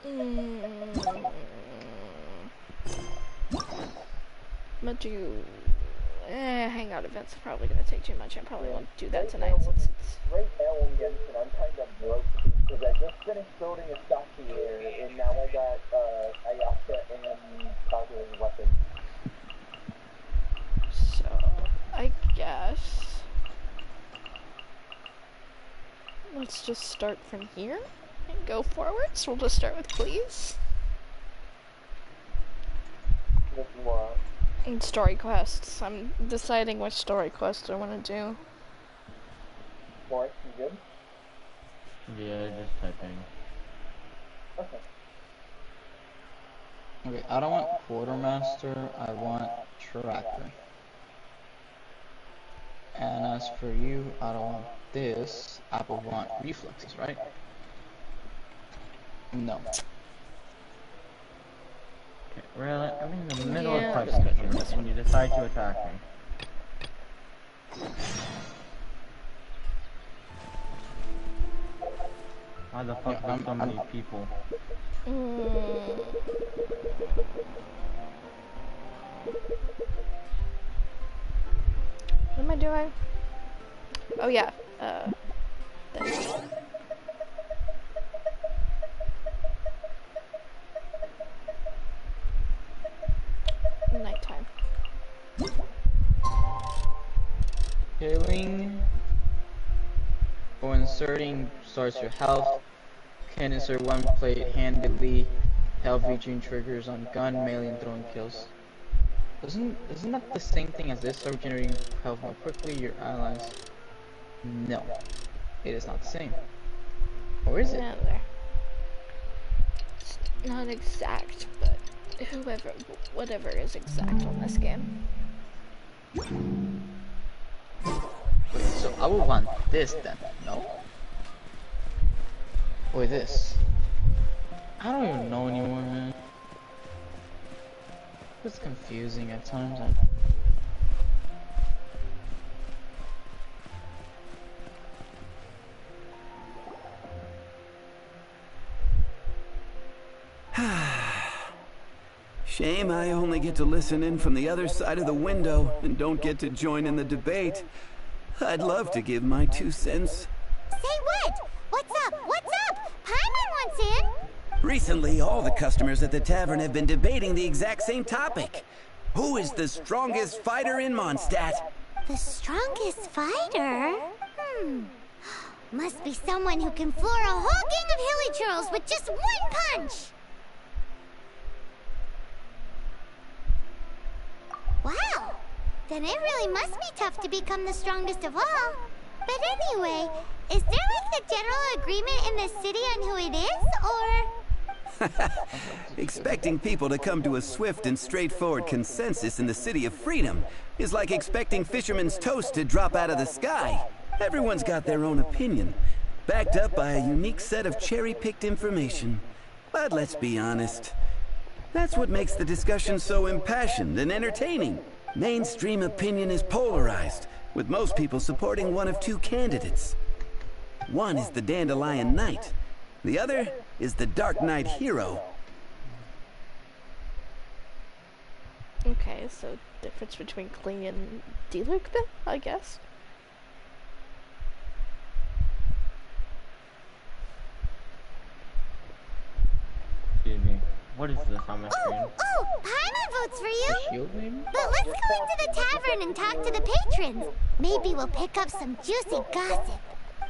I'm gonna do hangout events are probably gonna take too much. I probably won't do that tonight since it's right now in Genshin. I'm kind of broke because I just finished building a Sakier and now I got Ayaka and Kaguya's weapon. so I guess let's just start from here and go forwards. We'll just start with please. With what? And story quests. I'm deciding which story quest I want to do. What? You good? Yeah, just typing. Okay. Okay, I don't want quartermaster, I want tracker. And as for you, I don't want this, I would want reflexes, right? No. Okay, really? I'm in the middle of typing and you decide to attack me. Why the fuck are so many people? What am I doing? Oh yeah, nighttime. Healing. Or inserting starts your health. Can insert one plate handedly. Health reaching triggers on gun, melee, and throwing kills. Isn't that the same thing as this? Start generating health more quickly. Your allies. No, it is not the same. Or is it? No, it's not exact, but whatever is exact on this game. Wait, so I would want this then, no? Or this? I don't even know anymore, man. It's confusing at times. Shame I only get to listen in from the other side of the window and don't get to join in the debate. I'd love to give my 2 cents. Say what? What's up? What's up? Paimon wants in. Recently, all the customers at the tavern have been debating the exact same topic. Who is the strongest fighter in Mondstadt? The strongest fighter? Must be someone who can floor a whole gang of hilly churls with just one punch. Wow. Then it really must be tough to become the strongest of all. But anyway, is there like a general agreement in the city on who it is, or...? Expecting people to come to a swift and straightforward consensus in the City of Freedom is like expecting fisherman's toast to drop out of the sky. Everyone's got their own opinion, backed up by a unique set of cherry-picked information. But let's be honest, that's what makes the discussion so impassioned and entertaining. Mainstream opinion is polarized, with most people supporting one of 2 candidates. One is the Dandelion Knight. The other is the Dark Knight Hero. Okay, so difference between Kling and Diluc then, I guess. Excuse me. What is this on my screen? Oh, Paimon votes for you. Shield maybe? But let's go into the tavern and talk to the patrons. Maybe we'll pick up some juicy gossip.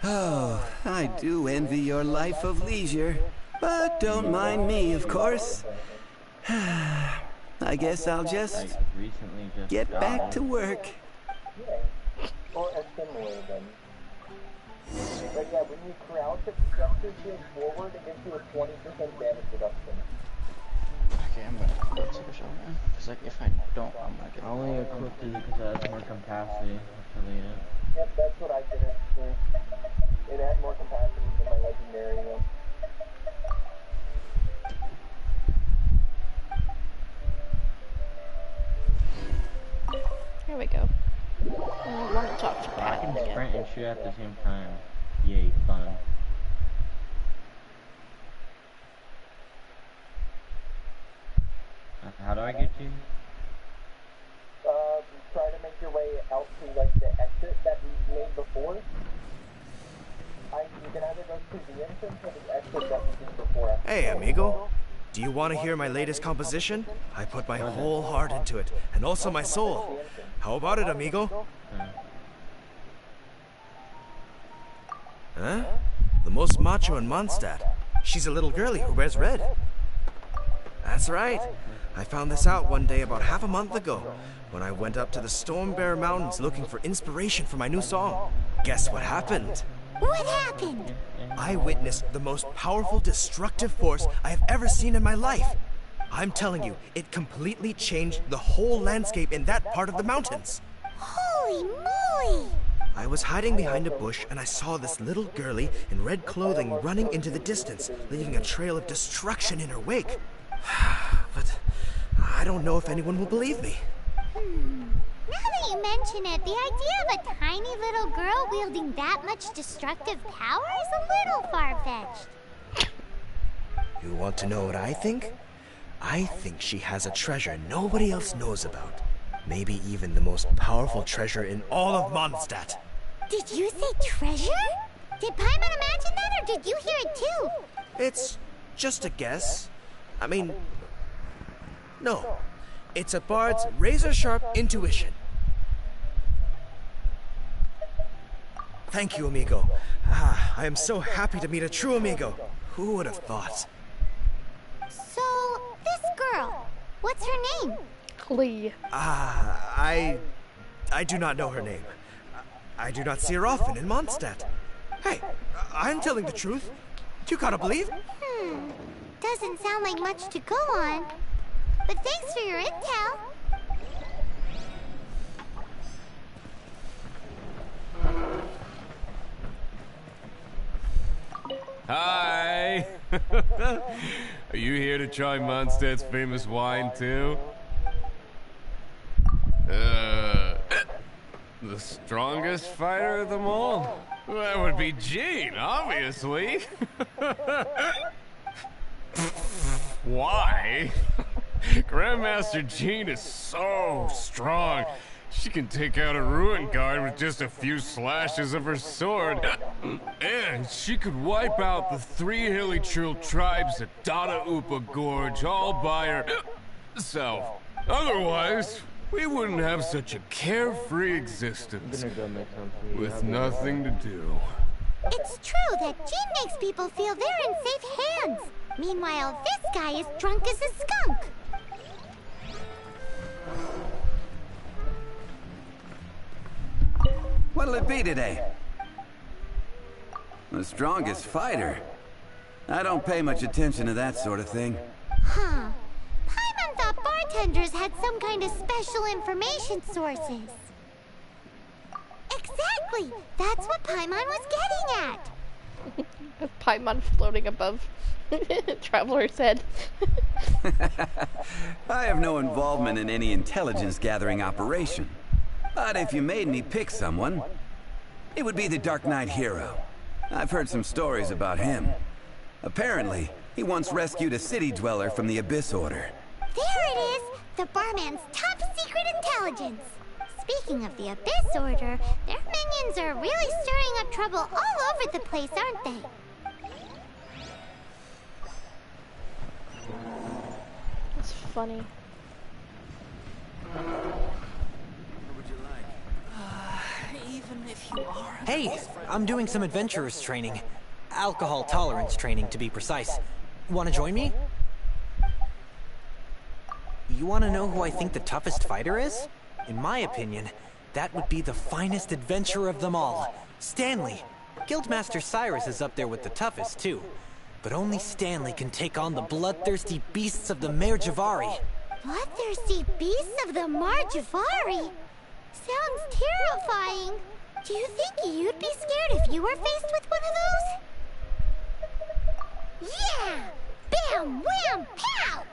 Oh, I do envy your life of leisure. But don't mind me, of course. I guess I'll just get back to work. Yeah. Or a similar then. But yeah, when you crouch at the structure shield forward, it gives you a 20% damage reduction. Okay, I'm gonna go take a shower now. Cause like if I don't, I'm gonna get. I only equipped it because it has more capacity to lead it. Yep, that's what I did it for. It had more capacity than my legendary one. Here we go. I want to talk to I Pat can again. sprint and shoot at the same time. Yay, fun. How do I get you? Try to make your way out to like the exit that we made before. You can either go to the entrance or the exit that we did before. Hey, amigo. Do you want to hear my latest composition? I put my whole heart into it, and also my soul. How about it, amigo? Huh? The most macho in Mondstadt. She's a little girlie who wears red. That's right. I found this out one day about half a month ago, when I went up to the Storm Bear Mountains looking for inspiration for my new song. Guess what happened? What happened? I witnessed the most powerful destructive force I have ever seen in my life. I'm telling you, it completely changed the whole landscape in that part of the mountains. Holy moly! I was hiding behind a bush and I saw this little girlie in red clothing running into the distance, leaving a trail of destruction in her wake. But I don't know if anyone will believe me. Now that you mention it, the idea of a tiny little girl wielding that much destructive power is a little far-fetched. You want to know what I think? I think she has a treasure nobody else knows about. Maybe even the most powerful treasure in all of Mondstadt. Did you say treasure? Did Paimon imagine that, or did you hear it too? It's just a guess. I mean, no. It's a bard's razor-sharp intuition. Thank you, amigo. I am so happy to meet a true amigo. Who would have thought? So, this girl, what's her name? Lee. I do not know her name. I do not see her often in Mondstadt. Hey, I'm telling the truth. You gotta believe? Doesn't sound like much to go on. But thanks for your intel. Hi! Are you here to try Mondstadt's famous wine, too? The strongest fighter of them all? That would be Jean, obviously. Why? Grandmaster Jean is so strong. She can take out a ruin guard with just a few slashes of her sword. And she could wipe out the 3 hilly Trill tribes at Dada Upa Gorge all by herself. Otherwise, we wouldn't have such a carefree existence with nothing to do. It's true that Jean makes people feel they're in safe hands. Meanwhile, this guy is drunk as a skunk. What'll it be today? The strongest fighter? I don't pay much attention to that sort of thing. Huh. Paimon thought bartenders had some kind of special information sources. Exactly! That's what Paimon was getting at! Paimon floating above Traveler's head. I have no involvement in any intelligence gathering operation. But if you made me pick someone, it would be the Dark Knight hero. I've heard some stories about him. Apparently, he once rescued a city dweller from the Abyss Order. There it is! The barman's top secret intelligence! Speaking of the Abyss Order, their minions are really stirring up trouble all over the place, aren't they? That's funny. Hey, I'm doing some adventurers training. Alcohol tolerance training, to be precise. Want to join me? You want to know who I think the toughest fighter is? In my opinion, that would be the finest adventurer of them all, Stanley. Guildmaster Cyrus is up there with the toughest, too. But only Stanley can take on the bloodthirsty beasts of the Mare Javari. Bloodthirsty beasts of the Mare Javari? Sounds terrifying. Do you think you'd be scared if you were faced with one of those? Yeah! Bam! Wham! Pow!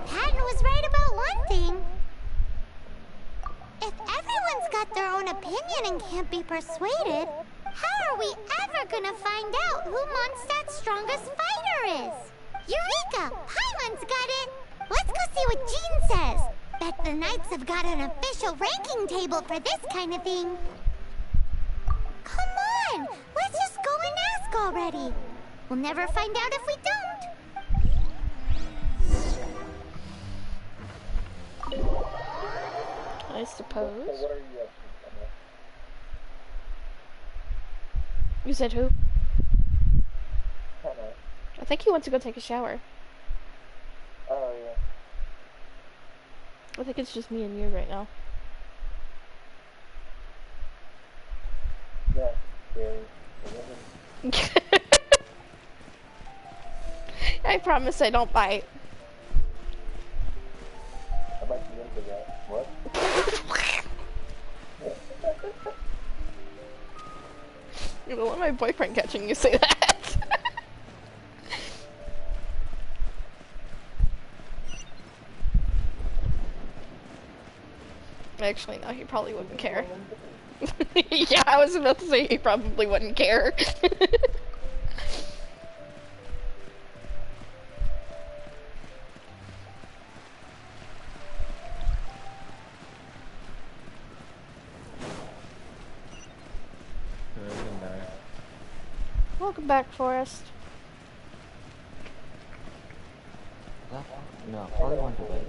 Patton was right about one thing. If everyone's got their own opinion and can't be persuaded, how are we ever gonna find out who Mondstadt's strongest fighter is? Eureka! Paimon's got it! Let's go see what Jean says. Bet the Knights have got an official ranking table for this kind of thing. Come on! Let's just go and ask already. We'll never find out if we don't. I suppose. So what are you up to, Emma? You said who? Emma. I think he went to go take a shower. Oh, yeah. I think it's just me and you right now. That's scary. I promise I don't bite. I might be into that. What? You don't want my boyfriend catching you say that. Actually, no, he probably wouldn't care. Yeah, I was about to say he probably wouldn't care. Welcome back, Forrest. No, probably went to bed.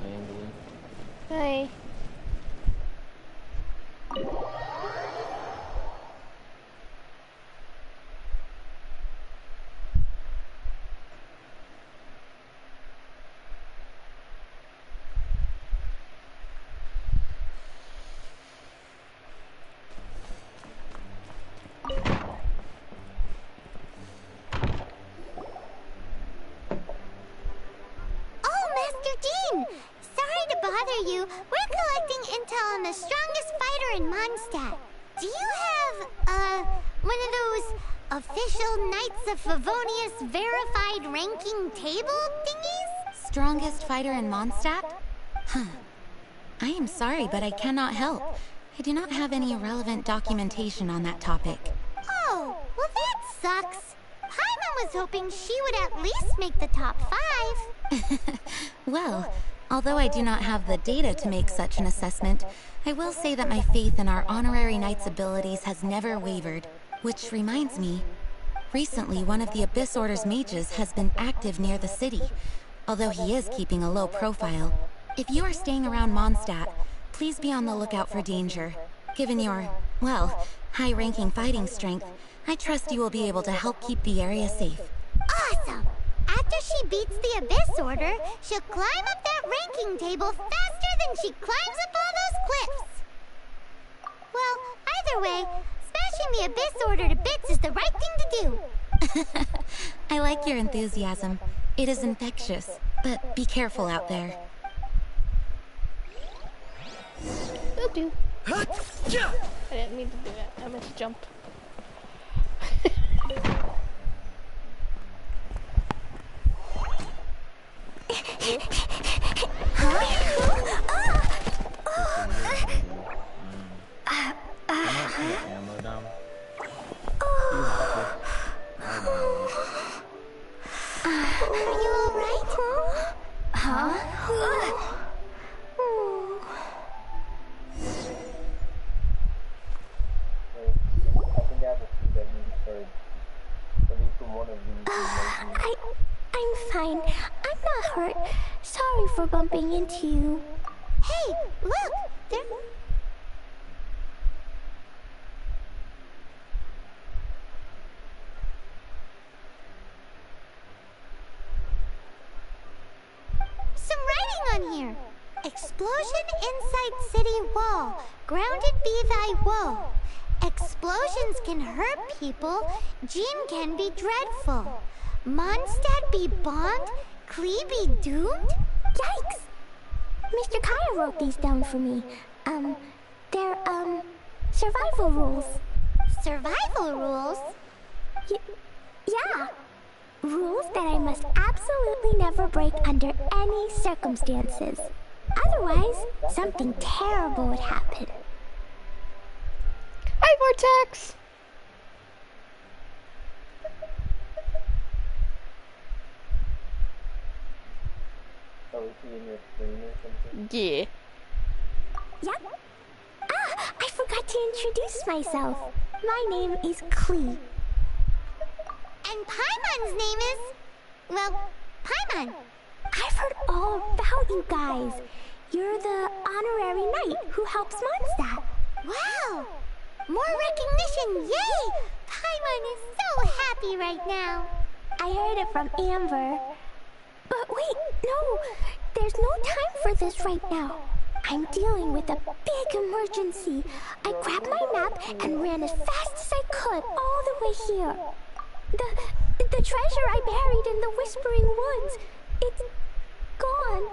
I am doing. Hey. You. We're collecting intel on the strongest fighter in Mondstadt. Do you have, one of those official Knights of Favonius verified ranking table thingies? Strongest fighter in Mondstadt? Huh. I am sorry, but I cannot help. I do not have any relevant documentation on that topic. Oh, well that sucks. Paimon was hoping she would at least make the top 5. Well, although I do not have the data to make such an assessment, I will say that my faith in our honorary knight's abilities has never wavered. Which reminds me, recently one of the Abyss Order's mages has been active near the city, although he is keeping a low profile. If you are staying around Mondstadt, please be on the lookout for danger. Given your, well, high-ranking fighting strength, I trust you will be able to help keep the area safe. Awesome! After she beats the Abyss Order, she'll climb up that ranking table faster than she climbs up all those cliffs. Well, either way, smashing the Abyss Order to bits is the right thing to do. I like your enthusiasm. It is infectious, but be careful out there. Will do. I didn't mean to do it. I meant to jump. Are you alright? Huh? I think I have a few that need heard. At least from one of these. I'm fine. I'm not hurt. Sorry for bumping into you. Hey, look! There... some writing on here. Explosion inside city wall. Grounded be thy woe. Explosions can hurt people. Jean can be dreadful. Mondstadt be bombed. Klee be doomed? Yikes! Mr. Kaya wrote these down for me. They're, survival rules. Survival rules? Yeah. Rules that I must absolutely never break under any circumstances. Otherwise, something terrible would happen. Hi, Vortex! Oh, is he in your screen or something? Yeah. Yep. Ah, I forgot to introduce myself. My name is Klee. And Paimon's name is... well, Paimon. I've heard all about you guys. You're the honorary knight who helps Mondstadt. Wow! More recognition, yay! Paimon is so happy right now. I heard it from Amber. But wait, no! There's no time for this right now. I'm dealing with a big emergency. I grabbed my map and ran as fast as I could all the way here. The treasure I buried in the Whispering Woods, it's gone.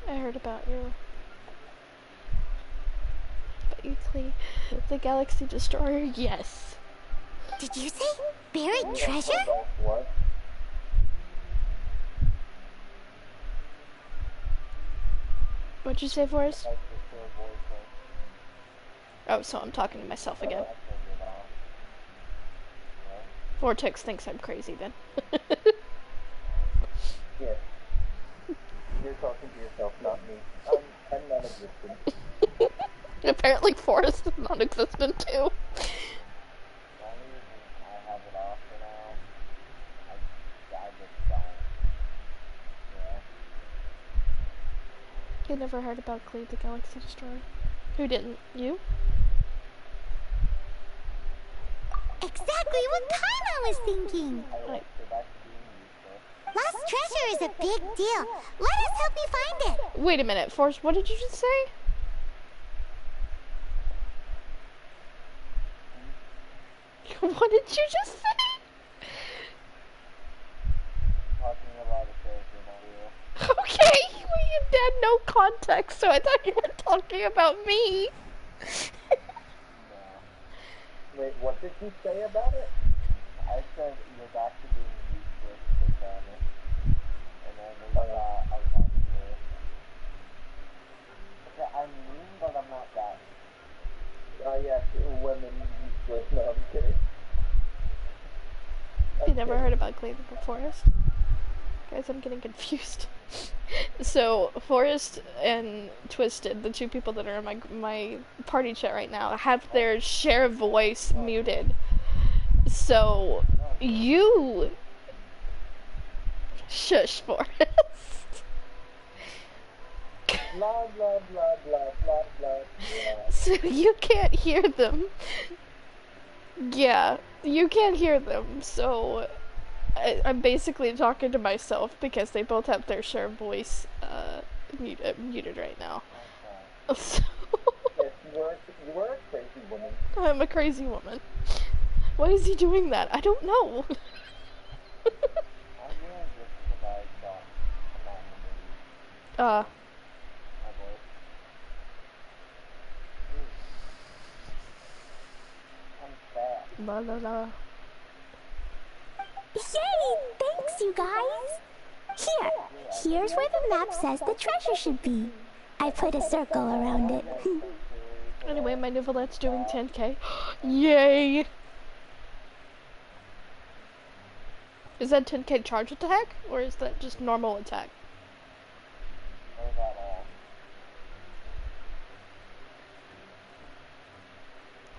I heard about you. But you, Klee. The Galaxy Destroyer, yes. Did you say buried treasure? What? What'd you say, Forrest? Oh, so I'm talking to myself again. Vortex thinks I'm crazy then. Yes. You're talking to yourself, not me. I'm non-existent. Apparently Forrest is non-existent too. You never heard about Klee the Galaxy Destroyer? Who didn't? You? Exactly what Paimon was thinking. Right. Lost treasure is a big deal. Let us help you find it. Wait a minute, Forrest, what did you just say? What did you just say? Okay, well, you had no context, so I thought you were talking about me. Wait, what did you say about it? I said you're back to being useless to Samus. And then I was on to you. Okay, I'm mean, but I'm not that. Yes, women useless. No, I'm kidding. You never heard about Klee the Forest? Guys, I'm getting confused. So, Forrest and Twisted, the two people that are in my party chat right now, have their share voice muted. So, you... Shush, Forrest. Blah, blah, blah, blah, blah, blah, blah. So, you can't hear them. Yeah, you can't hear them, so... I'm basically talking to myself because they both have their share voice muted right now. So Yes, you are a crazy woman. I'm a crazy woman. Why is he doing that? I don't know. La la la. Yay! Thanks, you guys. Here's where the map says the treasure should be. I put a circle around it. Anyway, my Nivelette's doing 10k. Yay! Is that 10k charge attack? Or is that just normal attack?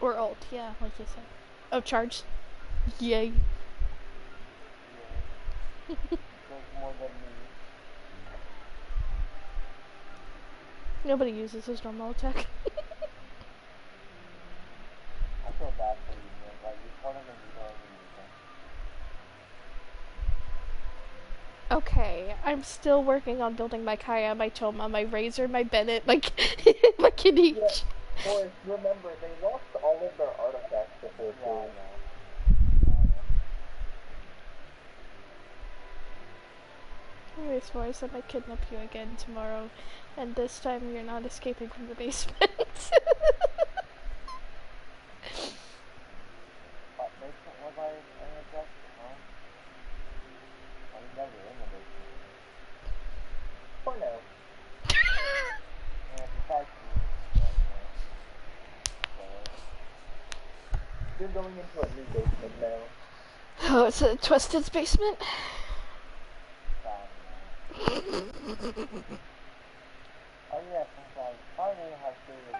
Or ult, yeah, like you said. Oh, charge. Yay. Nobody uses his normal attack. I feel bad for you, man. Like, you told him and you don't even use them. Okay, I'm still working on building my Kaya, my Toma, my Razor, my Bennett, my my Kidich. Yeah. Boys, remember, they lost all of their artifacts before too. Anyways, Forrest, I might kidnap you again tomorrow, and this time you're not escaping from the basement. You're going into a new basement now. Oh, it's a Twisted's basement.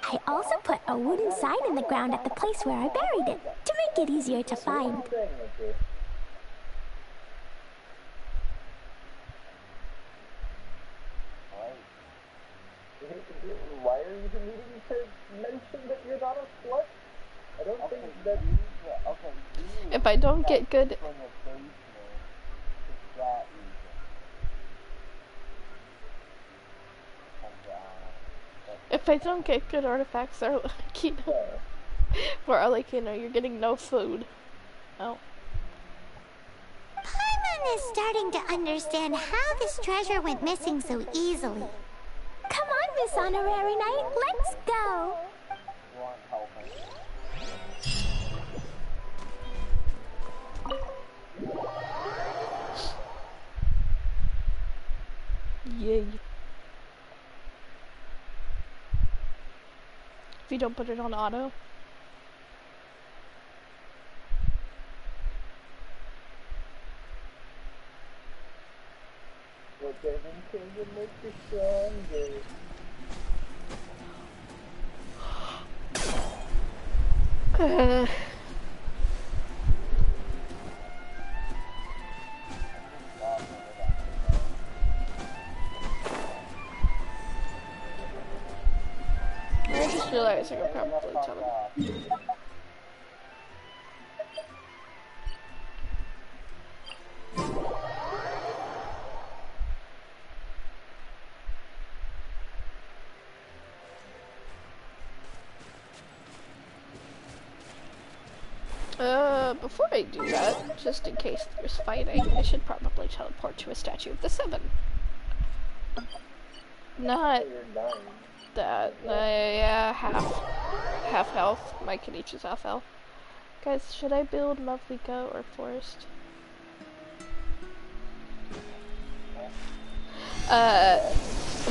I also put a wooden sign in the ground at the place where I buried it, to make it easier to find. Why are you needing to mention that you're not a slut? I don't think that... If I don't get good... If I don't get good artifacts, they're like, you know, where like, you know, you're getting no food. Oh. Paimon is starting to understand how this treasure went missing so easily. Come on, Miss Honorary Knight, let's go! Yay. If you don't put it on auto. What doesn't kill you makes you stronger. I just realized I could probably tell them. Before I do that, just in case there's fighting, I should probably teleport to a statue of the 7. Not that, yeah, half health. My Kenichi is half health. Guys, should I build Mavliko or Forest?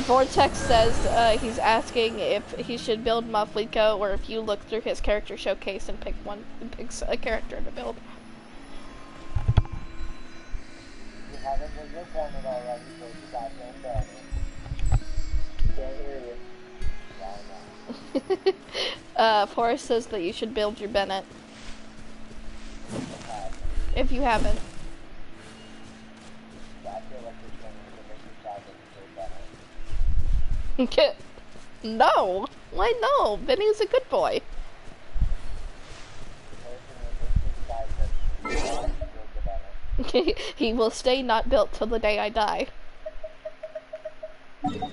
Vortex says he's asking if he should build Mavliko or if you look through his character showcase and picks a character to build. You haven't made your opponent already, so you got your own banner. Can't hear you. Yeah, I know. Forrest says that you should build your Bennett. If you haven't. I feel like you're trying to make your child Benny. No! Why no? Benny's a good boy. He will stay not built till the day I die. Why?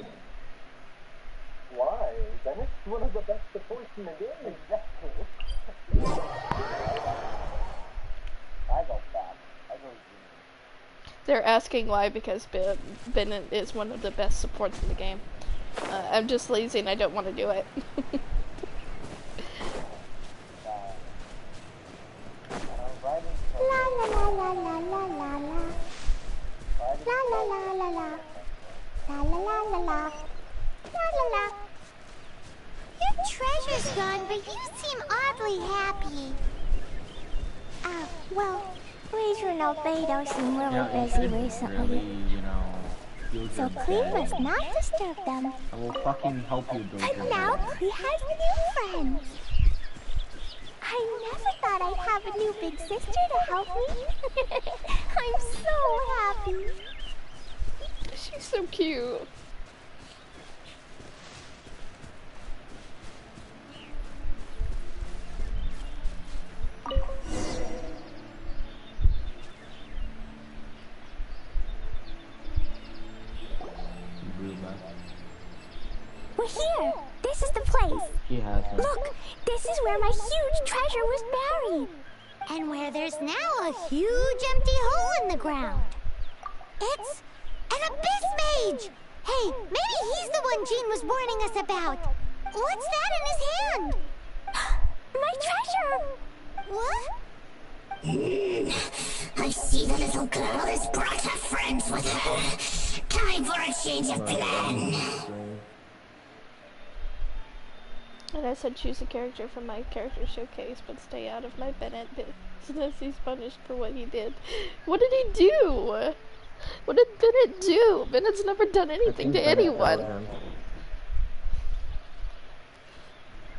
Bennett's one of the best supports in the game. Exactly. I go fast. I go easy. They're asking why because Bennett is one of the best supports in the game. I'm just lazy and I don't want to do it. La la la la la la la la. La la la la la. La la la la la. La la la. Your treasure's gone, but you seem oddly happy. Oh, well, Rage and Albedo seem really busy recently. So Klee must not disturb them. I will fucking help you, Dojo. And now Klee has new friends. I never thought I'd have a new big sister to help me. I'm so happy. She's so cute. We're here. This is the place. He has it. Look, this is where my huge treasure was buried. And where there's now a huge empty hole in the ground. It's an abyss mage. Hey, maybe he's the one Jean was warning us about. What's that in his hand? My treasure. What? I see the little girl has brought her friends with her. Time for a change of plan. I And I said choose a character from my character showcase, but stay out of my Bennett business. He's punished for what he did. What did he do? What did Bennett do? Bennett's never done anything to anyone.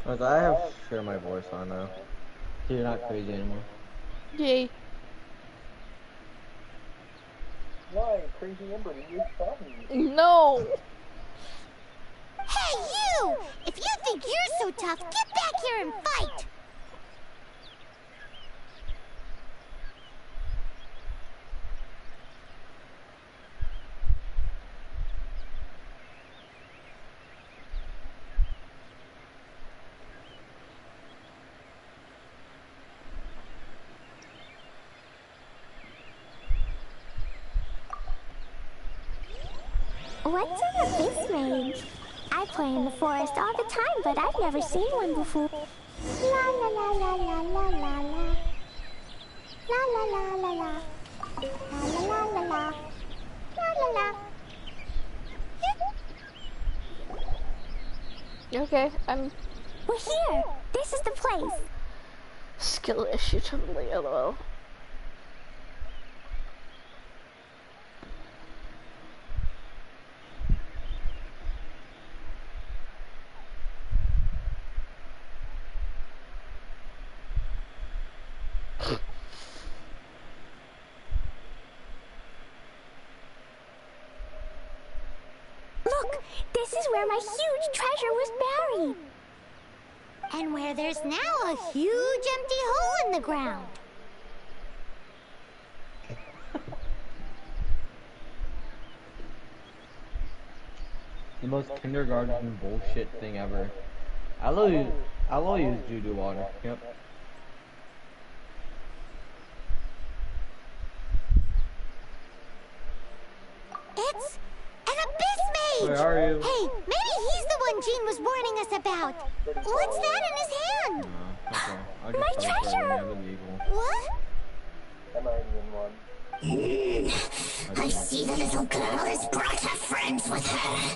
Cause I have share my voice on now. So you're not crazy anymore. Yay. Why? Crazy Ember, you fun. No! Hey, you! If you think you're so tough, get back here and fight! What's an abyss mage? I play in the forest all the time, but I've never seen one before. La la la la la la la la. La la la la la. La la la la la. La la la. Okay, We're here! This is the place! Skill issue, totally, lol. Look! This is where my huge treasure was buried! And where there's now a huge empty hole in the ground. The most kindergarten bullshit thing ever. I'll use juju water. Yep. It's an abyss mage! Where are you? Hey, maybe he's the one Jean was warning us about. What's that in his hand? Okay. I'll My just tell treasure! you illegal. What? I'm already in one. I see the little girl has brought her friends with her.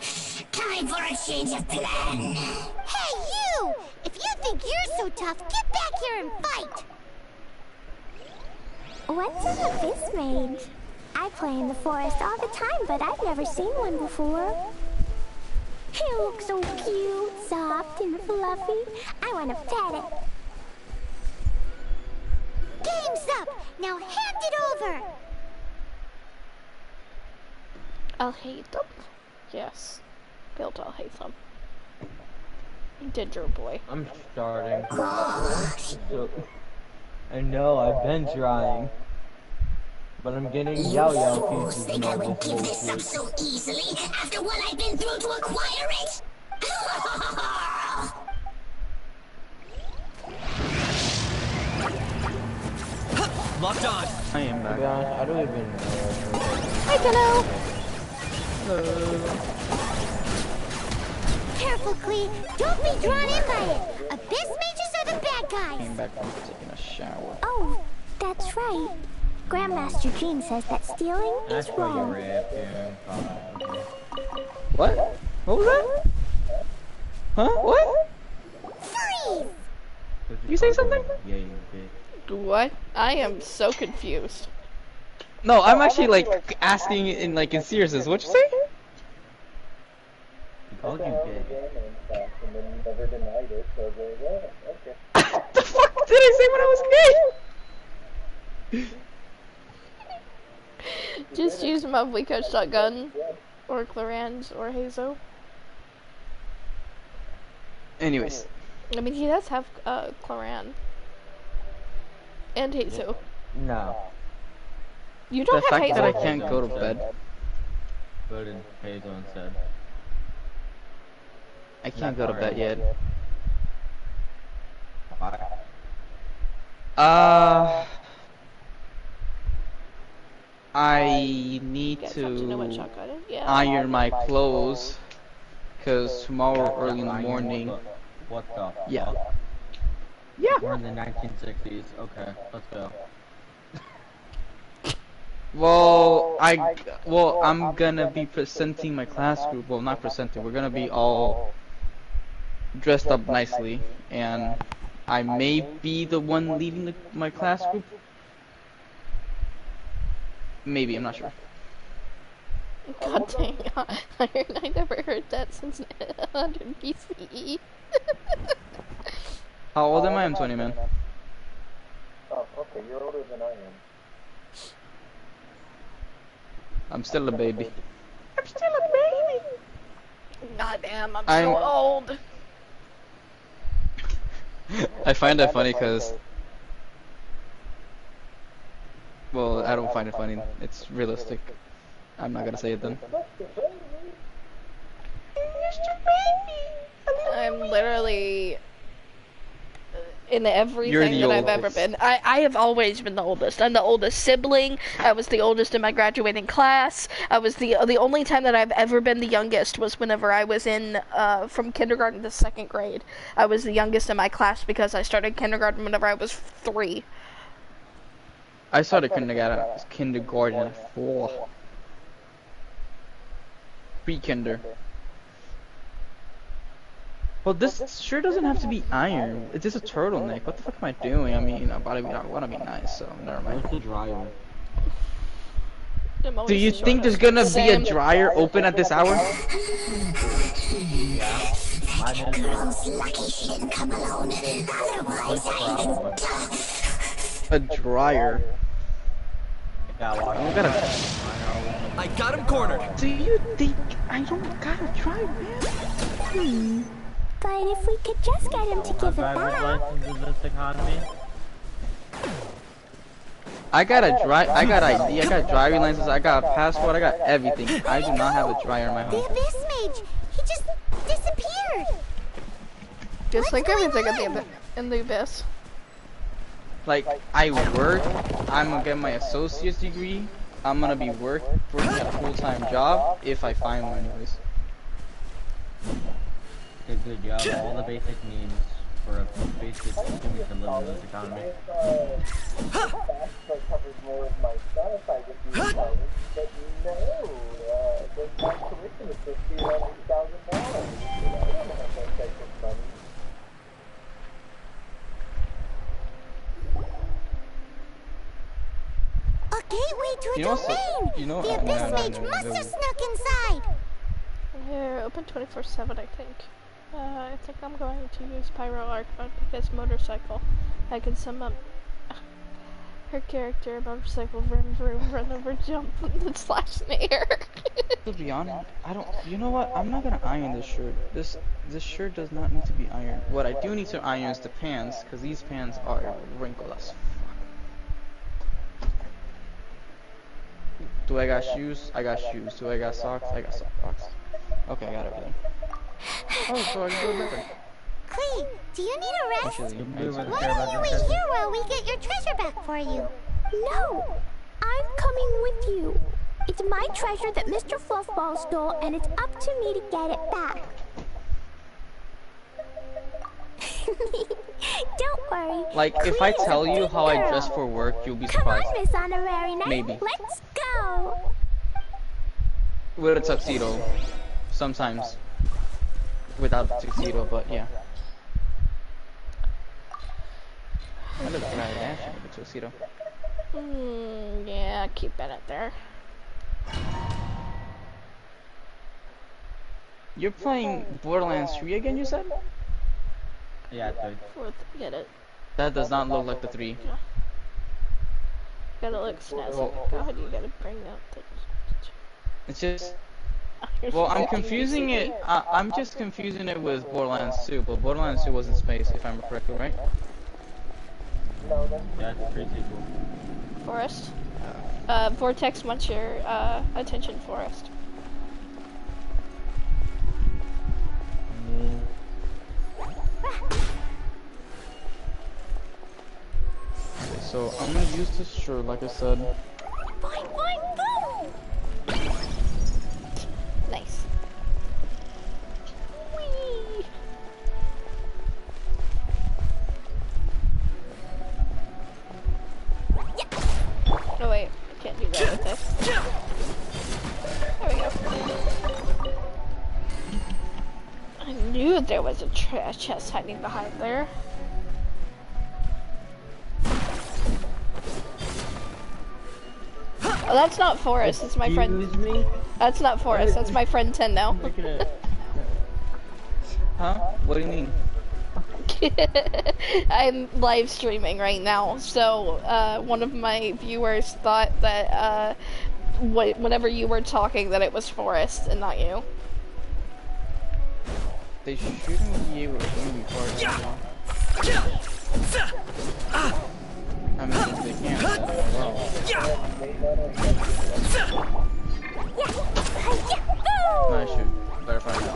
Time for a change of plan. Hey, you! If you think you're so tough, get back here and fight! What's an abyss mage? I play in the forest all the time, but I've never seen one before. He looks so cute, soft, and fluffy. I want to pet it. Game's up! Now hand it over! I'll hate them. Yes. Built, I'll hate them. Dendro boy. I'm starting. So, I know, I've been trying. But I'm getting yao pieces Think I of would this give this up bullshit. so easily after what I've been through to acquire it? Locked on. I am back. To be honest, I don't even know. Hi, Kiddo! Careful, Clee. Don't be drawn in by it. Abyss mages are the bad guys. Came back from taking a shower. Oh, that's right. Grandmaster Jean says that stealing is wrong. What? What was that? Huh? What? Freeze! You say something? Yeah, you did. What? I am so confused. No, I'm actually like asking in seriousness. What'd you say? He called you gay. And then you never denied it, so they okay. What the fuck did I say when I was gay? Just use Mavlika shotgun, or Clarans, or Hazo. Anyways. I mean, he does have Claran. And Hazo. No. You don't The have fact that I Hazo? can't go to bed. Voted Hazel instead. I can't go to bed yet. Why? I need Guys have to know what to shotgun is? Yeah. iron my clothes. Cause tomorrow early in the morning. What the? Yeah. Fuck? Yeah. We're in the 1960s. Okay, let's go. Well, I'm gonna be presenting my class group. Well, not presenting. We're gonna be all dressed up nicely, and I may be the one leading my class group. Maybe, I'm not sure. God dang, I never heard that since 100 BCE. How old am I? I'm 20, man. Oh, okay, you're older than I am. I'm still a baby. I'm still a baby. God damn, I'm so old. I find that funny because, well, I don't find it funny. It's realistic. I'm not gonna say it then. I'm literally in everything that I've ever been. I have always been the oldest. I'm the oldest sibling. I was the oldest in my graduating class. I was the only time that I've ever been the youngest was whenever I was in from kindergarten to 2nd grade. I was the youngest in my class because I started kindergarten whenever I was 3. I started kindergarten at 4. Pre-kinder. Well, this sure doesn't have to be iron. It's just a turtleneck. What the fuck am I doing? I mean, I want to be nice, so never mind. What's the dryer? Do you think there's gonna be a dryer open at this hour? Yeah. Mine Girl's lucky she didn't come alone. Otherwise, A dryer. I got him cornered. Do you think I don't got a dryer, man? But if we could just get him to give it back. License in this economy? I got ID, I got driving license, I got a passport, I got everything. I do not have a dryer in my home. The Abyss Mage, he just disappeared. Just like everything in the Abyss. Like, I work, I'm gonna get my associate's degree, I'm gonna be working at a full-time job, if I find one anyways. Good job, all the basic needs for a basic human to live in this economy. Covers more of my stuff, I would do college, but no, the tuition is supposed to be around $8,000. I don't have that type of money. A gateway to a domain! The Abyss Mage must have snuck inside! Here, open 24/7, I think. I think I'm going to use Pyro Arc mode because motorcycle. I can sum up her character, motorcycle, vroom vroom, run over, jump, and slash in the air. To be honest, you know what, I'm not gonna iron this shirt. This shirt does not need to be ironed. What I do need to iron is the pants, because these pants are wrinkled as fuck. Do I got shoes? I got shoes. Do I got socks? I got socks. Okay, I got everything. Oh, so I can go better. Clee, do you need a rest? Actually, Why don't you wait here while we get your treasure back for you? No! I'm coming with you. It's my treasure that Mr. Fluffball stole, and it's up to me to get it back. Don't worry. Like, if I tell you how I dress for work, you'll be surprised. Come on, Miss Honorary Knight. Maybe. Let's go. With a tuxedo. Sometimes. Without a tuxedo, but yeah. I look kind of dashing with a tuxedo. Yeah, keep it there. You're playing Borderlands 3 again, you said? Yeah, 3. Fourth, get it. That does not look like the 3. Yeah. Gotta look snazzy. Well, God, you gotta bring out the... It's just... Well, I'm confusing it. I'm just confusing it with Borderlands 2, but Borderlands 2 was in space, if I'm correct, right? Yeah, it's pretty cool. Forest. Vortex wants your attention, Forest. Okay, so I'm gonna use this shirt, like I said. Boing, boing, boom! Nice. Whee! Oh wait, can't do that with this. There we go. I knew there was a chest hiding behind there. Oh, that's not Forrest. It's my friend. Excuse me? That's not Forrest. That's my friend Tenno. Huh? What do you mean? I'm live streaming right now, so one of my viewers thought that whenever you were talking that it was Forrest and not you. They shouldn't be able to hear me far down. I mean, if they can't, then well. I should clarify that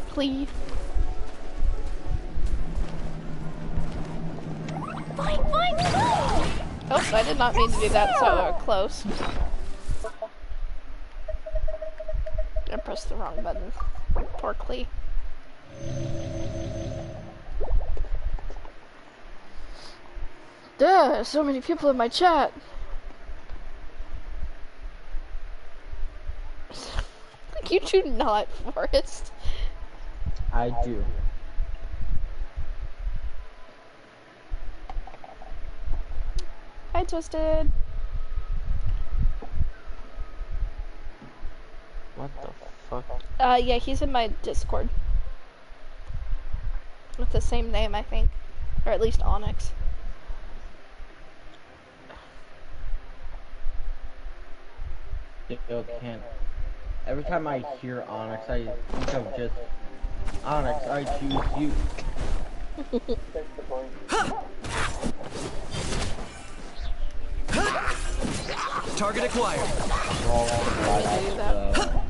Please. Fine, fine, fine. Oh, I did not mean to do that so close. I pressed the wrong button. Poor Clee. Duh, so many people in my chat. You do not, Forrest. I do. Hi, Twisted. What the fuck? Yeah, he's in my Discord. With the same name, I think. Or at least Onyx. Still can't. Every time I hear Onyx, I think of just Onyx, I choose you. Target acquired.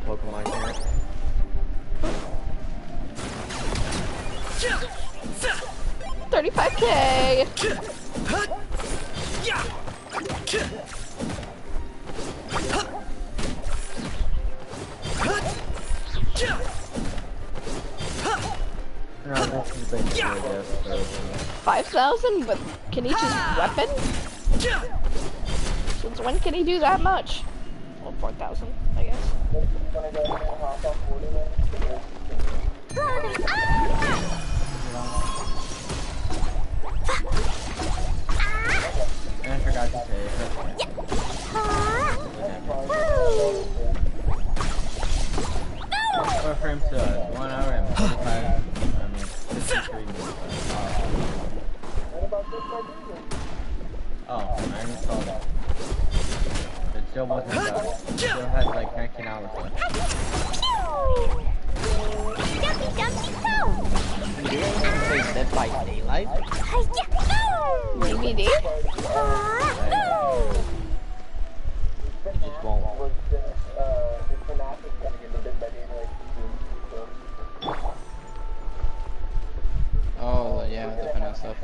Pokemon here. 35K. No, this is basically, I guess, 5,000 with can he just weapon? Since when can he do that much? Well, 4,000, I guess. And I forgot to say it. What frames to us? 1 hour and 45, I mean, 53 minutes. Oh, I installed it. It still wasn't done. It still had like 19 hours left. You didn't even play Dead by Daylight? DVD? Just won't. Oh, yeah, the FNAF stuff.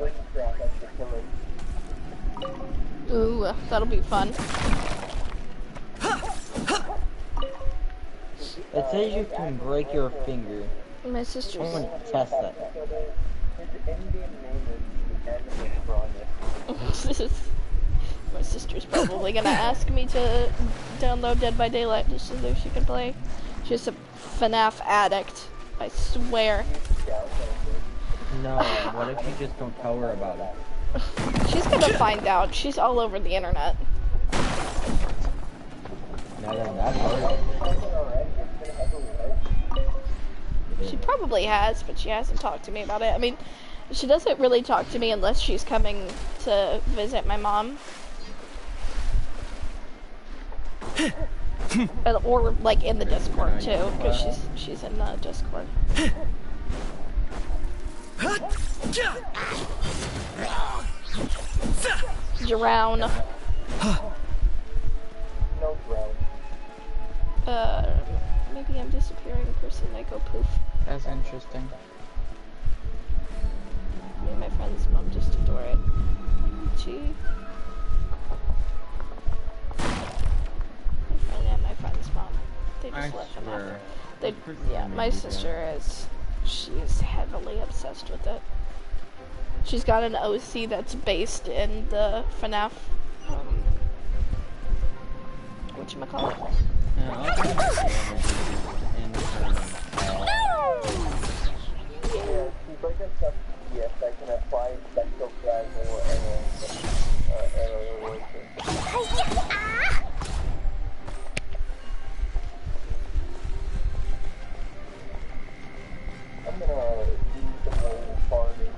Ooh, that'll be fun. It says you can break your finger. My sister's. I'm gonna test that. My sister's probably gonna ask me to download Dead by Daylight just so that she can play. She's a FNAF addict, I swear. No, what if you just don't tell her about it? She's gonna find out. She's all over the internet. Now that's hard. She probably has, but she hasn't talked to me about it. I mean, she doesn't really talk to me unless she's coming to visit my mom. Or like in the Discord too, because she's in the Discord. Drown. Maybe I'm disappearing person. I go poof. That's interesting. Me and my friend's mom just adore it. My friend's mom. They just let them have it. Yeah, my sister is. She's heavily obsessed with it. She's got an OC that's based in the FNAF whatchamacallit. Yeah, I'll do Yeah, she's like a sub-DPS that can apply special fragile aerial working. I'm gonna do some more farming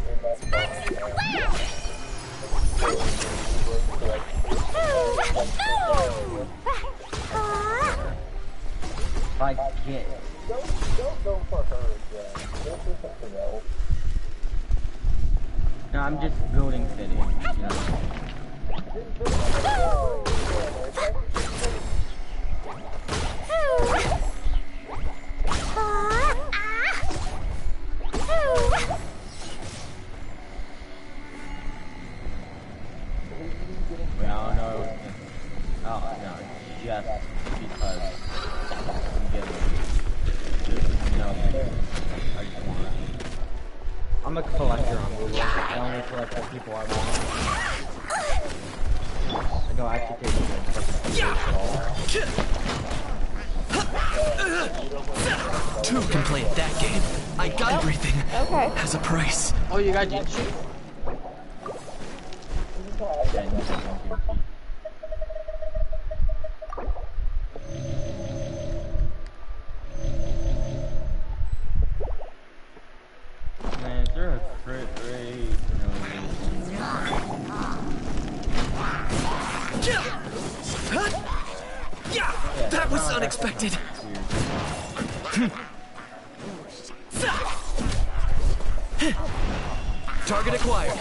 in that If I get Don't go for her again. Go for something else. no, I'm just building city, you know. Well, no, oh no, just because I'm getting no, I just want it. I'm a collector on Google. I only collect the people I want. I don't actually take it at all. Two can play at that game. I got everything. Okay. Has a price. Oh, you got Genshin? Man, is there a crit rate? Yeah, that was unexpected. Target acquired.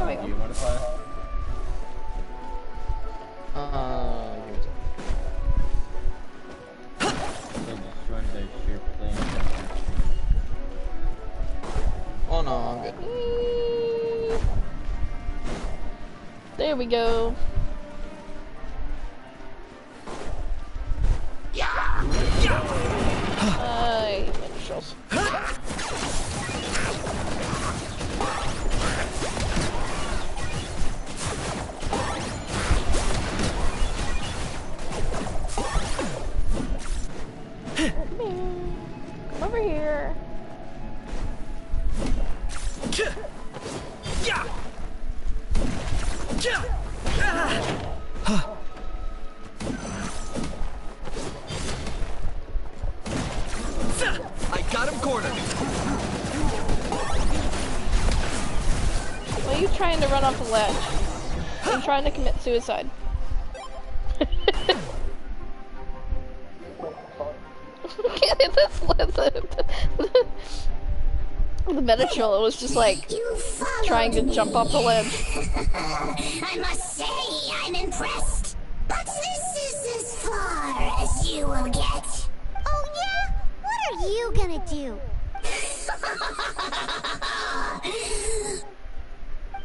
Do you want to play? Oh no, I'm good. There we go. Shells. Come over here. I got him cornered. Why are you trying to run off the ledge? I'm trying to commit suicide. The Metatrol was just like trying to jump off the ledge. I must say, I'm impressed. But this is as far as you will get. Oh yeah? What are you gonna do?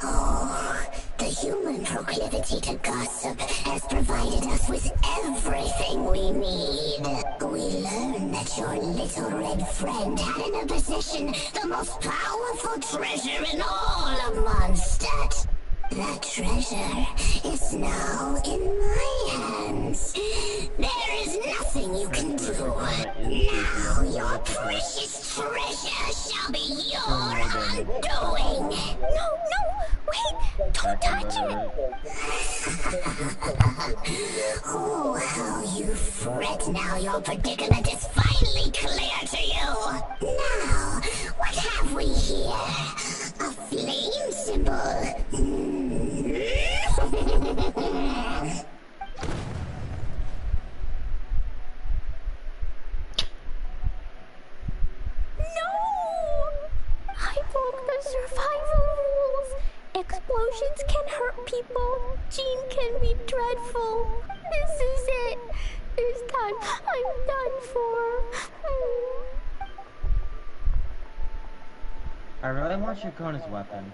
Oh, the human proclivity to gossip has provided us with everything we need. We learned that your little red friend had in her possession the most powerful treasure in all of Mondstadt. That treasure is now in my hands. There is nothing you can do. Now your precious treasure shall be your undoing. No, wait! Don't touch it! Oh, how you fret now your predicament is finally clear to you. Now, what have we here? A flame symbol. I broke the survival rules. Explosions can hurt people. Jean can be dreadful. This is it. This time I'm done for. I really want Shakona's weapon.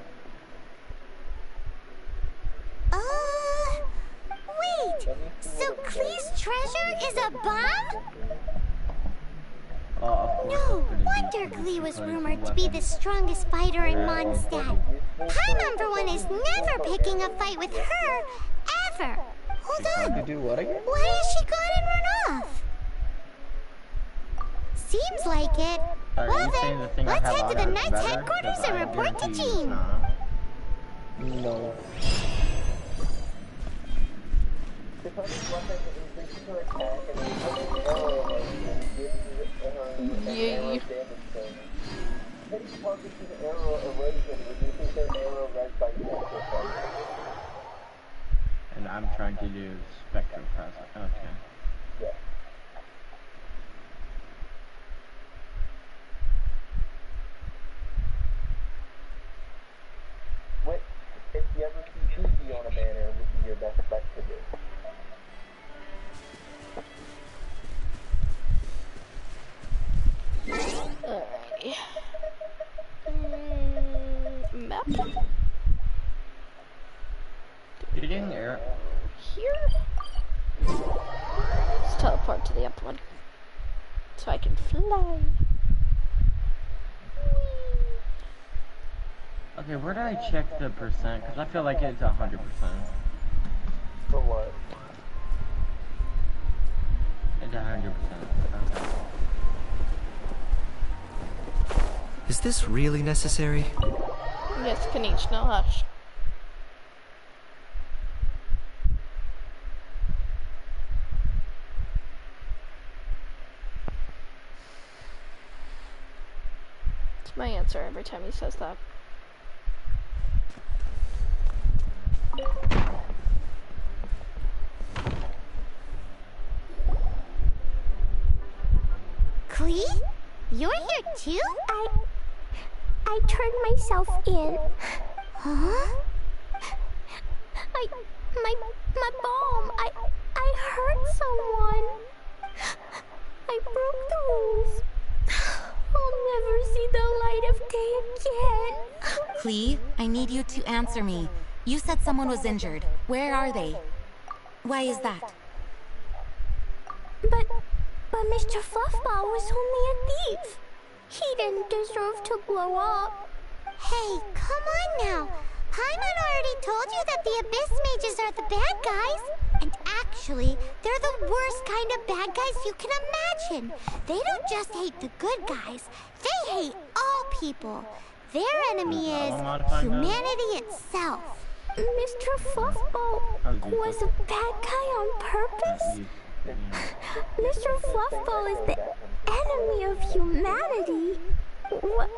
Wait! So Klee's treasure is a bomb? Oh, of course, No, that's pretty wonder Glee was rumored to be the strongest fighter in Mondstadt. Paimon, for one, is never picking a fight with her, ever. Hold on. You do what again? Why has she gone and run off? Seems like it. Well then, let's head to the Knight's headquarters and report to Jean. No. Yay. And I'm trying to do spectrum present. Okay. Yeah. What if you ever see Fuji on a banner would be your best bet to do? Alrighty. Map? You didn't air. Here? Let's teleport to the upper one. So I can fly. Okay, where did I check the percent? Because I feel like it's 100%. For what? It's 100%. Okay. Is this really necessary? Yes, Kanish, no hush. It's my answer every time he says that. Klee? You're here too? I turned myself in. Huh? My bomb. I hurt someone. I broke the rules. I'll never see the light of day again. Klee, I need you to answer me. You said someone was injured. Where are they? Why is that? But Mr. Fluffball was only a thief. He didn't deserve to blow up. Hey, come on now. Paimon already told you that the Abyss Mages are the bad guys. And actually, they're the worst kind of bad guys you can imagine. They don't just hate the good guys. They hate all people. Their enemy is humanity itself. Mr. Fluffball was a bad guy on purpose? Mr. Fluffball is the enemy of humanity? What?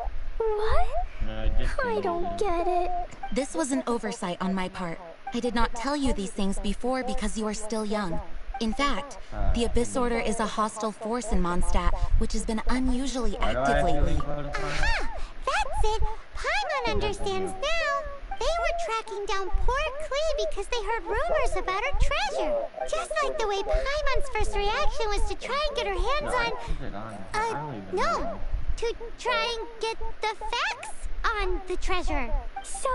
I don't get it. This was an oversight on my part. I did not tell you these things before because you are still young. In fact, the Abyss Order is a hostile force in Mondstadt, which has been unusually active lately. Aha! That's it! Paimon understands now! They were tracking down poor Klee because they heard rumors about her treasure. Just like the way Paimon's first reaction was to try and get her hands on... to try and get the facts on the treasure. So,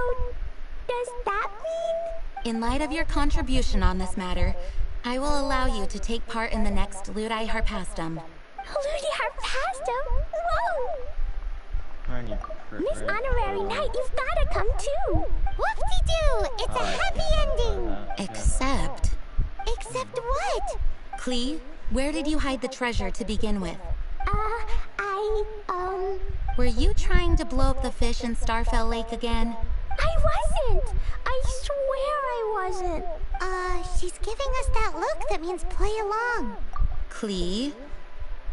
does that mean? In light of your contribution on this matter, I will allow you to take part in the next Ludi Harpastum. Ludi Harpastum? Whoa! Miss Honorary Knight, you've gotta come too! Whoop-de-doo! It's a happy ending! Except... Except what? Klee, where did you hide the treasure to begin with? Were you trying to blow up the fish in Starfell Lake again? I wasn't! I swear I wasn't! She's giving us that look that means play along. Klee?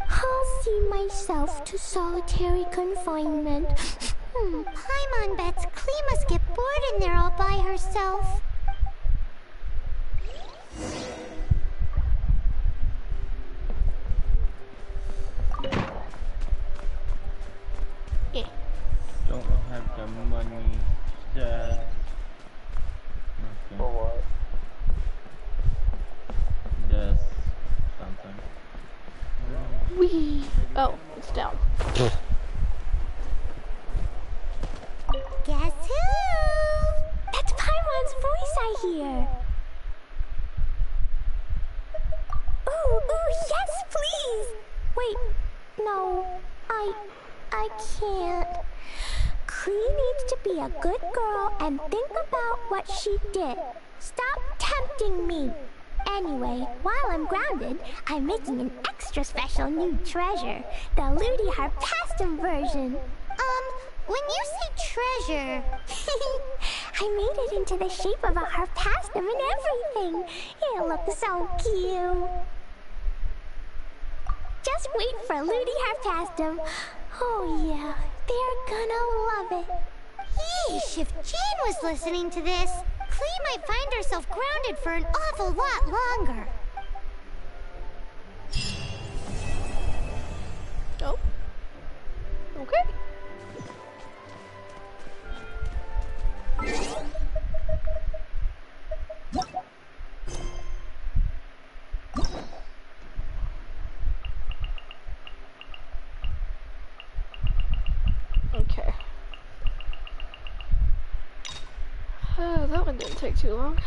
I'll see myself to solitary confinement. Paimon bets Klee must get bored in there all by herself. Yeah. Don't have the money instead. Okay. For what? This something. Wee. Oh, it's down. Guess who? That's Paimon's voice I hear. Ooh, yes, please. Wait, no, I can't. Klee needs to be a good girl and think about what she did. Stop tempting me. Anyway, while I'm grounded, I'm making an extra special new treasure. The Ludi Harpastum version. When you say treasure... I made it into the shape of a Harpastum and everything. It'll look so cute. Just wait for Ludi Harpastum. Oh yeah, they're gonna love it. Yeesh, if Jean was listening to this, Klee might find herself grounded for an awful lot longer. Oh. Okay. Okay. That one didn't take too long.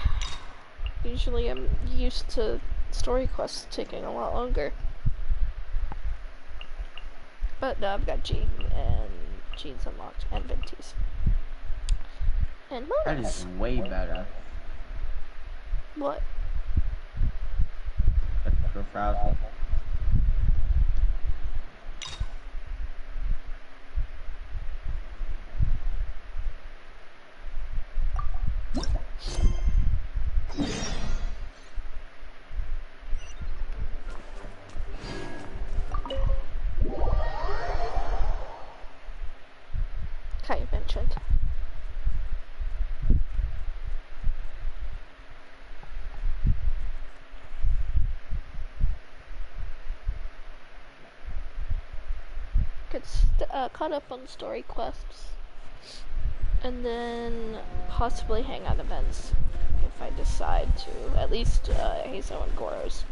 Usually I'm used to story quests taking a lot longer. But now I've got Jean, and Jean's unlocked, and Ventis. And That Mona's. is way better. What? For Frowsy. Kai mentioned. Get caught up on story quests, and then possibly hangout events if I decide to. At least Hazo and Goros.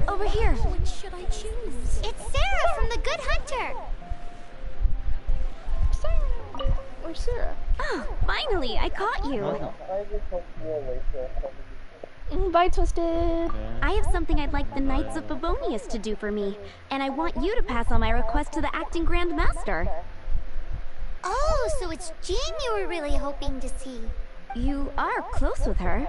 Over here. What should I choose? It's Sarah from the Good Hunter. Sarah. Where's Sarah? Oh, finally, I caught you. Bye, Twisted. I have something I'd like the Knights of Favonius to do for me, and I want you to pass on my request to the acting Grand Master. Oh, so it's Jean you were really hoping to see. You are close with her.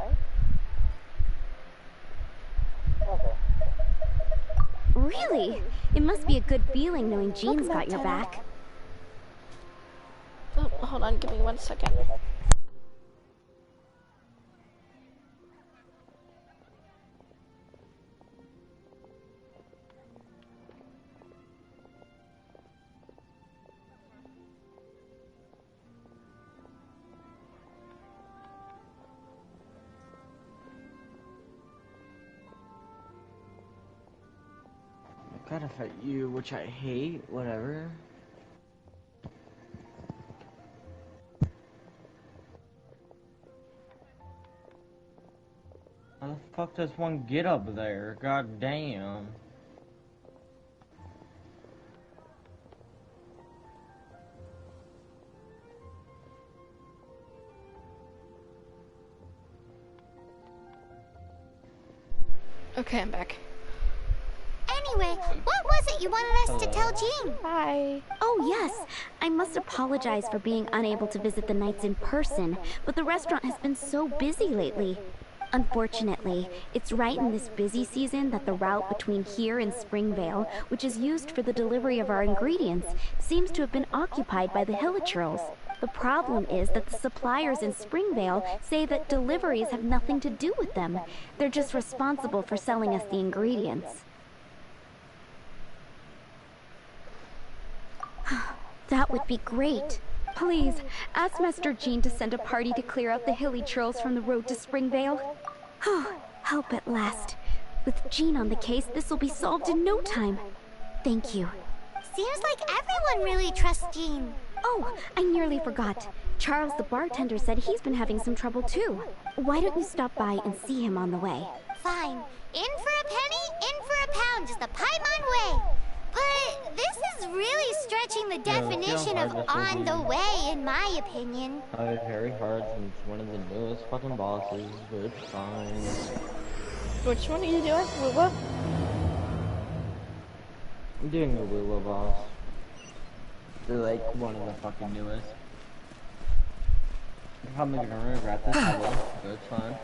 Really? It must be a good feeling knowing Jean's got your back. Oh, hold on, give me 1 second. Gotta fight you, which I hate, whatever. How the fuck does one get up there? God damn. Okay, I'm back. Anyway, what was it you wanted us to tell Jean? Hi. Oh, yes. I must apologize for being unable to visit the Knights in person, but the restaurant has been so busy lately. Unfortunately, it's right in this busy season that the route between here and Springvale, which is used for the delivery of our ingredients, seems to have been occupied by the Hilichurls. The problem is that the suppliers in Springvale say that deliveries have nothing to do with them. They're just responsible for selling us the ingredients. That would be great. Please, ask Master Jean to send a party to clear out the Hilichurls from the road to Springvale. Help at last. With Jean on the case, this will be solved in no time. Thank you. Seems like everyone really trusts Jean. Oh, I nearly forgot. Charles the bartender said he's been having some trouble too. Why don't you stop by and see him on the way? Fine. In for a penny, in for a pound, just a Paimon way. But this is really stretching the definition of on the way, in my opinion. Very hard since one of the newest fucking bosses, but it's fine. Which one are you doing? What? I'm doing the Willow boss. They're like one of the fucking newest. I'm probably gonna regret this level, but it's fine.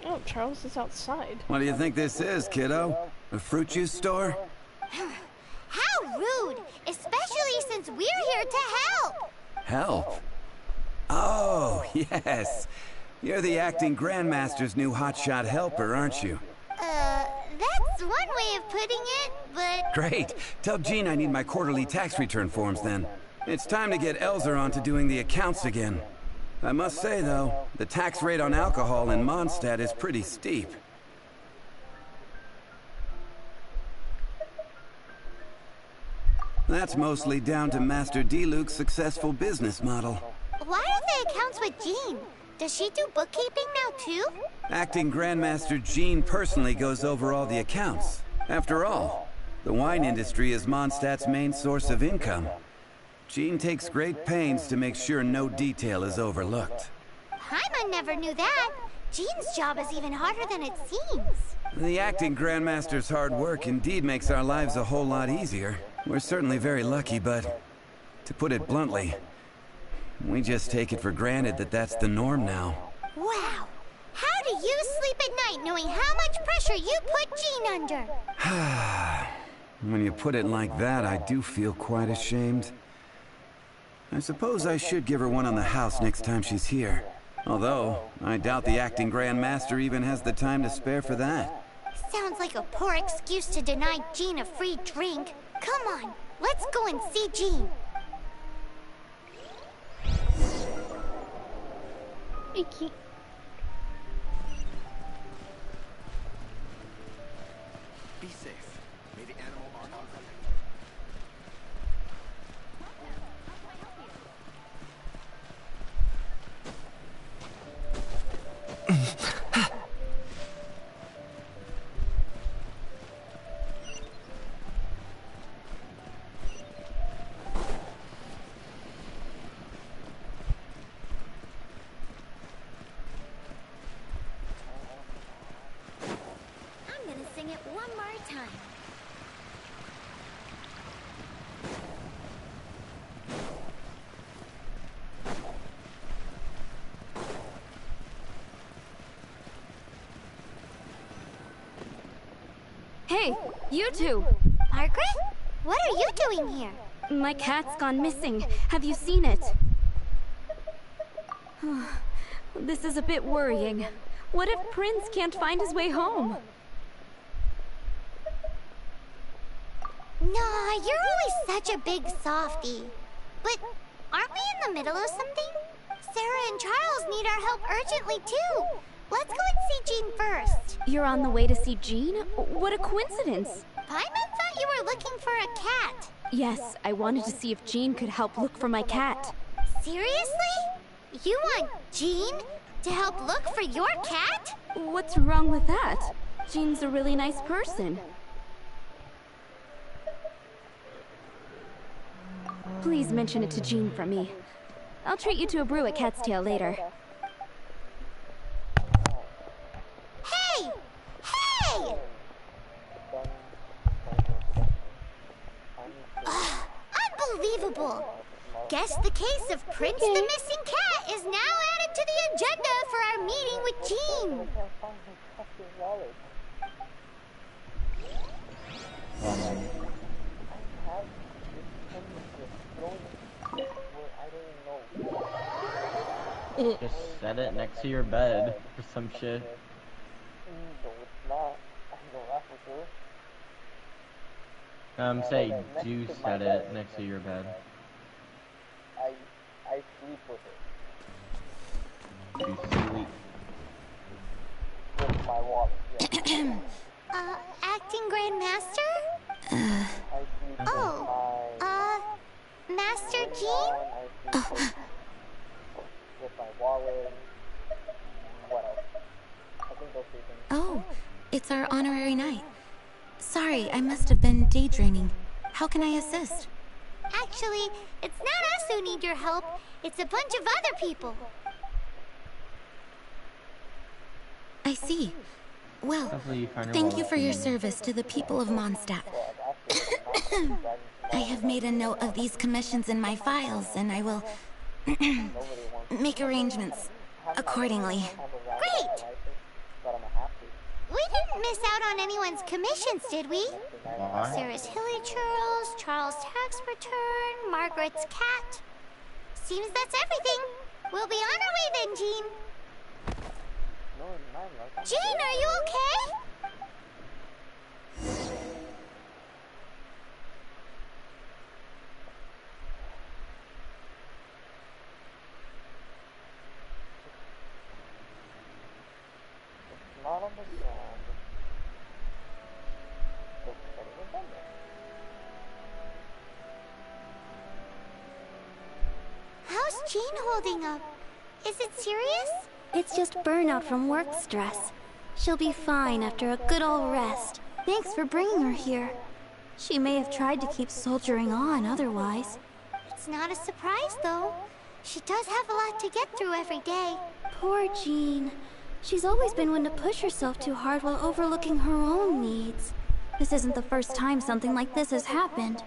Oh, Charles is outside. What do you think this is, kiddo? A fruit juice store? How rude! Especially since we're here to help! Help? Oh, yes. You're the acting Grandmaster's new hotshot helper, aren't you? That's one way of putting it, but... Great. Tell Jean I need my quarterly tax return forms then. It's time to get Elzer on to doing the accounts again. I must say, though, the tax rate on alcohol in Mondstadt is pretty steep. That's mostly down to Master D-Luke's successful business model. Why are the accounts with Jean? Does she do bookkeeping now, too? Acting Grandmaster Jean personally goes over all the accounts. After all, the wine industry is Mondstadt's main source of income. Jean takes great pains to make sure no detail is overlooked. Paimon never knew that. Jean's job is even harder than it seems. The acting Grandmaster's hard work indeed makes our lives a whole lot easier. We're certainly very lucky, but to put it bluntly, we just take it for granted that that's the norm now. Wow. How do you sleep at night knowing how much pressure you put Jean under? When you put it like that, I do feel quite ashamed. I suppose I should give her one on the house next time she's here. Although, I doubt the acting Grandmaster even has the time to spare for that. Sounds like a poor excuse to deny Jean a free drink. Come on, let's go and see Jean. Icky. Be safe. May the animal archon I'm gonna sing it one more time. Hey, you two! Margaret? What are you doing here? My cat's gone missing. Have you seen it? This is a bit worrying. What if Prince can't find his way home? Nah, you're always such a big softie. But aren't we in the middle of something? Sarah and Charles need our help urgently too. Let's go and see Jean first. You're on the way to see Jean? What a coincidence! Paimon thought you were looking for a cat. Yes, I wanted to see if Jean could help look for my cat. Seriously? You want Jean to help look for your cat? What's wrong with that? Jean's a really nice person. Please mention it to Jean for me. I'll treat you to a brew at Cat's Tail later. Hey! Hey! Unbelievable! Guess the case of Prince the Missing Cat is now added to the agenda for our meeting with Jean. Just set it next to your bed or some shit. No, it's not. I know that for sure. Say, do set it next to your bed. I sleep with it. You sleep. With my wallet, yeah. Acting Grandmaster? Oh, Master Jean? With my wallet. What else? I think those 3 things. Oh, it's our honorary knight. Sorry, I must have been daydreaming. How can I assist? Actually, it's not us who need your help. It's a bunch of other people. I see. Well, Hopefully you find her thank while you for your she- service to the people of Mondstadt. I have made a note of these commissions in my files, and I will make arrangements accordingly. Great! We didn't miss out on anyone's commissions, did we? Why? Sarah's Hilly Churls, Charles' tax return, Margaret's cat. Seems that's everything. We'll be on our way then, Jean. Jean, are you okay? Not on the ground. Just putting it down there. How's Jean holding up? Is it serious? It's just burnout from work stress. She'll be fine after a good old rest. Thanks for bringing her here. She may have tried to keep soldiering on otherwise. It's not a surprise, though. She does have a lot to get through every day. Poor Jean. She's always been one to push herself too hard while overlooking her own needs. This isn't the first time something like this has happened.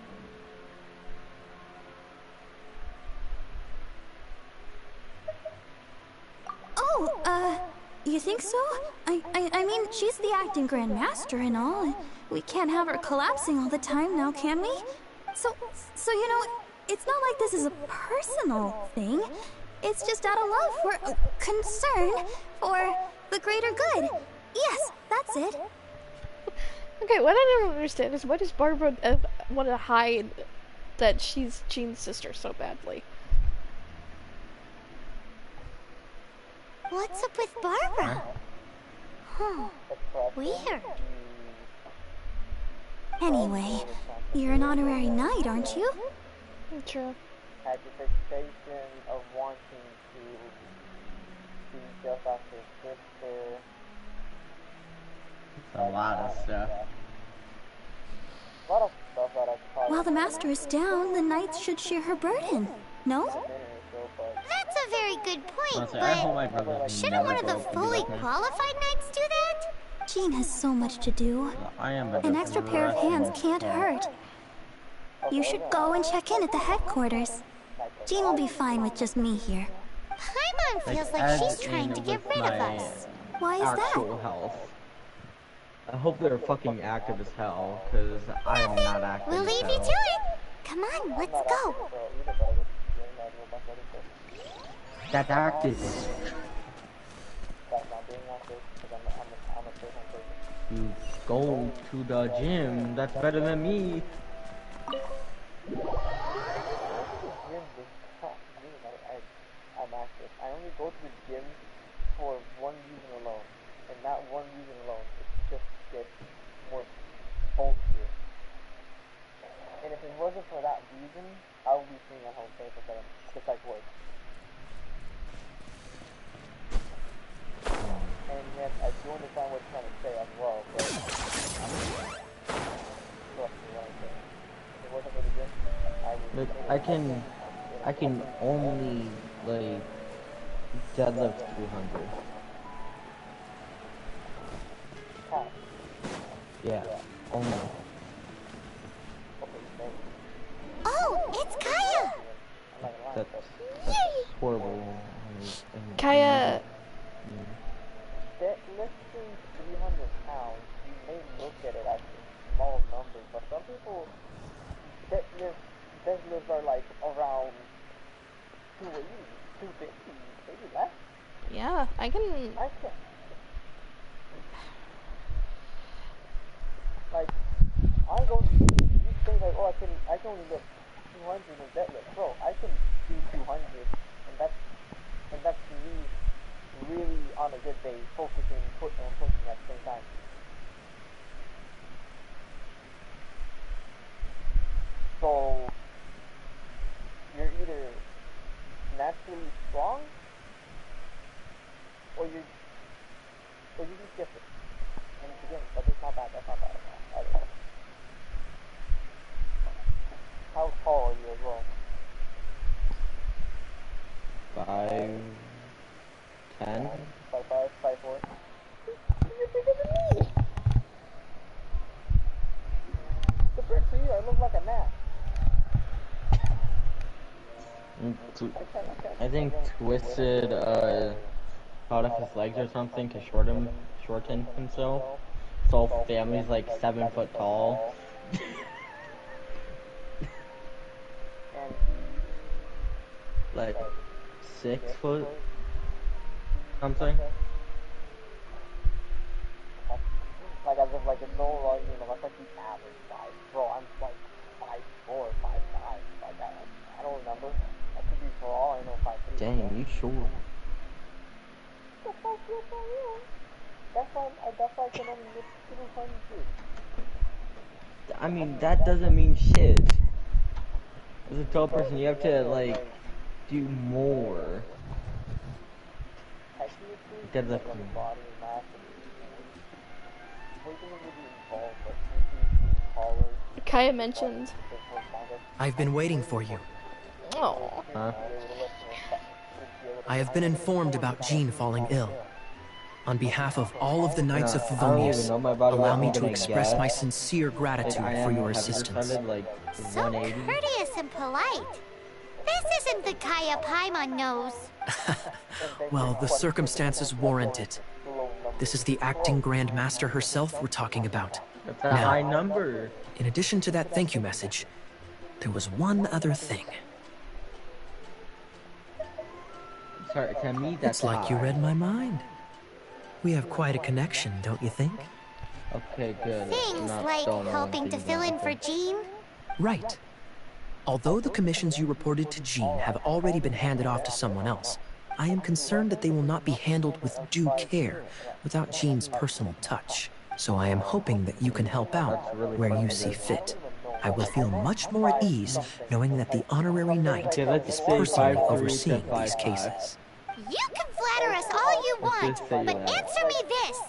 Oh, you think so? I mean, she's the acting Grand Master and all. We can't have her collapsing all the time now, can we? So you know, it's not like this is a personal thing. It's just out of love for concern for the greater good. Yes, that's it. Okay, what I don't understand is why does Barbara want to hide that she's Jean's sister so badly? What's up with Barbara? Huh. Weird. Anyway, you're an honorary knight, aren't you? True. Had the fixation of wanting to be just after sister. It's a lot of stuff. A lot of stuff that I probably While the master is down, the knights should share her burden. No? That's a very good point, Honestly, I hope my but brother shouldn't one of the never grows to be fully like me. qualified knights do that? Jean has so much to do. I am, but An the extra pair of rest hands us can't hurt. You should go and check in at the headquarters. Jean will be fine with just me here. Paimon feels like add she's trying to in get with rid of my us. Why is that? actual health. I hope they're fucking active as hell, because I am not active We'll as leave you hell. to it. Come on, let's go. That's active. You go to the gym, that's better than me. I'm active. I only go to the gym for one reason alone, and that one reason alone is just to get more bulkier. And if it wasn't for that reason, I would be sitting at home playing for 7, just like work. And yes, I do understand what you're trying to say as well, but trust me what I'm saying. If it wasn't for the gym, I would. Like, I can only, like, deadlift 300. Yeah, only. Oh, it's Kaya! That's horrible. Kaya, Deadlifting 300 pounds, you may look at it as a small number, but some people deadlifts are like around 280, 250, maybe less. yeah, I can. I can't. Like, I go to the gym, you say like, oh, I can only lift 200 in deadlift. Bro, I can do 200, and that's me really on a good day, focusing, pushing at the same time. I think Twisted cut off his legs or something to shorten himself. So family's like 7 foot tall. And Like 6 foot something. like as if like it's no like that's like the average size. Bro, I'm like 5'4", 5'5". Like I don't remember. I could be for all I know 5'3". Dang, you sure? That's why I can only lift little tiny kids. I mean, that doesn't mean shit. As a tall person, you have to like do more. Deadlifting. Body mass involved, but taller. Kaya mentioned. I've been waiting for you. Oh. Huh? I have been informed about Jean falling ill. On behalf of all of the Knights of I don't Favonius, even know my body allow weight, me I'm to gonna express guess. my sincere Like, gratitude I for am your heavy assistance. started, like So 180. courteous and polite. This isn't the Kaya Paimon knows. Well, the circumstances warrant it. This is the acting Grand Master herself we're talking about. That's a Now, high number. in addition to that thank you message, there was one other thing. Sorry, to me that's It's like you high. read my mind. We have quite a connection, don't you think? Okay, good. Things Not like so helping to fill in for Jean. Right. Although the commissions you reported to Jean have already been handed off to someone else, I am concerned that they will not be handled with due care without Jean's personal touch. So I am hoping that you can help out where you see fit. I will feel much more at ease knowing that the honorary knight Okay, let's is say personally 5'3" to overseeing these 5'5". cases. You can flatter us all you Let's want, just say but that. answer me this.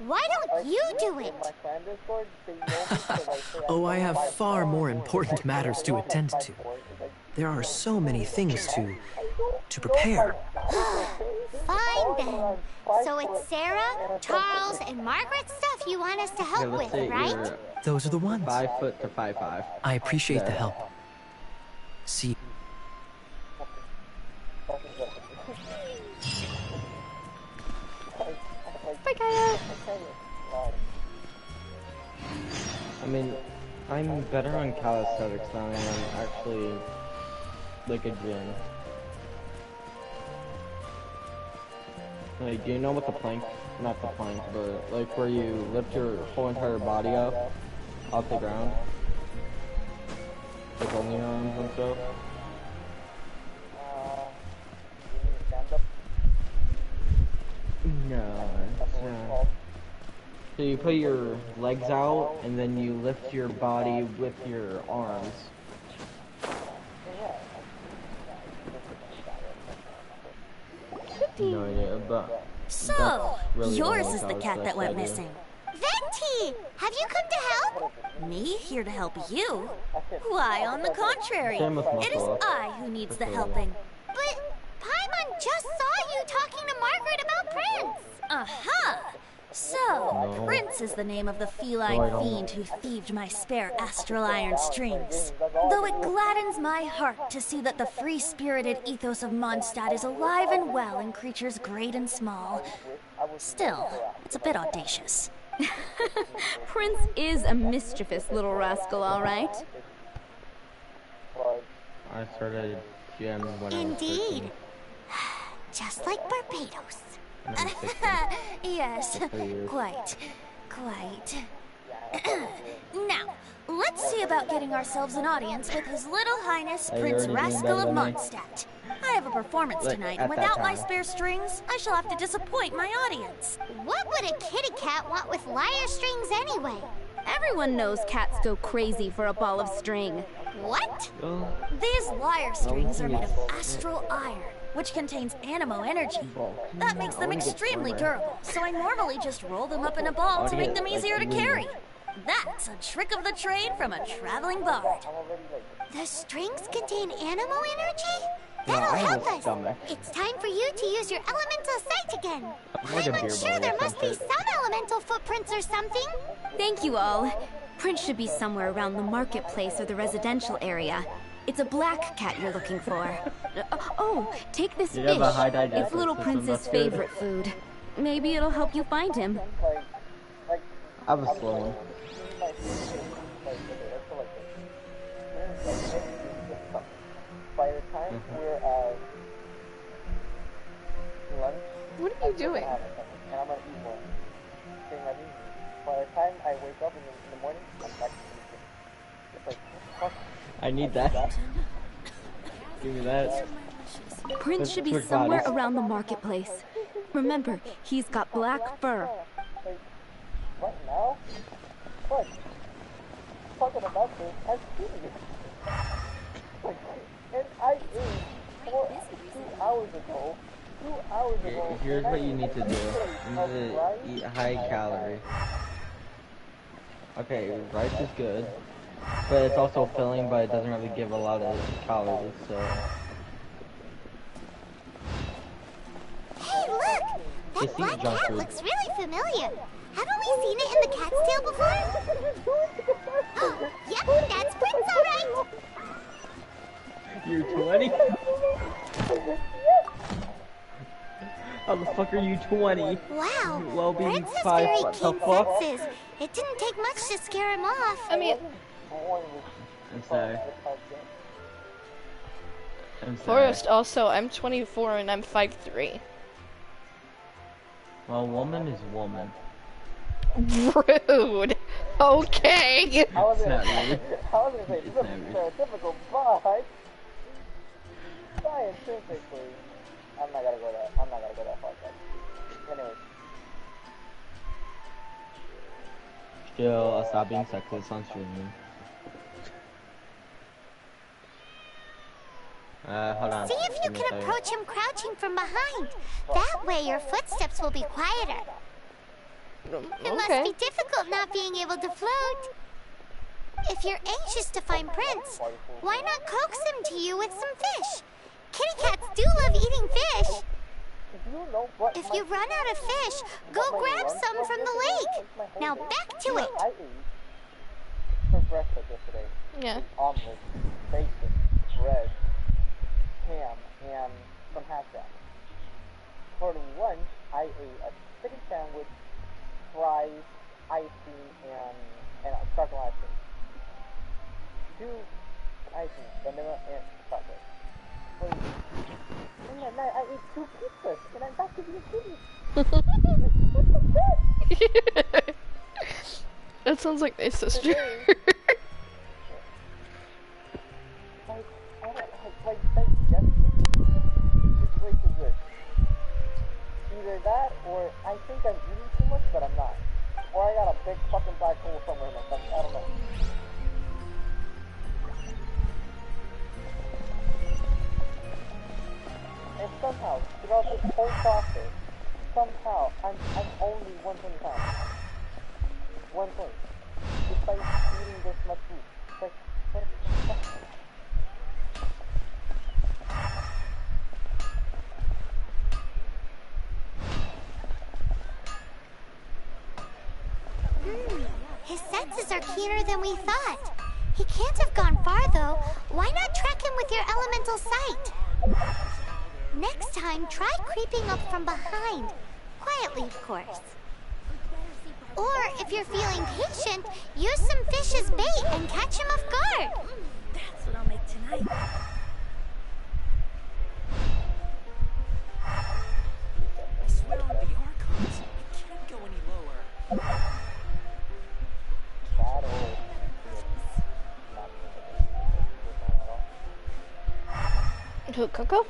Why don't you do it? My clan Discord, they know me because I say Oh, I have far more important matters to attend to. There are so many things to prepare. Fine then. So it's Sarah, Charles, and Margaret's stuff you want us to Okay, help let's with, say right? you're Those are the ones. 5 foot to 5'5". I appreciate the Yeah. help. See, Bye, Kaya. I mean, I'm better on calisthenics than I am actually like a gym. Like, do you know what the plank, not the plank, but like where you lift your whole entire body up off the ground? Like only your arms and stuff? No, it's, so you put your legs out and then you lift your body with your arms. No idea, but So, that's really yours all is the about cat that went idea. missing. Venti, have you come to help? Me here to help you? Why, on the contrary, Same with it is Muscle. I who needs the That's helping. But Paimon just saw you talking to Margaret about Prince. Aha! So, No. Prince is the name of the No, I feline don't. fiend who thieved my spare astral iron strings. Though it gladdens my heart to see that the free-spirited ethos of Mondstadt is alive and well in creatures great and small, still, it's a bit audacious. Prince is a mischievous little rascal, all right. I started gym when I was Indeed. 13. Just like Barbados. And I'm 16. Yes, Good for you. quite. Now, let's see about getting ourselves an audience with His Little Highness Are you Prince already doing Rascal better of than me? Mondstadt. I have a performance Like, tonight, at and that without my time. spare strings, I shall have to disappoint my audience. What would a kitty cat want with lyre strings anyway? Everyone knows cats go crazy for a ball of string. What? Oh, These lyre strings are made of yes. astral iron, which contains animo energy. ball. That makes them I wanna get extremely firmer. durable, so I normally just roll them up in a ball I to wanna make get, them like, easier to leaner. carry. That's a trick of the trade from a traveling bard. The strings contain animo energy? Yeah, That'll I have help a us. stomach. It's time for you to use your elemental sight again. I'm like a I'm beer unsure bottle there or must be something. some elemental footprints or something. Thank you all. Prince should be somewhere around the marketplace or the residential area. It's a black cat you're looking for. Oh, take this You fish. have a high digestive It's Little system, Prince's that's good. favorite food. Maybe it'll help you find him. I have a slow one. By the time we're at lunch, What are you doing? and I'm gonna eat one. Getting ready. By the time I wake up in the morning, I'm back to sleeping. It's like, fuck. I need that. Give me that. Prince should be Switch somewhere bodies. around the marketplace. Remember, he's got black fur. Like, what now? What? Talking about this, I'm eating it. Like, and I ate 2 hours ago. 2 hours ago. Here's what you need to do. You need to eat high calorie. Okay, rice is good. But it's also filling, but it doesn't really give a lot of calories, so... Hey, look! That Just eat black junk cat food. looks really familiar. Haven't we seen it in the cat's tail before? Yep, that's Prince, alright! You're 20? How the fuck are you 20? Wow, Well being Prince has 5, very what the keen fuck? senses. It didn't take much to scare him off. I mean, I'm sorry. I'm sorry. Forrest also, I'm 24 and I'm 5'3". Well, woman is woman. Rude. Okay. It's not rude. I was gonna say, It's this not is rude. stereotypical, but scientifically, I'm not gonna go that far. Anyway. Still, stop being sexist on streaming. Hold on. See if you Give me a can second. approach him crouching from behind. That way your footsteps will be quieter. It must Okay. be difficult not being able to float. If you're anxious to find Prince, why not coax him to you with some fish? Kitty cats do love eating fish. If you run out of fish, go grab some from the lake. Now back to it. I ate for breakfast yesterday. Yeah. Omelet, bacon, bread, ham, and some hash browns. For lunch, I ate a chicken sandwich, fries, ice cream, and a chocolate ice cream. 2 ice cream, vanilla and chocolate. And at night, I ate 2 pizzas, and I'm back to being skinny. That sounds like my sister. It's way too good. Either that, or I think I'm eating too much, but I'm not. Or I got a big fucking black hole somewhere in my stomach. I don't know. And somehow, throughout this whole process, somehow, I'm only 120 pounds. 120. Despite eating this much food. It's like, what the fuck? His senses are keener than we thought. He can't have gone far, though. Why not track him with your elemental sight? Next time, try creeping up from behind. Quietly, of course. Or, if you're feeling patient, use some fish as bait and catch him off guard. That's what I'll make tonight. I swear on the Archons, it can't go any lower. Who, Coco?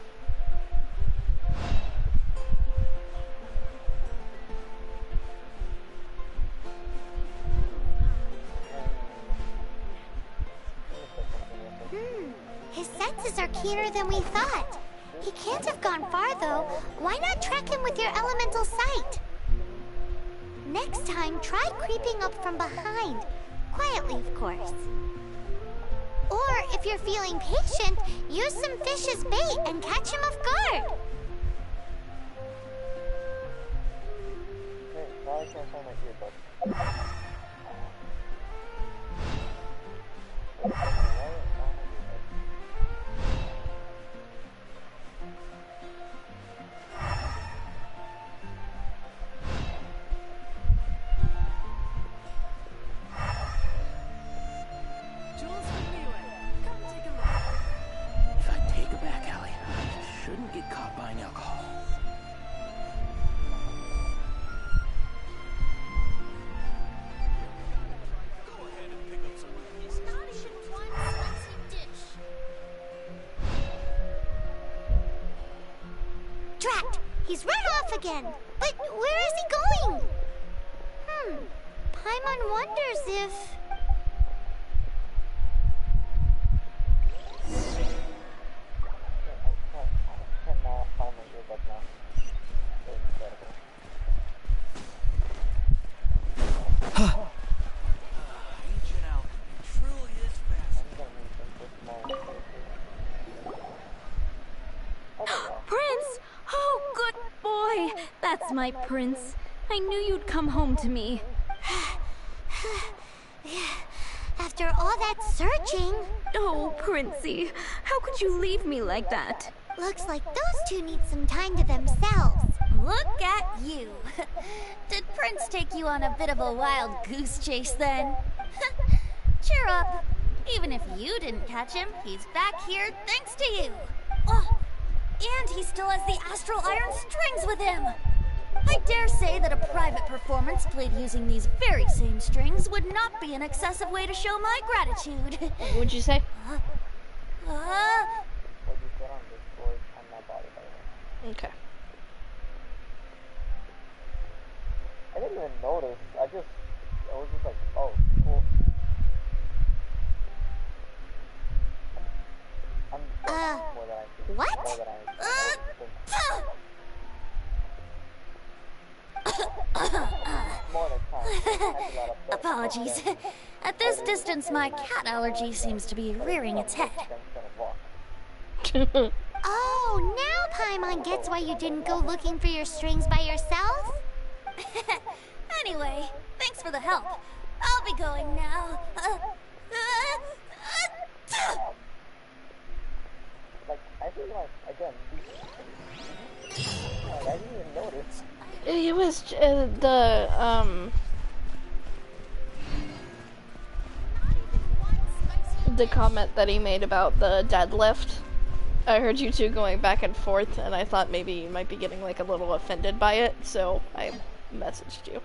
His senses are keener than we thought. He can't have gone far, though. Why not track him with your elemental sight? Next time, try creeping up from behind. Quietly, of course. Or, if you're feeling patient, use some fish as bait and catch him off guard. Okay, now I can't find my earbud. again. But where is he going? Paimon wonders if... cannot find my earbuds now. They're incredible. Ancient alchemy truly is fascinating. Prince! Oh, good boy! That's my prince. I knew you'd come home to me. After all that searching... Oh, Princey, how could you leave me like that? Looks like those two need some time to themselves. Look at you. Did Prince take you on a bit of a wild goose chase then? Cheer up. Even if you didn't catch him, he's back here thanks to you. Oh, and he still has the astral iron strings with him. I dare say that a private performance played using these very same strings would not be an excessive way to show my gratitude. What would you say? Okay. I didn't even notice. I was just like, oh, cool. More than I think. What? More than I more than time. Apologies. At this distance, my cat allergy seems to be rearing its head. Oh, now Paimon gets why you didn't go looking for your strings by yourself? Anyway, thanks for the help. I'll be going now. Like, I feel like, again, I didn't even notice. It was the comment that he made about the deadlift. I heard you two going back and forth, and I thought maybe you might be getting like a little offended by it, so I messaged you.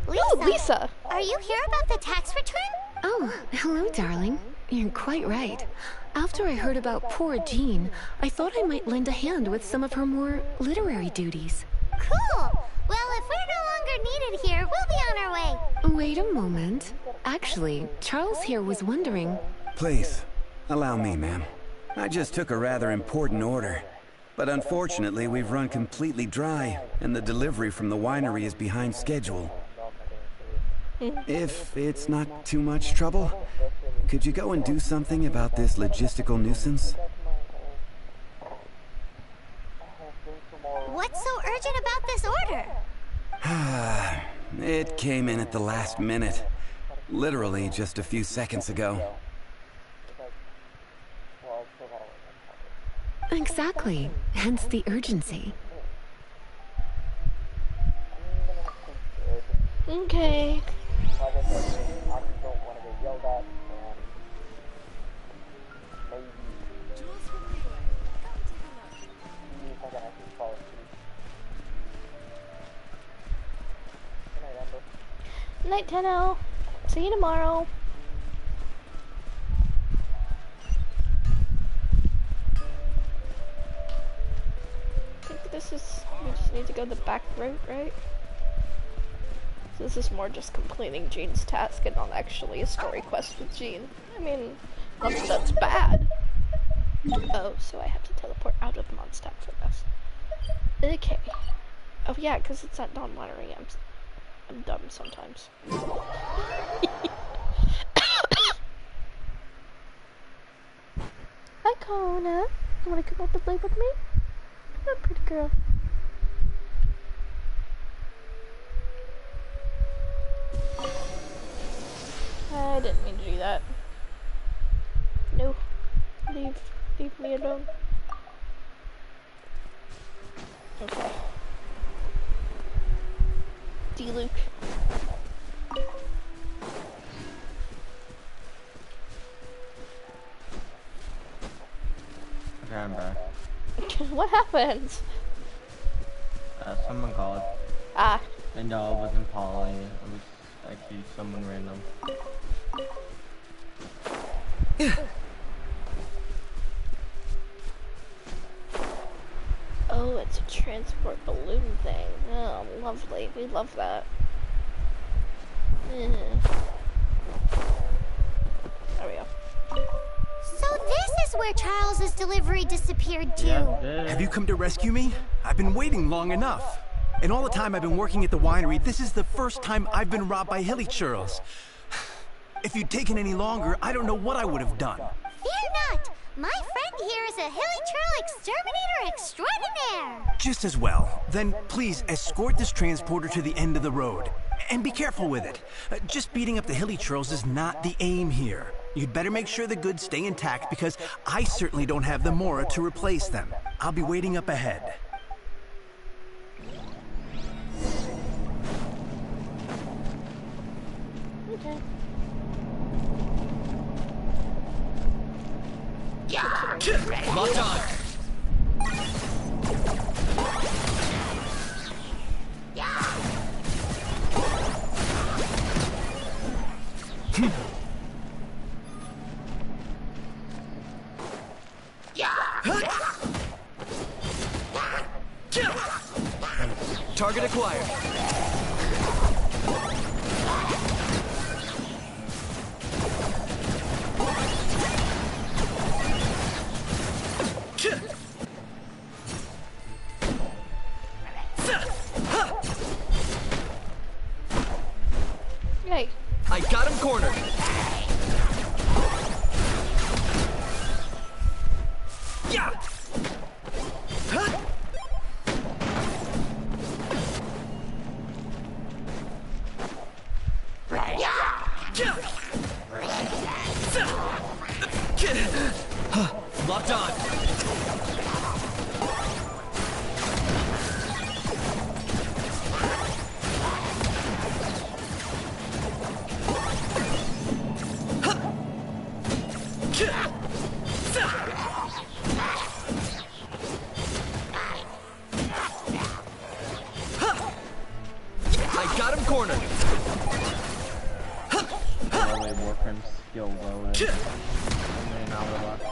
Lisa, oh, Lisa! Are you here about the tax return? Oh, hello, darling. You're quite right. After I heard about poor Jean, I thought I might lend a hand with some of her more literary duties. Cool! Well, if we're no longer needed here, we'll be on our way. Wait a moment. Actually, Charles here was wondering... Please, allow me, ma'am. I just took a rather important order. But unfortunately, we've run completely dry, and the delivery from the winery is behind schedule. If it's not too much trouble, could you go and do something about this logistical nuisance? What's so urgent about this order? It came in at the last minute. Literally just a few seconds ago. Exactly. Hence the urgency. Okay. Like I said, I just don't want to get yelled at, and maybe see if I can actually fall asleep. Good night, Amber. Night, Tenno. See you tomorrow. I think this is... we just need to go the back route, right? So this is more just completing Jean's task and not actually a story quest with Jean. I mean, not that that's bad. Oh, so I have to teleport out of Mondstadt for this. Okay. Oh yeah, because it's at Dawn Winery. I'm dumb sometimes. Hi, Kona. You want to come up and play with me? Come on, pretty girl. I didn't mean to do that. No. Leave me alone. Okay. D-Luke. Okay, I'm back. What happened? Someone called. Ah. And no, it wasn't Polly. It was actually someone random. it's a transport balloon thing. Oh, lovely. We love that. There we go. So this is where Charles's delivery disappeared to. Have you come to rescue me? I've been waiting long enough. In all the time I've been working at the winery, this is the first time I've been robbed by hilly churls. If you'd taken any longer, I don't know what I would have done. Fear not! My friend here is a hilly churl exterminator extraordinaire! Just as well. Then please escort this transporter to the end of the road. And be careful with it. Just beating up the hilly churls is not the aim here. You'd better make sure the goods stay intact because I certainly don't have the Mora to replace them. I'll be waiting up ahead. Okay. Locked on! Target acquired. Hey. I got him cornered. Yeah. Huh? Locked on. I got him cornered. Way Warframe's skill low than an hour left.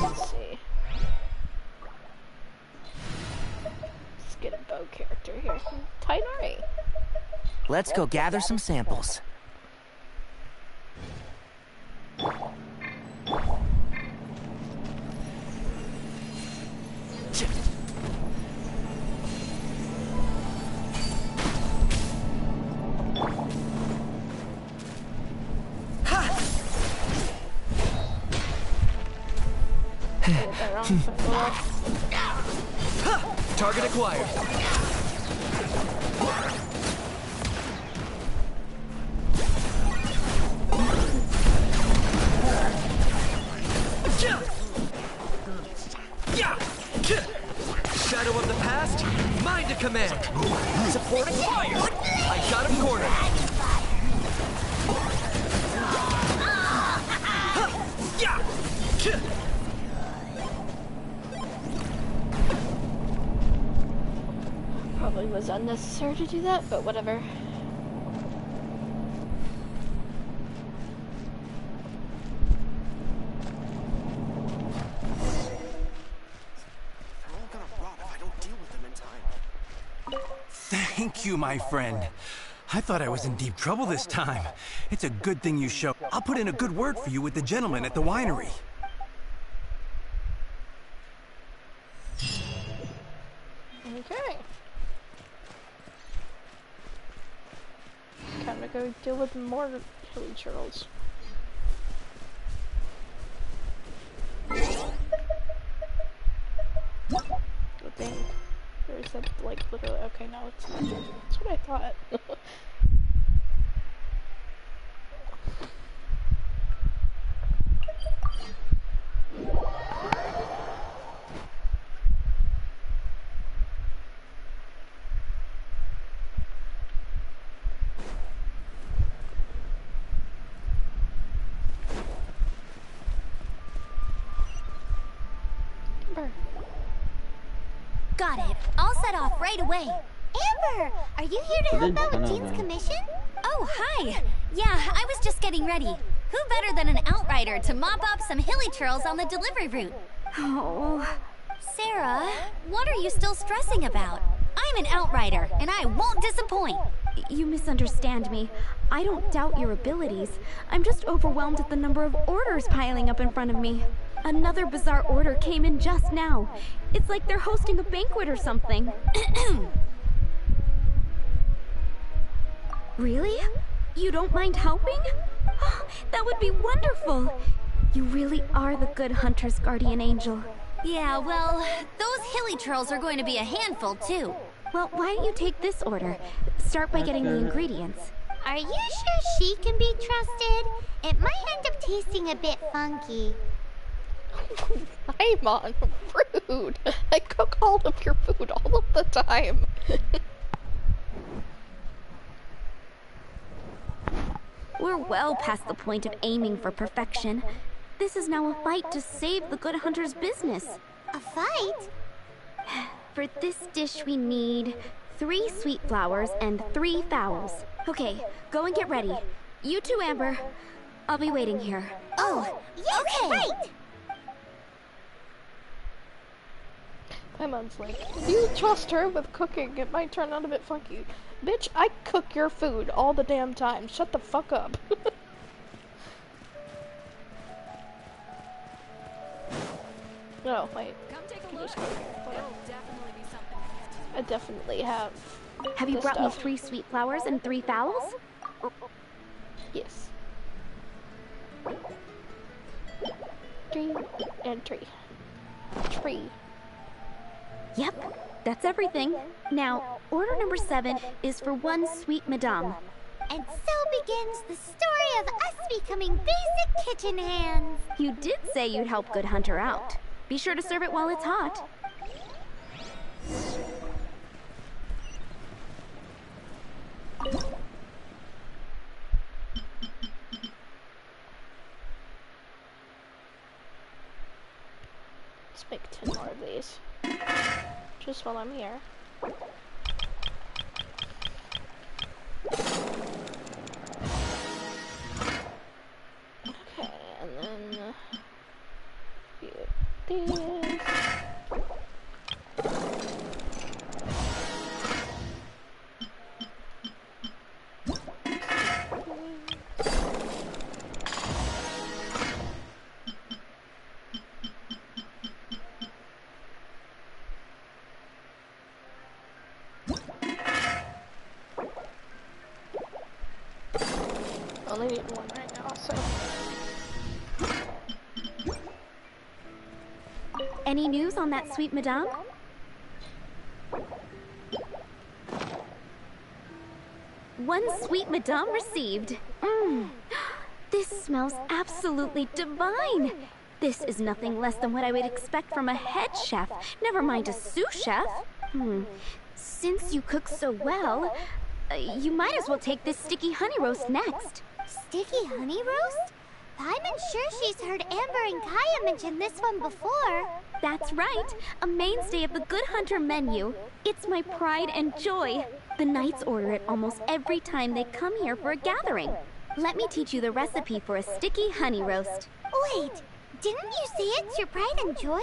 Let's see. Let's get a bow character here. Tainari. Let's go gather some samples. Target acquired. Shadow of the past, mine to command. Supporting fire. I got him cornered. Probably was unnecessary to do that, but whatever. Thank you, my friend. I thought I was in deep trouble this time. It's a good thing you showed. I'll put in a good word for you with the gentleman at the winery. Okay. Time to go deal with more hilly churls. I think. Or is that like literally? Okay, no, it's not. That's what I thought. Amber. Got it. I'll set off right away. Amber, are you here to help out with Jean's commission? Oh, hi. Yeah, I was just getting ready. Who better than an outrider to mop up some hilly churls on the delivery route? Oh. Sarah, what are you still stressing about? I'm an outrider, and I won't disappoint. You misunderstand me. I don't doubt your abilities. I'm just overwhelmed at the number of orders piling up in front of me. Another bizarre order came in just now. It's like they're hosting a banquet or something. Really? You don't mind helping? That would be wonderful. You really are the good hunter's guardian angel. Yeah, well, those hilly churls are going to be a handful, too. Well, why don't you take this order? Start by getting the ingredients. Are you sure she can be trusted? It might end up tasting a bit funky. Paimon, rude. I cook all of your food all of the time. We're well past the point of aiming for perfection. This is now a fight to save the good hunter's business. A fight? For this dish we need 3 sweet flowers and 3 fowls. Okay, go and get ready. You too, Amber. I'll be waiting here. Oh, yes, okay. Right! Paimon's like, if you trust her with cooking, it might turn out a bit funky. Bitch, I cook your food all the damn time. Shut the fuck up. No, wait. Can just go here. I definitely have. Have you brought me 3 sweet flowers and 3 fowls? Yes. 3 and 3. 3. Yep, that's everything. Now, order number 7 is for 1 sweet madame. And so begins the story of us becoming basic kitchen hands. You did say you'd help Good Hunter out. Be sure to serve it while it's hot. Let's make 10 more of these. Just while I'm here. Okay, and then these. Only need 1 right now, so. Any news on that sweet madame? One sweet madame received. This smells absolutely divine. This is nothing less than what I would expect from a head chef, never mind a sous chef. Since you cook so well, you might as well take this sticky honey roast next. Sticky honey roast? I'm sure she's heard Amber and Kaya mention this one before. That's right, a mainstay of the Good Hunter menu. It's my pride and joy. The knights order it almost every time they come here for a gathering. Let me teach you the recipe for a sticky honey roast. Wait, didn't you say it's your pride and joy?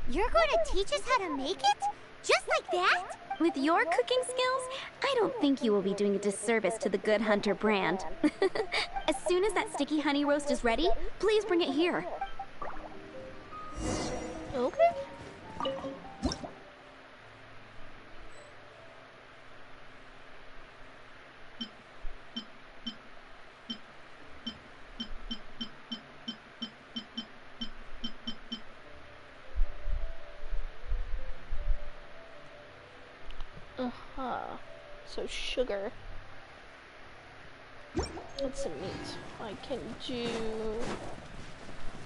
You're going to teach us how to make it? Just like that? With your cooking skills, I don't think you will be doing a disservice to the Good Hunter brand. As soon as that sticky honey roast is ready, please bring it here. Okay. So sugar. And some meat. I can do. I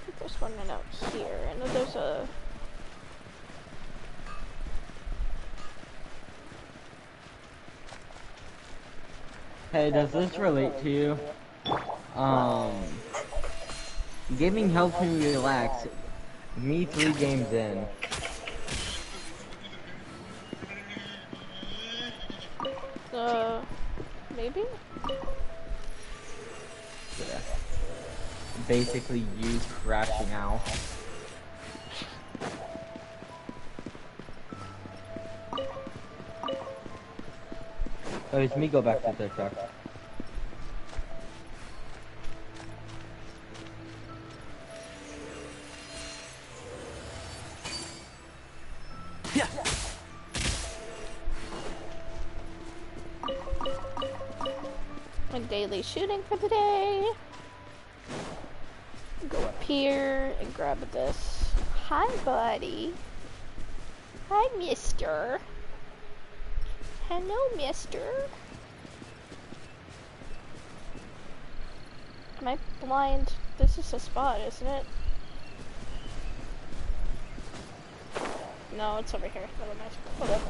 think there's one right out here. I know there's a. Hey, does this relate to you? Gaming helps me relax. Me 3 games in. Maybe? Yeah. Basically, you crashing out. Oh, it's me. Go back to TikTok. Yeah. My daily shooting for the day. Go up here and grab this. Hi, buddy. Hi, mister. Hello, mister. Am I blind? This is a spot, isn't it? No, it's over here. Never mind. Hold up.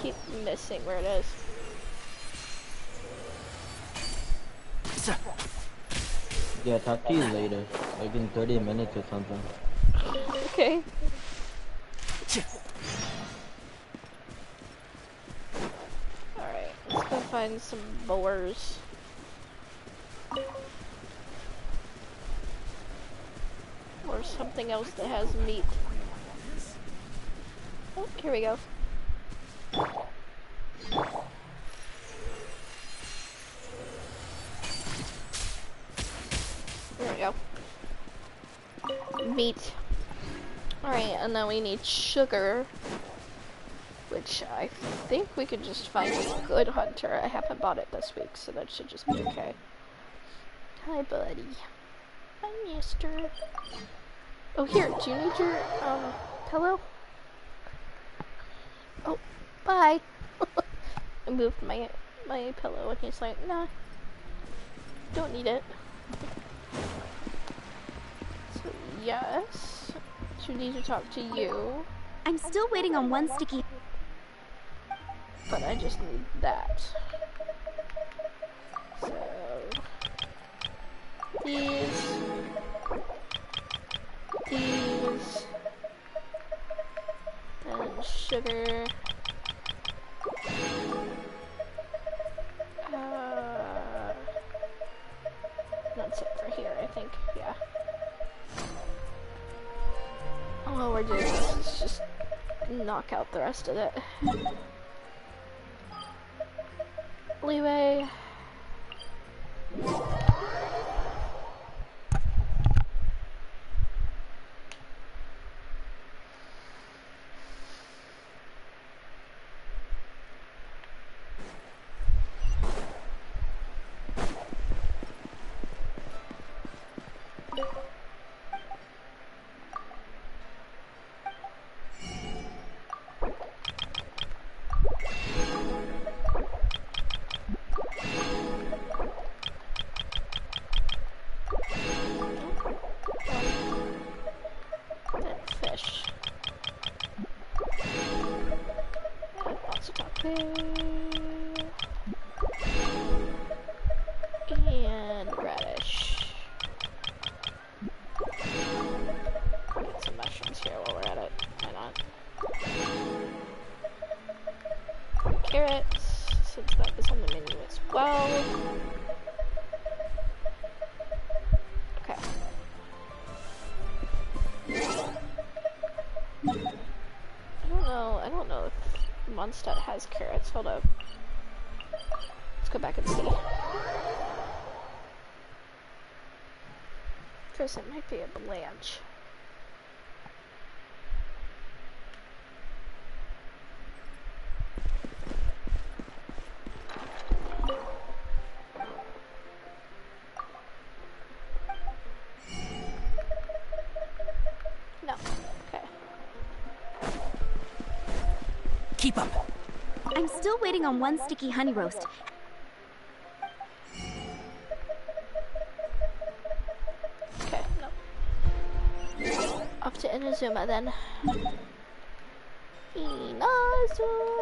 Keep missing where it is. Yeah, talk to you later. Like in 30 minutes or something. Okay. Alright, let's go find some boars. Or something else that has meat. Oh, here we go. There we go. Meat. Alright, and then we need sugar. Which I think we could just find a good hunter. I haven't bought it this week, so that should just be okay. Hi, buddy. Hi, mister. Oh, here, do you need your, pillow? Oh, bye. I moved my pillow and he's like, nah, don't need it. So, yes, should need to talk to you. I'm still waiting on one sticky... But I just need that. So, these, and sugar. That's it for here, I think. Yeah. All we're doing is just knock out the rest of it. Leeway. Fish. Lots of and radish. Get some mushrooms here while we're at it. Why not? Carrots, since that is on the menu as well. Okay. I don't know if Mondstadt has carrots. Hold up. Let's go back and see. First, it might be a Blanche. No. Okay. Keep up. I'm still waiting on one sticky honey roast. Okay, no. Off to Inazuma then. Inazuma.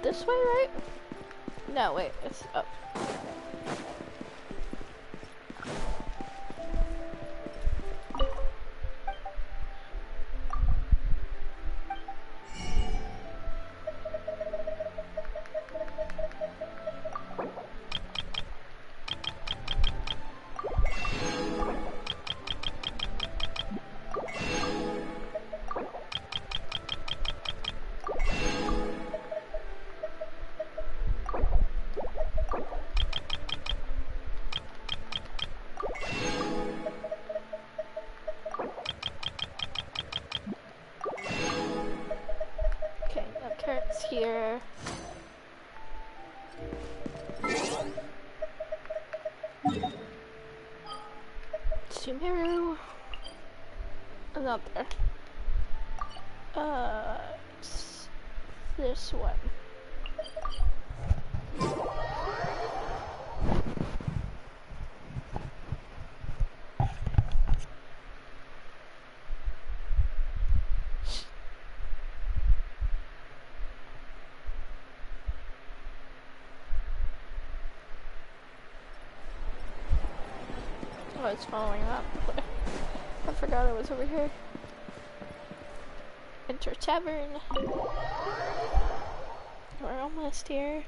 This way, right? No, wait, it's up. Okay, no carrots here. Sumeru. I'm not there. It's this one. Oh, it's following up. I forgot it was over here. Enter tavern. We're almost here.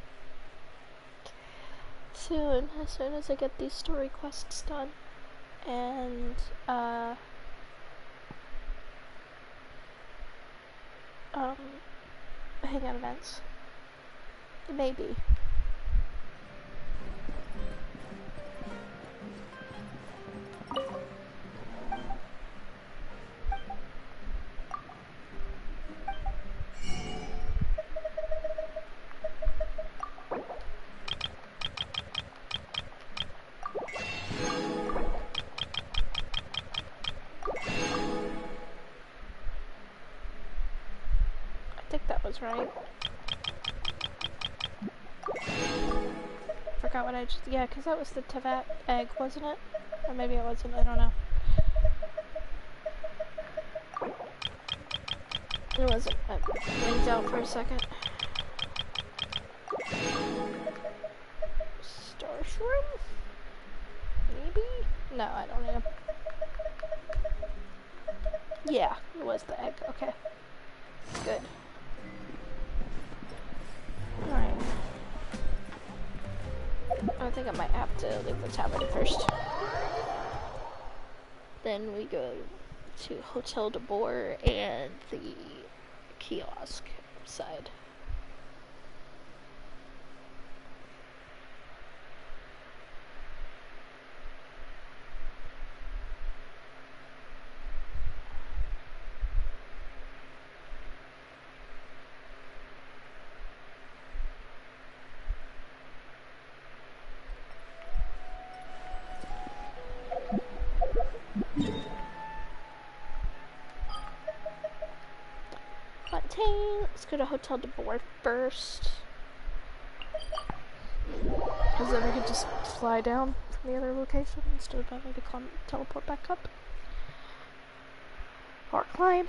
Soon, as soon as I get these story quests done. And, hangout events. Maybe. I think that was right. Forgot what I just, yeah, because that was the Tevat egg, wasn't it? Or maybe it wasn't, I don't know. It wasn't. I blinked out for a second. Star shroom? Maybe? No, I don't know. Yeah, it was the egg. Okay. Good. Alright. I think I might have to leave the tavern first. Then we go to Hotel de Boer and the kiosk side. Let's go to Hotel de Boer first. Because then we could just fly down from the other location instead of having to teleport back up. Or climb.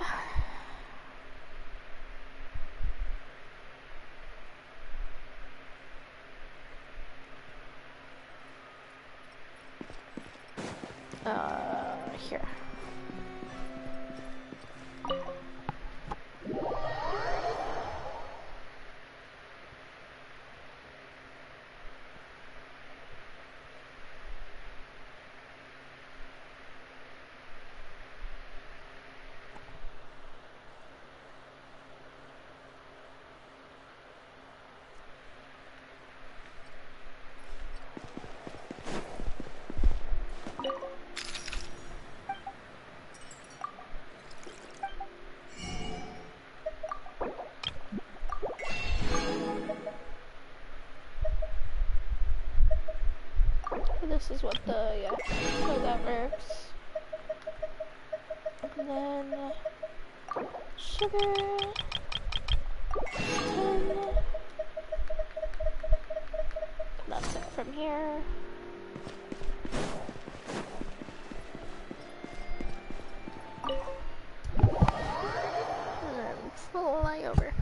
Here. This is what the, yeah, so that works. And then, sugar, 10. And that's it from here. And then fly over.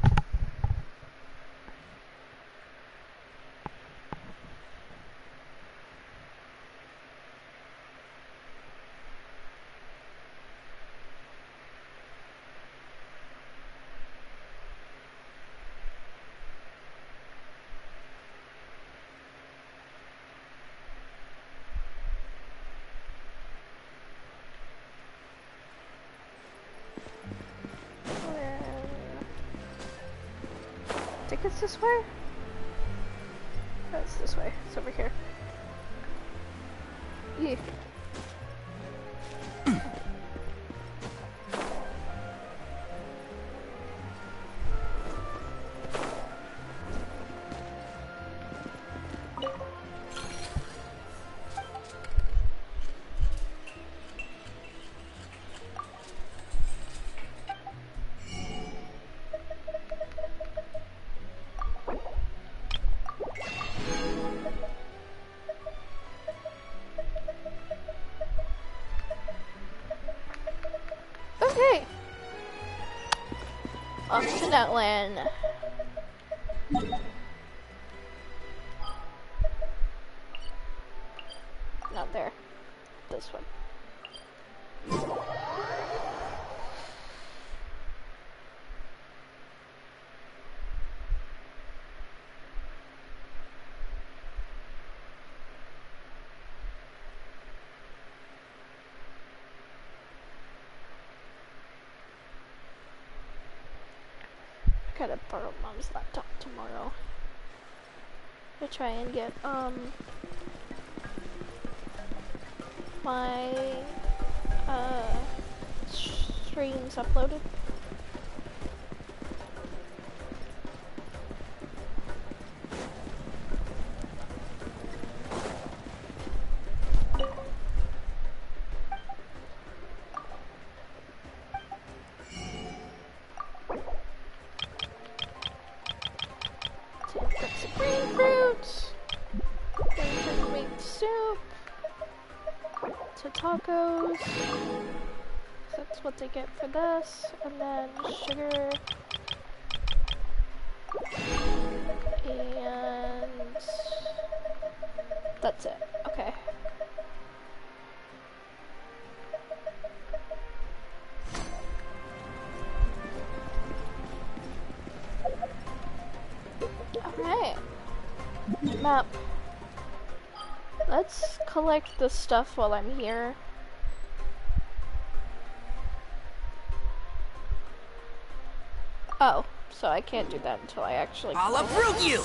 I think it's this way? Oh, it's this way. It's over here. Yeah. Okay. Off to Nutland. Not there. This one. Gotta borrow mom's laptop tomorrow to try and get my streams uploaded. Tacos. That's what they get for this, and then sugar, and that's it. Okay. Alright. Map. Let's collect the stuff while I'm here. Oh, so I can't do that until I actually I'll uproot you!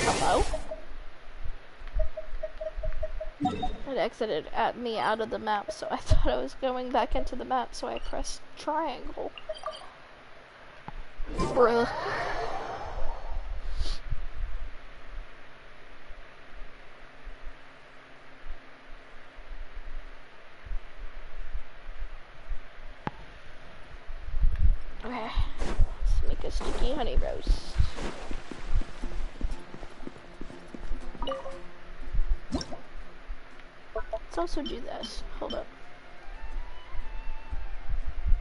Hello? It exited at me out of the map, so I thought I was going back into the map, so I pressed triangle. Bruh. Okay, let's make a sticky honey roast. Let's also do this. Hold up.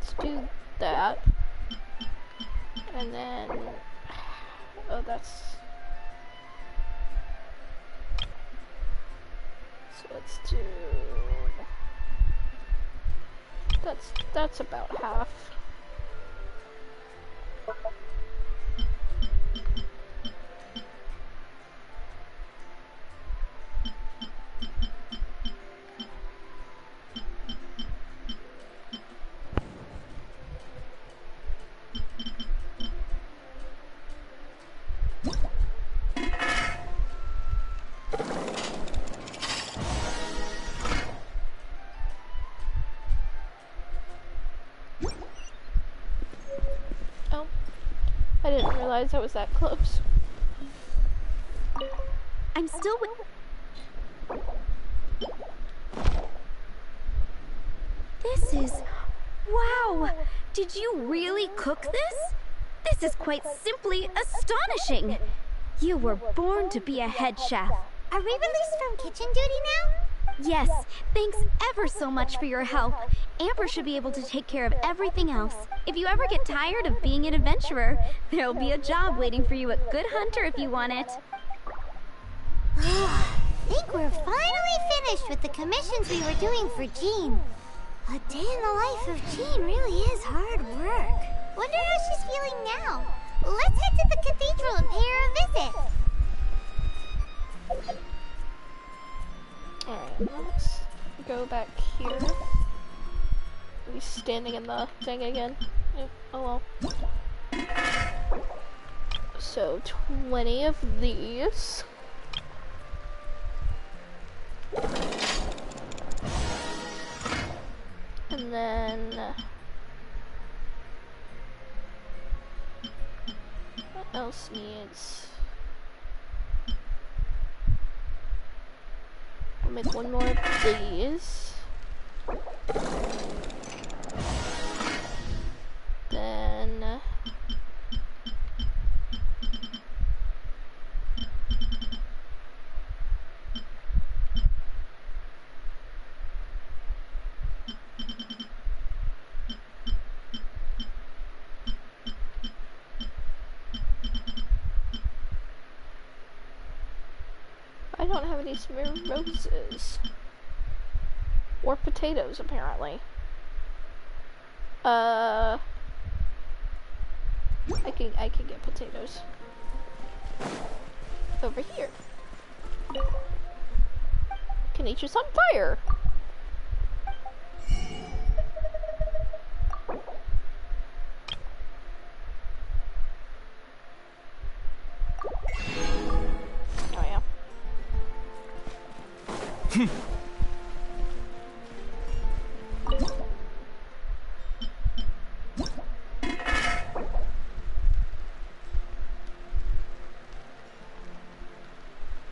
Let's do that. And then... Oh, that's... So let's do... That's about half. I didn't realize I was that close. I'm still This is... Wow! Did you really cook this? This is quite simply astonishing! You were born to be a head chef. Are we released from kitchen duty now? Yes, thanks ever so much for your help. Amber should be able to take care of everything else. If you ever get tired of being an adventurer, there'll be a job waiting for you at Good Hunter if you want it. I think we're finally finished with the commissions we were doing for Jean. A day in the life of Jean really is hard work. Wonder how she's feeling now. Let's head to the cathedral and pay her a visit. Alright, let's go back here. He's standing in the thing again. Oh well. So 20 of these. And then what else needs? I'll make one more of these. Then I don't have any smear roses. Or potatoes, apparently. I can get potatoes. Over here. Can eat you some fire. Oh yeah.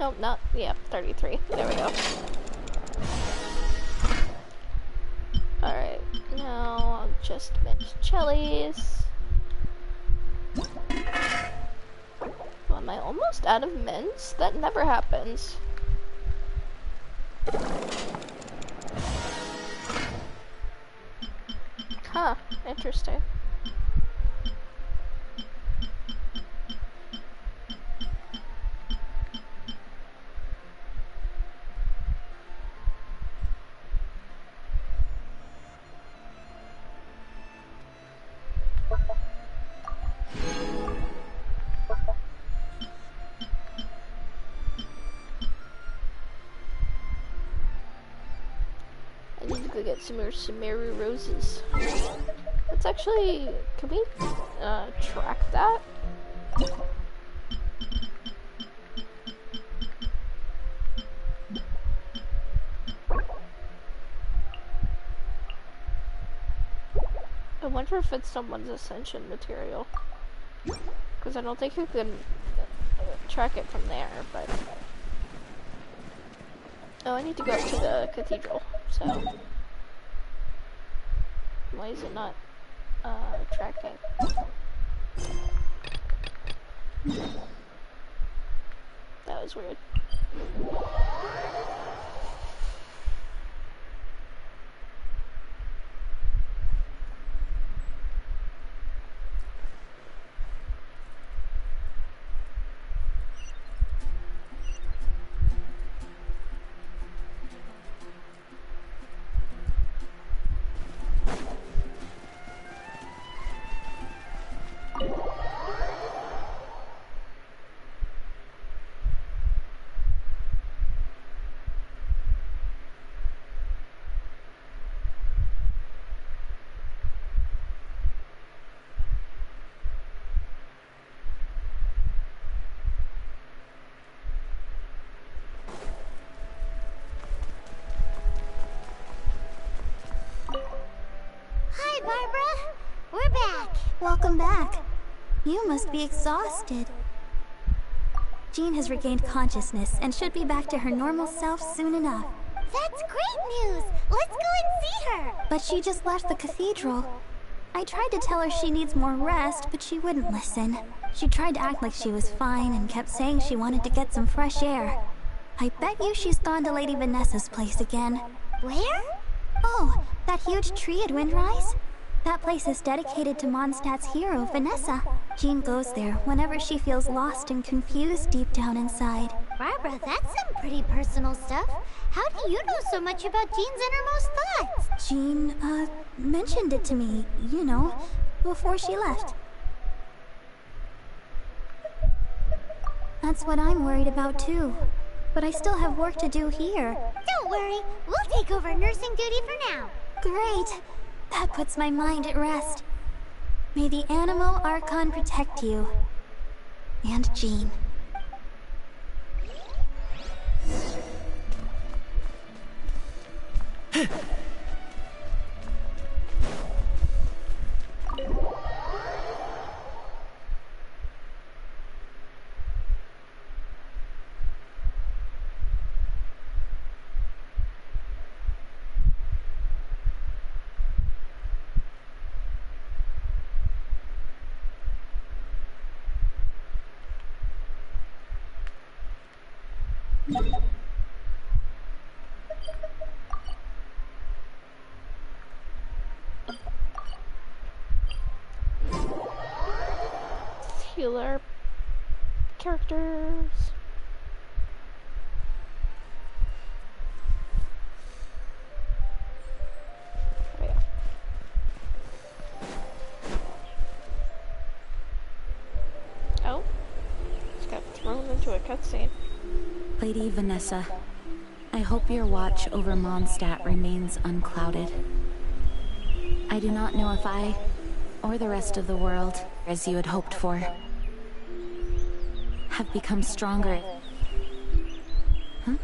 Nope, not, yeah, 33. There we go. Alright, now I'll just mince chilies. Oh, am I almost out of mince? That never happens. Huh, interesting. I need to go get some more Sumeru roses. Let's actually, can we track that? I wonder if it's someone's ascension material. Because I don't think you can track it from there, but... Oh, I need to go up to the cathedral, so... Why is it not, tracking? That was weird. Hi, Barbara. We're back. Welcome back. You must be exhausted. Jean has regained consciousness and should be back to her normal self soon enough. That's great news. Let's go and see her. But she just left the cathedral. I tried to tell her she needs more rest, but she wouldn't listen. She tried to act like she was fine and kept saying she wanted to get some fresh air. I bet you she's gone to Lady Vanessa's place again. Where? Oh, that huge tree at Windrise? That place is dedicated to Mondstadt's hero, Vanessa. Jean goes there whenever she feels lost and confused deep down inside. Barbara, that's some pretty personal stuff. How do you know so much about Jean's innermost thoughts? Jean, mentioned it to me, you know, before she left. That's what I'm worried about too. But I still have work to do here. Don't worry, we'll take over nursing duty for now. Great. That puts my mind at rest. May the Animo Archon protect you. And Jean. Healer characters. Oh yeah. Oh, just got thrown into a cutscene. Lady Vanessa, I hope your watch over Mondstadt remains unclouded. I do not know if I, or the rest of the world, as you had hoped for, have become stronger. Huh?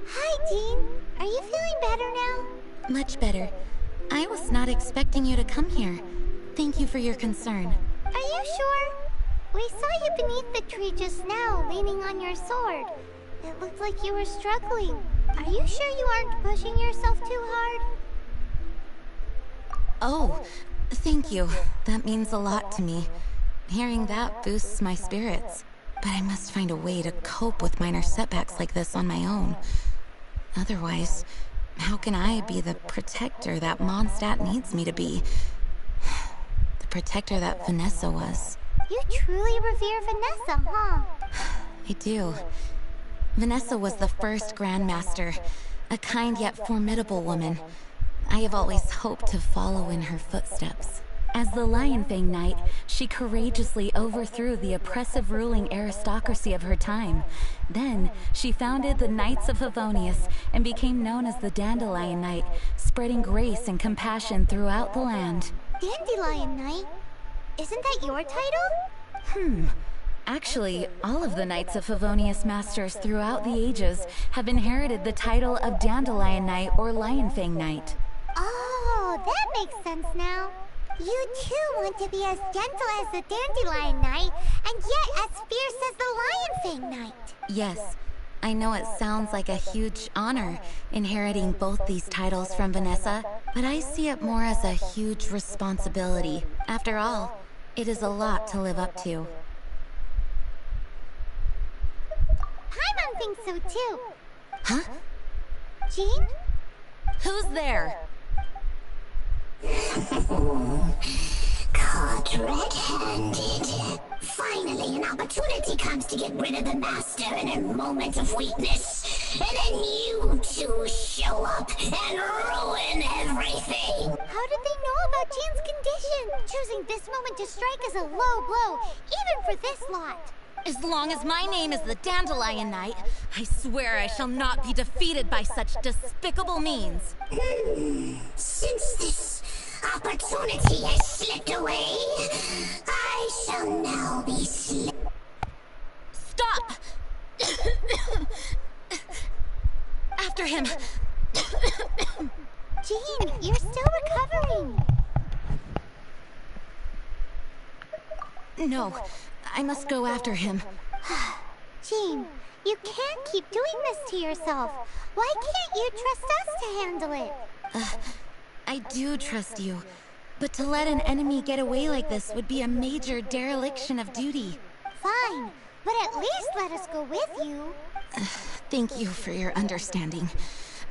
Hi, Jean. Are you feeling better now? Much better. I was not expecting you to come here. Thank you for your concern. Are you sure? We saw you beneath the tree just now, leaning on your sword. It looked like you were struggling. Are you sure you aren't pushing yourself too hard? Oh, thank you. That means a lot to me. Hearing that boosts my spirits. But I must find a way to cope with minor setbacks like this on my own. Otherwise, how can I be the protector that Mondstadt needs me to be? The protector that Vanessa was. You truly revere Vanessa, huh? I do. Vanessa was the first Grandmaster, a kind yet formidable woman. I have always hoped to follow in her footsteps. As the Lionfang Knight, she courageously overthrew the oppressive ruling aristocracy of her time. Then, she founded the Knights of Favonius and became known as the Dandelion Knight, spreading grace and compassion throughout the land. Dandelion Knight? Isn't that your title? Actually, all of the Knights of Favonius Masters throughout the ages have inherited the title of Dandelion Knight or Lionfang Knight. Oh, that makes sense now. You too want to be as gentle as the Dandelion Knight, and yet as fierce as the Lionfang Knight. Yes, I know it sounds like a huge honor inheriting both these titles from Vanessa, but I see it more as a huge responsibility. After all, it is a lot to live up to. Paimon thinks so too. Huh? Jean? Who's there? Caught red-handed. Finally, an opportunity comes to get rid of the master in a moment of weakness. And then you two show up and ruin everything. How did they know about Jean's condition? Choosing this moment to strike is a low blow, even for this lot. As long as my name is the Dandelion Knight, I swear I shall not be defeated by such despicable means. Since this opportunity has slipped away, I shall now be Stop! After him! Jean, you're still recovering. No, I must go after him. Jean, you can't keep doing this to yourself. Why can't you trust us to handle it? I do trust you, but to let an enemy get away like this would be a major dereliction of duty. Fine, but at least let us go with you. Thank you for your understanding.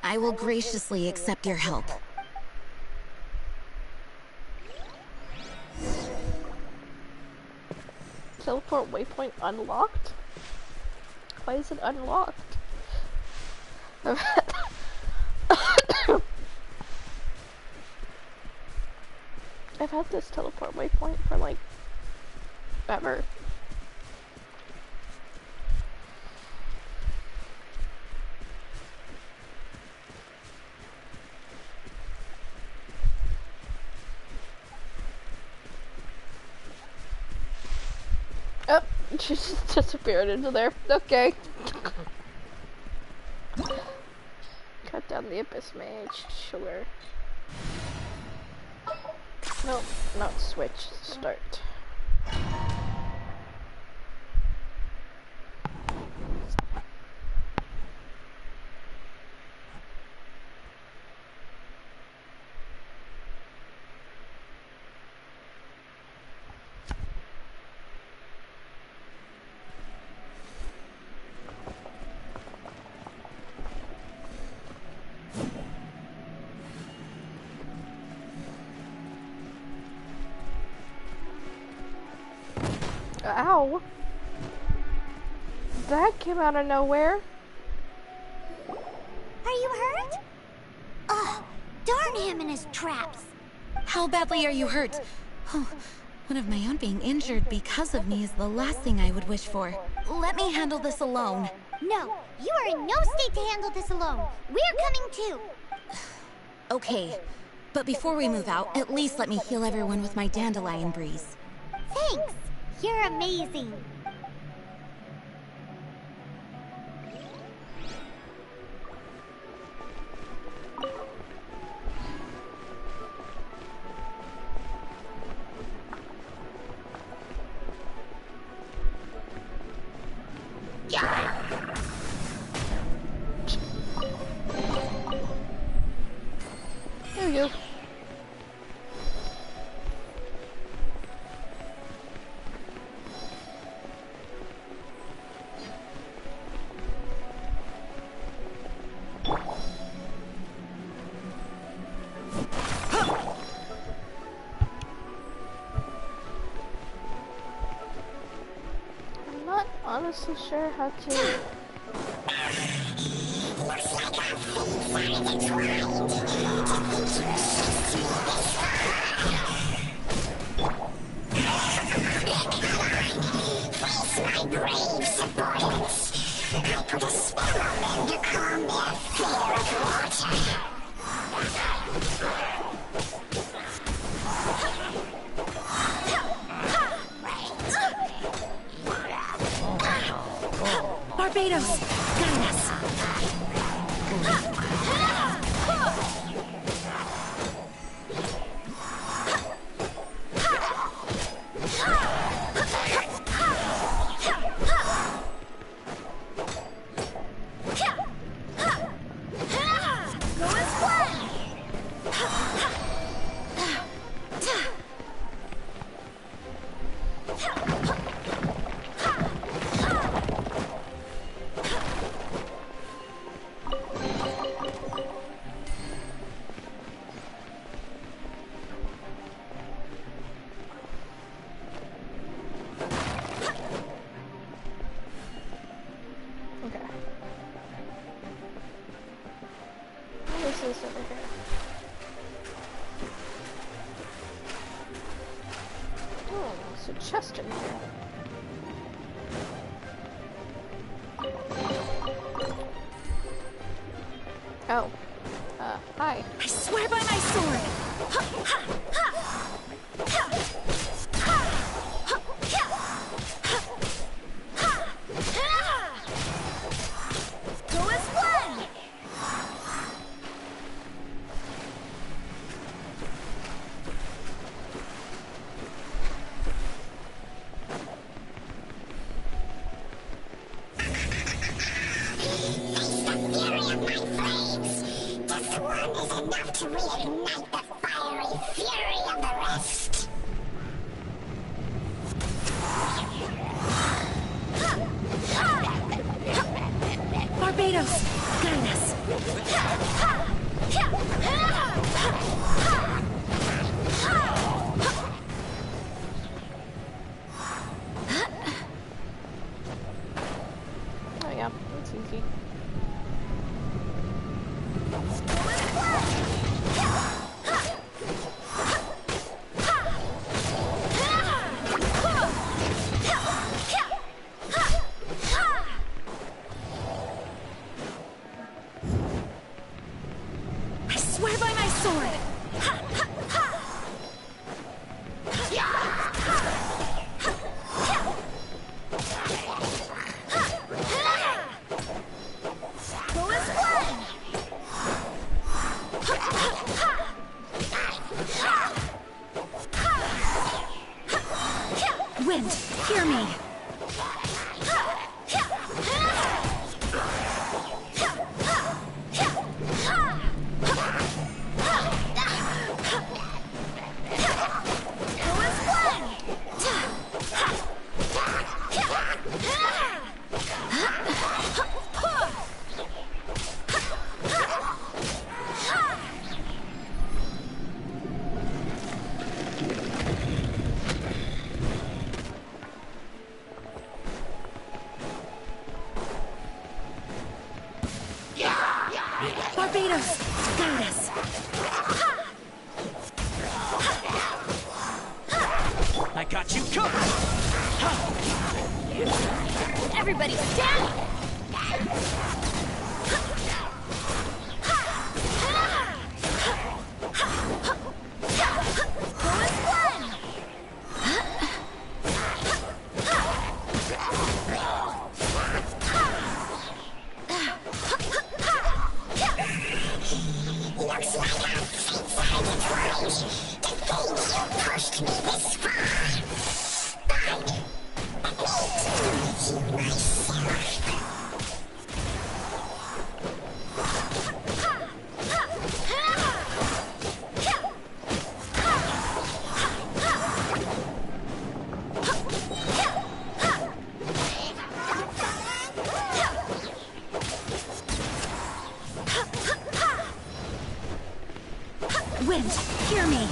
I will graciously accept your help. Teleport waypoint unlocked? Why is it unlocked? I've had this teleport waypoint for like ever. Oh, she just disappeared into there. Okay. Cut down the Abyss Mage, sure. Nope, not switch, start. Ow! That came out of nowhere. Are you hurt? Ugh, darn him and his traps. How badly are you hurt? Oh, one of my own being injured because of me is the last thing I would wish for. Let me handle this alone. No, you are in no state to handle this alone. We're coming too. Okay, but before we move out, at least let me heal everyone with my dandelion breeze. Thanks. You're amazing. There we go. I'm not honestly sure how to... Barbados, guide us. Okay. What is this over here? Oh, there's a chest in here. Oh. Hi. I swear by my sword. Go as planned! Just one is enough to reignite the fiery fury. Wind, hear me. Barbados, guide us. I got you covered! Everybody stand! Looks like I've decided right. The things you pushed me this far. But I need to make you myself. Wind, hear me.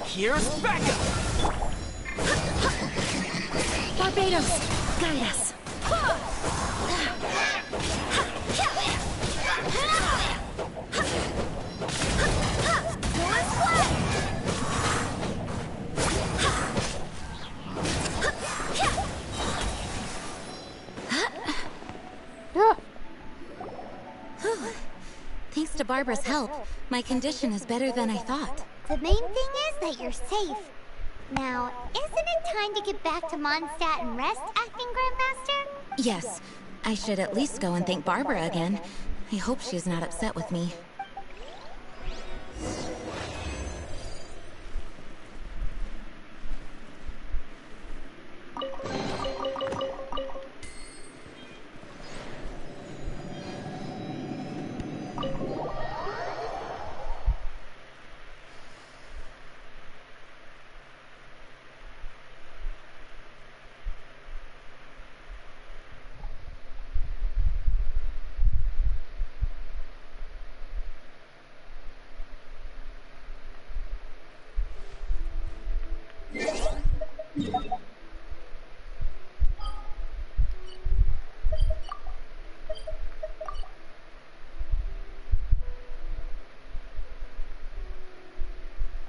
Here's backup! Barbados, guide us. Thanks to Barbara's help, my condition is better than I thought. The main thing is that you're safe. Now, isn't it time to get back to Mondstadt and rest, Acting Grandmaster? Yes, I should at least go and thank Barbara again. I hope she's not upset with me.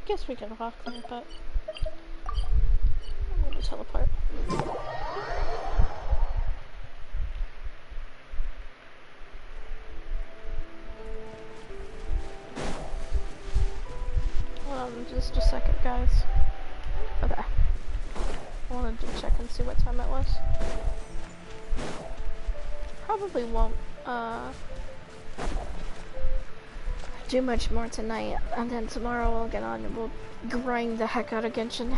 Guess we can walk there, but I'm gonna teleport. Just a second, guys. Okay. I wanted to check and see what time it was. Probably won't, do much more tonight, and then tomorrow we'll get on and we'll grind the heck out of Genshin.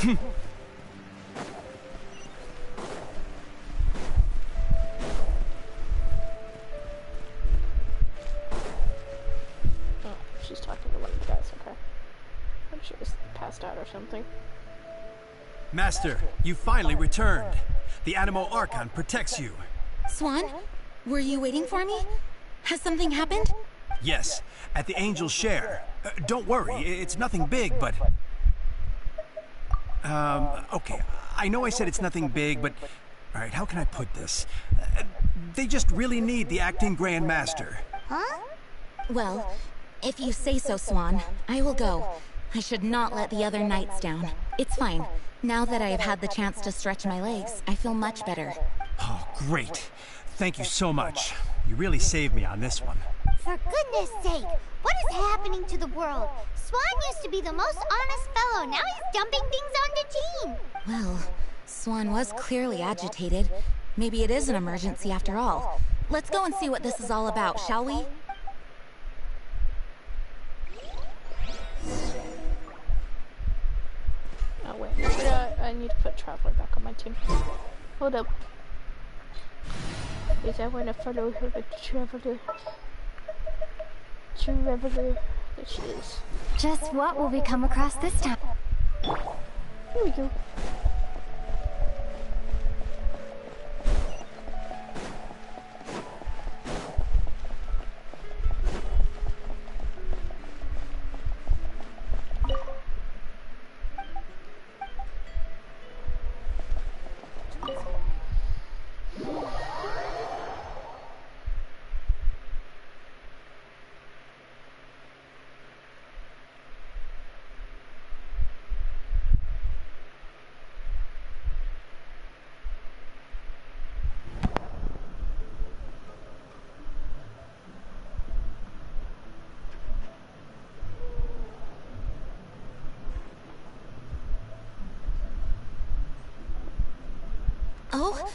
Oh, she's talking to one of the guys, okay. I'm sure he's passed out or something. Master, you finally returned. The Animo Archon protects you. Swan, were you waiting for me? Has something happened? Yes, at the Angel's Share. Don't worry, it's nothing big, but... okay, I know I said it's nothing big, but... Alright, how can I put this? They just really need the Acting Grand Master. Huh? Well, if you say so, Swan, I will go. I should not let the other knights down. It's fine. Now that I have had the chance to stretch my legs, I feel much better. Oh, great. Thank you so much. You really saved me on this one. For goodness sake, what has happened happening to the world? Swan used to be the most honest fellow. Now he's dumping things onto Jean. Well, Swan was clearly agitated. Maybe it is an emergency after all. Let's go and see what this is all about, shall we? Oh wait, I need to put Traveler back on my team. Hold up. Because I want to follow her with Traveler. Traveler. There she is. Just what will we come across this time? Here we go. Oh,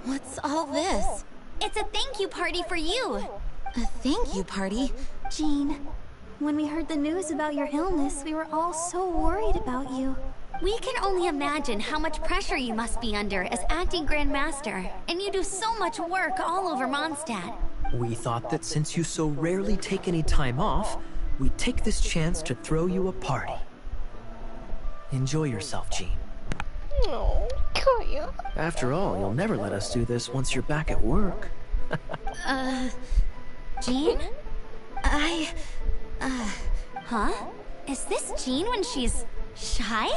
what's all this? It's a thank you party for you. A thank you party? Jean, when we heard the news about your illness, we were all so worried about you. We can only imagine how much pressure you must be under as acting Grand Master, and you do so much work all over Mondstadt. We thought that since you so rarely take any time off, we'd take this chance to throw you a party. Enjoy yourself, Jean. Oh, Kaya. After all, you'll never let us do this once you're back at work. Jean? Huh? Is this Jean when she's shy?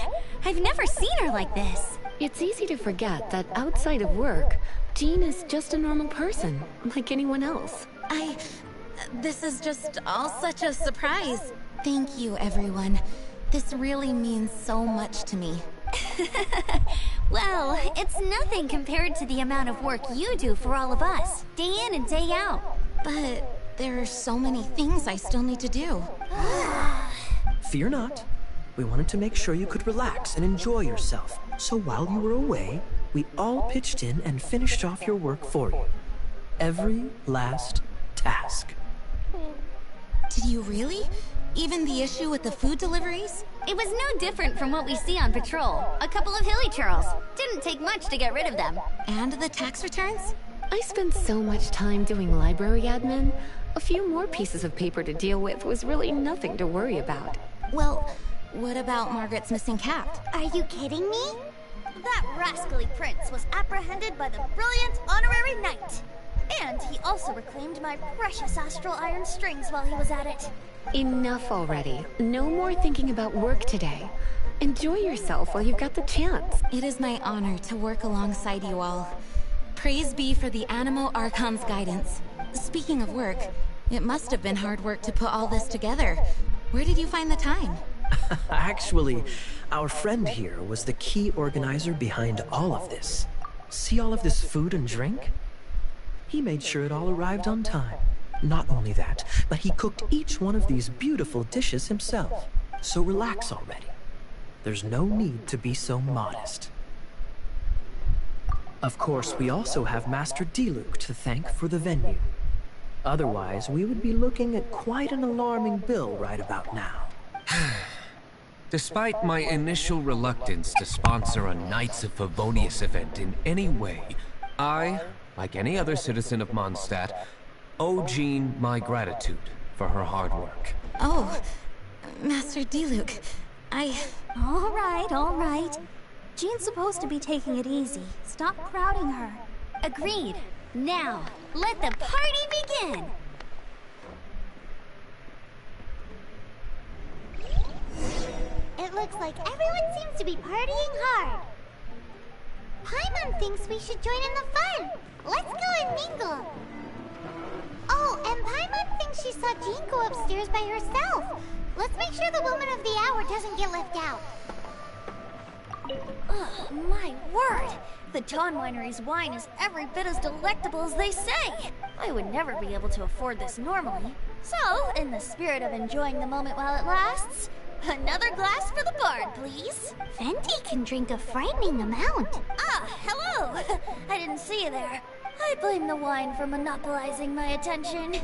I've never seen her like this. It's easy to forget that outside of work, Jean is just a normal person, like anyone else. This is just all such a surprise. Thank you, everyone. This really means so much to me. Well, it's nothing compared to the amount of work you do for all of us, day in and day out. But there are so many things I still need to do. Fear not. We wanted to make sure you could relax and enjoy yourself. So while you were away, we all pitched in and finished off your work for you. Every last task. Did you really? Even the issue with the food deliveries? It was no different from what we see on patrol. A couple of hilly churls. Didn't take much to get rid of them. And the tax returns? I spent so much time doing library admin. A few more pieces of paper to deal with was really nothing to worry about. Well, what about Margaret's missing cat? Are you kidding me? That rascally prince was apprehended by the brilliant honorary knight. And he also reclaimed my precious astral iron strings while he was at it. Enough already. No more thinking about work today. Enjoy yourself while you've got the chance. It is my honor to work alongside you all. Praise be for the Animo Archon's guidance. Speaking of work, it must have been hard work to put all this together. Where did you find the time? Actually, our friend here was the key organizer behind all of this. See all of this food and drink? He made sure it all arrived on time. Not only that, but he cooked each one of these beautiful dishes himself. So relax already. There's no need to be so modest. Of course, we also have Master Diluc to thank for the venue. Otherwise, we would be looking at quite an alarming bill right about now. Despite my initial reluctance to sponsor a Knights of Favonius event in any way, I, like any other citizen of Mondstadt, owe Jean my gratitude for her hard work. Oh, Master Diluc, All right. Jean's supposed to be taking it easy. Stop crowding her. Agreed. Now, let the party begin! It looks like everyone seems to be partying hard. Paimon thinks we should join in the fun. Let's go and mingle. Oh, and Paimon thinks she saw Jean go upstairs by herself. Let's make sure the woman of the hour doesn't get left out. Oh, my word! The Dawn Winery's wine is every bit as delectable as they say. I would never be able to afford this normally. So, in the spirit of enjoying the moment while it lasts, another glass for the bard, please. Venti can drink a frightening amount. Ah, hello! I didn't see you there. I blame the wine for monopolizing my attention.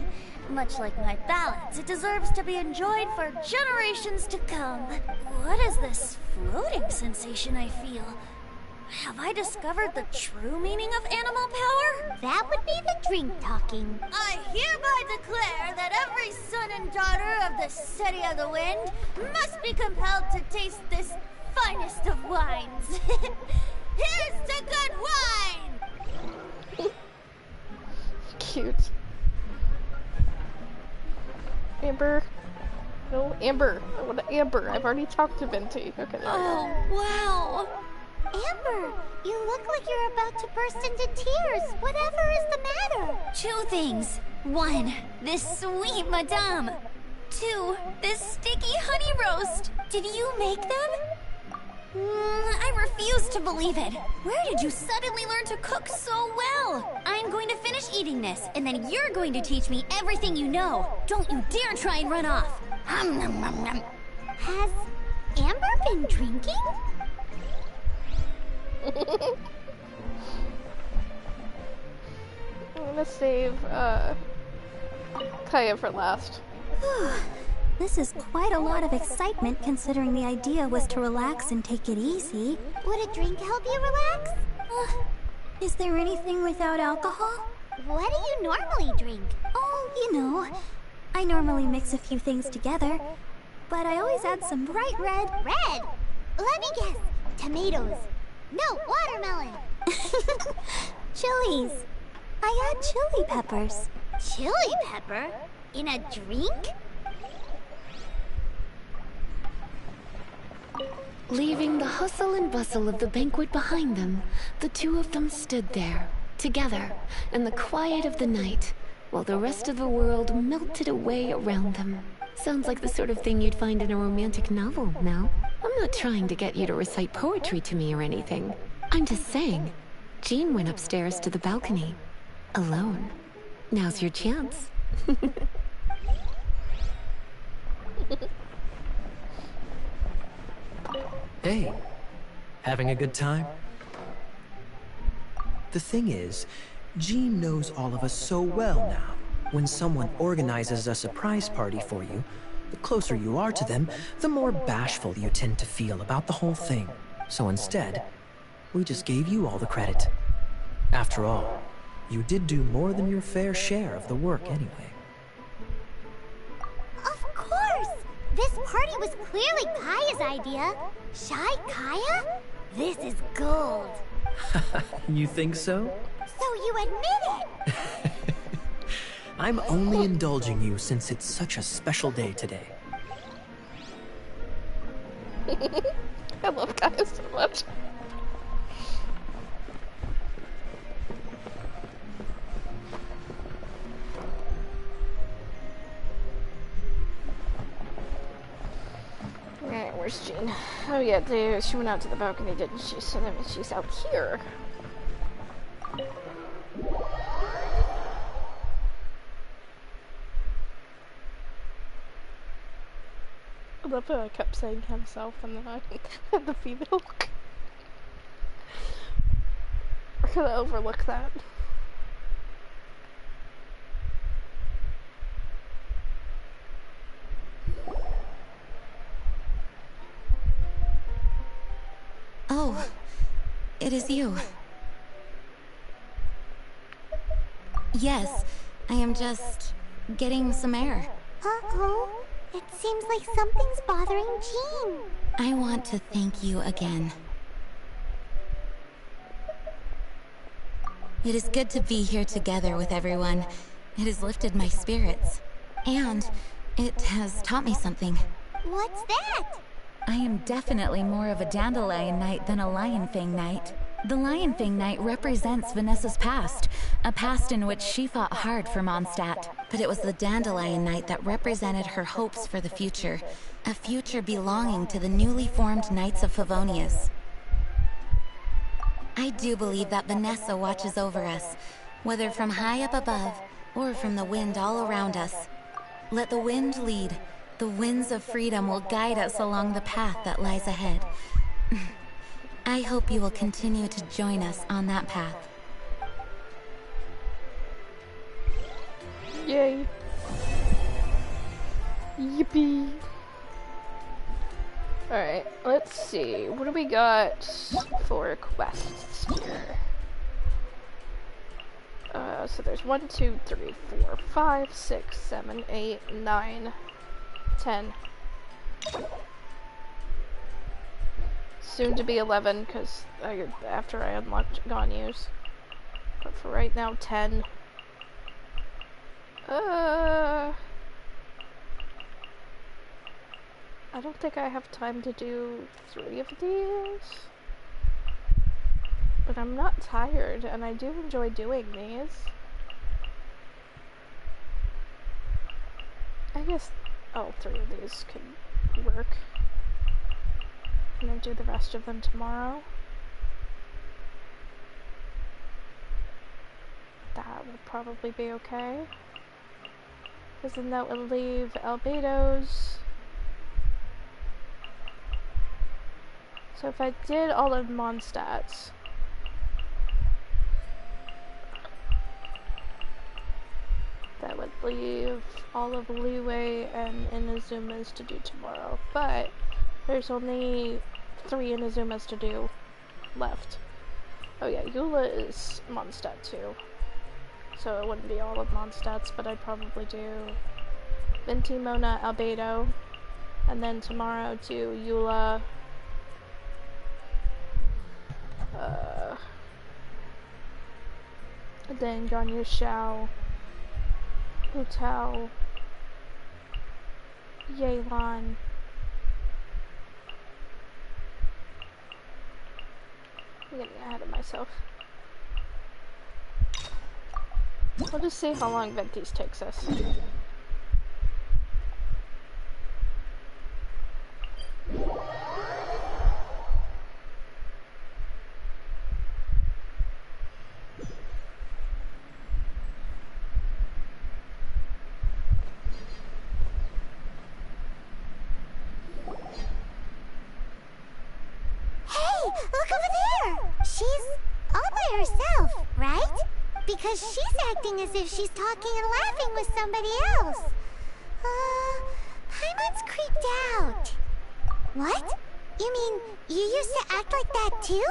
Much like my ballads, it deserves to be enjoyed for generations to come. What is this floating sensation I feel? Have I discovered the true meaning of animal power? That would be the drink talking. I hereby declare that every son and daughter of the City of the Wind must be compelled to taste this finest of wines. Here's to good wine! Cute. Amber. No, Amber. I want Amber. I've already talked to Venti. Okay, there we go. Oh, wow. Amber, you look like you're about to burst into tears. Whatever is the matter? 2 things. 1, this sweet madame. 2, this sticky honey roast. Did you make them? I refuse to believe it. Where did you suddenly learn to cook so well? I'm going to finish eating this, and then you're going to teach me everything you know. Don't you dare try and run off. Has Amber been drinking? I'm gonna save Kaya for last. This is quite a lot of excitement considering the idea was to relax and take it easy. Would a drink help you relax? Is there anything without alcohol? What do you normally drink? Oh, you know, I normally mix a few things together, but I always add some bright red. Red? Let me guess. Tomatoes. No, watermelon. Chilies. I add chili peppers. Chili pepper? In a drink? Leaving the hustle and bustle of the banquet behind them, the two of them stood there, together, in the quiet of the night, while the rest of the world melted away around them. Sounds like the sort of thing you'd find in a romantic novel, no? I'm not trying to get you to recite poetry to me or anything. I'm just saying, Jean went upstairs to the balcony, alone. Now's your chance. Hey, having a good time? The thing is, Jean knows all of us so well now. When someone organizes a surprise party for you, the closer you are to them, the more bashful you tend to feel about the whole thing. So instead, we just gave you all the credit. After all, you did do more than your fair share of the work anyway. Of course! This party was clearly Kaya's idea. Shy Kaya? This is gold. You think so? So you admit it! I'm only indulging you since it's such a special day today. I love Kaya so much. Alright, where's Jean? Oh yeah, she went out to the balcony, didn't she? So that means she's out here. I love how I kept saying himself and then I had the female. I could overlook that. Oh, it is you. Yes, I am just getting some air. Uh-oh. It seems like something's bothering Jean. I want to thank you again. It is good to be here together with everyone. It has lifted my spirits. And it has taught me something. What's that? I am definitely more of a Dandelion Knight than a Lionfang Knight. The Lionfang Knight represents Vanessa's past, a past in which she fought hard for Mondstadt. But it was the Dandelion Knight that represented her hopes for the future, a future belonging to the newly formed Knights of Favonius. I do believe that Vanessa watches over us, whether from high up above or from the wind all around us. Let the wind lead. The winds of freedom will guide us along the path that lies ahead. I hope you will continue to join us on that path. Yay. Yippee. Alright, let's see. What do we got for quests here? So there's 1, 2, 3, 4, 5, 6, 7, 8, 9, 10. Soon to be 11, because after I unlocked Ganyu's. But for right now, 10. I don't think I have time to do 3 of these. But I'm not tired, and I do enjoy doing these. I guess all 3 of these could work. And then do the rest of them tomorrow. That would probably be okay. Because then that would leave Albedo's. So if I did all of Mondstadt's, that would leave all of Leeway and Inazuma's to do tomorrow. But there's only 3 Inazuma's to do left. Oh yeah, Eula is Mondstadt too. So it wouldn't be all of Mondstadt's, but I'd probably do Venti, Mona, Albedo, and then tomorrow do Eula, and then Ganyu Xiao, Hu Tao, Yelan, I'm getting ahead of myself. We'll just see how long Venti's takes us. Because she's acting as if she's talking and laughing with somebody else. Paimon's creeped out. What? You mean you used to act like that too?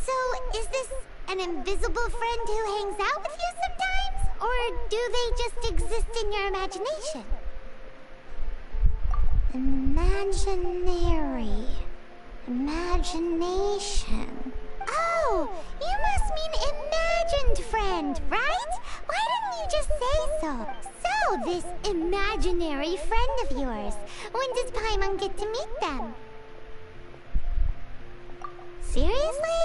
So is this an invisible friend who hangs out with you sometimes? Or do they just exist in your imagination? Imagination. Oh, you must mean imagined friend, right? Why didn't you just say so? So, this imaginary friend of yours, when does Paimon get to meet them? Seriously?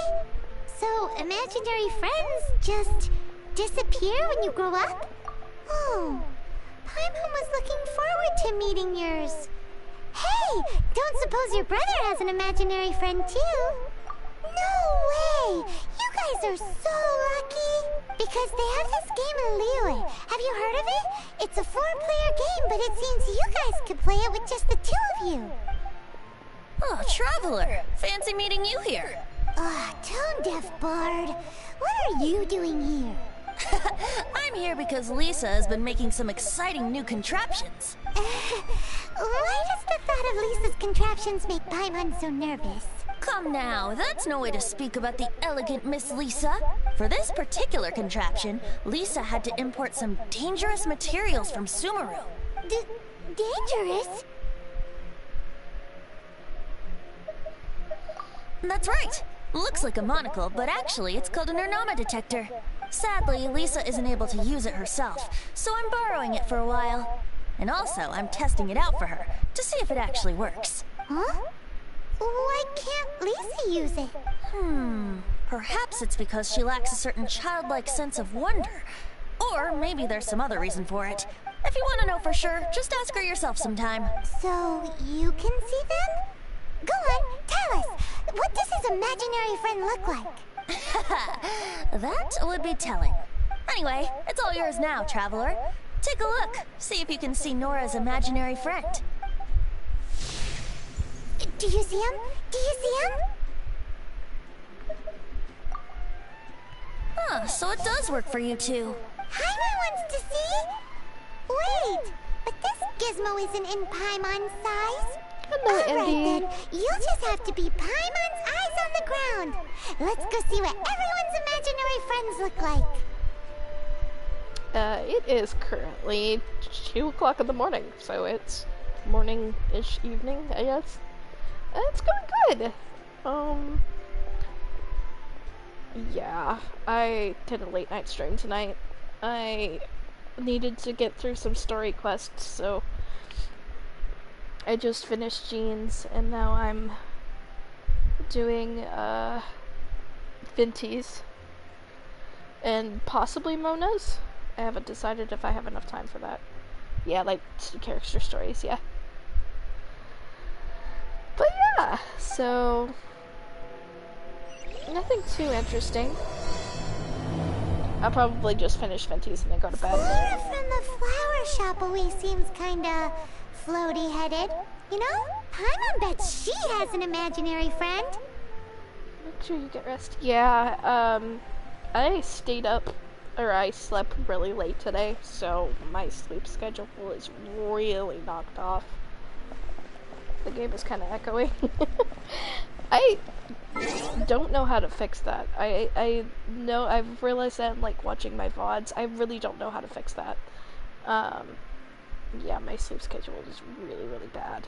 So, imaginary friends just disappear when you grow up? Oh, Paimon was looking forward to meeting yours. Hey, don't suppose your brother has an imaginary friend too? No way! You guys are so lucky! Because they have this game in Liyue. Have you heard of it? It's a 4-player game, but it seems you guys could play it with just the 2 of you. Oh, Traveler! Fancy meeting you here. Tone-deaf bard. What are you doing here? I'm here because Lisa has been making some exciting new contraptions. Why does the thought of Lisa's contraptions make Paimon so nervous? Come now, that's no way to speak about the elegant Miss Lisa. For this particular contraption, Lisa had to import some dangerous materials from Sumeru. Dangerous? That's right. Looks like a monocle, but actually it's called an Ernama detector. Sadly, Lisa isn't able to use it herself, so I'm borrowing it for a while. And also, I'm testing it out for her, to see if it actually works. Huh? Why can't Lisa use it? Perhaps it's because she lacks a certain childlike sense of wonder. Or maybe there's some other reason for it. If you want to know for sure, just ask her yourself sometime. So, you can see them? Go on, tell us. What does his imaginary friend look like? That would be telling. Anyway, it's all yours now, Traveler. Take a look. See if you can see Nora's imaginary friend. Do you see him? Do you see him? Huh, so it does work for you two. Paimon wants to see? Wait, but this gizmo isn't in Paimon's size. Hello, Alright Indy. then, you'll just have to be Paimon's eyes on the ground. Let's go see what everyone's imaginary friends look like. It is currently 2 o'clock in the morning, so it's morning-ish evening, I guess. It's going good. Yeah, I did a late night stream tonight. I needed to get through some story quests, so I just finished Jeans, and now I'm doing, Vinties. And possibly Mona's. I haven't decided if I have enough time for that. Yeah, like, character stories, yeah. But yeah, so... nothing too interesting. I'll probably just finish Vinties and then go to bed. Flora from the flower shop always seems kinda floaty-headed. You know, Paimon bets she has an imaginary friend. Make sure you get rest. Yeah, I stayed up, or I slept really late today, so my sleep schedule is really knocked off. The game is kind of echoing. I don't know how to fix that. I know, I've realized that, like, watching my VODs, I really don't know how to fix that. Yeah, my sleep schedule is really, really bad.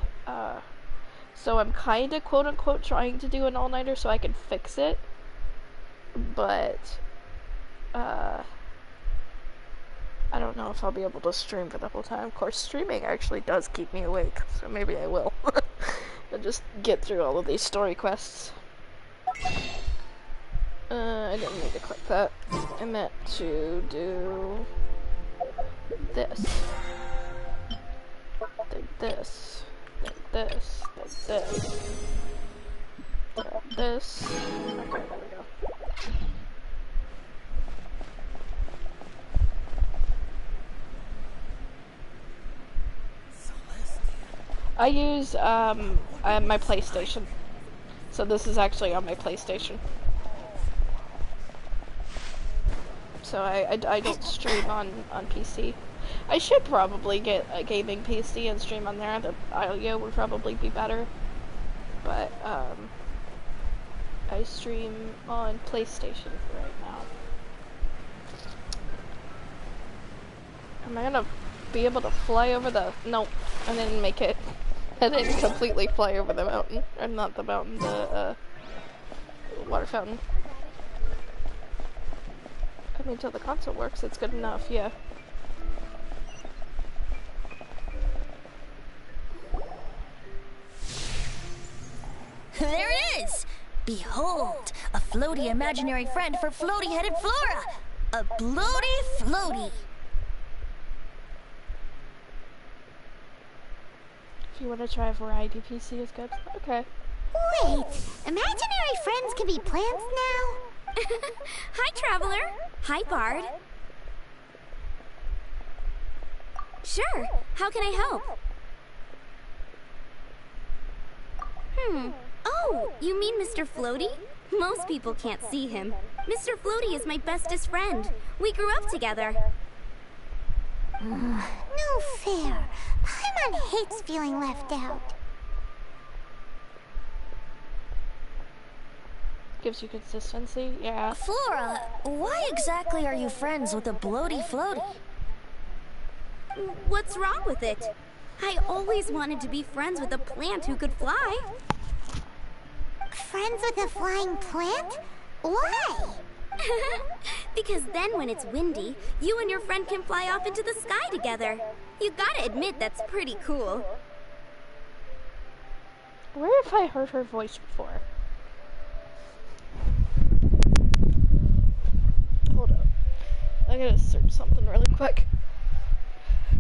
So I'm kind of, quote-unquote, trying to do an all-nighter so I can fix it. But, I don't know if I'll be able to stream for the whole time. Of course, streaming actually does keep me awake, so maybe I will. And just get through all of these story quests. I didn't need to click that. I meant to do this. Then this. Then this. Then this. Then this. Okay, there we go. I use my PlayStation. So this is actually on my PlayStation. So I don't stream on PC. I should probably get a gaming PC and stream on there. The audio would probably be better. But I stream on PlayStation for right now. Am I gonna be able to fly over the... Nope, I didn't make it. I didn't completely fly over the mountain. Or not the mountain, the water fountain. I mean, until the console works, it's good enough, yeah. There it is! Behold, a floaty imaginary friend for floaty-headed Flora! A bloaty floaty! If you want to try a variety PC is good. Okay. Wait, imaginary friends can be plants now? Hi, Traveler. Hi, Bard. Sure. How can I help? Oh, you mean Mr. Floaty? Most people can't see him. Mr. Floaty is my bestest friend. We grew up together. No fair. Paimon hates feeling left out. Gives you consistency, yeah. Flora, why exactly are you friends with a bloaty floaty? What's wrong with it? I always wanted to be friends with a plant who could fly. Friends with a flying plant? Why? Because then when it's windy, you and your friend can fly off into the sky together. You gotta admit that's pretty cool. Where have I heard her voice before? Hold up. I gotta search something really quick.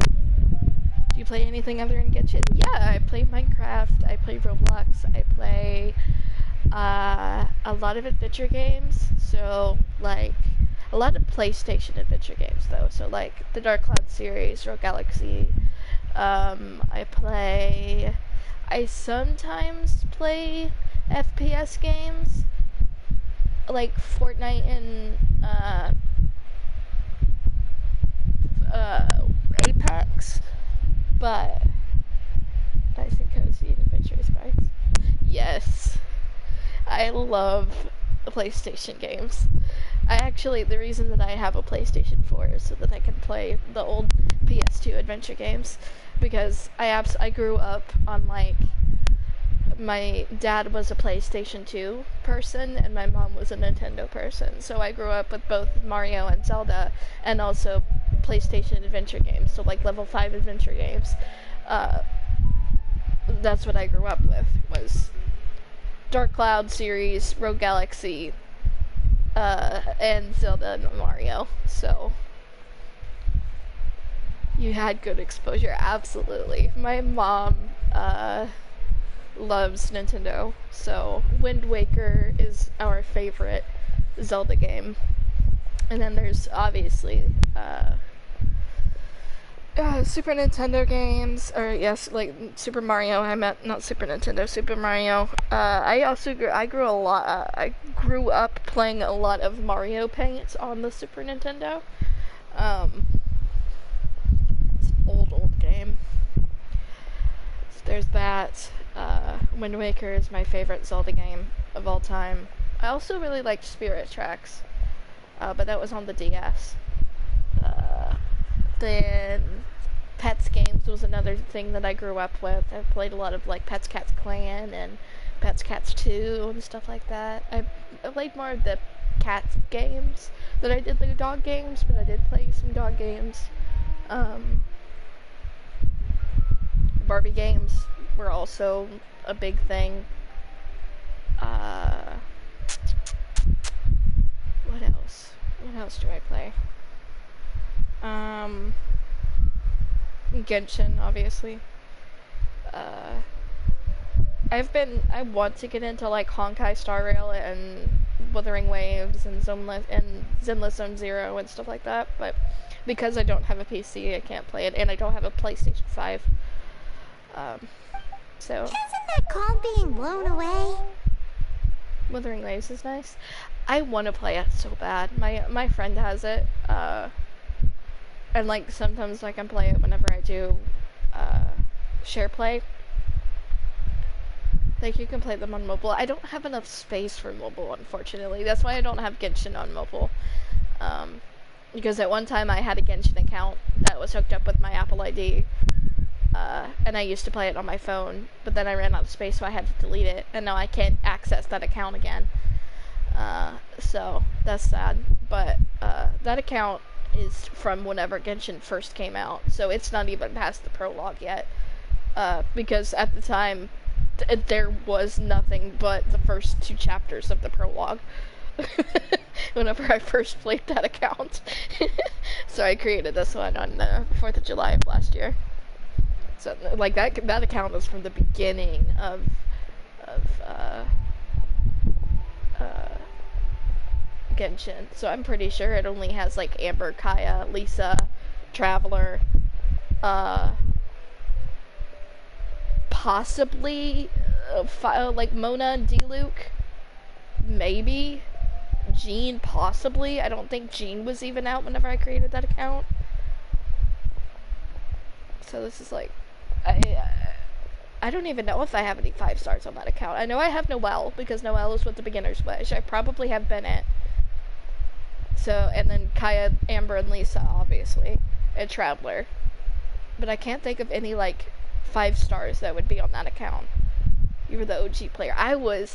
Do you play anything other than Genshin? Yeah, I play Minecraft, I play Roblox, I play a lot of adventure games. So, like, a lot of PlayStation adventure games though. So like the Dark Cloud series, Rogue Galaxy. I sometimes play FPS games like Fortnite and Apex, but Dice and Cozy and Adventure Spice. Yes, I love PlayStation games. The reason that I have a PlayStation 4 is so that I can play the old PS2 adventure games, because I grew up on like, my dad was a PlayStation 2 person and my mom was a Nintendo person, so I grew up with both Mario and Zelda, and also PlayStation adventure games, so like level 5 adventure games. That's what I grew up with, was Dark Cloud series, Rogue Galaxy, and Zelda and Mario. So you had good exposure, absolutely. My mom loves Nintendo, so Wind Waker is our favorite Zelda game. And then there's obviously Super Nintendo games, or yes, like Super Mario. I meant not Super Nintendo, Super Mario. I grew up playing a lot of Mario Paint on the Super Nintendo. It's an old game. So there's that. Wind Waker is my favorite Zelda game of all time. I also really liked Spirit Tracks, but that was on the DS. Then Pets games was another thing that I grew up with. I played a lot of like Pets Cats Clan and Pets Cats 2 and stuff like that. I played more of the cat games than I did the dog games, but I did play some dog games. Barbie games were also a big thing. What else? What else do I play? Genshin, obviously. I want to get into like Honkai Star Rail and Wuthering Waves and Zenless Zone Zero and stuff like that, but because I don't have a PC, I can't play it, and I don't have a PlayStation 5. So. Isn't that called being blown away? Wuthering Waves is nice. I want to play it so bad. My friend has it, and like sometimes I can play it whenever I do share play. Like you can play them on mobile. I don't have enough space for mobile, unfortunately. That's why I don't have Genshin on mobile. Because at one time I had a Genshin account that was hooked up with my Apple ID. And I used to play it on my phone, but then I ran out of space, so I had to delete it, and now I can't access that account again. So that's sad. But that account is from whenever Genshin first came out, so it's not even past the prologue yet. Because at the time, there was nothing but the first 2 chapters of the prologue. Whenever I first played that account. So I created this one on the 4th of July of last year. So like that account was from the beginning of Genshin. So I'm pretty sure it only has like Amber, Kaya, Lisa, Traveler, possibly like Mona and Diluc, maybe Jean, possibly. I don't think Jean was even out whenever I created that account. So this is like, I don't even know if I have any 5 stars on that account. I know I have Noelle, because Noelle is what the beginners wish. I probably have Bennett. So, and then Kaya, Amber, and Lisa, obviously. And Traveler. But I can't think of any, like, 5 stars that would be on that account. You were the OG player.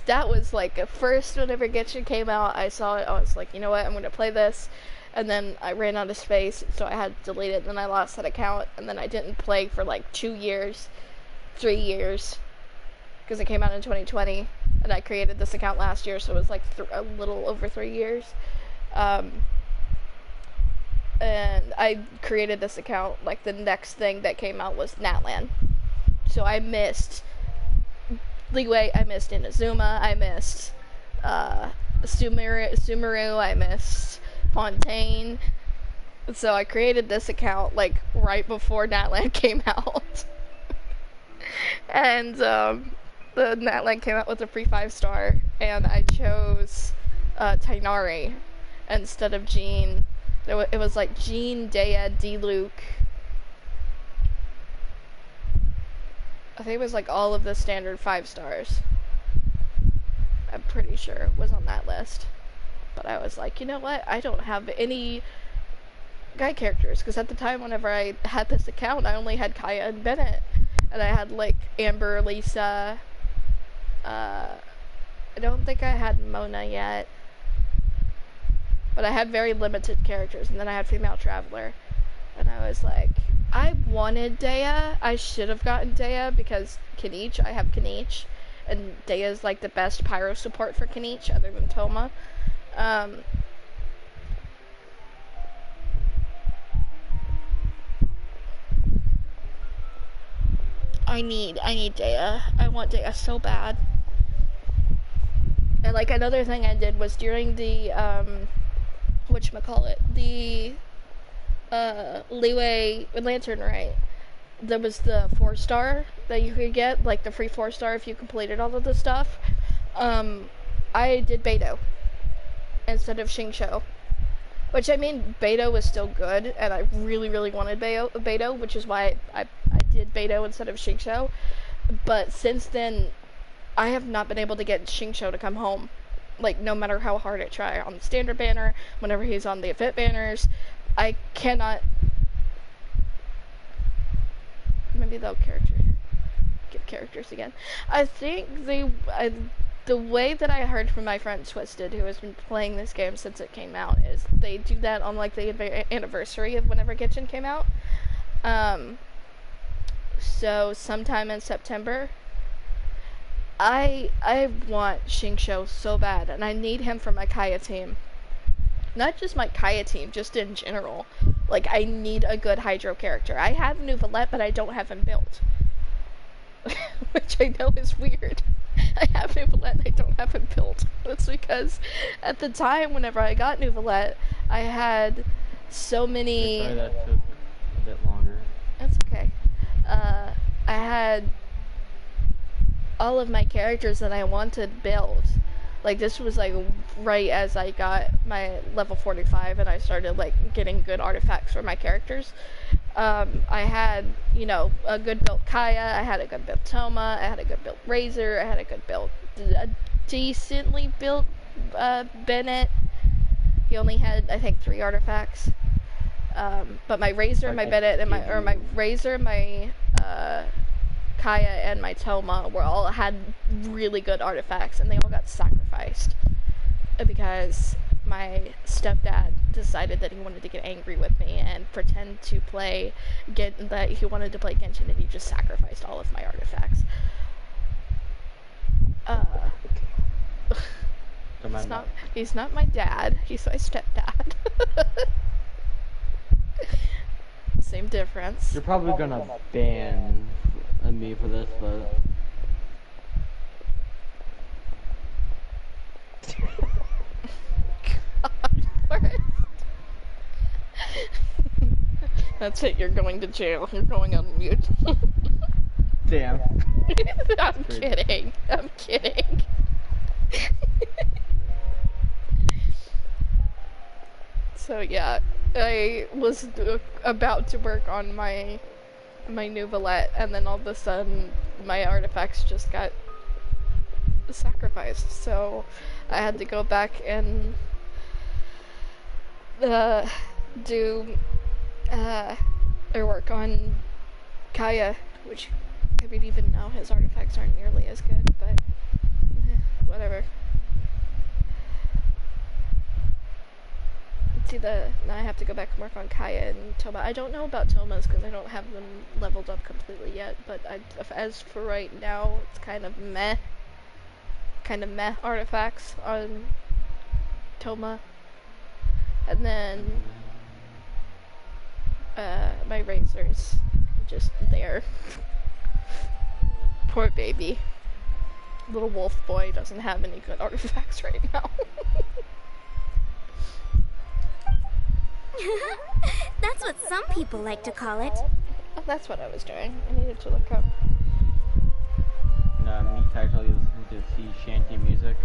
That was, like, at first, whenever Genshin came out, I saw it, I was like, you know what, I'm gonna play this. And then I ran out of space, so I had to delete it, and then I lost that account, and then I didn't play for, like, 2 years, 3 years, because it came out in 2020, and I created this account last year, so it was, like, a little over 3 years. And I created this account, like, the next thing that came out was Natlan. So I missed Leeway, I missed Inazuma, I missed Sumeru, I missed Fontaine. So I created this account like right before Natland came out. And the Natland came out with a free 5-star, and I chose Tainari instead of Jean. It was like Jean, Dea, D-Luke. I think it was like all of the standard 5 stars. I'm pretty sure was on that list. But I was like, you know what? I don't have any guy characters, because at the time whenever I had this account, I only had Kaya and Bennett. And I had like Amber, Lisa. I don't think I had Mona yet. But I had very limited characters, and then I had Female Traveler. And I was like, I wanted Dea. I should have gotten Dea because Kenichi, I have Kenichi. And Dea is like the best pyro support for Kenichi other than Toma. I need Dea. I want Dea so bad. And like another thing I did was during the whatchamacallit, the Leeway Lantern Rite, there was the 4-star that you could get, like the free 4-star if you completed all of the stuff. I did Beidou instead of Xingqiu. Which, I mean, Beidou was still good, and I really, really wanted Beidou, which is why I did Beidou instead of Xingqiu. But since then, I have not been able to get Xingqiu to come home. Like, no matter how hard I try. On the standard banner, whenever he's on the event banners, I cannot... Maybe they'll give characters again. I think the way that I heard from my friend Twisted, who has been playing this game since it came out, is they do that on like the anniversary of whenever Genshin came out. So sometime in September, I want Xingqiu so bad, and I need him for my Kaya team. Not just my Kaya team, just in general. Like, I need a good Hydro character. I have Nuvalette, but I don't have him built. Which I know is weird. I have Nuvalette and I don't have him built. That's because at the time whenever I got Nuvalette, I had so many... Sorry that took a bit longer. That's okay. I had all of my characters that I wanted built. Like, this was like right as I got my level 45 and I started like getting good artifacts for my characters. I had, you know, a good built Kaya, I had a good built Toma, I had a good built Razor, I had a good built, a decently built Bennett. He only had, I think, 3 artifacts. But my Razor, my Bennett, and my Razor, my Kaya, and my Toma were all had really good artifacts, and they all got sacrificed because my stepdad decided that he wanted to get angry with me and pretend to play that he wanted to play Genshin, and he just sacrificed all of my artifacts. He's not my dad, he's my stepdad. Same difference. You're probably gonna ban me for this, but... That's it, you're going to jail. You're going on mute. Damn. I'm kidding. I'm kidding. So yeah, I was about to work on my Nuvalette, and then all of a sudden my artifacts just got sacrificed. So I had to go back and do or work on Kaya, which I mean, even now his artifacts aren't nearly as good, but whatever. See, now I have to go back and work on Kaya and Toma. I don't know about Toma's because I don't have them leveled up completely yet, but as for right now, it's kind of meh artifacts on Toma. And then my Razor's just there. Poor baby. Little wolf boy doesn't have any good artifacts right now. That's what some people like to call it. Oh, that's what I was doing. I needed to look up. Me casually listening to sea shanty music.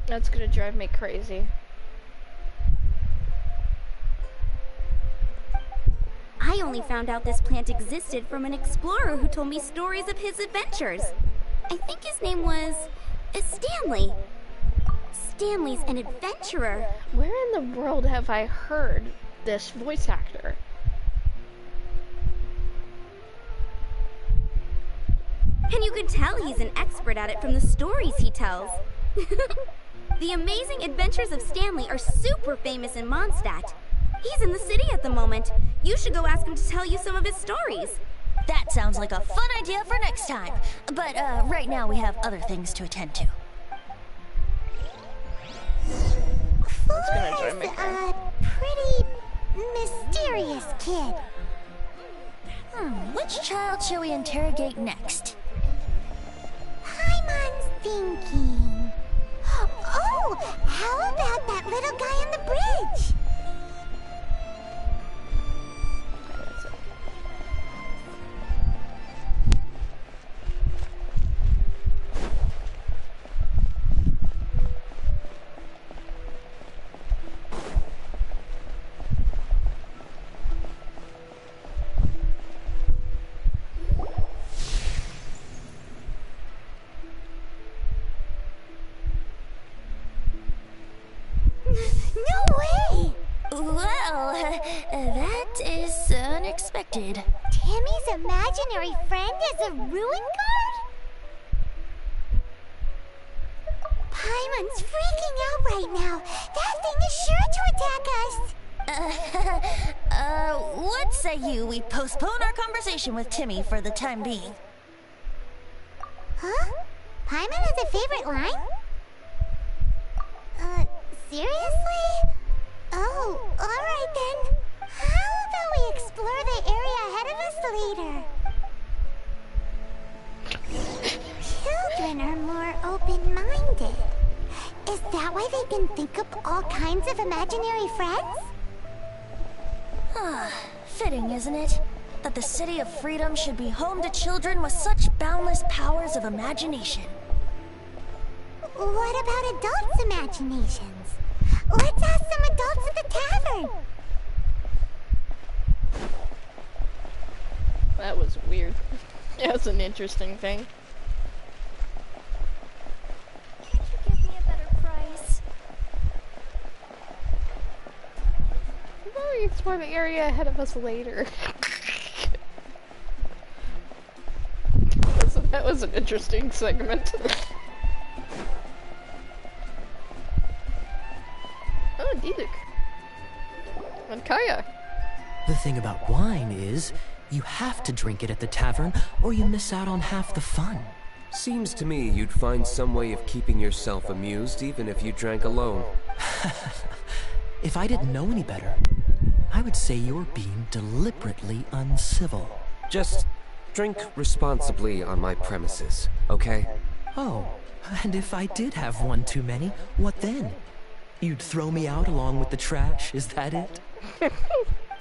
That's gonna drive me crazy. I only found out this plant existed from an explorer who told me stories of his adventures. I think his name was Stanley. Stanley's an adventurer. Where in the world have I heard this voice actor? And you can tell he's an expert at it from the stories he tells. The Amazing Adventures of Stanley are super famous in Mondstadt. He's in the city at the moment. You should go ask him to tell you some of his stories. That sounds like a fun idea for next time. But right now we have other things to attend to. That's gonna drive me crazy. A pretty mysterious kid. Which child shall we interrogate next? Paimon's thinking. Oh, how about that little guy on the bridge? No way! Well, that is unexpected. Timmy's imaginary friend is a ruin guard? Paimon's freaking out right now. That thing is sure to attack us. What say you we postpone our conversation with Timmy for the time being? Huh? Paimon has a favorite line? Seriously? Oh, alright then. How about we explore the area ahead of us later? Children are more open-minded. Is that why they can think up all kinds of imaginary friends? Fitting, isn't it? That the City of Freedom should be home to children with such boundless powers of imagination. What about adults' imaginations? Let's ask some adults at the tavern. That was weird. That's an interesting thing. Can't you give me a better price? Why we explore the area ahead of us later? That was an interesting segment. Oh, Diluc. And Kaya. The thing about wine is, you have to drink it at the tavern, or you miss out on half the fun. Seems to me you'd find some way of keeping yourself amused even if you drank alone. If I didn't know any better, I would say you're being deliberately uncivil. Just drink responsibly on my premises, okay? Oh, and if I did have one too many, what then? You'd throw me out along with the trash, is that it?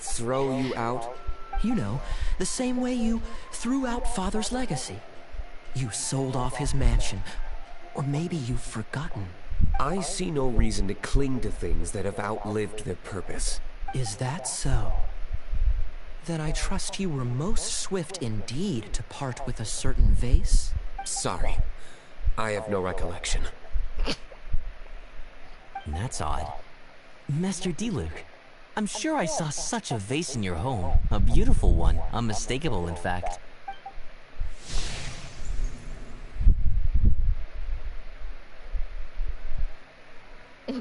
Throw you out? You know, the same way you threw out Father's legacy. You sold off his mansion. Or maybe you've forgotten. I see no reason to cling to things that have outlived their purpose. Is that so? Then I trust you were most swift indeed to part with a certain vase? Sorry. I have no recollection. That's odd. Master D-Luke, I'm sure I saw such a vase in your home. A beautiful one, unmistakable in fact.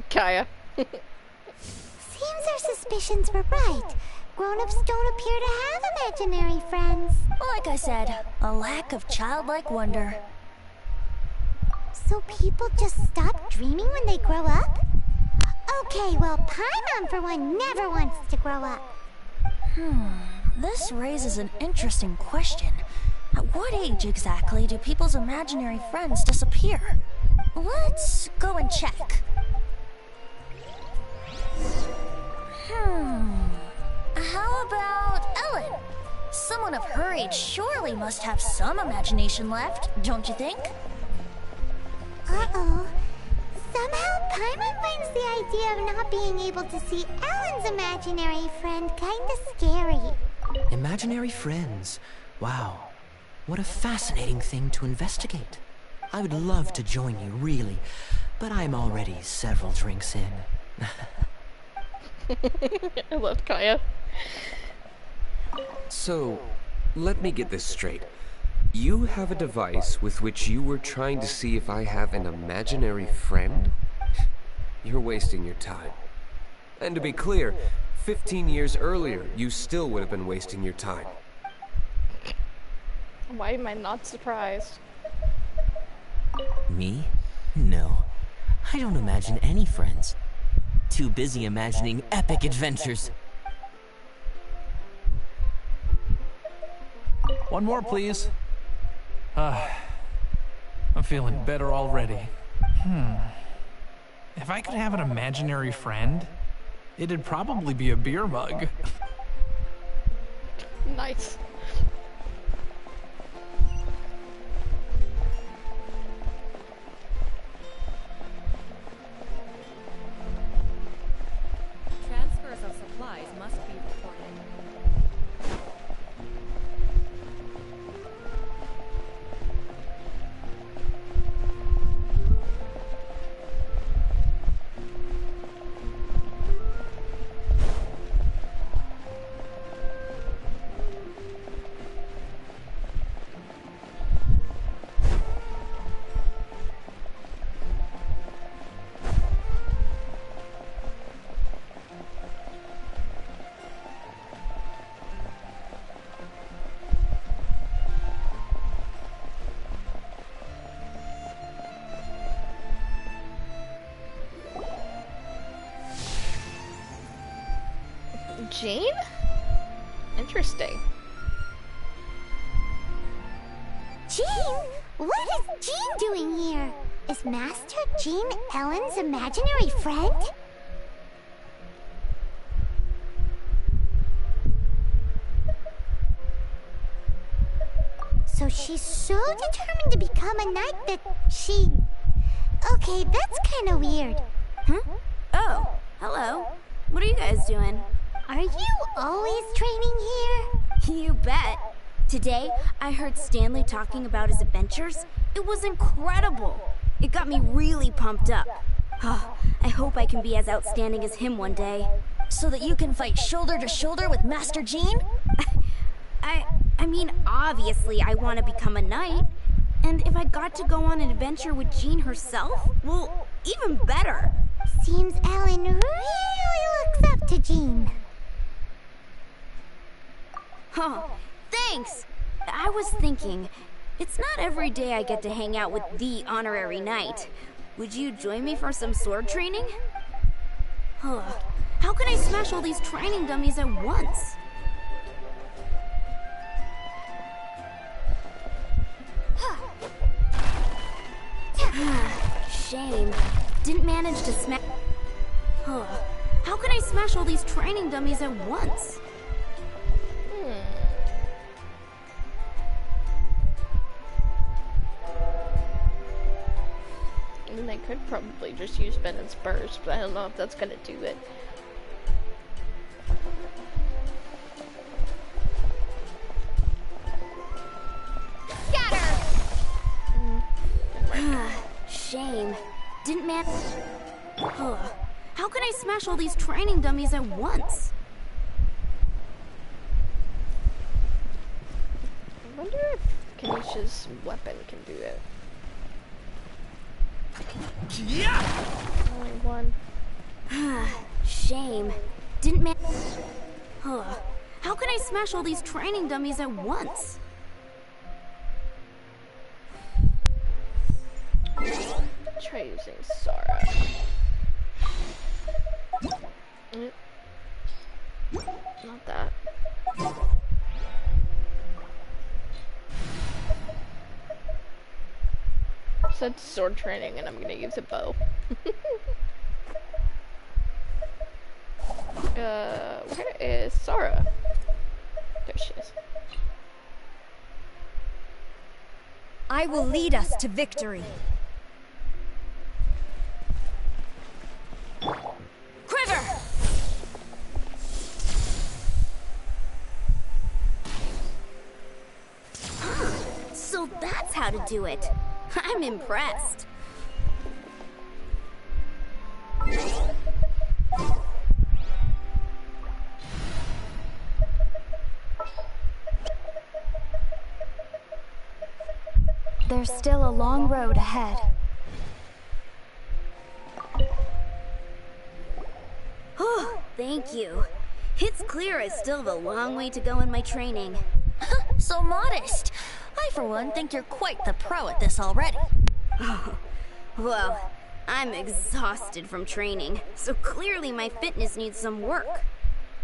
Kaya. Seems our suspicions were right. Grown-ups don't appear to have imaginary friends. Like I said, a lack of childlike wonder. So people just stop dreaming when they grow up? Okay, well, Paimon for one never wants to grow up. This raises an interesting question. At what age exactly do people's imaginary friends disappear? Let's go and check. How about Ellen? Someone of her age surely must have some imagination left, don't you think? Uh-oh. Somehow, Paimon finds the idea of not being able to see Ellen's imaginary friend kinda scary. Imaginary friends. Wow. What a fascinating thing to investigate. I would love to join you, really, but I'm already several drinks in. I love Kaya. So, let me get this straight. You have a device with which you were trying to see if I have an imaginary friend? You're wasting your time. And to be clear, 15 years earlier, you still would have been wasting your time. Why am I not surprised? Me? No. I don't imagine any friends. Too busy imagining epic adventures. One more, please. I'm feeling better already. If I could have an imaginary friend, it'd probably be a beer mug. Nice. Transfers of supplies must be reported. Jean? Interesting. Jean? What is Jean doing here? Is Master Jean Ellen's imaginary friend? So she's so determined to become a knight that she... Okay, that's kinda weird. Oh, hello. What are you guys doing? Are you always training here? You bet. Today, I heard Stanley talking about his adventures. It was incredible. It got me really pumped up. I hope I can be as outstanding as him one day. So that you can fight shoulder to shoulder with Master Jean? I mean, obviously I want to become a knight. And if I got to go on an adventure with Jean herself, well, even better. Seems Ellen really looks up to Jean. Huh, thanks! I was thinking, it's not every day I get to hang out with the honorary knight. Would you join me for some sword training? How can I smash all these training dummies at once? Shame. Didn't manage to smash... How can I smash all these training dummies at once? Could probably just use Bennett's Burst, but I don't know if that's gonna do it. Scatter! Shame. Didn't man. How can I smash all these training dummies at once? I wonder if Kanisha's weapon can do it. Yeah! Only one. Shame. Didn't man. How can I smash all these training dummies at once? Try using Sara. Not that. Said sword training, and I'm gonna use a bow. Where is Sara? There she is. I will lead us to victory. Quiver! So that's how to do it. I'm impressed. There's still a long road ahead. Oh, thank you. It's clear I still have a long way to go in my training. So modest. I, for one, think you're quite the pro at this already. Well, I'm exhausted from training, so clearly my fitness needs some work.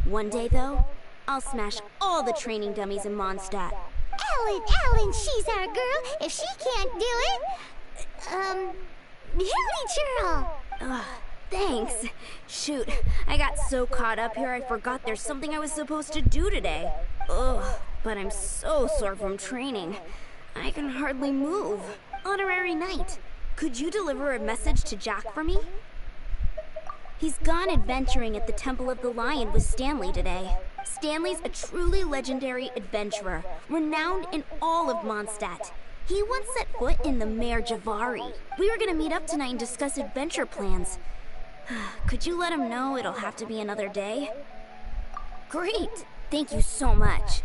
One day, though, I'll smash all the training dummies in Mondstadt. Ellen, she's our girl. If she can't do it, Hilly Churl. Thanks. Shoot, I got so caught up here I forgot there's something I was supposed to do today. Ugh, but I'm so sore from training. I can hardly move. Honorary Knight, could you deliver a message to Jack for me? He's gone adventuring at the Temple of the Lion with Stanley today. Stanley's a truly legendary adventurer, renowned in all of Mondstadt. He once set foot in the Mare Javari. We were gonna meet up tonight and discuss adventure plans. Could you let him know it'll have to be another day? Great! Thank you so much.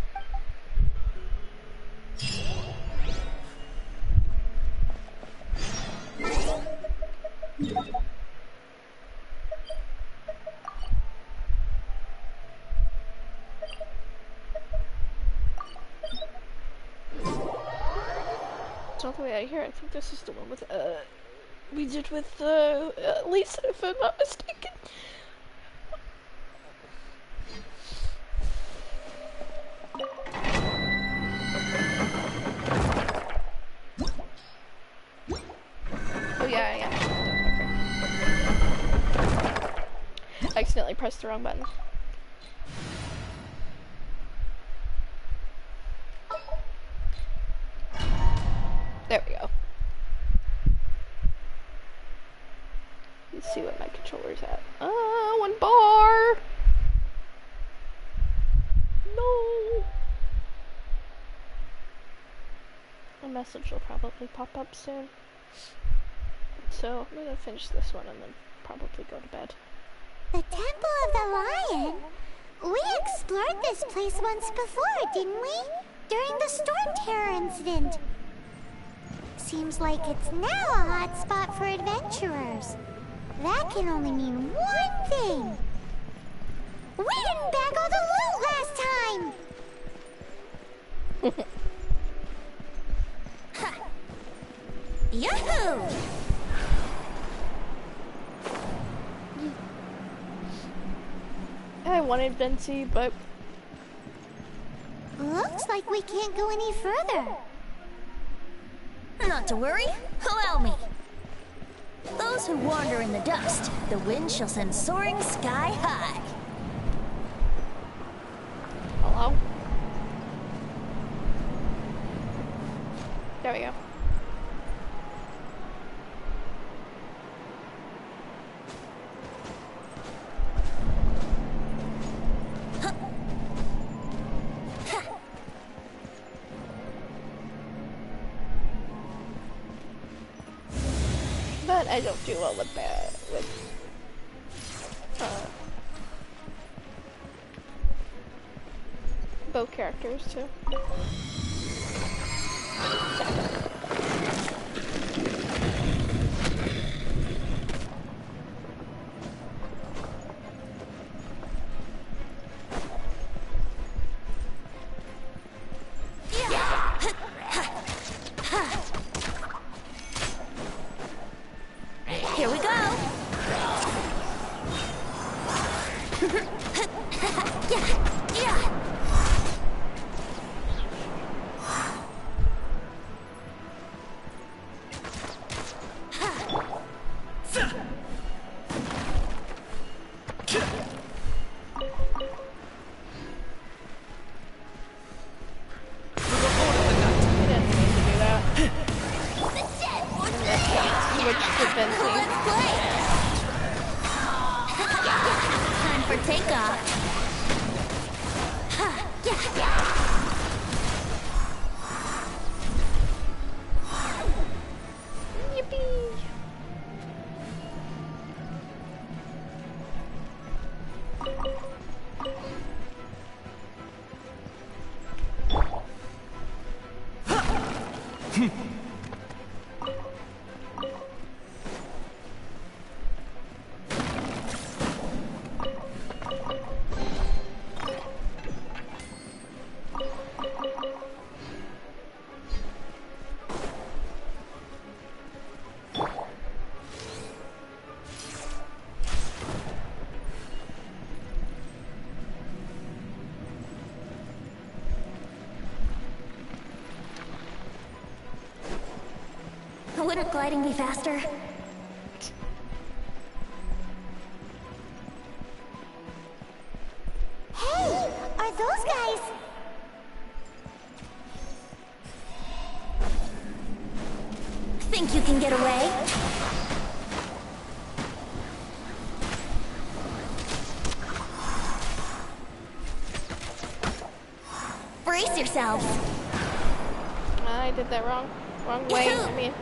It's all the way out here. I think this is the one with, we did with, Lisa, if I'm not mistaken. Oh yeah, yeah. Okay. I accidentally pressed the wrong button. There we go. Let's see what my controller's at. 1 bar! No! A message will probably pop up soon. So, I'm gonna finish this one and then probably go to bed. The Temple of the Lion? We explored this place once before, didn't we? During the Storm Terror incident. Seems like it's now a hot spot for adventurers. That can only mean one thing. We didn't bag all the loot last time! Yahoo! I wanted Vinci, but... Looks like we can't go any further. Not to worry, allow me. Those who wander in the dust, the wind shall send soaring sky high. Hello? There we go. I don't do well with that. With both characters too. Here we go. Time for takeoff. Yippee! Wouldn't gliding be faster? Hey, are those guys? Think you can get away? Brace yourselves. I did that wrong way. I mean.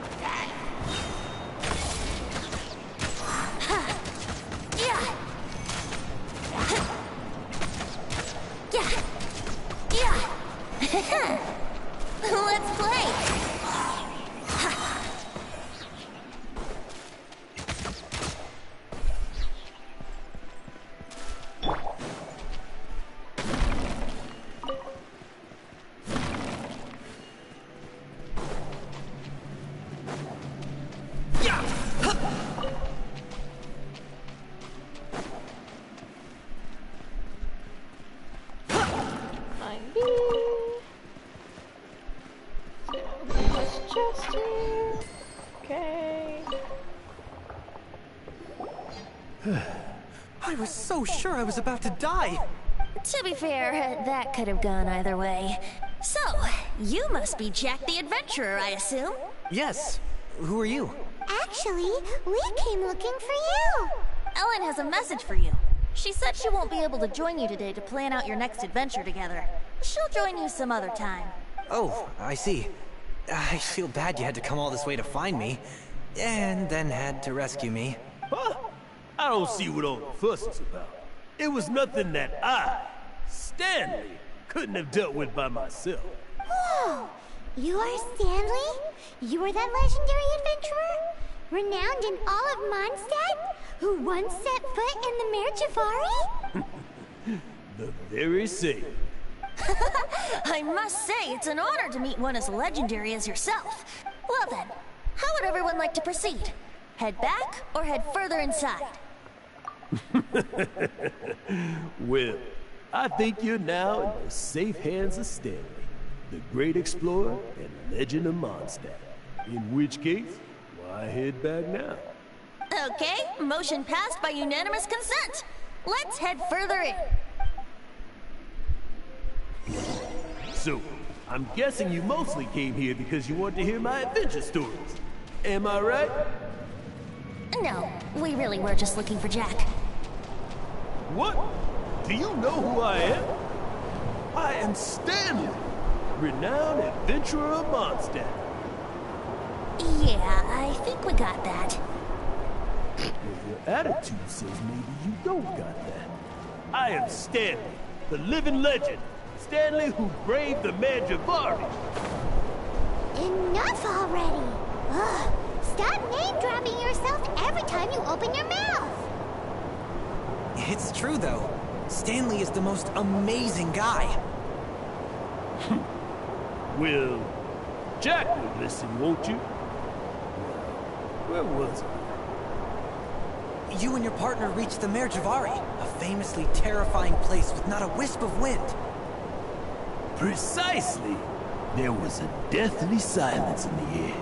Let's play. I was so sure I was about to die. To be fair, that could have gone either way. So, you must be Jack the Adventurer, I assume? Yes. Who are you? Actually, we came looking for you. Ellen has a message for you. She said she won't be able to join you today to plan out your next adventure together. She'll join you some other time. Oh, I see. I feel bad you had to come all this way to find me, and then had to rescue me. Huh? I don't see what all the fuss is about. It was nothing that I, Stanley, couldn't have dealt with by myself. Whoa! You are Stanley? You are that legendary adventurer? Renowned in all of Mondstadt? Who once set foot in the Mare Jafari? The very same. I must say, it's an honor to meet one as legendary as yourself. Well then, how would everyone like to proceed? Head back or head further inside? Well, I think you're now in the safe hands of Stanley, the great explorer and legend of Mondstadt. In which case, why head back now? Okay, motion passed by unanimous consent. Let's head further in. So, I'm guessing you mostly came here because you want to hear my adventure stories. Am I right? No, we really were just looking for Jack. What? Do you know who I am? I am Stanley, renowned adventurer of Mondstadt. Yeah, I think we got that. Well, your attitude says maybe you don't got that. I am Stanley, the living legend. Stanley who braved the Manjavari. Enough already! Ugh. Stop name-dropping yourself every time you open your mouth! It's true, though. Stanley is the most amazing guy. Well, Jack will listen, won't you? Where was I? You and your partner reached the Mare Javari, a famously terrifying place with not a wisp of wind. Precisely! There was a deathly silence in the air.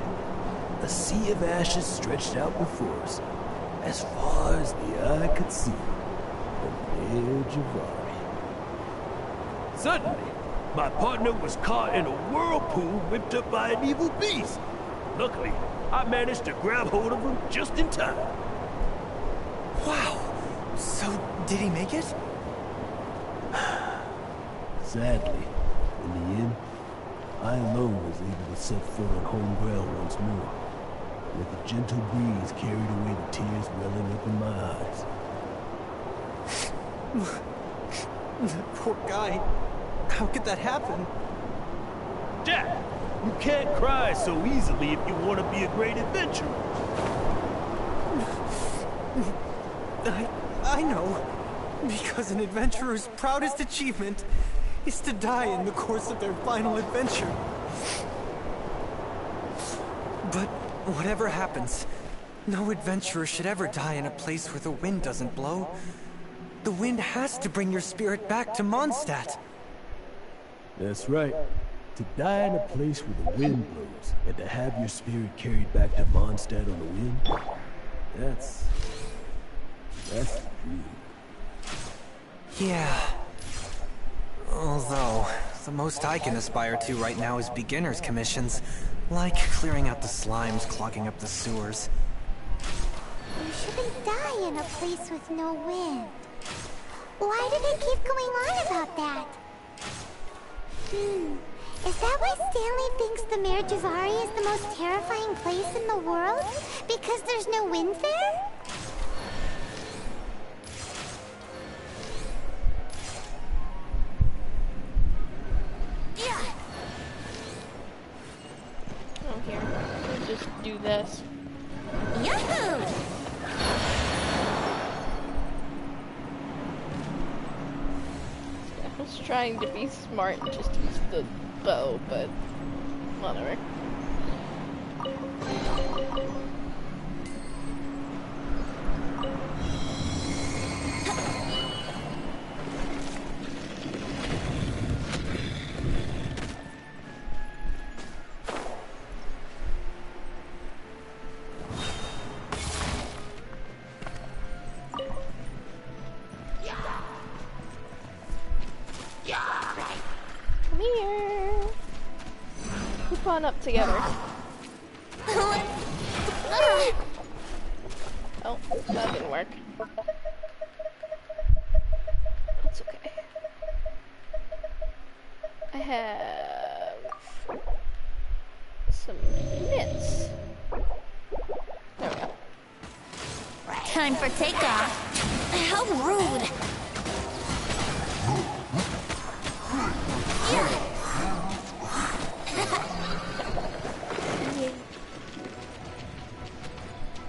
A sea of ashes stretched out before us, as far as the eye could see. The Mare Javari. Suddenly, my partner was caught in a whirlpool whipped up by an evil beast. Luckily, I managed to grab hold of him just in time. Wow! So, did he make it? Sadly, in the end, I alone was able to set foot on home ground once more. With a gentle breeze carried away the tears welling up in my eyes. That poor guy. How could that happen? Jack, you can't cry so easily if you want to be a great adventurer. I know. Because an adventurer's proudest achievement is to die in the course of their final adventure. But whatever happens, no adventurer should ever die in a place where the wind doesn't blow. The wind has to bring your spirit back to Mondstadt. That's right. To die in a place where the wind blows, and to have your spirit carried back to Mondstadt on the wind, that's the dream. Yeah. Although, the most I can aspire to right now is beginner's commissions, like clearing out the slimes clogging up the sewers. You shouldn't die in a place with no wind. Why do they keep going on about that? Is that why Stanley thinks the Mare Javari is the most terrifying place in the world? Because there's no wind there? Oh, here. Let's just do this. Yahoo! I was trying to be smart and just use the bow, but whatever. Come here. Hoop on up together. Oh, that didn't work. That's okay. I have some mitts. There we go. Time for takeoff. How rude.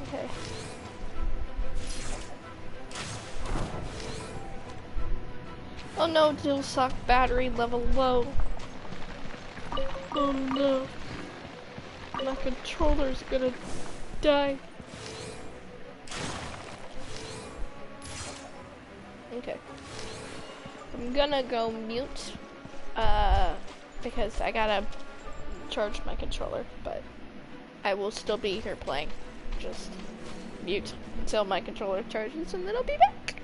Okay. Oh no, dual sock battery level low. Oh no. My controller's gonna die. Okay. I'm gonna go mute, because I gotta charge my controller, but I will still be here playing. Just mute until my controller charges and then I'll be back.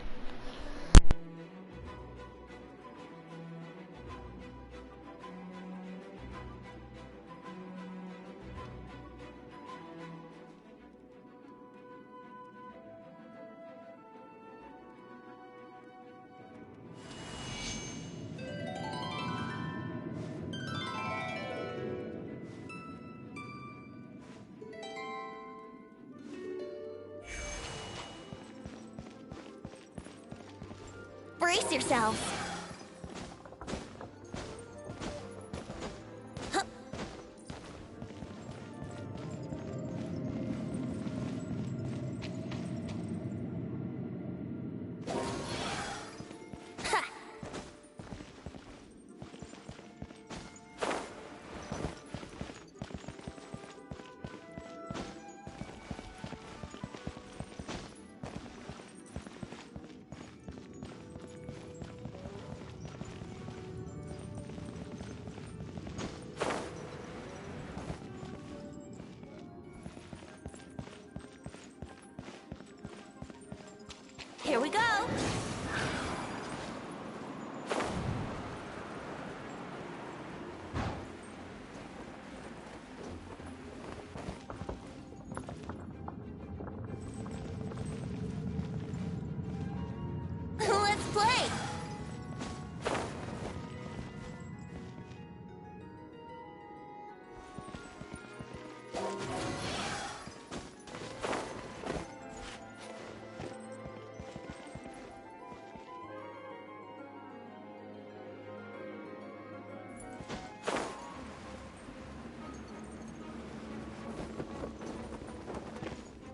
Brace yourselves. Here we go! Let's play!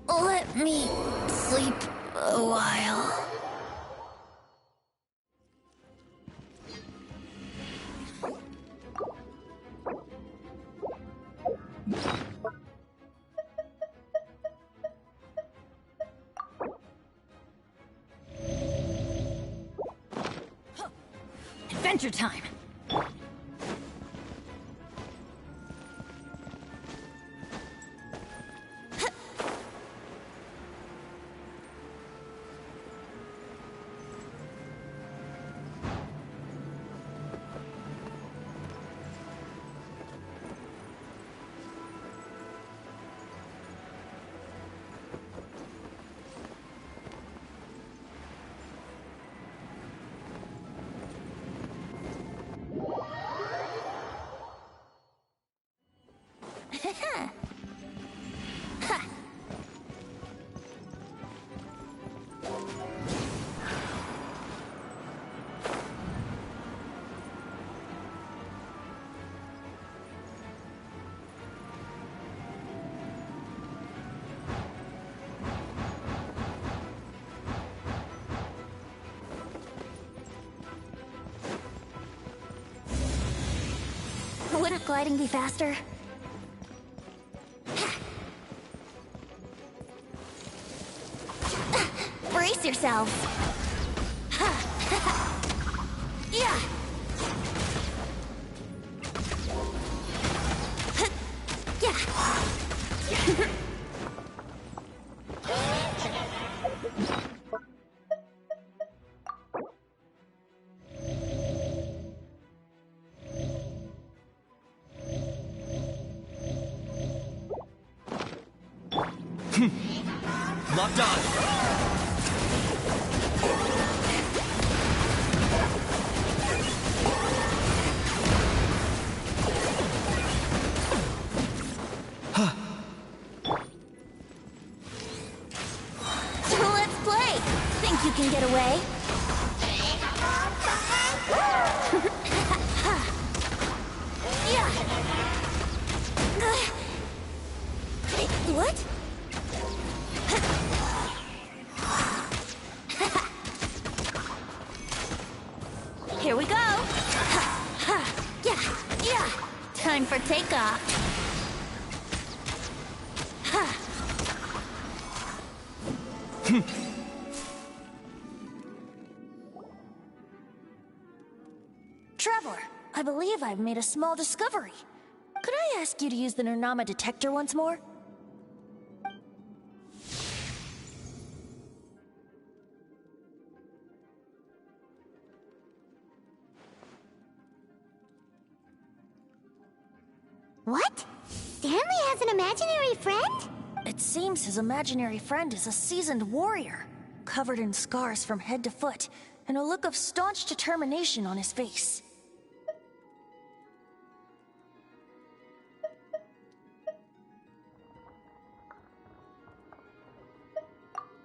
Let me sleep a while. Adventure time! Wouldn't gliding be faster? Brace yourselves! Yeah! Yeah! Locked on. Let's play! Think you can get away? Yeah! What? Here we go! Yeah! Yeah! Time for takeoff! Traveler, I believe I've made a small discovery. Could I ask you to use the Nernama detector once more? What? Stanley has an imaginary friend? It seems his imaginary friend is a seasoned warrior, covered in scars from head to foot, and a look of staunch determination on his face.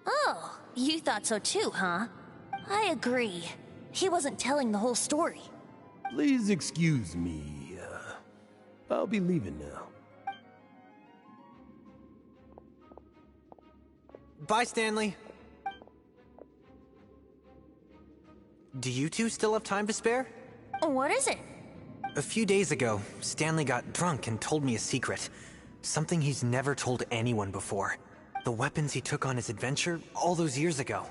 Oh, you thought so too, huh? I agree. He wasn't telling the whole story. Please excuse me. I'll be leaving now. Bye, Stanley. Do you two still have time to spare? What is it? A few days ago, Stanley got drunk and told me a secret. Something he's never told anyone before. The weapons he took on his adventure all those years ago.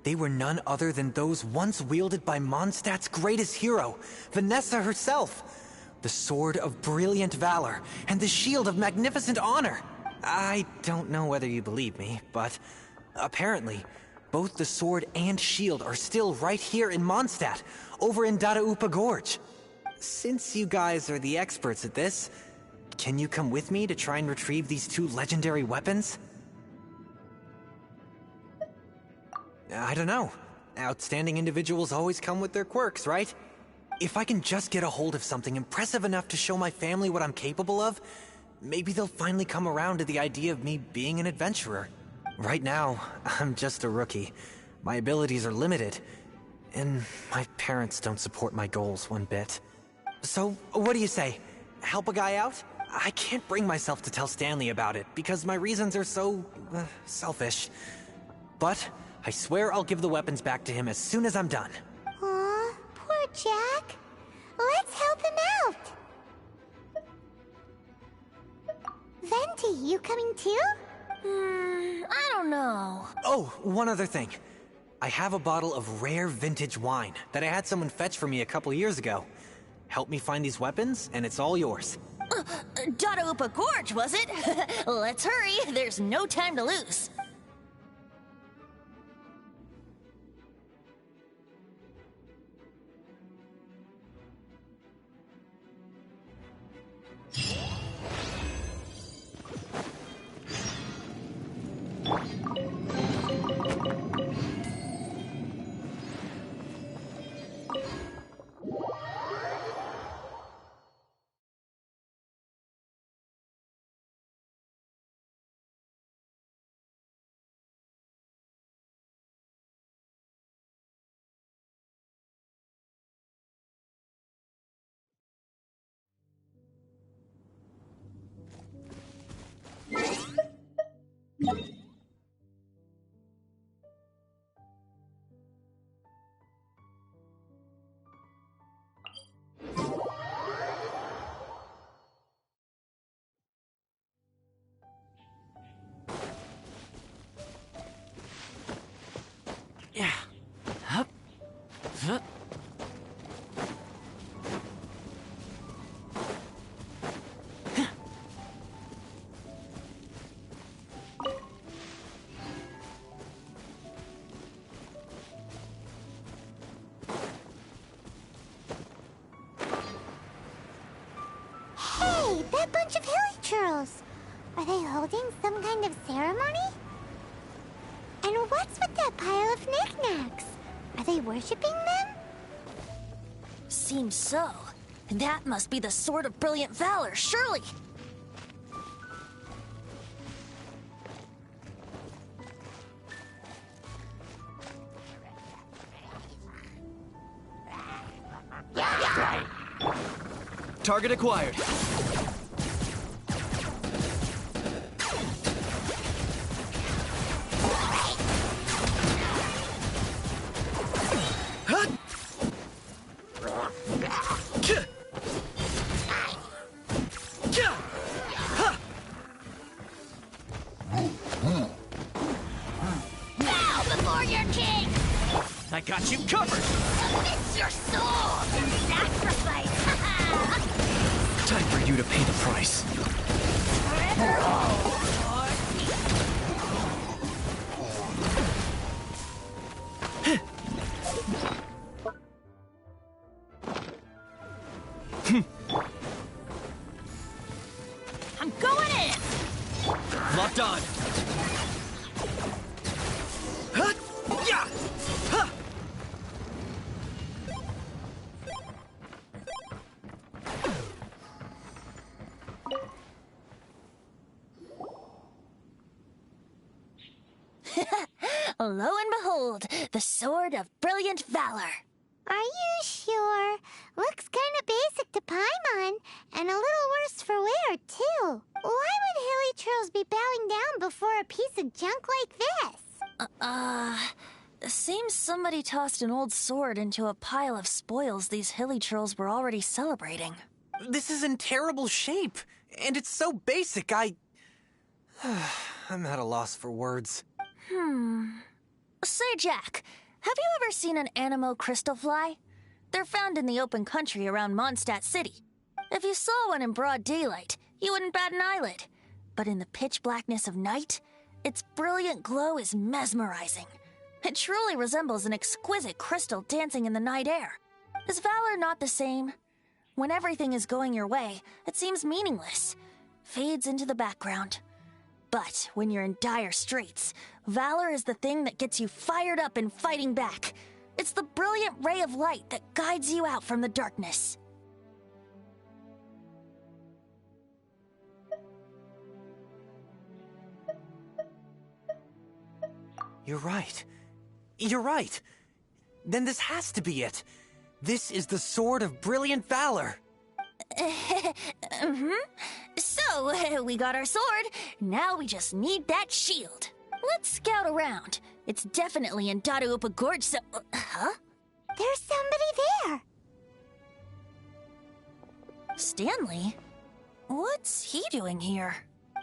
They were none other than those once wielded by Mondstadt's greatest hero, Vanessa herself. The Sword of Brilliant Valor and the Shield of Magnificent Honor. I don't know whether you believe me, but apparently, both the sword and shield are still right here in Mondstadt, over in Dadaupa Gorge. Since you guys are the experts at this, can you come with me to try and retrieve these two legendary weapons? I don't know. Outstanding individuals always come with their quirks, right? If I can just get a hold of something impressive enough to show my family what I'm capable of, maybe they'll finally come around to the idea of me being an adventurer. Right now, I'm just a rookie. My abilities are limited, and my parents don't support my goals one bit. So, what do you say? Help a guy out? I can't bring myself to tell Stanley about it, because my reasons are so, selfish. But I swear I'll give the weapons back to him as soon as I'm done. Aw, poor Jack. Let's help him out. Venti, you coming too? I don't know. Oh, one other thing. I have a bottle of rare vintage wine that I had someone fetch for me a couple years ago. Help me find these weapons, and it's all yours. Dadaupa Gorge, was it? Let's hurry. There's no time to lose. Yeah. Hup. Hup. Hey, that bunch of hilly churls. Are they holding some kind of ceremony? And what's with that pile of knickknacks? Are they worshipping them? Seems so. That must be the Sword of Brilliant Valor, surely. Target acquired. Bow before your king! I got you covered! It's your soul! Sacrifice! Time for you to pay the price. I'm going in! Locked on. Huh? Yeah! Huh! Lo and behold, the Sword of Brilliant Valor. Are you sure? Looks kinda basic to Paimon, and a little worse for wear, too. Why would hilly trolls be bowing down before a piece of junk like this? Seems somebody tossed an old sword into a pile of spoils these hilly trolls were already celebrating. This is in terrible shape, and it's so basic, I'm at a loss for words. Say, Jack, have you ever seen an Animo crystal fly? They're found in the open country around Mondstadt City. If you saw one in broad daylight, you wouldn't bat an eyelid. But in the pitch blackness of night, its brilliant glow is mesmerizing. It truly resembles an exquisite crystal dancing in the night air. Is valor not the same? When everything is going your way, it seems meaningless, fades into the background. But when you're in dire straits, valor is the thing that gets you fired up and fighting back. It's the brilliant ray of light that guides you out from the darkness. You're right. You're right. Then this has to be it. This is the Sword of Brilliant Valor. So, we got our sword. Now we just need that shield. Let's scout around. It's definitely in Dadaupa Gorge, so... Huh? There's somebody there. Stanley? What's he doing here?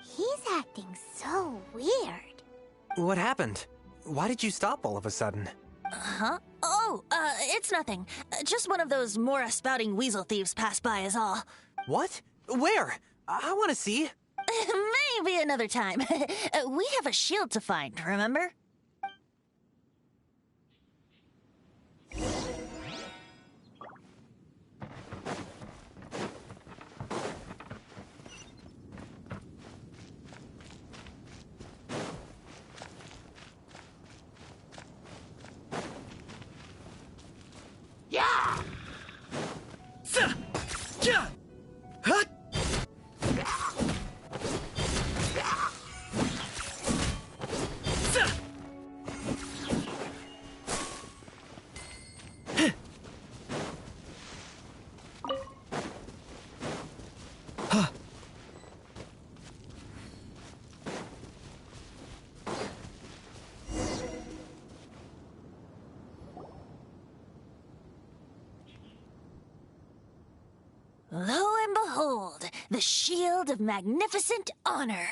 He's acting so weird. What happened? Why did you stop all of a sudden? Huh? Oh, it's nothing. Just one of those Mora spouting weasel thieves passed by is all. What? Where? I want to see. Maybe another time. We have a shield to find, remember? Lo and behold, the shield of magnificent honor.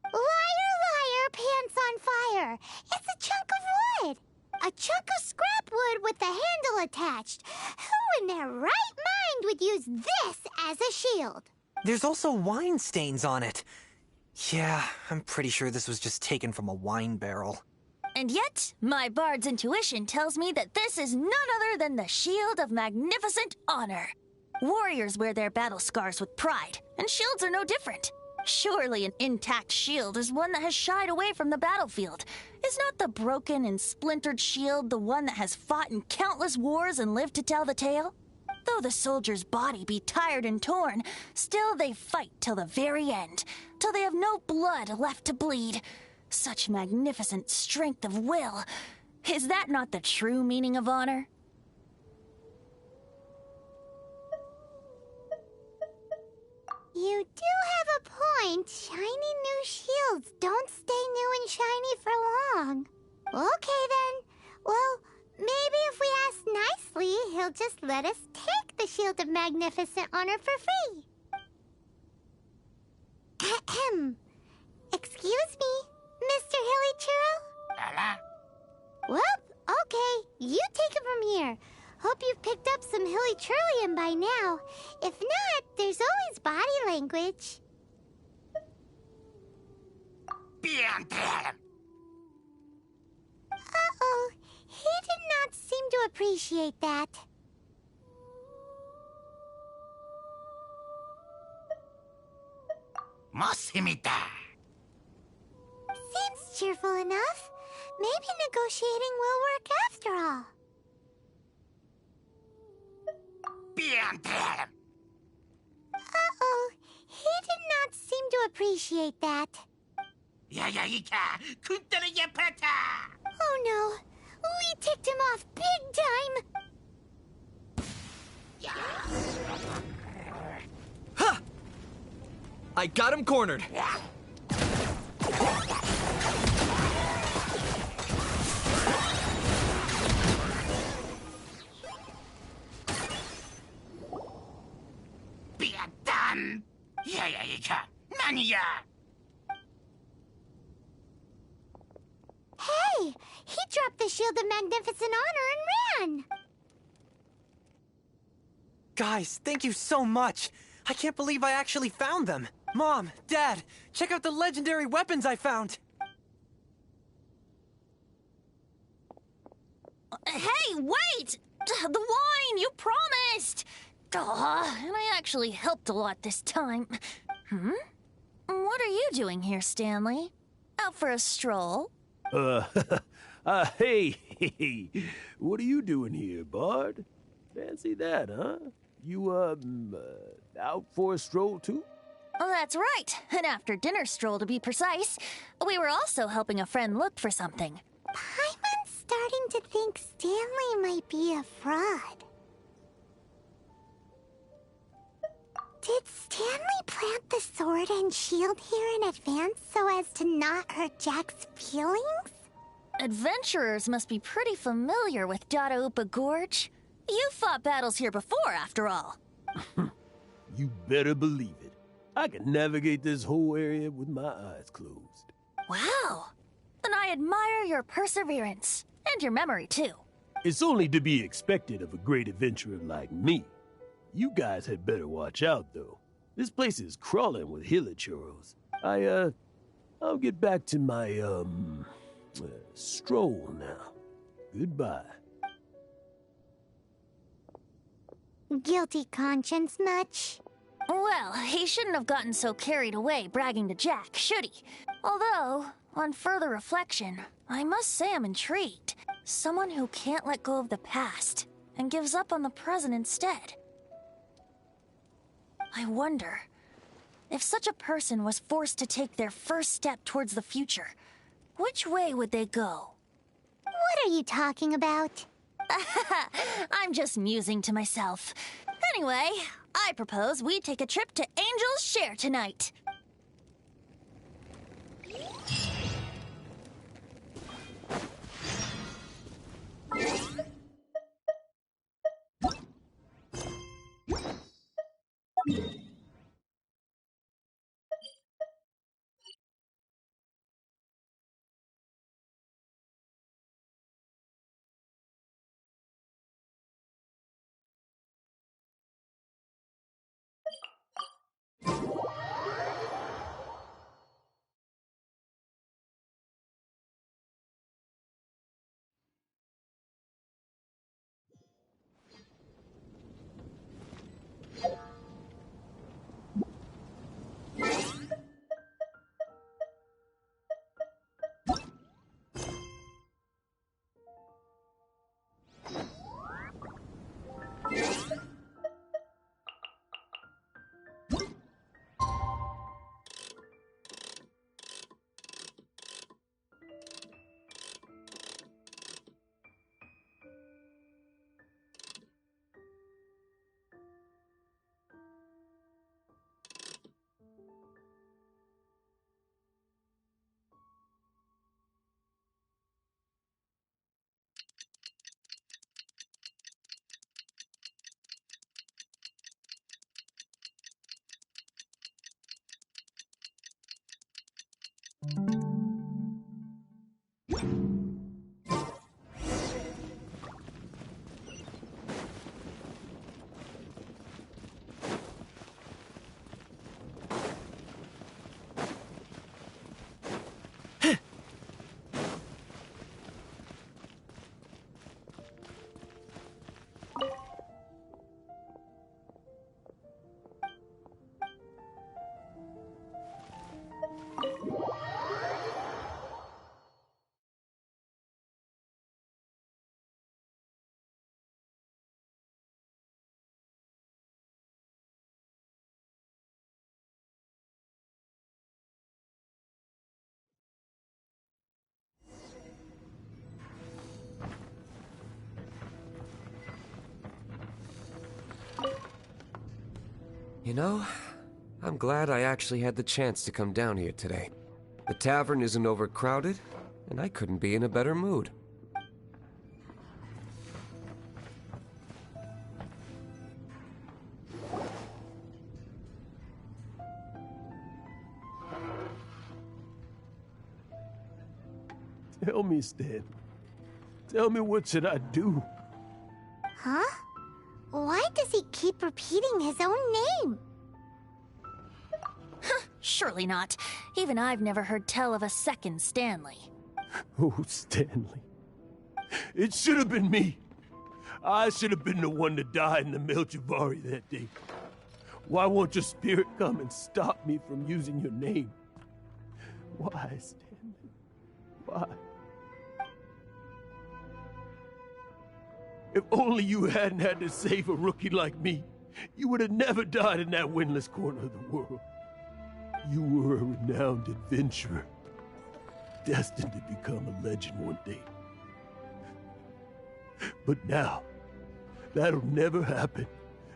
Liar, liar, pants on fire. It's a chunk of wood. A chunk of scrap wood with the handle attached. Who in their right mind would use this as a shield? There's also wine stains on it. Yeah, I'm pretty sure this was just taken from a wine barrel. And yet, my bard's intuition tells me that this is none other than the shield of magnificent honor. Warriors wear their battle scars with pride, and shields are no different. Surely an intact shield is one that has shied away from the battlefield. Is not the broken and splintered shield the one that has fought in countless wars and lived to tell the tale? Though the soldier's body be tired and torn, still they fight till the very end, till they have no blood left to bleed. Such magnificent strength of will. Is that not the true meaning of honor? You do have a point. Shiny new shields don't stay new and shiny for long. Okay then. Well, maybe if we ask nicely, he'll just let us take the Shield of Magnificent Honor for free. Ahem. Excuse me, Mr. Hilly Churro? Well, okay. You take it from here. Hope you've picked up some Hilly Trillium by now. If not, there's always body language. Uh-oh. He did not seem to appreciate that. Seems cheerful enough. Maybe negotiating will work after all. Uh-oh. He did not seem to appreciate that. Oh no. We ticked him off big time. I got him cornered. Hey! He dropped the Shield of Magnificent Honor and ran! Guys, thank you so much. I can't believe I actually found them. Mom, Dad, check out the legendary weapons I found. Hey, wait! The wine, you promised! And I actually helped a lot this time. What are you doing here, Stanley? Out for a stroll? Hey, what are you doing here, Bard? Fancy that, huh? You, out for a stroll too? That's right. An after-dinner stroll, to be precise. We were also helping a friend look for something. Paimon's starting to think Stanley might be a fraud. Did Stanley plant the sword and shield here in advance so as to not hurt Jack's feelings? Adventurers must be pretty familiar with Dada Upa Gorge. You fought battles here before, after all. You better believe it. I can navigate this whole area with my eyes closed. Wow. Then I admire your perseverance. And your memory, too. It's only to be expected of a great adventurer like me. You guys had better watch out, though. This place is crawling with hilichurls. I'll get back to my, stroll now. Goodbye. Guilty conscience much? Well, he shouldn't have gotten so carried away bragging to Jack, should he? Although, on further reflection, I must say I'm intrigued. Someone who can't let go of the past and gives up on the present instead. I wonder, if such a person was forced to take their first step towards the future, which way would they go? What are you talking about? I'm just musing to myself. Anyway, I propose we take a trip to Angel's Share tonight. You know, I'm glad I actually had the chance to come down here today. The tavern isn't overcrowded, and I couldn't be in a better mood. Tell me, Stan. Tell me, what should I do? Huh? Why does he keep repeating his own name? Surely not. Even I've never heard tell of a second Stanley. Oh, Stanley. It should have been me. I should have been the one to die in the Melchivari that day. Why won't your spirit come and stop me from using your name? Why, Stanley? Why? If only you hadn't had to save a rookie like me, you would have never died in that windless corner of the world. You were a renowned adventurer, destined to become a legend one day. But now, that'll never happen,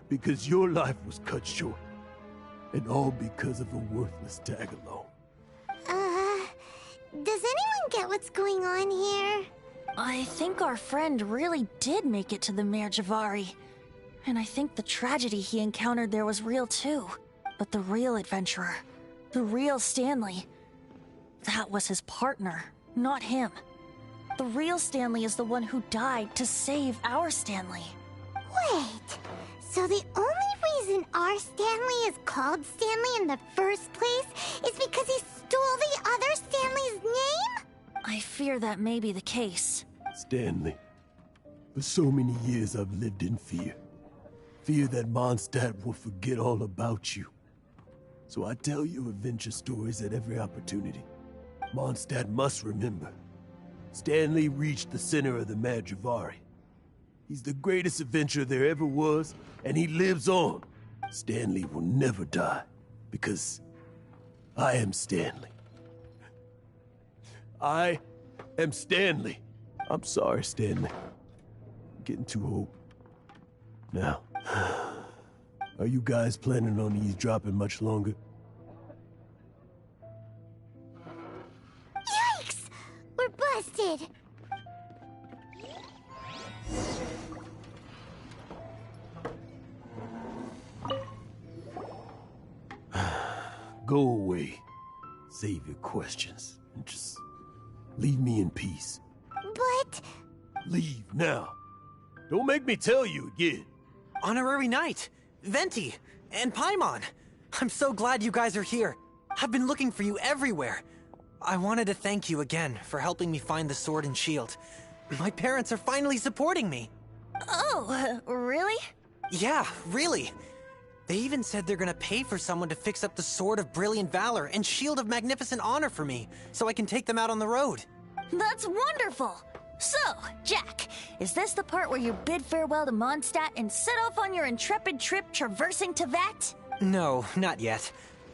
because your life was cut short, and all because of a worthless tag-along. Does anyone get what's going on here? I think our friend really did make it to the Merjavari. And I think the tragedy he encountered there was real too. But the real adventurer, the real Stanley, that was his partner, not him. The real Stanley is the one who died to save our Stanley. Wait, so the only reason our Stanley is called Stanley in the first place is because he stole the other Stanley's name? I fear that may be the case. Stanley, for so many years I've lived in fear. Fear that Mondstadt will forget all about you. So I tell you adventure stories at every opportunity. Mondstadt must remember. Stanley reached the center of the Madrivari. He's the greatest adventurer there ever was, and he lives on. Stanley will never die, because I am Stanley. I am Stanley. I'm sorry, Stanley. I'm getting too old. Now, are you guys planning on eavesdropping much longer? Yikes! We're busted! Go away. Save your questions and just leave me in peace. But... Leave now. Don't make me tell you again. Honorary Knight, Venti, and Paimon. I'm so glad you guys are here. I've been looking for you everywhere. I wanted to thank you again for helping me find the sword and shield. My parents are finally supporting me. Oh, really? Yeah, really. They even said they're gonna pay for someone to fix up the Sword of Brilliant Valor and Shield of Magnificent Honor for me, so I can take them out on the road. That's wonderful! So, Jack, is this the part where you bid farewell to Mondstadt and set off on your intrepid trip traversing Tevat? No, not yet.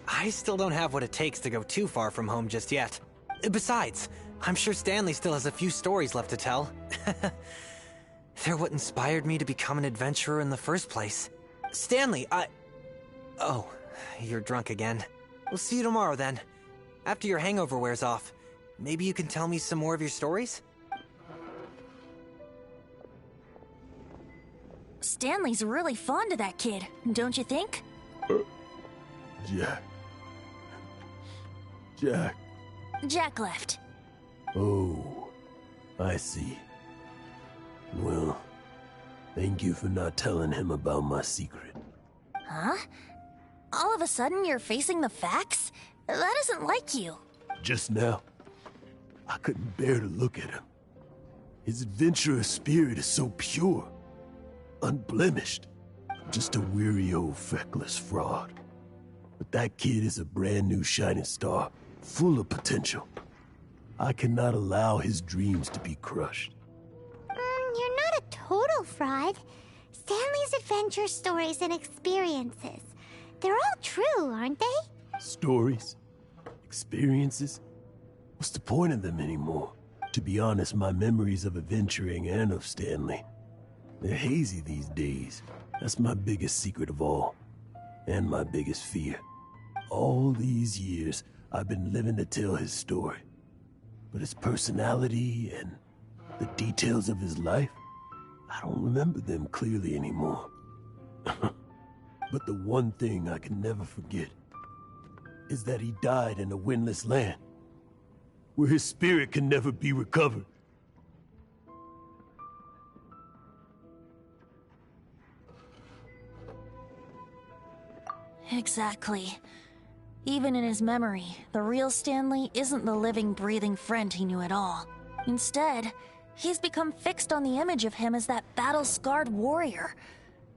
I still don't have what it takes to go too far from home just yet. Besides, I'm sure Stanley still has a few stories left to tell. They're what inspired me to become an adventurer in the first place. Stanley, Oh, you're drunk again. We'll see you tomorrow then. After your hangover wears off. Maybe you can tell me some more of your stories? Stanley's really fond of that kid, don't you think? Jack. Jack. Jack left. Oh, I see. Well, thank you for not telling him about my secret. Huh? All of a sudden you're facing the facts? That isn't like you. Just now, I couldn't bear to look at him. His adventurous spirit is so pure, unblemished. Just a weary old feckless fraud. But that kid is a brand new shining star, full of potential. I cannot allow his dreams to be crushed. You're not a total fraud. Stanley's adventure stories and experiences. They're all true, aren't they? Stories? Experiences? What's the point of them anymore? To be honest, my memories of adventuring and of Stanley, they're hazy these days. That's my biggest secret of all. And my biggest fear. All these years, I've been living to tell his story. But his personality and the details of his life, I don't remember them clearly anymore. But the one thing I can never forget is that he died in a windless land, where his spirit can never be recovered. Exactly. Even in his memory, the real Stanley isn't the living, breathing friend he knew at all. Instead, he's become fixed on the image of him as that battle-scarred warrior.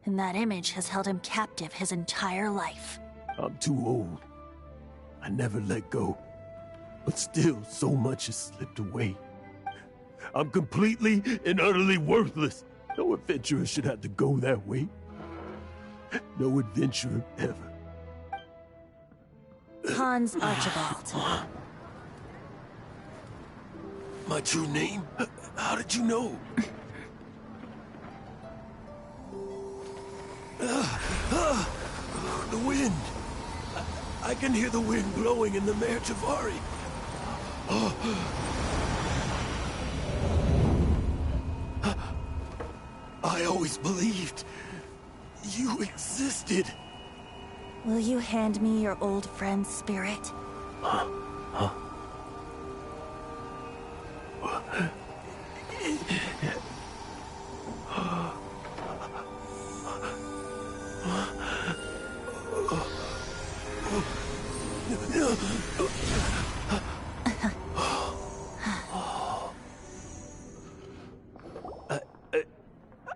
And that image has held him captive his entire life. I'm too old. I never let go. But still, so much has slipped away. I'm completely and utterly worthless. No adventurer should have to go that way. No adventurer ever. Hans Archibald. My true name? How did you know? The wind. I can hear the wind blowing in the Mare Tavari. I always believed you existed. Will you hand me your old friend's spirit? Huh?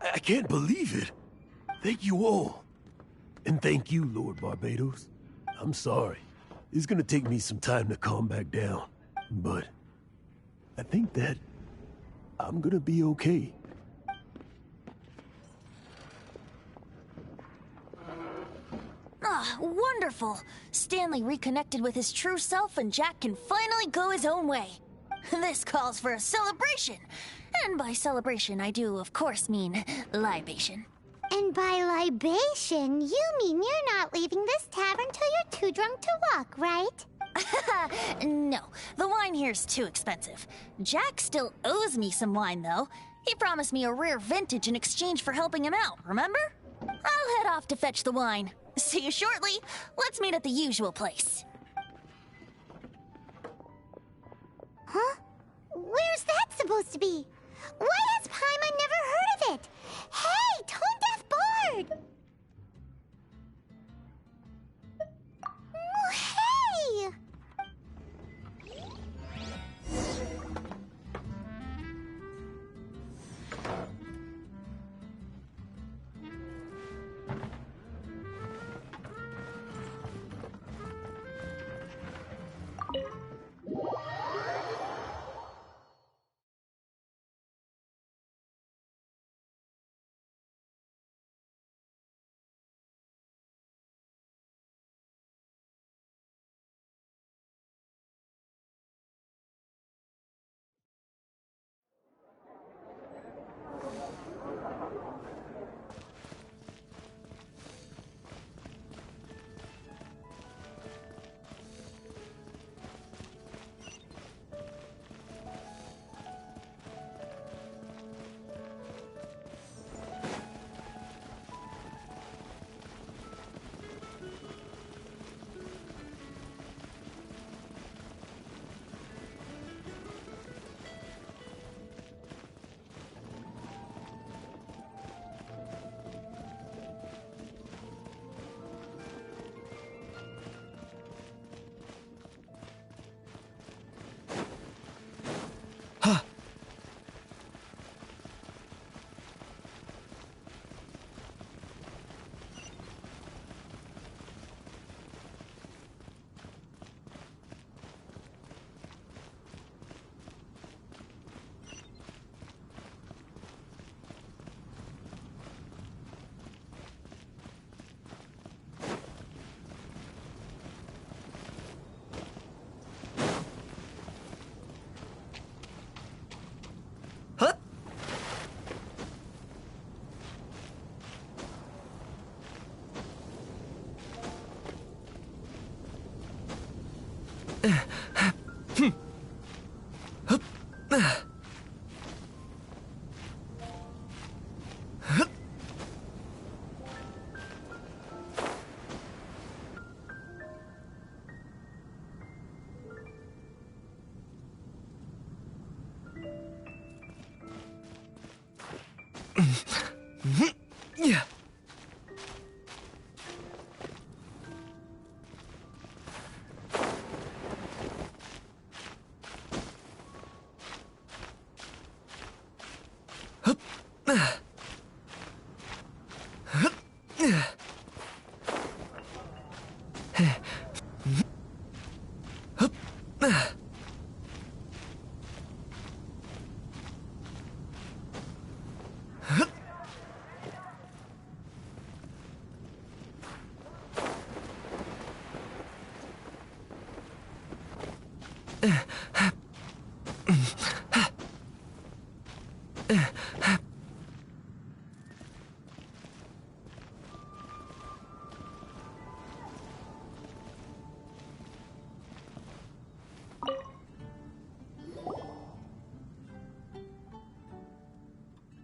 I can't believe it. Thank you all. And thank you, Lord Barbados. I'm sorry. It's gonna take me some time to calm back down. But I think that I'm gonna be okay. Ah, wonderful! Stanley reconnected with his true self and Jack can finally go his own way. This calls for a celebration. And by celebration, I do, of course, mean libation. And by libation, you mean you're not leaving this tavern till you're too drunk to walk, right? No, the wine here's too expensive. Jack still owes me some wine, though. He promised me a rare vintage in exchange for helping him out, remember? I'll head off to fetch the wine. See you shortly. Let's meet at the usual place. Huh? Where's that supposed to be? Why has Paimon never heard of it? Hey, Tone Deaf Bard! Yeah.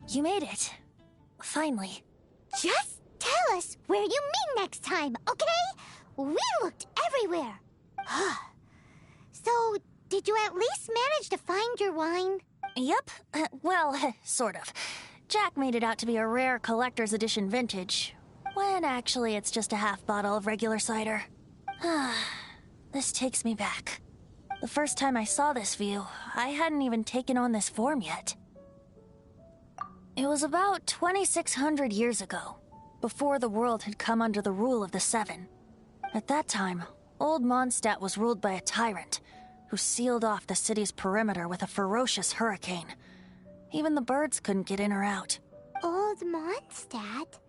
You made it. Finally. Just tell us where you meet next time, okay? We looked everywhere. So, did you at least manage to find your wine? Yep. Well, sort of. Jack made it out to be a rare collector's edition vintage, when actually it's just a half bottle of regular cider. This takes me back. The first time I saw this view, I hadn't even taken on this form yet. It was about 2,600 years ago, before the world had come under the rule of the Seven. At that time, Old Mondstadt was ruled by a tyrant, who sealed off the city's perimeter with a ferocious hurricane. Even the birds couldn't get in or out. Old Mondstadt?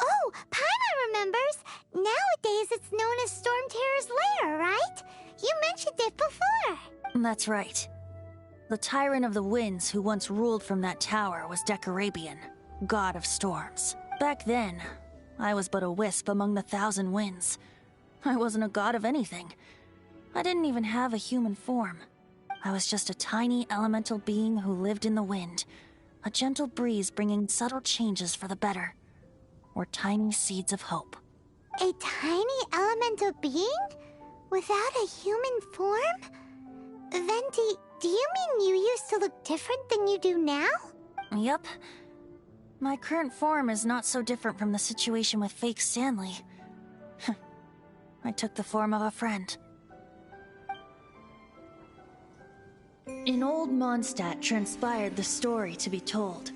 Oh, Paimon remembers! Nowadays it's known as Storm Terror's lair, right? You mentioned it before. That's right. The Tyrant of the Winds who once ruled from that tower was Decarabian, god of storms. Back then, I was but a wisp among the thousand winds. I wasn't a god of anything. I didn't even have a human form. I was just a tiny elemental being who lived in the wind, a gentle breeze bringing subtle changes for the better, or tiny seeds of hope. A tiny elemental being? Without a human form? Venti, do you mean you used to look different than you do now? Yep. My current form is not so different from the situation with fake Stanley. I took the form of a friend. In Old Mondstadt transpired the story to be told.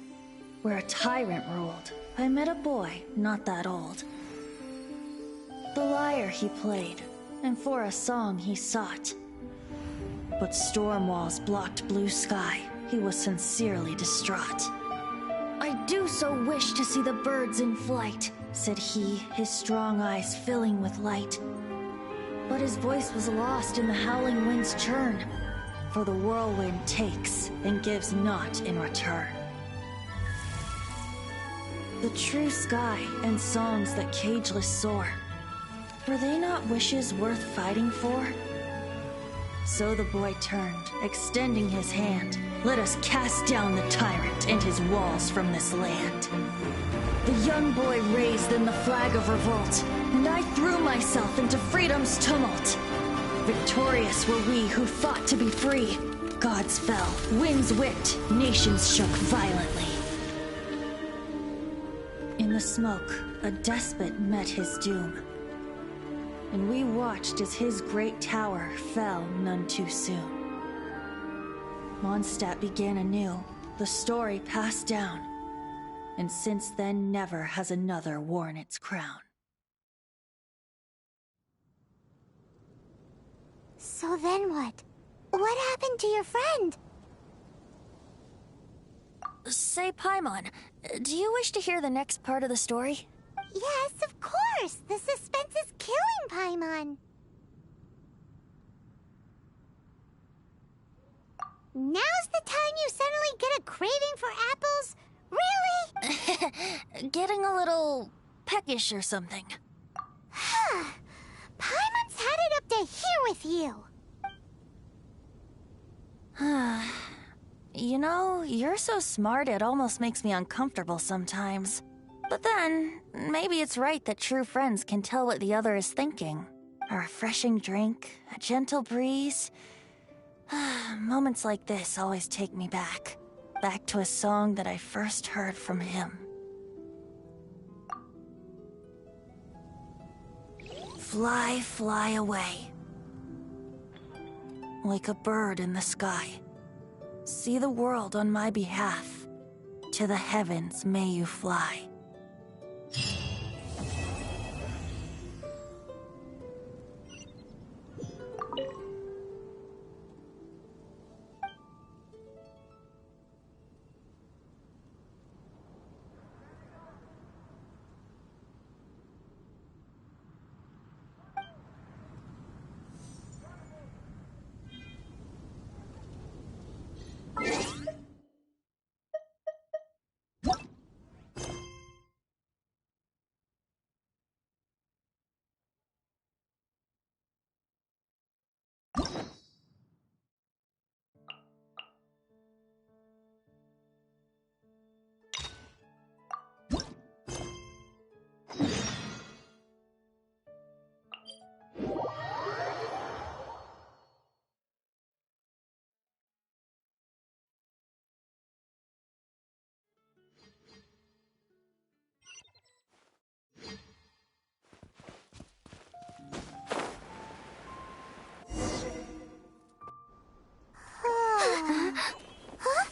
Where a tyrant ruled, I met a boy not that old. The lyre he played, and for a song he sought. But storm walls blocked blue sky. He was sincerely distraught. I do so wish to see the birds in flight, said he, his strong eyes filling with light. But his voice was lost in the howling wind's churn, for the whirlwind takes and gives not in return. The true sky and songs that cageless soar, were they not wishes worth fighting for? So the boy turned, extending his hand. Let us cast down the tyrant and his walls from this land. The young boy raised then the flag of revolt, and I threw myself into freedom's tumult. Victorious were we who fought to be free. Gods fell, winds whipped, nations shook violently. In the smoke, a despot met his doom. And we watched as his great tower fell none too soon. Mondstadt began anew, the story passed down, and since then never has another worn its crown. So then what? What happened to your friend? Say, Paimon, do you wish to hear the next part of the story? Yes, of course! The suspense is killing Paimon! Now's the time you suddenly get a craving for apples? Really? Getting a little peckish or something. Paimon's had it up to here with you. You know, you're so smart it almost makes me uncomfortable sometimes. But then, maybe it's right that true friends can tell what the other is thinking. A refreshing drink, a gentle breeze. Moments like this always take me back. Back to a song that I first heard from him. Fly, fly away. Like a bird in the sky. See the world on my behalf. To the heavens may you fly.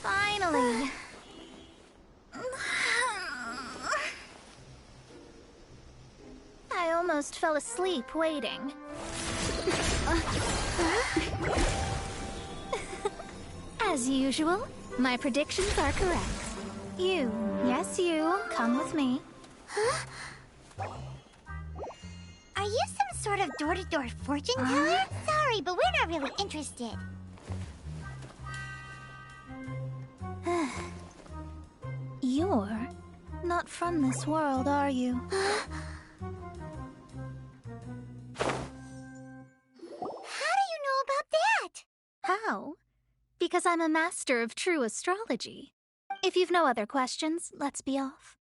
Finally. I almost fell asleep waiting. As usual, my predictions are correct. You, yes you, come with me. Are you some sort of door-to-door fortune teller? Sorry, but we're not really interested. You're not from this world, are you? How do you know about that? How? Because I'm a master of true astrology. If you've no other questions, let's be off.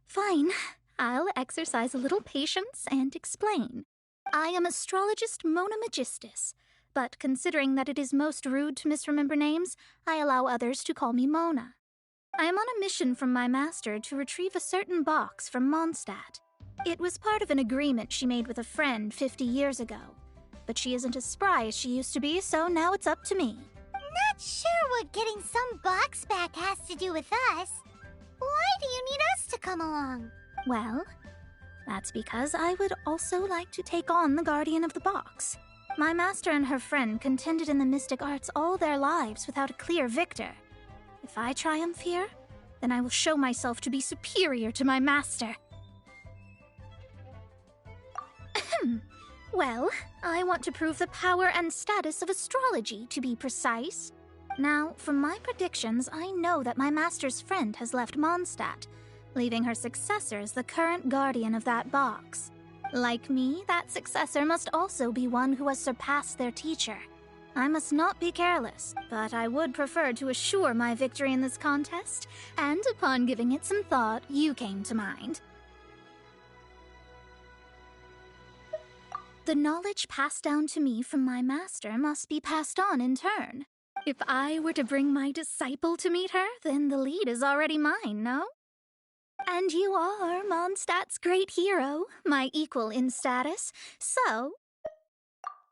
Fine. I'll exercise a little patience and explain. I am astrologist Mona Magistus, but considering that it is most rude to misremember names, I allow others to call me Mona. I am on a mission from my master to retrieve a certain box from Mondstadt. It was part of an agreement she made with a friend 50 years ago. But she isn't as spry as she used to be, so now it's up to me. Not sure what getting some box back has to do with us. Why do you need us to come along? Well, that's because I would also like to take on the Guardian of the Box. My master and her friend contended in the mystic arts all their lives without a clear victor. If I triumph here, then I will show myself to be superior to my master. Well, I want to prove the power and status of astrology, to be precise. Now, from my predictions, I know that my master's friend has left Mondstadt, leaving her successor as the current guardian of that box. Like me, that successor must also be one who has surpassed their teacher. I must not be careless, but I would prefer to assure my victory in this contest, and upon giving it some thought, you came to mind. The knowledge passed down to me from my master must be passed on in turn. If I were to bring my disciple to meet her, then the lead is already mine, no? And you are Mondstadt's great hero, my equal in status, so...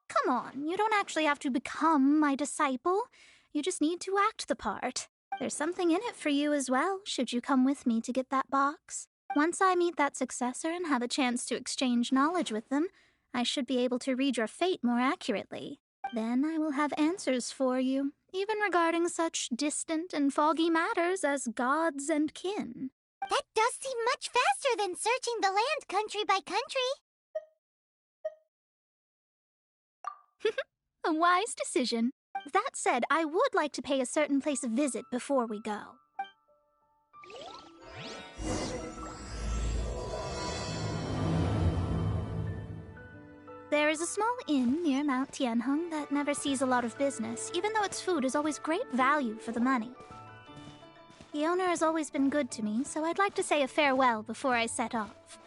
Come on, you don't actually have to become my disciple. You just need to act the part. There's something in it for you as well, should you come with me to get that box. Once I meet that successor and have a chance to exchange knowledge with them, I should be able to read your fate more accurately. Then I will have answers for you, even regarding such distant and foggy matters as gods and kin. That does seem much faster than searching the land country by country. A wise decision. That said, I would like to pay a certain place a visit before we go. There is a small inn near Mount Tianheng that never sees a lot of business, even though its food is always great value for the money. The owner has always been good to me, so I'd like to say a farewell before I set off.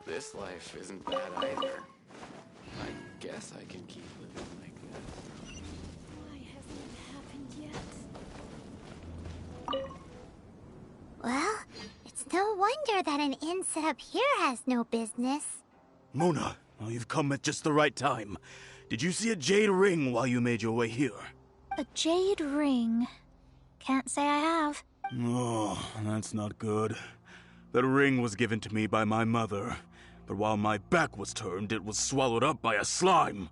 This life isn't bad either. I guess I can keep living like this. Why hasn't it happened yet? Well, it's no wonder that an inn set up here has no business. Mona, well, you've come at just the right time. Did you see a jade ring while you made your way here? A jade ring? Can't say I have. Oh, that's not good. That ring was given to me by my mother, but while my back was turned, it was swallowed up by a slime.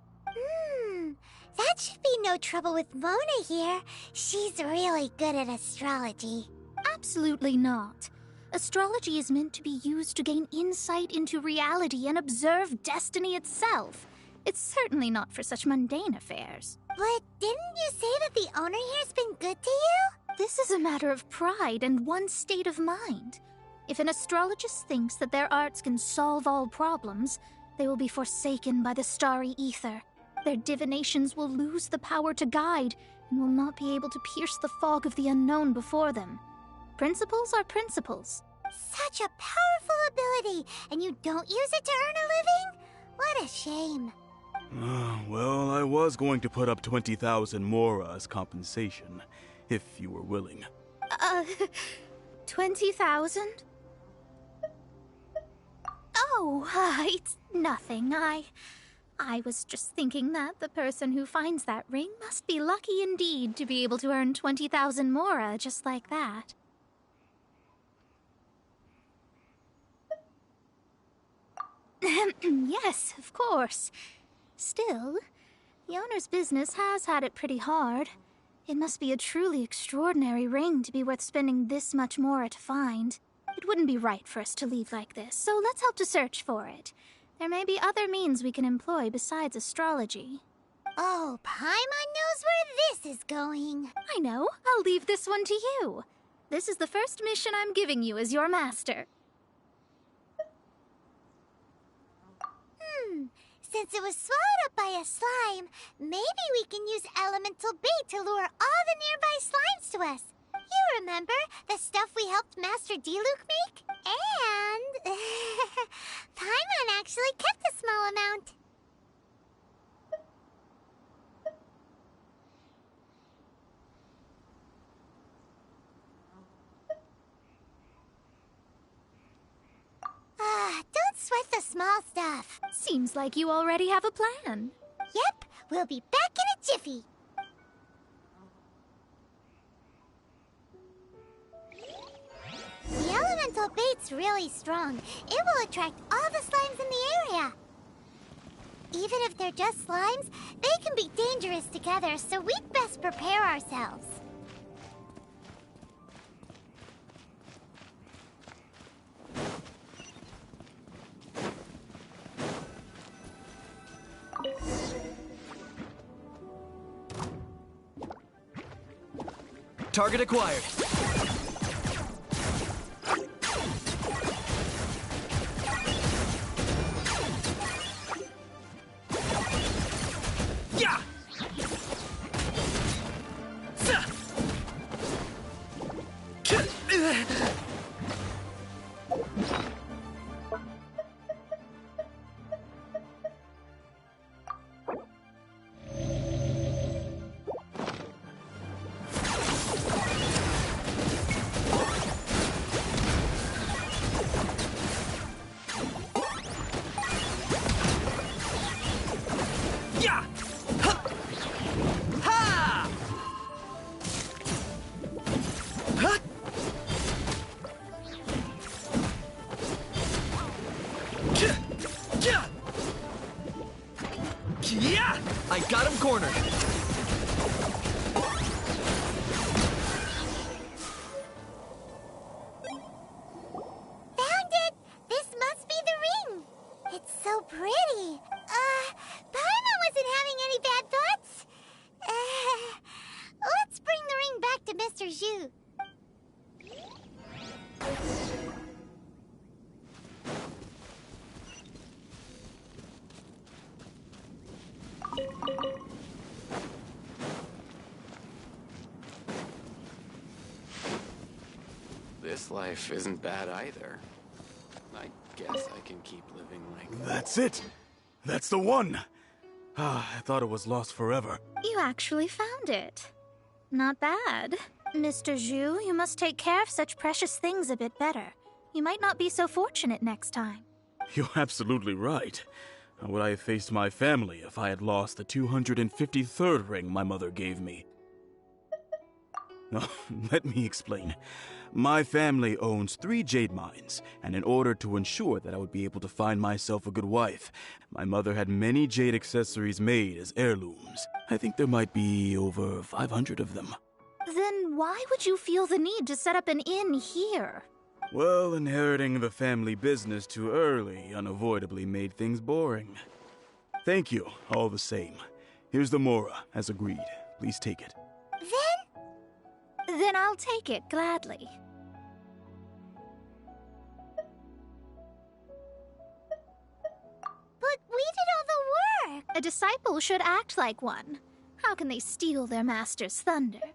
That should be no trouble with Mona here. She's really good at astrology. Absolutely not. Astrology is meant to be used to gain insight into reality and observe destiny itself. It's certainly not for such mundane affairs. But didn't you say that the owner here's been good to you? This is a matter of pride and one's state of mind. If an astrologist thinks that their arts can solve all problems, they will be forsaken by the starry ether. Their divinations will lose the power to guide and will not be able to pierce the fog of the unknown before them. Principles are principles. Such a powerful ability, and you don't use it to earn a living? What a shame. Well, I was going to put up 20,000 mora as compensation, if you were willing. 20,000? Oh, it's nothing. I was just thinking that the person who finds that ring must be lucky indeed to be able to earn 20,000 mora just like that. Yes, of course. Still, the owner's business has had it pretty hard. It must be a truly extraordinary ring to be worth spending this much mora to find. It wouldn't be right for us to leave like this, so let's help to search for it. There may be other means we can employ besides astrology. Oh, Paimon knows where this is going. I know. I'll leave this one to you. This is the first mission I'm giving you as your master. Since it was swallowed up by a slime, maybe we can use elemental bait to lure all the nearby slimes to us. You remember the stuff we helped Master Diluc make? And Paimon actually kept a small amount. Don't sweat the small stuff. Seems like you already have a plan. Yep, we'll be back in a jiffy. The elemental bait's really strong. It will attract all the slimes in the area. Even if they're just slimes, they can be dangerous together, so we'd best prepare ourselves. Target acquired. Yeah! Yeah! I got him cornered. Found it! This must be the ring. It's so pretty. Paimon wasn't having any bad thoughts. Let's bring the ring back to Mr. Zhu. This life isn't bad either. I guess I can keep living like this. That's it! That's the one! Ah, I thought it was lost forever. You actually found it. Not bad. Mr. Zhu, you must take care of such precious things a bit better. You might not be so fortunate next time. You're absolutely right. How would I have faced my family if I had lost the 253rd ring my mother gave me? No, let me explain. My family owns 3 jade mines, and in order to ensure that I would be able to find myself a good wife, my mother had many jade accessories made as heirlooms. I think there might be over 500 of them. Then why would you feel the need to set up an inn here? Well, inheriting the family business too early unavoidably made things boring. Thank you, all the same. Here's the mora, as agreed. Please take it. Then I'll take it gladly. But we did all the work. A disciple should act like one. How can they steal their master's thunder?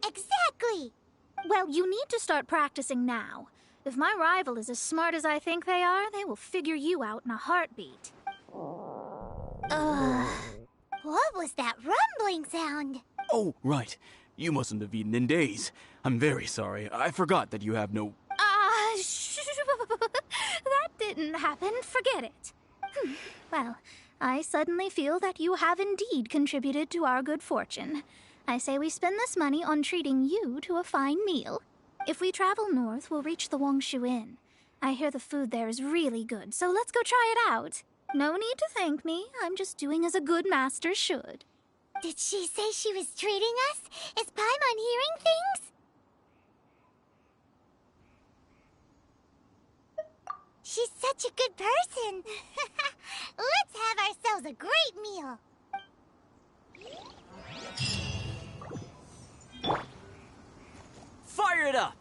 Exactly. Well, you need to start practicing now. If my rival is as smart as I think they are, they will figure you out in a heartbeat. What was that rumbling sound? Oh, right. You mustn't have eaten in days. I'm very sorry. I forgot that you have no... That didn't happen. Forget it. Well, I suddenly feel that you have indeed contributed to our good fortune. I say we spend this money on treating you to a fine meal. If we travel north, we'll reach the Wongshu Inn. I hear the food there is really good, so let's go try it out. No need to thank me. I'm just doing as a good master should. Did she say she was treating us? Is Paimon hearing things? She's such a good person. Let's have ourselves a great meal. Fire it up!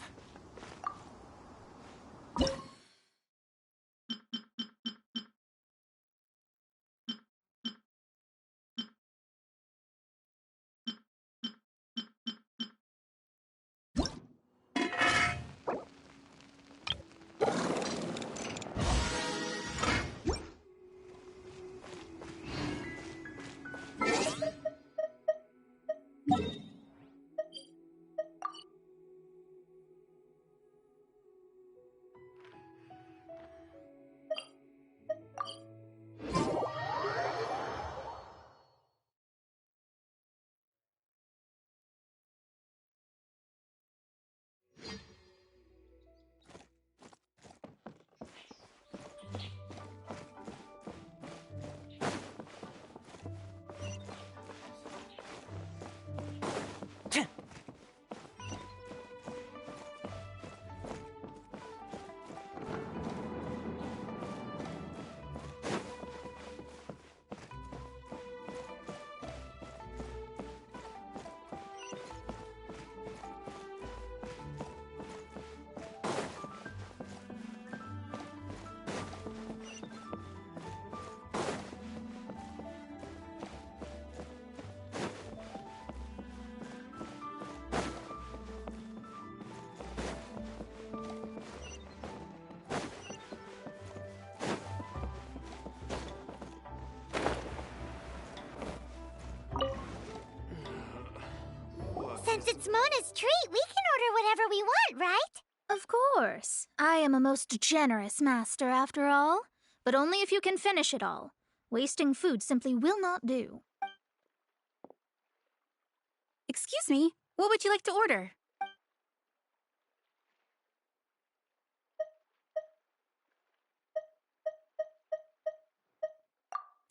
Since it's Mona's treat, we can order whatever we want, right? Of course. I am a most generous master, after all. But only if you can finish it all. Wasting food simply will not do. Excuse me, what would you like to order?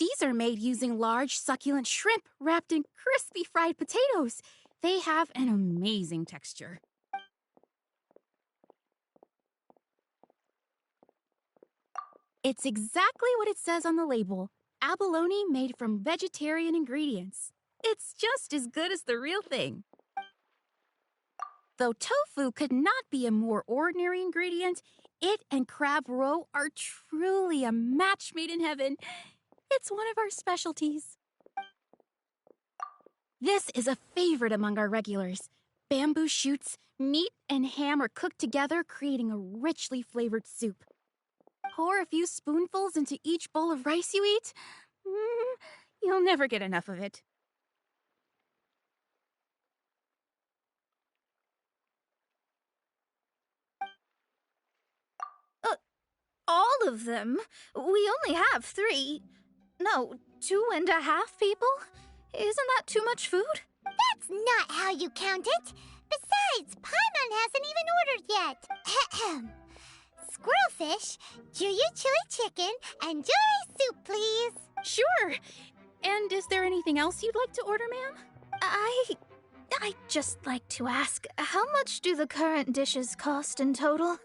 These are made using large, succulent shrimp wrapped in crispy fried potatoes. They have an amazing texture. It's exactly what it says on the label. Abalone made from vegetarian ingredients. It's just as good as the real thing. Though tofu could not be a more ordinary ingredient, it and crab roe are truly a match made in heaven. It's one of our specialties. This is a favorite among our regulars. Bamboo shoots, meat, and ham are cooked together, creating a richly flavored soup. Pour a few spoonfuls into each bowl of rice you eat. You'll never get enough of it. All of them? We only have 3. No, 2.5 people? Isn't that too much food? That's not how you count it. Besides, Paimon hasn't even ordered yet. Squirrelfish, Juyu chili chicken, and jewelry soup, please. Sure. And is there anything else you'd like to order, ma'am? I'd just like to ask, how much do the current dishes cost in total?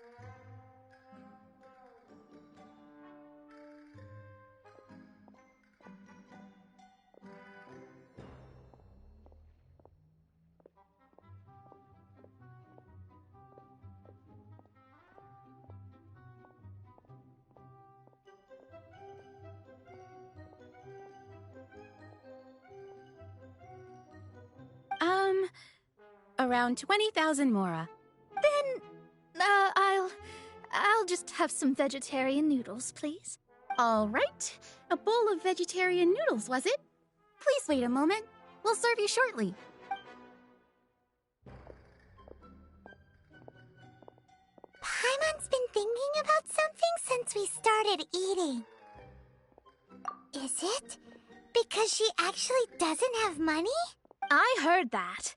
Around 20,000 mora. Then, I'll just have some vegetarian noodles, please. All right. A bowl of vegetarian noodles, was it? Please wait a moment. We'll serve you shortly. Paimon's been thinking about something since we started eating. Is it because she actually doesn't have money? I heard that.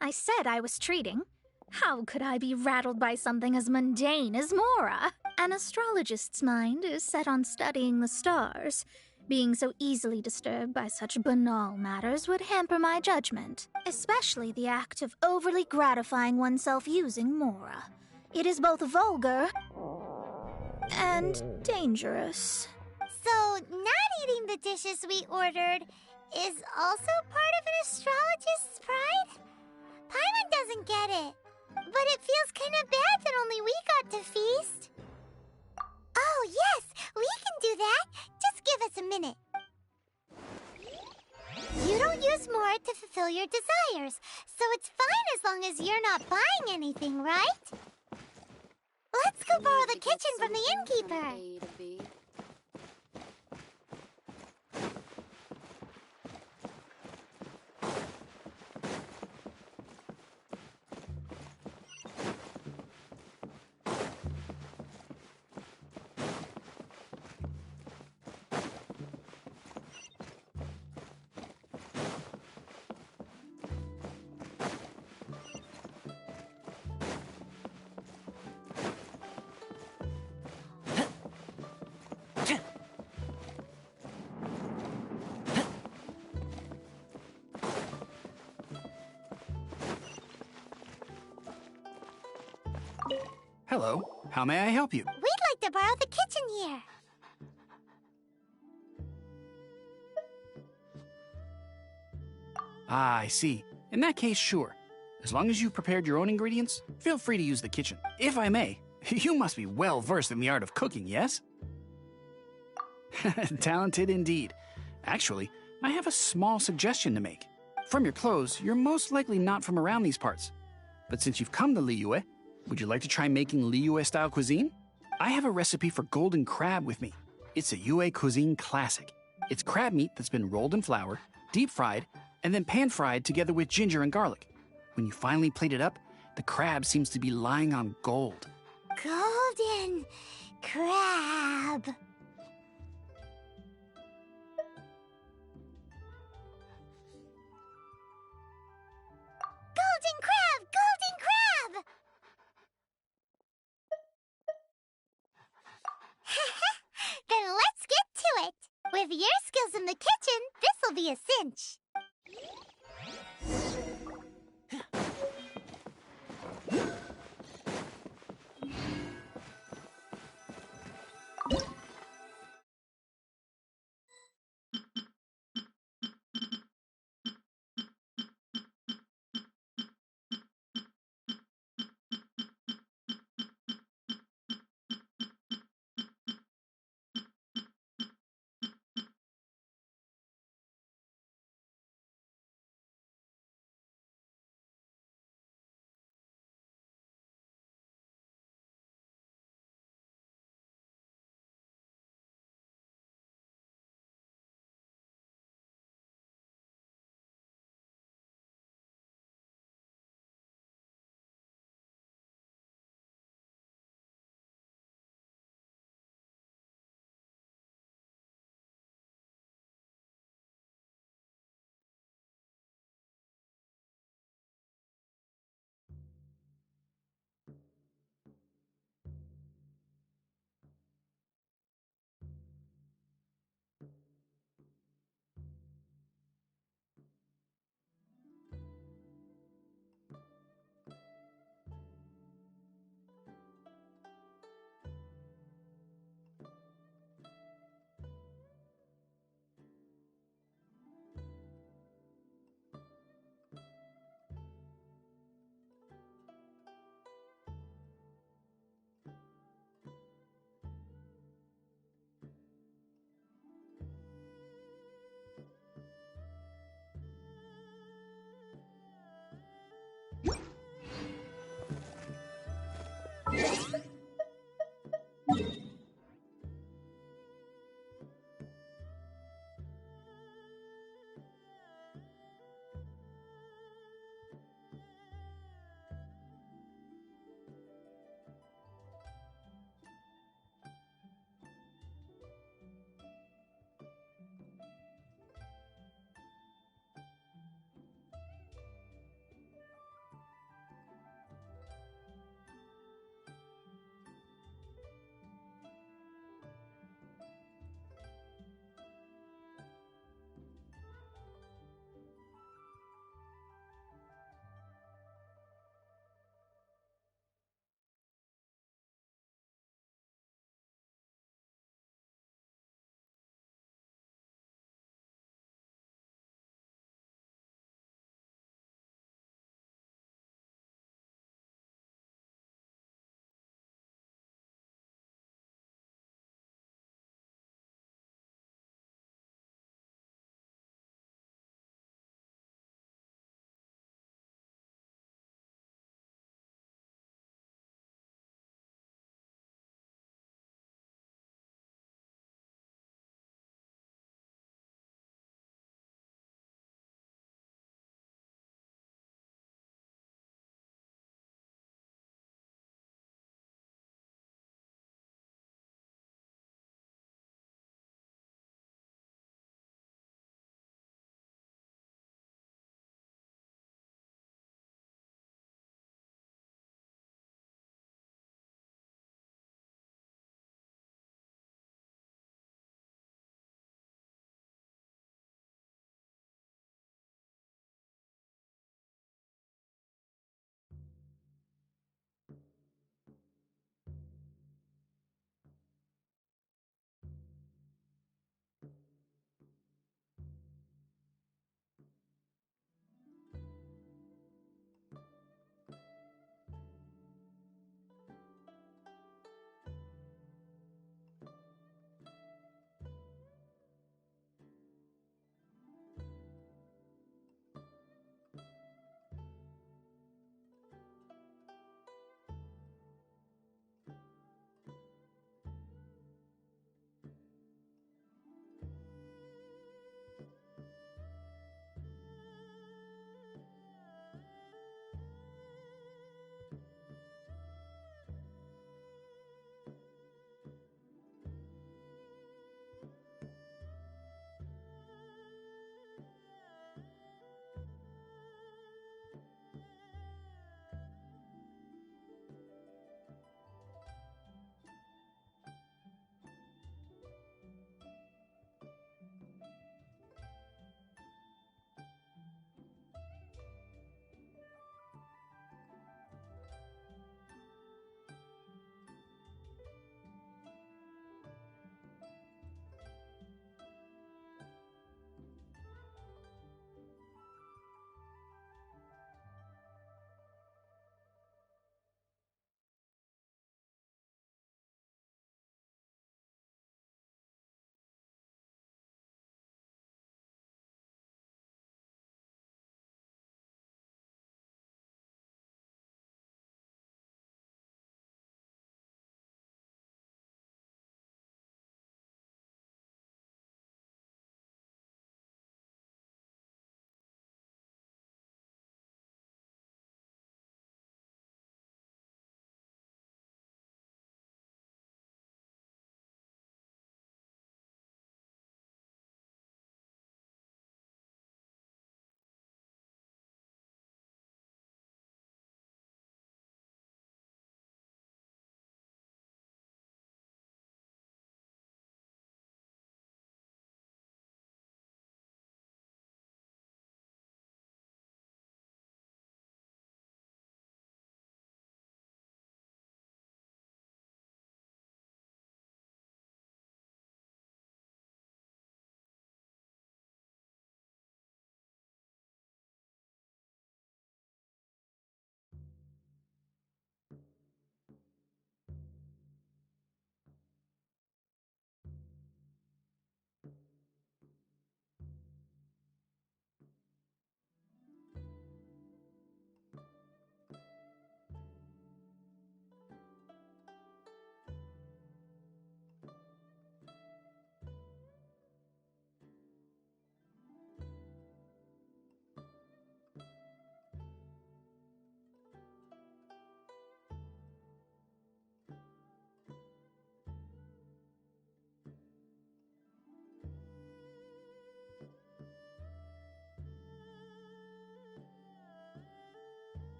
I said I was treating. How could I be rattled by something as mundane as Mora? An astrologist's mind is set on studying the stars. Being so easily disturbed by such banal matters would hamper my judgment, especially the act of overly gratifying oneself using Mora. It is both vulgar and dangerous. So, not eating the dishes we ordered is also part of an astrologist's pride? Paimon doesn't get it, but it feels kind of bad that only we got to feast. Oh, yes, we can do that. Just give us a minute. You don't use more to fulfill your desires, so it's fine as long as you're not buying anything, right? Let's go borrow the kitchen from the innkeeper. Hello, how may I help you? We'd like to borrow the kitchen here. Ah, I see. In that case, sure. As long as you've prepared your own ingredients, feel free to use the kitchen. If I may, you must be well versed in the art of cooking, yes? Talented indeed. Actually, I have a small suggestion to make. From your clothes, you're most likely not from around these parts. But since you've come to Liyue, would you like to try making Liyue-style cuisine? I have a recipe for golden crab with me. It's a Yue cuisine classic. It's crab meat that's been rolled in flour, deep fried, and then pan-fried together with ginger and garlic. When you finally plate it up, the crab seems to be lying on gold. Golden crab. Golden crab! Golden crab! Then let's get to it. With your skills in the kitchen, this'll be a cinch.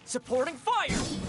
Supporting fire!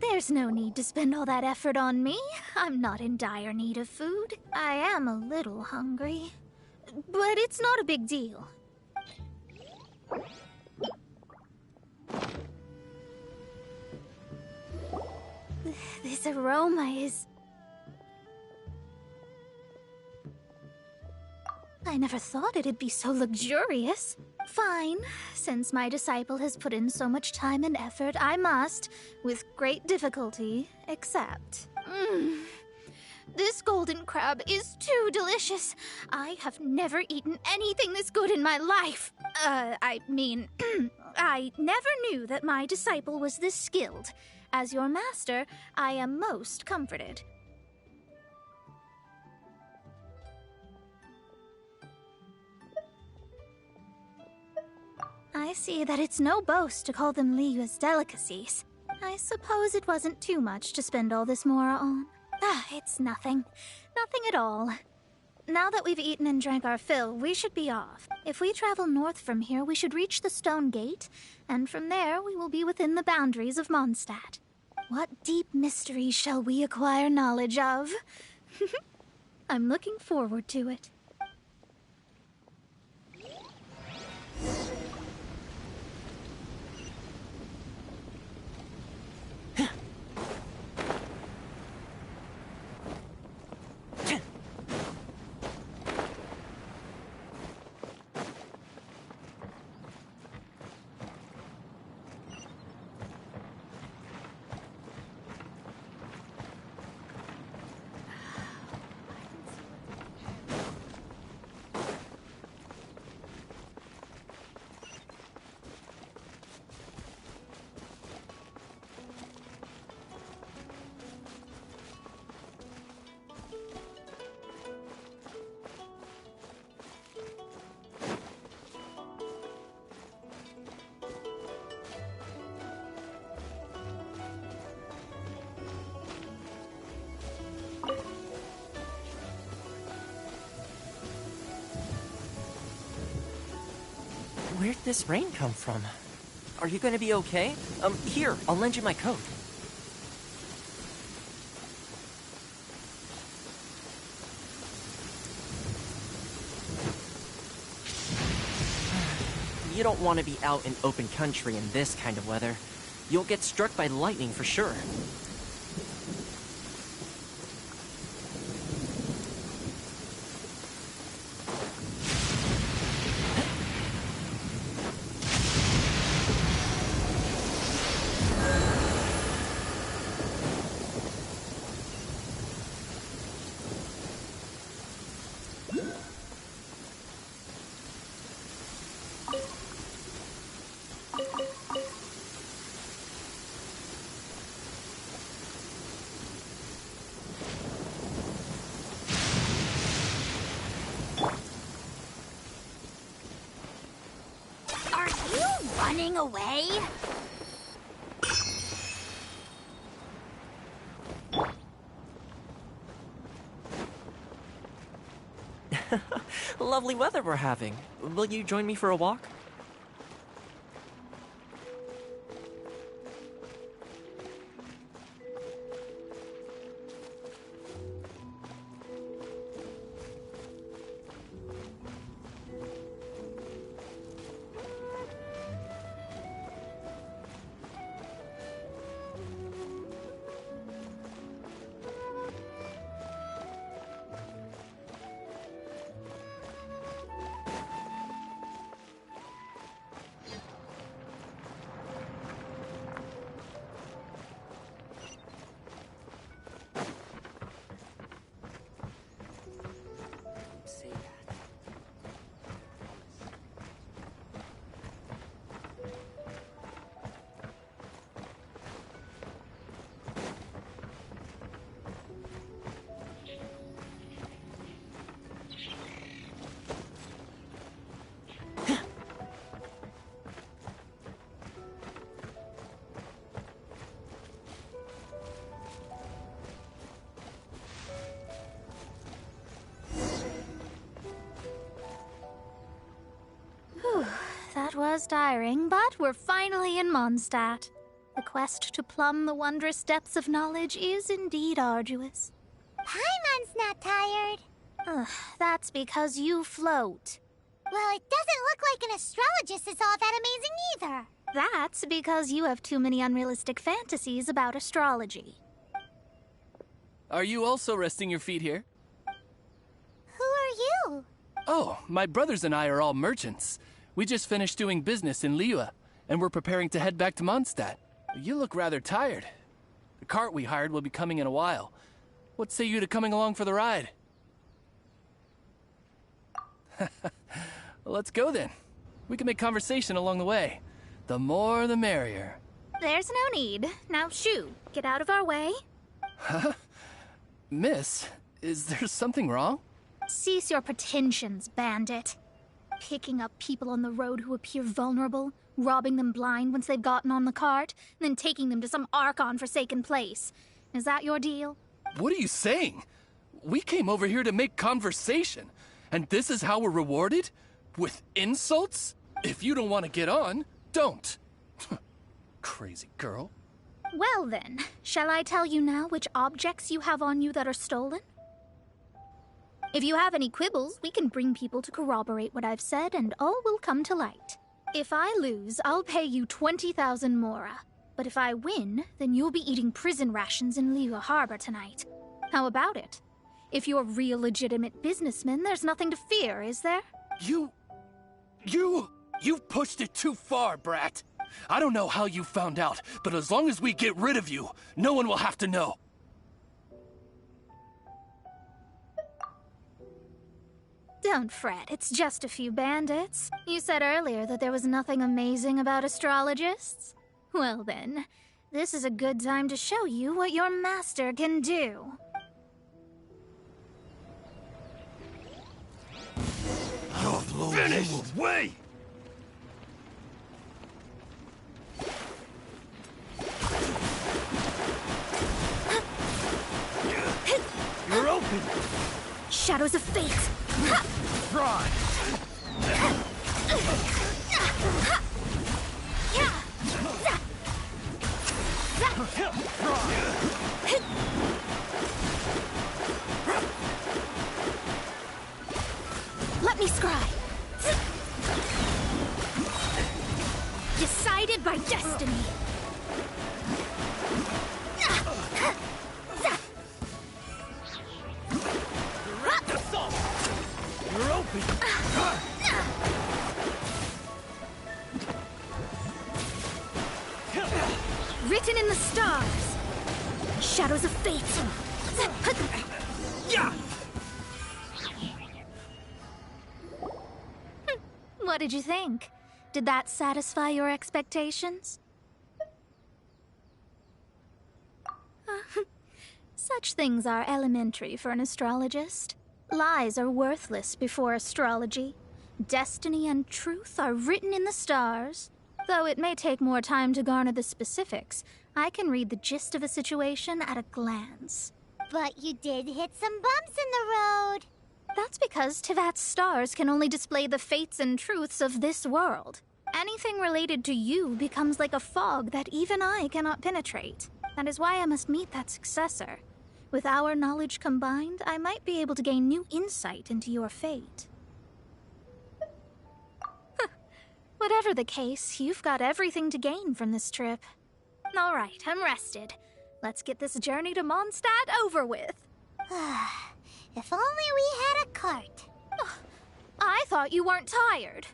There's no need to spend all that effort on me. I'm not in dire need of food. I am a little hungry, but it's not a big deal. This aroma is... I never thought it'd be so luxurious. Fine. Since my disciple has put in so much time and effort, I must, with great difficulty, accept. This golden crab is too delicious. I have never eaten anything this good in my life. I mean, I never knew that my disciple was this skilled. As your master, I am most comforted. I see that it's no boast to call them Liyue's delicacies. I suppose it wasn't too much to spend all this mora on. It's nothing. Nothing at all. Now that we've eaten and drank our fill, we should be off. If we travel north from here, we should reach the Stone Gate, and from there we will be within the boundaries of Mondstadt. What deep mysteries shall we acquire knowledge of? I'm looking forward to it. Where'd this rain come from? Are you gonna be okay? Here, I'll lend you my coat. You don't want to be out in open country in this kind of weather. You'll get struck by lightning for sure. Running away? Lovely weather we're having. Will you join me for a walk? was tiring, but we're finally in Mondstadt. The quest to plumb the wondrous depths of knowledge is indeed arduous. Paimon's not tired. Ugh, that's because you float. Well, it doesn't look like an astrologist is all that amazing either. That's because you have too many unrealistic fantasies about astrology. Are you also resting your feet here? Who are you? Oh, my brothers and I are all merchants. We just finished doing business in Liyue, and we're preparing to head back to Mondstadt. You look rather tired. The cart we hired will be coming in a while. What say you to coming along for the ride? Let's go then. We can make conversation along the way. The more the merrier. There's no need. Now shoo, get out of our way. Huh? Miss, is there something wrong? Cease your pretensions, bandit. Picking up people on the road who appear vulnerable, robbing them blind once they've gotten on the cart, and then taking them to some Archon-forsaken place. Is that your deal? What are you saying? We came over here to make conversation, and this is how we're rewarded? With insults? If you don't want to get on, don't. Crazy girl. Well then, shall I tell you now which objects you have on you that are stolen? If you have any quibbles, we can bring people to corroborate what I've said, and all will come to light. If I lose, I'll pay you 20,000 mora. But if I win, then you'll be eating prison rations in Liyue Harbor tonight. How about it? If you're real legitimate businessmen, there's nothing to fear, is there? You've pushed it too far, brat. I don't know how you found out, but as long as we get rid of you, no one will have to know. Don't fret, it's just a few bandits. You said earlier that there was nothing amazing about astrologists. Well then, this is a good time to show you what your master can do. Finished! Wait! You're open! Shadows of fate! Try! Let me scry! Decided by destiny! Direct assault! You're open! Written in the stars! Shadows of fate! Yeah! What did you think? Did that satisfy your expectations? Such things are elementary for an astrologist. Lies are worthless before astrology. Destiny and truth are written in the stars. Though it may take more time to garner the specifics, I can read the gist of a situation at a glance. But you did hit some bumps in the road. That's because Tevat's stars can only display the fates and truths of this world. Anything related to you becomes like a fog that even I cannot penetrate. That is why I must meet that successor. With our knowledge combined, I might be able to gain new insight into your fate. Whatever the case, you've got everything to gain from this trip. All right, I'm rested. Let's get this journey to Mondstadt over with. If only we had a cart. I thought you weren't tired.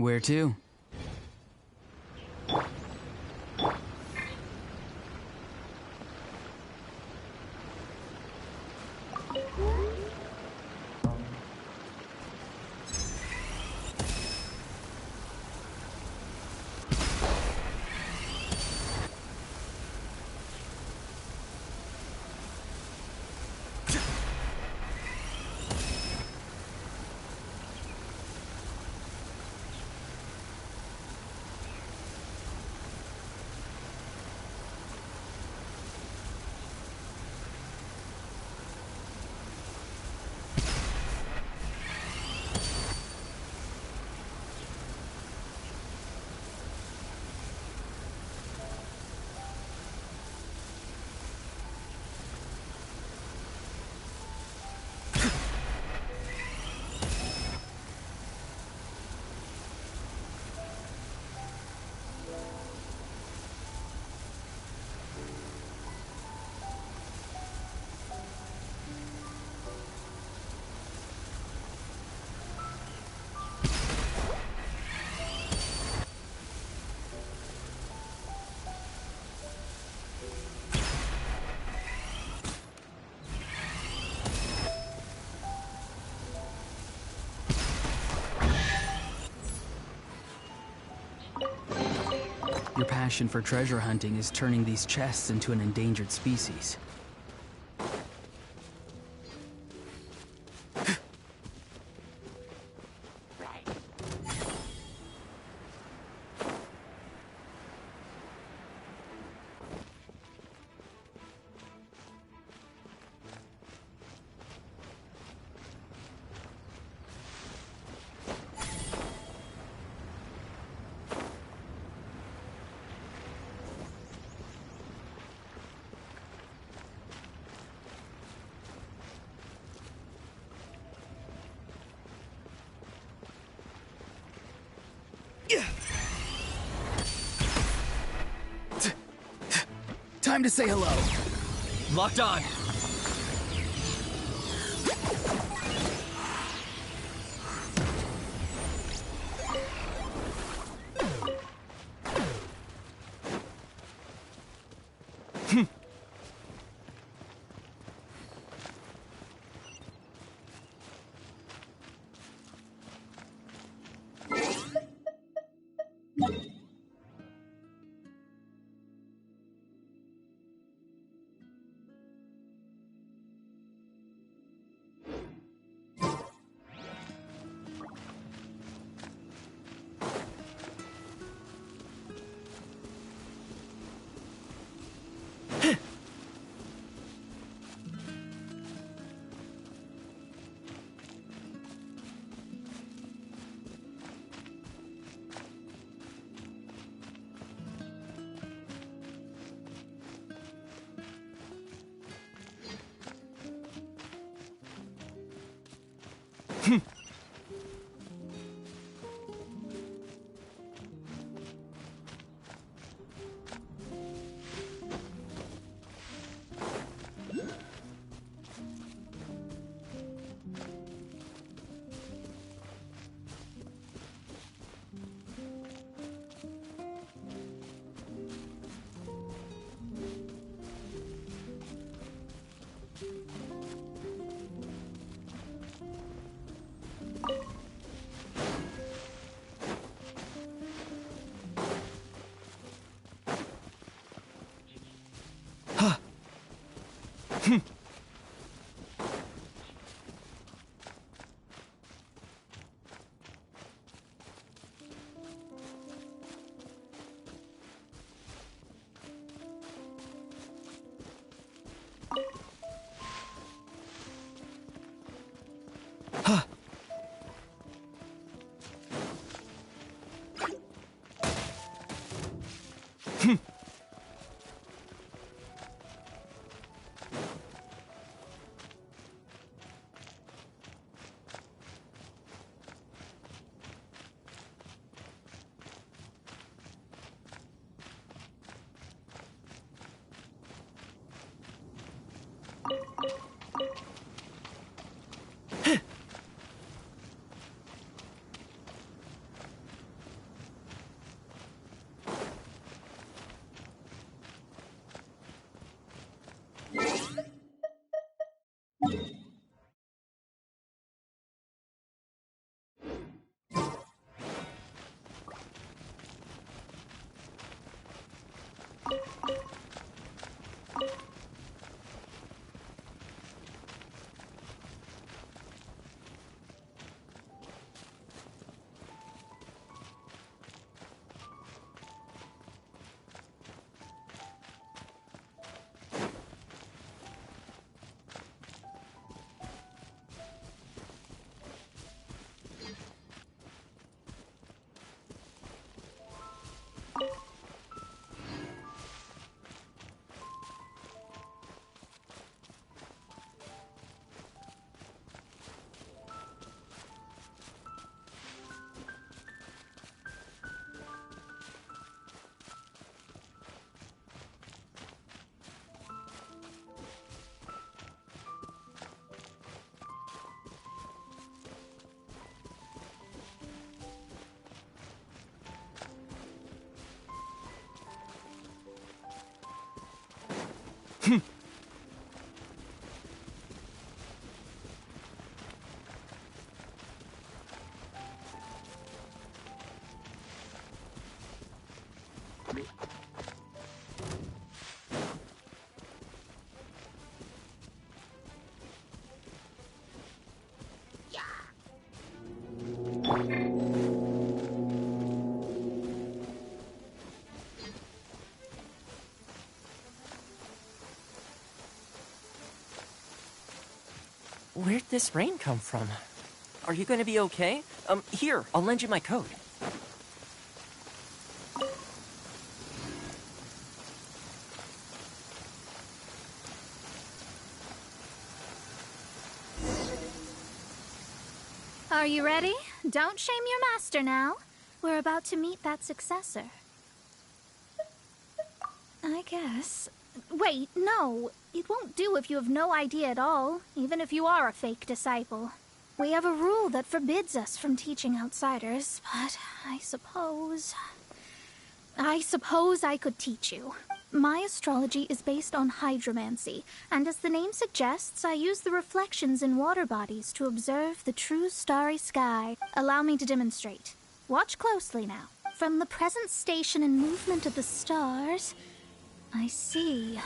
Where to? Your passion for treasure hunting is turning these chests into an endangered species. Time to say hello. Locked on. Where'd this rain come from? Are you gonna be okay? Here, I'll lend you my coat. Are you ready? Don't shame your master now. We're about to meet that successor. I guess. Wait, no. It won't do if you have no idea at all, even if you are a fake disciple. We have a rule that forbids us from teaching outsiders, but I suppose I could teach you. My astrology is based on hydromancy, and as the name suggests, I use the reflections in water bodies to observe the true starry sky. Allow me to demonstrate. Watch closely now. From the present station and movement of the stars, I see.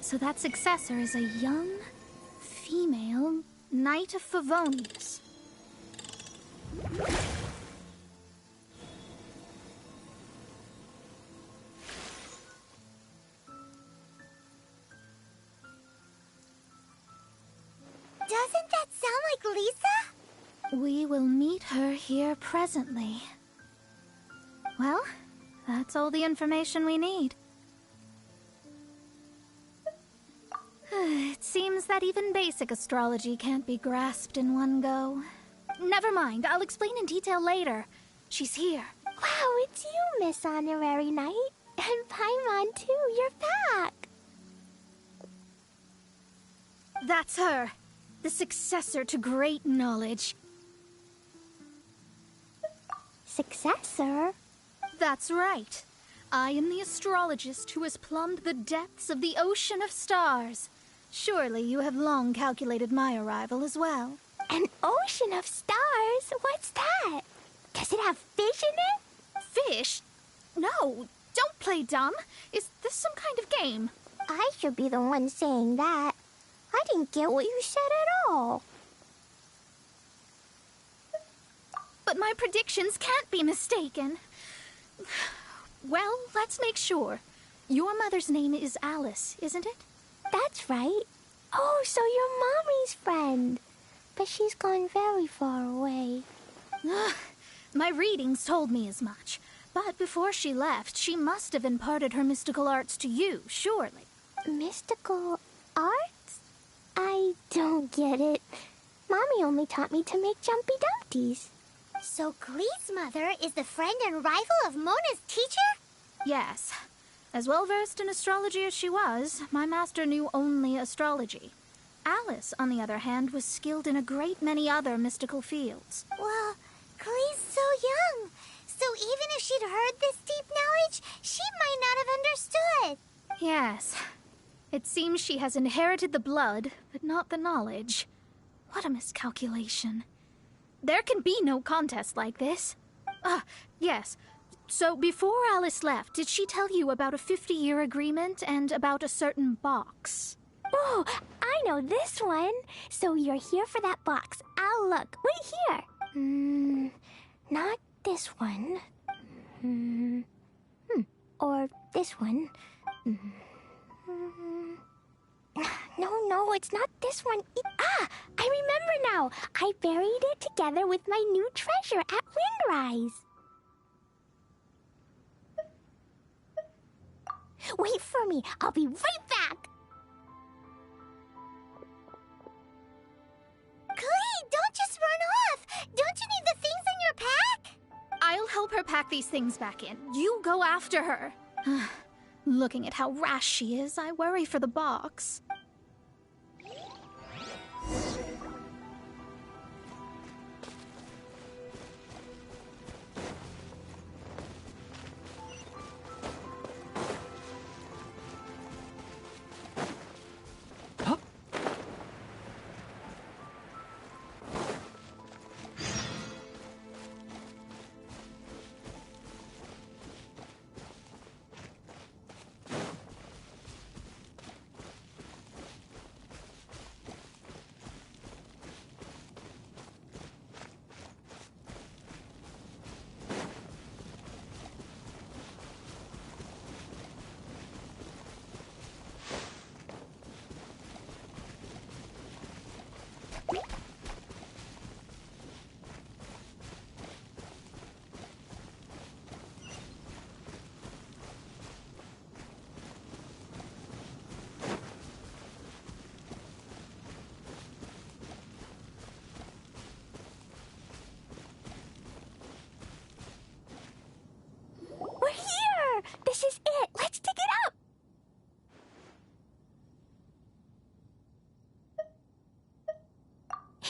So that successor is a young, female Knight of Favonius. Doesn't that sound like Lisa? We will meet her here presently. Well, that's all the information we need. It seems that even basic astrology can't be grasped in one go. Never mind, I'll explain in detail later. She's here. Wow, it's you, Miss Honorary Knight. And Paimon, too, you're back. That's her. The successor to great knowledge. Successor? That's right. I am the astrologist who has plumbed the depths of the ocean of stars. Surely you have long calculated my arrival as well. An ocean of stars? What's that? Does it have fish in it? Fish? No, don't play dumb. Is this some kind of game? I should be the one saying that. I didn't get what you said at all. But my predictions can't be mistaken. Well, let's make sure. Your mother's name is Alice, isn't it? That's right. Oh, so you're Mommy's friend. But she's gone very far away. My readings told me as much. But before she left, she must have imparted her mystical arts to you, surely. Mystical arts? I don't get it. Mommy only taught me to make Jumpy Dumpties. So Glee's mother is the friend and rival of Mona's teacher? Yes. As well versed in astrology as she was, my master knew only astrology. Alice, on the other hand, was skilled in a great many other mystical fields. Well, Glee's so young. So even if she'd heard this deep knowledge, she might not have understood. Yes. It seems she has inherited the blood, but not the knowledge. What a miscalculation. There can be no contest like this. Yes. So before Alice left, did she tell you about a 50-year agreement and about a certain box? Oh, I know this one. So you're here for that box. I'll look. Wait here. Not this one. Or this one. No, it's not this one. I remember now. I buried it together with my new treasure at Windrise. Wait for me. I'll be right back. Glee, don't just run off. Don't you need the things in your pack? I'll help her pack these things back in. You go after her. Looking at how rash she is, I worry for the box.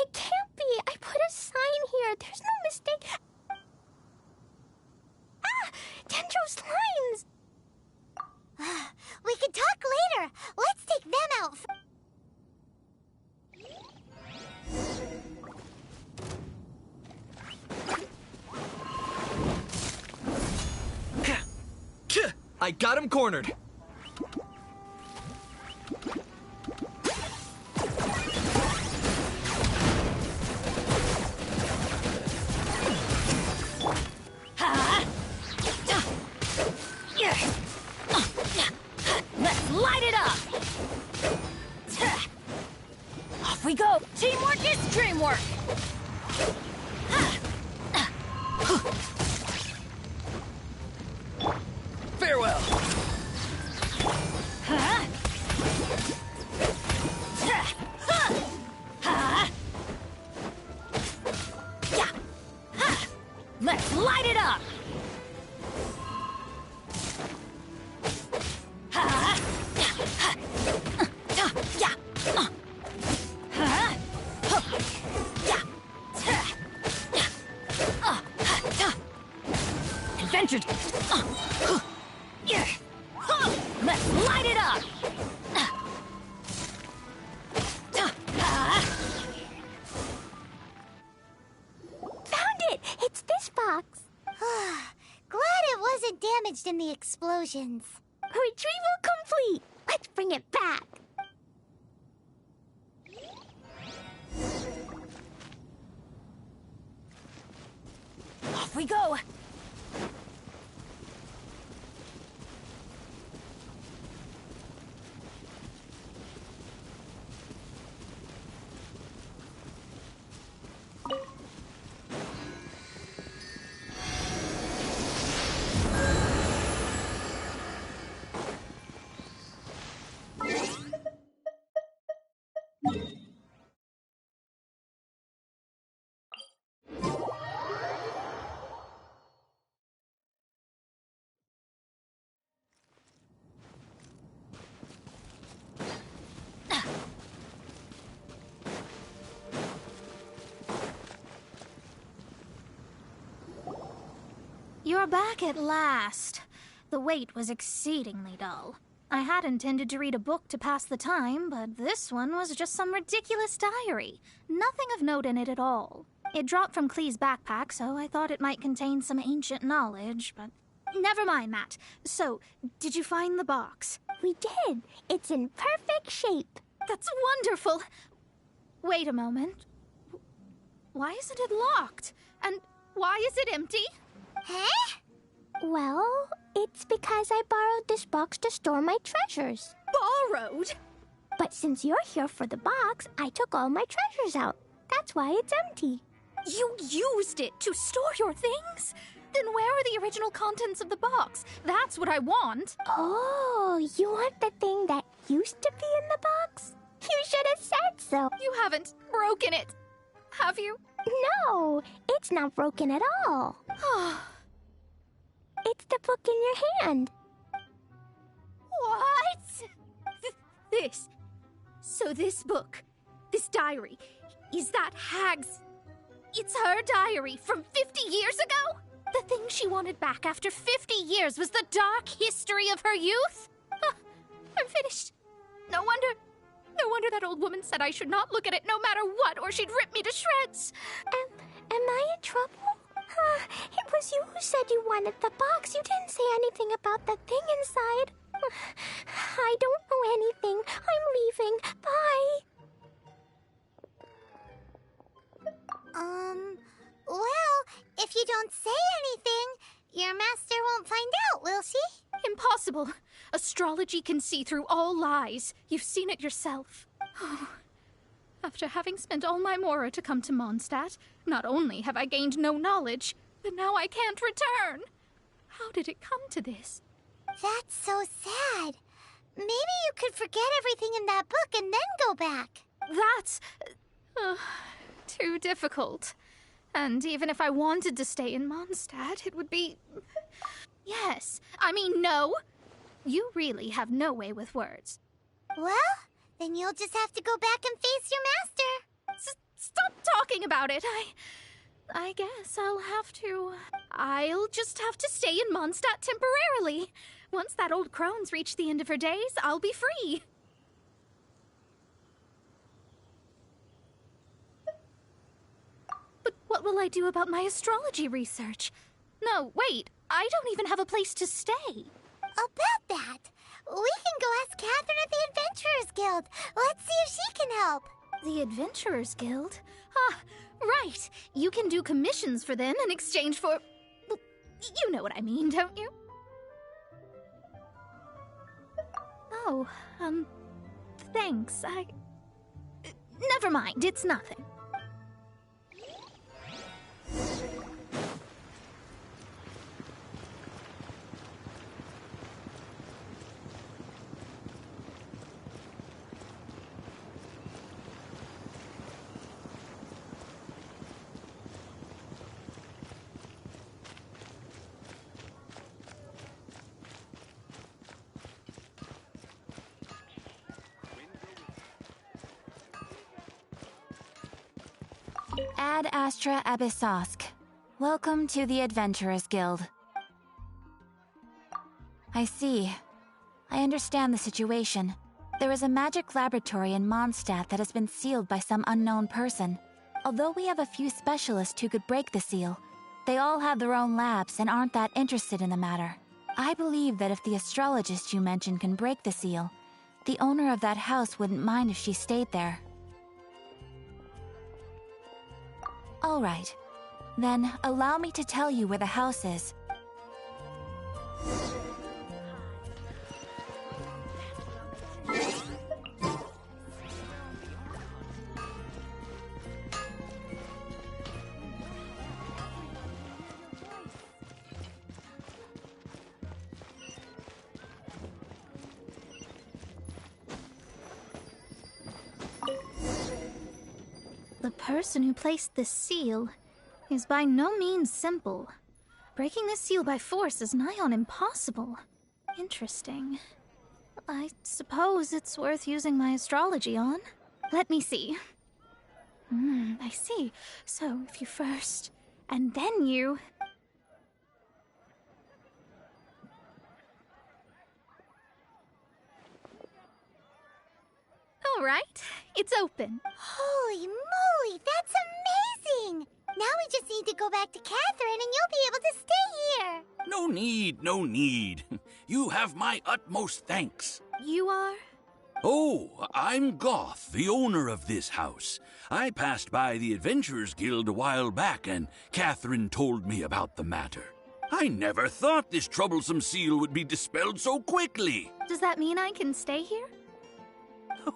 It can't be. I put a sign here. There's no mistake. Ah! Dendro's lines! We could talk later. Let's take them out I got him cornered. Let's light it up! Off we go! Teamwork is dreamwork! Farewell! Let's light it up! Adventure! Let's light it up! Found it! It's this box. Glad it wasn't damaged in the explosions. Retrieval complete. Let's bring it back. Off we go! You're back at last. The wait was exceedingly dull. I had intended to read a book to pass the time, but this one was just some ridiculous diary. Nothing of note in it at all. It dropped from Klee's backpack, so I thought it might contain some ancient knowledge, but never mind that. So, did you find the box? We did. It's in perfect shape. That's wonderful. Wait a moment. Why isn't it locked? And why is it empty? Huh? Well, it's because I borrowed this box to store my treasures. Borrowed? But since you're here for the box, I took all my treasures out. That's why it's empty. You used it to store your things? Then where are the original contents of the box? That's what I want. Oh, you want the thing that used to be in the box? You should have said so. You haven't broken it, have you? No, it's not broken at all. It's the book in your hand. What? This. So this book, this diary, is that Hag's... It's her diary from 50 years ago? The thing she wanted back after 50 years was the dark history of her youth? I'm finished. No wonder that old woman said I should not look at it no matter what, or she'd rip me to shreds. Am I in trouble? It was you who said you wanted the box. You didn't say anything about the thing inside. I don't know anything. I'm leaving. Bye. Well, if you don't say anything, your master won't find out, will she? Impossible. Astrology can see through all lies. You've seen it yourself. After having spent all my mora to come to Mondstadt, not only have I gained no knowledge, but now I can't return. How did it come to this? That's so sad. Maybe you could forget everything in that book and then go back. That's... too difficult. And even if I wanted to stay in Mondstadt, it would be... Yes. I mean, no. You really have no way with words. Well, then you'll just have to go back and face your master. Stop anything about it. I guess I'll just have to stay in Mondstadt temporarily. Once that old crone's reached the end of her days, I'll be free. But what will I do about my astrology research? No, wait, I don't even have a place to stay. About that, we can go ask Catherine at the Adventurers Guild. Let's see if she can help. The Adventurers Guild? Ah, right. You can do commissions for them in exchange for... Well, you know what I mean, don't you? Oh, thanks. Never mind, it's nothing. Ad Astra Abyssosk. Welcome to the Adventurers Guild. I see. I understand the situation. There is a magic laboratory in Mondstadt that has been sealed by some unknown person. Although we have a few specialists who could break the seal, they all have their own labs and aren't that interested in the matter. I believe that if the astrologist you mentioned can break the seal, the owner of that house wouldn't mind if she stayed there. All right. Then, allow me to tell you where the house is. The person who placed this seal is by no means simple. Breaking this seal by force is nigh on impossible. Interesting. I suppose it's worth using my astrology on. Let me see. I see. So, if you first, and then you... All right, it's open. Holy moly, that's amazing! Now we just need to go back to Catherine and you'll be able to stay here. No need, no need. You have my utmost thanks. You are? Oh, I'm Goth, the owner of this house. I passed by the Adventurers Guild a while back and Catherine told me about the matter. I never thought this troublesome seal would be dispelled so quickly. Does that mean I can stay here?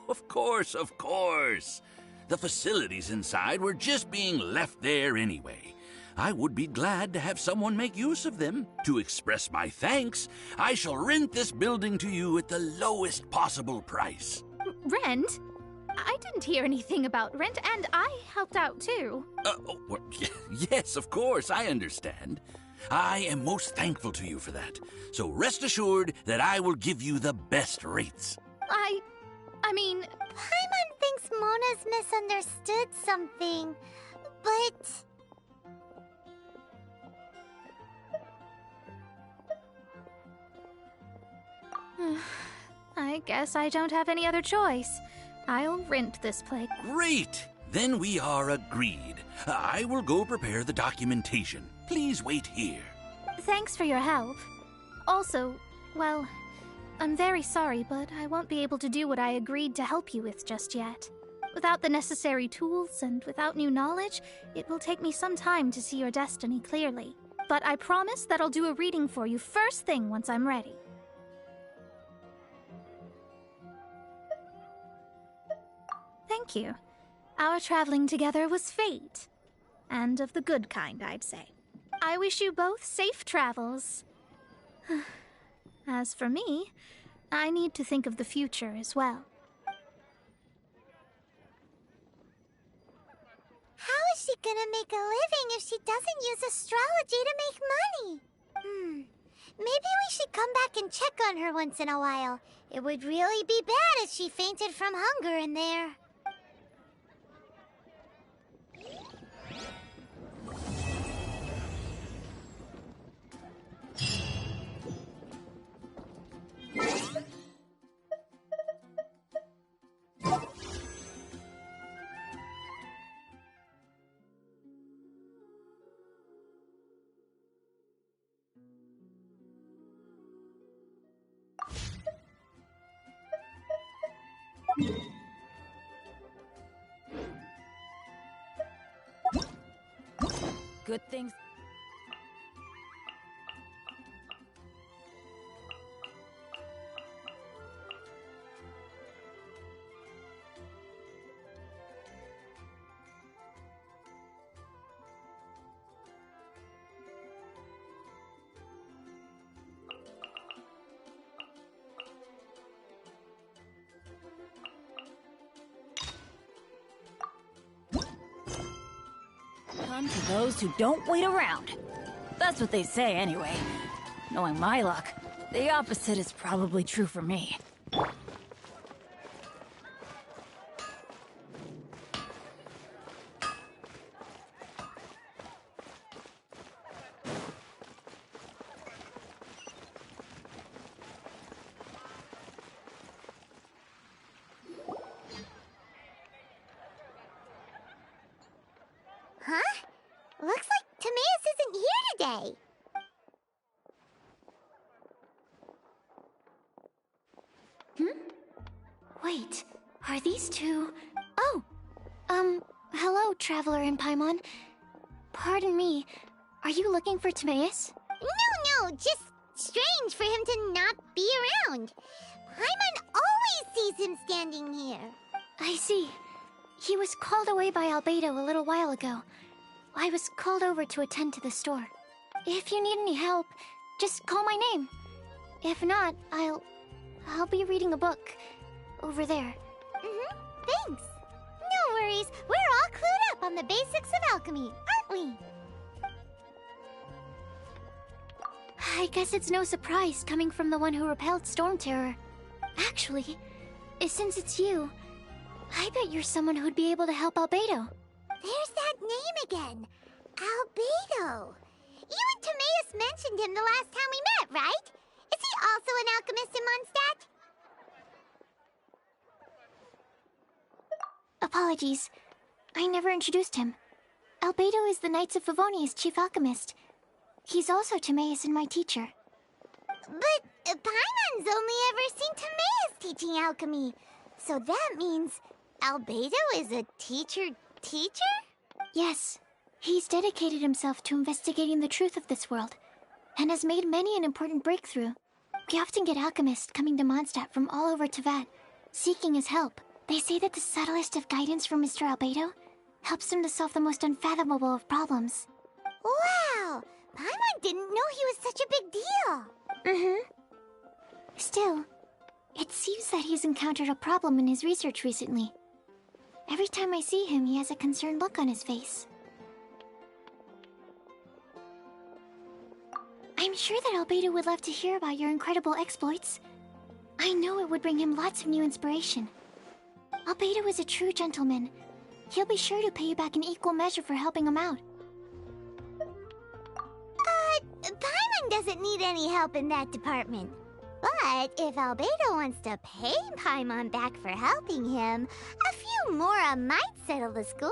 Of course, of course. The facilities inside were just being left there anyway. I would be glad to have someone make use of them. To express my thanks, I shall rent this building to you at the lowest possible price. Rent? I didn't hear anything about rent, and I helped out too. Yes, of course, I understand. I am most thankful to you for that. So rest assured that I will give you the best rates. I mean... Paimon thinks Mona's misunderstood something, but... I guess I don't have any other choice. I'll rent this place. Great! Then we are agreed. I will go prepare the documentation. Please wait here. Thanks for your help. Also, well, I'm very sorry, but I won't be able to do what I agreed to help you with just yet. Without the necessary tools and without new knowledge, it will take me some time to see your destiny clearly. But I promise that I'll do a reading for you first thing once I'm ready. Thank you. Our traveling together was fate. And of the good kind, I'd say. I wish you both safe travels. As for me, I need to think of the future as well. How is she gonna make a living if she doesn't use astrology to make money? Maybe we should come back and check on her once in a while. It would really be bad if she fainted from hunger in there. Good things. Come to those who don't wait around. That's what they say anyway. Knowing my luck, the opposite is probably true for me. Huh? Looks like Timaeus isn't here today. Wait, are these two... Oh! Hello, Traveler in Paimon. Pardon me, are you looking for Timaeus? No, just strange for him to not be around. Paimon always sees him standing here. I see. He was called away by Albedo a little while ago. I was called over to attend to the store. If you need any help, just call my name. If not, I'll be reading a book over there. Thanks. No worries, we're all clued up on the basics of alchemy, aren't we? I guess it's no surprise coming from the one who repelled Storm Terror. Actually, since it's you, I bet you're someone who'd be able to help Albedo. There's that name again. Albedo. You and Timaeus mentioned him the last time we met, right? Is he also an alchemist in Mondstadt? Apologies. I never introduced him. Albedo is the Knights of Favonia's chief alchemist. He's also Timaeus and my teacher. But Paimon's only ever seen Timaeus teaching alchemy. So that means Albedo is a teacher? Yes. He's dedicated himself to investigating the truth of this world, and has made many an important breakthrough. We often get alchemists coming to Mondstadt from all over Teyvat, seeking his help. They say that the subtlest of guidance from Mr. Albedo helps him to solve the most unfathomable of problems. Wow! Paimon didn't know he was such a big deal. Still, it seems that he's encountered a problem in his research recently. Every time I see him, he has a concerned look on his face. I'm sure that Albedo would love to hear about your incredible exploits. I know it would bring him lots of new inspiration. Albedo is a true gentleman. He'll be sure to pay you back in equal measure for helping him out. Paimon doesn't need any help in that department. But if Albedo wants to pay Paimon back for helping him, a few mora might settle the score.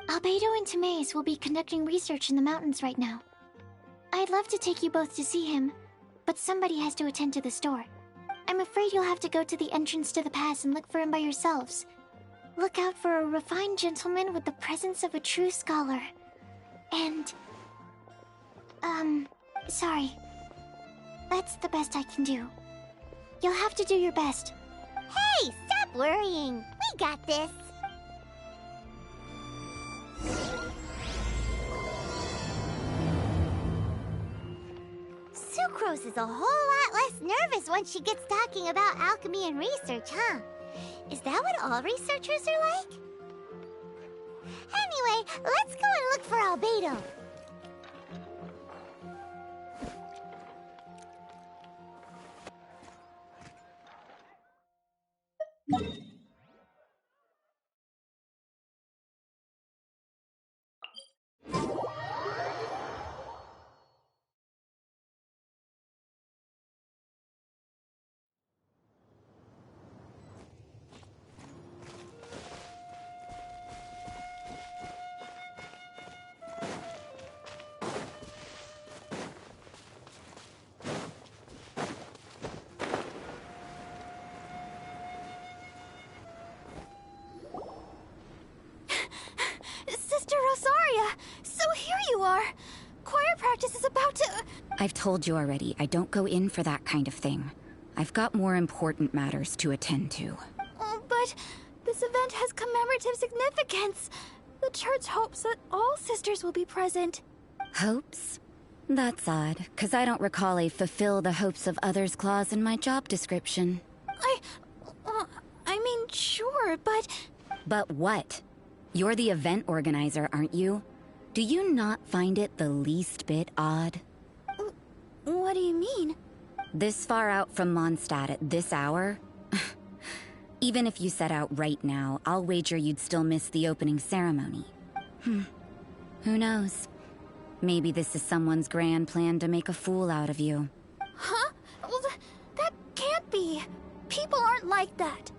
Albedo and Timaeus will be conducting research in the mountains right now. I'd love to take you both to see him, but somebody has to attend to the store. I'm afraid you'll have to go to the entrance to the pass and look for him by yourselves. Look out for a refined gentleman with the presence of a true scholar. And... sorry. That's the best I can do. You'll have to do your best. Hey, stop worrying. We got this. Sucrose is a whole lot less nervous once she gets talking about alchemy and research, huh? Is that what all researchers are like? Anyway, let's go and look for Albedo. Sister Rosaria! So you are. Choir practice is about to... I've told you already, I don't go in for that kind of thing. I've got more important matters to attend to. But this event has commemorative significance. The church hopes that all sisters will be present. Hopes? That's odd, because I don't recall a fulfill the hopes of others clause in my job description. I mean, sure, but... But what? You're the event organizer, aren't you? Do you not find it the least bit odd? What do you mean? This far out from Mondstadt at this hour? Even if you set out right now, I'll wager you'd still miss the opening ceremony. Who knows? Maybe this is someone's grand plan to make a fool out of you. Huh? Well, that can't be. People aren't like that.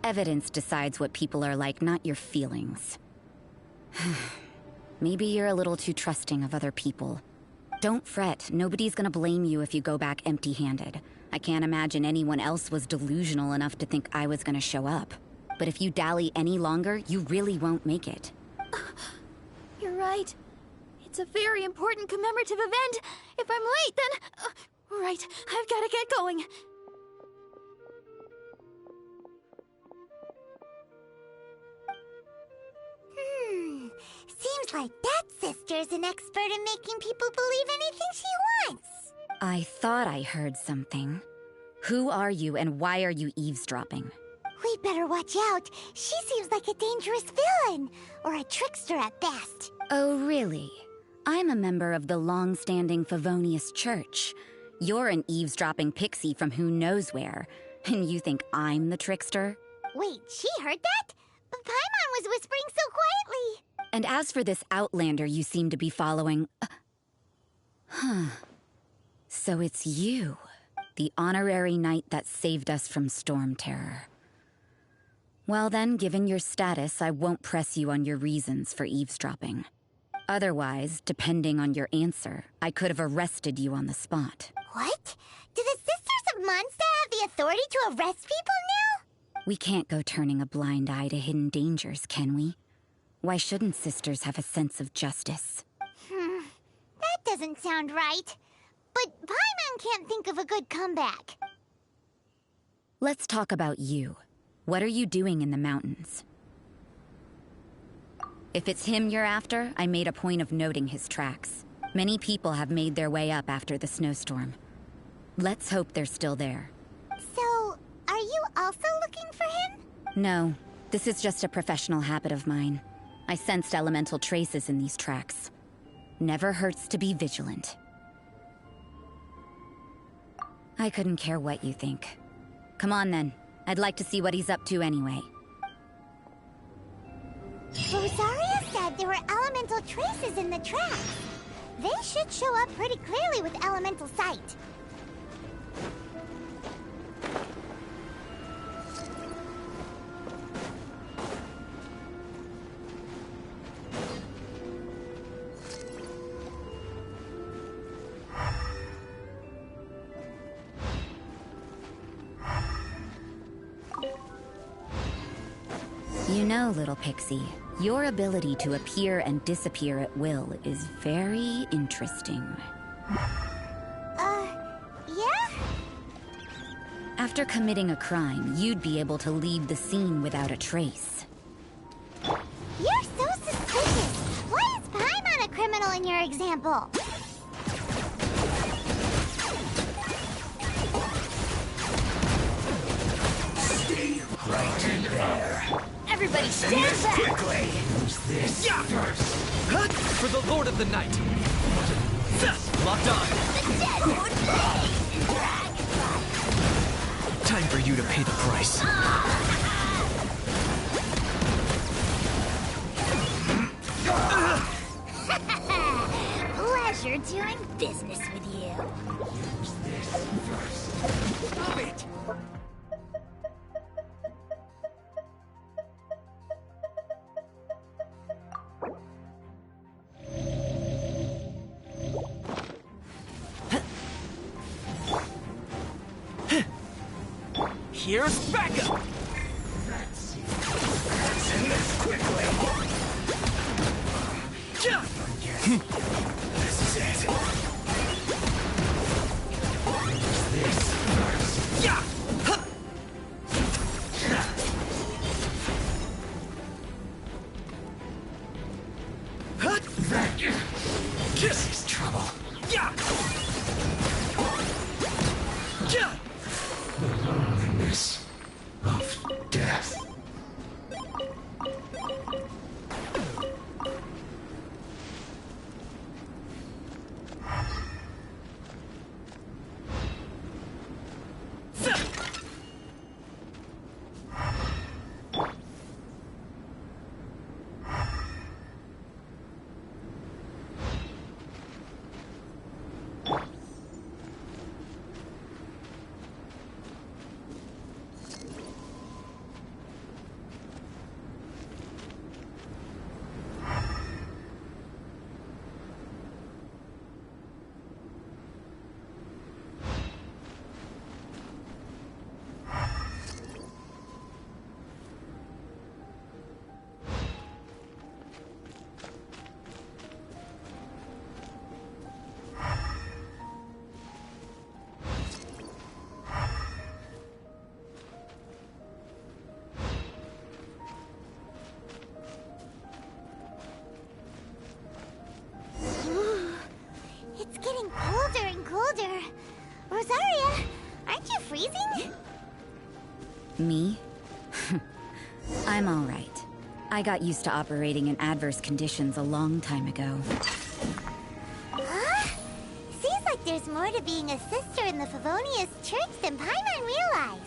Evidence decides what people are like, not your feelings. Maybe you're a little too trusting of other people. Don't fret, nobody's gonna blame you if you go back empty-handed. I can't imagine anyone else was delusional enough to think I was gonna show up. But if you dally any longer, you really won't make it. You're right. It's a very important commemorative event. If I'm late, then... right, I've gotta get going. Seems like that sister's an expert in making people believe anything she wants. I thought I heard something. Who are you and why are you eavesdropping? We'd better watch out. She seems like a dangerous villain, or a trickster at best. Oh, really? I'm a member of the long-standing Favonius Church. You're an eavesdropping pixie from who knows where, and you think I'm the trickster? Wait, she heard that? Paimon was whispering so quietly. And as for this outlander you seem to be following... So it's you, the honorary knight that saved us from storm terror. Well then, given your status, I won't press you on your reasons for eavesdropping. Otherwise, depending on your answer, I could have arrested you on the spot. What? Do the Sisters of Mondstadt have the authority to arrest people now? We can't go turning a blind eye to hidden dangers, can we? Why shouldn't sisters have a sense of justice? That doesn't sound right. But Paimon can't think of a good comeback. Let's talk about you. What are you doing in the mountains? If it's him you're after, I made a point of noting his tracks. Many people have made their way up after the snowstorm. Let's hope they're still there. So, are you also looking for him? No, this is just a professional habit of mine. I sensed elemental traces in these tracks. Never hurts to be vigilant. I couldn't care what you think. Come on then. I'd like to see what he's up to anyway. Rosaria said there were elemental traces in the tracks. They should show up pretty clearly with elemental sight. You know, little pixie, your ability to appear and disappear at will is very interesting. Yeah? After committing a crime, you'd be able to leave the scene without a trace. You're so suspicious. Why is Paimon a criminal in your example? Stay right there. Everybody stand back! Quickly! Who's this? Yeah! Hut! For the Lord of the Night! Locked on! The dead would be! Time for you to pay the price. Pleasure doing business with you. Use this first. Stop it! Here's backup! Let's in this quickly. Yeah! This is trouble. Yeah! The loneliness of death. It's getting colder and colder. Rosaria, aren't you freezing? Me? I'm all right. I got used to operating in adverse conditions a long time ago. Huh? Seems like there's more to being a sister in the Favonius Church than Paimon realized.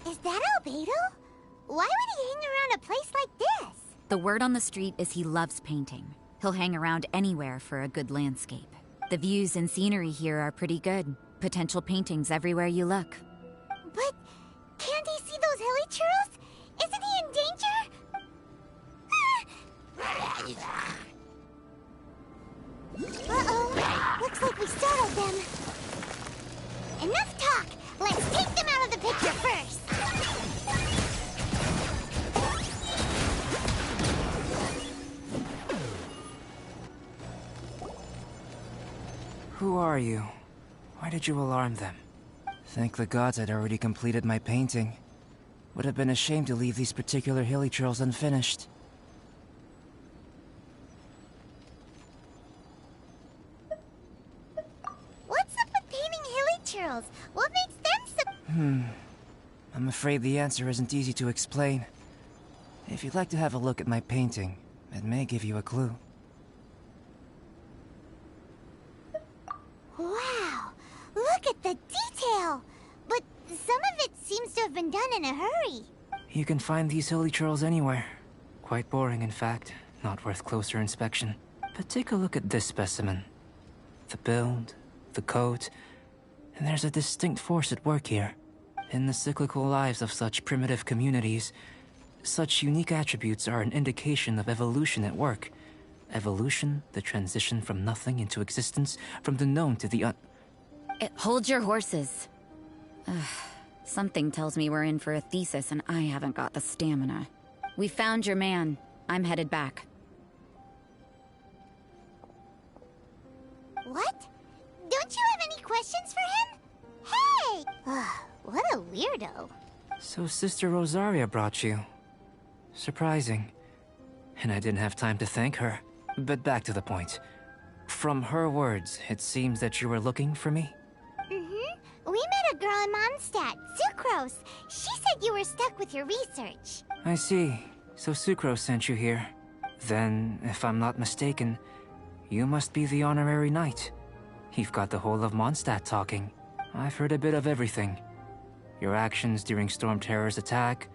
Is that Albedo? Why would he hang around a place like this? The word on the street is he loves painting. He'll hang around anywhere for a good landscape. The views and scenery here are pretty good. Potential paintings everywhere you look. But can't he see those hilichurls? Isn't he in danger? Uh-oh. Looks like we startled them. Enough talk. Let's take them out of the picture first. Who are you? Why did you alarm them? Thank the gods I'd already completed my painting. Would have been a shame to leave these particular hilichurls unfinished. What's up with painting hilichurls? What makes them so... I'm afraid the answer isn't easy to explain. If you'd like to have a look at my painting, it may give you a clue. Wow, look at the detail! But some of it seems to have been done in a hurry. You can find these hilichurls anywhere. Quite boring, in fact. Not worth closer inspection. But take a look at this specimen. The build, the coat, and there's a distinct force at work here. In the cyclical lives of such primitive communities, such unique attributes are an indication of evolution at work. Evolution, the transition from nothing into existence, from the known to the Hold your horses. Something tells me we're in for a thesis and I haven't got the stamina. We found your man. I'm headed back. What? Don't you have any questions for him? Hey! What a weirdo. So Sister Rosaria brought you. Surprising. And I didn't have time to thank her. But back to the point. From her words, it seems that you were looking for me? We met a girl in Mondstadt, Sucrose. She said you were stuck with your research. I see. So Sucrose sent you here. Then, if I'm not mistaken, you must be the honorary knight. You've got the whole of Mondstadt talking. I've heard a bit of everything. Your actions during Storm Terror's attack,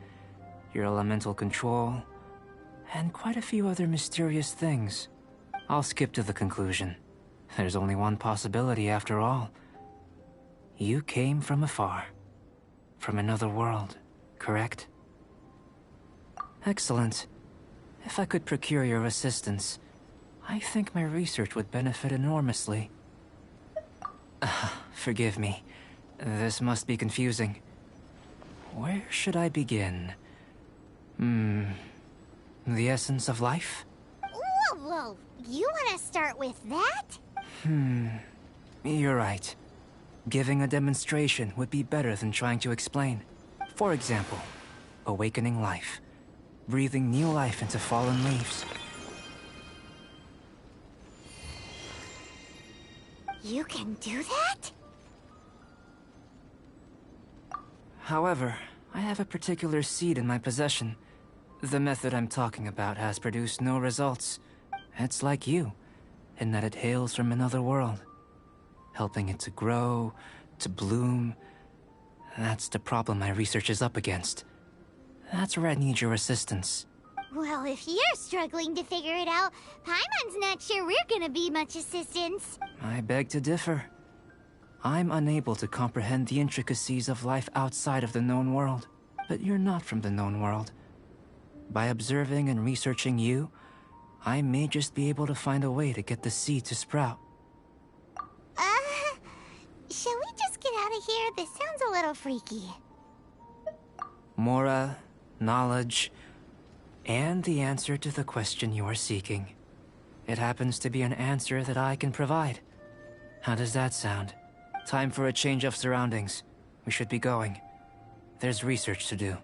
your elemental control, and quite a few other mysterious things. I'll skip to the conclusion. There's only one possibility after all. You came from afar. From another world, correct? Excellent. If I could procure your assistance, I think my research would benefit enormously. Forgive me. This must be confusing. Where should I begin? The essence of life? Whoa. You want to start with that? You're right. Giving a demonstration would be better than trying to explain. For example, awakening life. Breathing new life into fallen leaves. You can do that? However, I have a particular seed in my possession. The method I'm talking about has produced no results. It's like you, in that it hails from another world. Helping it to grow, to bloom. That's the problem my research is up against. That's where I need your assistance. Well, if you're struggling to figure it out, Paimon's not sure we're gonna be much assistance. I beg to differ. I'm unable to comprehend the intricacies of life outside of the known world. But you're not from the known world. By observing and researching you, I may just be able to find a way to get the seed to sprout. Shall we just get out of here? This sounds a little freaky. Mora, knowledge, and the answer to the question you are seeking. It happens to be an answer that I can provide. How does that sound? Time for a change of surroundings. We should be going. There's research to do.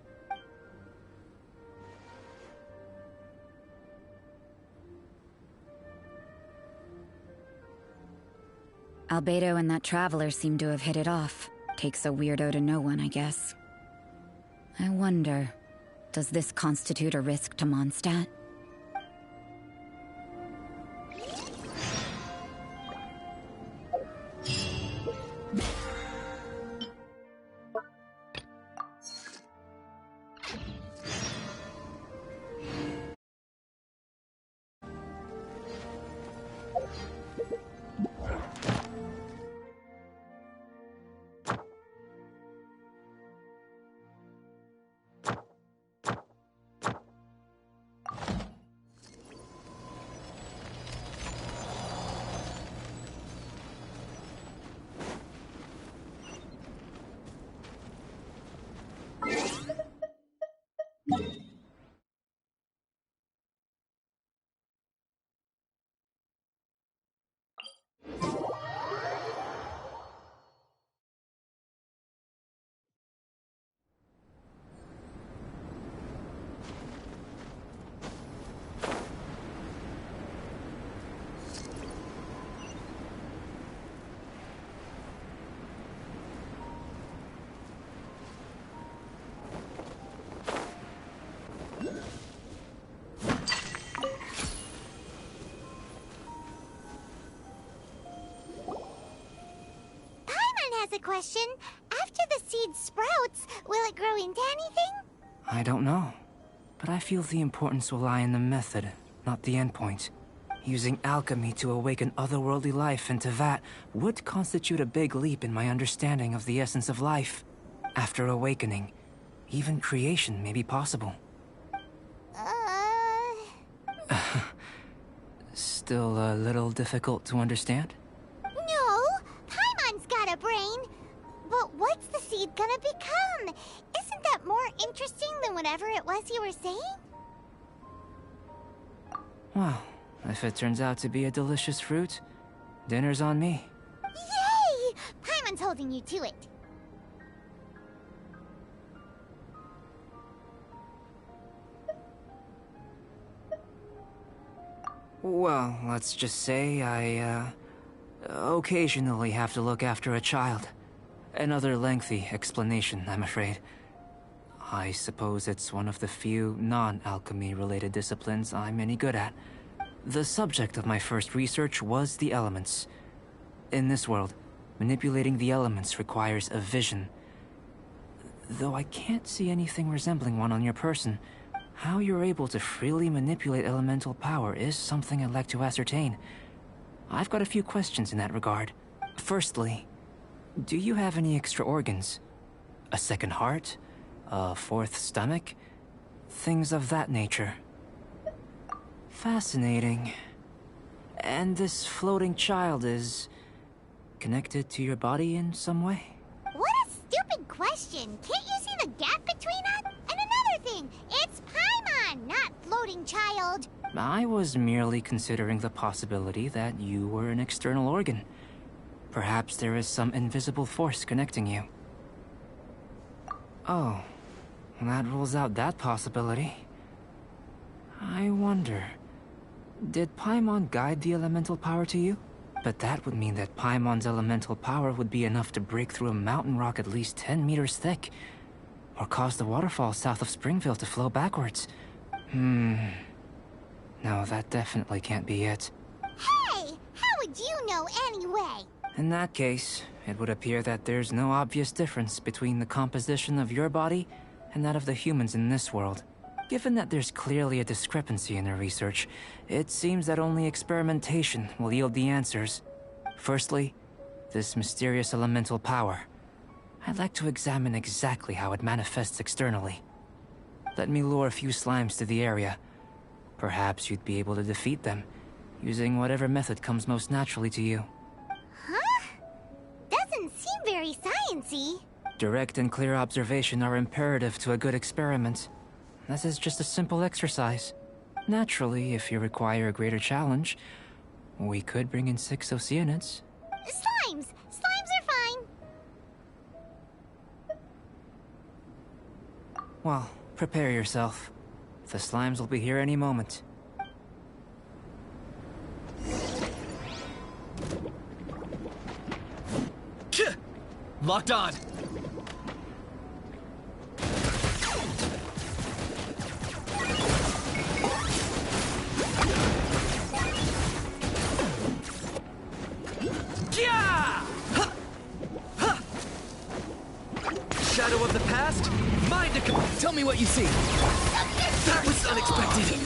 Albedo and that traveler seem to have hit it off. Takes a weirdo to know one, I guess. I wonder, does this constitute a risk to Mondstadt? A question. After the seed sprouts, will it grow into anything? I don't know. But I feel the importance will lie in the method, not the endpoint. Using alchemy to awaken otherworldly life into that would constitute a big leap in my understanding of the essence of life. After awakening, even creation may be possible. Still a little difficult to understand? No! Paimon's got a brain! But what's the seed gonna become? Isn't that more interesting than whatever it was you were saying? Well, if it turns out to be a delicious fruit, Dinner's on me. Yay! Paimon's holding you to it. Well, let's just say I, occasionally have to look after a child. Another lengthy explanation, I'm afraid. I suppose it's one of the few non-alchemy related disciplines I'm any good at. The subject of my first research was the elements. In this world, manipulating the elements requires a vision. Though I can't see anything resembling one on your person, how you're able to freely manipulate elemental power is something I'd like to ascertain. I've got a few questions in that regard. Firstly, do you have any extra organs? A second heart? A fourth stomach? Things of that nature. Fascinating. And this floating child is connected to your body in some way? What a stupid question. Can't you see the gap between us? And another thing, it's Paimon, not floating child. I was merely considering the possibility that you were an external organ. Perhaps there is some invisible force connecting you. Oh, that rules out that possibility. I wonder, did Paimon guide the elemental power to you? But that would mean that Paimon's elemental power would be enough to break through a mountain rock at least 10 meters thick, or cause the waterfall south of Springville to flow backwards. No, that definitely can't be it. Hey, how would you know anyway? In that case, it would appear that there's no obvious difference between the composition of your body and that of the humans in this world. Given that there's clearly a discrepancy in the research, it seems that only experimentation will yield the answers. Firstly, this mysterious elemental power. I'd like to examine exactly how it manifests externally. Let me lure a few slimes to the area. Perhaps you'd be able to defeat them, using whatever method comes most naturally to you. Huh? Doesn't seem very sciencey. Direct and clear observation are imperative to a good experiment. This is just a simple exercise. Naturally, if you require a greater challenge, we could bring in 6 Oceanids. Slimes! Slimes are fine! Well, prepare yourself. The slimes will be here any moment. Locked on! Shadow of the past, mind to tell me what you see. That was unexpected.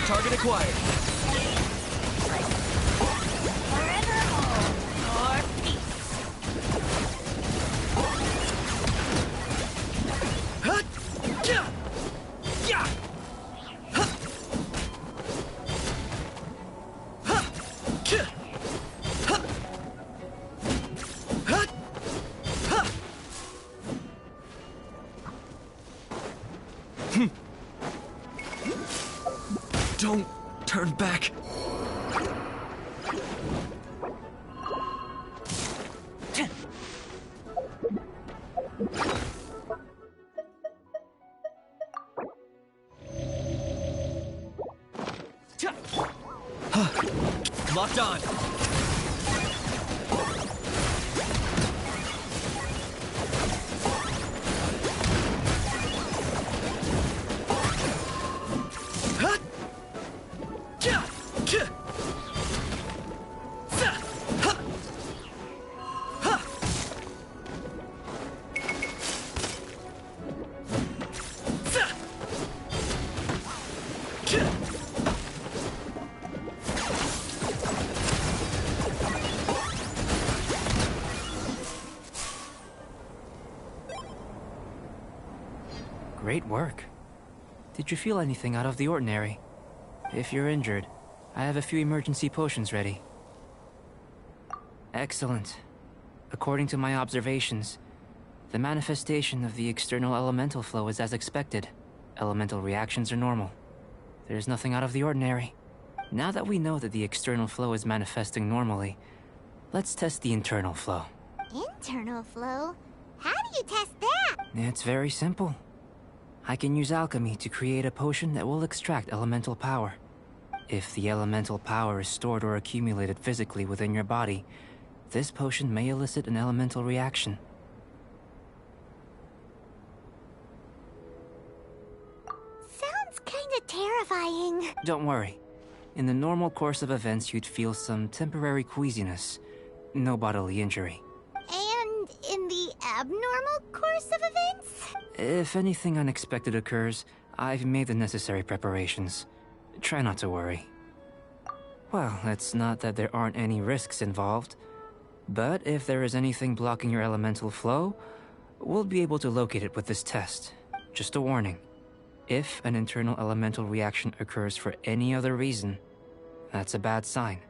Target acquired. Don't turn back. Locked on. Great work. Did you feel anything out of the ordinary? If you're injured, I have a few emergency potions ready. Excellent. According to my observations, the manifestation of the external elemental flow is as expected. Elemental reactions are normal. There's nothing out of the ordinary. Now that we know that the external flow is manifesting normally, let's test the internal flow. Internal flow? How do you test that? It's very simple. I can use alchemy to create a potion that will extract elemental power. If the elemental power is stored or accumulated physically within your body, this potion may elicit an elemental reaction. Sounds kinda terrifying. Don't worry. In the normal course of events, you'd feel some temporary queasiness. No bodily injury. And in the abnormal course of events? If anything unexpected occurs, I've made the necessary preparations. Try not to worry. Well, it's not that there aren't any risks involved. But if there is anything blocking your elemental flow, we'll be able to locate it with this test. Just a warning. If an internal elemental reaction occurs for any other reason, that's a bad sign.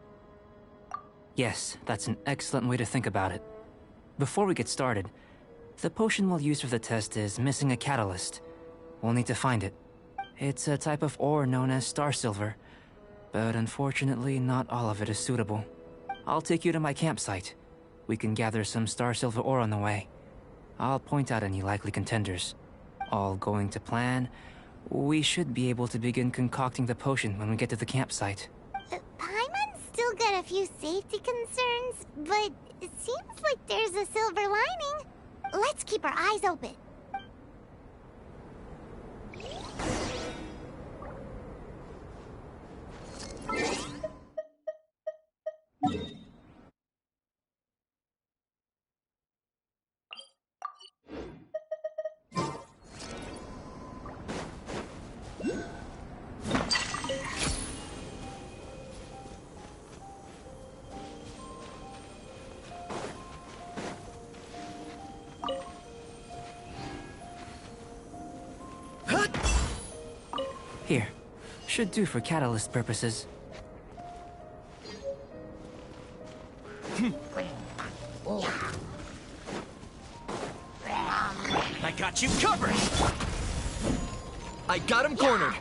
Yes, that's an excellent way to think about it. Before we get started, the potion we'll use for the test is missing a catalyst. We'll need to find it. It's a type of ore known as star silver, but unfortunately not all of it is suitable. I'll take you to my campsite. We can gather some star silver ore on the way. I'll point out any likely contenders. All going to plan, we should be able to begin concocting the potion when we get to the campsite. Paimon's still got a few safety concerns, but it seems like there's a silver lining. Let's keep our eyes open. Here. Should do for catalyst purposes. I got you covered! I got him cornered!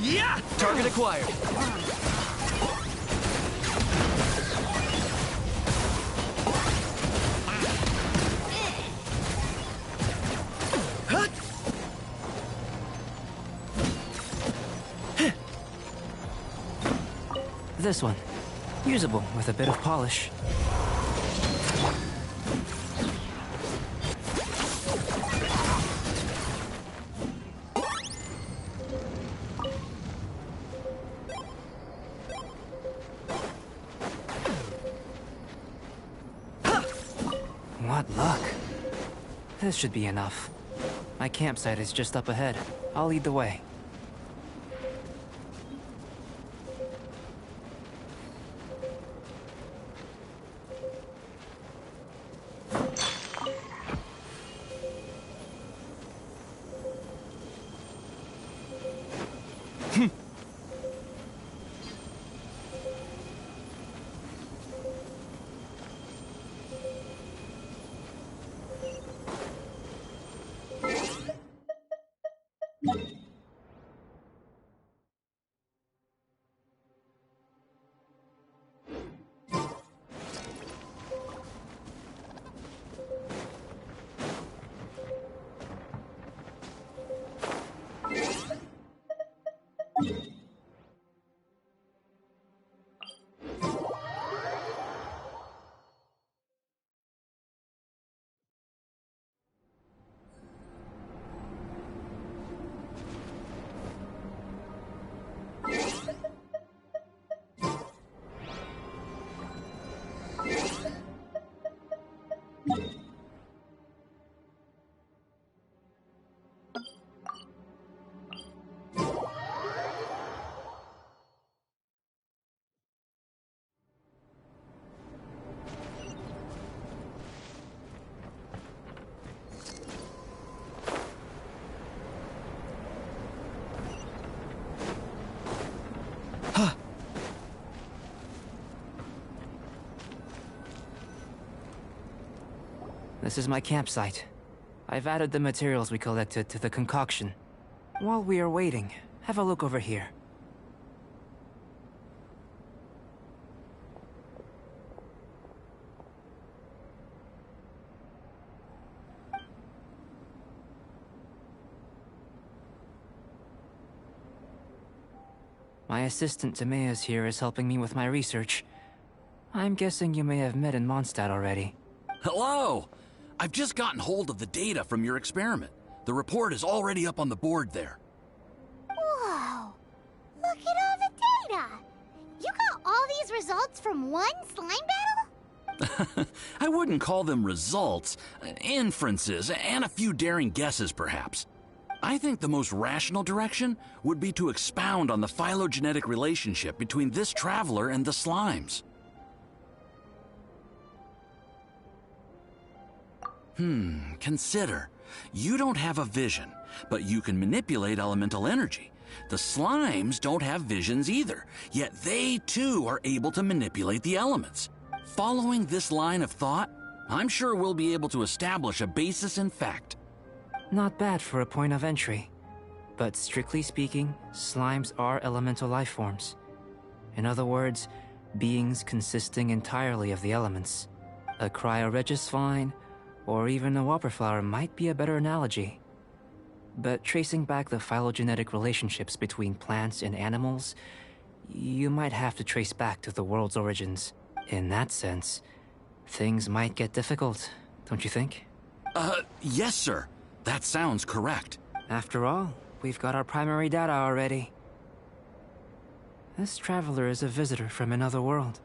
Yeah! Target acquired. This one. Usable with a bit of polish. What luck. This should be enough. My campsite is just up ahead. I'll lead the way. This is my campsite. I've added the materials we collected to the concoction. While we are waiting, have a look over here. My assistant Timaeus here is helping me with my research. I'm guessing you may have met in Mondstadt already. Hello! I've just gotten hold of the data from your experiment. The report is already up on the board there. Whoa! Look at all the data! You got all these results from one slime battle? I wouldn't call them results, inferences, and a few daring guesses perhaps. I think the most rational direction would be to expound on the phylogenetic relationship between this traveler and the slimes. Consider. You don't have a vision, but you can manipulate elemental energy. The slimes don't have visions either, yet they too are able to manipulate the elements. Following this line of thought, I'm sure we'll be able to establish a basis in fact. Not bad for a point of entry. But strictly speaking, slimes are elemental life forms. In other words, beings consisting entirely of the elements. A cryoregis vine, or even a whopperflower might be a better analogy. But tracing back the phylogenetic relationships between plants and animals, you might have to trace back to the world's origins. In that sense, things might get difficult, don't you think? Yes, sir. That sounds correct. After all, we've got our primary data already. This traveler is a visitor from another world.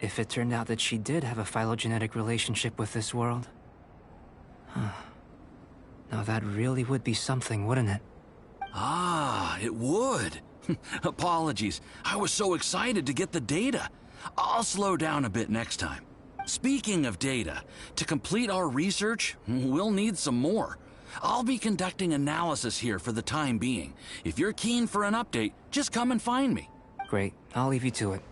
If it turned out that she did have a phylogenetic relationship with this world... Now that really would be something, wouldn't it? Ah, it would. Apologies. I was so excited to get the data. I'll slow down a bit next time. Speaking of data, to complete our research, we'll need some more. I'll be conducting analysis here for the time being. If you're keen for an update, just come and find me. Great. I'll leave you to it.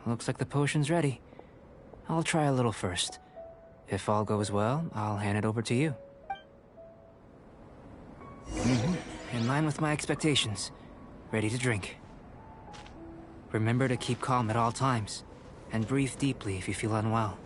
Looks like the potion's ready. I'll try a little first. If all goes well, I'll hand it over to you. In line with my expectations. Ready to drink. Remember to keep calm at all times, and breathe deeply if you feel unwell.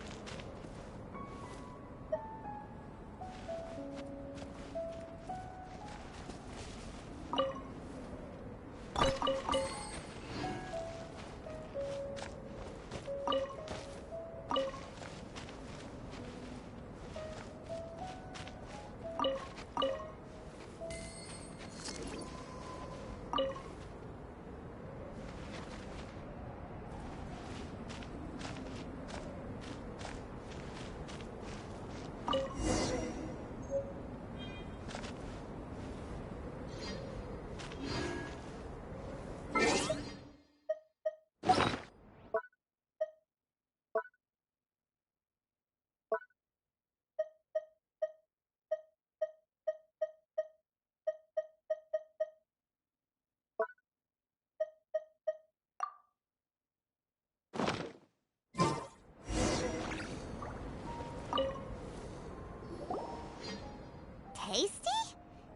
Tasty?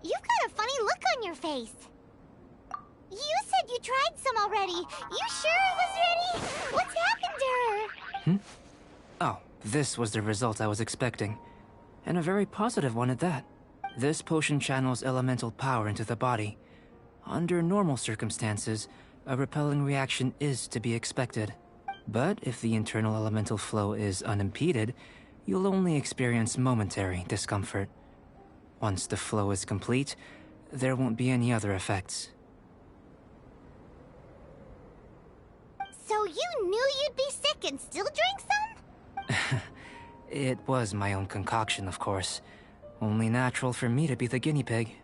You've got a funny look on your face. You said you tried some already. You sure it was ready? What's happened to her? Oh, this was the result I was expecting. And a very positive one at that. This potion channels elemental power into the body. Under normal circumstances, a repelling reaction is to be expected. But if the internal elemental flow is unimpeded, you'll only experience momentary discomfort. Once the flow is complete, there won't be any other effects. So you knew you'd be sick and still drank some? It was my own concoction, of course. Only natural for me to be the guinea pig.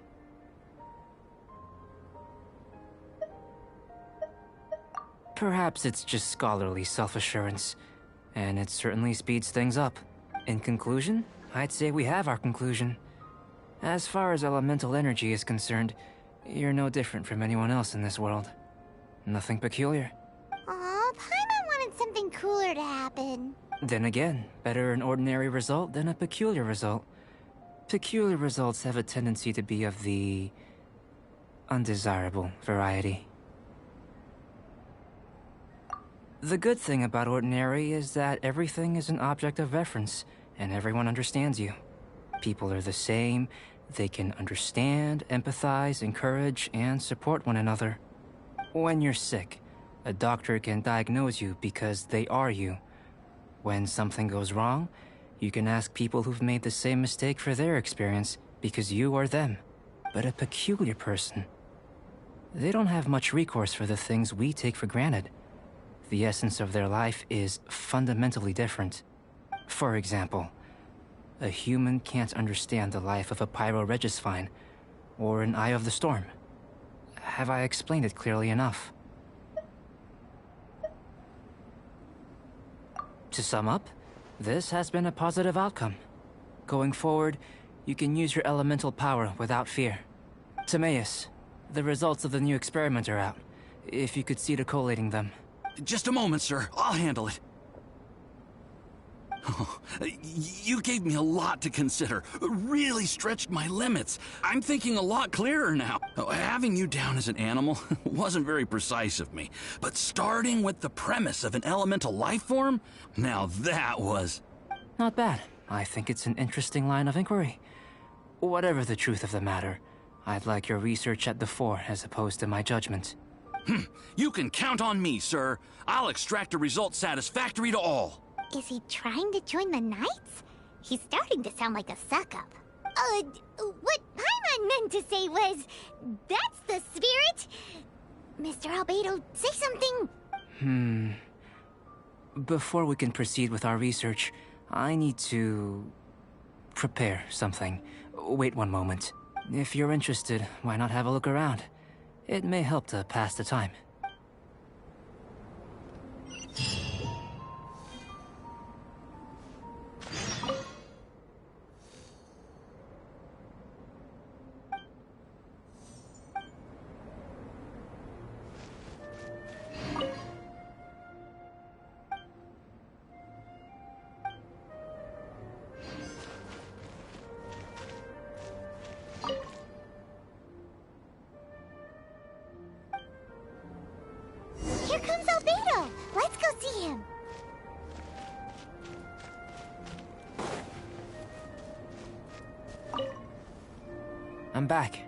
Perhaps it's just scholarly self-assurance, and it certainly speeds things up. In conclusion, I'd say we have our conclusion. As far as elemental energy is concerned, you're no different from anyone else in this world. Nothing peculiar. Aw, Paimon wanted something cooler to happen. Then again, better an ordinary result than a peculiar result. Peculiar results have a tendency to be of the undesirable variety. The good thing about ordinary is that everything is an object of reference, and everyone understands you. People are the same, they can understand, empathize, encourage, and support one another. When you're sick, a doctor can diagnose you because they are you. When something goes wrong, you can ask people who've made the same mistake for their experience because you are them. But a peculiar person, they don't have much recourse for the things we take for granted. The essence of their life is fundamentally different. For example, a human can't understand the life of a Pyro-Regisvine or an Eye of the Storm. Have I explained it clearly enough? To sum up, this has been a positive outcome. Going forward, you can use your elemental power without fear. Timaeus, the results of the new experiment are out. If you could see to collating them. Just a moment, sir. I'll handle it. Oh, you gave me a lot to consider. Really stretched my limits. I'm thinking a lot clearer now. Having you down as an animal wasn't very precise of me. But starting with the premise of an elemental life form? Now that was... Not bad. I think it's an interesting line of inquiry. Whatever the truth of the matter, I'd like your research at the fore as opposed to my judgment. You can count on me, sir. I'll extract a result satisfactory to all. Is he trying to join the Knights? He's starting to sound like a suck-up. What Paimon meant to say was, that's the spirit! Mr. Albedo, say something! Before we can proceed with our research, I need to... prepare something. Wait one moment. If you're interested, why not have a look around? It may help to pass the time. Here comes Albedo! Let's go see him! I'm back.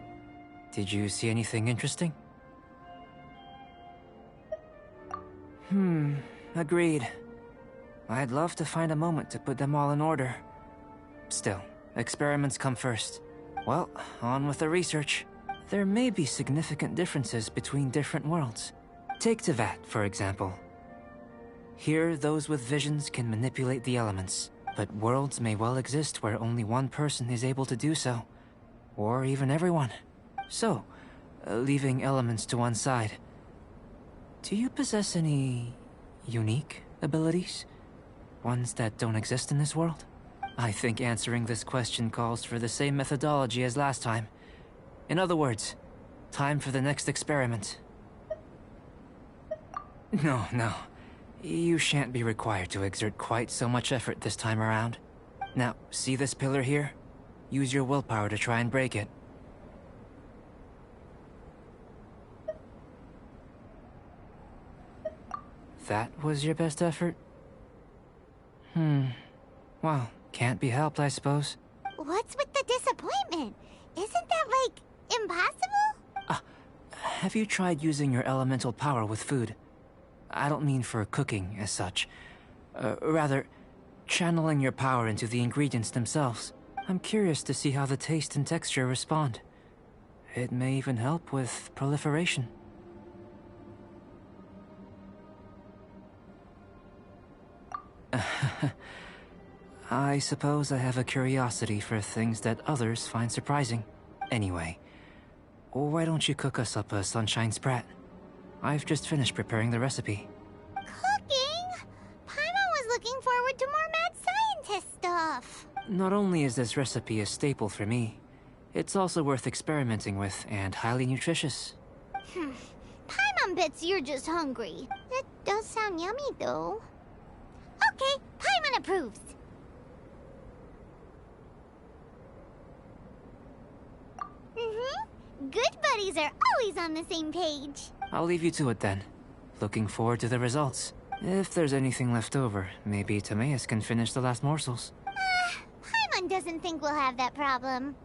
Did you see anything interesting? Agreed. I'd love to find a moment to put them all in order. Still, experiments come first. Well, on with the research. There may be significant differences between different worlds. Take Tevat, for example. Here, those with visions can manipulate the elements, but worlds may well exist where only one person is able to do so. Or even everyone. So, leaving elements to one side, do you possess any unique abilities? Ones that don't exist in this world? I think answering this question calls for the same methodology as last time. In other words, time for the next experiment. No. You shan't be required to exert quite so much effort this time around. Now, see this pillar here? Use your willpower to try and break it. That was your best effort? Well, can't be helped, I suppose. What's with the disappointment? Isn't that, like, impossible? Have you tried using your elemental power with food? I don't mean for cooking, as such. Rather, channeling your power into the ingredients themselves. I'm curious to see how the taste and texture respond. It may even help with proliferation. I suppose I have a curiosity for things that others find surprising. Anyway, why don't you cook us up a sunshine sprat? I've just finished preparing the recipe. Cooking? Paimon was looking forward to more mad scientist stuff. Not only is this recipe a staple for me, it's also worth experimenting with and highly nutritious. Paimon Mom bets you're just hungry. That does sound yummy, though. Okay, Paimon approves. Good buddies are always on the same page. I'll leave you to it then. Looking forward to the results. If there's anything left over, maybe Timaeus can finish the last morsels. Paimon doesn't think we'll have that problem.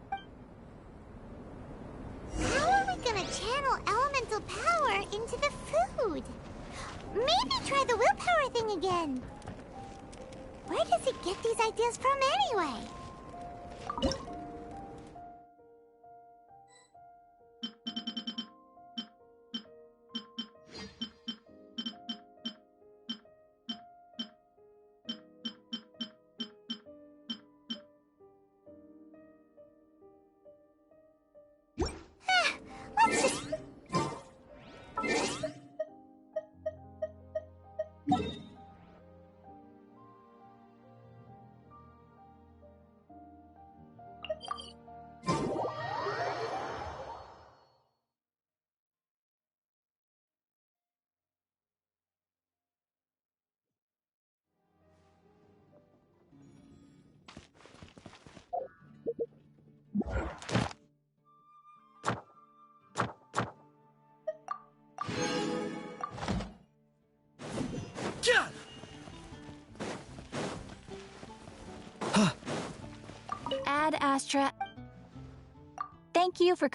How are we gonna channel elemental power into the food? Maybe try the willpower thing again. Where does he get these ideas from anyway? Ad Astra. Thank you for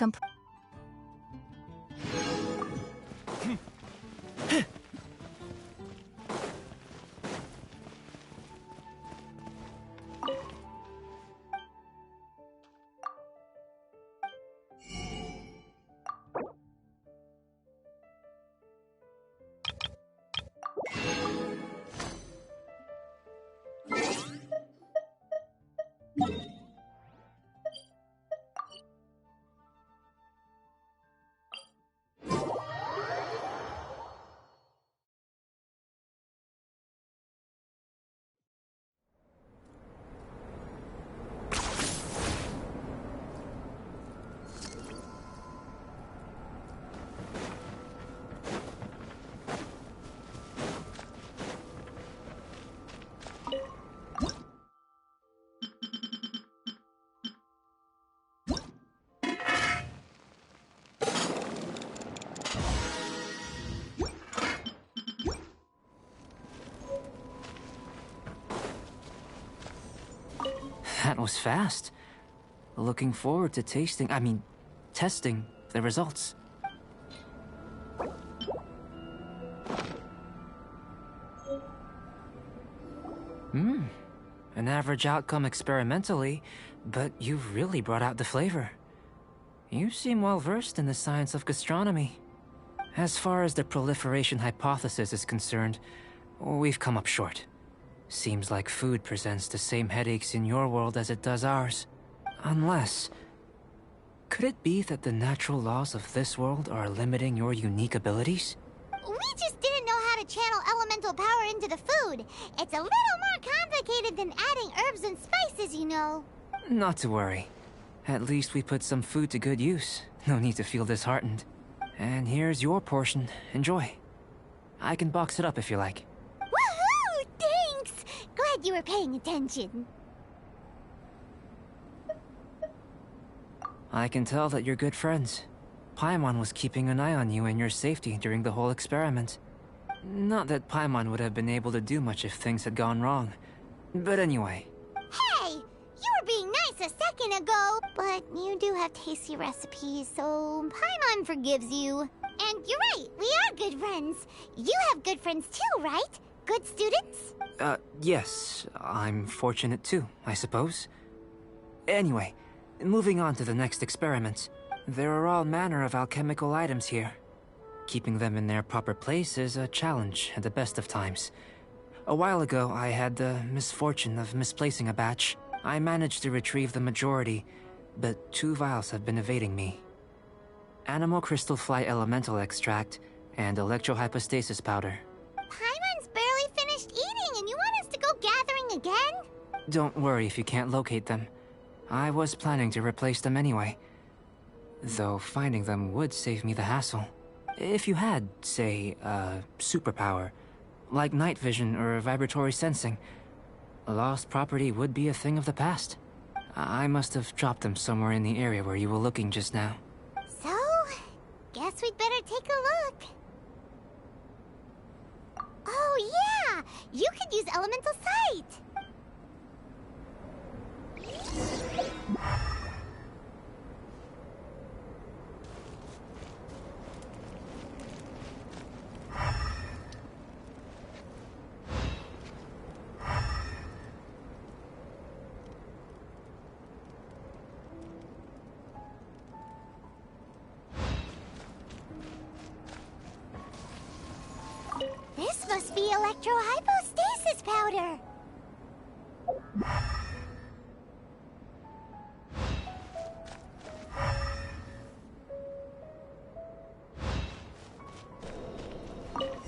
That was fast. Looking forward to testing the results. An average outcome experimentally, but you've really brought out the flavor. You seem well versed in the science of gastronomy. As far as the proliferation hypothesis is concerned, we've come up short. Seems like food presents the same headaches in your world as it does ours. Unless... could it be that the natural laws of this world are limiting your unique abilities? We just didn't know how to channel elemental power into the food. It's a little more complicated than adding herbs and spices, you know. Not to worry. At least we put some food to good use. No need to feel disheartened. And here's your portion. Enjoy. I can box it up if you like. Woohoo! Thanks! Glad you were paying attention. I can tell that you're good friends. Paimon was keeping an eye on you and your safety during the whole experiment. Not that Paimon would have been able to do much if things had gone wrong. But anyway. Hey! You were being nice a second ago, but you do have tasty recipes, so Paimon forgives you. And you're right, we are good friends. You have good friends too, right? Good students? Yes. I'm fortunate too, I suppose. Anyway, moving on to the next experiment. There are all manner of alchemical items here. Keeping them in their proper place is a challenge at the best of times. A while ago, I had the misfortune of misplacing a batch. I managed to retrieve the majority, but 2 vials have been evading me. Animal crystal fly elemental extract and electrohypostasis powder. Paimon's barely finished eating and you want us to go gathering again? Don't worry if you can't locate them. I was planning to replace them anyway. Though finding them would save me the hassle. If you had, say, a superpower, like night vision or vibratory sensing, lost property would be a thing of the past. I must have dropped them somewhere in the area where you were looking just now. So, guess we'd better take a look. Oh yeah! You could use elemental sight! This must be electrohypostasis powder!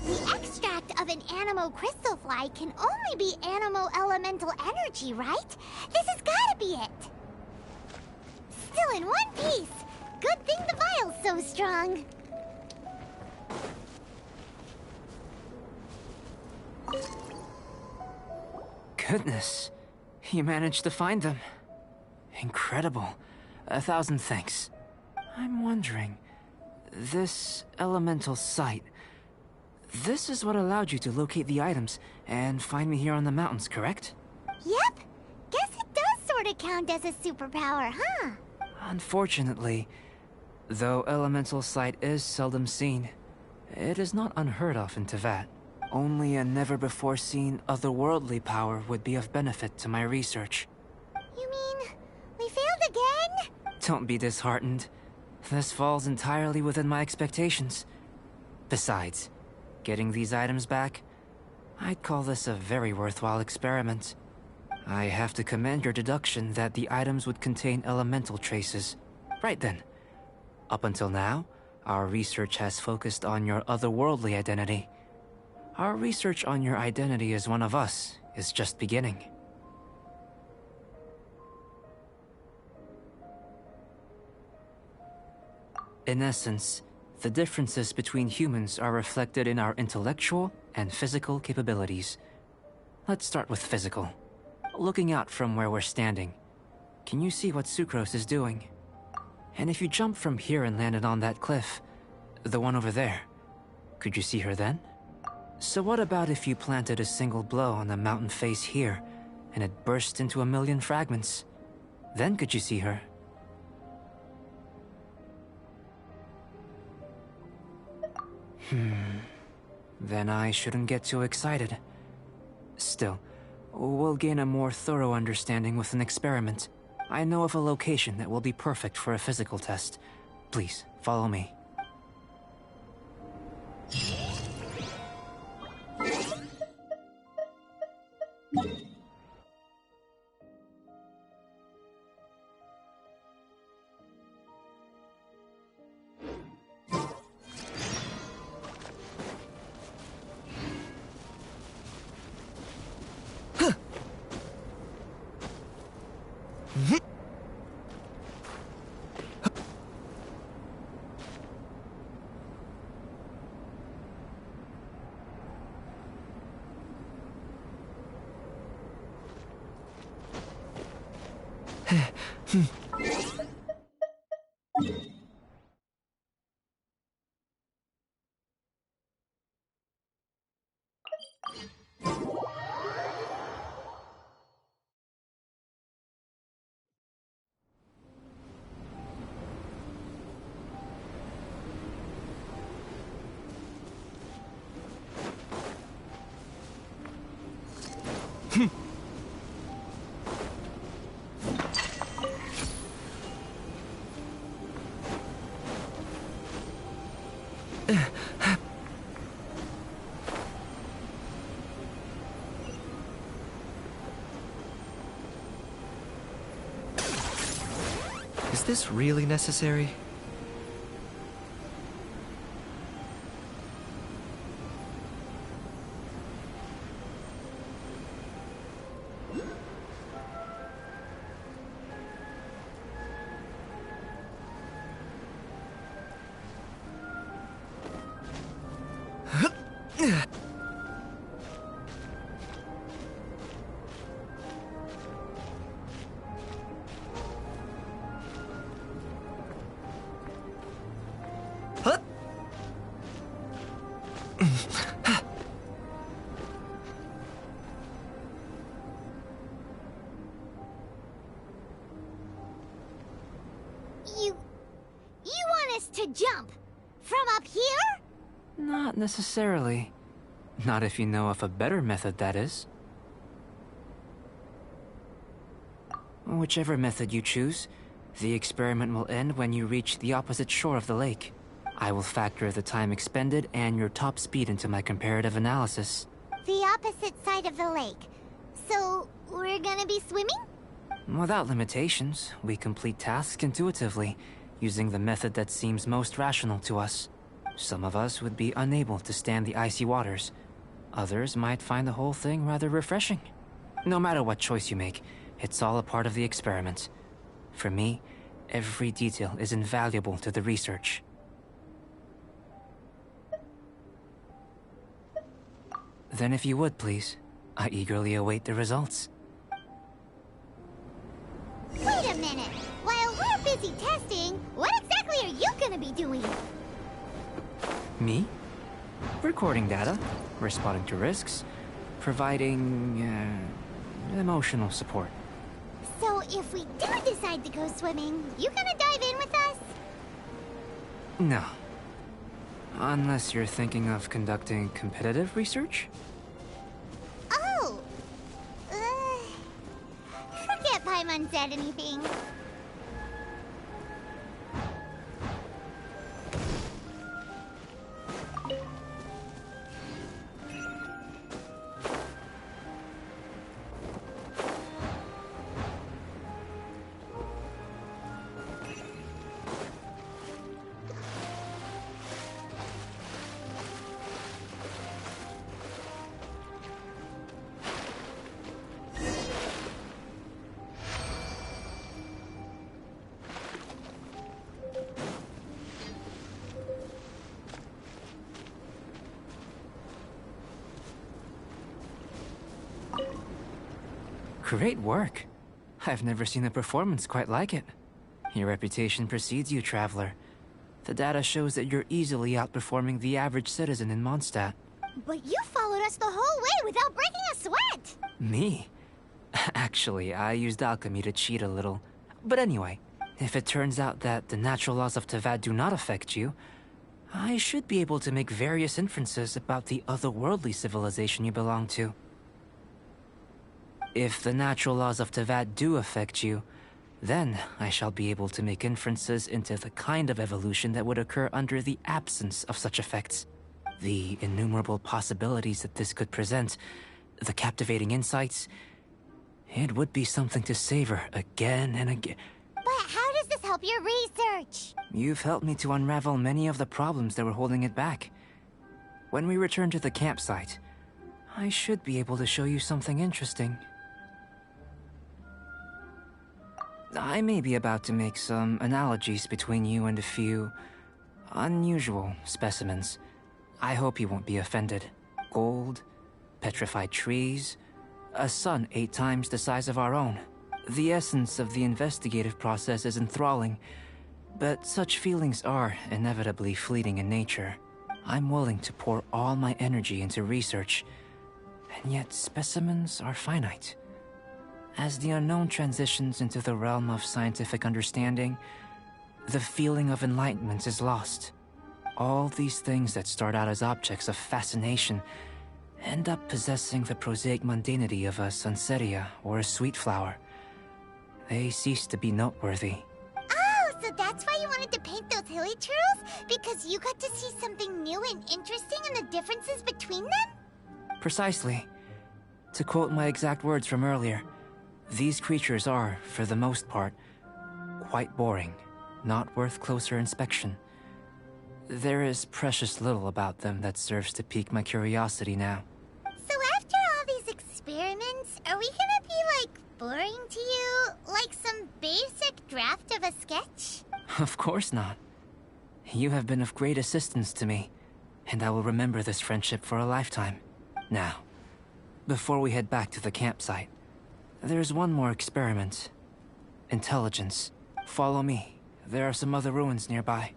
The extract of an animo crystal fly can only be animo elemental energy, right? This has gotta be it! Still in one piece! Good thing the vial's so strong! Goodness, you managed to find them. Incredible. 1,000 thanks. I'm wondering, this elemental sight, this is what allowed you to locate the items and find me here on the mountains, correct? Yep. Guess it does sort of count as a superpower, huh? Unfortunately, though elemental sight is seldom seen, it is not unheard of in Teyvat. Only a never-before-seen otherworldly power would be of benefit to my research. You mean, we failed again? Don't be disheartened. This falls entirely within my expectations. Besides, getting these items back, I'd call this a very worthwhile experiment. I have to commend your deduction that the items would contain elemental traces. Right then. Up until now, our research has focused on your otherworldly identity. Our research on your identity as one of us is just beginning. In essence, the differences between humans are reflected in our intellectual and physical capabilities. Let's start with physical. Looking out from where we're standing, can you see what Sucrose is doing? And if you jumped from here and landed on that cliff, the one over there, could you see her then? So what about if you planted a single blow on the mountain face here, and it burst into 1,000,000 fragments? Then could you see her? Then I shouldn't get too excited. Still, we'll gain a more thorough understanding with an experiment. I know of a location that will be perfect for a physical test. Please, follow me. Is this really necessary? You want us to jump? From up here? Not necessarily. Not if you know of a better method, that is. Whichever method you choose, the experiment will end when you reach the opposite shore of the lake. I will factor the time expended and your top speed into my comparative analysis. The opposite side of the lake. So, we're gonna be swimming? Without limitations, we complete tasks intuitively, using the method that seems most rational to us. Some of us would be unable to stand the icy waters. Others might find the whole thing rather refreshing. No matter what choice you make, it's all a part of the experiment. For me, every detail is invaluable to the research. Then if you would, please, I eagerly await the results. Wait a minute! While we're busy testing, what exactly are you gonna be doing? Me? Recording data, responding to risks, providing, emotional support. So if we do decide to go swimming, you gonna dive in with us? No. Unless you're thinking of conducting competitive research? Oh! Forget Paimon said anything. Great work. I've never seen a performance quite like it. Your reputation precedes you, Traveler. The data shows that you're easily outperforming the average citizen in Mondstadt. But you followed us the whole way without breaking a sweat! Me? Actually, I used alchemy to cheat a little. But anyway, if it turns out that the natural laws of Tavad do not affect you, I should be able to make various inferences about the otherworldly civilization you belong to. If the natural laws of Tavad do affect you, then I shall be able to make inferences into the kind of evolution that would occur under the absence of such effects. The innumerable possibilities that this could present, the captivating insights, it would be something to savor again and again. But how does this help your research? You've helped me to unravel many of the problems that were holding it back. When we return to the campsite, I should be able to show you something interesting. I may be about to make some analogies between you and a few unusual specimens. I hope you won't be offended. Gold, petrified trees, a sun 8 times the size of our own. The essence of the investigative process is enthralling, but such feelings are inevitably fleeting in nature. I'm willing to pour all my energy into research, and yet specimens are finite. As the unknown transitions into the realm of scientific understanding, the feeling of enlightenment is lost. All these things that start out as objects of fascination end up possessing the prosaic mundanity of a sunsetia or a sweet flower. They cease to be noteworthy. Oh, so that's why you wanted to paint those hilly churls? Because you got to see something new and interesting in the differences between them? Precisely. To quote my exact words from earlier, these creatures are, for the most part, quite boring, not worth closer inspection. There is precious little about them that serves to pique my curiosity now. So after all these experiments, are we gonna be, like, boring to you? Like some basic draft of a sketch? Of course not. You have been of great assistance to me, and I will remember this friendship for a lifetime. Now, before we head back to the campsite, there's one more experiment. Intelligence. Follow me. There are some other ruins nearby.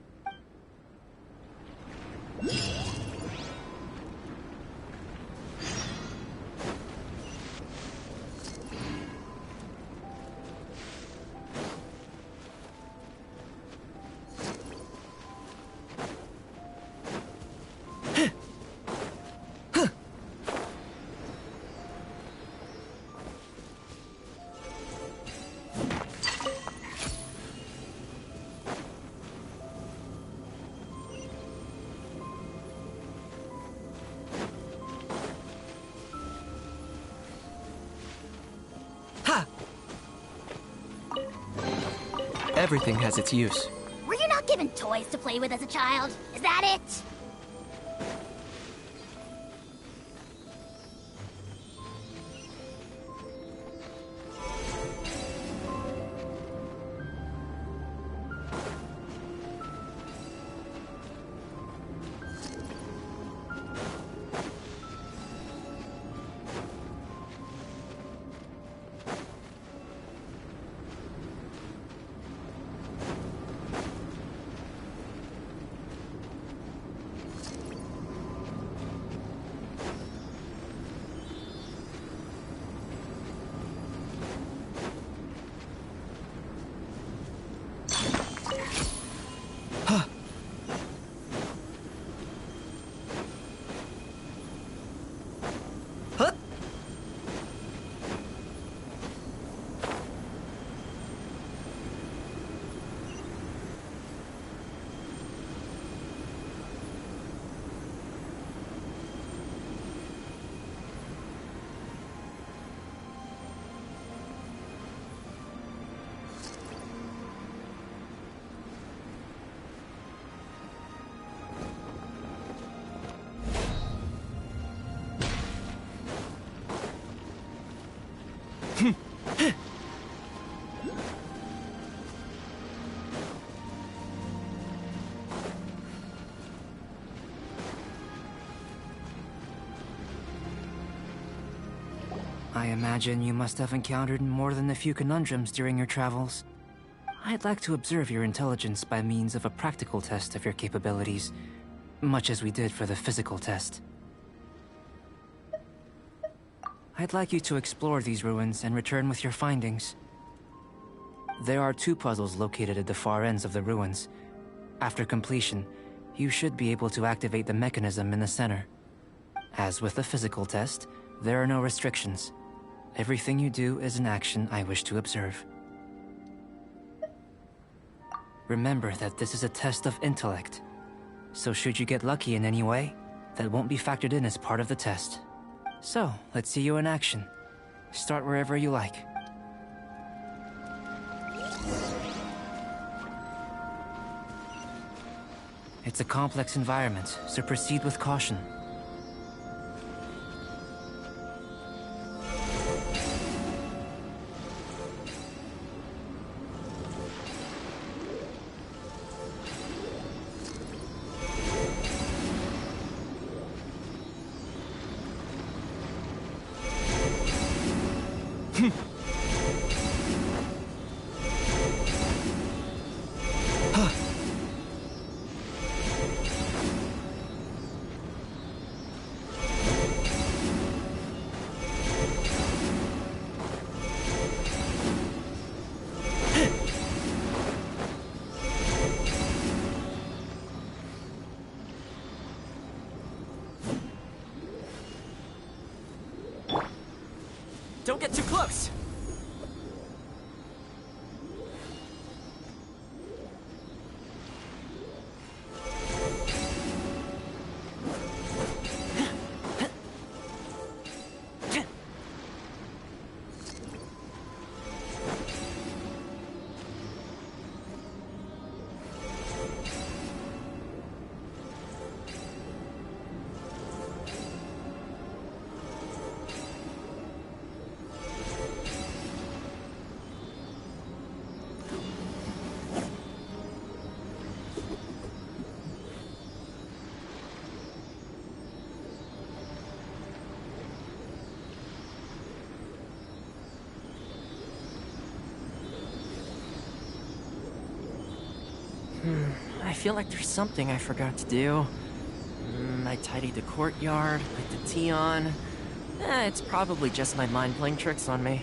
Everything has its use. Were you not given toys to play with as a child? Is that it? I imagine you must have encountered more than a few conundrums during your travels. I'd like to observe your intelligence by means of a practical test of your capabilities, much as we did for the physical test. I'd like you to explore these ruins and return with your findings. There are 2 puzzles located at the far ends of the ruins. After completion, you should be able to activate the mechanism in the center. As with the physical test, there are no restrictions. Everything you do is an action I wish to observe. Remember that this is a test of intellect, so should you get lucky in any way, that won't be factored in as part of the test. So, let's see you in action. Start wherever you like. It's a complex environment, so proceed with caution. Don't get too close! I feel like there's something I forgot to do. I tidied the courtyard, put the tea on. It's probably just my mind playing tricks on me.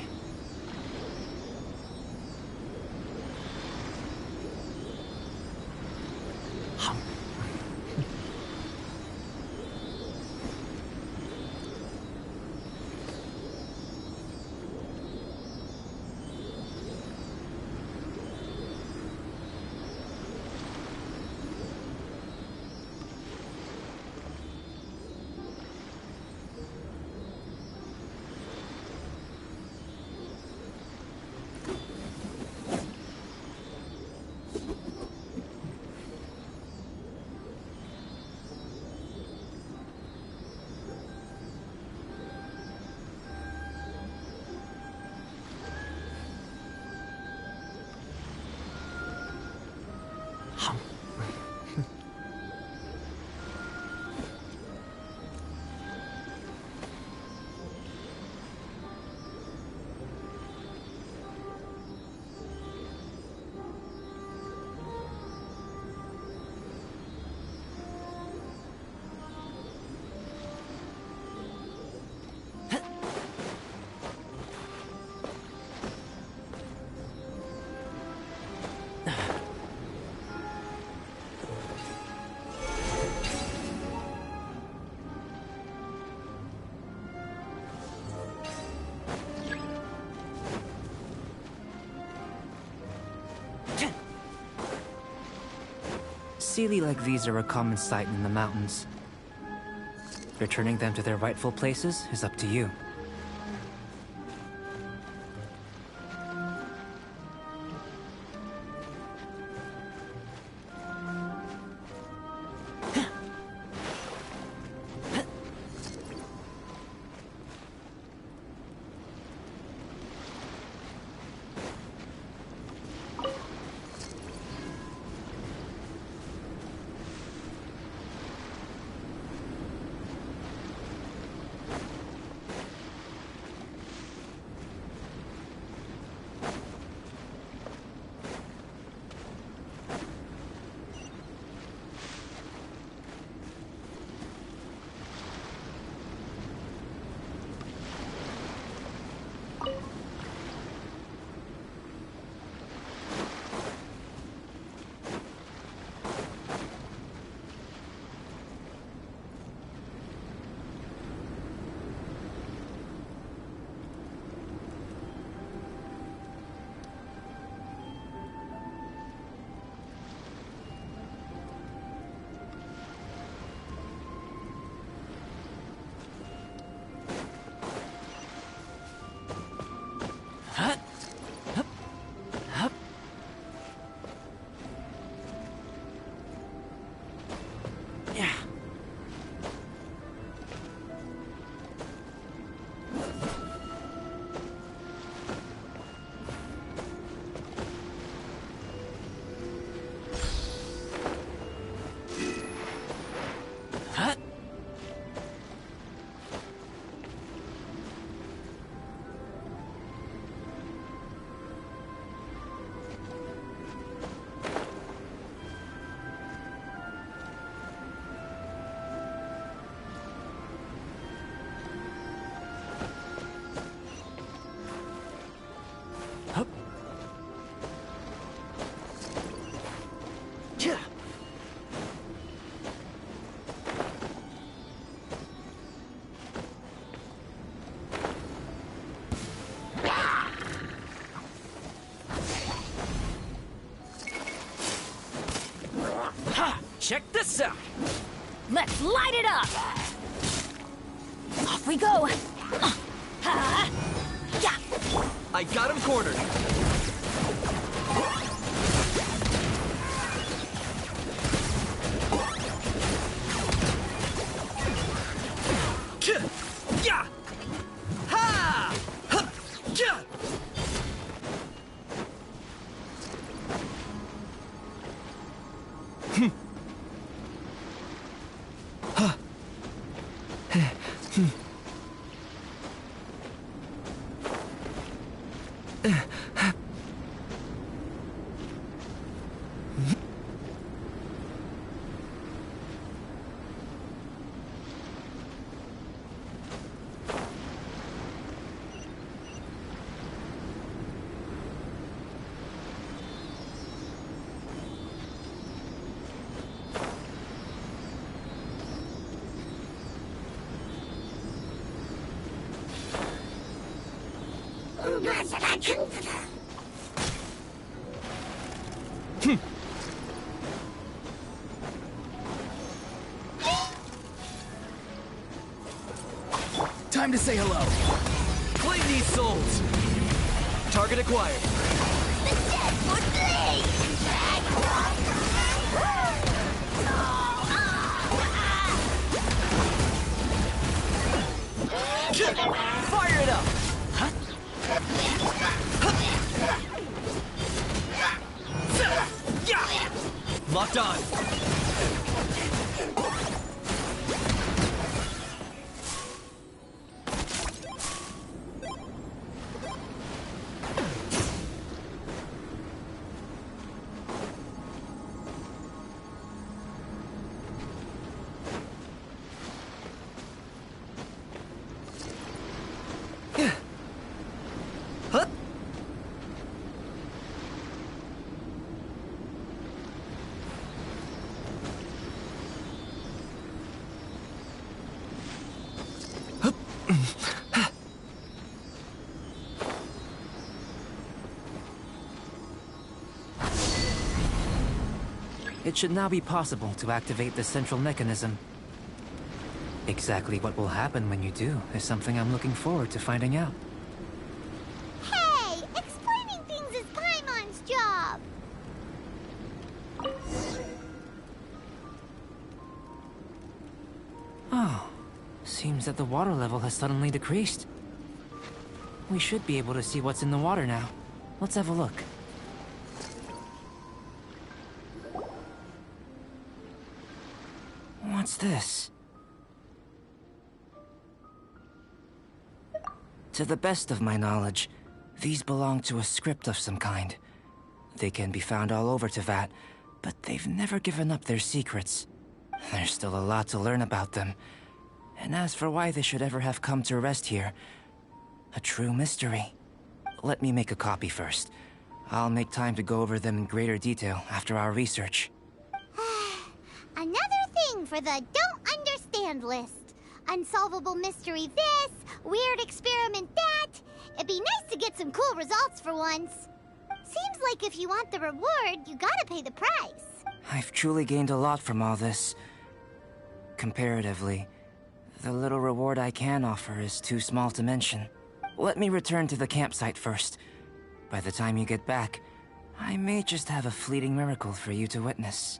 Sealy like these are a common sight in the mountains. Returning them to their rightful places is up to you. Check this out! Let's light it up! Off we go! I got him cornered! Yeah! Ha! Yeah! Time to say hello. Claim these souls. Target acquired. The dead would bleed! Fire it up! Locked on. It should now be possible to activate the central mechanism. Exactly what will happen when you do is something I'm looking forward to finding out. Hey! Explaining things is Paimon's job! Oh, seems that the water level has suddenly decreased. We should be able to see what's in the water now. Let's have a look. What's this? To the best of my knowledge, these belong to a script of some kind. They can be found all over Teyvat, but they've never given up their secrets. There's still a lot to learn about them. And as for why they should ever have come to rest here, a true mystery. Let me make a copy first. I'll make time to go over them in greater detail after our research. Another thing for the don't understand list. Unsolvable mystery this, weird experiment that. It'd be nice to get some cool results for once. Seems like if you want the reward, you gotta pay the price. I've truly gained a lot from all this. Comparatively, the little reward I can offer is too small to mention. Let me return to the campsite first. By the time you get back, I may just have a fleeting miracle for you to witness.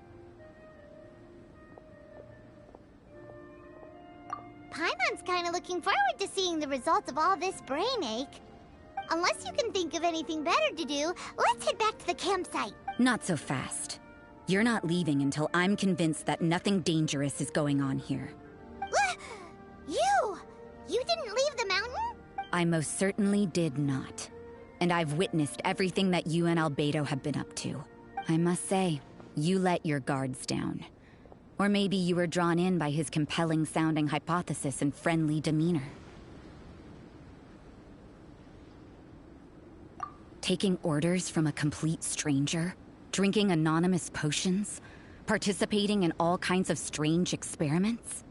Paimon's kinda looking forward to seeing the results of all this brain ache. Unless you can think of anything better to do, let's head back to the campsite. Not so fast. You're not leaving until I'm convinced that nothing dangerous is going on here. You! You didn't leave the mountain? I most certainly did not. And I've witnessed everything that you and Albedo have been up to. I must say, you let your guards down. Or maybe you were drawn in by his compelling-sounding hypothesis and friendly demeanor. Taking orders from a complete stranger, drinking anonymous potions, participating in all kinds of strange experiments?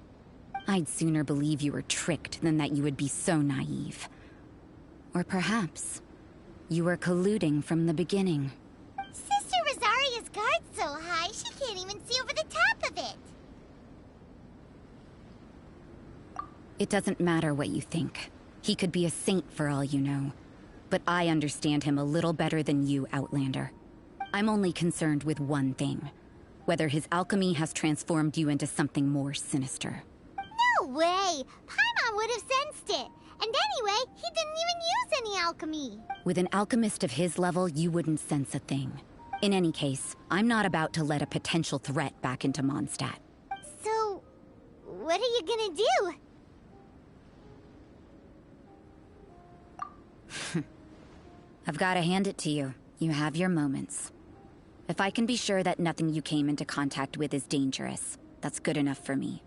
I'd sooner believe you were tricked than that you would be so naive. Or perhaps, you were colluding from the beginning. Sister Rosaria's guard's so high, she can't even see over the top of it. It doesn't matter what you think. He could be a saint for all you know. But I understand him a little better than you, Outlander. I'm only concerned with one thing. Whether his alchemy has transformed you into something more sinister. No way! Paimon would have sensed it. And anyway, he didn't even use any alchemy. With an alchemist of his level, you wouldn't sense a thing. In any case, I'm not about to let a potential threat back into Mondstadt. So, what are you gonna do? I've got to hand it to you. You have your moments. If I can be sure that nothing you came into contact with is dangerous, that's good enough for me.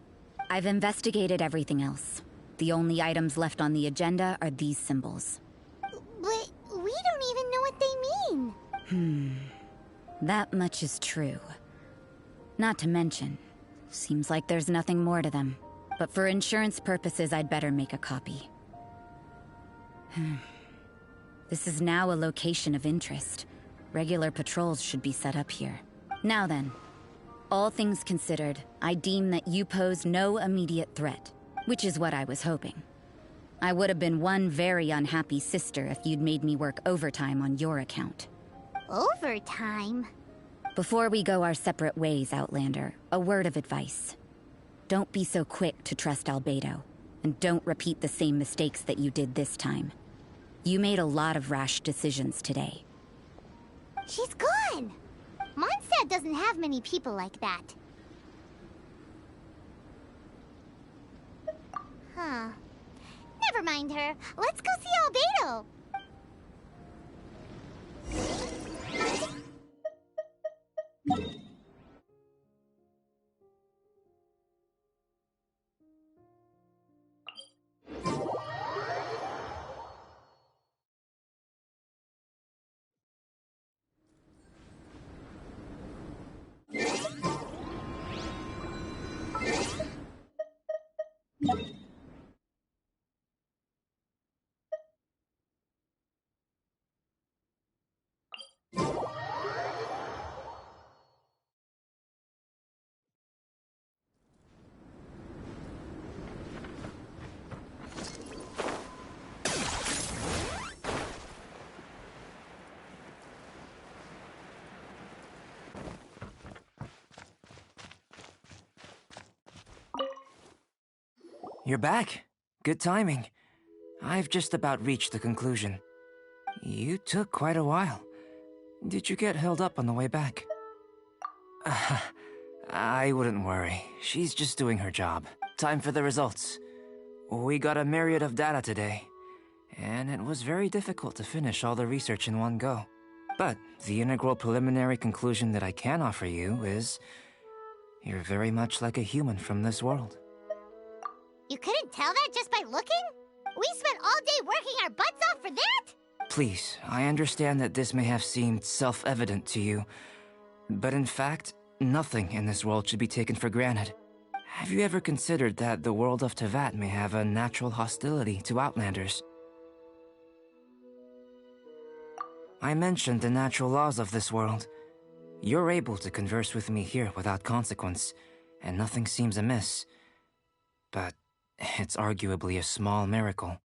I've investigated everything else. The only items left on the agenda are these symbols. But we don't even know what they mean. That much is true. Not to mention, seems like there's nothing more to them. But for insurance purposes, I'd better make a copy. This is now a location of interest. Regular patrols should be set up here. Now then, all things considered, I deem that you pose no immediate threat, which is what I was hoping. I would have been one very unhappy sister if you'd made me work overtime on your account. Overtime? Before we go our separate ways, Outlander, a word of advice. Don't be so quick to trust Albedo, and don't repeat the same mistakes that you did this time. You made a lot of rash decisions today. She's gone! Mondstadt doesn't have many people like that. Huh. Never mind her. Let's go see Albedo! You're back. Good timing. I've just about reached the conclusion. You took quite a while. Did you get held up on the way back? I wouldn't worry. She's just doing her job. Time for the results. We got a myriad of data today, and it was very difficult to finish all the research in one go. But the integral preliminary conclusion that I can offer you is you're very much like a human from this world. You couldn't tell that just by looking? We spent all day working our butts off for that? Please, I understand that this may have seemed self-evident to you, but in fact, nothing in this world should be taken for granted. Have you ever considered that the world of Tevat may have a natural hostility to Outlanders? I mentioned the natural laws of this world. You're able to converse with me here without consequence, and nothing seems amiss. But it's arguably a small miracle.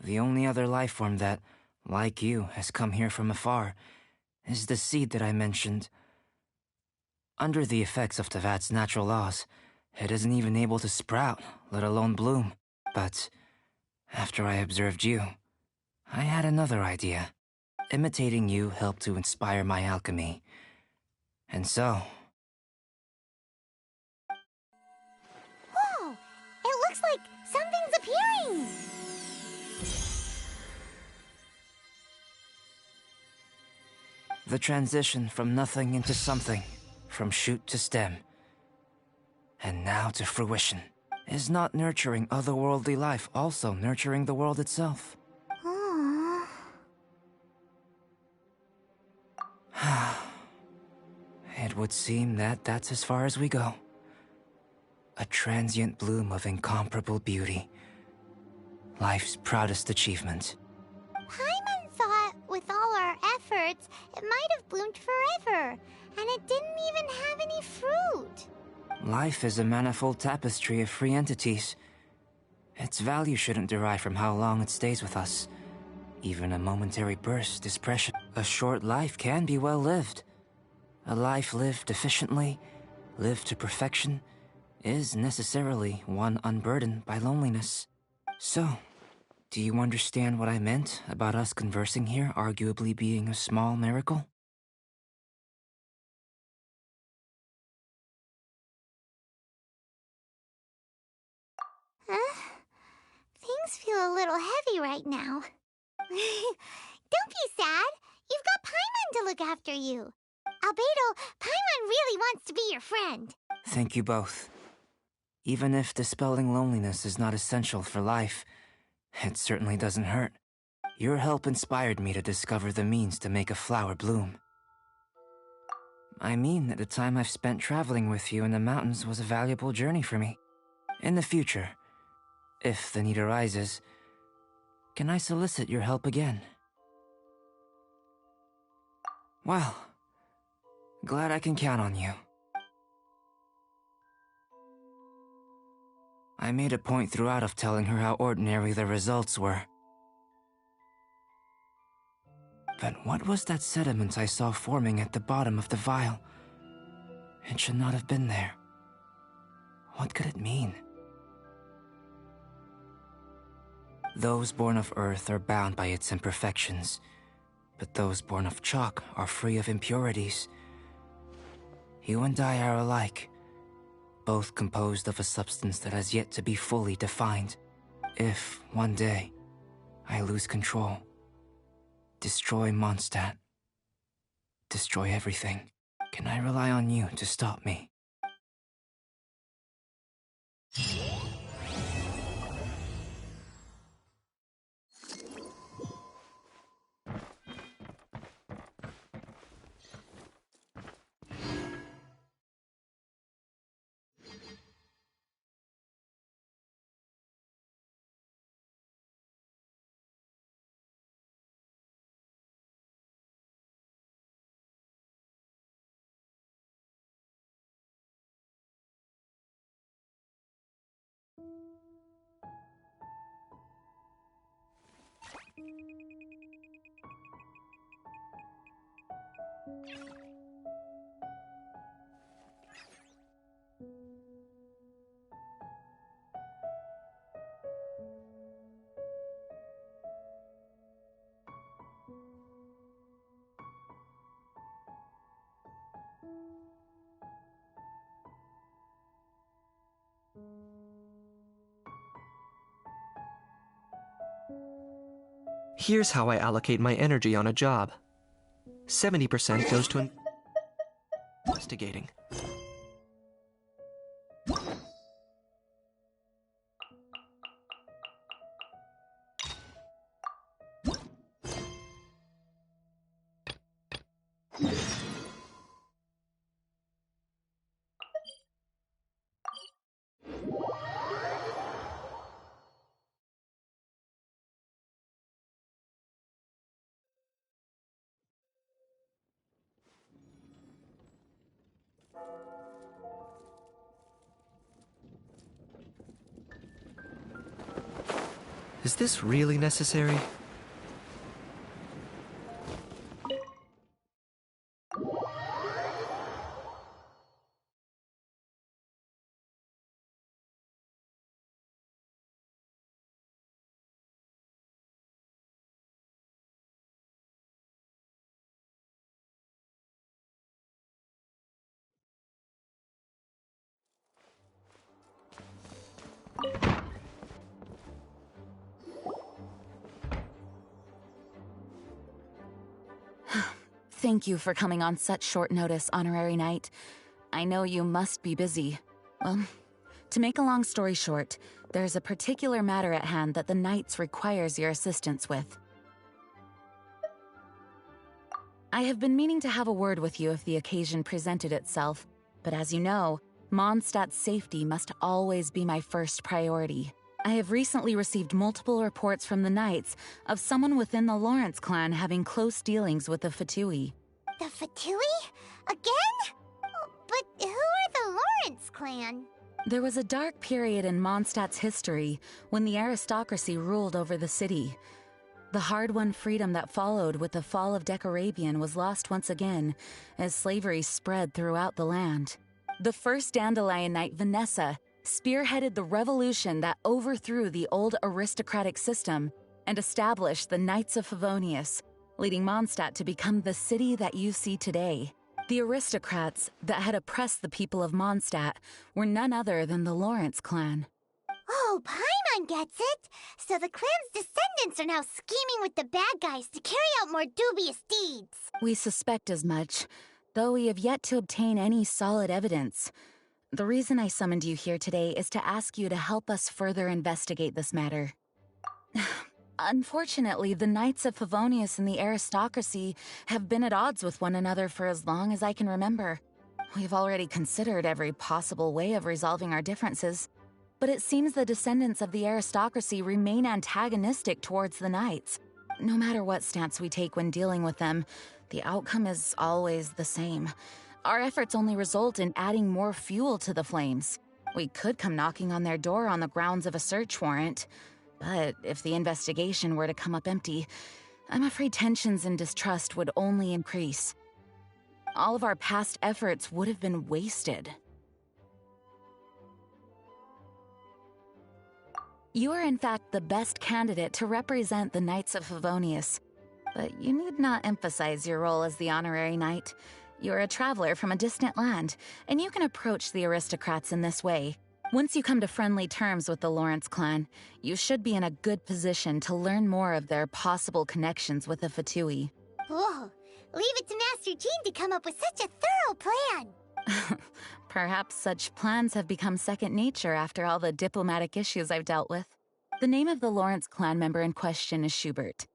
The only other life form that, like you, has come here from afar is the seed that I mentioned. Under the effects of Tevat's natural laws, it isn't even able to sprout, let alone bloom. But after I observed you, I had another idea. Imitating you helped to inspire my alchemy. And so... Whoa! It looks like something's appearing! The transition from nothing into something, from shoot to stem, and now to fruition. Is not nurturing otherworldly life also nurturing the world itself? It would seem that that's as far as we go. A transient bloom of incomparable beauty. Life's proudest achievement. Paimon thought, with all our efforts, it might have bloomed forever, and it didn't even have any fruit. Life is a manifold tapestry of free entities. Its value shouldn't derive from how long it stays with us. Even a momentary burst is precious. A short life can be well lived. A life lived efficiently, lived to perfection, is necessarily one unburdened by loneliness. So, do you understand what I meant about us conversing here arguably being a small miracle? Things feel a little heavy right now. Don't be sad. You've got Paimon to look after you. Albedo, Paimon really wants to be your friend. Thank you both. Even if dispelling loneliness is not essential for life, it certainly doesn't hurt. Your help inspired me to discover the means to make a flower bloom. I mean that the time I've spent traveling with you in the mountains was a valuable journey for me. In the future, if the need arises, can I solicit your help again? Well, glad I can count on you. I made a point throughout of telling her how ordinary the results were. But what was that sediment I saw forming at the bottom of the vial? It should not have been there. What could it mean? Those born of Earth are bound by its imperfections, but those born of chalk are free of impurities. You and I are alike, both composed of a substance that has yet to be fully defined. If, one day, I lose control, destroy Mondstadt, destroy everything, can I rely on you to stop me? Here's how I allocate my energy on a job. 70% goes to investigating. Is this really necessary? Thank you for coming on such short notice, Honorary Knight. I know you must be busy. Well, to make a long story short, there's a particular matter at hand that the Knights requires your assistance with. I have been meaning to have a word with you if the occasion presented itself, but as you know, Mondstadt's safety must always be my first priority. I have recently received multiple reports from the Knights of someone within the Lawrence clan having close dealings with the Fatui. The Fatui? Again? But who are the Lawrence clan? There was a dark period in Mondstadt's history when the aristocracy ruled over the city. The hard-won freedom that followed with the fall of Decarabian was lost once again as slavery spread throughout the land. The first Dandelion Knight, Vanessa, spearheaded the revolution that overthrew the old aristocratic system and established the Knights of Favonius, leading Mondstadt to become the city that you see today. The aristocrats that had oppressed the people of Mondstadt were none other than the Lawrence clan. Oh, Paimon gets it! So the clan's descendants are now scheming with the bad guys to carry out more dubious deeds. We suspect as much, though we have yet to obtain any solid evidence. The reason I summoned you here today is to ask you to help us further investigate this matter. Unfortunately, the Knights of Favonius and the aristocracy have been at odds with one another for as long as I can remember. We've already considered every possible way of resolving our differences, but it seems the descendants of the aristocracy remain antagonistic towards the Knights. no matter what stance we take when dealing with them, the outcome is always the same. Our efforts only result in adding more fuel to the flames. We could come knocking on their door on the grounds of a search warrant, but if the investigation were to come up empty, I'm afraid tensions and distrust would only increase. All of our past efforts would have been wasted. You are in fact the best candidate to represent the Knights of Favonius, but you need not emphasize your role as the honorary knight. You're a traveler from a distant land, and you can approach the aristocrats in this way. Once you come to friendly terms with the Lawrence clan, you should be in a good position to learn more of their possible connections with the Fatui. Whoa, leave it to Master Jean to come up with such a thorough plan. Perhaps such plans have become second nature after all the diplomatic issues I've dealt with. The name of the Lawrence clan member in question is Schubert.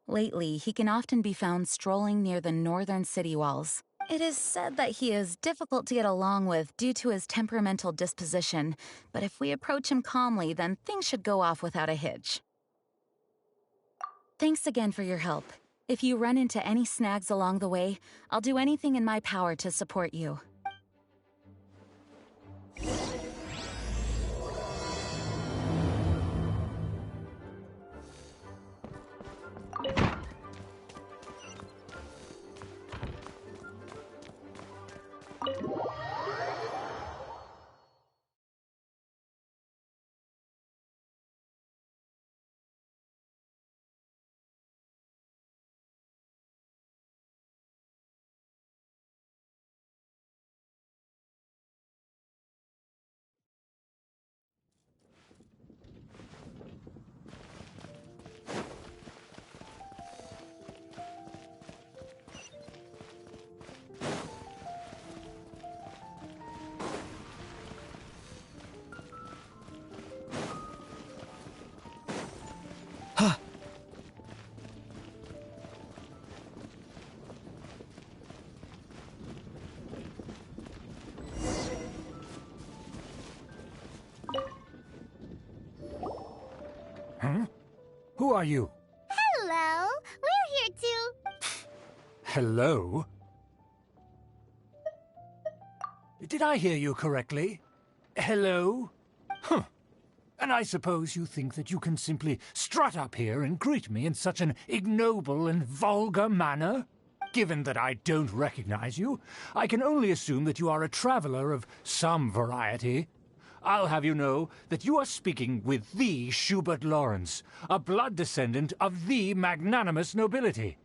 Lately, he can often be found strolling near the northern city walls. It is said that he is difficult to get along with due to his temperamental disposition, but if we approach him calmly, then things should go off without a hitch. Thanks again for your help. If you run into any snags along the way, I'll do anything in my power to support you. Huh? Who are you? Hello, we're here too. Hello? Did I hear you correctly? Hello? Huh. And I suppose you think that you can simply strut up here and greet me in such an ignoble and vulgar manner? Given that I don't recognize you, I can only assume that you are a traveler of some variety. I'll have you know that you are speaking with the Schubert Lawrence, a blood descendant of the magnanimous nobility.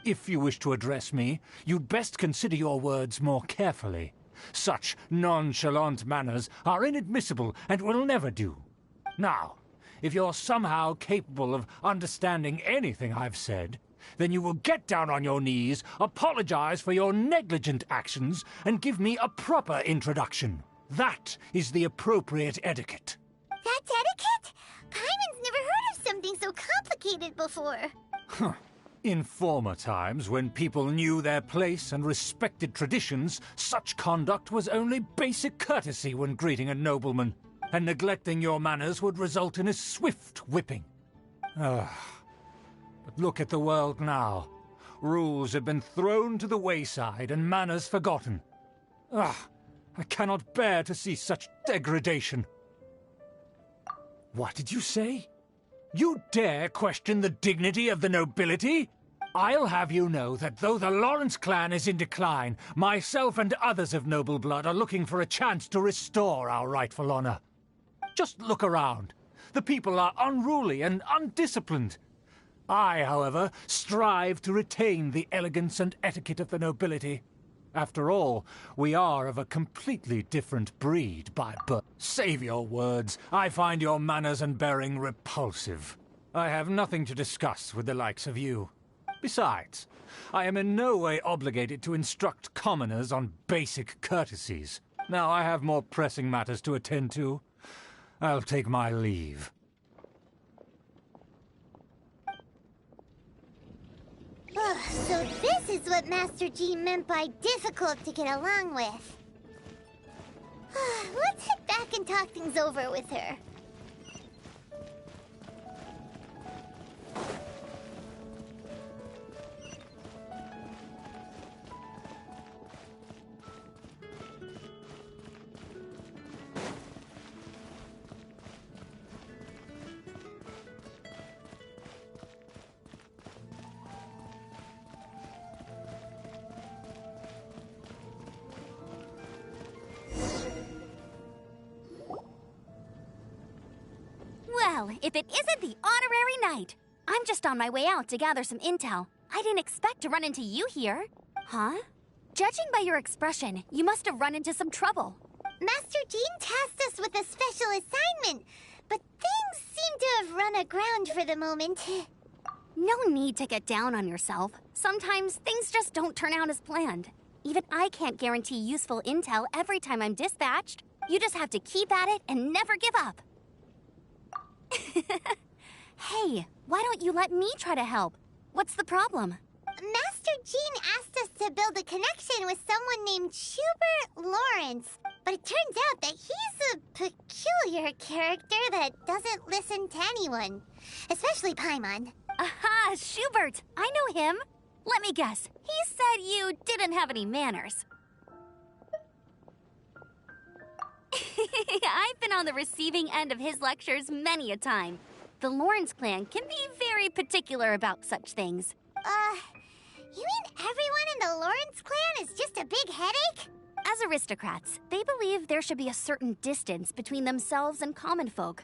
If you wish to address me, you'd best consider your words more carefully. Such nonchalant manners are inadmissible and will never do. Now, if you're somehow capable of understanding anything I've said, then you will get down on your knees, apologize for your negligent actions, and give me a proper introduction. That is the appropriate etiquette. That's etiquette? Paimon's never heard of something so complicated before. Huh. In former times, when people knew their place and respected traditions, such conduct was only basic courtesy when greeting a nobleman, and neglecting your manners would result in a swift whipping. But look at the world now. Rules have been thrown to the wayside and manners forgotten. I cannot bear to see such degradation. What did you say? You dare question the dignity of the nobility? I'll have you know that though the Lawrence clan is in decline, myself and others of noble blood are looking for a chance to restore our rightful honor. Just look around. The people are unruly and undisciplined. I, however, strive to retain the elegance and etiquette of the nobility. After all, we are of a completely different breed by birth. Save your words. I find your manners and bearing repulsive. I have nothing to discuss with the likes of you. Besides, I am in no way obligated to instruct commoners on basic courtesies. Now I have more pressing matters to attend to. I'll take my leave. So this is what Master G meant by difficult to get along with. Let's head back and talk things over with her. Well, if it isn't the honorary knight. I'm just on my way out to gather some intel. I didn't expect to run into you here. Huh? Judging by your expression, you must have run into some trouble. Master Jean tasked us with a special assignment, but things seem to have run aground for the moment. No need to get down on yourself. Sometimes things just don't turn out as planned. Even I can't guarantee useful intel every time I'm dispatched. You just have to keep at it and never give up. Hey, why don't you let me try to help? What's the problem? Master Jean asked us to build a connection with someone named Schubert Lawrence, but it turns out that he's a peculiar character that doesn't listen to anyone, especially Paimon. Aha, Schubert! I know him. Let me guess, he said you didn't have any manners. I've been on the receiving end of his lectures many a time. The Lawrence clan can be very particular about such things. You mean everyone in the Lawrence clan is just a big headache? As aristocrats, they believe there should be a certain distance between themselves and common folk.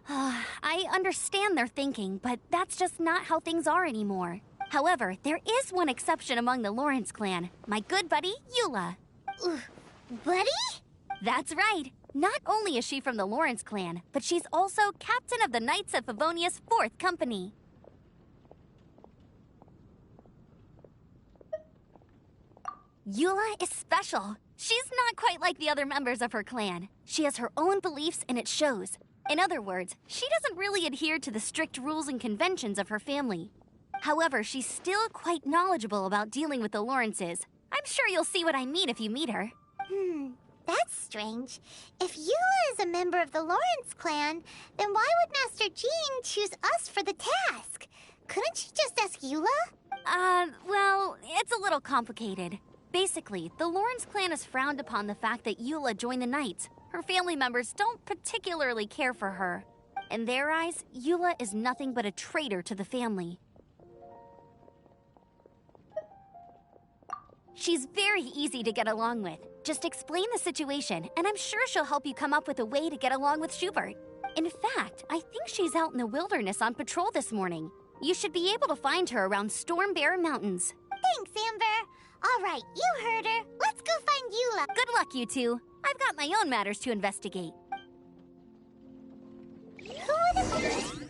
I understand their thinking, but that's just not how things are anymore. However, there is one exception among the Lawrence clan, my good buddy, Eula. Buddy? That's right. Not only is she from the Lawrence clan, but she's also captain of the Knights of Favonia's 4th Company. Eula is special. She's not quite like the other members of her clan. She has her own beliefs and it shows. In other words, she doesn't really adhere to the strict rules and conventions of her family. However, she's still quite knowledgeable about dealing with the Lawrences. I'm sure you'll see what I mean if you meet her. That's strange. If Eula is a member of the Lawrence clan, then why would Master Jean choose us for the task? Couldn't she just ask Eula? Well, it's a little complicated. Basically, the Lawrence clan has frowned upon the fact that Eula joined the Knights. Her family members don't particularly care for her. In their eyes, Eula is nothing but a traitor to the family. She's very easy to get along with. Just explain the situation, and I'm sure she'll help you come up with a way to get along with Schubert. In fact, I think she's out in the wilderness on patrol this morning. You should be able to find her around Storm Bear Mountains. Thanks, Amber. All right, you heard her. Let's go find Eula. Good luck, you two. I've got my own matters to investigate. Who would have...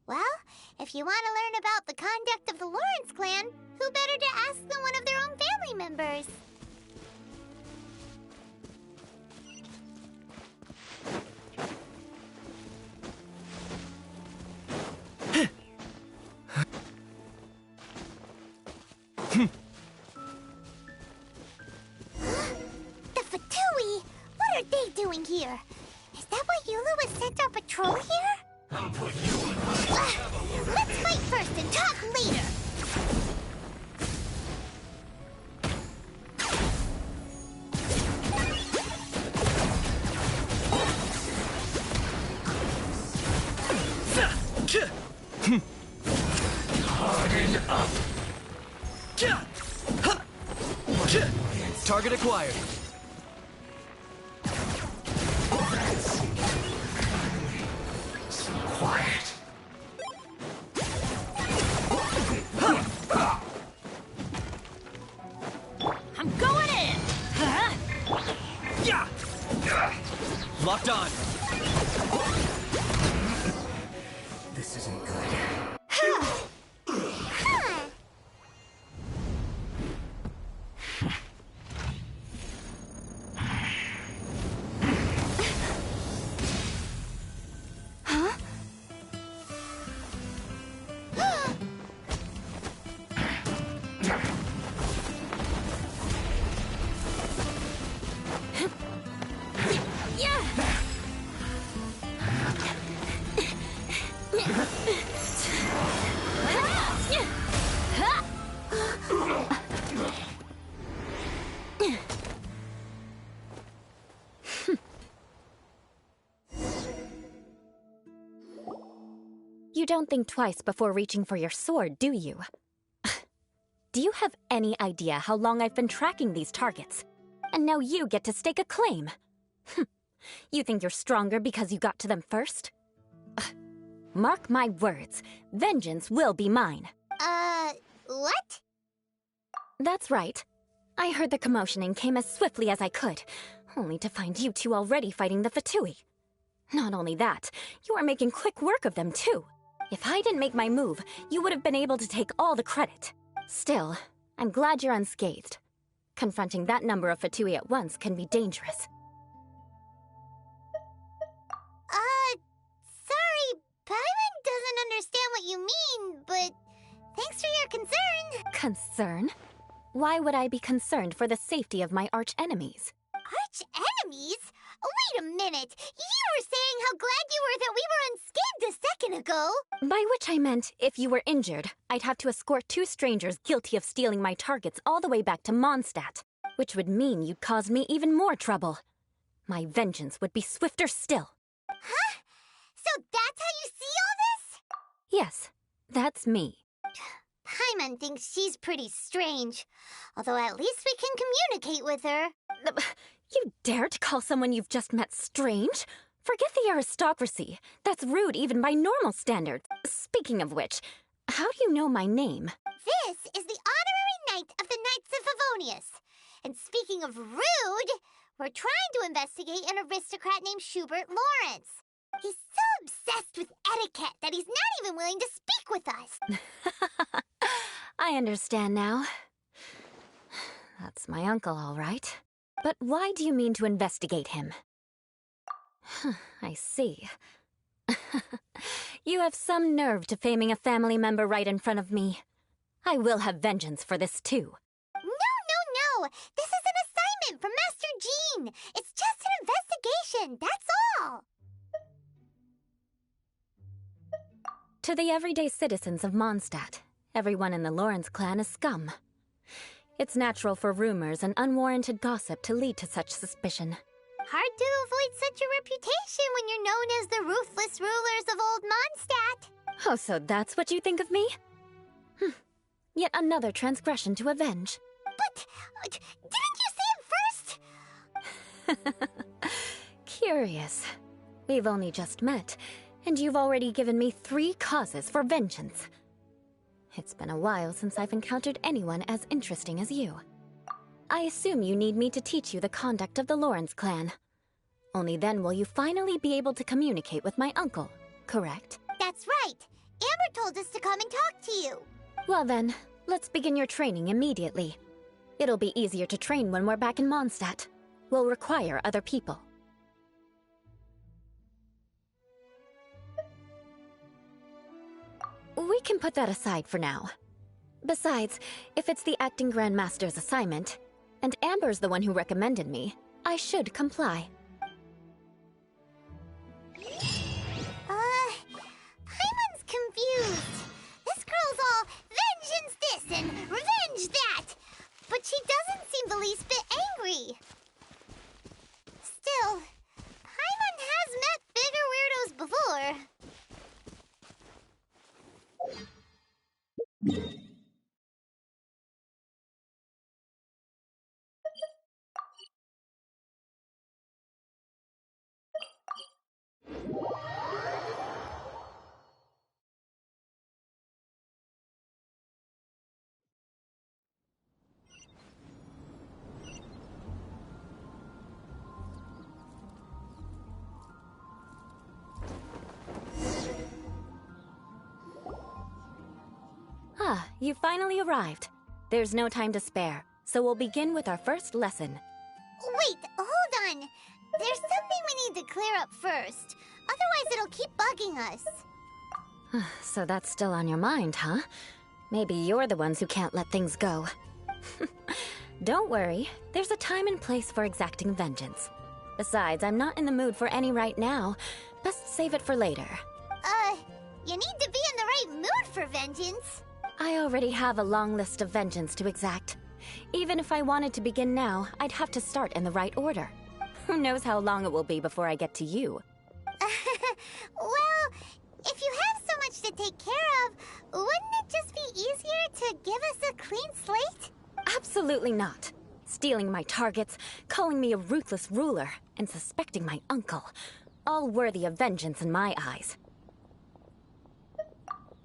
Well, if you want to learn about the conduct of the Lawrence clan, who better to ask than one of their own family members? The Fatui! What are they doing here? Is that why Eula was sent on patrol here? I'll put you on my Let's fight first and talk later! Harden up! acquired. So quiet. I'm going in! Huh? Yeah! Locked on. This isn't good. You don't think twice before reaching for your sword, do you? Do you have any idea how long I've been tracking these targets? And now you get to stake a claim. You think you're stronger because you got to them first? Mark my words, vengeance will be mine. What? That's right. I heard the commotion and came as swiftly as I could, only to find you two already fighting the Fatui. Not only that, you are making quick work of them too. If I didn't make my move, you would have been able to take all the credit. Still, I'm glad you're unscathed. Confronting that number of Fatui at once can be dangerous. Sorry, Paimon doesn't understand what you mean, but thanks for your concern. Concern? Why would I be concerned for the safety of my arch-enemies? Arch-enemies? Wait a minute! You were saying how glad you were that we were unscathed a second ago! By which I meant, if you were injured, I'd have to escort two strangers guilty of stealing my targets all the way back to Mondstadt, which would mean you'd cause me even more trouble. My vengeance would be swifter still. Huh? So that's how you see all this? Yes, that's me. Paimon thinks she's pretty strange. Although at least we can communicate with her. You dare to call someone you've just met strange? Forget the aristocracy. That's rude even by normal standards. Speaking of which, how do you know my name? This is the honorary knight of the Knights of Favonius. And speaking of rude, we're trying to investigate an aristocrat named Schubert Lawrence. He's so obsessed with etiquette that he's not even willing to speak with us. I understand now. That's my uncle, all right. But why do you mean to investigate him? I see. You have some nerve to faming a family member right in front of me. I will have vengeance for this too. No! This is an assignment from Master Jean! It's just an investigation, that's all! To the everyday citizens of Mondstadt, everyone in the Lawrence clan is scum. It's natural for rumors and unwarranted gossip to lead to such suspicion. Hard to avoid such a reputation when you're known as the ruthless rulers of Old Mondstadt. Oh, so that's what you think of me? Yet another transgression to avenge. But, didn't you say it first? Curious. We've only just met, and you've already given me 3 causes for vengeance. It's been a while since I've encountered anyone as interesting as you. I assume you need me to teach you the conduct of the Lawrence clan. Only then will you finally be able to communicate with my uncle, correct? That's right! Amber told us to come and talk to you. Well then, let's begin your training immediately. It'll be easier to train when we're back in Mondstadt. We'll require other people. We can put that aside for now. Besides, if it's the acting Grandmaster's assignment, and Amber's the one who recommended me, I should comply. Paimon's confused. This girl's all vengeance this and revenge that. But she doesn't seem the least bit angry. Still, Paimon has met bigger weirdos before. Ah, you finally arrived. There's no time to spare, so we'll begin with our first lesson. Wait, hold on. There's something we need to clear up first. Otherwise, it'll keep bugging us. So that's still on your mind, huh? Maybe you're the ones who can't let things go. Don't worry, there's a time and place for exacting vengeance. Besides, I'm not in the mood for any right now. Best save it for later. You need to be in the right mood for vengeance. I already have a long list of vengeance to exact. Even if I wanted to begin now, I'd have to start in the right order. Who knows how long it will be before I get to you? Well, if you have so much to take care of, wouldn't it just be easier to give us a clean slate? Absolutely not. Stealing my targets, calling me a ruthless ruler, and suspecting my uncle. All worthy of vengeance in my eyes.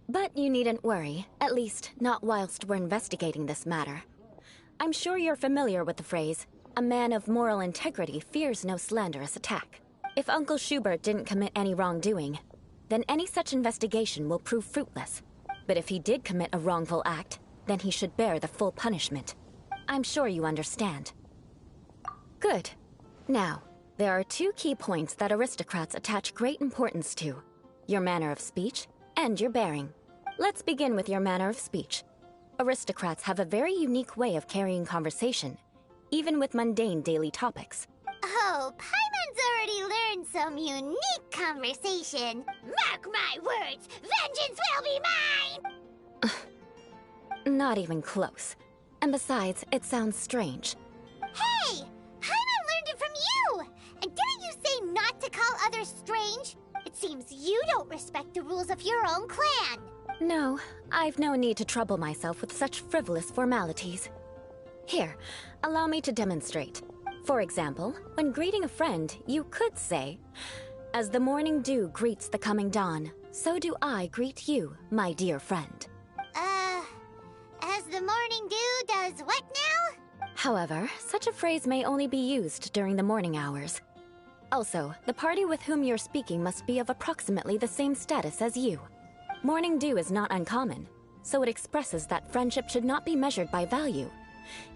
But you needn't worry, at least not whilst we're investigating this matter. I'm sure you're familiar with the phrase, a man of moral integrity fears no slanderous attack. If Uncle Schubert didn't commit any wrongdoing, then any such investigation will prove fruitless. But if he did commit a wrongful act, then he should bear the full punishment. I'm sure you understand. Good. Now, there are two key points that aristocrats attach great importance to: your manner of speech and your bearing. Let's begin with your manner of speech. Aristocrats have a very unique way of carrying conversation, even with mundane daily topics. Oh, Paimon's already learned some unique conversation. Mark my words, vengeance will be mine! Not even close. And besides, it sounds strange. Hey! Paimon learned it from you! And didn't you say not to call others strange? It seems you don't respect the rules of your own clan. No, I've no need to trouble myself with such frivolous formalities. Here, allow me to demonstrate. For example, when greeting a friend, you could say, "As the morning dew greets the coming dawn, so do I greet you, my dear friend." As the morning dew does what now? However, such a phrase may only be used during the morning hours. Also, the party with whom you're speaking must be of approximately the same status as you. Morning dew is not uncommon, so it expresses that friendship should not be measured by value,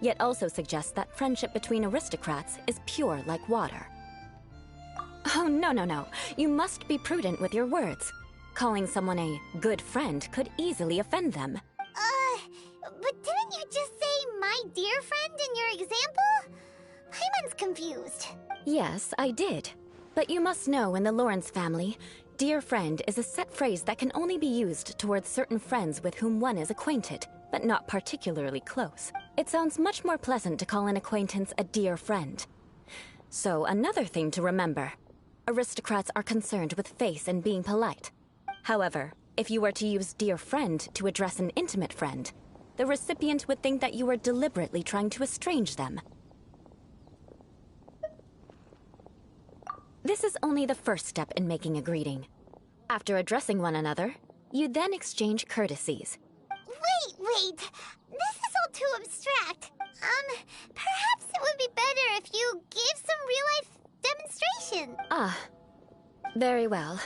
yet also suggests that friendship between aristocrats is pure like water. Oh, no. You must be prudent with your words. Calling someone a good friend could easily offend them. But didn't you just say my dear friend in your example? Paimon's confused. Yes, I did. But you must know in the Lawrence family, dear friend is a set phrase that can only be used towards certain friends with whom one is acquainted, but not particularly close. It sounds much more pleasant to call an acquaintance a dear friend. So another thing to remember, aristocrats are concerned with face and being polite. However, if you were to use dear friend to address an intimate friend, the recipient would think that you were deliberately trying to estrange them. This is only the first step in making a greeting. After addressing one another, you then exchange courtesies. Wait! This is all too abstract. Perhaps it would be better if you gave some real-life demonstration. Ah, very well.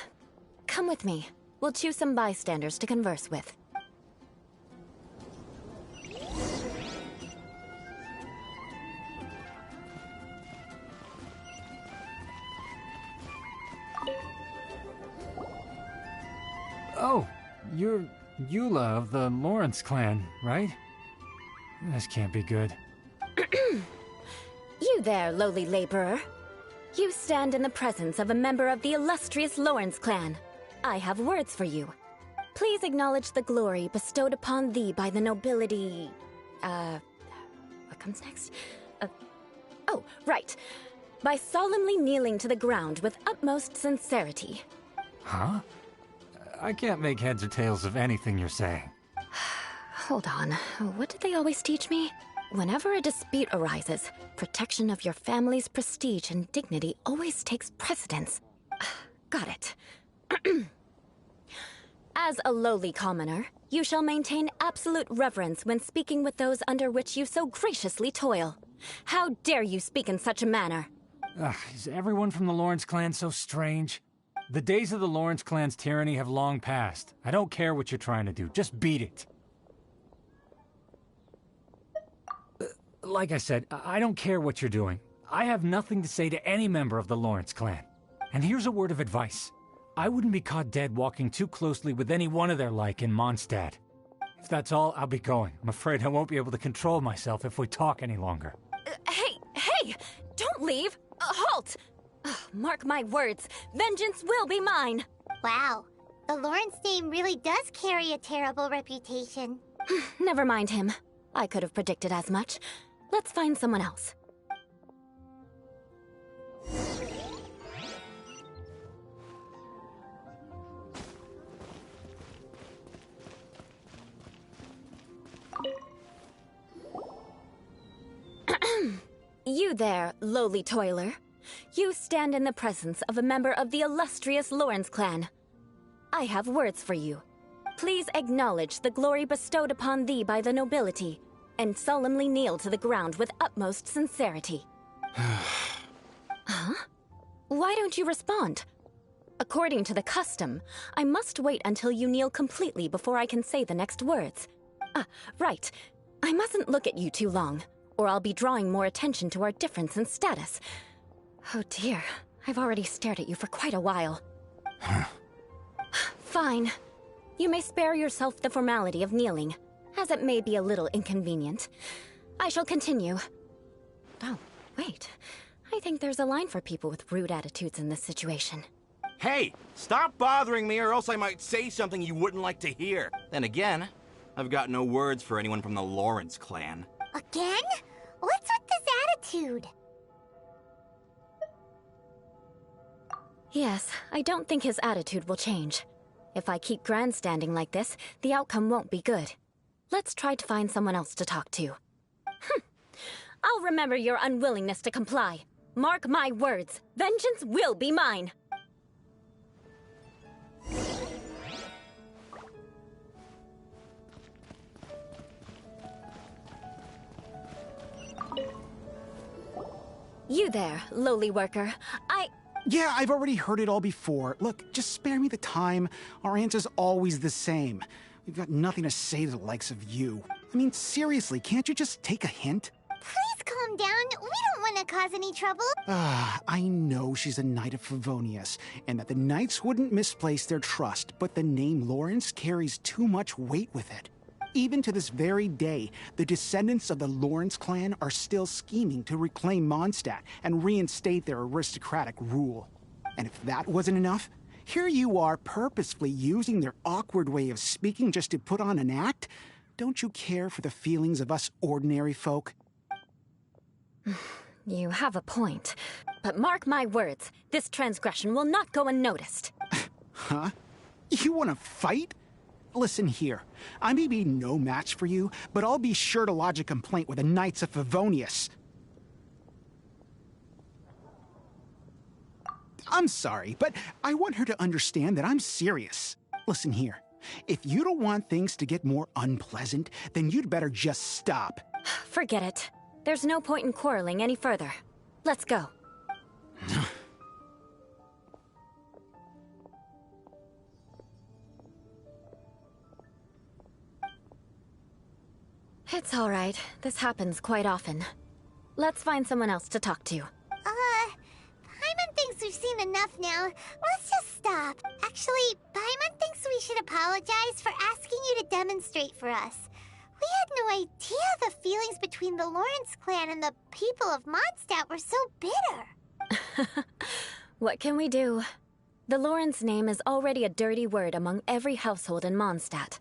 Come with me. We'll choose some bystanders to converse with. Oh, you're Eula of the Lawrence clan, right? This can't be good. You there, lowly laborer. You stand in the presence of a member of the illustrious Lawrence clan. I have words for you. Please acknowledge the glory bestowed upon thee by the nobility... what comes next? Oh, right. By solemnly kneeling to the ground with utmost sincerity. Huh? I can't make heads or tails of anything you're saying. Hold on. What did they always teach me? Whenever a dispute arises, protection of your family's prestige and dignity always takes precedence. Got it. As a lowly commoner, you shall maintain absolute reverence when speaking with those under which you so graciously toil. How dare you speak in such a manner? Is everyone from the Lawrence clan so strange? The days of the Lawrence clan's tyranny have long passed. I don't care what you're trying to do. Just beat it. Like I said, I don't care what you're doing. I have nothing to say to any member of the Lawrence clan. And here's a word of advice. I wouldn't be caught dead walking too closely with any one of their like in Mondstadt. If that's all, I'll be going. I'm afraid I won't be able to control myself if we talk any longer. Hey! Don't leave! Halt! Mark my words, vengeance will be mine! Wow, the Lawrence name really does carry a terrible reputation. Never mind him. I could have predicted as much. Let's find someone else. You there, lowly toiler. You stand in the presence of a member of the illustrious Lawrence clan. I have words for you. Please acknowledge the glory bestowed upon thee by the nobility, and solemnly kneel to the ground with utmost sincerity. Huh? Why don't you respond? According to the custom, I must wait until you kneel completely before I can say the next words. Right. I mustn't look at you too long, or I'll be drawing more attention to our difference in status. Oh dear, I've already stared at you for quite a while. Fine. You may spare yourself the formality of kneeling, as it may be a little inconvenient. I shall continue. Oh, wait. I think there's a line for people with rude attitudes in this situation. Hey, stop bothering me or else I might say something you wouldn't like to hear. Then again, I've got no words for anyone from the Lawrence clan. Again? What's with this attitude? Yes, I don't think his attitude will change. If I keep grandstanding like this, the outcome won't be good. Let's try to find someone else to talk to. I'll remember your unwillingness to comply. Mark my words, vengeance will be mine. You there, lowly worker. Yeah, I've already heard it all before. Look, just spare me the time. Our answer's always the same. We've got nothing to say to the likes of you. I mean, seriously, can't you just take a hint? Please calm down. We don't want to cause any trouble. I know she's a Knight of Favonius, and that the Knights wouldn't misplace their trust, but the name Lawrence carries too much weight with it. Even to this very day, the descendants of the Lawrence clan are still scheming to reclaim Mondstadt and reinstate their aristocratic rule. And if that wasn't enough, here you are purposefully using their awkward way of speaking just to put on an act? Don't you care for the feelings of us ordinary folk? You have a point. But mark my words, this transgression will not go unnoticed. Huh? You want to fight? Listen here, I may be no match for you, but I'll be sure to lodge a complaint with the Knights of Favonius. I'm sorry, but I want her to understand that I'm serious. Listen here, if you don't want things to get more unpleasant, then you'd better just stop. Forget it. There's no point in quarreling any further. Let's go. It's all right. This happens quite often. Let's find someone else to talk to. Paimon thinks we've seen enough now. Let's just stop. Actually, Paimon thinks we should apologize for asking you to demonstrate for us. We had no idea the feelings between the Lawrence clan and the people of Mondstadt were so bitter. What can we do? The Lawrence name is already a dirty word among every household in Mondstadt.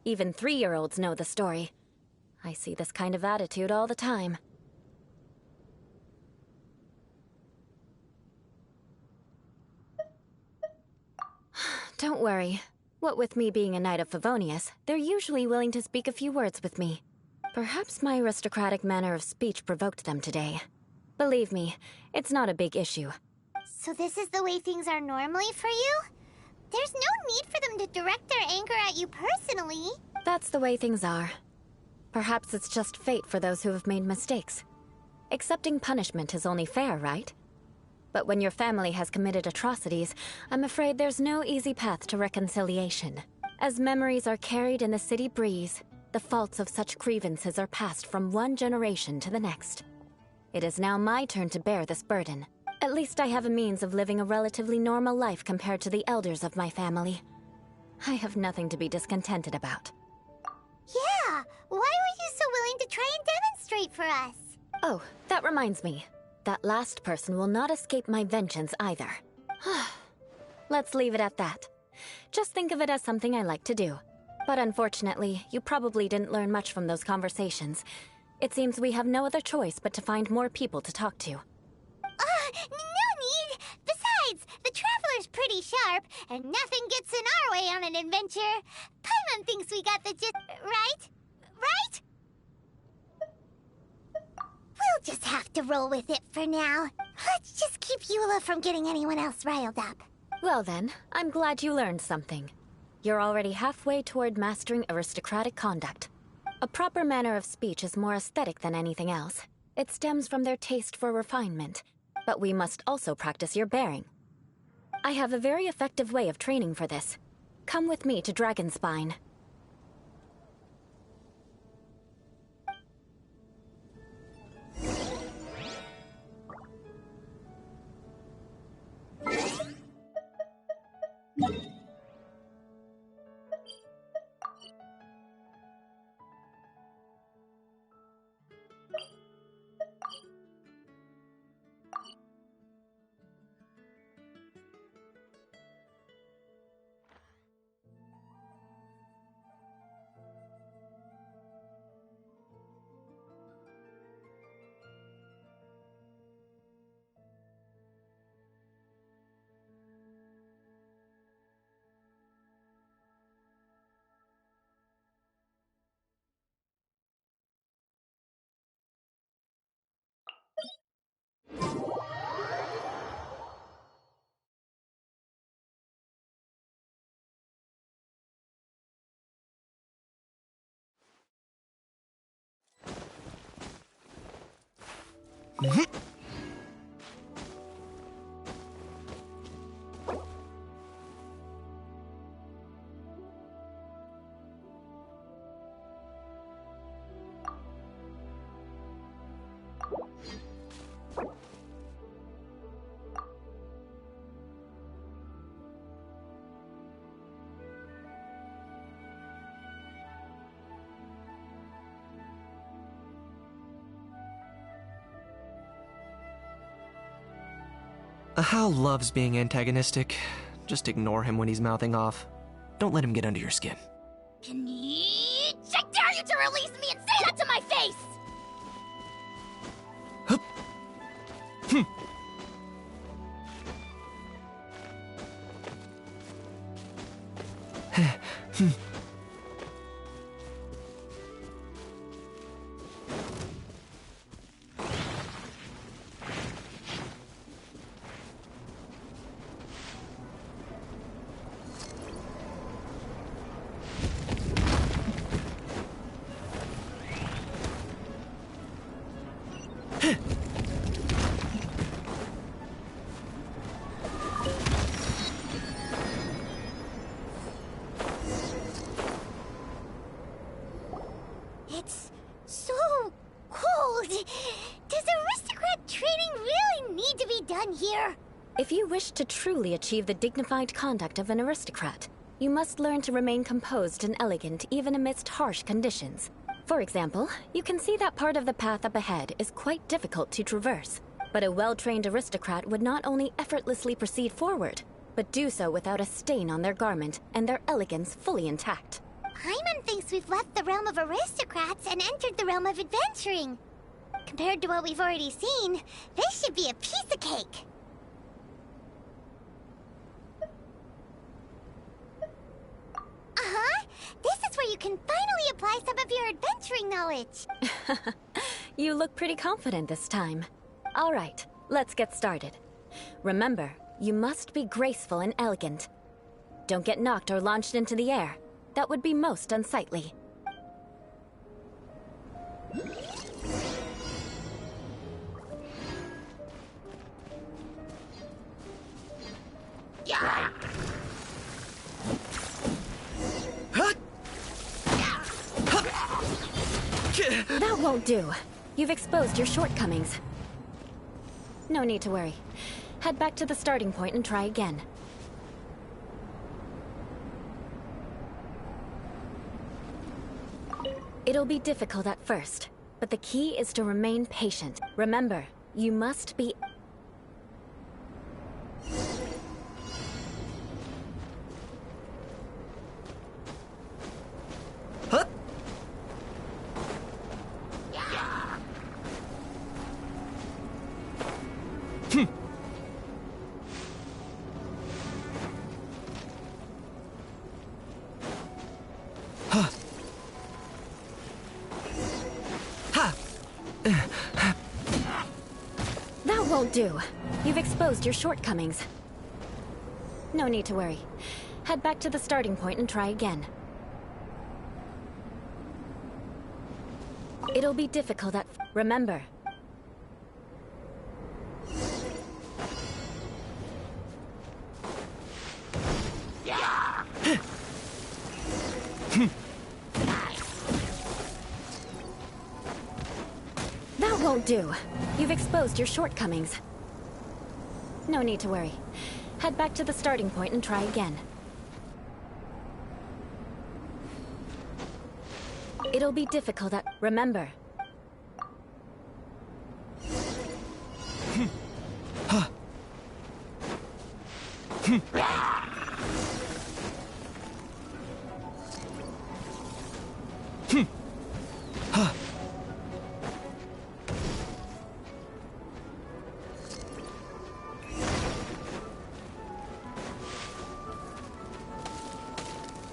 Even 3-year-olds know the story. I see this kind of attitude all the time. Don't worry. What with me being a Knight of Favonius, they're usually willing to speak a few words with me. Perhaps my aristocratic manner of speech provoked them today. Believe me, it's not a big issue. So this is the way things are normally for you? There's no need for them to direct their anger at you personally. That's the way things are. Perhaps it's just fate for those who have made mistakes. Accepting punishment is only fair, right? But when your family has committed atrocities, I'm afraid there's no easy path to reconciliation. As memories are carried in the city breeze, The faults of such grievances are passed from one generation to the next. It is now my turn to bear this burden. At least I have a means of living a relatively normal life compared to the elders of my family. I have nothing to be discontented about. Yeah, why were you so willing to try and demonstrate for us? Oh, that reminds me. That last person will not escape my vengeance either. Let's leave it at that. Just think of it as something I like to do. But unfortunately, you probably didn't learn much from those conversations. It seems we have no other choice but to find more people to talk to. No need! Besides, the Traveler's pretty sharp, and nothing gets in our way on an adventure. Paimon thinks we got the gist, right? Right? We'll just have to roll with it for now. Let's just keep Eula from getting anyone else riled up. Well then, I'm glad you learned something. You're already halfway toward mastering aristocratic conduct. A proper manner of speech is more aesthetic than anything else. It stems from their taste for refinement. But we must also practice your bearing. I have a very effective way of training for this. Come with me to Dragonspine. Hal loves being antagonistic. Just ignore him when he's mouthing off. Don't let him get under your skin. I dare you to release me and say that to my face! It's so cold. Does aristocrat training really need to be done here? If you wish to truly achieve the dignified conduct of an aristocrat, you must learn to remain composed and elegant even amidst harsh conditions. For example, you can see that part of the path up ahead is quite difficult to traverse. But a well-trained aristocrat would not only effortlessly proceed forward, but do so without a stain on their garment and their elegance fully intact. Paimon thinks we've left the realm of aristocrats and entered the realm of adventuring. Compared to what we've already seen, this should be a piece of cake. Uh-huh. This is where you can finally apply some of your adventuring knowledge. You look pretty confident this time. All right, let's get started. Remember, you must be graceful and elegant. Don't get knocked or launched into the air. That would be most unsightly. Yeah! won't do. You've exposed your shortcomings. No need to worry. Head back to the starting point and try again. It'll be difficult at first, but the key is to remain patient. Remember, you must be... That won't do. You've exposed your shortcomings. No need to worry. Head back to the starting point and try again. It'll be difficult at... Remember. That won't do. You've exposed your shortcomings. No need to worry. Head back to the starting point and try again. It'll be difficult at... Remember.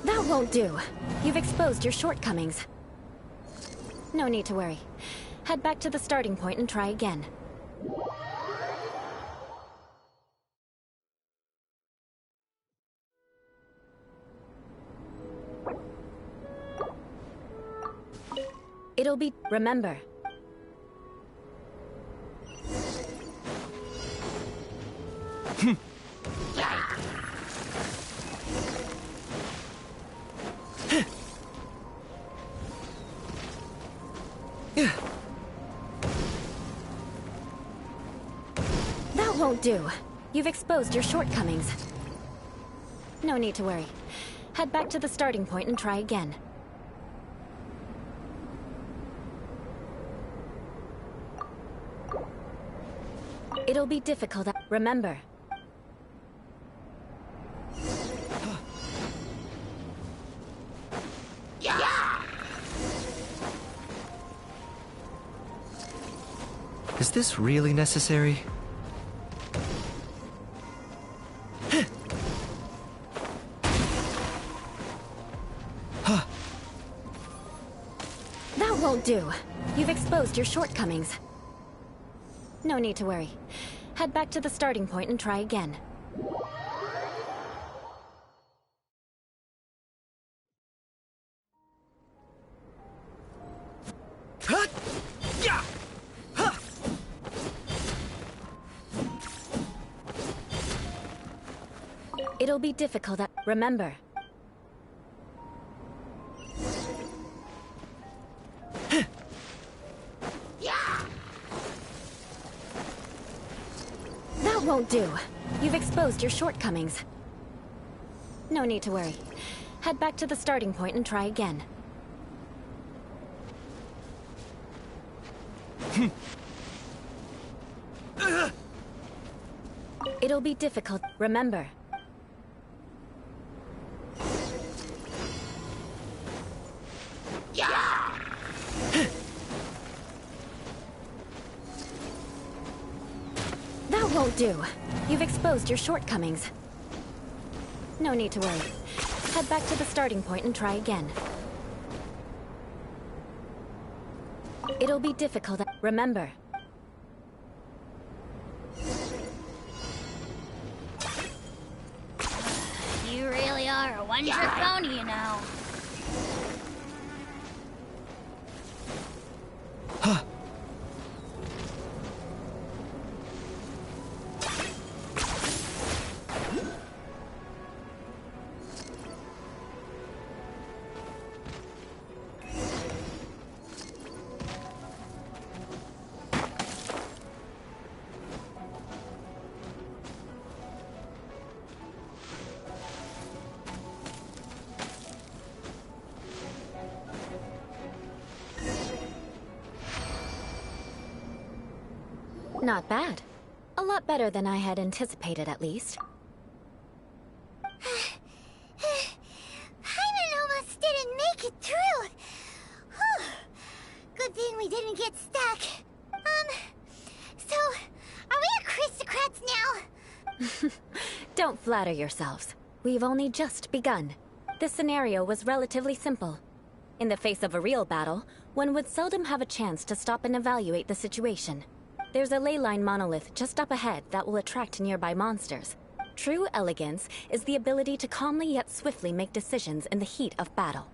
That won't do. You've exposed your shortcomings. No need to worry. Head back to the starting point and try again. It'll be... Remember. That won't do. You've exposed your shortcomings. No need to worry. Head back to the starting point and try again. It'll be difficult at... Remember. Is this really necessary? That won't do. You've exposed your shortcomings. No need to worry. Head back to the starting point and try again. It'll be difficult at... Remember. That won't do. You've exposed your shortcomings. No need to worry. Head back to the starting point and try again. It'll be difficult. Remember. That won't do. You've exposed your shortcomings. No need to worry. Head back to the starting point and try again. It'll be difficult. Remember. You really are a one-trick pony, you know. Not bad. A lot better than I had anticipated, at least. Paimon almost didn't make it through. Whew. Good thing we didn't get stuck. So, are we aristocrats now? Don't flatter yourselves. We've only just begun. This scenario was relatively simple. In the face of a real battle, one would seldom have a chance to stop and evaluate the situation. There's a ley line monolith just up ahead that will attract nearby monsters. True elegance is the ability to calmly yet swiftly make decisions in the heat of battle.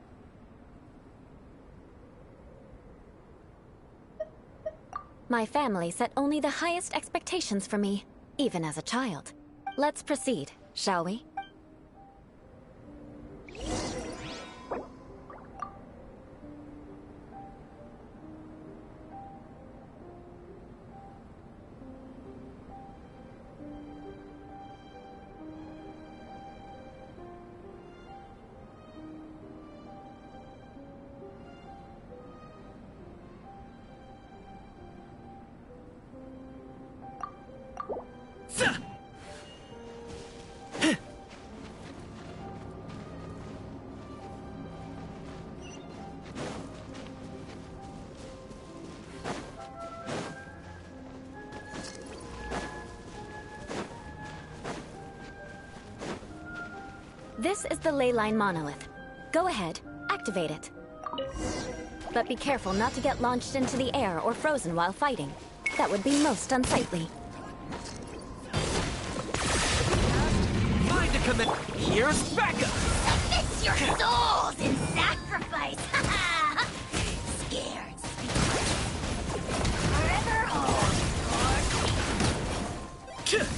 My family set only the highest expectations for me, even as a child. Let's proceed, shall we? This is the ley line monolith. Go ahead, activate it. But be careful not to get launched into the air or frozen while fighting. That would be most unsightly. Mind to commit. Here's Becca! Submit your souls in sacrifice! Scared spirit. Forever hold your peace.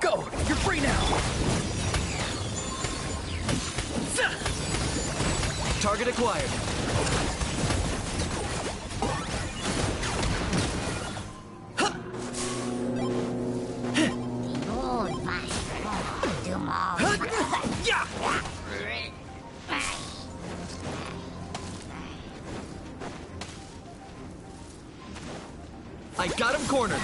Go! You're free now! Target acquired. I got him cornered.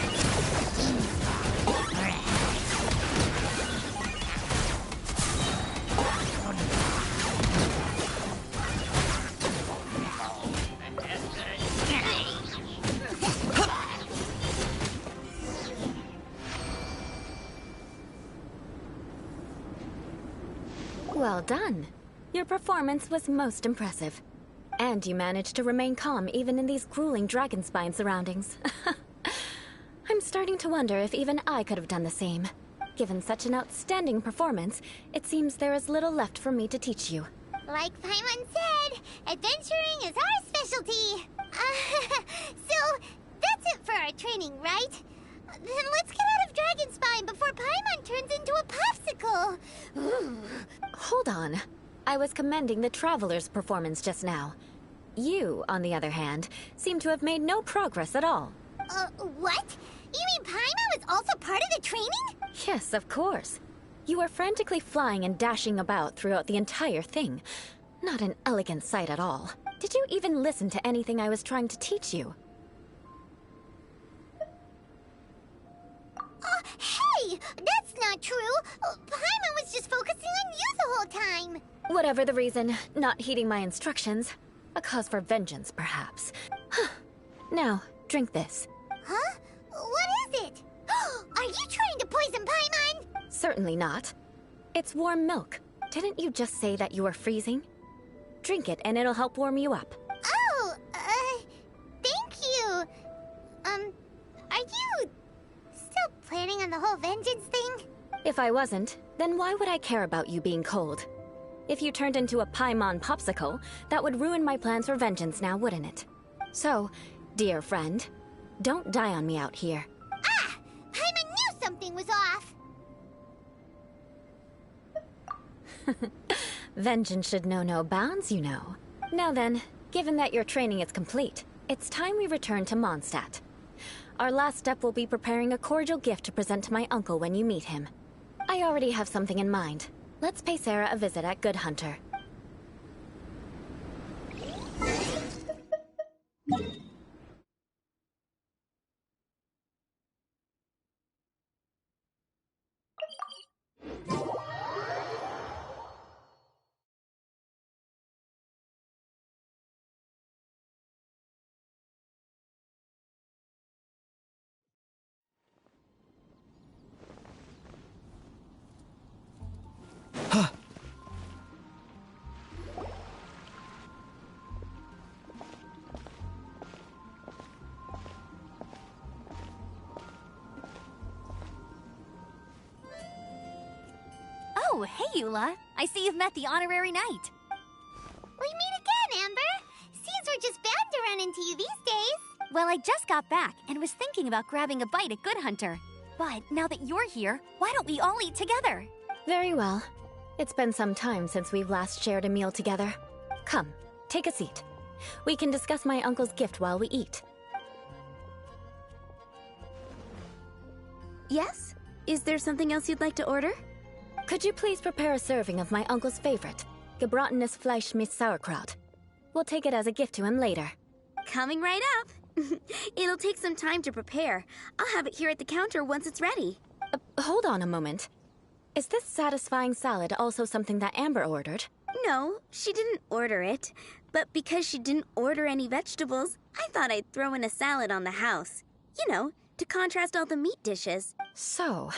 Well done. Your performance was most impressive. And you managed to remain calm even in these grueling dragon spine surroundings. I'm starting to wonder if even I could have done the same. Given such an outstanding performance, it seems there is little left for me to teach you. Like Paimon said, adventuring is our specialty. So, that's it for our training, right? Then let's get out of Dragonspine before Paimon turns into a popsicle. Hold on. I was commending the Traveler's performance just now. You, on the other hand, seem to have made no progress at all. What? You mean Paimon was also part of the training? Yes, of course. You were frantically flying and dashing about throughout the entire thing. Not an elegant sight at all. Did you even listen to anything I was trying to teach you? Hey! That's not true! Paimon was just focusing on you the whole time! Whatever the reason, not heeding my instructions. A cause for vengeance, perhaps. Now, drink this. Huh? What is it? Are you trying to poison Paimon? Certainly not. It's warm milk. Didn't you just say that you were freezing? Drink it and it'll help warm you up. Oh, thank you. Are you still planning on the whole vengeance thing? If I wasn't, then why would I care about you being cold? If you turned into a Paimon popsicle, that would ruin my plans for vengeance now, wouldn't it? So, dear friend, don't die on me out here. Ah! Paimon knew something was off! Vengeance should know no bounds, you know. Now then, given that your training is complete, it's time we return to Mondstadt. Our last step will be preparing a cordial gift to present to my uncle when you meet him. I already have something in mind. Let's pay Sarah a visit at Good Hunter. Oh, hey, Eula. I see you've met the honorary knight. We meet again, Amber. Seems we're just bound to run into you these days. Well, I just got back and was thinking about grabbing a bite at Good Hunter. But now that you're here, why don't we all eat together? Very well. It's been some time since we've last shared a meal together. Come, take a seat. We can discuss my uncle's gift while we eat. Yes? Is there something else you'd like to order? Could you please prepare a serving of my uncle's favorite, gebratenes Fleisch mit Sauerkraut? We'll take it as a gift to him later. Coming right up. It'll take some time to prepare. I'll have it here at the counter once it's ready. Hold on a moment. Is this satisfying salad also something that Amber ordered? No, she didn't order it. But because she didn't order any vegetables, I thought I'd throw in a salad on the house. You know, to contrast all the meat dishes. So,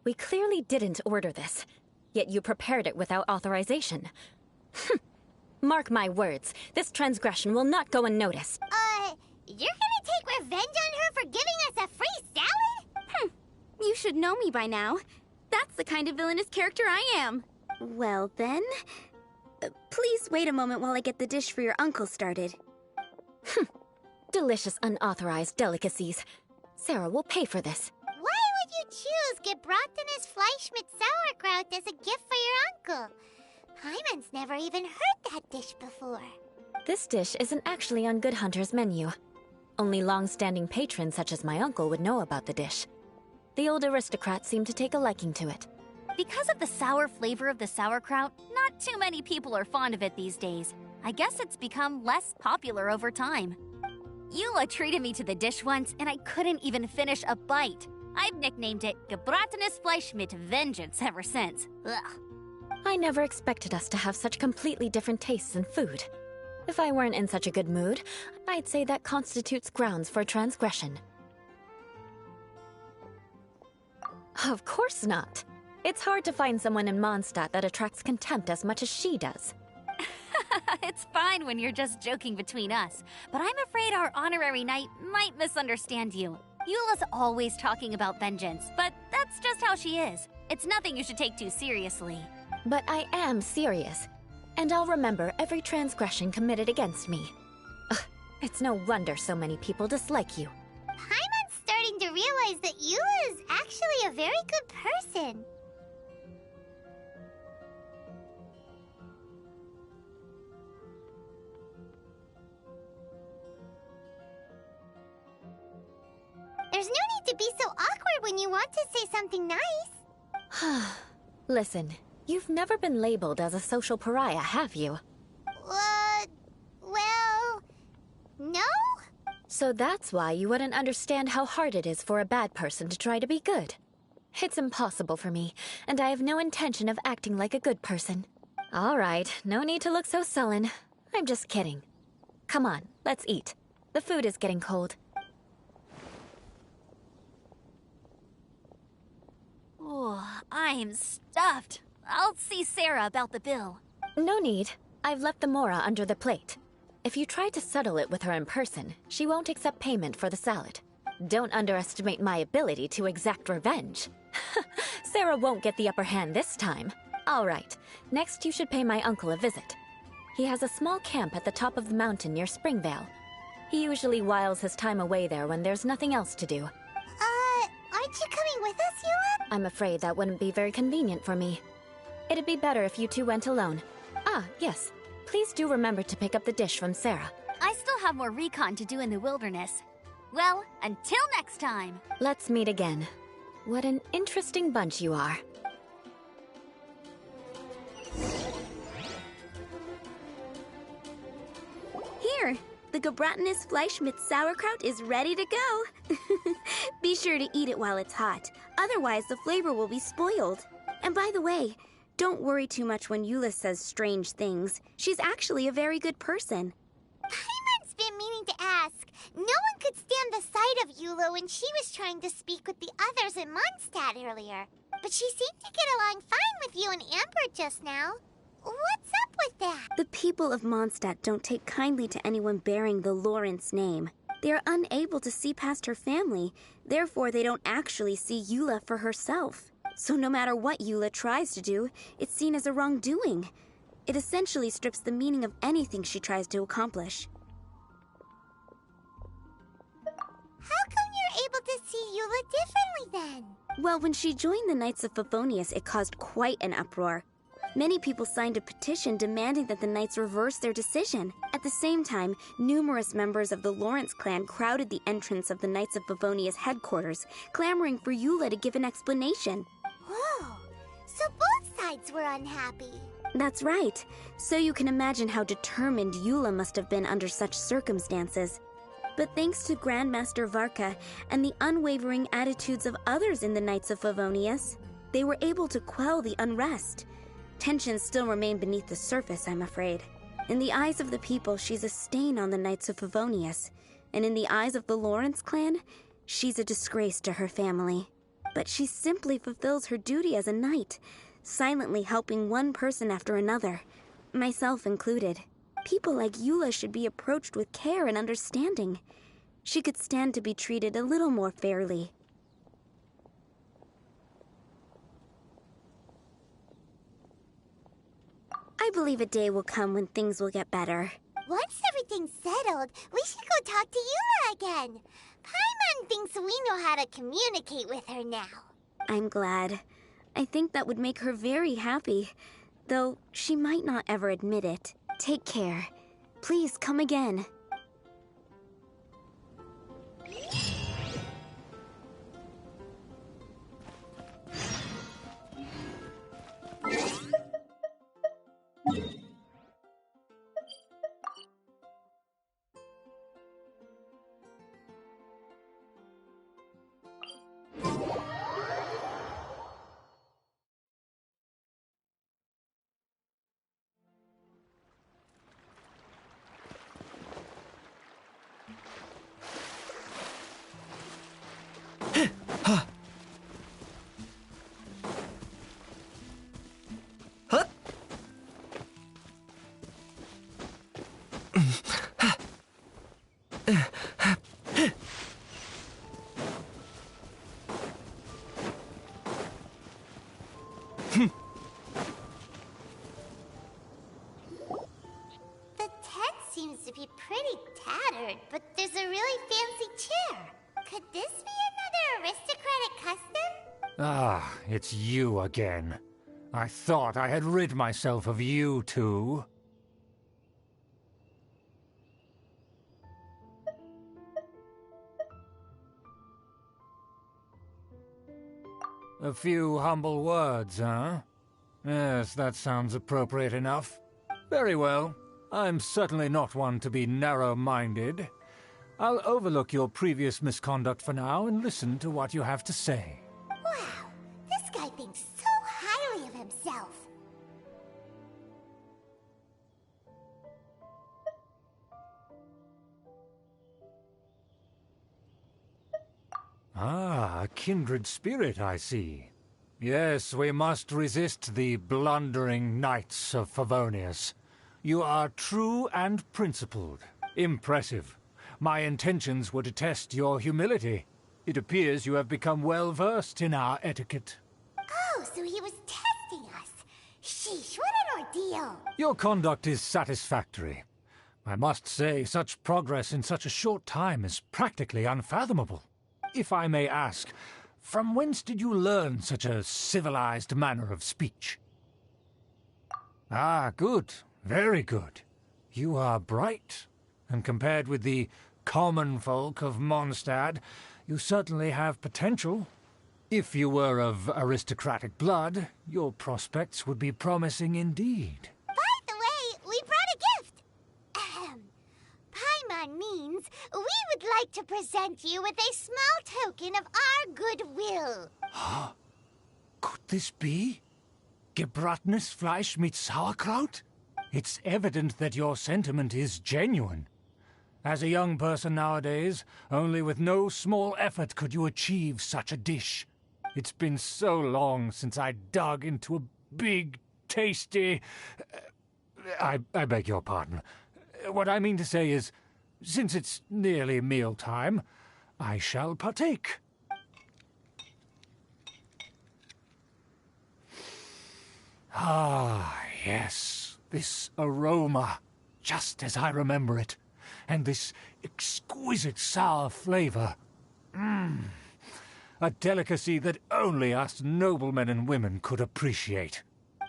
we clearly didn't order this, yet you prepared it without authorization. Mark my words, this transgression will not go unnoticed. You're gonna take revenge on her for giving us a free salad? You should know me by now. That's the kind of villainous character I am. Well then, please wait a moment while I get the dish for your uncle started. Delicious unauthorized delicacies. Sarah will pay for this. Why would you choose gebratenes Fleisch mit Sauerkraut as a gift for your uncle? Paimon's never even heard that dish before. This dish isn't actually on Good Hunter's menu. Only long-standing patrons such as my uncle would know about the dish. The old aristocrat seemed to take a liking to it. Because of the sour flavor of the sauerkraut, not too many people are fond of it these days. I guess it's become less popular over time. Eula treated me to the dish once, and I couldn't even finish a bite. I've nicknamed it gebratenes Fleisch mit Vengeance ever since. Ugh. I never expected us to have such completely different tastes in food. If I weren't in such a good mood, I'd say that constitutes grounds for transgression. Of course not. It's hard to find someone in Mondstadt that attracts contempt as much as she does. It's fine when you're just joking between us, but I'm afraid our honorary knight might misunderstand you. Eula's always talking about vengeance, but that's just how she is. It's nothing you should take too seriously. But I am serious, and I'll remember every transgression committed against me. Ugh, it's no wonder so many people dislike you. Paimon's starting to realize that Eula is actually a very good person. There's no need to be so awkward when you want to say something nice. Listen, you've never been labeled as a social pariah, have you? Well, no? So that's why you wouldn't understand how hard it is for a bad person to try to be good. It's impossible for me, and I have no intention of acting like a good person. All right, no need to look so sullen. I'm just kidding. Come on, let's eat. The food is getting cold. Oh, I'm stuffed. I'll see Sarah about the bill. No need. I've left the mora under the plate. If you try to settle it with her in person, she won't accept payment for the salad. Don't underestimate my ability to exact revenge. Sarah won't get the upper hand this time. All right, next you should pay my uncle a visit. He has a small camp at the top of the mountain near Springvale. He usually whiles his time away there when there's nothing else to do. Aren't you coming with us, Eula? I'm afraid that wouldn't be very convenient for me. It'd be better if you two went alone. Ah, yes. Please do remember to pick up the dish from Sarah. I still have more recon to do in the wilderness. Well, until next time. Let's meet again. What an interesting bunch you are. Here, the gebratenes Fleisch mit Sauerkraut is ready to go. Be sure to eat it while it's hot, otherwise the flavor will be spoiled. And by the way, don't worry too much when Eula says strange things. She's actually a very good person. Paimon's been meaning to ask. No one could stand the sight of Eula when she was trying to speak with the others in Mondstadt earlier. But she seemed to get along fine with you and Amber just now. What's up with that? The people of Mondstadt don't take kindly to anyone bearing the Lawrence name. They are unable to see past her family, therefore they don't actually see Eula for herself. So no matter what Eula tries to do, it's seen as a wrongdoing. It essentially strips the meaning of anything she tries to accomplish. How come you're able to see Eula differently then? Well, when she joined the Knights of Favonius, it caused quite an uproar. Many people signed a petition demanding that the Knights reverse their decision. At the same time, numerous members of the Lawrence clan crowded the entrance of the Knights of Favonius headquarters, clamoring for Eula to give an explanation. Whoa, so both sides were unhappy. That's right. So you can imagine how determined Eula must have been under such circumstances. But thanks to Grandmaster Varka and the unwavering attitudes of others in the Knights of Favonius, they were able to quell the unrest. Tensions still remain beneath the surface, I'm afraid. In the eyes of the people, she's a stain on the Knights of Favonius. And in the eyes of the Lawrence clan, she's a disgrace to her family. But she simply fulfills her duty as a knight, silently helping one person after another, myself included. People like Eula should be approached with care and understanding. She could stand to be treated a little more fairly. I believe a day will come when things will get better. Once everything's settled, we should go talk to Eula again. Paimon thinks we know how to communicate with her now. I'm glad. I think that would make her very happy, though she might not ever admit it. Take care. Please come again. The tent seems to be pretty tattered, but there's a really fancy chair. Could this be another aristocratic custom? Ah, it's you again. I thought I had rid myself of you two. A few humble words, huh? Yes, that sounds appropriate enough. Very well. I'm certainly not one to be narrow-minded. I'll overlook your previous misconduct for now and listen to what you have to say. Wow, this guy thinks so highly of himself. Ah, a kindred spirit, I see. Yes, we must resist the blundering knights of Favonius. You are true and principled. Impressive. My intentions were to test your humility. It appears you have become well-versed in our etiquette. Oh, so he was testing us. Sheesh, what an ordeal. Your conduct is satisfactory. I must say, such progress in such a short time is practically unfathomable. If I may ask, from whence did you learn such a civilized manner of speech? Ah, good. Very good. You are bright, and compared with the common folk of Mondstadt, you certainly have potential. If you were of aristocratic blood, your prospects would be promising indeed. By the way, we brought a gift. Paimon means we would like to present you with a small token of our goodwill. Could this be? Gebratenes Fleisch mit Sauerkraut? It's evident that your sentiment is genuine. As a young person nowadays, only with no small effort could you achieve such a dish. It's been so long since I dug into a big, tasty... I beg your pardon. What I mean to say is, since it's nearly mealtime, I shall partake. Ah, yes. This aroma, just as I remember it. And this exquisite sour flavor. Mmm. A delicacy that only us noblemen and women could appreciate.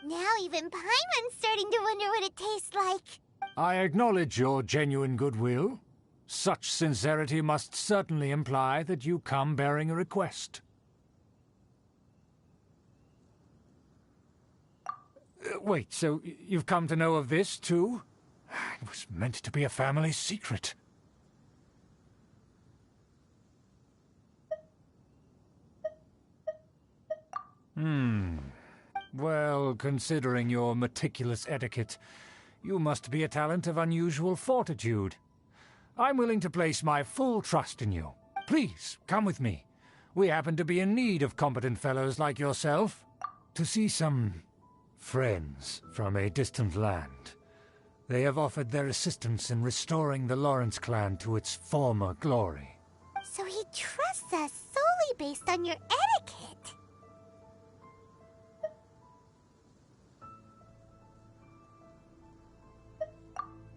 Now even Paimon's starting to wonder what it tastes like. I acknowledge your genuine goodwill. Such sincerity must certainly imply that you come bearing a request. Wait, so you've come to know of this, too? It was meant to be a family secret. Well, considering your meticulous etiquette, you must be a talent of unusual fortitude. I'm willing to place my full trust in you. Please, come with me. We happen to be in need of competent fellows like yourself. To see some friends from a distant land. They have offered their assistance in restoring the Lawrence clan to its former glory. So he trusts us solely based on your etiquette.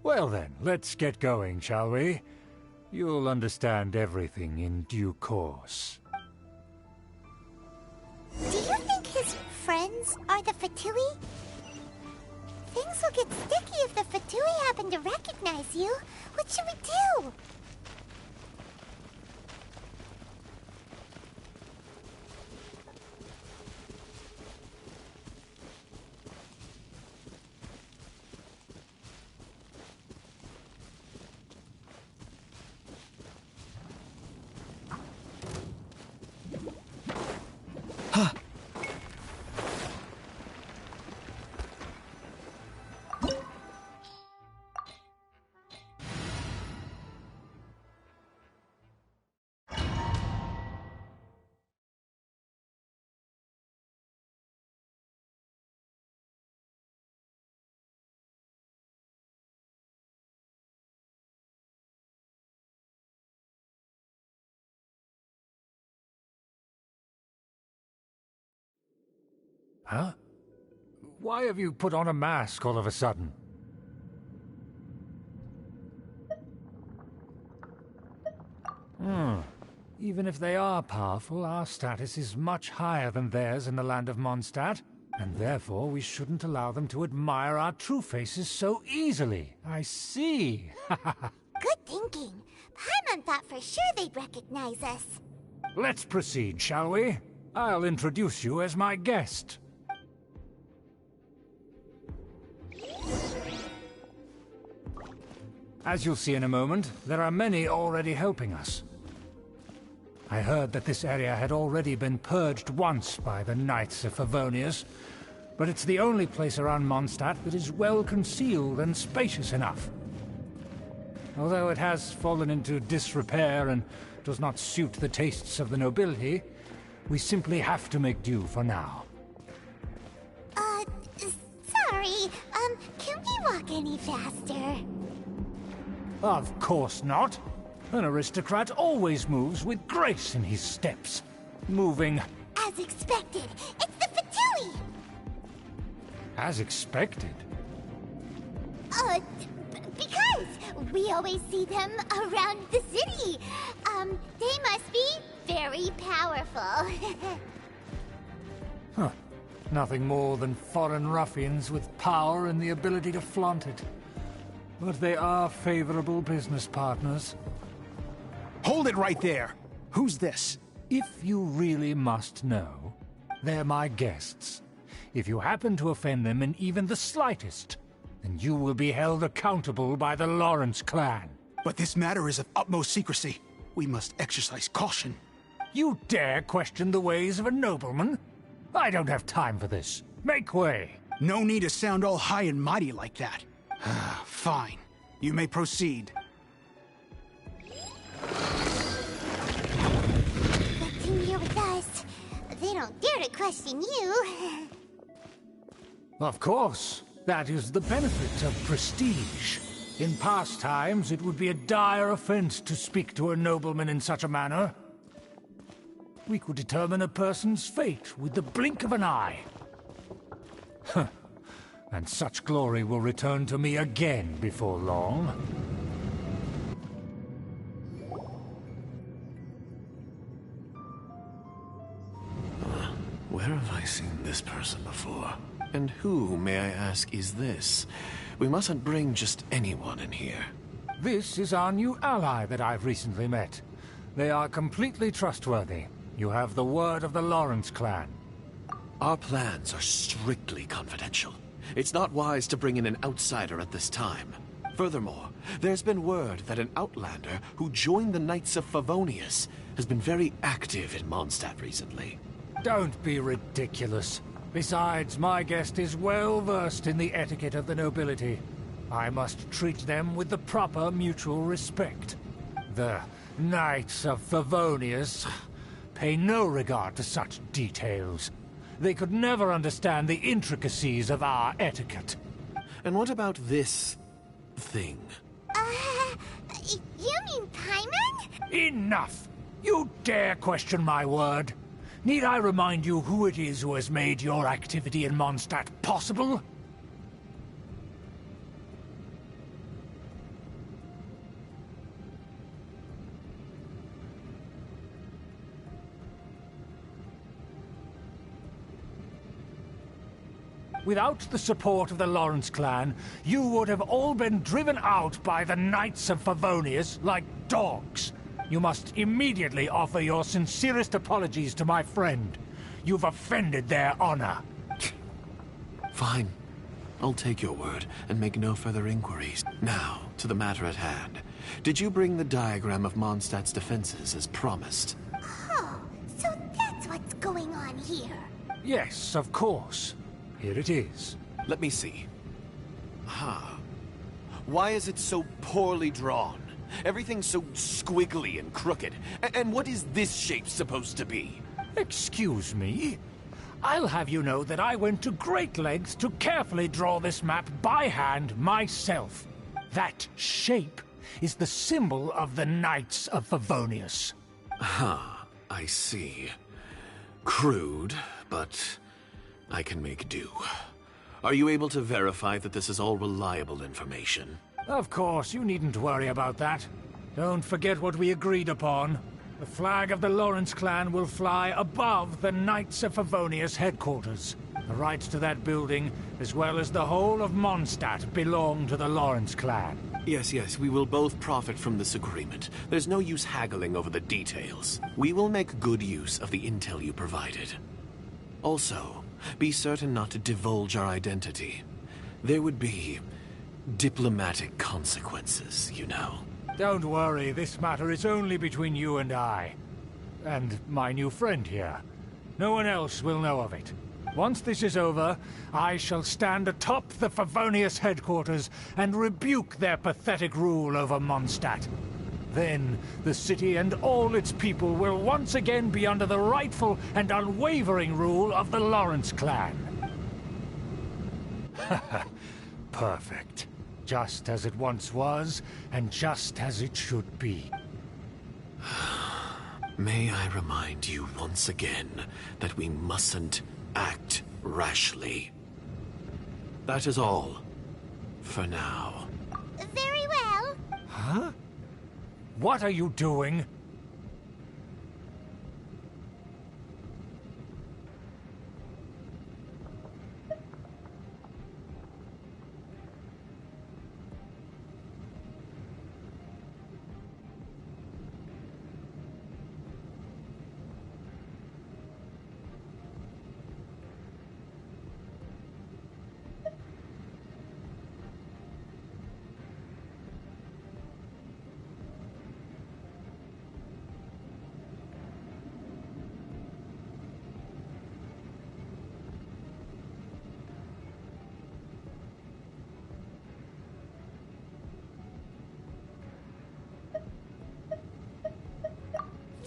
Well then, let's get going, shall we? You'll understand everything in due course. Do you think his friends are the Fatui? Things will get sticky if the Fatui happen to recognize you. What should we do? Huh? Why have you put on a mask all of a sudden? Even if they are powerful, our status is much higher than theirs in the land of Mondstadt, and therefore we shouldn't allow them to admire our true faces so easily. I see. Good thinking. Paimon thought for sure they'd recognize us. Let's proceed, shall we? I'll introduce you as my guest. As you'll see in a moment, there are many already helping us. I heard that this area had already been purged once by the Knights of Favonius, but it's the only place around Mondstadt that is well concealed and spacious enough. Although it has fallen into disrepair and does not suit the tastes of the nobility, we simply have to make do for now. Sorry, can we walk any faster? Of course not. An aristocrat always moves with grace in his steps. Moving... As expected, it's the Fatui! As expected? Because we always see them around the city. They must be very powerful. Huh. Nothing more than foreign ruffians with power and the ability to flaunt it. But they are favorable business partners. Hold it right there! Who's this? If you really must know, they're my guests. If you happen to offend them in even the slightest, then you will be held accountable by the Lawrence clan. But this matter is of utmost secrecy. We must exercise caution. You dare question the ways of a nobleman? I don't have time for this. Make way. No need to sound all high and mighty like that. Fine. You may proceed. Good thing you're with us. They don't dare to question you. Of course. That is the benefit of prestige. In past times, it would be a dire offense to speak to a nobleman in such a manner. We could determine a person's fate with the blink of an eye. And such glory will return to me again before long. Where have I seen this person before? And who, may I ask, is this? We mustn't bring just anyone in here. This is our new ally that I've recently met. They are completely trustworthy. You have the word of the Lawrence clan. Our plans are strictly confidential. It's not wise to bring in an outsider at this time. Furthermore, there's been word that an outlander who joined the Knights of Favonius has been very active in Mondstadt recently. Don't be ridiculous. Besides, my guest is well versed in the etiquette of the nobility. I must treat them with the proper mutual respect. The Knights of Favonius pay no regard to such details. They could never understand the intricacies of our etiquette. And what about this thing? You mean Paimon? Enough! You dare question my word? Need I remind you who it is who has made your activity in Mondstadt possible? Without the support of the Lawrence clan, you would have all been driven out by the Knights of Favonius like dogs. You must immediately offer your sincerest apologies to my friend. You've offended their honor. Fine. I'll take your word and make no further inquiries. Now, to the matter at hand. Did you bring the diagram of Mondstadt's defenses as promised? Oh, so that's what's going on here. Yes, of course. Here it is. Let me see. Why is it so poorly drawn? Everything's so squiggly and crooked. And what is this shape supposed to be? Excuse me? I'll have you know that I went to great lengths to carefully draw this map by hand myself. That shape is the symbol of the Knights of Favonius. I see. Crude, but I can make do. Are you able to verify that this is all reliable information? Of course, you needn't worry about that. Don't forget what we agreed upon. The flag of the Lawrence clan will fly above the Knights of Favonius headquarters. The rights to that building, as well as the whole of Mondstadt, belong to the Lawrence clan. Yes, we will both profit from this agreement. There's no use haggling over the details. We will make good use of the intel you provided. Also, be certain not to divulge our identity. There would be diplomatic consequences, you know. Don't worry, this matter is only between you and I. And my new friend here. No one else will know of it. Once this is over, I shall stand atop the Favonius headquarters and rebuke their pathetic rule over Mondstadt. Then, the city and all its people will once again be under the rightful and unwavering rule of the Lawrence clan. Perfect. Just as it once was, and just as it should be. May I remind you once again that we mustn't act rashly. That is all. For now. Very well. Huh? What are you doing?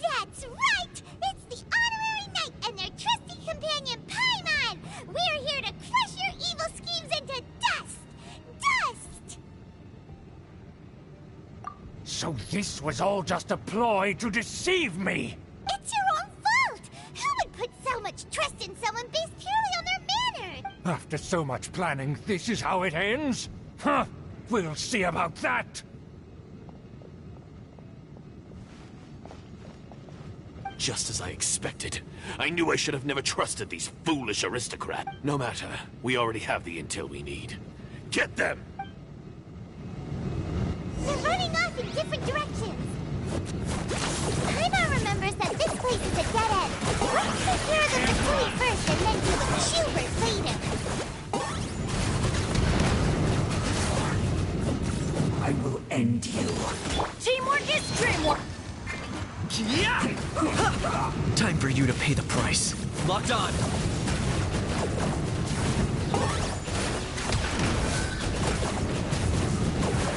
That's right! It's the Honorary Knight and their trusty companion, Paimon! We're here to crush your evil schemes into dust! Dust! So this was all just a ploy to deceive me! It's your own fault! Who would put so much trust in someone based purely on their manner? After so much planning, this is how it ends? Huh! We'll see about that! Just as I expected. I knew I should have never trusted these foolish aristocrats. No matter, we already have the intel we need. Get them! They're running off in different directions. Paimon remembers that this place is a dead end. Let's take care of the Fatui first and then deal with Schubert later. I will end you. Teamwork is dreamwork! Time for you to pay the price. Locked on.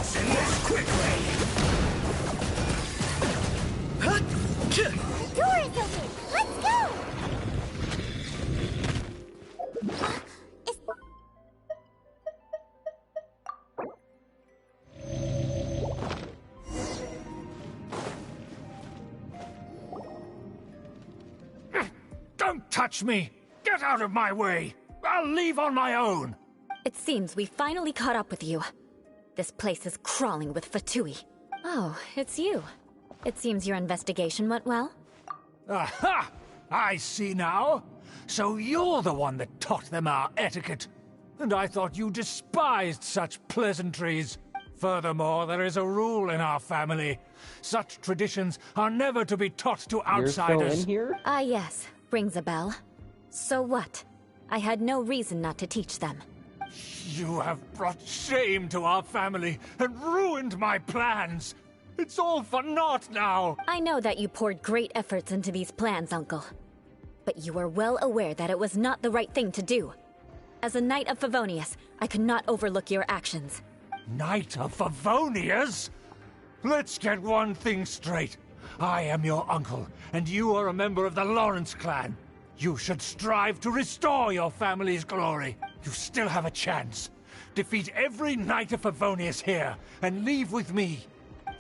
Send this quickly. The door is open. Let's go. Don't touch me! Get out of my way! I'll leave on my own! It seems we finally caught up with you. This place is crawling with Fatui. Oh, it's you. It seems your investigation went well. Aha! I see now. So you're the one that taught them our etiquette. And I thought you despised such pleasantries. Furthermore, there is a rule in our family. Such traditions are never to be taught to outsiders. You're still in here? Ah, yes. Rings a bell. So what? I had no reason not to teach them. You have brought shame to our family and ruined my plans. It's all for naught now. I know that you poured great efforts into these plans, Uncle. But you are well aware that it was not the right thing to do. As a Knight of Favonius, I could not overlook your actions. Knight of Favonius? Let's get one thing straight. I am your uncle, and you are a member of the Lawrence clan. You should strive to restore your family's glory. You still have a chance. Defeat every Knight of Favonius here, and leave with me.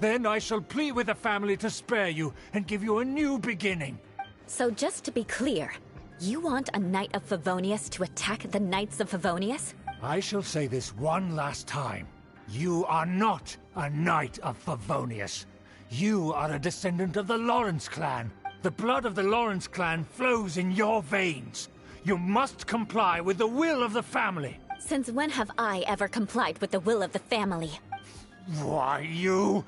Then I shall plead with the family to spare you, and give you a new beginning. So just to be clear, you want a Knight of Favonius to attack the Knights of Favonius? I shall say this one last time. You are not a Knight of Favonius. You are a descendant of the Lawrence clan. The blood of the Lawrence clan flows in your veins. You must comply with the will of the family. Since when have I ever complied with the will of the family? Why, you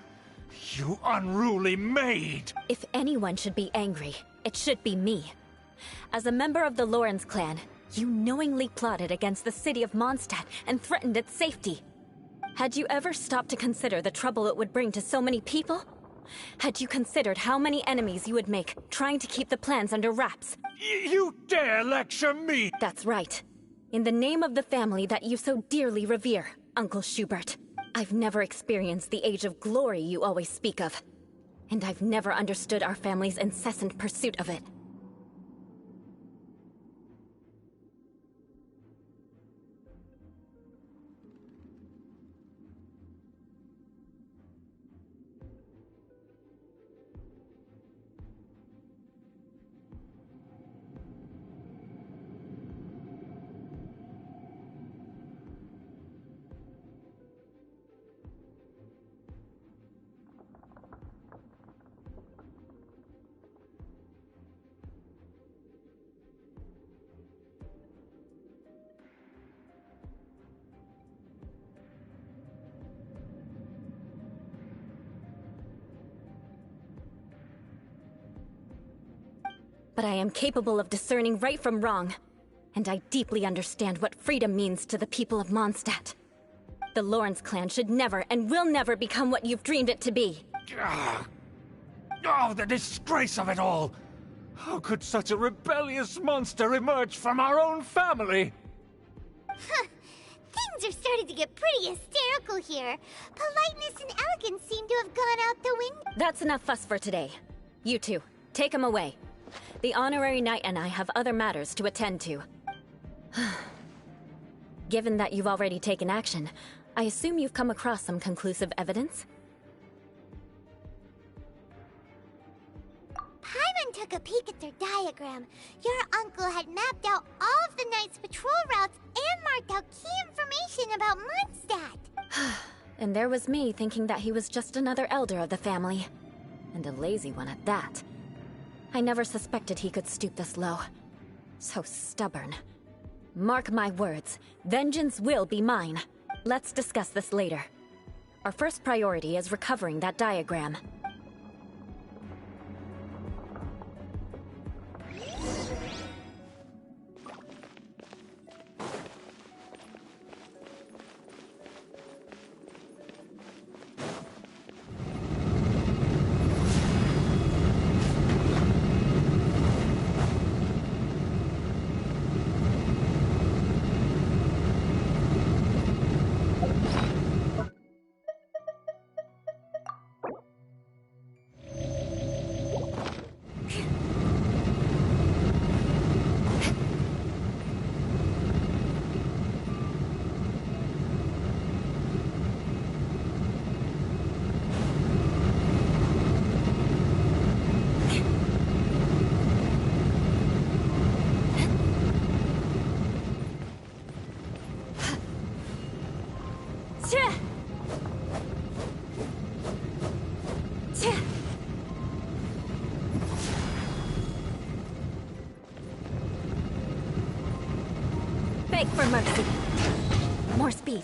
unruly maid! If anyone should be angry, it should be me. As a member of the Lawrence clan, you knowingly plotted against the city of Mondstadt and threatened its safety. Had you ever stopped to consider the trouble it would bring to so many people? Had you considered how many enemies you would make trying to keep the plans under wraps? You dare lecture me! That's right. In the name of the family that you so dearly revere, Uncle Schubert. I've never experienced the age of glory you always speak of. And I've never understood our family's incessant pursuit of it. But I am capable of discerning right from wrong, and I deeply understand what freedom means to the people of Mondstadt. The Lawrence clan should never and will never become what you've dreamed it to be. Oh, the disgrace of it all! How could such a rebellious monster emerge from our own family? Huh. Things are starting to get pretty hysterical here. Politeness and elegance seem to have gone out the window. That's enough fuss for today. You two, take him away. The honorary knight and I have other matters to attend to. Given that you've already taken action, I assume you've come across some conclusive evidence? Paimon and took a peek at their diagram. Your uncle had mapped out all of the Knight's patrol routes and marked out key information about Mondstadt. And there was me thinking that he was just another elder of the family. And a lazy one at that. I never suspected he could stoop this low. So stubborn. Mark my words, vengeance will be mine. Let's discuss this later. Our first priority is recovering that diagram. Beg for mercy. More speed.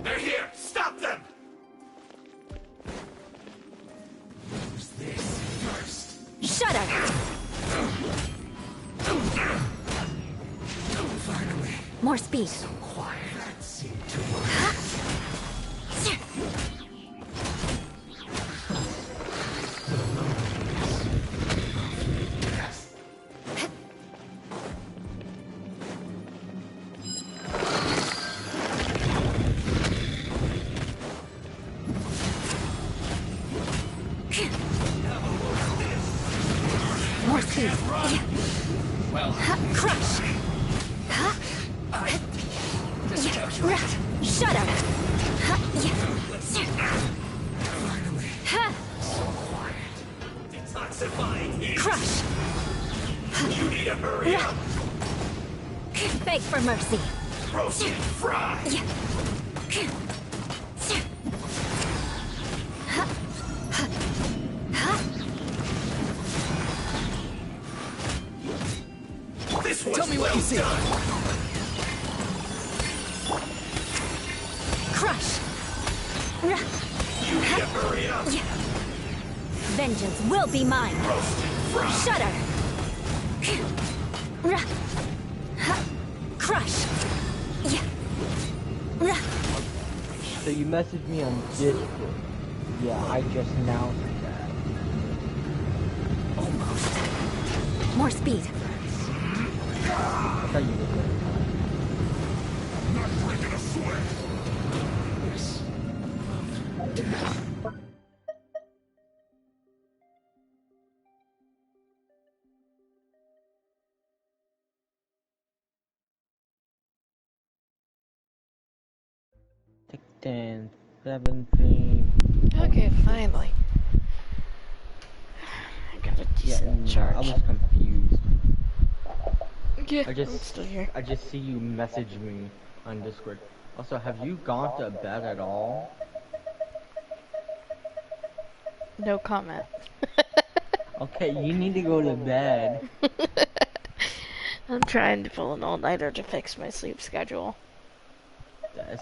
They're here! Stop them! Use this first. Shut up! Finally. More speed. So quiet. That seemed to work. More speed. Well, crush. Shut up. finally. So quiet. Detoxifying heat. Crush. You need to hurry up. Beg for mercy. Roast and fry. This one's Tell me what you see. Crush. You need to hurry up. Vengeance will be mine. Roast and fry. Shudder. Crush. So you messaged me on Discord. Yeah, I just now see that. Almost. More speed. I thought you did that. Not breaking a sweat. Yes. Death. Take 10, 17. Okay, finally. I got a decent charge. I was confused. Yeah, I'm still here. I just see you message me on Discord. Also, have you gone to bed at all? No comment. Okay, you need to go to bed. I'm trying to pull an all-nighter to fix my sleep schedule.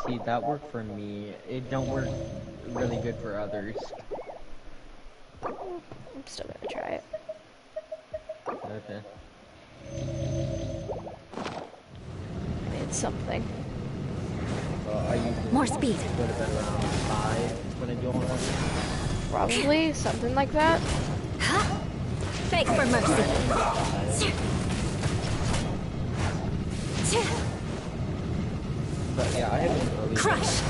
See, that worked for me. It don't work really good for others. I'm still gonna try it. Okay. Made something. More speed. Go to bed around 5 when I do all that. Probably something like that. Beg for mercy. But yeah, I have been early. Crush.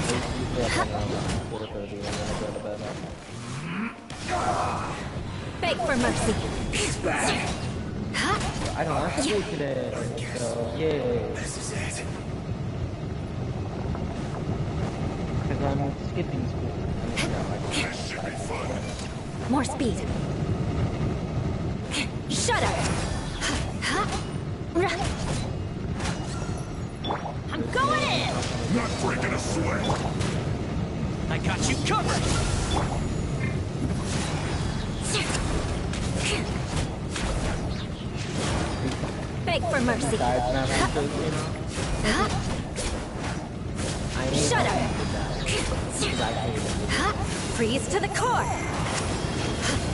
Beg for mercy. He's back. I don't have to go today, so yay. This is it. Because I'm skipping school. More speed. Shudder! I'm going in! Not breaking a sweat! I got you covered! Beg for mercy. Shudder! Freeze to the core!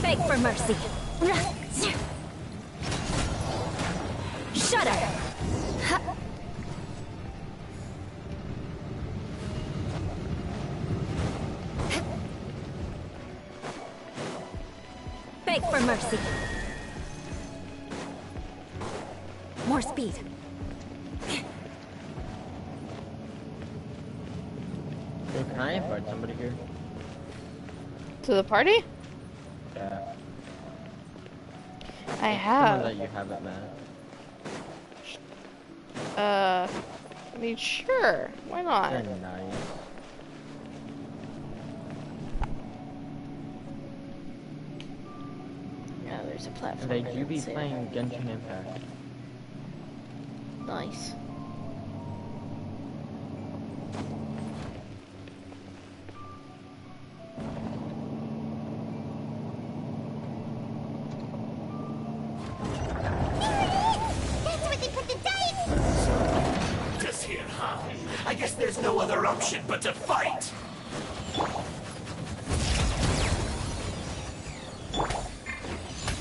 Beg for mercy. Shudder! Beg for mercy. More speed. Hey, can I invite somebody here? To the party? Yeah. I have. Someone that you haven't met. I mean, sure. Why not? They're nice. Yeah, there's a platform. They do be playing Genshin Impact. Nice. That's where they put the dice! Just here, huh? I guess there's no other option but to fight!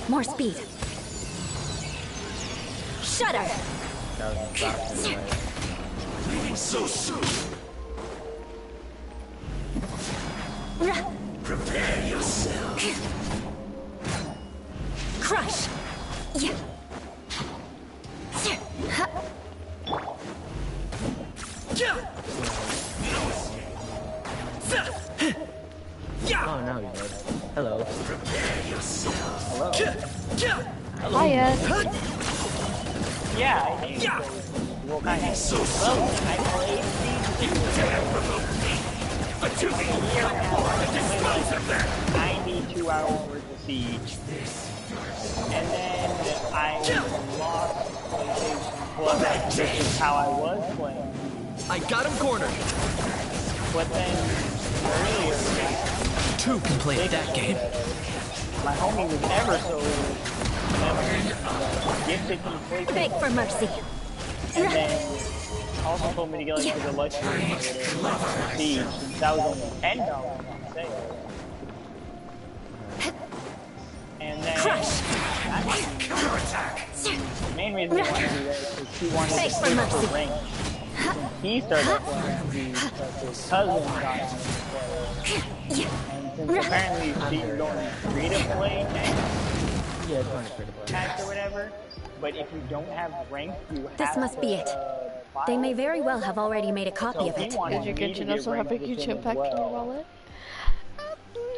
More speed. Shudder! Leaving so soon! Prepare yourself! Crush! Yeah. Oh, no, he's dead. Hello. Prepare yourself! Hello. Hello. Hiya. Yeah, I mean, well, kind of. So Well, I played you dare provoke me! But you can come forward and dispose of them! 92 hours worth of Siege. And then I lost PlayStation Plus, which is how I was playing. I got him cornered. But then earlier, Two can play that game. my homie was ever so gifted to PlayStation. Beg for mercy. And then also told me to get like the luxury Siege, since that was only $10 on sale. And then counterattack. The main reason he wanted to do that is because he wanted to stay for range. Since he started playing, his cousin got on to play. And since apparently he's going free to play now, Yeah, it's going to free to play. packs or whatever. But if you don't have rank, you have This must be it. They may very well have already made a copy of it. Did you get to also have a huge impact on your wallet?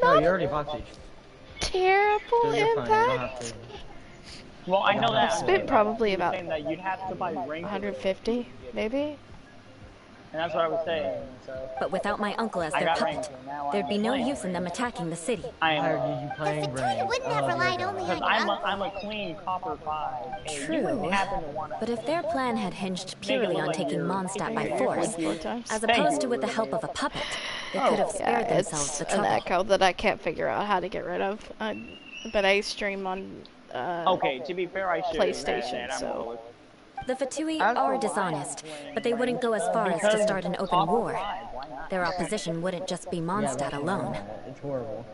No, you already bought Siege. Terrible So you're fine, you don't have impact. to. Well, I know that. I spent probably about saying that you'd have to buy rank 150, maybe? And that's what I was saying. So But without my uncle as I their got puppet, ranked, and now there'd be I'm no playing. use in them attacking the city. I am. Why are you playing Brain? wouldn't have relied only Because on your I'm a clean copper 5. And you True, wouldn't happen to want but if their plan had hinged purely on taking Mondstadt by force, as opposed to with the help of a puppet, they could have spared themselves it's the an trouble. echo that I can't figure out how to get rid of. But I stream on okay, to be fair, I should PlayStation, so The Fatui are dishonest, but they wouldn't go as far as to start an open war. Their opposition wouldn't just be Mondstadt alone. It's horrible.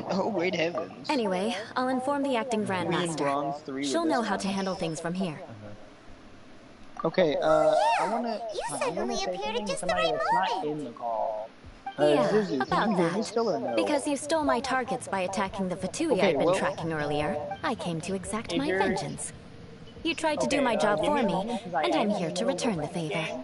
Oh, great heavens. Anyway, I'll inform the acting Grandmaster. She'll know how to handle things from here. Okay, I wanna. You I'm suddenly gonna say appeared something at to just the somebody right that's not moment. in the call. Yeah, Zuzu, about can you hear me that. still or no? Because you stole my targets by attacking the Fatui Okay, I'd been well- tracking earlier, I came to exact If my you're- vengeance. You tried to do Okay, my job give me for a me, moment, 'cause I and I'm am here in to the return the middle of favor.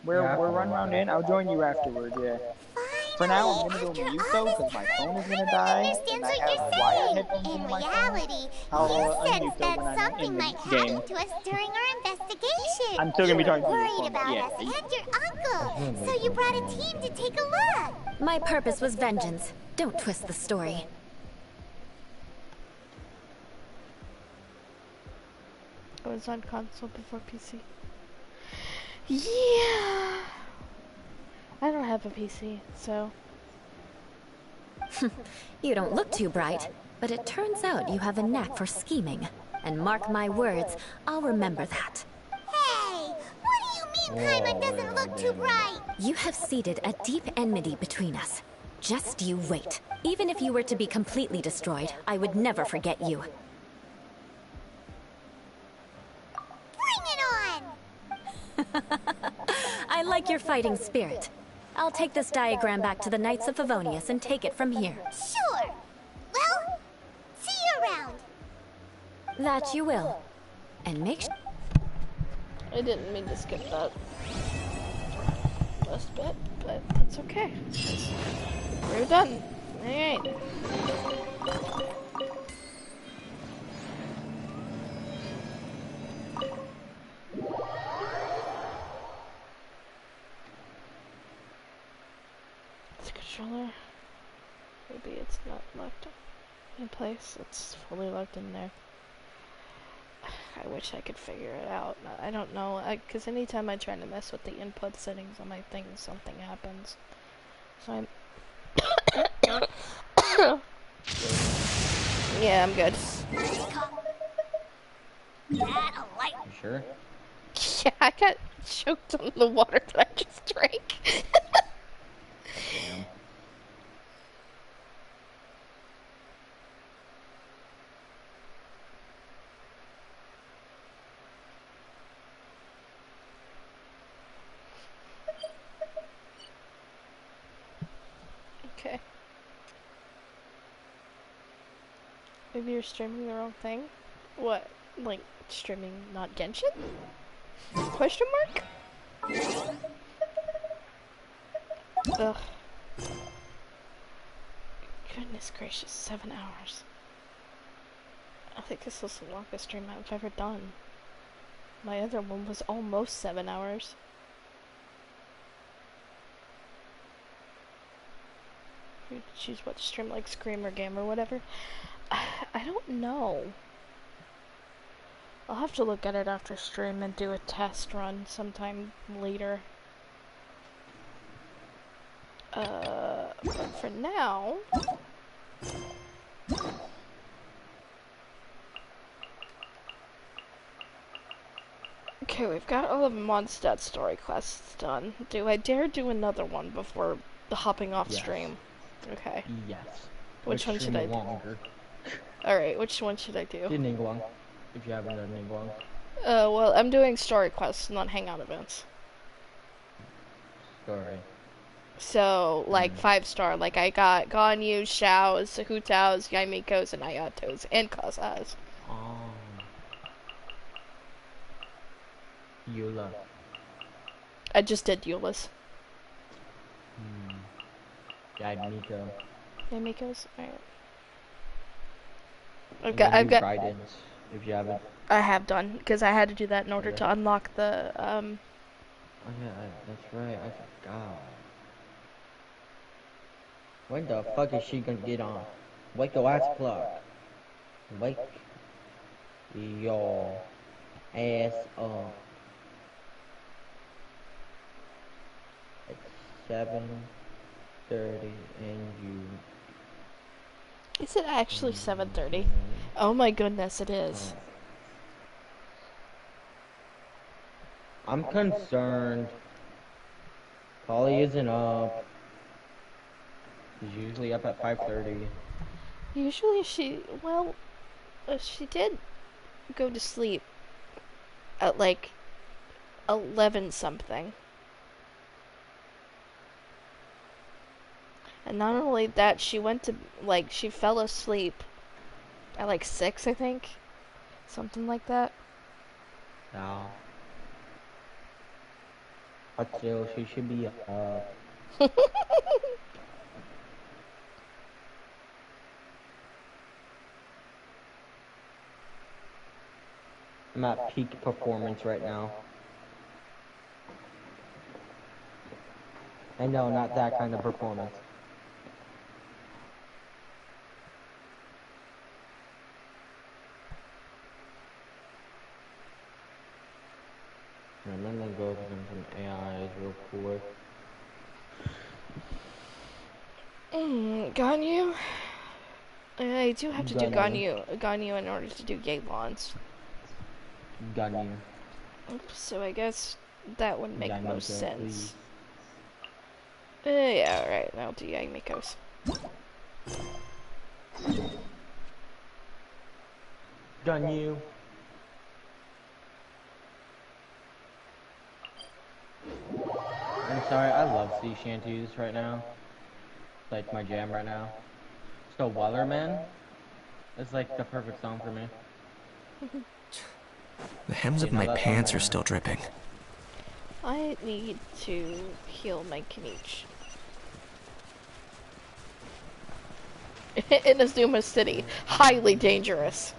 We're run round in. I'll join you afterward. Yeah. Fine. For now, I'm gonna go mute though, because my phone is gonna die, and I have wired headphones into my phone. I'll unmute though when I'm in the game. To us during our investigation. I'm still gonna be You were talking to your worried phone, about yeah. us and your uncle, so you brought a team to take a look. My purpose was vengeance. Don't twist the story. I was on console before PC. Yeah. I don't have a PC, so. You don't look too bright, but it turns out you have a knack for scheming. And mark my words, I'll remember that. Hey, what do you mean Paimon doesn't look too bright? You have seeded a deep enmity between us. Just you wait. Even if you were to be completely destroyed, I would never forget you. Bring it on! I like your fighting spirit. I'll take this diagram back to the Knights of Favonius and take it from here. Sure. Well, see you around. That you will. And make sure... I didn't mean to skip that last bit, but that's okay. We're done. Alright. This controller. Maybe it's not locked in place. It's fully locked in there. I wish I could figure it out. I don't know, because anytime I try to mess with the input settings on my thing, something happens. So I'm... Yeah, I'm good. That a light. You sure? Yeah, I got choked on the water that I just drank. Damn. Okay. Maybe you're streaming the wrong thing? What? Like, streaming not Genshin? Question mark? Ugh. Goodness gracious, 7 hours. I think this was the longest stream I've ever done. My other one was almost 7 hours. You choose what to stream, like Scream or Game or whatever. I don't know. I'll have to look at it after stream and do a test run sometime later. But for now... Okay, we've got all of Mondstadt story quests done. Do I dare do another one before the hopping off stream? Okay. Yes. Which one should I do? Longer. Alright, which one should I do? Do Ningguang, if you haven't done Ningguang. Well, I'm doing story quests, not hangout events. Story. So, like, 5-star, like I got Ganyu, Xiao's, Hu Tao's, Yaimiko's, and Ayato's, and Kasa's. Oh. Eula. I just did Eula's. Yaimiko. Yaimiko's? Alright. I've got Tridents, if you haven't. I have done, because I had to do that in order to unlock the, Oh yeah, that's right, I forgot. When the fuck is she gonna get on? Wake your ass up. Wake your ass up. It's 7:30 and you... Is it actually 7:30? Oh my goodness, it is. I'm concerned. Polly isn't up. She's usually up at 5:30. Usually she did go to sleep at like 11 something. And not only that, she fell asleep at like 6, I think. Something like that. No. But still, she should be up. I'm at peak performance right now. I know, not that kind of performance. I'm gonna go through some AIs real quick. Ganyu? I do have to do Ganyu. Ganyu in order to do Yavon's. Ganyu. So I guess that would make Yamiko, most sense. please. Yeah, alright, I'll do Yamiko's. Ganyu. I'm sorry, I love sea shanties right now. It's like my jam right now. So Wellerman is like the perfect song for me. The hems of my pants are still dripping. I need to heal my Kenichi. In Azuma City. Highly dangerous.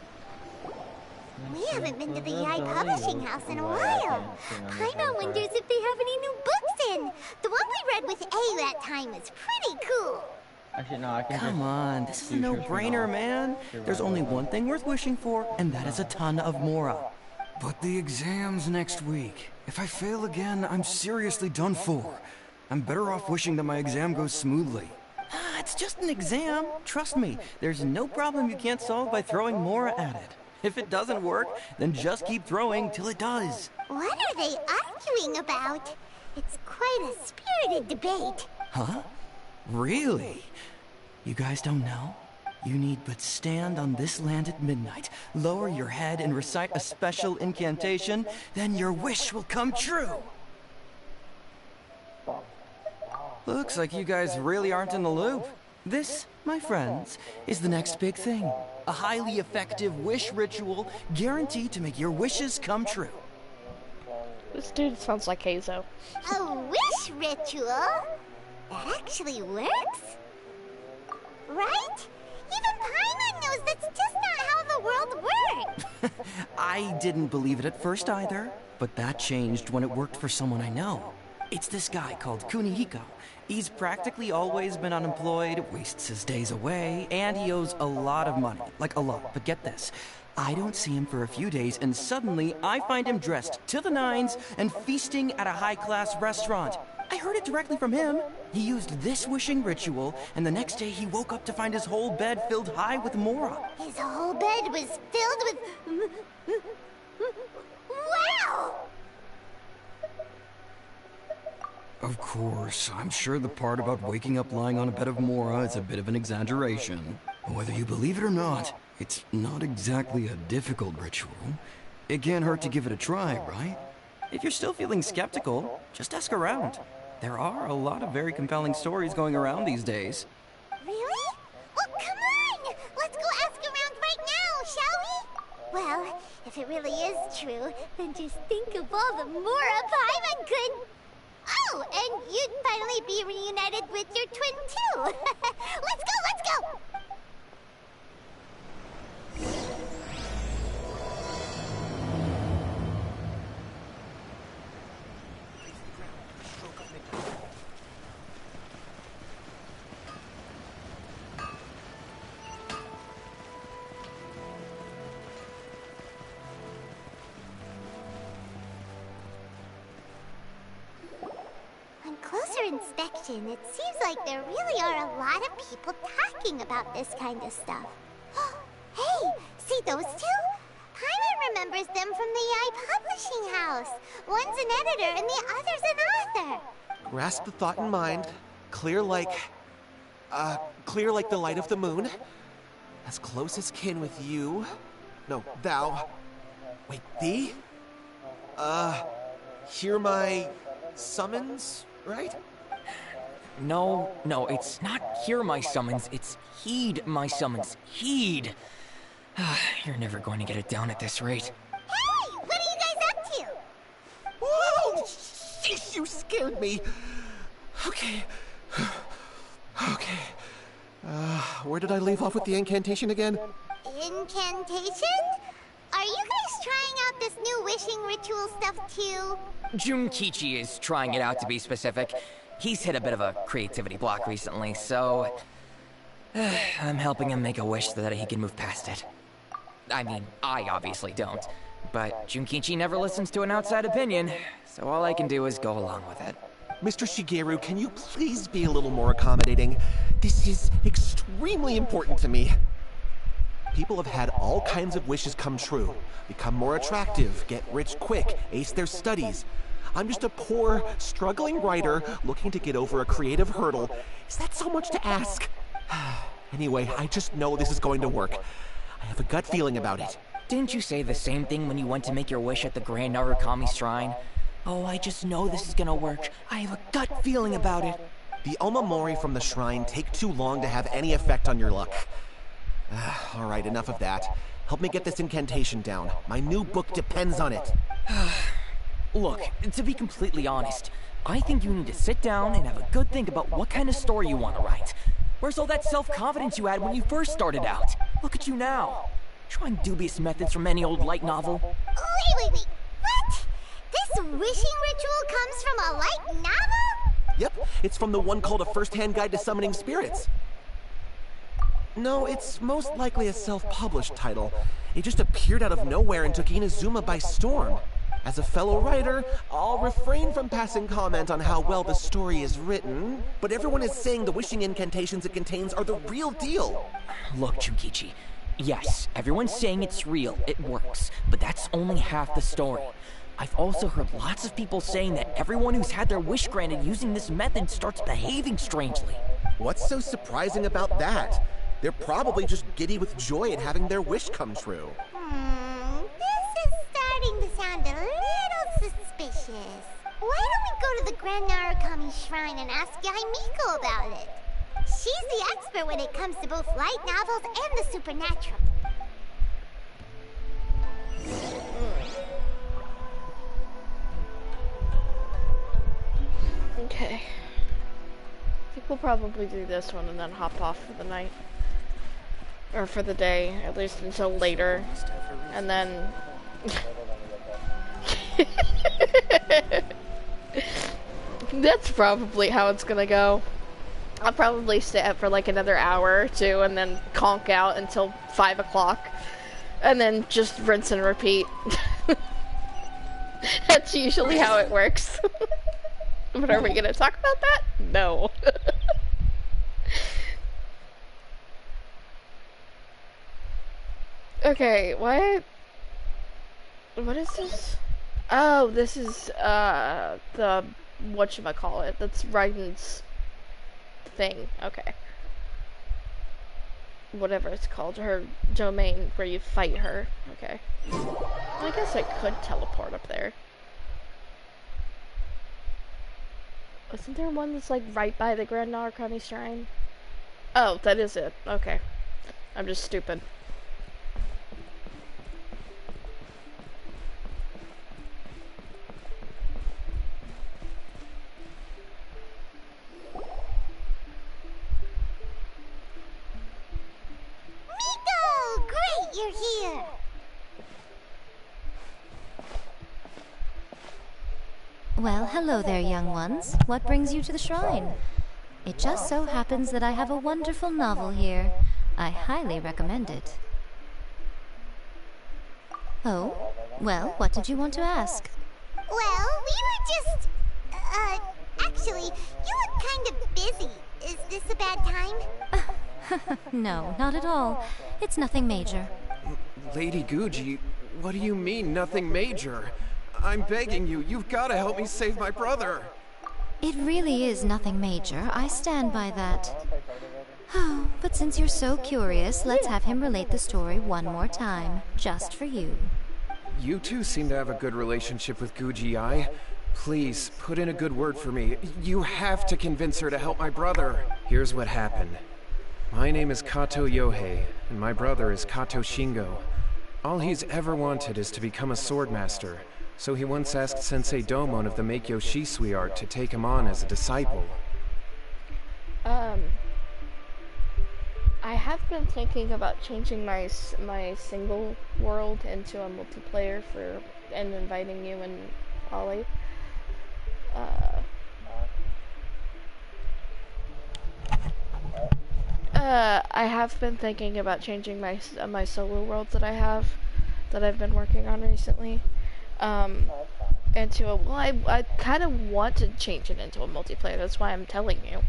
We haven't been to the Yai Publishing House in a while. Paimon wonders if they have any new books in. The one we read with A that time was pretty cool. Actually, no, I can Come on, this is a no-brainer, man. There's only one thing worth wishing for, and that is a ton of Mora. But the exam's next week. If I fail again, I'm seriously done for. I'm better off wishing that my exam goes smoothly. Ah, it's just an exam. Trust me, there's no problem you can't solve by throwing Mora at it. If it doesn't work, then just keep throwing till it does. What are they arguing about? It's quite a spirited debate. Huh? Really? You guys don't know? You need but stand on this land at midnight, lower your head and recite a special incantation, then your wish will come true. Looks like you guys really aren't in the loop. This, my friends, is the next big thing. A highly effective wish ritual guaranteed to make your wishes come true. This dude sounds like Hazo. A wish ritual? That actually works? Right? Even Paimon knows that's just not how the world works. I didn't believe it at first either, but that changed when it worked for someone I know. It's this guy called Kunihiko. He's practically always been unemployed, wastes his days away, and he owes a lot of money. Like a lot, but get this. I don't see him for a few days, and suddenly I find him dressed to the nines and feasting at a high-class restaurant. I heard it directly from him. He used this wishing ritual, and the next day he woke up to find his whole bed filled high with Mora. His whole bed was filled with... Wow! Of course, I'm sure the part about waking up lying on a bed of Mora is a bit of an exaggeration. Whether you believe it or not, it's not exactly a difficult ritual. It can't hurt to give it a try, right? If you're still feeling skeptical, just ask around. There are a lot of very compelling stories going around these days. Really? Well, come on! Let's go ask around right now, shall we? Well, if it really is true, then just think of all the Mora Paimon could... Oh, and you'd finally be reunited with your twin, too! Let's go, let's go! On closer inspection, it seems like there really are a lot of people talking about this kind of stuff. Hey, see those two? Paimon remembers them from the Yai Publishing House. One's an editor and the other's an author. Grasp the thought in mind. Clear like the light of the moon. As close as kin with you. No, thou. Wait, thee? Hear my summons, right? No, it's not hear my summons, it's heed my summons. Heed! You're never going to get it down at this rate. Hey, what are you guys up to? Whoa! Sheesh, you scared me. Okay. Okay. Where did I leave off with the incantation again? Incantation? Are you guys trying out this new wishing ritual stuff too? Junkichi is trying it out, to be specific. He's hit a bit of a creativity block recently, so... I'm helping him make a wish so that he can move past it. I mean, I obviously don't. But Junkichi never listens to an outside opinion, so all I can do is go along with it. Mr. Shigeru, can you please be a little more accommodating? This is extremely important to me. People have had all kinds of wishes come true. Become more attractive, get rich quick, ace their studies. I'm just a poor, struggling writer looking to get over a creative hurdle. Is that so much to ask? Anyway, I just know this is going to work. I have a gut feeling about it. Didn't you say the same thing when you went to make your wish at the Grand Narukami Shrine? Oh, I just know this is gonna work. I have a gut feeling about it. The Omamori from the shrine take too long to have any effect on your luck. Alright, enough of that. Help me get this incantation down. My new book depends on it. Look, to be completely honest, I think you need to sit down and have a good think about what kind of story you want to write. Where's all that self-confidence you had when you first started out? Look at you now. Trying dubious methods from any old light novel. Wait. What? This wishing ritual comes from a light novel? Yep, it's from the one called A First-Hand Guide to Summoning Spirits. No, it's most likely a self-published title. It just appeared out of nowhere and took Inazuma by storm. As a fellow writer, I'll refrain from passing comment on how well the story is written, but everyone is saying the wishing incantations it contains are the real deal. Look, Junkichi, yes, everyone's saying it's real, it works, but that's only half the story. I've also heard lots of people saying that everyone who's had their wish granted using this method starts behaving strangely. What's so surprising about that? They're probably just giddy with joy at having their wish come true. This is starting to sound a little suspicious. Why don't we go to the Grand Narukami Shrine and ask Yaimiko about it? She's the expert when it comes to both light novels and the supernatural. Okay. I think we'll probably do this one and then hop off for the night. Or for the day, at least until later. And then... That's probably how it's gonna go. I'll probably stay up for like another hour or two and then conk out until 5 o'clock. And then just rinse and repeat. That's usually how it works. But are we gonna talk about that? No. Okay, what is this? Oh, this is, the, whatchamacallit, that's Raiden's thing, okay. Whatever it's called, her domain where you fight her, okay. I guess I could teleport up there. Wasn't there one that's like right by the Grand Narukami Shrine? Oh, that is it, okay. I'm just stupid. Great, you're here! Well, hello there, young ones. What brings you to the shrine? It just so happens that I have a wonderful novel here. I highly recommend it. Oh, well, what did you want to ask? Well, we were just... actually, you look kind of busy. Is this a bad time? No, not at all. It's nothing major. Lady Guji, what do you mean, nothing major? I'm begging you, you've got to help me save my brother. It really is nothing major. I stand by that. Oh, but since you're so curious, let's have him relate the story one more time, just for you. You two seem to have a good relationship with Guji-ai. Please, put in a good word for me. You have to convince her to help my brother. Here's what happened. My name is Kato Yohei, and my brother is Kato Shingo. All he's ever wanted is to become a swordmaster, so he once asked Sensei Domon of the Meikyo Shisui art to take him on as a disciple. I have been thinking about changing my single world into a multiplayer and inviting you and Ollie. I have been thinking about changing my solo world that I've been working on recently, into a, well, I kind of want to change it into a multiplayer. That's why I'm telling you.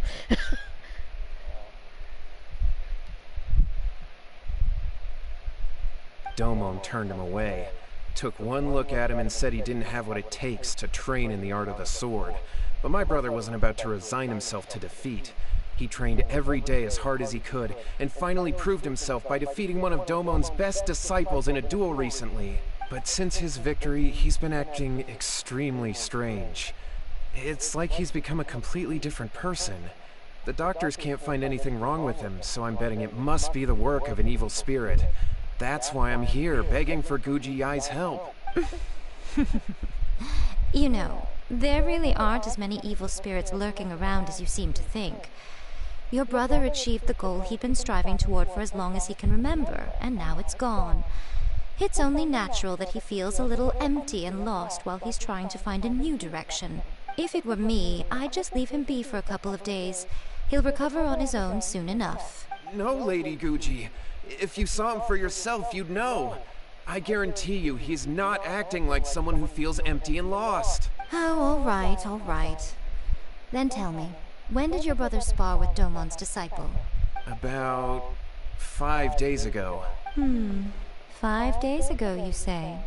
Domon turned him away, took one look at him and said he didn't have what it takes to train in the art of the sword. But my brother wasn't about to resign himself to defeat. He trained every day as hard as he could, and finally proved himself by defeating one of Domon's best disciples in a duel recently. But since his victory, he's been acting extremely strange. It's like he's become a completely different person. The doctors can't find anything wrong with him, so I'm betting it must be the work of an evil spirit. That's why I'm here, begging for Guji Yai's help. You know, there really aren't as many evil spirits lurking around as you seem to think. Your brother achieved the goal he'd been striving toward for as long as he can remember, and now it's gone. It's only natural that he feels a little empty and lost while he's trying to find a new direction. If it were me, I'd just leave him be for a couple of days. He'll recover on his own soon enough. No, Lady Guji. If you saw him for yourself, you'd know. I guarantee you, he's not acting like someone who feels empty and lost. Oh, all right. Then tell me, when did your brother spar with Domon's disciple? About 5 days ago. 5 days ago, you say?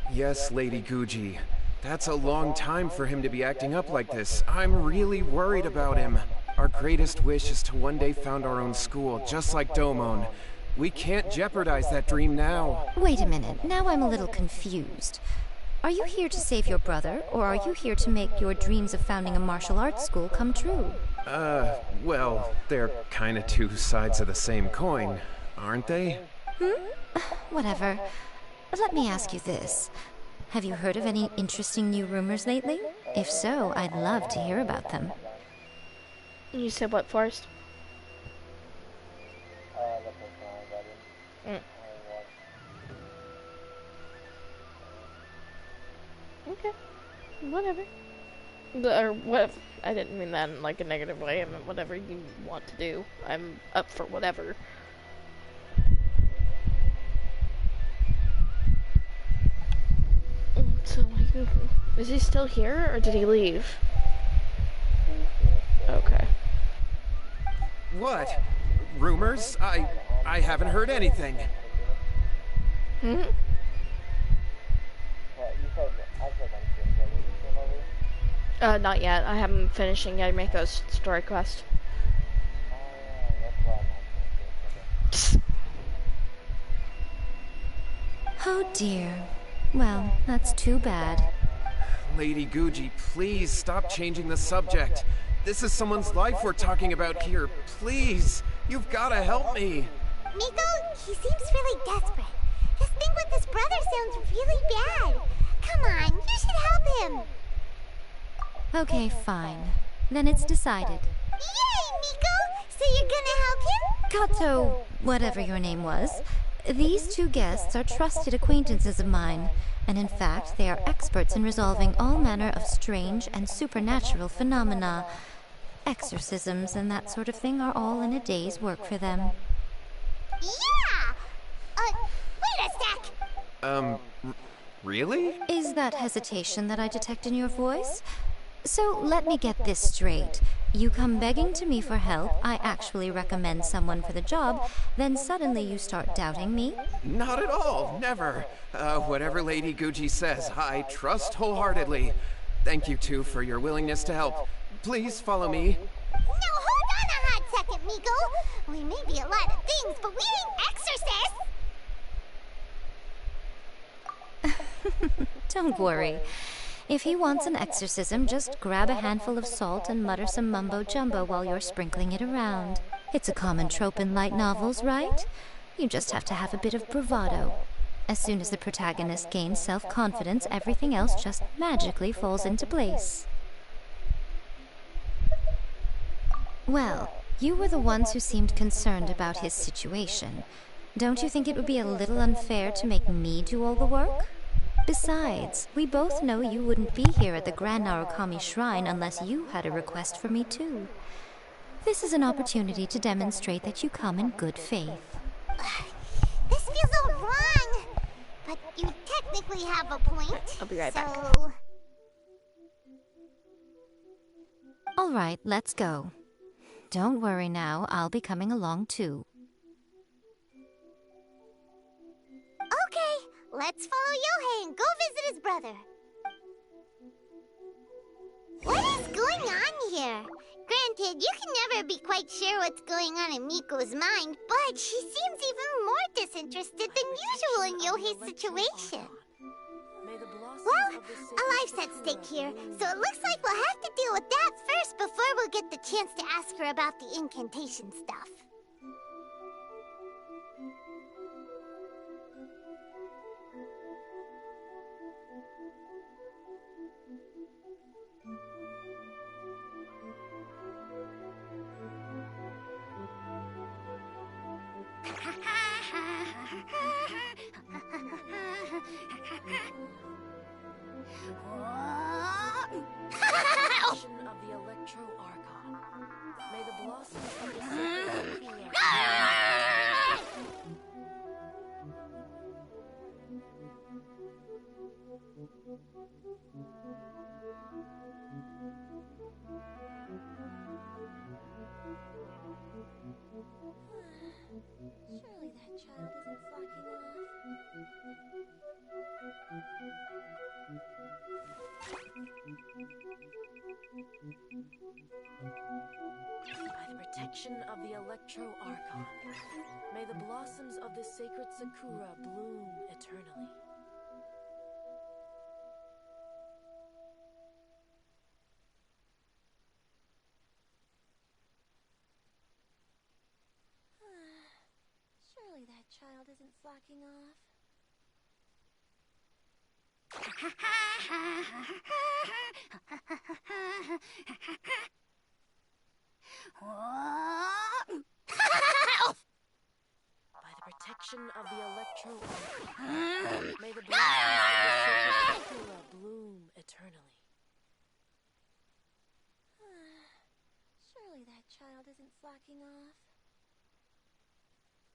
Yes, Lady Guji. That's a long time for him to be acting up like this. I'm really worried about him. Our greatest wish is to one day found our own school, just like Domon. We can't jeopardize that dream now. Wait a minute, now I'm a little confused. Are you here to save your brother, or are you here to make your dreams of founding a martial arts school come true? Well, they're kinda two sides of the same coin, aren't they? Whatever. Let me ask you this. Have you heard of any interesting new rumors lately? If so, I'd love to hear about them. You said what, Forrest? Okay. Whatever. Or what? I didn't mean that in like a negative way. I meant whatever you want to do. I'm up for whatever. So, is he still here, or did he leave? Okay. What? Rumors? I haven't heard anything. Not yet. I haven't finishing Yamako's story quest. Oh dear. Well, that's too bad. Lady Guji, please stop changing the subject. This is someone's life we're talking about here. Please, you've gotta help me. Miko, he seems really desperate. His thing with his brother sounds really bad. Come on, you should help him. Okay, fine. Then it's decided. Yay, Miko! So you're gonna help him? Kato, whatever your name was, these two guests are trusted acquaintances of mine, and in fact, they are experts in resolving all manner of strange and supernatural phenomena. Exorcisms and that sort of thing are all in a day's work for them. Yeah! Wait a sec! Really? Is that hesitation that I detect in your voice? So let me get this straight. You come begging to me for help, I actually recommend someone for the job, then suddenly you start doubting me? Not at all, never. Whatever Lady Guji says, I trust wholeheartedly. Thank you two for your willingness to help. Please follow me. Now hold on a hot second, Miko. We may be a lot of things, but we ain't exorcists. Don't worry. If he wants an exorcism, just grab a handful of salt and mutter some mumbo-jumbo while you're sprinkling it around. It's a common trope in light novels, right? You just have to have a bit of bravado. As soon as the protagonist gains self-confidence, everything else just magically falls into place. Well, You were the ones who seemed concerned about his situation. Don't you think it would be a little unfair to make me do all the work? Besides, we both know you wouldn't be here at the Grand Narukami Shrine unless you had a request for me too. This is an opportunity to demonstrate that you come in good faith. This feels all wrong. But you technically have a point. I'll be right back. All right, let's go. Don't worry now, I'll be coming along too. Okay, let's follow Yohei and go visit his brother. What is going on here? Granted, you can never be quite sure what's going on in Miko's mind, but she seems even more disinterested than usual in Yohei's situation. Well, a life's at stake here, so it looks like we'll have to deal with that first before we'll get the chance to ask her about the incantation stuff. Of the Electro Archon. May the blossoms of the sacred Surely that child isn't slacking By the protection of the Electro Archon, may the blossoms of the sacred Sakura bloom eternally. Surely that child isn't slacking off. By the protection of the Electro Archon,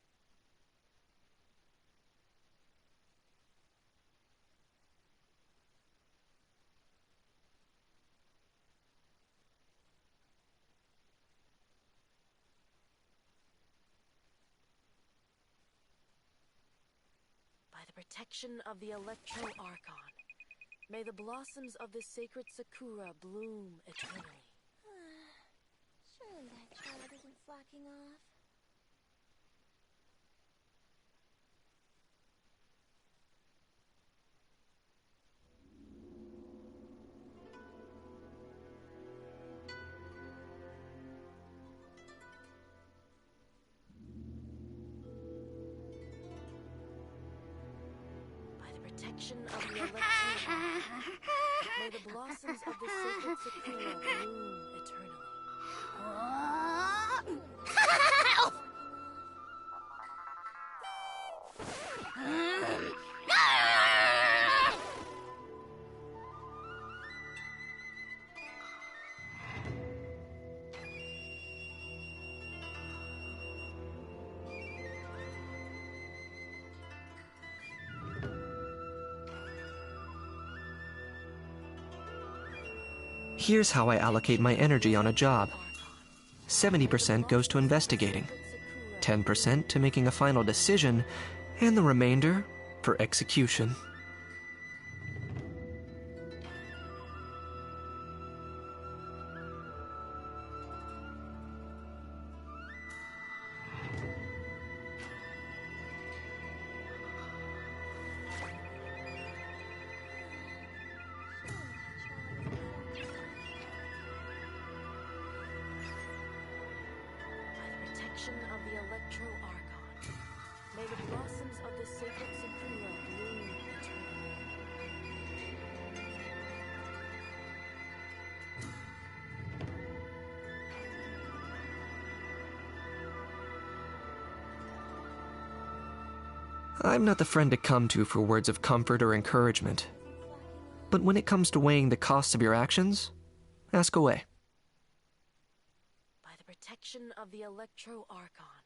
may the blossoms of the sacred Sakura bloom eternally. Surely that child isn't slacking off. By the protection of the Electro Archon, may the blossoms of the sacred Sakura bloom eternally. Surely that child isn't slacking off. By the protection of the Electro Archon, may the blossoms of the sacred Sakura bloom eternally. Here's how I allocate my energy on a job. 70% goes to investigating, 10% to making a final decision, and the remainder for execution. Protection of the Electro Archon, may the blossoms of the sacred Sakura bloom eternally. I'm not the friend to come to for words of comfort or encouragement. But when it comes to weighing the costs of your actions, ask away. By the protection of the Electro Archon,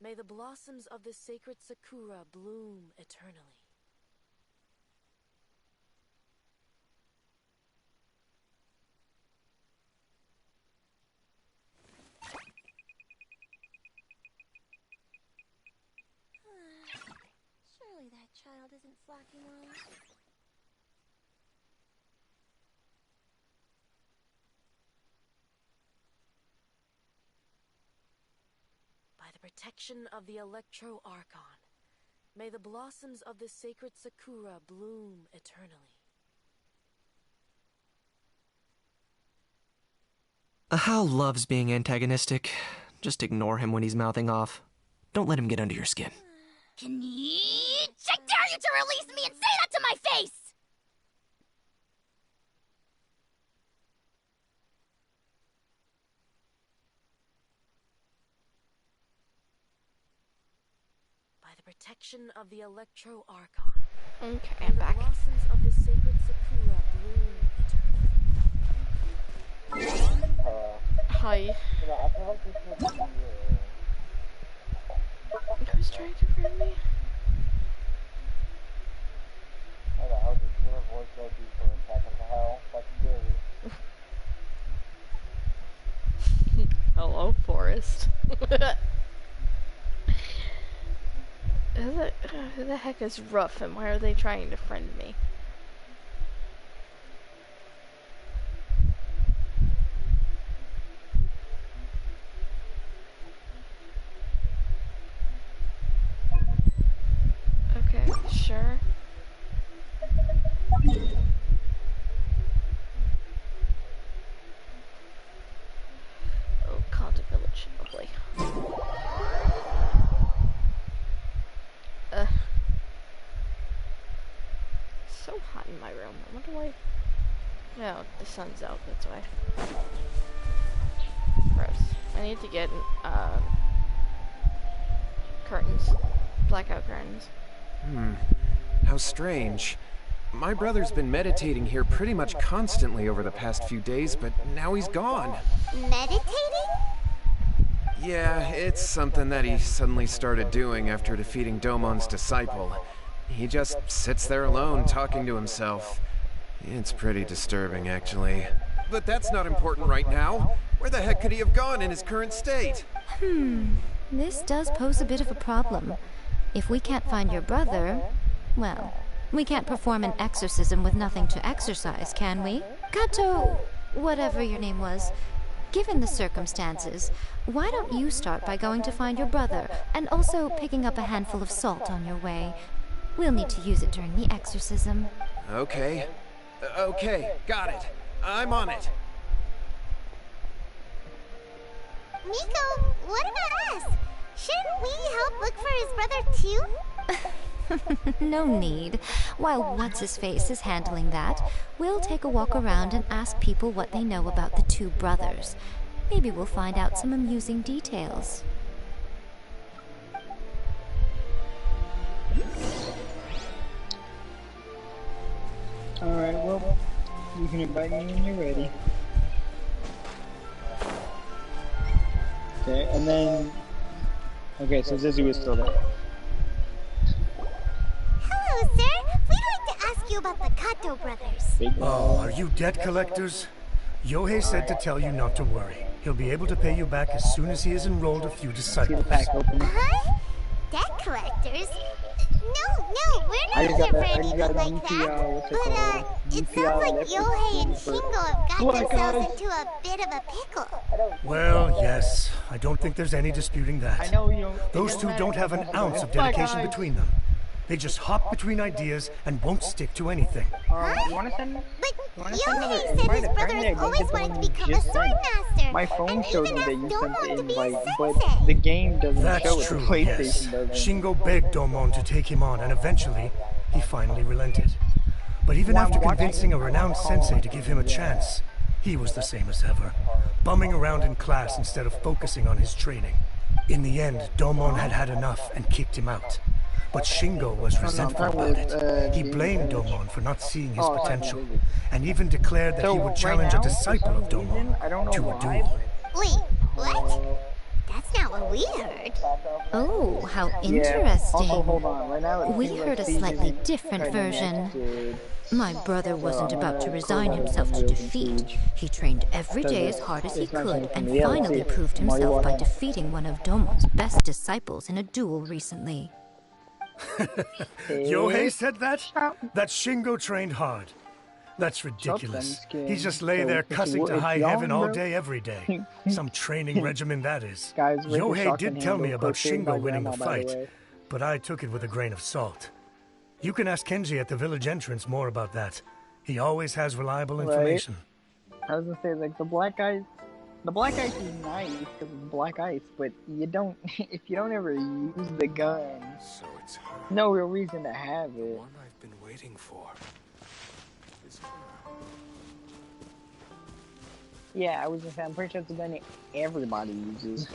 may the blossoms of the sacred Sakura bloom eternally. Surely that child isn't slacking off. By the protection of the Electro Archon, may the blossoms of the sacred Sakura bloom eternally. Ahau loves being antagonistic. Just ignore him when he's mouthing off. Don't let him get under your skin. Can you... I dare you to release me and say that to my face! By the protection of the Electro Archon, okay, I'm back. The blossoms of the sacred Sakura bloom eternally. Hi. Who's trying to friend me? How the hell did your voice go deep for a second? The hell? That's scary. Hello, Forest. Who the heck is Ruff and why are they trying to friend me? Okay, sure. Oh, Conta Village, lovely. So hot in my room. I wonder why. No, the sun's out, that's why. Gross. I need to get curtains. Blackout curtains. How strange. My brother's been meditating here pretty much constantly over the past few days, but now he's gone. Meditating? Yeah, it's something that he suddenly started doing after defeating Domon's disciple. He just sits there alone, talking to himself. It's pretty disturbing, actually. But that's not important right now. Where the heck could he have gone in his current state? This does pose a bit of a problem. If we can't find your brother, well, we can't perform an exorcism with nothing to exorcise, can we? Kato, whatever your name was, given the circumstances, why don't you start by going to find your brother, and also picking up a handful of salt on your way? We'll need to use it during the exorcism. Okay. Okay, got it. I'm on it. Nico, what about us? Shouldn't we help look for his brother too? No need. While What's-His-Face is handling that, we'll take a walk around and ask people what they know about the two brothers. Maybe we'll find out some amusing details. Alright, well, you can invite me when you're ready. Okay, and then... Okay, so Zizu is still there. Hello, sir. We'd like to ask you about the Kato brothers. Oh, are you debt collectors? Yohei said to tell you not to worry. He'll be able to pay you back as soon as he has enrolled a few disciples. Huh? Debt collectors? No, we're not here for anything like that. But, it sounds like Yohei and Shingo have got themselves into a bit of a pickle. Well, yes. I don't think there's any disputing that. Those two don't have an ounce of dedication between them. They just hop between ideas and won't stick to anything. You wanna send? But Yohei said his brother has always wanted to become a sword master. My phone shows me that you sent the invite, but sensei. the game doesn't That's show it. true, The PlayStation yes. doesn't. Shingo begged Domon to take him on, and eventually, he finally relented. But even after convincing a renowned sensei to give him a chance, he was the same as ever, bumming around in class instead of focusing on his training. In the end, Domon had had enough and kicked him out. but Shingo was resentful about it. He blamed Domon for not seeing his potential, and even declared that he would challenge a disciple of Domon to a duel. Wait, what? That's not what we heard. Oh, how interesting. We heard a slightly different version. My brother wasn't about to resign himself to defeat. He trained every day as hard as he could and finally proved himself by defeating one of Domon's best disciples in a duel recently. Yohei said that? That Shingo trained hard. That's ridiculous. He just lay there cussing to high heaven all day, every day. Some training regimen that is. Yohei did tell me about Shingo winning the fight, but I took it with a grain of salt. You can ask Kenji at the village entrance more about that. He always has reliable information. I was gonna say, like, the black ice is nice because it's black ice, but you don't, if you don't ever use the gun, so it's her. No real reason to have it. The one I've been waiting for. Yeah, I was gonna say, I'm pretty sure it's a gun everybody uses.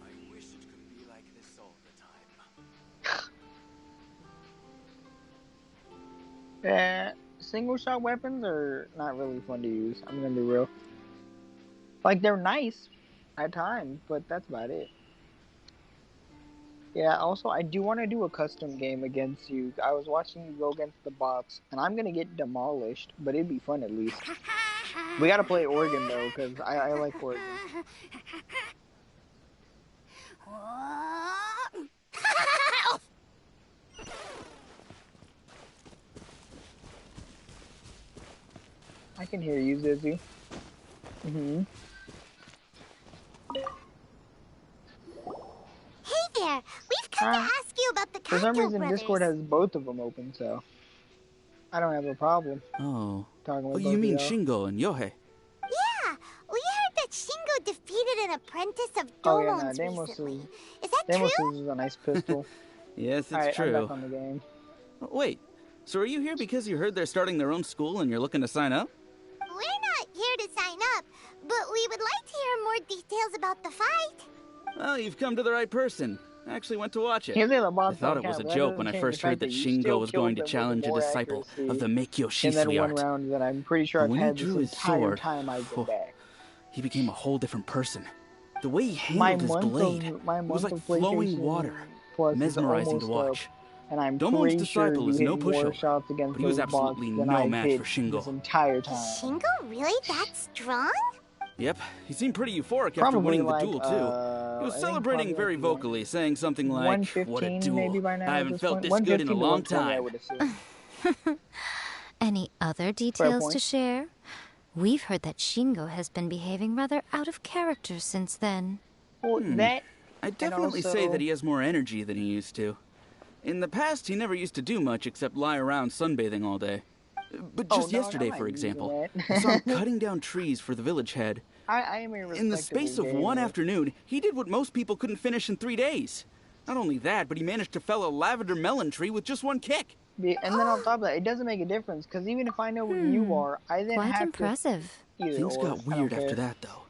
I wish it could be like this all the time. Single shot weapons are not really fun to use. I'm gonna be real. Like, they're nice at times, but that's about it. Yeah, also, I do want to do a custom game against you. I was watching you go against the bots, and I'm gonna get demolished, but it'd be fun at least. We gotta play Oregon, though, because I like Oregon. I can hear you, Zizu. Hey there, we've come to ask you about the For some Kaito reason, brothers. Discord has both of them open, so I don't have a problem. Oh. Talking with You both mean of y'all. Shingo and Yohei? Yeah, we heard that Shingo defeated an apprentice of Oh yeah, Domon's no, recently. Is that Deimos true? is a nice pistol. Yes, it's Alright, true. I'm back on the game. Oh, wait, so are you here because you heard they're starting their own school and you're looking to sign up? We're not here to sign up, but we would like to hear more details about the fight. Well, you've come to the right person. I actually went to watch it. Here's the I boss thought it was a count. joke That when I doesn't first change heard the that fact that you Shingo still was going to killed them with challenge a more disciple accuracy of the Meikyo in that Shisui one art. round that I'm pretty sure I've When he had this drew his entire sword, time I've been back. he became a whole different person. The way he My handled his blade, month it was of like flowing PlayStation water, Plus is mesmerizing to almost watch. up, and I'm Domon's pretty sure disciple you is hit no more pushover, shots against but he was those bots absolutely than no I match hit for Shingo. this entire time. Is Shingo really that strong? Yep, he seemed pretty euphoric after Probably winning the like, duel, too. He was I think celebrating probably very like vocally, saying something like, 115 "What a duel. maybe by now I at haven't this felt point. this good in a 115 to long 120, I time." would assume. Any other details point. to share? We've heard that Shingo has been behaving rather out of character since then. Well, that... I'd definitely say also- that he has more energy than he used to. In the past, he never used to do much except lie around sunbathing all day. But just no, yesterday, I'm for not using example, that. I saw him cutting down trees for the village head. I am a In the space of respectable one gamer. afternoon, he did what most people couldn't finish in 3 days. Not only that, but he managed to fell a lavender melon tree with just one kick. Yeah, and then on top of that, it doesn't make a difference, because even if I know where you are, I then Quite have impressive. to... Either Things or, got I don't weird care. after that, though.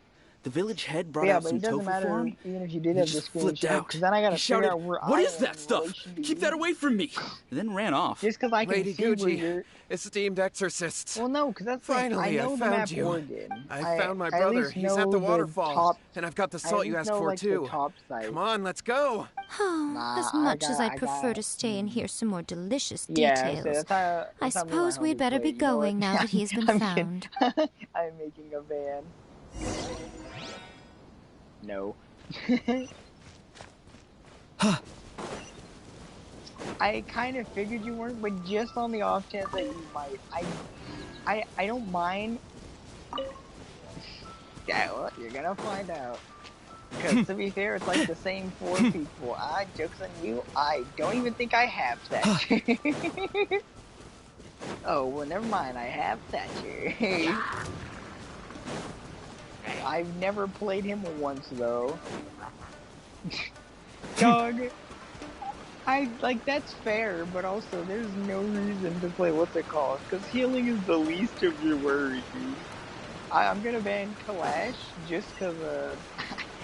The village head brought Yeah, out but some it doesn't tofu matter for him. even if you did He have the just flipped screenshot, out. because then I gotta He figure shouted, out where "What I is am that in stuff? relation to Keep you." that away from me!" And then ran off. Just because I can Lady see where Gucci, you're... esteemed exorcists. Well, no, because that's the thing. Finally, I know I the found map you. Oregon. I found my at brother. least He's know at the the waterfall. top- And I've got the I salt at you least asked know, for, like, too. the top site. Come on, let's go. As I much as I got- prefer to stay and hear some more delicious Yeah, details, so that's how, I that's how me and my suppose we'd homies better play. be You know what? going now that he's been I'm found. kidding. I'm making a van. No. I kind of figured you weren't, but just on the off chance that you might, I don't mind. Yeah, well, you're gonna find out. Because to be fair, it's like the same 4 people. Joke's on you. I don't even think I have Thatcher. Oh, well, never mind. I have Thatcher. I've never played him once, though. Dog. That's fair, but also there's no reason to play what's it called, because healing is the least of your worries. I'm gonna ban Kalash just because,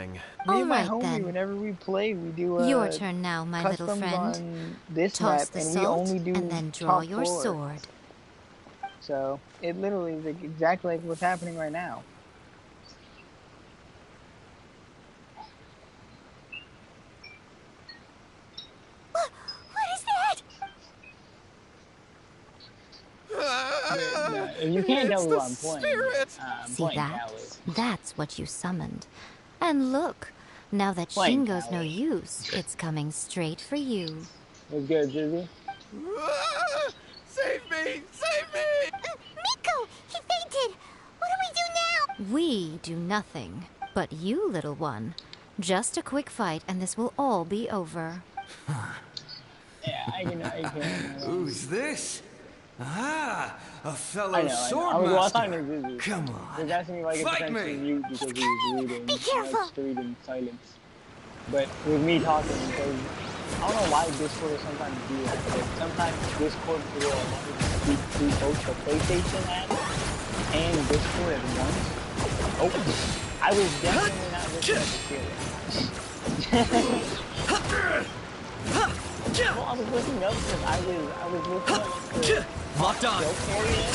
coming. Me and my All right, homie, then. whenever we play, we do Your turn now, my little customs friend. on this Toss map, the and we salt, only do and then draw top your floor. sword. so it literally is like exactly like what's happening right now. What is that? You can't tell who I'm playing. See that? That's what you summoned. And look, now that Shingo's no use, it's coming straight for you. What's good, Jizzy? Save me! Save me! Miko! He fainted! What do we do now? We do nothing. But you, little one, just a quick fight and this will all be over. Yeah, I can. Who's this? Ah, a fellow I was talking to swordmaster. Zuzu. Come on. He was asking me if I could Fight potentially me. mute because he was reading. Be careful. Just reading silence. But with me talking, because I don't know why Discord will sometimes do that. But sometimes Discord will speak to both the PlayStation app and Discord at once. Oh, I was definitely not listening to Spirit. Well, I was looking up because I was looking up the Locked on. area.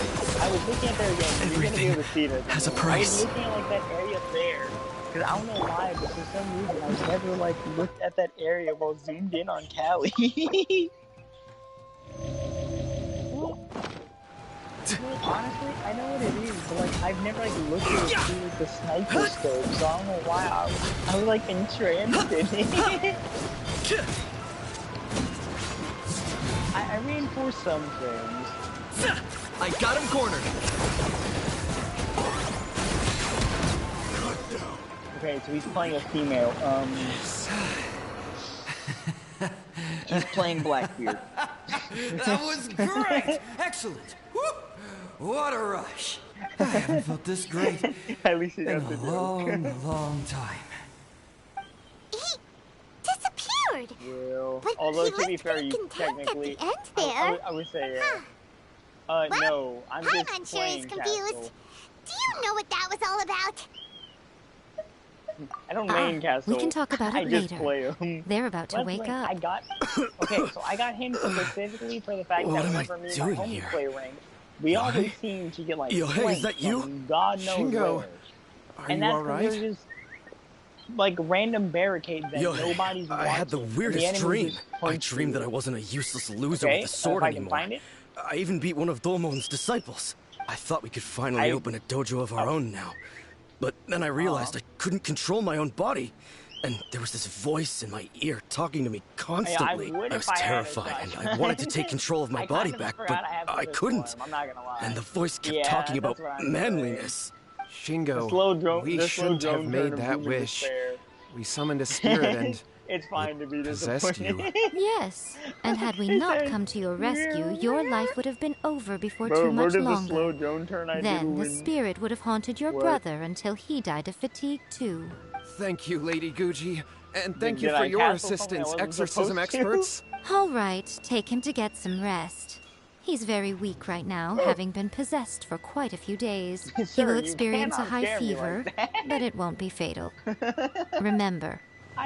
I was looking at their game. You're gonna be able to see this. Has a I price. was looking at like that area there. Cause I don't know why, but for some reason I never like looked at that area while zoomed in on Callie. Well, honestly, I know what it is, but like I've never like looked at it through like, the sniper scope, so I don't know why I was like entranced in it. I reinforced some things. I got him cornered. Okay, so he's playing a female. He's playing Blackbeard. That was great! Excellent! Woo! What a rush! I haven't felt this great At least he in got the a joke. long time. He disappeared. Well, But although he to be looked fair, pretty you content technically, at the end there. I would say, Well, no, I'm just I'm unsure playing he's confused. Castle. Do you know what that was all about? I don't main Castle. We can talk about I it just later. play him. They're about to wake up. I got okay, so I got him specifically for the fact What that am I whenever me and doing my homie here? play rank, we always seem to get like Yo, hey, is flanked that you? from God knows Shingo, where. are And you that's alright? because there's just like random barricades that Yo, nobody's I had the watching, and weirdest enemy dream. just I punch dreamed you. that I wasn't a useless loser Okay, with a sword if I can anymore. find it. I even beat one of Dolmon's disciples. I thought we could finally open a dojo of our own now. But then I realized I couldn't control my own body. And there was this voice in my ear talking to me constantly. would I if was I had a terrified, and shot. I wanted to take control of my I body kinda back, forgot but I have I this couldn't. form, I'm not gonna lie. And the voice kept Yeah, talking about that's what I'm manliness. Shingo, The slow drone- we the slow shouldn't have drone made turned that him to wish. despair. We summoned a spirit and It's fine to be possessed disappointed. Yes, and had we not come to your rescue, your life would have been over before Bro, too where much did the longer. slow drone turn I did Then the when- spirit would have haunted your What? brother until he died of fatigue too. thank you, Lady Guji. And thank you Did for I your castle something I assistance, wasn't exorcism supposed to? experts. All right, take him to get some rest. He's very weak right now, Oh. having been possessed for quite a few days. He Sir, will you experience a cannot high scare me fever, like that. but it won't be fatal. Remember,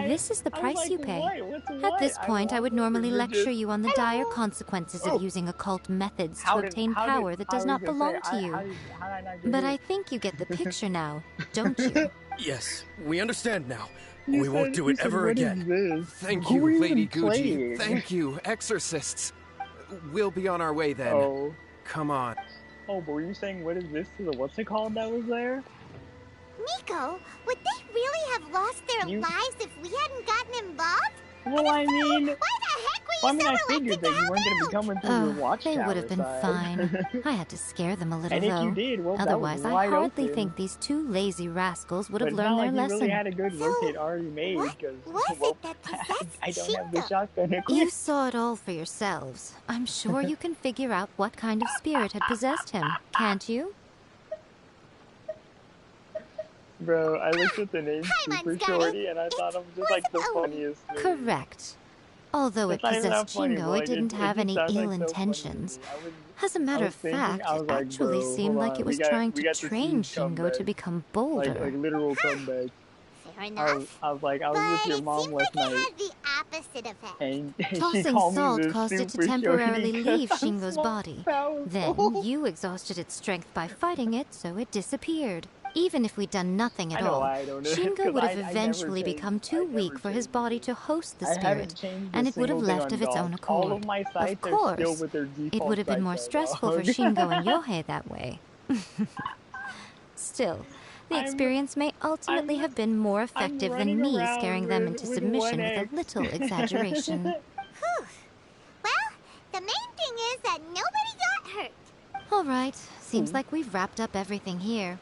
this is the I was price like, you pay. what? What's At what? this point, I would normally you're lecture just- you on the dire consequences of using occult methods to How did- obtain how did- power that I does was not gonna belong say, to you. how did I not get But it? I think you get the picture now, don't you? Yes, we understand now. You We won't said- do you it said, ever "What is again. Thank Who you, are you Lady even Guji. playing? Thank you, exorcists. We'll be on our way then. Oh. Come on. Oh, but were you saying what is this to the what's it called that was there? Miko, would they really have lost their You- lives if we hadn't gotten involved? Well, I mean, Why the heck were you well, I mean, so I reluctant figured to that you help weren't going to out? be coming through your Oh, watchtower they would have been side. fine. I had to scare them a little, And if though. you did, well, that was Otherwise, I wide hardly open. think these two lazy rascals would have But it's learned not their like you lesson. really had a good rotate already made because I don't have the shotgun equipped. You saw it all for yourselves. I'm sure you can figure out what kind of spirit had possessed him, can't you? Bro, I looked at the name Super Shorty and I thought it was just like the funniest thing. Correct. Although it It's not even that possessed funny, Shingo, but, like, it didn't it have just any sounds, like, ill so funny. intentions. As a I matter was of thinking, fact, I was it like, actually bro, seemed hold like on, it was we got- trying we to got to see train Shingo to comeback. become bolder. Like literal comeback. enough. I was with your mom last night. It had the opposite effect. And she Tossing called me salt the caused it to super temporarily shorty leave 'cause I'm Shingo's so body. powerful. Then you exhausted its strength by fighting it, so it disappeared. Even if we'd done nothing at all, Shingo would have eventually become too weak for his body to host the spirit, and it would have left of its own accord. All of my sites Of course, are still with their it default would have been more sites, stressful for dog. Shingo and Yohei that way. Still, the experience may ultimately have been more effective than me scaring them into submission with a little exaggeration. Well, the main thing is that nobody got hurt. All right, seems like we've wrapped up everything here.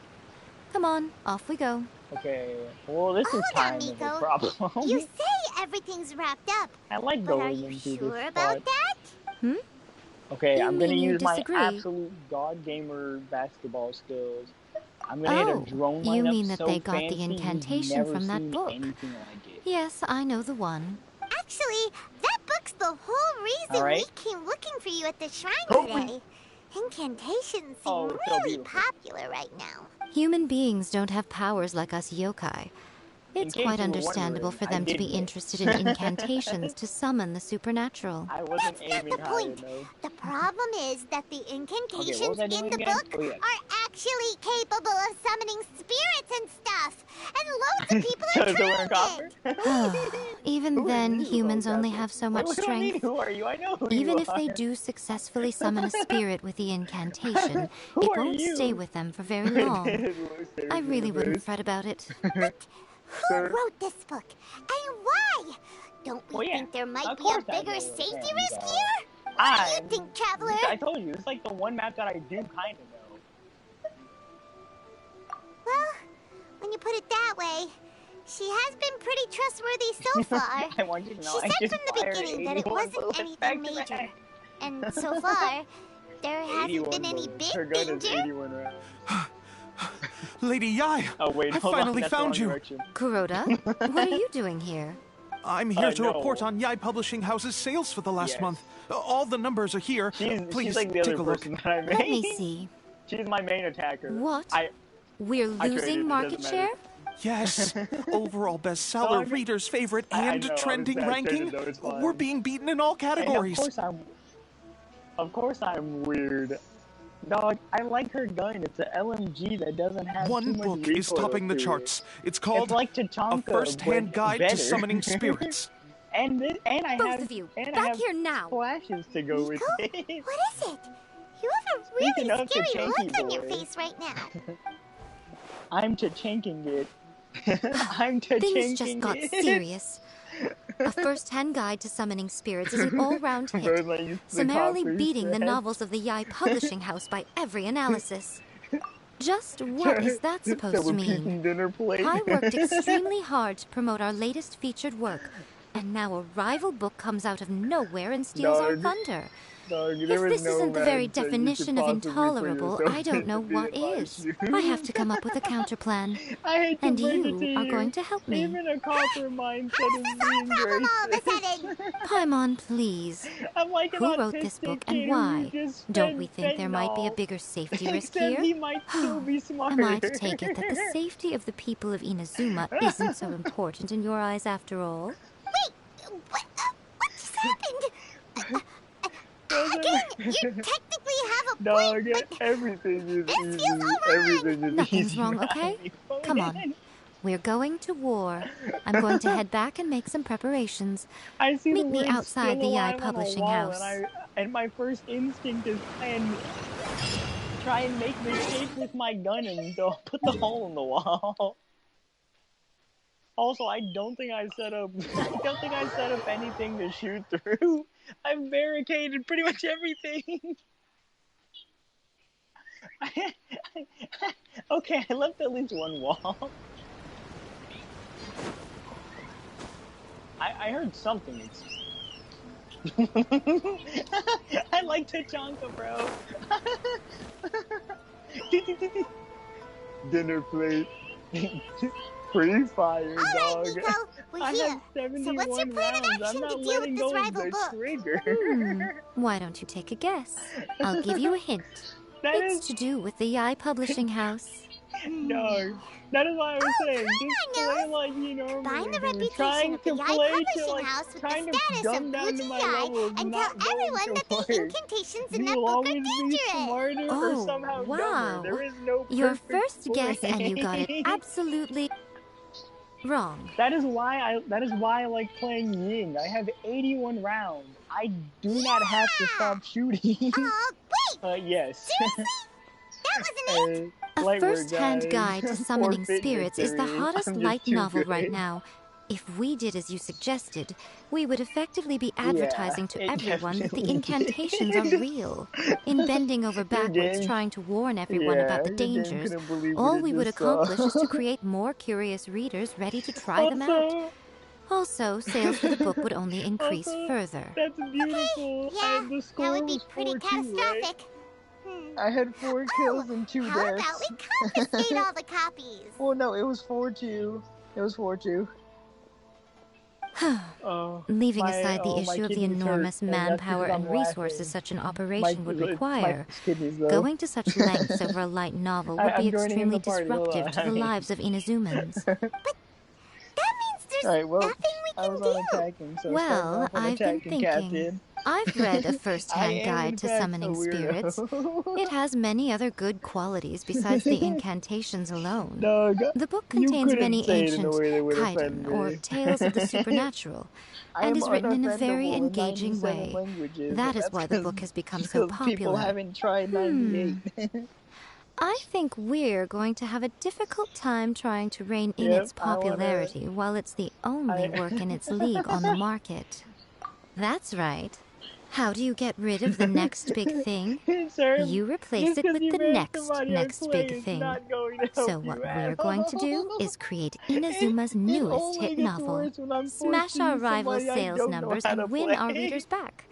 Come on, off we go. Okay, well, this is kind of a problem. You say everything's wrapped up. I like but are going you into sure this about spot. that? Okay, You I'm gonna mean you use my disagree? absolute god gamer basketball skills. I'm gonna hit a drone you lineup mean that so they got fancy the you've incantation never from that seen book? anything like it. Yes, I know the one. Actually, that book's the whole reason All right. we came looking for you at the shrine Oh, today. Incantations seem it's so really beautiful. popular right now. Human beings don't have powers like us yokai. It's case quite you were understandable wondering, for them I to be did it. interested in incantations to summon the supernatural. I wasn't That's not aiming the high point. enough. The problem is that the Okay, incantations what was I in doing the again? book Oh, yeah. are actually capable of summoning spirits and stuff. And loads of people are So we're in trying copper? it. Even then, humans only have so much What do I mean, strength. who are you? I know who Even you if they are. do successfully summon a spirit with the incantation, Who it are won't you? stay with them for very long. I really wouldn't fret about it. Who wrote this book? And why? Don't we think there might be a bigger safety risk here? What do you think, Traveler? I told you, it's like the one map that I do kind of know. Well, when you put it that way, she has been pretty trustworthy so far. I want you to know, She I said just from the fired beginning that it 81 wasn't bullets anything back to major. back. And so far, there hasn't 81 been any bullets. big Her gun is danger. 81 rounds. Lady Yai! Oh wait, I hold on, finally that's the found wrong you! direction. Kuroda, what are you doing here? I'm here to no. report on Yai Publishing House's sales for the last Yes. month. All the numbers are here. Please She's like the take other a look. person that I made. Let me see. She's my main attacker. What? I We're traded, losing it market doesn't share? matter. Yes, overall bestseller, Dog. readers' favorite, I and know, trending I traded ranking. though, it's fine. We're being beaten in all categories. And of course I'm weird. Dog, I like her gun. It's an LMG that doesn't have One too much book is recoil topping the to it. charts. It's called like A Tachanka, First-Hand but Guide better. to Summoning Spirits. and I Both have of you, and I back have here now. flashes to go with it. What is it? You have a Speaking really of scary look Tachanky on your boy. face right now. I'm Tachanking it. I'm Tachanking Things just got it. serious. A first-hand guide to summoning spirits is an all-round hit, Bird like used to summarily copy beating the said. novels of the Yai Publishing House by every analysis. Just what is that supposed to Double mean? peeking dinner plate. I worked extremely hard to promote our latest featured work, and now a rival book comes out of nowhere and steals our Dog. thunder. Dog, If there was this no isn't the very man that you could definition of possibly put intolerable, yourself I don't in know to be what in my is. shoes. I have to come up with a counterplan. I hate to And break it you to are you. going to help me. Even a copper mindset is being racist. Paimon, please. I'm like an Who wrote this autistic book kid and who why? just Don't spent we think there might be a fentanyl. bigger safety risk Except here? he might still be smarter. Am I to take it that the safety of the people of Inazuma isn't so important in your eyes after all? What just happened? Again, you technically have a Dog, point, but everything is this easy. feels all wrong. Everything is Nothing's easy. wrong, okay? Come on. We're going to war. I'm going to head back and make some preparations. I see Meet the me word outside still the Yai alive on a Publishing wall, House. And my first instinct is try and make the shape with my gun and put the hole in the wall. Also, I don't think I set up anything to shoot through. I've barricaded pretty much everything. Okay, I left at least one wall. I heard something. I like Tachanka, bro. Dinner plate. Free fire, dog. Nico, we're I here. have 71 So what's your plan of rounds. action I'm not to deal letting with go this of rival the book? trigger. Why don't you take a guess? I'll give you a hint. That It's to do with the Yai Publishing House. No, that is why I was saying, just play like you normally Combine the do. reputation Trying of the to Yai play to Publishing like House with kind the of status dumb of down to my Gucci Yai level is and tell not going everyone to that the work. incantations in You that will book are always be dangerous. smarter or Oh, somehow wow. dumber. There is no Your perfect first guess, and you got it way. absolutely wrong. That is why I like playing Ying. I have 81 rounds. I do not have to stop shooting. Wait! Yes. Seriously? That wasn't it? A Light work, first-hand guys. guide to summoning Forfeit spirits is the victory. hottest I'm just light too novel good. right now. If we did as you suggested, we would effectively be Yeah, advertising to it everyone that the definitely incantations are did. real. In bending over backwards game- trying to warn everyone about the your game dangers, couldn't believe what all it we would just accomplish is saw. to create more curious readers ready to try them out. Also, sales for the book would only increase further. That's beautiful. Yeah, The score that would be was pretty 4-2, catastrophic. right? I had 4 kills and 2 How deaths. about we confiscate all the copies? Well, no, it was 4-2. It was 4-2. Leaving aside the my issue of the kidneys hurt, enormous and that's manpower because and I'm resources laughing. such an operation would it's my require, kidneys, though. going to such lengths over a light novel would I'm be joining in extremely the party, hold disruptive on. to the lives of Inazumans. There's Alright, well, nothing we I can was do. on attacking, so Well, starting off on I've been attacking, thinking. Captain. I've read a I first-hand am, in guide to fact, summoning a weirdo. spirits. It has many other good qualities besides the incantations alone. Dog, The book you contains couldn't many say it in a ancient way that would offend kaiden, or me. tales of the supernatural, I and am is written in a very unoffendable in engaging 97 way. languages, That and is that's why the 'cause- book has become so because people popular. haven't tried 98. I think we're going to have a difficult time trying to rein in Yep, its I wanna- popularity while it's the only work in its league on the market. That's right. How do you get rid of the next big thing? Sir, You replace just it 'cause with you the made next somebody else next play big is thing. not going to So help what you we're at going to do all. is create Inazuma's newest only hit gets novel, worse when I'm smash forced to our use rivals' somebody I sales don't know numbers, how to and win our play. readers back.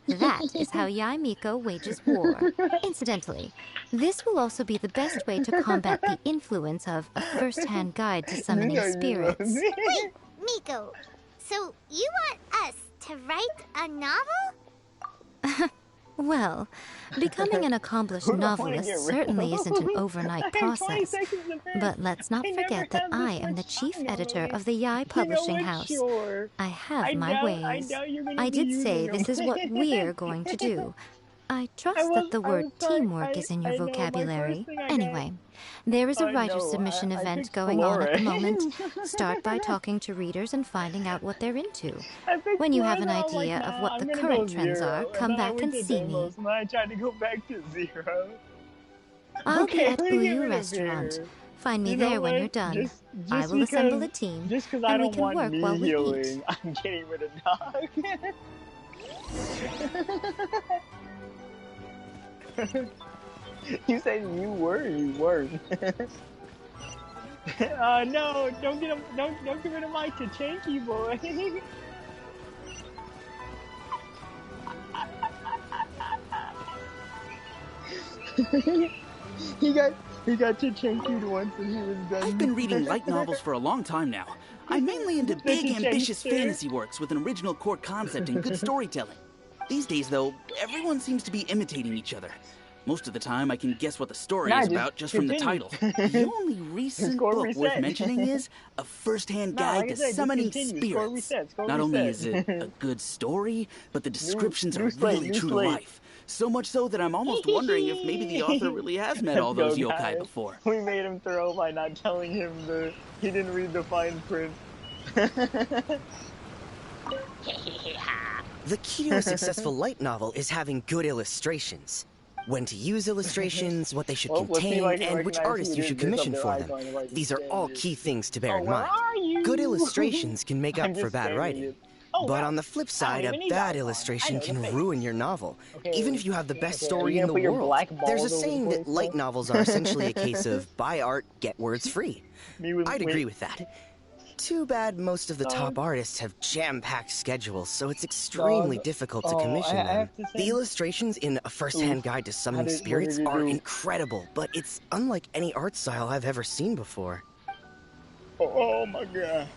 That is how Yaimiko wages war. Incidentally, this will also be the best way to combat the influence of a first-hand guide to summoning spirits. Wait, Miko. So you want us to write a novel? Well, becoming an accomplished Who do I wanna novelist get rid certainly of? isn't an overnight I have 20 process. seconds to finish. But let's not I never forget that had I this am the much chief time, editor Emily. of the Yai You know Publishing what? House. Sure. I have I my doubt ways. you're gonna I be did say using this is what them. we're going to do. I trust I that the was word sorry. teamwork is in your I know, my vocabulary. first thing I got- Anyway, there is a writer no, submission I event picked going on at the Flora. moment. Start by talking to readers and finding out what they're into. I picked When you have an Flora, I'm like, idea nah, of what I'm the gonna current go trends 0, are, and come then I back went and to see me. Deimos, and then I tried to go back to 0. I'll Okay, be at let me get Uyu rid of Restaurant. here. Find me You know there when what? you're done. Just I will assemble a because- team, Just because I and we don't can want work me while we eat. healing, I'm getting rid of Doc. You said you were, you weren't. No, don't get him, don't get rid of my Tachanky boy. he got Tachanky'd once and he was done. I've been reading light novels for a long time now. I'm mainly into big, Thank you, ambitious sir. fantasy works with an original core concept and good storytelling. These days, though, everyone seems to be imitating each other. Most of the time, I can guess what the story Nah, is just about just from the continue. title. The only recent Score book worth reset. mentioning is A First-Hand Nah, Guide like I to said, just Summoning continue. Score Spirits. reset, score Not only reset. is it a good story, but the descriptions new are slate, really new true to slate. life. So much so that I'm almost wondering if maybe the author really has met all those Let's go, yokai guys. before. We made him throw by not telling him he didn't read the fine print. The key to a successful light novel is having good illustrations. When to use illustrations, what they should Well, let's see if I contain, can and which recognize artist who you it should is based commission on for their them. icon, like These are all key things to bear Oh, in where mind. are you? Good illustrations can make I'm up for just bad staring at writing. you. Oh, But wow. on the flip I don't side, a even need bad icon. illustration I know the can face. ruin your novel, Okay, even if you have the best okay, are story you in gonna the put your world. black There's a balls over the saying that place, light though? novels are essentially a case of buy art, get words free. I'd agree wait. with that. Too bad most of the top artists have jam-packed schedules, so it's extremely difficult to commission I them. have to say- The illustrations in A First-Hand Guide to Summoning what Spirits did you are do? incredible, but it's unlike any art style I've ever seen before. Oh my god.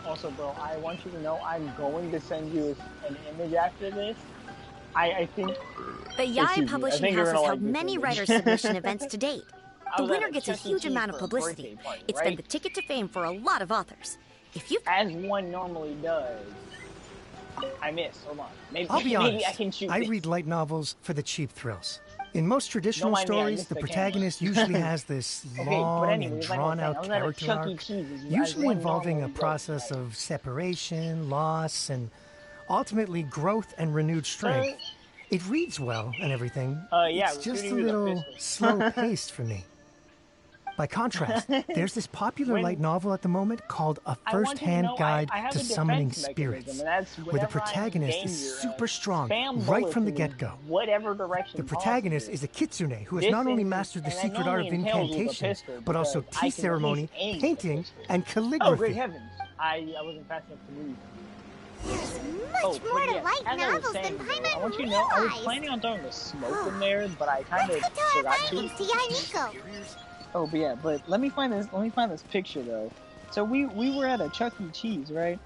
Also, bro, I want you to know I'm going to send you an image after this. I think... The Yai Excuse me, I Publishing think you're House has gonna held like this many image. writer submission events to date. The winner gets a huge amount of publicity. It's been the ticket to fame for a lot of authors. If you, as one normally does. I missed. Hold on. Maybe, I'll be honest. I can shoot I this. read light novels for the cheap thrills. In most traditional stories, the protagonist usually has this long and drawn-out character arc, usually involving a process of separation, loss, and ultimately growth and renewed strength. It reads well and everything. It's just a little slow-paced for me. By contrast, there's this popular light novel at the moment called A First-Hand Guide to Summoning Spirits, where the protagonist is super strong right from the get-go. Whatever direction the protagonist is a kitsune who has not only mastered the secret art of incantations, but also tea ceremony, painting, and calligraphy. Oh, great heavens. I wasn't fast enough to move. Much more to light novels than Paimon I want you to know, I was planning on throwing the smoke in there, but I kind of forgot to. Oh, but yeah, but let me find this picture though. So we were at a Chuck E. Cheese, right?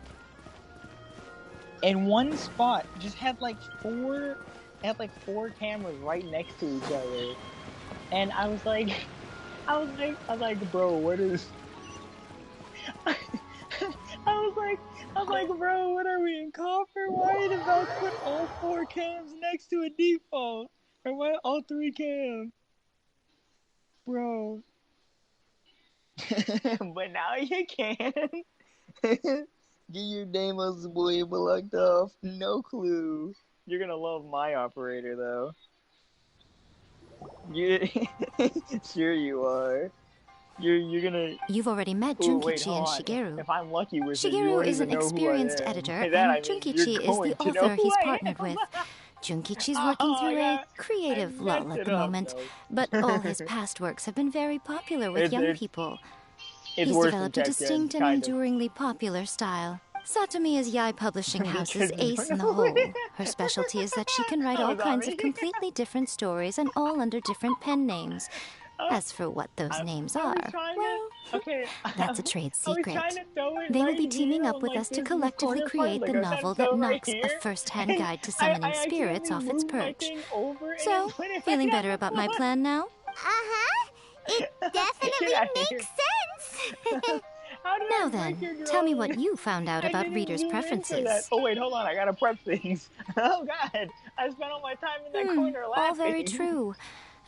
And one spot just had like four cameras right next to each other. And I was like, bro, what is I was like, bro, what are we in Copper? Why did I put all four cams next to a default? Or why all three cams? Bro. But now you can. Get your Deimos boy locked off. No clue. You're gonna love my operator though. Sure you are. You're gonna. You've already met Junkichi and Shigeru. If I'm lucky with Shigeru is an experienced editor, and Junkichi is the author he's partnered with. Junkichi's working through a creative lull at the moment, but all his past works have been very popular with young people. He's developed a distinct and enduringly popular style. Satomi is Yae Publishing House's ace in the hole. Her specialty is that she can write all kinds of completely different stories and all under different pen names. As for what those names are, well, that's a trade secret. They will be teaming up with us to collectively create the novel that knocks A First-Hand Guide to Summoning Spirits off its perch. So, feeling better about my plan now? Uh-huh. It definitely makes sense. Now then, tell me what you found out about readers' preferences. Oh wait, hold on, I gotta prep things. Oh god, I spent all my time in that corner laughing. All very true.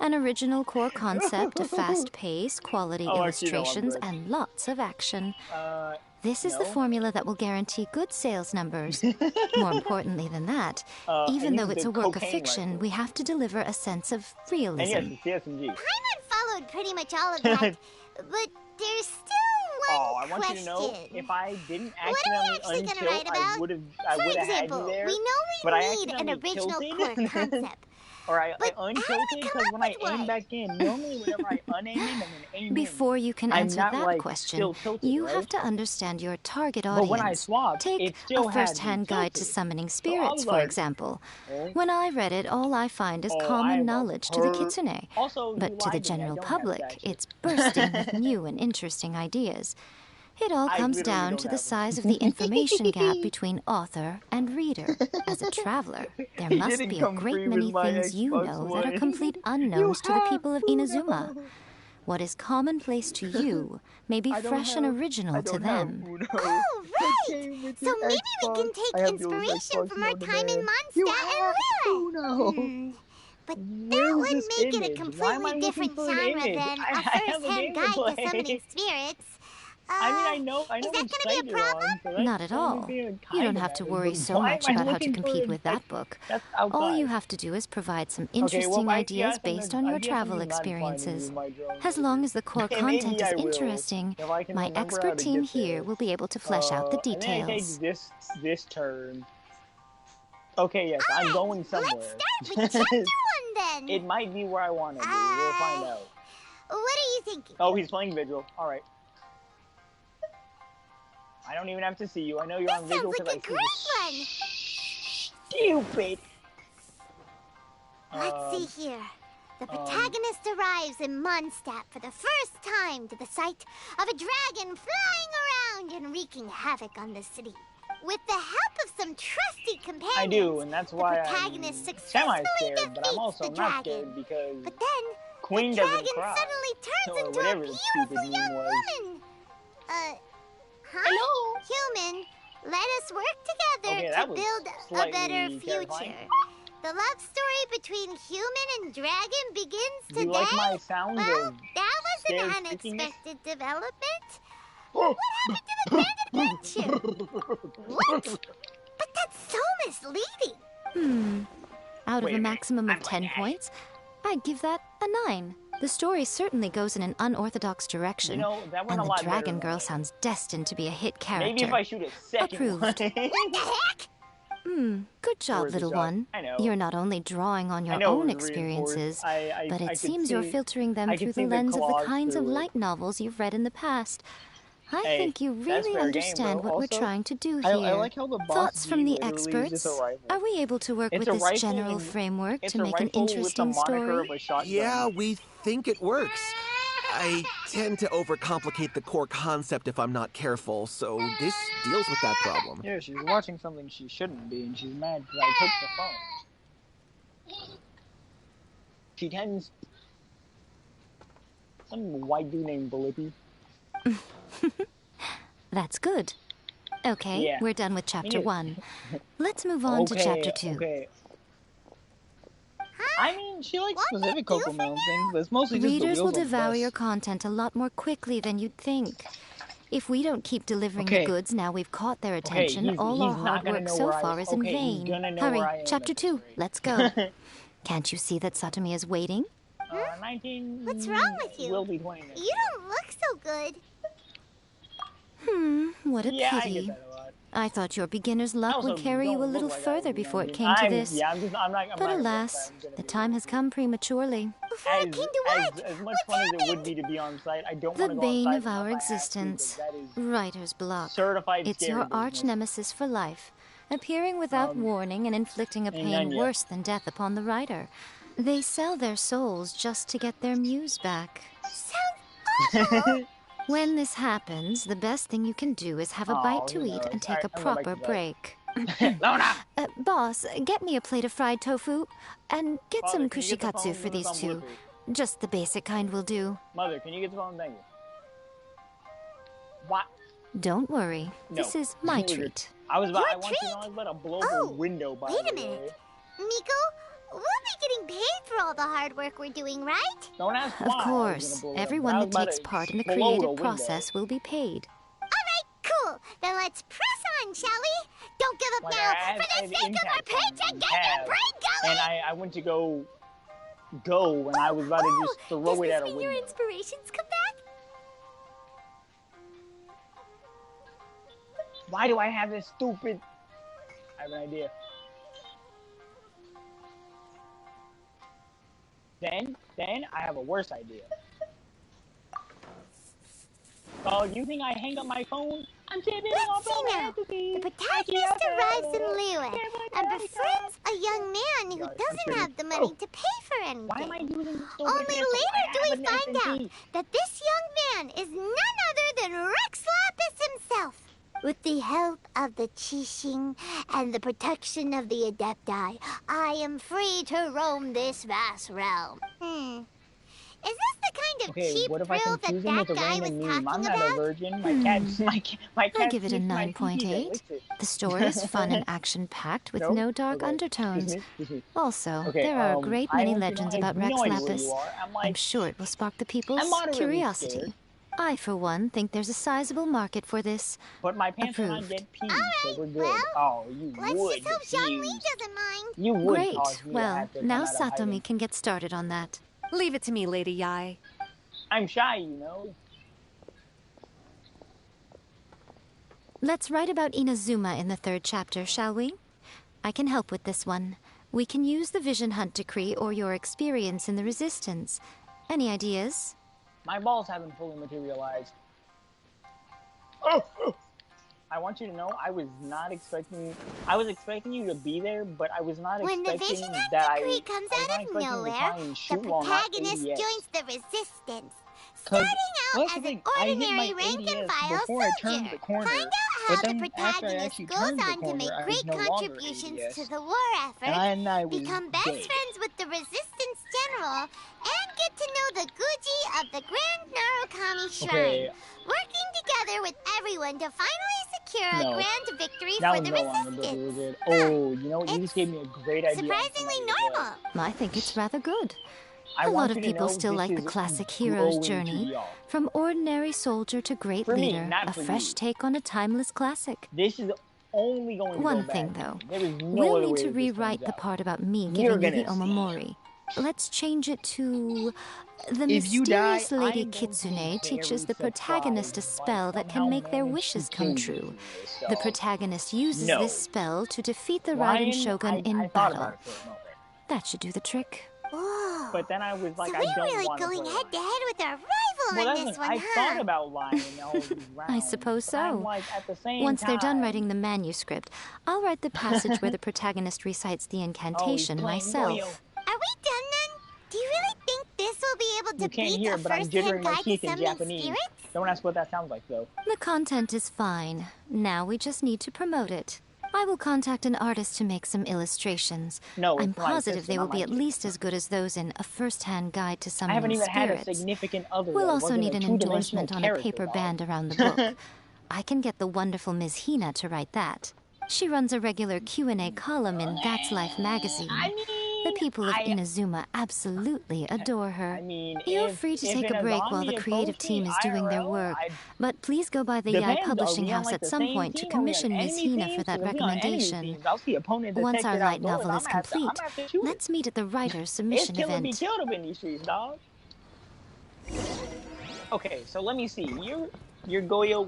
An original core concept, a fast pace, quality illustrations, and lots of action. This is the formula that will guarantee good sales numbers. More importantly than that, even though it's a work of fiction, we have to deliver a sense of realism. Paimon followed pretty much all of that, but there's still one I want you to know, if I didn't accidentally untilt, I would have had you there. We know we need an original core concept. Or I untilted because when I aim back in, normally whenever I unaim in and then aim Before you can answer that like question, tilted, you right? have to understand your target audience. But when I swapped, Take it still A First-Hand Guide to Summoning Spirits, for example. When I read it, all I find is common knowledge to the kitsune. But to the general public, it's bursting with new and interesting ideas. It all comes down to the size of the information gap between author and reader. As a traveler, there must be a great many things you know that are complete unknowns to the people of Inazuma. What is commonplace to you may be fresh and original to them. Oh, right! So maybe we can take inspiration from our time in Mondstadt and Lille. But that would make it a completely different genre than A First-Hand Guide to Summoning Spirits. I know is that going to be a problem? Not at all. You don't have to worry so much about how to compete with that book. All you have to do is provide some interesting ideas based on your travel experiences. As long as the core content is interesting, my expert team here will be able to flesh out the details. This turn. Okay, yes, I'm going somewhere. Let's start with chapter 1 then. It might be where I want to be. We'll find out. What are you thinking? Oh, he's playing Vigil. All right. I don't even have to see you. I know you're on Vigil because I see you. Stupid. Let's see here. The protagonist arrives in Mondstadt for the first time to the sight of a dragon flying around and wreaking havoc on the city. With the help of some trusty companions, I do, and that's why the protagonist successfully semi-scared, but I'm also defeats the not dragon. scared because But then, queen the doesn't dragon cry. suddenly turns Or into whatever a the stupid beautiful name young was. woman. Hello? Human, let us work together Okay, to that was build a slightly better terrifying. future. The love story between human and dragon begins Do today. you like my sounds Well, of that was an scared unexpected development. What happened to the grand adventure? What? But that's so misleading. Out Wait of a a minute, maximum of I'm 10 like, points, I'd give that a 9. The story certainly goes in an unorthodox direction, You know, that went and a the lot better Dragon than Girl I- sounds destined to be a hit character. Maybe if I shoot a second Approved. one. What the heck? Good job, Where's the little shot? one. I know. You're not only drawing on I your know own it was experiences, reinforced. but I it could seems you're see- filtering them I through could the see the lens of the claws kinds of through it. light novels you've read in the past. I Hey, think you that's really fair game, understand bro. what we're Also, trying to do I here. like how the boss Thoughts from G the literally is experts? just a rifle. Are we able to work It's with a this rifle general with- framework it's to a make an rifle with the interesting moniker story? of a shotgun. Yeah, we think it works. I tend to overcomplicate the core concept if I'm not careful, so this deals with that problem. Yeah, she's watching something she shouldn't be, and she's mad because I took the phone. She tends... Some white dude named Blippi. That's good. Okay, Yeah. we're done with chapter Yeah. 1. Let's move on to chapter 2. Okay. I mean, she likes specific Coco Melon things, but it's mostly just the Readers wheels will on the devour bus. your content a lot more quickly than you'd think. If we don't keep delivering Okay. the goods now we've caught their attention, he's- all he's our not hard gonna work know so where I- far is in okay, he's vain. gonna know Hurry, where I am chapter at 2, let's go. Can't you see that Satomi is waiting? 19... What's wrong with you? Will be 20 minutes. You don't look so good. What a Yeah, I pity. get that a lot. I thought your beginner's luck Also, would carry you a don't little look like I further would be before it young. came to I'm- this. Yeah, I'm not But gonna alas, I'm gonna the be- time has come prematurely. As much fun as it would be to be on site, I don't The want to go on bane site of unless our I have to, existence. because that is Writer's block. certified It's scary your business. arch nemesis for life, appearing without warning and inflicting a ain't pain done yet. worse than death upon the writer. They sell their souls just to get their muse back. When this happens, the best thing you can do is have a bite to who eat knows? and take a I'm gonna proper bite to break. Lona! Boss, get me a plate of fried tofu, and get Father, some can you get the kushikatsu phone for when these it's on two. Bluetooth? Just the basic kind will do. Mother, can you get the phone? Thank you. What? Don't worry, No. this is my treat. I want Your you to know I was about to blow her window by Wait the a minute. way. Miko, we'll be getting paid for all the hard work we're doing, right? Don't ask Of why I was course, gonna blow it up, but I everyone was that about takes to part in the blow the creative window. process will be paid. Cool. Then let's press on, shall we? Don't give up Like, now. I For had the sake of our impact on paycheck, get Tab, your brain going! And I went to go, and I was about to just throw it at a Does this mean your window. inspirations come back? Why do I have this stupid... I have an idea. Then I have a worse idea. Oh, you think I hang up my phone? I'm tipping off Let's see now. The protagonist arrives in Liyue and befriends a young man who doesn't have the money to pay for anything. Why am I using this stupid Only pencil? later I do have we an find S&P. out that this young man is none other than Rex Lapis himself. With the help of the Qixing and the protection of the Adepti, I am free to roam this vast realm. Is this the kind of Okay, cheap what if I thrill confuse that him that with a guy was random meme? I'm talking not a about? virgin. My cat I give it a sneaks my pee-pee 9.8. and licks it. The story is fun and action-packed with No? no dark Okay. undertones. Excuse me? Also, Okay, there are a great I many want you to legends know I about have Rex no idea where Lapis. you are. I'm sure it will spark the people's I'm moderately curiosity. scared. I, for one, think there's a sizable market for this. But my pants will not Approved. get peed, so we're good. Oh, you Let's would just hope Jean Lee diffuse. doesn't mind. You would Great. cause me to Well, have to come now out of hiding. Satomi can get started on that. Leave it to me, Lady Yai. I'm shy, you know. Let's write about Inazuma in the 3rd chapter, shall we? I can help with this one. We can use the Vision Hunt decree or your experience in the Resistance. Any ideas? My balls haven't fully materialized. I want you to know I was not expecting... I was expecting you to be there, but I was not When the expecting Vision Hunt that decree comes I was out not of expecting to nowhere, try and the shoot while not protagonist ADS. joins the Resistance. 'Cause- Starting well, out that's as the an thing, I hit ordinary my rank and ADS file before I turned soldier. the corner. Find out how the protagonist goes on to make great contributions to the war effort, become best friends with the Resistance General, and get to know the Guji of the Grand Narukami Shrine, working together with everyone to finally secure a grand victory for the Resistance. Oh, you know, you just gave me a great idea. Surprisingly normal. I think it's rather good. I A lot want of you to people know still this like the is classic hero's going to journey. be all. From ordinary soldier to great For me, leader, not a for fresh you. take on a timeless classic. This is only going to One go thing, bad. though, There is no we'll other need way to that this rewrite turns the out. part about me You're giving you the gonna see. omamori. Let's change it to... The If you die, mysterious Lady I'm going to be Kitsune teaches the very protagonist a surprised spell if I that can make their somehow wishes manage to come kill you true. through The this, protagonist uses No. this spell to defeat the Ryan, Raiden Shogun in I thought battle. about it for a moment. That should do the trick. Whoa. But then I was like, So I we're don't really want to going play head to head with our rival Well, on that's this the one, thing. huh? I thought about lying all these rounds. I suppose but I'm so. like, at the same Once they're done time- writing the manuscript, I'll write the passage where the protagonist recites the incantation playing myself. Goyo. Are we done then? Do you really think this will be able to You can't beat hear, a but I'm first-hand jittering my guide to teeth in summoning Japanese. spirits? Don't ask what that sounds like, though. The content is fine. Now we just need to promote it. I will contact an artist to make some illustrations. No, I'm it's my positive sister, they will not be my at least as good as those in A First-Hand Guide to I Summoning haven't even Spirits. had a significant other. We'll that also wasn't need a an two-dimensional endorsement on a character, paper dog. band around the book. I can get the wonderful Ms. Hina to write that. She runs a regular Q&A column in That's Life magazine. The people of Inazuma absolutely adore her. You're free to take a break while the creative team is doing their work, but please go by the Yai Publishing House at some point to commission Ms. Hina for that recommendation. Once our light novel is complete, let's meet at the writer's submission It's killing me, event. killed up in these streets, dog. Okay, so let me see. Your Goyo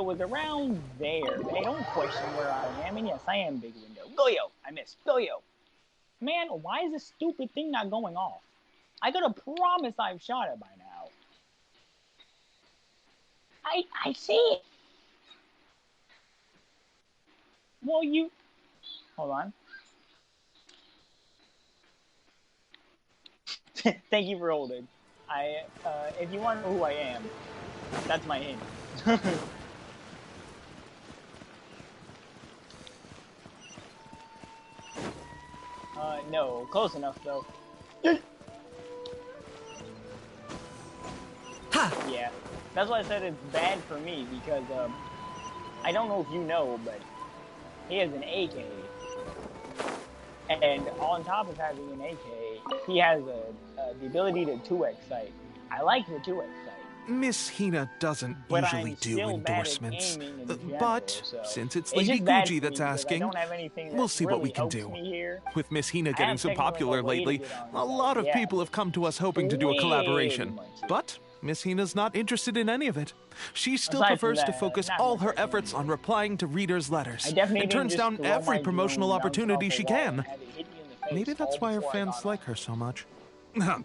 was around there. Hey, don't question where I am. And yes, I am Big Window. Goyo, I missed. Goyo. Man, why is this stupid thing not going off? I could have promised I've shot it by now. I see it. Well, you... Hold on. Thank you for holding. If you want to know who I am, that's my hint. No, close enough though. Yeah, that's why I said it's bad for me because I don't know if you know, but he has an AK, and on top of having an AK, he has the ability to 2x sight. I like the 2x sight. Miss Hina doesn't But usually I'm do still bad at endorsements. aiming in general, But so since it's it's Lady just bad Guji for that's me because I asking, don't have anything that we'll see what really we can helps do. me here. With Miss Hina I getting have so technically popular a way to lately, get on a that, lot of yeah. people have come to us hoping to do a Way collaboration. much. But Miss Hina's not interested in any of it. She still Aside from prefers to that, focus not all much her efforts on replying to readers' letters I definitely and didn't turns just down throw every my promotional drone opportunity off she the wall can. and have it hit me in the face Maybe that's all why her before I fans got like her so much.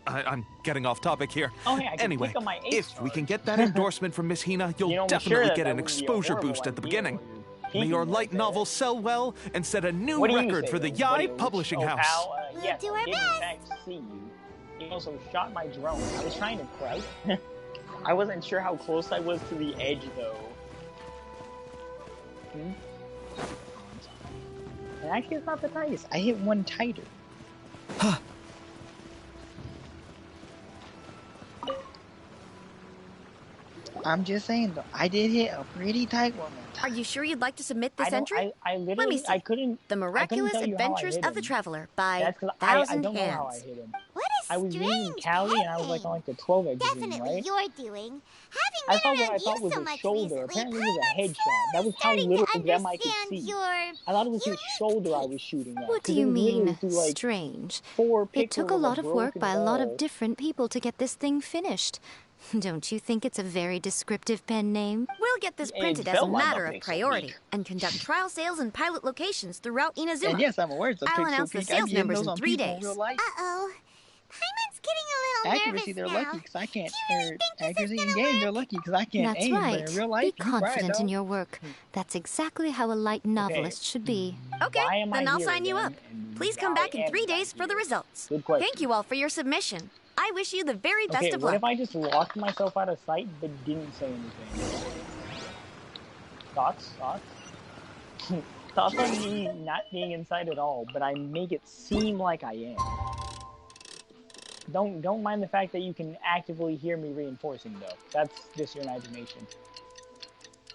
I'm getting off topic here. Oh, hey, I can Anyway, pick up my if we can get that endorsement from Miss Hina, you'll You know, I'm definitely sure that get that an wouldn't be a exposure horrible boost at the idea beginning. while May you're your peeking light right there. novel sell well and set a new What do you record say, for the though? Yai What do you- Publishing oh, House. pal, yes, do our I did in best. fact see you. You also shot my drone. I was trying to crouch. I wasn't sure how close I was to the edge, though. And actually, it's not the tightest. I hit one tighter. I'm just saying, though, I did hit a pretty tight one. Are you sure you'd like to submit this I don't- entry? I literally, Let me see. I couldn't. The Miraculous tell you how I Adventures hit of the him. Traveler by That's 'cause Thousand I don't know how I Hands. hit him. What a I was strange using Cali, and I was like on like the 12 exit, Definitely right? you're doing. I Having thought been what I around thought you was so a much shoulder. recently, Apparently, it was a headshot. That was how starting little to them I could understand see. your I thought it was his shoulder I was shooting at. What do 'cause it you was literally mean, through, like, strange? 4 It took a pixels of lot of work broken by a lot wall. of different people to get this thing finished. Don't you think it's a very descriptive pen name? We'll get this It printed as a felt like a matter of pixel priority peak. and conduct trial sales in pilot locations throughout Inazuma. And yes, I'm aware it's a I'll pixel announce the peak. sales I've seen numbers those in on 3 people in days. real life. Uh-oh. Paimon's getting a little Accuracy, they're nervous lucky now. because I can't. Accuracy in game, they're lucky because I can't That's aim. right. But in real life, Be you try, confident in dog. your work. That's exactly how a light novelist should be. Okay, Why am then I I'll here sign you up. again? And Please come why back in am 3 I days for the here? results. Good question. Thank you all for your submission. I wish you the very best Okay, of what luck. if I just locked myself out of sight but didn't say anything? Thoughts? Thoughts on me not being inside at all, but I make it seem like I am. Don't mind the fact that you can actively hear me reinforcing, though. That's just your imagination.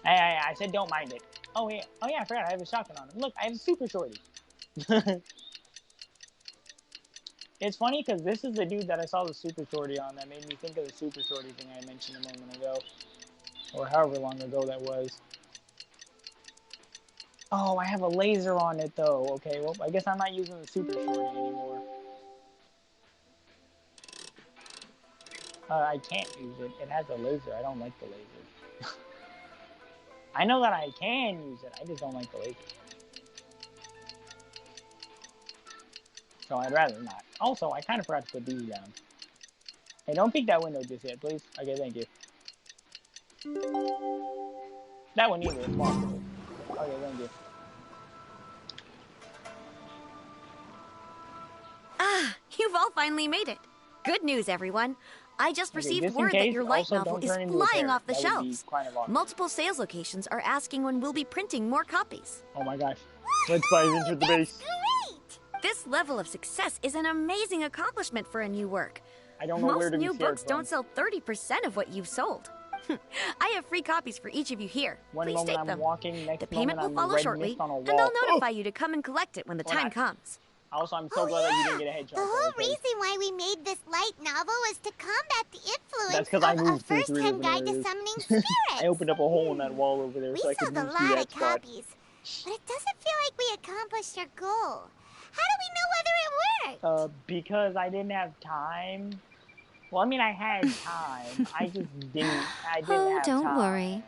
I said don't mind it. Oh yeah, I forgot I have a shotgun on him. Look, I have a super shorty. It's funny because this is the dude that I saw the super shorty on that made me think of the super shorty thing I mentioned a moment ago. Or however long ago that was. Oh, I have a laser on it though. Okay, well, I guess I'm not using the super shorty anymore. I can't use it. It has a laser. I don't like the laser. I know that I can use it. I just don't like the laser. So I'd rather not. Also, I kind of forgot to put these down. Hey, don't peek that window just yet, please. Okay, thank you. That one either. It's possible. Okay, thank you. Ah, you've all finally made it. Good news, everyone. I just received word that your light novel is flying off the shelves. Multiple sales locations are asking when we'll be printing more copies. Oh my gosh. Let's buy into the base. Great! This level of success is an amazing accomplishment for a new work. I don't know where to be Most new books don't sell 30% of what you've sold. I have free copies for each of you here. Please take them. The payment will follow shortly, and I'll notify you to come and collect it when the time comes. Also, I'm so glad that you didn't get a headshot. The whole reason why we made this light novel was to combat the influence I of moved a first-hand guide to summoning spirits. I opened up a hole in that wall over there so I could move through that spot. Copies, but it doesn't feel like we accomplished our goal. How do we know whether it worked? Because I didn't have time. Well, I mean, I had time. I just didn't. I didn't have time. Don't worry.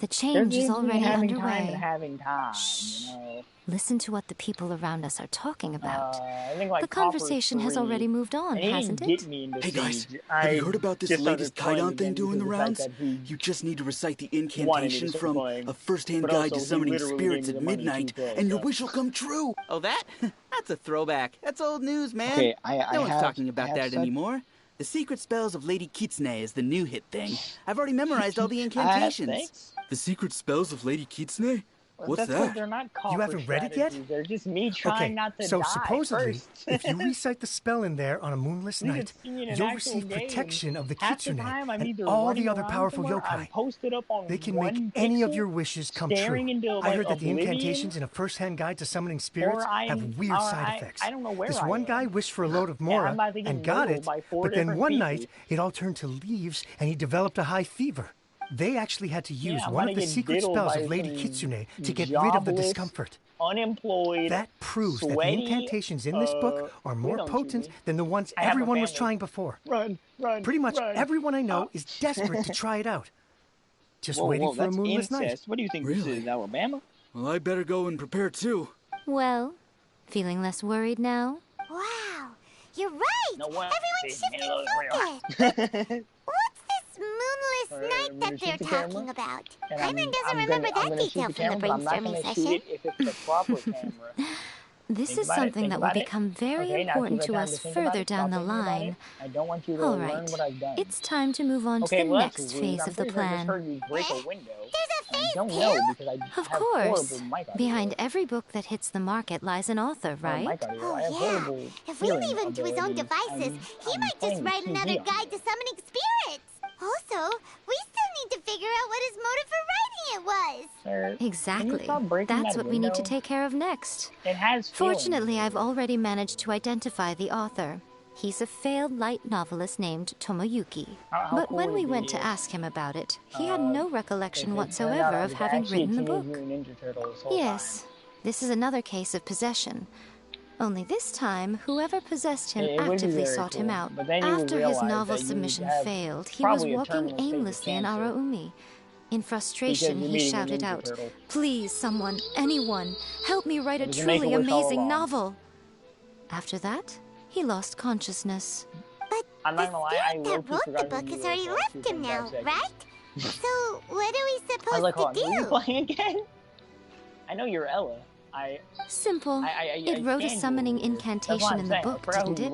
The change is already underway. Having time, you know. Listen to what the people around us are talking about. I think, like, the conversation has already moved on, hasn't it? Hey guys, have you heard about this latest Kaidan thing doing the rounds? You just need to recite the incantation from A First-Hand Guide to Summoning Spirits at Midnight, and your wish will come true. Oh, that? That's a throwback. That's old news, man. Okay, no one's talking about that anymore. The Secret Spells of Lady Kitsune is the new hit thing. I've already memorized all the incantations. The Secret Spells of Lady Kitsune? What's that? They're not you haven't read it yet? They're just me trying not to die. So supposedly, first. if you recite the spell in there on a moonless night, you'll receive protection of the Kitsune and all the other powerful yokai. They can make any of your wishes come true. I heard that the incantations in A First-Hand Guide to Summoning Spirits have weird side effects. I don't know where this one guy wished for a load of Mora and got it, but then one night it all turned to leaves and he developed a high fever. They actually had to use one of the secret spells of Lady Kitsune to get rid of the discomfort. Unemployed, that proves that the incantations in this book are more potent than the ones everyone was trying before. Run. Pretty much everyone I know is desperate to try it out. Just waiting for a moonless night. What do you think this is, Alabama? Well, I better go and prepare too. Well, feeling less worried now? Wow, you're right! No, everyone's shifting focus! What's this moonless night that they're talking about? Hyman doesn't remember that detail from the brainstorming session. If it's the proper camera. This is something that will become very important to us further down the line. I don't want you to learn what I've done. It's time to move on to the next phase of the plan. There's a phase too? Of course. Behind every book that hits the market lies an author, right? Oh yeah. If we leave him to his own devices, he might just write another guide to summoning spirits. Also, we still need to figure out what his motive for writing it was. Exactly. That's what we need to take care of next. It has Fortunately, I've already managed to identify the author. He's a failed light novelist named Tomoyuki. But when we went to ask him about it, he had no recollection whatsoever of having written the book. Yes, this is another case of possession. Only this time, whoever possessed him actively sought him out. After his novel submission failed, he was walking aimlessly in Araumi. In frustration, he shouted out, "Please, someone, anyone, help me write a truly amazing novel." After that, he lost consciousness. But the spirit that wrote the book has already left him now, right? So, what are we supposed to do? Are you playing again? I know you're Ella. Simple. It wrote a summoning incantation in the book, didn't it?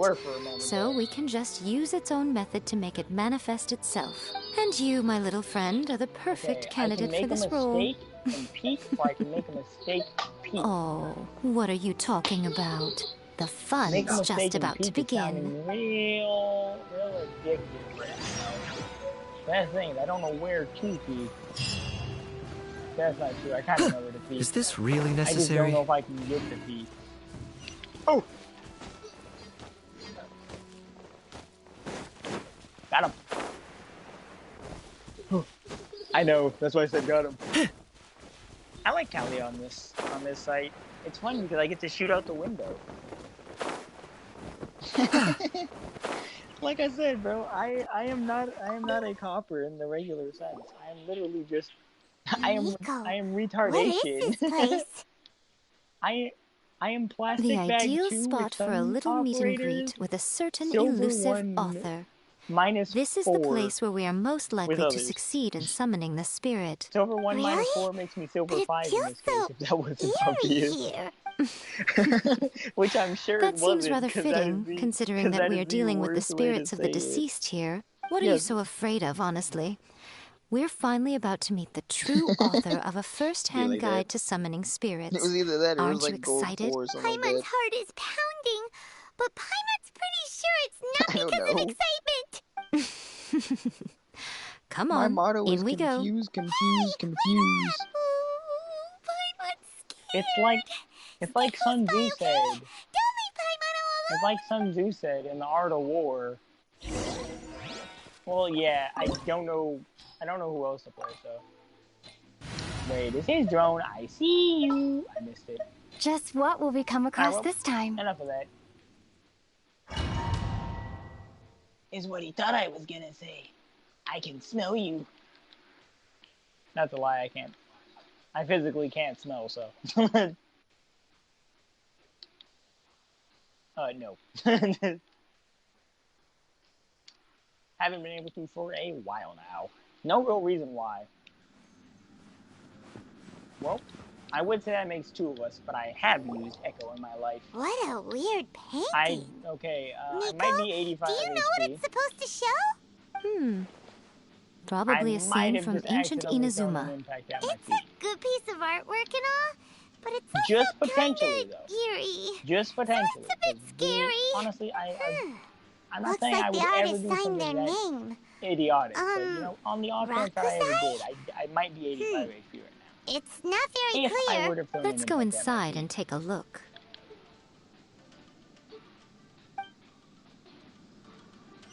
So we can just use its own method to make it manifest itself. And you, my little friend, are the perfect candidate for this role. And peek, or I can make a mistake peek. Oh, what are you talking about? The fun's just about to begin. Real addictive right now. That's the thing, I don't know where to peek. That's not true, I kind of know where to peek. Is this really necessary? I just don't know if I can get the peek. Oh! Got him. I know, that's why I said got him. I like Callie on this site. It's fun because I get to shoot out the window. Like I said, bro, I am not a copper in the regular sense. I am literally just I am retardation. What is this place? I am plastic The bag ideal 2 spot for a little meet and greet with a certain elusive author. This is the place where we are most likely to succeed in summoning the spirit. Silver 1 minus 4 makes me silver 5 in this case, if that wasn't obvious. Which I'm sure that it seems wasn't, rather fitting, considering that we are dealing with the spirits of the deceased here. What are you so afraid of, honestly? We're finally about to meet the true author of a first-hand guide to summoning spirits. It was either that or Aren't it was like you excited? Paimon's heart is pounding, but Paimon's pretty sure it's not because of excitement. Come on, my motto in is we go. confuse. It's like Sun Tzu said. It's like Sun Tzu said in The Art of War. Well, yeah, I don't know who else to play, so. Wait, is his drone? I see you. I missed it. Just what will we come across this time? Enough of that. Is what he thought I was gonna say. I can smell you. That's a lie, I can't. I physically can't smell, so. No. Haven't been able to for a while now. No real reason why. Well, I would say that makes 2 of us, but I have used Echo in my life. What a weird painting. I Nico, might be 85 do you know HP. what it's supposed to show? Probably a scene from ancient Inazuma. It's a good piece of artwork and all, but it's also just potentially, though. Eerie. Just potentially. It's a bit scary. Honestly, I'm not Looks saying like I would the ever artist do signed something their that name. idiotic. But, you know, on the off chance that I ever Rakusai? did, I might be 85 HP right now. It's not very If I clear. were to film Let's an go impact inside and take a look.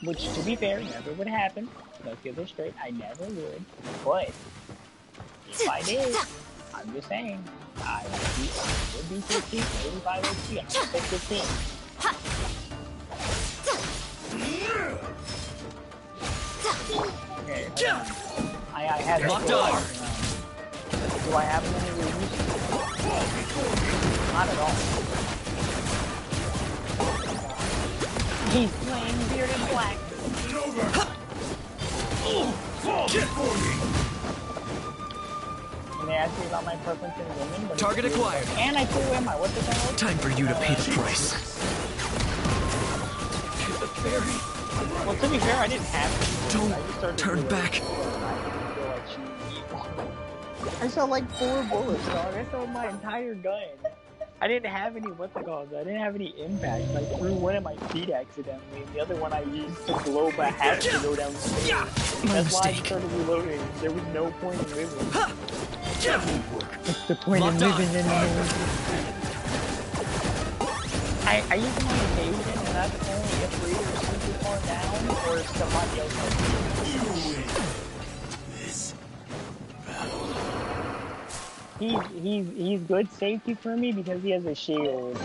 Which, to be fair, never would happen. Let's get this straight. I never would. But if I did, I'm just saying, I would be 15, 85 HP. I'm just 15. Okay, I have Locked on. Do I have any reviews? Not at all. He's playing Bearded Black. And they asked me about my preference in women, but target acquired. And I threw in my what's it called? Time for you to pay the price. Well, to be fair, I didn't have to. Don't turn back. I saw like 4 bullets, dog. I saw my entire gun. I didn't have any what's it called? I didn't have any impact. I threw one at my feet accidentally, and the other one I used to blow my hat to go down the stairs. That's why I started reloading. There was no point in living. What's the point in living anymore? I use them on occasion, and that's only if Raider's super far down, or if somebody else has He's good safety for me because he has a shield,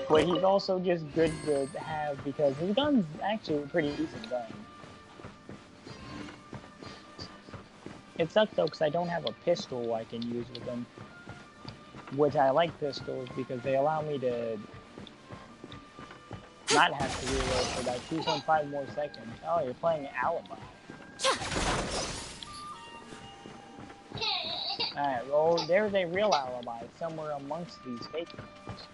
but he's also just good to have because his gun's actually a pretty decent gun. It sucks though because I don't have a pistol I can use with him, which I like pistols because they allow me to not have to reload for about 2.5 more seconds. Oh, you're playing Alibi. Alright, well, there's a real alibi somewhere amongst these fake ones.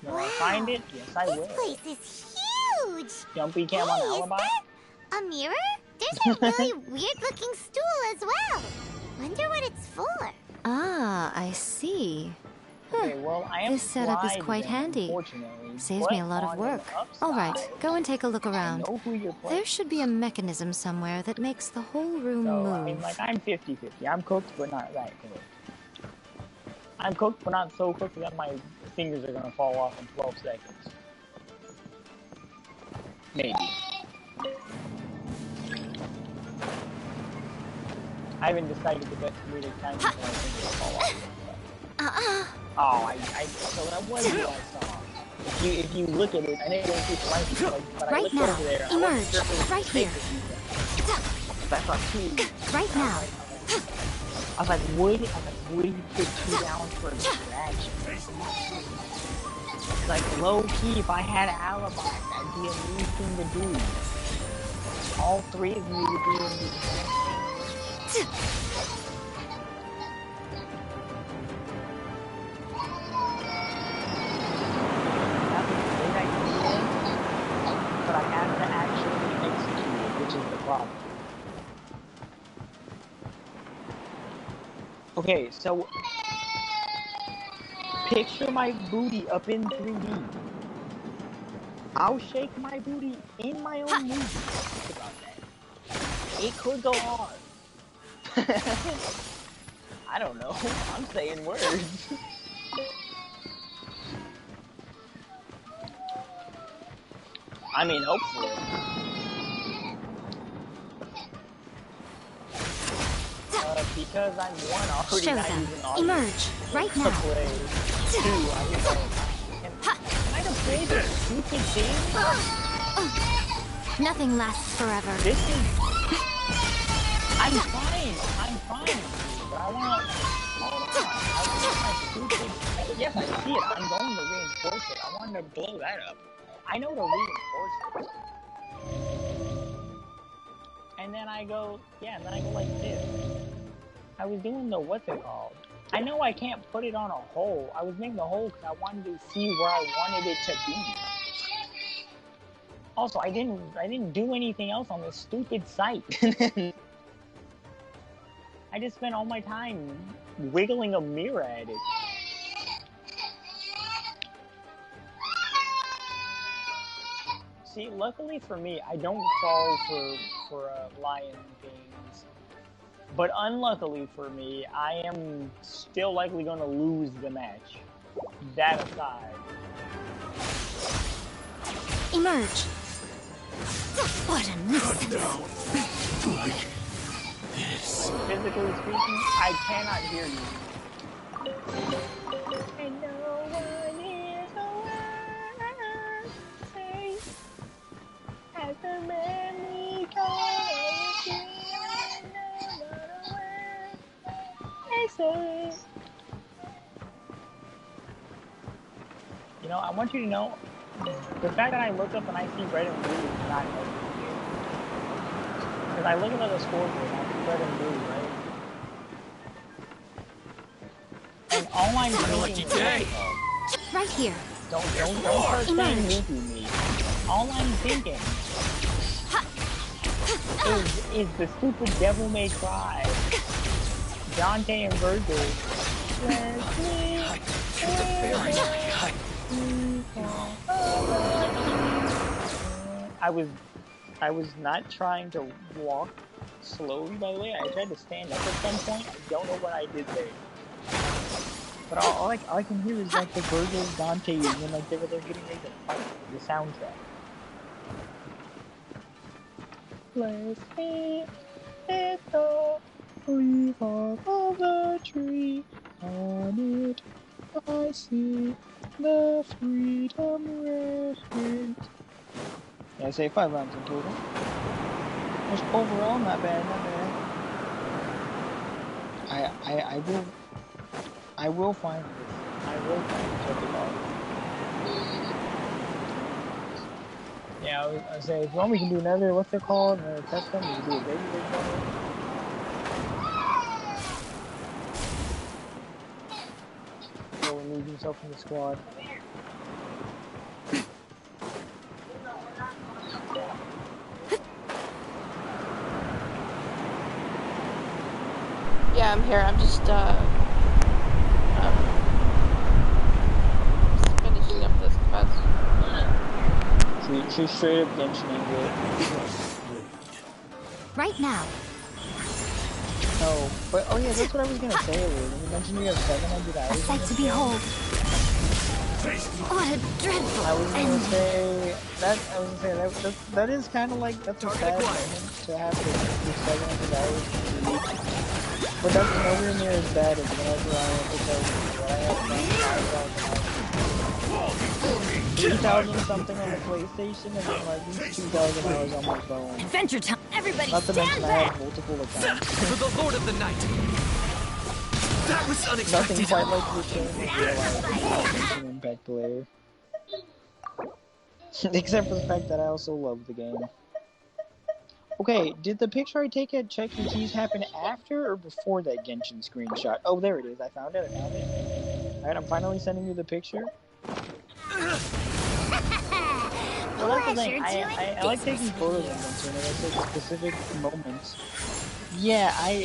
Will I find it? Yes, I will. This place is huge! Jumpy Cam on alibi? Is that a mirror? There's a really weird-looking stool as well. Wonder what it's for. Ah, I see. Okay, well, I am This setup is quite handy. Saves me a lot of work. All right, go and take a look around. There should be a mechanism somewhere that makes the whole room move. I mean, like, I'm 50-50. I'm cooked, but not that cooked. I'm cooked, but not so cooked that my fingers are gonna fall off in 12 seconds. Maybe. I haven't decided the best comedic time before my fingers will fall off. Oh, so that was what I saw. If you look at it, I know you don't keep liking, but I looked over there. Emerge. Right here. That's not two. Right now. I was like, would he put 2 down for a distraction? Like, low key, if I had an alibi, that'd be a new thing to do. All 3 of you would be in the same thing. But I have to actually execute it, which is the problem. Okay, so picture my booty up in 3D. I'll shake my booty in my own movie. Think about that. It could go on. I don't know. I'm saying words. I mean, hopefully. Because I'm one already Show not them. using audio. Emerge. Right now. Play 2, can I play this stupid thing? Nothing lasts forever. This is... I'm fine, but I want... Hold on, I want my stupid... Yes, I see it, I'm going to reinforce it. I want to blow that up. I know to reinforce it. And then I go... Yeah, and then I go like this. I was doing the, what's it called? I know I can't put it on a hole. I was making a hole because I wanted to see where I wanted it to be. Also, I didn't do anything else on this stupid site. I just spent all my time wiggling a mirror at it. See, luckily for me, I don't fall for lion things. But unluckily for me, I am still likely going to lose the match. That aside. Emerge. What a nuisance. Like this. Physically speaking, I cannot hear you. And no one is around. Say, as the memory goes, you know, I want you to know, the fact that I look up and I see red and blue is not helping me. Because I look at the scoreboard and I see red and blue, right? And all I'm thinking is, right here. Don't start saying movie me. All I'm thinking is the stupid Devil May Cry. Dante and Virgil. I was not trying to walk slowly, by the way. I tried to stand up at some point. I don't know what I did there. But all I can hear is like the Virgil, Dante, and then like they're getting ready to fight. The soundtrack. Let's see it all. Leave off of the tree, on it I see the freedom reference. Yeah, I say 5 rounds in total. Which overall, not bad, not bad. I will find this. I will find this at the bar. Yeah, I say, if you want, we can do another, what's it called? Another test one, we can do a regular one. yourself in the squad. Yeah, I'm here. I'm just finishing up this quest. She's straight up Genshin it. Right now. Oh, but oh yeah, that's what I was gonna say earlier. When you mentioned you have 700 hours. A sight to behold. What a dreadful I was gonna ending. say that. I was gonna say that is kind of like that's a sad moment to have to do 700 hours in 2 weeks. But that's nowhere near as bad as whenever I have to tell you what I have done 3,000 something on the PlayStation and then like 2,000 hours on my phone. Adventure time! Everybody Not to mention stand I back! have multiple accounts. For the Lord of the Night! That was unexpected! Nothing quite like the same as realizing I'm a Genshin Impact player. Except for the fact that I also love the game. Okay, did the picture I take at Chuck E. Cheese happen after or before that Genshin screenshot? Oh, there it is. I found it. Alright, I'm finally sending you the picture. Well, that's the thing. I like taking photos of Genshin, and I take specific moments. Yeah, I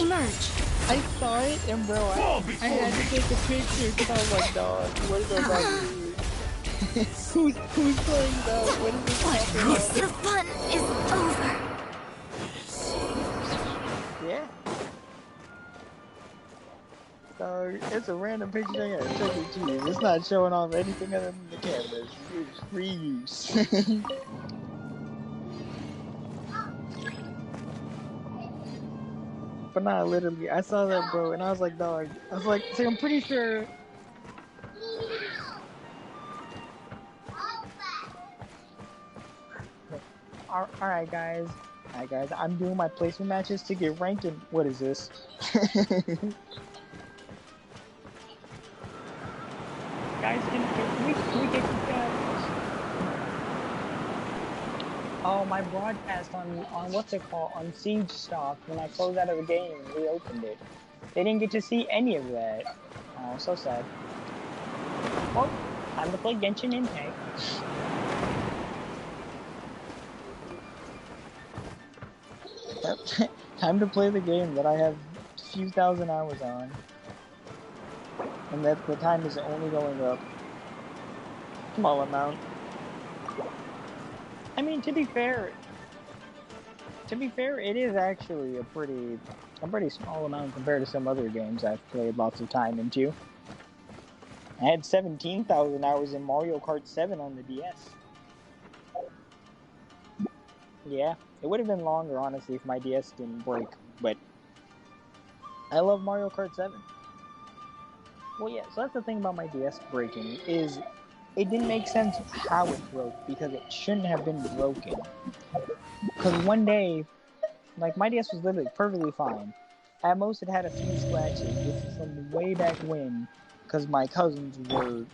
saw it, and bro, I had to take a picture because I was like, dog, what is our body doing? Who's playing that? What is this happening? The fun is over. Yeah. So it's a random picture I got. Check it, geez. It's not showing off anything other than the cameras. It's free use. But nah, literally, I saw that, bro, and I was like, dog. I was like, see, I'm pretty sure. Alright, guys. I'm doing my placement matches to get ranked in. What is this? Guys, can we get you guys? Oh, my broadcast on what's it called? On Siege stopped when I closed out of the game and reopened it. They didn't get to see any of that. Oh, so sad. Well, time to play Genshin Impact. Time to play the game that I have a few thousand hours on. And that the time is only going up. Small amount. I mean, to be fair, it is actually a pretty small amount compared to some other games I've played lots of time into. I had 17,000 hours in Mario Kart 7 on the DS. Yeah, it would have been longer, honestly, if my DS didn't break, but I love Mario Kart 7. Well, yeah, so that's the thing about my DS breaking, is it didn't make sense how it broke, because it shouldn't have been broken. Because one day, like, my DS was literally perfectly fine. At most, it had a few scratches. This is from way back when, because my cousins were...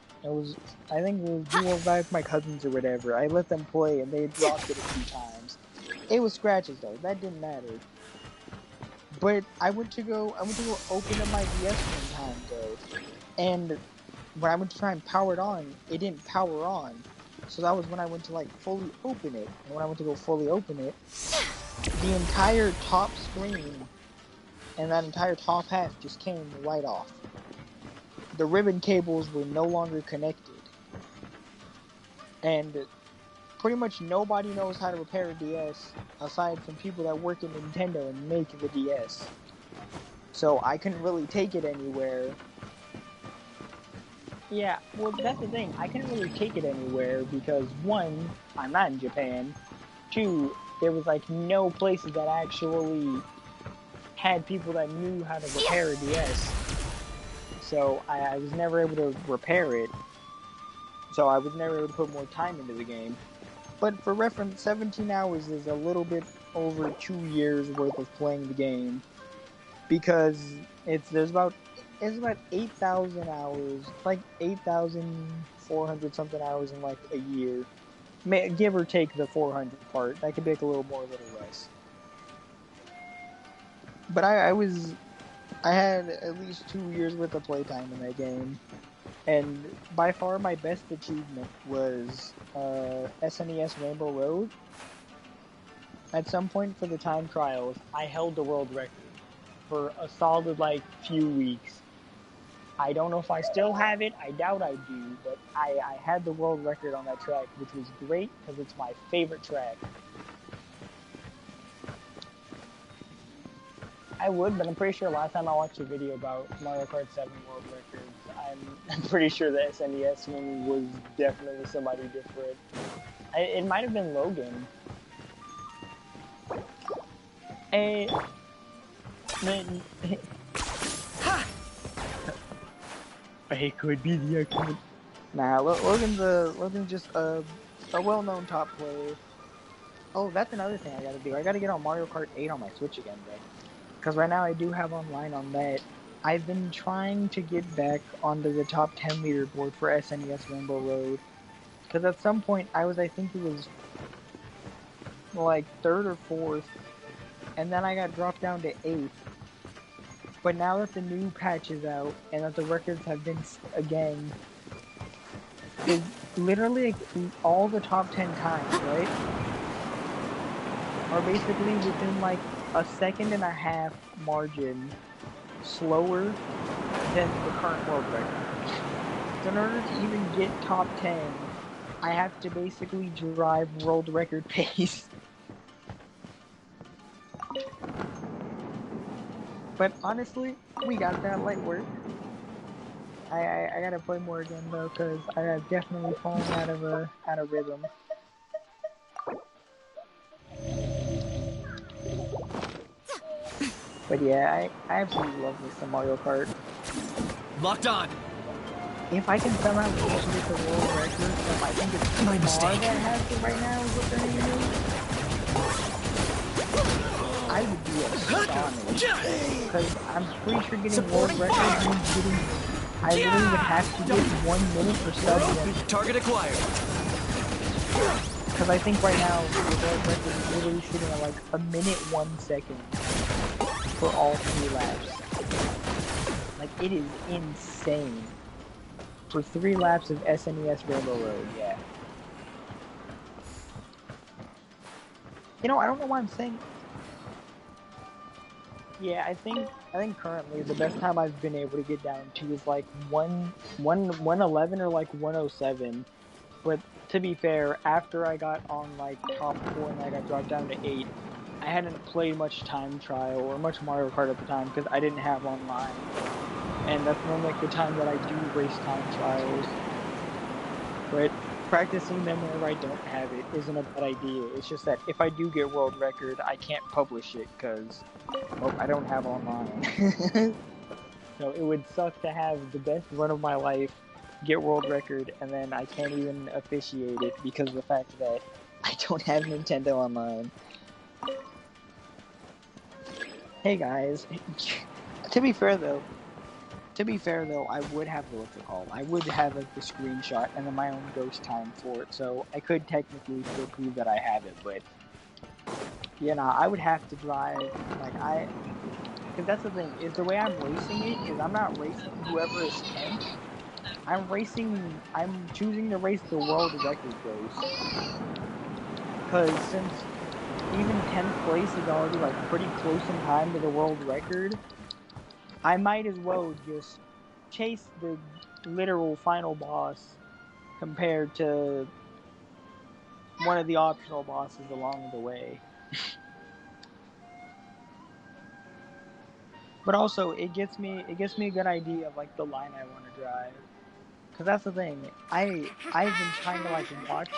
I think it was dual back my cousins or whatever. I let them play, and they dropped it a few times. It was scratches, though. That didn't matter. But I went to go open up my DS one time, though. And when I went to try and power it on, it didn't power on. So that was when I went to, like, fully open it. And when I went to go fully open it, the entire top screen and that entire top half just came right off. The ribbon cables were no longer connected. And pretty much nobody knows how to repair a DS aside from people that work in Nintendo and make the DS. So I couldn't really take it anywhere. Yeah, well, that's the thing. I couldn't really take it anywhere because, one, I'm not in Japan. Two, there was, like, no places that actually had people that knew how to repair a DS. So I was never able to repair it. So I was never able to put more time into the game. But for reference, 17 hours is a little bit over 2 years worth of playing the game. Because it's about 8,000 hours, like 8,400 something hours in like a year. Give or take the 400 part. That could be like a little more, a little less. But I had at least 2 years worth of playtime in that game. And by far my best achievement was SNES Rainbow Road. At some point for the time trials, I held the world record for a solid like few weeks. I don't know if I still have it, I doubt I do, but I had the world record on that track, which was great because it's my favorite track. I would, but I'm pretty sure last time I watched a video about Mario Kart 7 world records, I'm pretty sure the SNES one was definitely somebody different. It might have been Logan. Hey, it could be the account. Nah, Logan's just a well-known top player. Oh, that's another thing I gotta do. I gotta get on Mario Kart 8 on my Switch again, though. Because right now I do have online on that. I've been trying to get back onto the top 10 leaderboard for SNES Rainbow Road. Because at some point I think it was like 3rd or 4th. And then I got dropped down to 8th. But now that the new patch is out and that the records have been again, is literally all the top 10 times, right? Are basically within like a 1.5 seconds margin slower than the current world record. So in order to even get top 10, I have to basically drive world record pace. But honestly, we got that light work. I gotta play more again though, cause I have definitely fallen out of rhythm. But yeah, I absolutely love me some Mario Kart. Locked on. If I can somehow manage to get the world record from I think it's my mistake that has it right now is what their name is. I would be astonished because I'm pretty sure getting world record means getting. I literally would have to get 1 minute for sub. Target acquired. Because I think right now the world record is literally sitting at like 1 minute 1 second for all 3 laps. Like it is insane. For 3 laps of SNES Rainbow Road, yeah. You know, I don't know why I'm saying. Yeah, I think currently the best time I've been able to get down to is like 111 or like 107. But to be fair, after I got on like top 4 and I got dropped down to 8, I hadn't played much time trial or much Mario Kart at the time because I didn't have online. And that's normally like the time that I do race time trials. But practicing them whenever I don't have it isn't a bad idea. It's just that if I do get world record, I can't publish it because I don't have online. So it would suck to have the best run of my life, get world record, and then I can't even officiate it because of the fact that I don't have Nintendo Online. Hey guys, to be fair though, I would have what's it called? I would have like the screenshot and then my own ghost time for it, so I could technically still prove that I have it, but you know, I would have to drive like because that's the thing is the way I'm racing it is I'm not racing whoever is 10th. I'm choosing to race the world record ghost. Because since even 10th place is already like pretty close in time to the world record, I might as well just chase the literal final boss compared to one of the optional bosses along the way. But also, it gets me a good idea of like the line I want to drive. Cause that's the thing. I've been trying to like watch,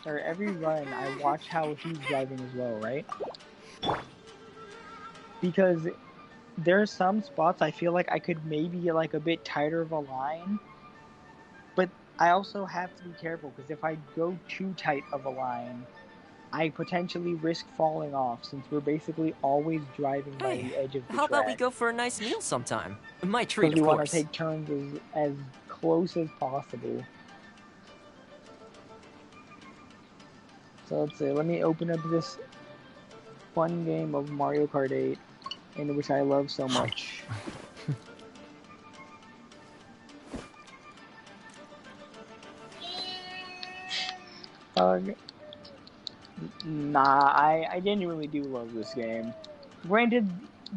or every run I watch how he's driving as well, right? Because there's some spots I feel like I could maybe get like a bit tighter of a line, but I also have to be careful because if I go too tight of a line, I potentially risk falling off since we're basically always driving by the edge of the track. How about we go for a nice meal sometime? My treat, of course. Because we want to take turns as close as possible. So let's see, let me open up this fun game of Mario Kart 8, in which I love so much. Nah, I genuinely do love this game. Granted,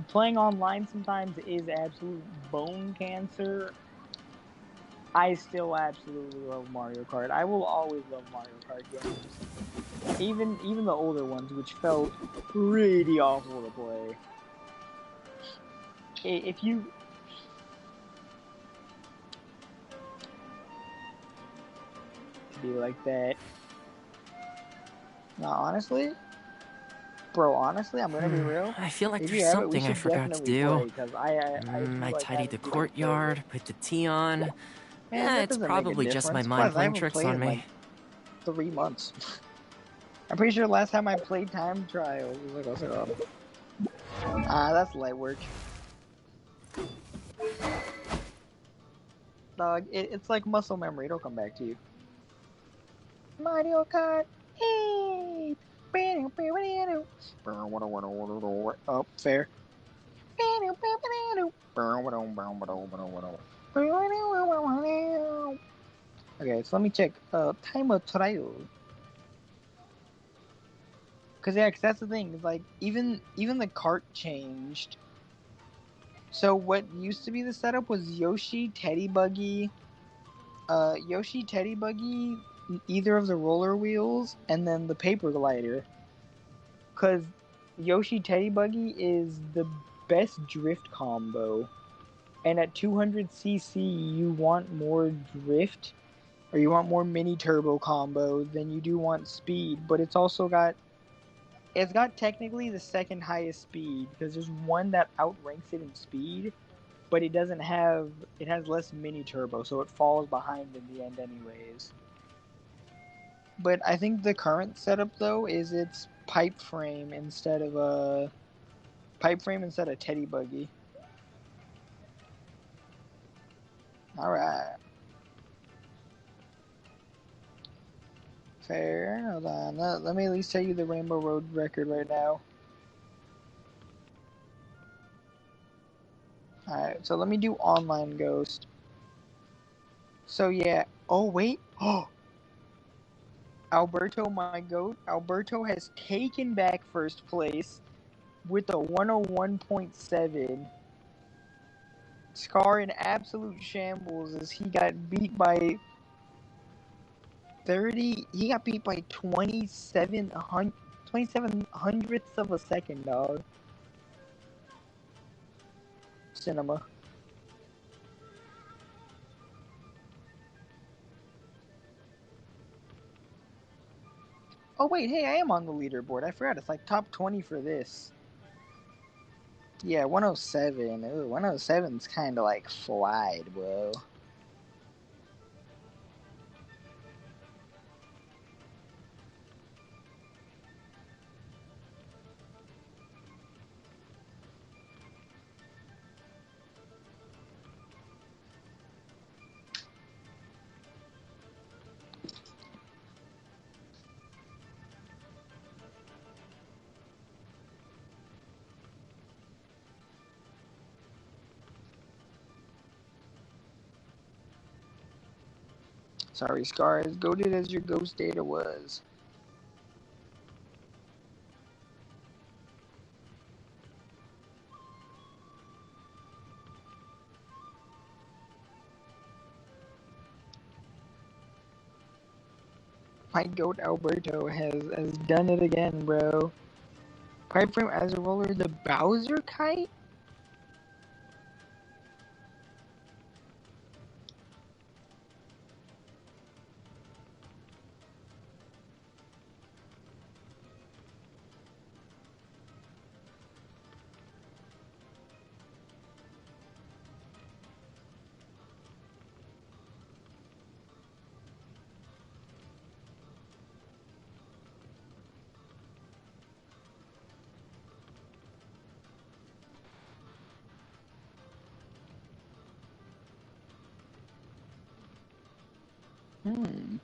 playing online sometimes is absolute bone cancer. I still absolutely love Mario Kart. I will always love Mario Kart games. Even the older ones, which felt pretty awful to play. If you... to be like that. No, honestly... Bro, honestly, I'm gonna be real. I feel like if there's you have it, we something I should forgot to definitely do. play, because I do I like tidied the having people play courtyard, with. put the tea on. Man, that It's doesn't make a probably just my difference. mind Plus, I playing haven't tricks played on in me. like 3 months. I'm pretty sure last time I played Time Trials was like, what's it called? That's light work. Dog, it's like muscle memory. It'll come back to you. Mario Kart 8. Oh, fair. Okay, so let me check. Time Trial. Cause that's the thing. It's like even the cart changed. So what used to be the setup was Yoshi, Teddy Buggy, either of the roller wheels, and then the paper glider. Cause Yoshi Teddy Buggy is the best drift combo, and at 200cc you want more drift, or you want more mini turbo combo than you do want speed. But it's got technically the second highest speed, because there's one that outranks it in speed, but it has less mini turbo, so it falls behind in the end anyways. But I think the current setup though is it's pipe frame instead of Teddy Buggy. Alright. Fair. Hold on. Let me at least tell you the Rainbow Road record right now. Alright, so let me do online Ghost. So yeah. Oh wait. Oh. Alberto, my goat. Alberto has taken back first place with a 101.7. Scar in absolute shambles as he got beat by 30. He got beat by 27 hundredths of a second, dog. Cinema. Oh wait, hey, I am on the leaderboard. I forgot. It's like top 20 for this. Yeah, 107. Ooh, 107's kind of like fried, bro. Sorry, Scar, as goated as your ghost data was. My goat Alberto has done it again, bro. Pipe frame as a roller, the Bowser kite?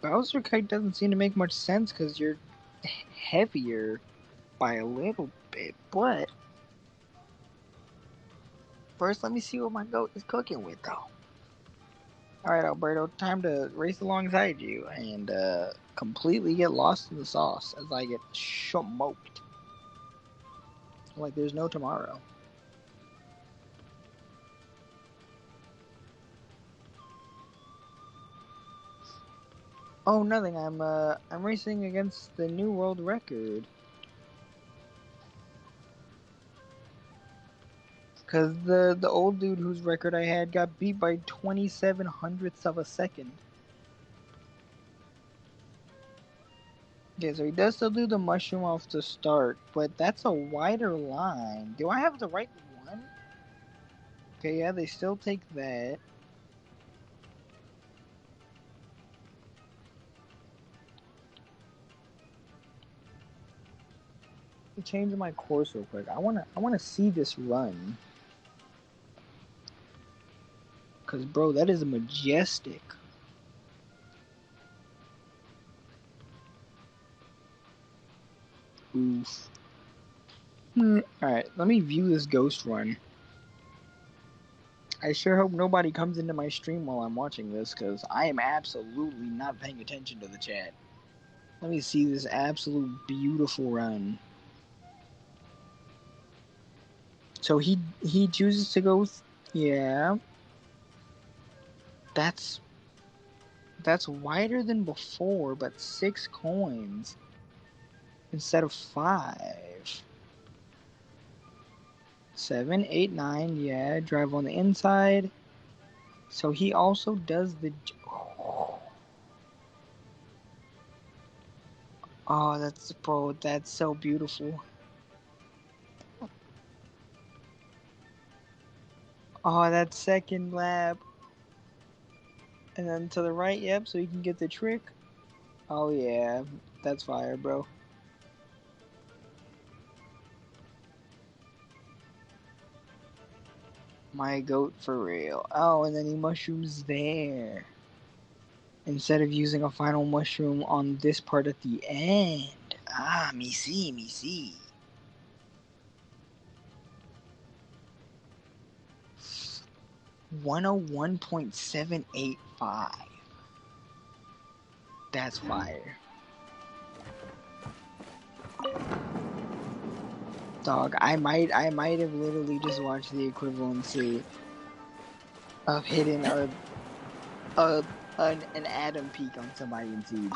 Bowser kite doesn't seem to make much sense because you're heavier by a little bit, but first let me see what my goat is cooking with though. Alright, Alberto, time to race alongside you and completely get lost in the sauce as I get smoked. Like there's no tomorrow. Oh, nothing. I'm racing against the new world record. Cause the old dude whose record I had got beat by 27 hundredths of a second. Okay, so he does still do the mushroom off the start, but that's a wider line. Do I have the right one? Okay, yeah, they still take that. Change my course real quick. I wanna see this run. Cause bro, that is majestic. Oof. Alright, let me view this ghost run. I sure hope nobody comes into my stream while I'm watching this, cause I am absolutely not paying attention to the chat. Let me see this absolute beautiful run. So he chooses to go. Yeah. That's wider than before, but 6 coins instead of 5. 7, 8, 9. Yeah, drive on the inside. So he also does the. Oh, that's so beautiful. Oh, that second lap. And then to the right, yep, so you can get the trick. Oh yeah, that's fire, bro. My goat for real. Oh, and then he mushrooms there. Instead of using a final mushroom on this part at the end. Ah, me see. 101.785. That's fire. Dog, I might have literally just watched the equivalency of hitting an atom peak on somebody in Siege.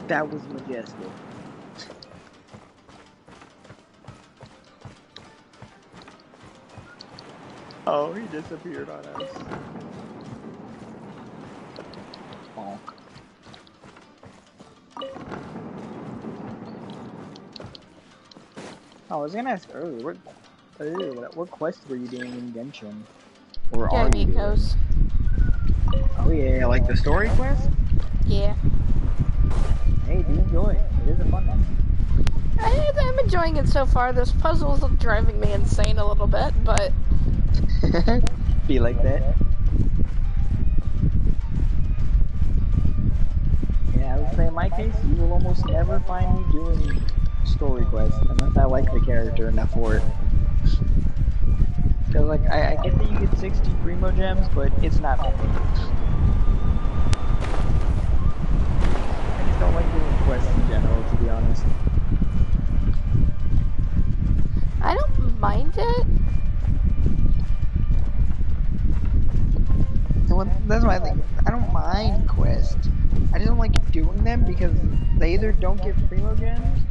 That was majestic. Oh, he disappeared on us. Bonk. Oh, I was gonna ask earlier, what quest were you doing in Genshin? Or are you doing? Oh yeah, like the story quest? Yeah. Hey, do enjoy it. It is a fun one. I'm enjoying it so far. This puzzle's driving me insane a little bit, but... Be like that. Yeah, I would say in my case, you will almost never find me doing story quests unless I like the character enough for it. Cause like, I get that you get 60 Primo Gems, but it's not for me. I just don't like doing quests in general, to be honest. I don't mind it. That's why I don't mind quests. I just don't like doing them because they either don't get Primo Gems,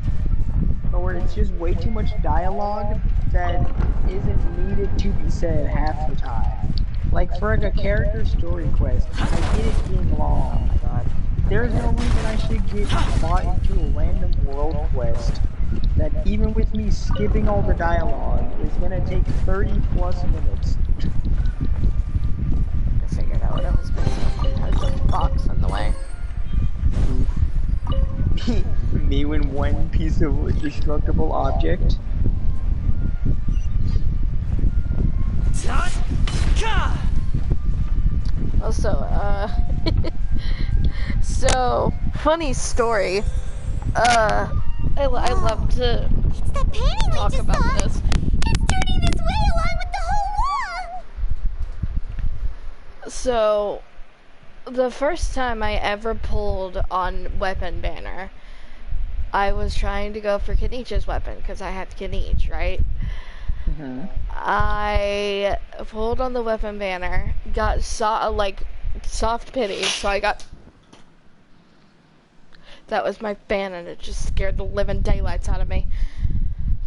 or it's just way too much dialogue that isn't needed to be said half the time. Like for like a character story quest, I get it being long. Oh my god. There's no reason I should get bought into a random world quest that even with me skipping all the dialogue is gonna take 30 plus minutes. I figured out what I was missing. I was a box in the way. Me with one piece of destructible object. Also, so funny story. I love to talk about this. It's turning this way along with the whole wall. So, the first time I ever pulled on Weapon Banner, I was trying to go for Kenichi's weapon, because I had Kenichi, right? Mm-hmm. I pulled on the Weapon Banner, got soft pity, so I got... That was my fan, and it just scared the living daylights out of me.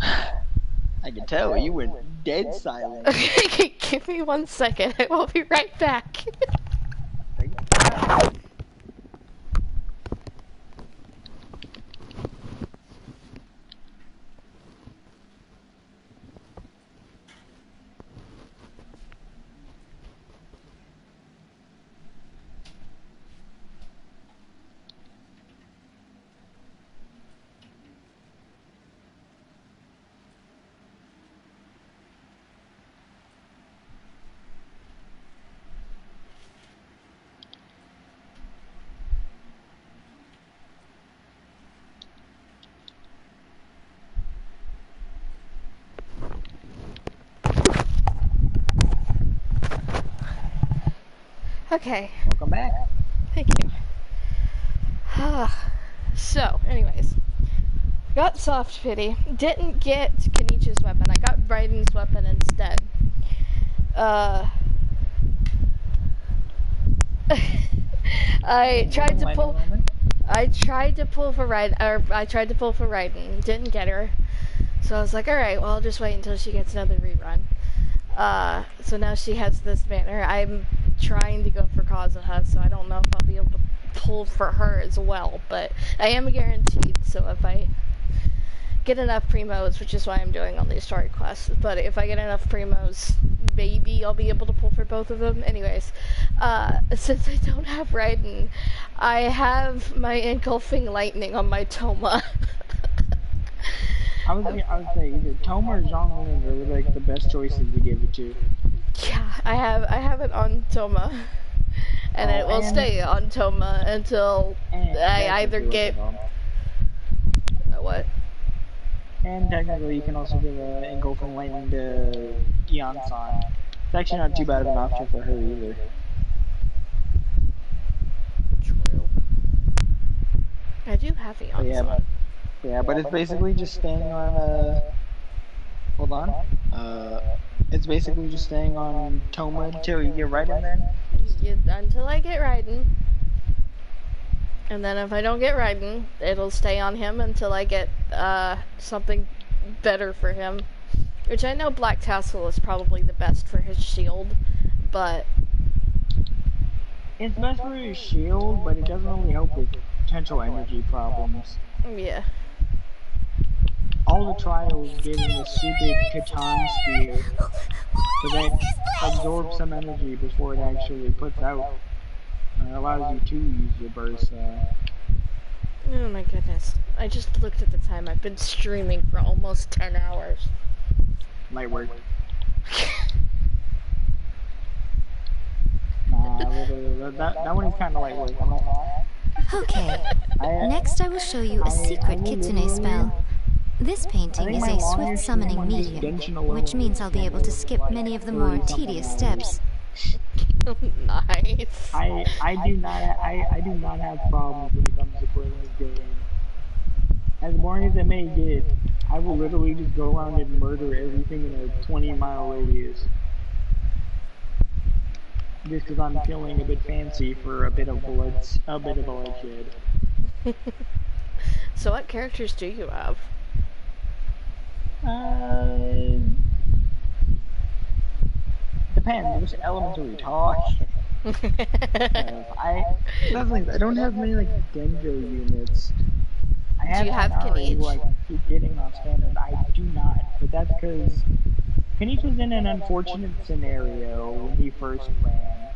I can tell, you went dead silent. Give me 1 second, I will be right back. Okay. Welcome back. Thank you. So, anyways. Got soft pity. Didn't get Kenichi's weapon. I got Raiden's weapon instead. I tried to pull for Raiden. Didn't get her. So I was like, alright, well, I'll just wait until she gets another rerun. So now she has this banner. I'm trying to go for Kazuha, so I don't know if I'll be able to pull for her as well, but I am guaranteed, so if I get enough primos, which is why I'm doing all these story quests, but if I get enough primos, maybe I'll be able to pull for both of them. Anyways, since I don't have Raiden, I have my engulfing lightning on my Toma. I would say either Toma or Zhongli are like the best choices to give it to. Yeah, I have it on Toma, and it will stay on Toma until I either get what. And technically, you can also give an engulfing lightning to Gion-san. It's actually not too bad of an option for her either. True. I do have Gion-san. Yeah, but it's basically just staying on, hold on. It's basically just staying on Toma until you get Raiden then? Until I get Raiden. And then if I don't get Raiden, it'll stay on him until I get, something better for him. Which I know Black Tassel is probably the best for his shield, but... It's best for his shield, but it doesn't really help with potential energy problems. Yeah. All the trials gave him a stupid Catan spear, so that absorbs some energy before it actually puts out. And it allows you to use your burst. Oh my goodness. I just looked at the time. I've been streaming for almost 10 hours. Light work. Nah, that one is kind of light work. I'm not lying. Okay. Next I will show you a secret Kitsune spell. This painting is a swift summoning medium, which means I'll be able to skip many of the more tedious steps. Nice. I do not have problems when it comes to playing this game. As boring as it may get, I will literally just go around and murder everything in a 20-mile radius. Just because I'm feeling a bit fancy for a bit of bloodshed. So what characters do you have? Depends which element are we talking. I don't have many like Denjo units. Do you have Kenichi? Who I keep getting on standard. I do not, but that's because Kenichi was in an unfortunate scenario when he first ran,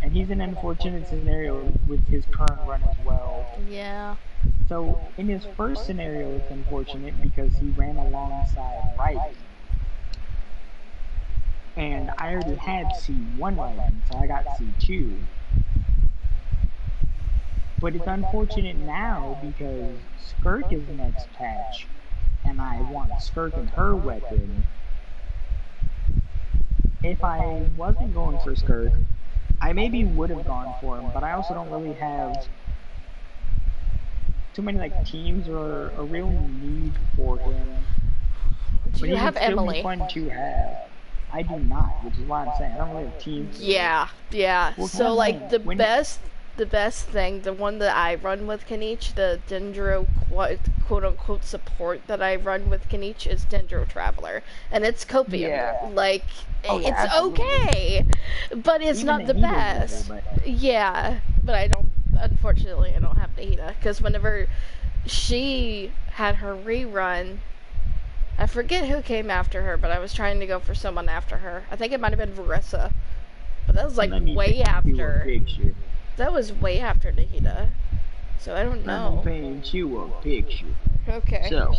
and he's in an unfortunate scenario with his current run as well. Yeah. So in his first scenario, it's unfortunate because he ran alongside Raiden. And I already had C1 Raiden, so I got C2. But it's unfortunate now because Skirk is the next patch, and I want Skirk and her weapon. If I wasn't going for Skirk, I maybe would have gone for him, but I also don't really have too many like teams or a real need for him. Do you have Emily? Still be fun to have. I do not, which is why I'm saying I don't really have teams. Yeah. Well, so like the best thing, the one that I run with Kenichi, the Dendro quote-unquote support that I run with Kenichi is Dendro Traveler, and it's copium. Yeah. Like, it's absolutely. Okay, but it's Even not the best. Yeah, but unfortunately I don't have Nahida, because whenever she had her rerun, I forget who came after her, but I was trying to go for someone after her. I think it might have been Verissa, but that was like way after. That was way after Nahida, so I don't know. I'm paint you a picture. Okay. So,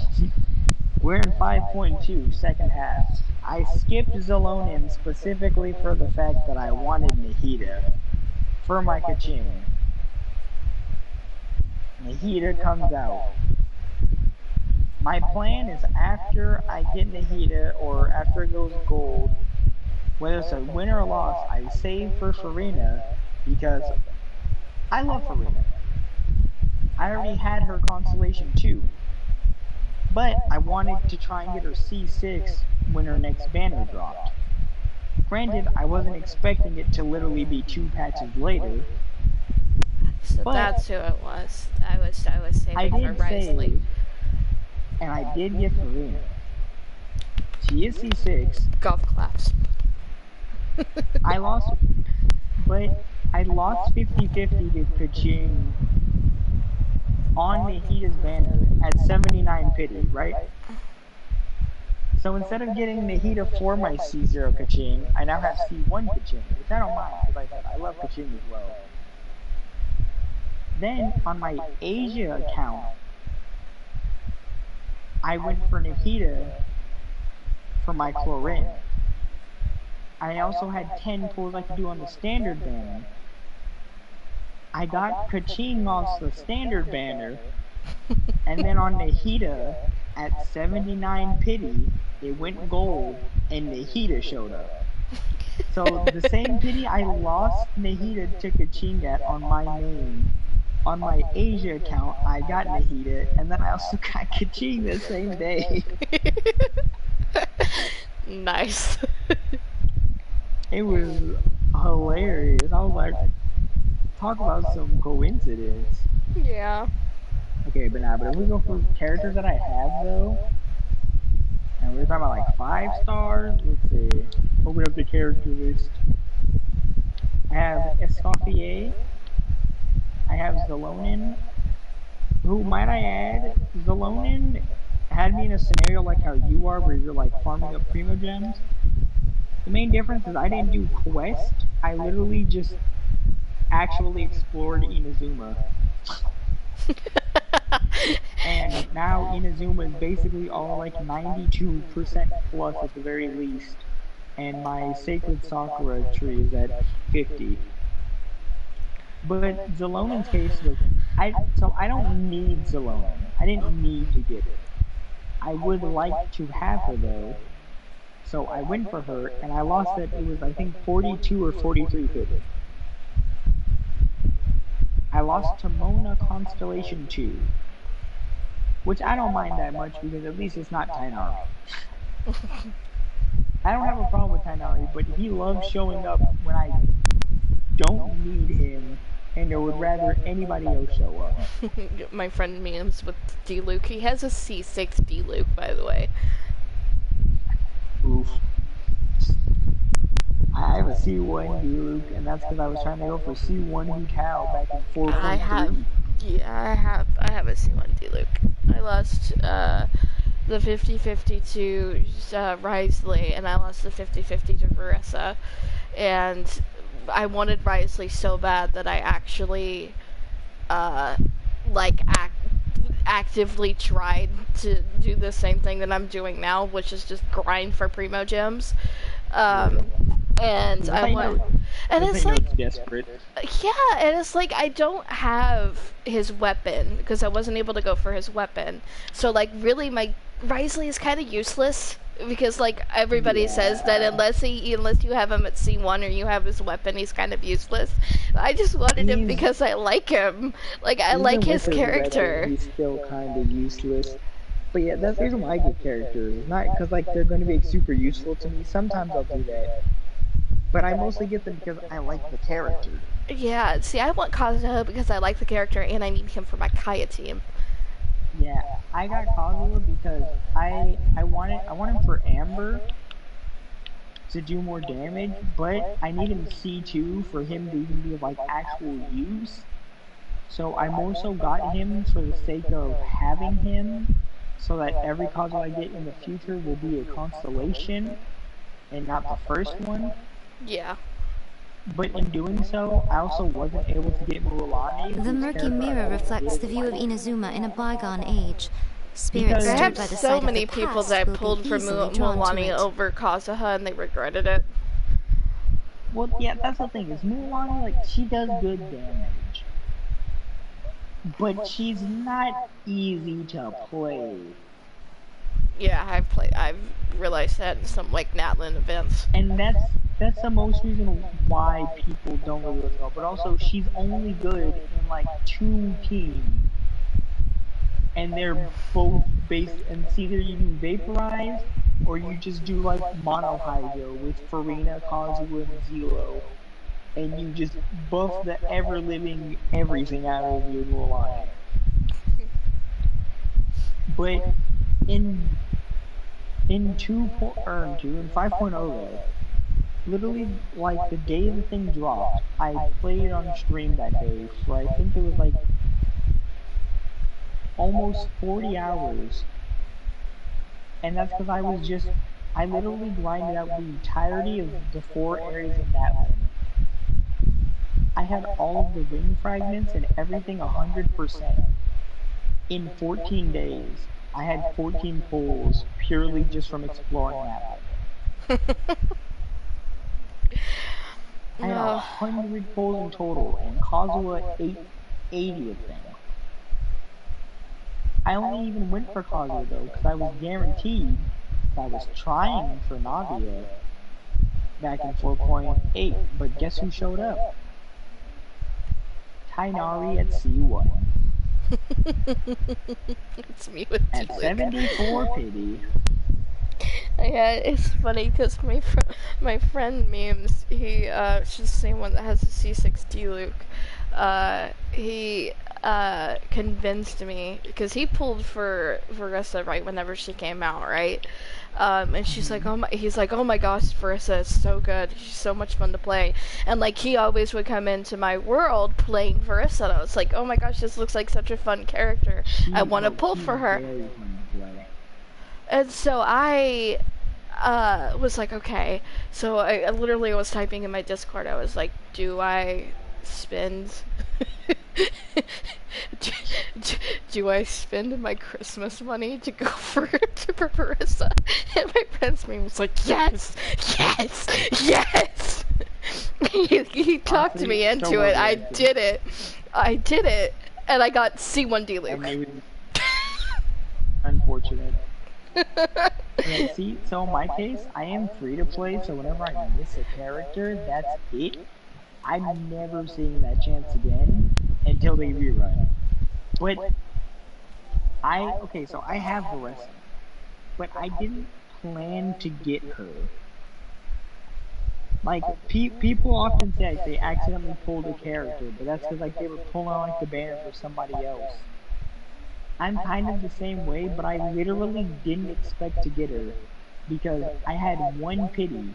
we're in 5.2, second half. I skipped Zalonin specifically for the fact that I wanted Nahida for my Kachin. Nahida comes out. My plan is after I get Nahida, or after it goes gold, whether it's a win or a loss, I save for Farina, because I love Farina. I already had her Constellation 2, but I wanted to try and get her C6 when her next banner dropped. Granted, I wasn't expecting it to literally be 2 patches later. So that's who it was. I was saving for Risley. And I did get Farina. She is C6. Golf claps. I lost 50-50 to Kaching on Nahida's banner at 79 pity, right? So instead of getting Nahida for my C0 Kaching, I now have C1 Kaching, which I don't mind, because I love Kaching as well. Then, on my Asia account, I went for Nahida for my Chlorine. I also had 10 pulls I could do on the standard banner. I got Kaching off the standard banner, and then on Nahida, at 79 pity, it went gold, and Nahida showed up. So the same pity I lost Nahida to Kaching at on my name, on my Asia account, I got Nahida, and then I also got Kaching the same day. Nice. It was hilarious. I was like, talk about some coincidence. Yeah. Okay, but if we go for characters that I have though, and we're talking about like 5 stars, let's see. Open up the character list. I have Escoffier. I have Zalonin. Who, might I add, Zalonin had me in a scenario like how you are, where you're like farming up Primo Gems. The main difference is I didn't do quest. I literally just actually explored Inazuma. And now Inazuma is basically all like 92% plus at the very least. And my Sacred Sakura tree is at 50. But Zalonin's case was, I don't need Zalonin. I didn't need to get it. I would like to have her though. So I went for her, and I lost it. It was, I think, 42 or 43 50. I lost to Mona Constellation 2, which I don't mind that much because at least it's not Tainari. I don't have a problem with Tainari, but he loves showing up when I don't need him, and I would rather anybody else show up. My friend memes with D-Luke. He has a C6 D-Luke, by the way. Oof. I have a C1 D-Luke, and that's because I was trying to go for C1 Hutao back in 4.3. I have a C1 D-Luke. I lost the 50-50 to Risley, and I lost the 50-50 to Verissa. And I wanted Risley so bad that I actually actively tried to do the same thing that I'm doing now, which is just grind for Primo Gems. And I went, and it's like, desperate. Yeah, and it's like I don't have his weapon because I wasn't able to go for his weapon. So like really, my Risley is kind of useless because like everybody says that unless you have him at C1 or you have his weapon, he's kind of useless. I just wanted him because I like him. Like I like his character. He's still kind of useless. But yeah, that's the reason why I get characters. It's not because like they're going to be super useful to me. Sometimes I'll do that. But I mostly get them because I like the character. Yeah, see, I want Kazuha because I like the character and I need him for my Kaya team. Yeah, I got Kazuha because I want him for Amber to do more damage, but I need him C2 for him to even be of like actual use. So I more so got him for the sake of having him, so that every Kazuha I get in the future will be a constellation and not the first one. Yeah. But in doing so, I also wasn't able to get Muromi. The murky mirror reflects the view of Inazuma in a bygone age. Spirits I stirred have by the so sight many of the people past that I will pulled be for easily drawn to Mulan it. over Kazuha and they regretted it. Well, yeah, that's the thing, is Mulan, like, she does good damage. But she's not easy to play. Yeah, I've realized that in some, like, Natlin events. And that's the most reason why people don't really look up. But also, she's only good in, like, 2 teams. And they're both based, and it's either you do Vaporize, or you just do, like, Mono Hydro with Farina, Kazuha, and Zero. And you just buff the ever-living everything out of your Mulan. But in 5.0 though, literally like the day the thing dropped, I played on stream that day for I think it was like almost 40 hours. And that's because I literally grinded out the entirety of the 4 areas in that one. I had all of the ring fragments and everything 100% in 14 days. I had 14 pulls purely just from exploring that one. I had 100 pulls in total, and Kazuha 880 of them. I only even went for Kazuha though, because I was guaranteed that I was trying for Navia back in 4.8, but guess who showed up? Tainari at C1. It's me with at 74 pity. Yeah, it's funny because my friend Memes, she's the same one that has the C6 Diluc. He convinced me because he pulled for Verissa right whenever she came out, right? And she's like, he's like, oh my gosh, Verissa is so good. She's so much fun to play. And like, he always would come into my world playing Verissa. And I was like, oh my gosh, this looks like such a fun character. I want to pull for her. And so I was like, okay. So I literally was typing in my Discord. I was like, do I spend do I spend my Christmas money to go for Verissa? And my friend's meme was like, yes, yes, yes. He talked me into it. I did it, and I got C1 Diluc. Unfortunate. Yeah, see, so in my case, I am free to play, so whenever I miss a character, that's it. I'm never seeing that chance again until they rerun. But so I have Verissa, but I didn't plan to get her. Like, people often say they accidentally pulled a character, but that's because like they were pulling on like the banner for somebody else. I'm kind of the same way, but I literally didn't expect to get her because I had 1 pity.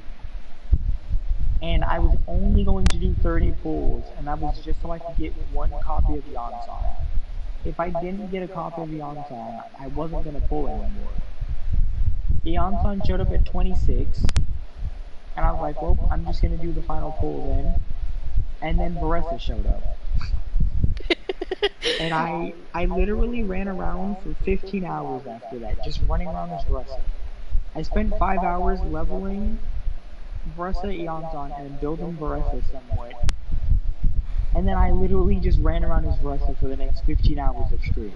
And I was only going to do 30 pulls, and that was just so I could get 1 copy of the Yansan. If I didn't get a copy of the Yansan, I wasn't going to pull anymore. The Yansan showed up at 26, and I was like, well, I'm just going to do the final pull then. And then Verissa showed up. And I literally ran around for 15 hours after that, just running around as Verissa. I spent 5 hours leveling Verissa Yansan and building Verissa somewhat. And then I literally just ran around as Verissa for the next 15 hours of stream.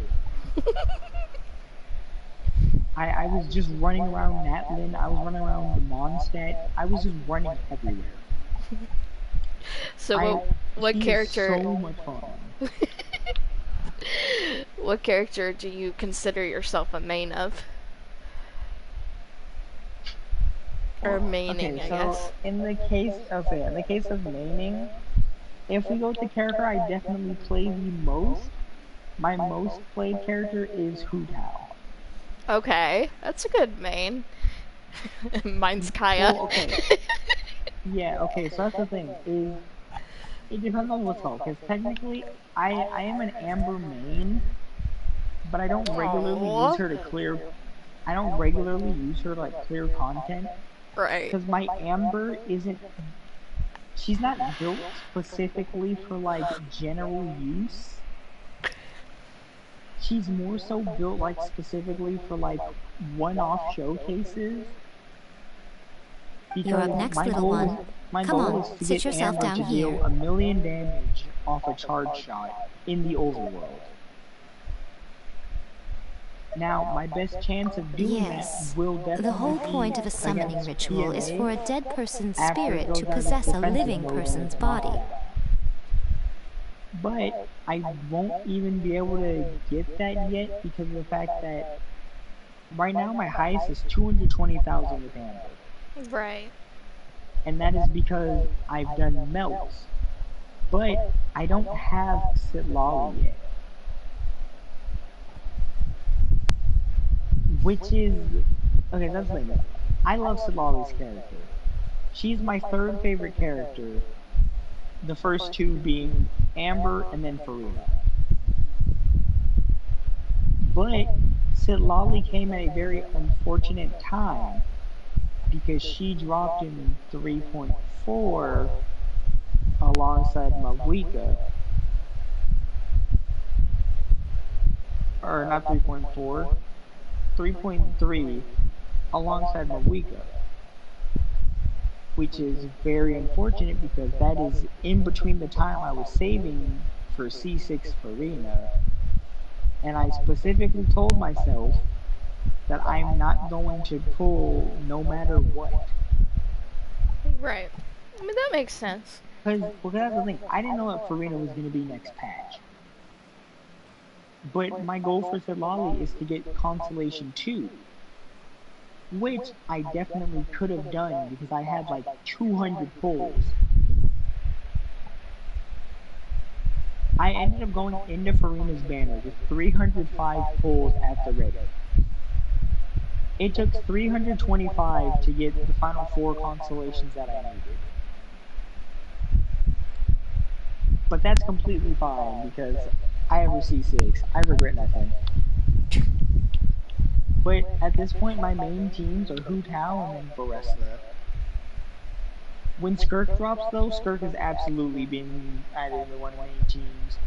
I was just running around Natlin. I was running around the Mondstadt. I was just running everywhere. So what character? So much fun. What character do you consider yourself a main of? Or maining, okay, I guess. In the case of maining, if we go with the character I definitely play the most, my most played character is Hu Tao. Okay, that's a good main. Mine's Kaya. Well, okay. Yeah, okay, so that's the thing, is it depends on what's called, because technically I am an Amber main, but I don't regularly use her to clear clear content. Right. Because my Amber she's not built specifically for like general use. She's more so built like specifically for like one-off showcases. Because You're up next, little one. Come on, sit yourself down here. Deal 1,000,000 damage off a charge shot in the overworld. Now, my best chance of doing that will definitely the whole point of a summoning ritual is for a dead person's spirit to possess a living person's body. But I won't even be able to get that yet because of the fact that right now my highest is 220,000 with Amber. Right. And that is because I've done melts. But I don't have Sitlali yet. Which is... Okay, that's the thing. I love Sitlali's character. She's my third favorite character. The first two being Amber and then Farina. But Sitlali came at a very unfortunate time because she dropped in 3.4 alongside Mawika. Or not 3.4, 3.3 alongside Mawika. Which is very unfortunate because that is in between the time I was saving for C6 Farina. And I specifically told myself that I'm not going to pull no matter what. Right. I mean, that makes sense. Because, well, that's the thing. I didn't know that Farina was going to be next patch. But my goal for Sitlali is to get Constellation 2. Which I definitely could have done because I had like 200 pulls. I ended up going into Farina's banner with 305 pulls at the ready. It took 325 to get the final 4 constellations that I needed. But that's completely fine because I have a C6. I regret nothing. But at this point, my main teams are Hu Tao and then Baressa. When Skirk drops, though, Skirk is absolutely being added to one of my main teams.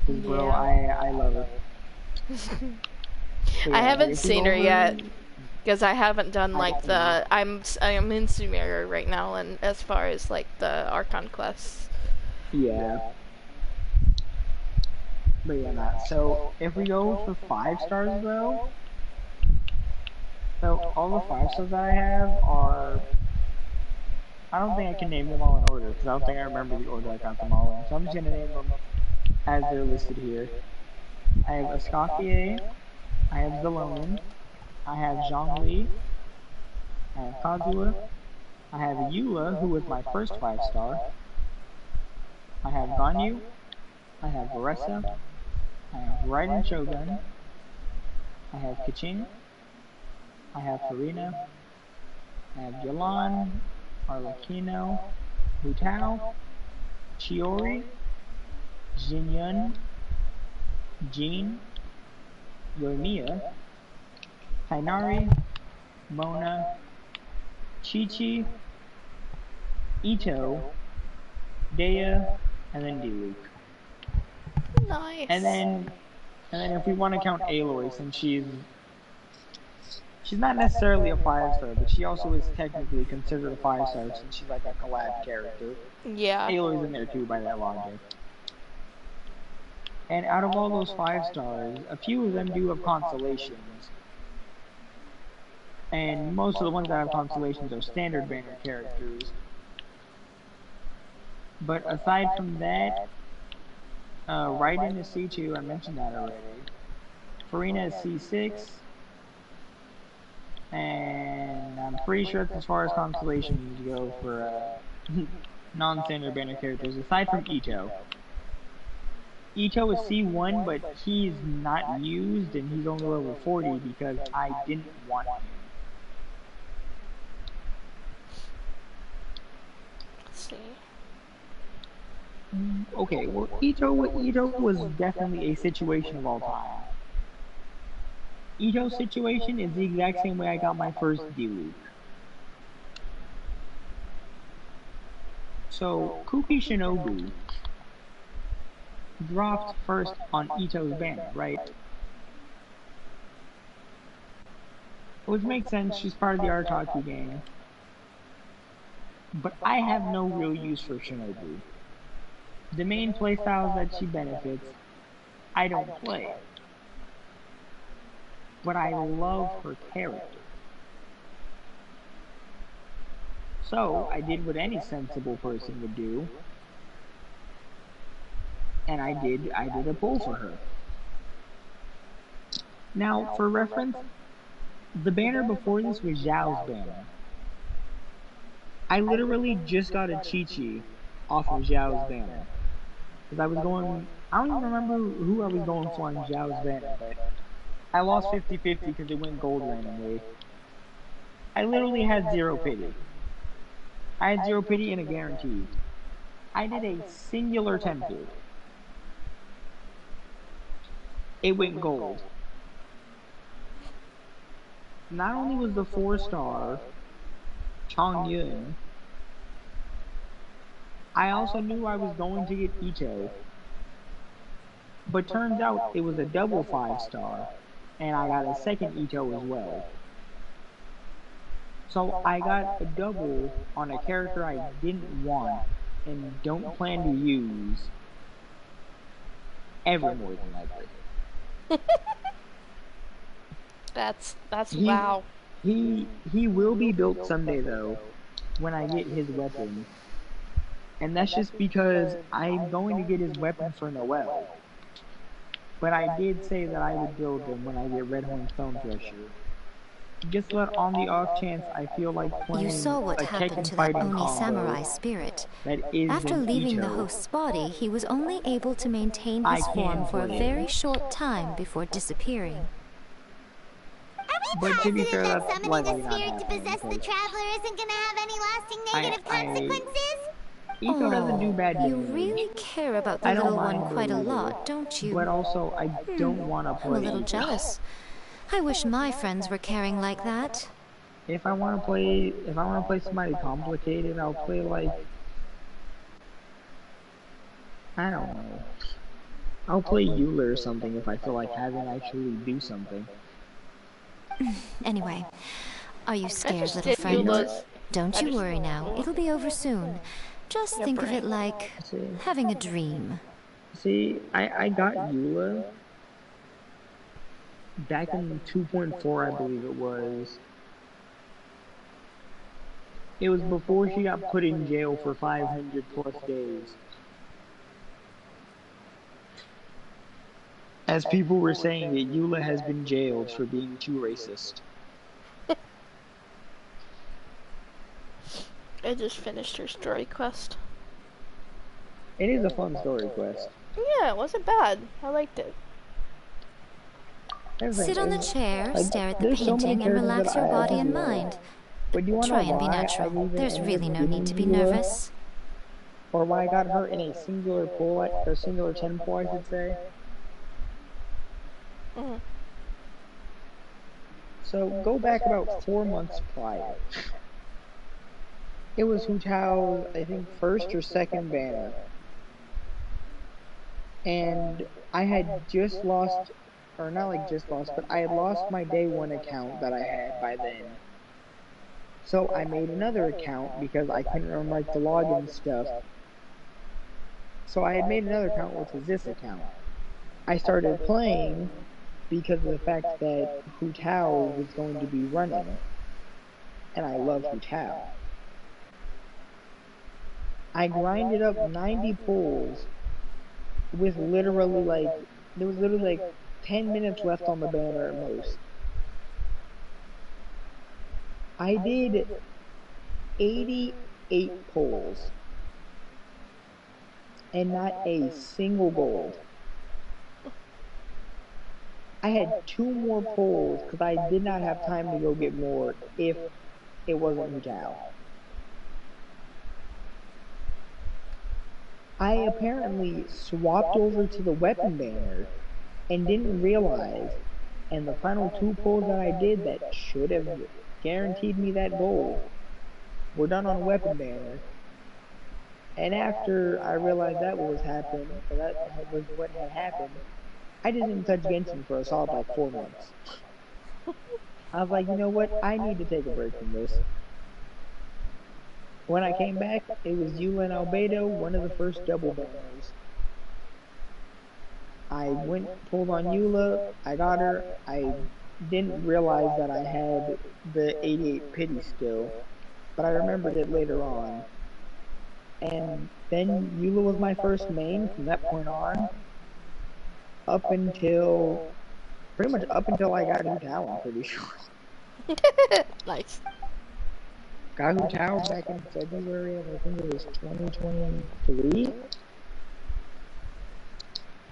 Because, bro, I love her. So, yeah, I haven't seen her yet. Because I haven't done, like, the... I'm in Sumeria right now, and as far as, like, the Archon quests. Yeah. But yeah, nah. So, if we go for 5 stars, though... So, all the 5 stars that I have are... I don't think I can name them all in order, because I don't think I remember the order I got them all in. So I'm just going to name them as they're listed here. I have Escoffier, I have Zalonin, I have Zhongli, I have Kazuha, I have Eula, who was my first 5-star, I have Ganyu, I have Baressa, I have Raiden Shogun, I have Kaching, I have Farina, I have Yalan, Arlecchino, Hu Tao, Chiori, Jinyun, Jean, Yoimiya, Kainari, Mona, Chi-Chi, Ito, Dea, and then Diluc. Nice. And then if we want to count Aloy, since she's not necessarily a 5-star, but she also is technically considered a 5-star since she's like a collab character. Yeah. Aloy's in there too by that logic. And out of all those 5 stars, a few of them do have constellations. And most of the ones that have constellations are standard banner characters. But aside from that, Raiden is C2, I mentioned that already. Farina is C6. And I'm pretty sure that's as far as constellations go for non-standard banner characters, aside from Ito. Ito is C1, but he's not used, and he's only level 40 because I didn't want him. Let's see. Okay, well, Ito was definitely a situation of all time. Ito's situation is the exact same way I got my first D-Loop. So, Kuki Shinobu dropped first on Ito's banner, right? Which makes sense, she's part of the Artaki gang. But I have no real use for Shinobu. The main playstyles that she benefits, I don't play. But I love her character. So, I did what any sensible person would do. And I did a pull for her. Now, for reference, the banner before this was Zhao's banner. I literally just got a Chi-Chi off of Zhao's banner. Because I was going, I don't even remember who I was going for on Zhao's banner, but I lost 50-50 because it went gold randomly. I literally had 0 pity. I had 0 pity and a guarantee. I did a singular temple. It went gold. Not only was the 4-star Chong Yun, I also knew I was going to get Ito. But turns out it was a double 5-star, and I got a second Ito as well. So I got a double on a character I didn't want and don't plan to use ever more than likely. That's wow. He will be built someday though, when I get his weapon. And that's just because I'm going to get his weapon for Noel. But I did say that I would build him when I get Redhorn Stone Thresher. Just so that on the off chance I feel like playing You saw what happened to that Oni samurai spirit. After leaving the host's body, he was only able to maintain his form for a very short time before disappearing. But to be fair, that's summoning a spirit to possess the traveler isn't gonna have any lasting negative consequences? Ito doesn't do bad You really care about the little one quite a lot, don't you? But also, I don't want to play. I'm a little jealous. I wish my friends were caring like that. If I want to play somebody complicated, I'll play like, I don't know. I'll play Eula or something if I feel like having actually do something. Anyway, are you scared, little friend? Don't you worry now. It'll be over soon. Just think of it like having a dream. See, I got Eula back in 2.4, I believe it was. It was before she got put in jail for 500 plus days. As people were saying that Eula has been jailed for being too racist. I just finished her story quest. It is a fun story quest. Yeah, it wasn't bad. I liked it. Sit on the chair, stare at the painting, and relax your body and mind. Try and be natural. There's really no need to be nervous. Or why I got her in a singular pull, or singular 10 pull, I should say. So go back about 4 months prior. It was Hu Tao's, I think, first or second banner. And I had just lost, or not like just lost, but I had lost my day 1 account that I had by then. So I made another account because I couldn't remember like the login stuff. So I had made another account, which was this account. I started playing because of the fact that Hu Tao was going to be running. and I love Hu Tao. I grinded up 90 pulls with literally like, there was literally like 10 minutes left on the banner at most. I did 88 pulls and not a single gold. I had 2 more pulls because I did not have time to go get more if it wasn't Hu Tao. I apparently swapped over to the weapon banner and didn't realize, and the final 2 pulls that I did that should have guaranteed me that gold were done on weapon banner. And after I realized that was what had happened, I didn't even touch Genshin for a solid like 4 months. I was like, you know what? I need to take a break from this. When I came back, it was Eula and Albedo, one of the first double banners. I pulled on Eula, I got her, I didn't realize that I had the 88 pity still, but I remembered it later on. And then Eula was my first main from that point on, pretty much up until I got Hu Tao, I'm pretty sure. Nice. Got Hu Tao back in February of, I think it was 2023.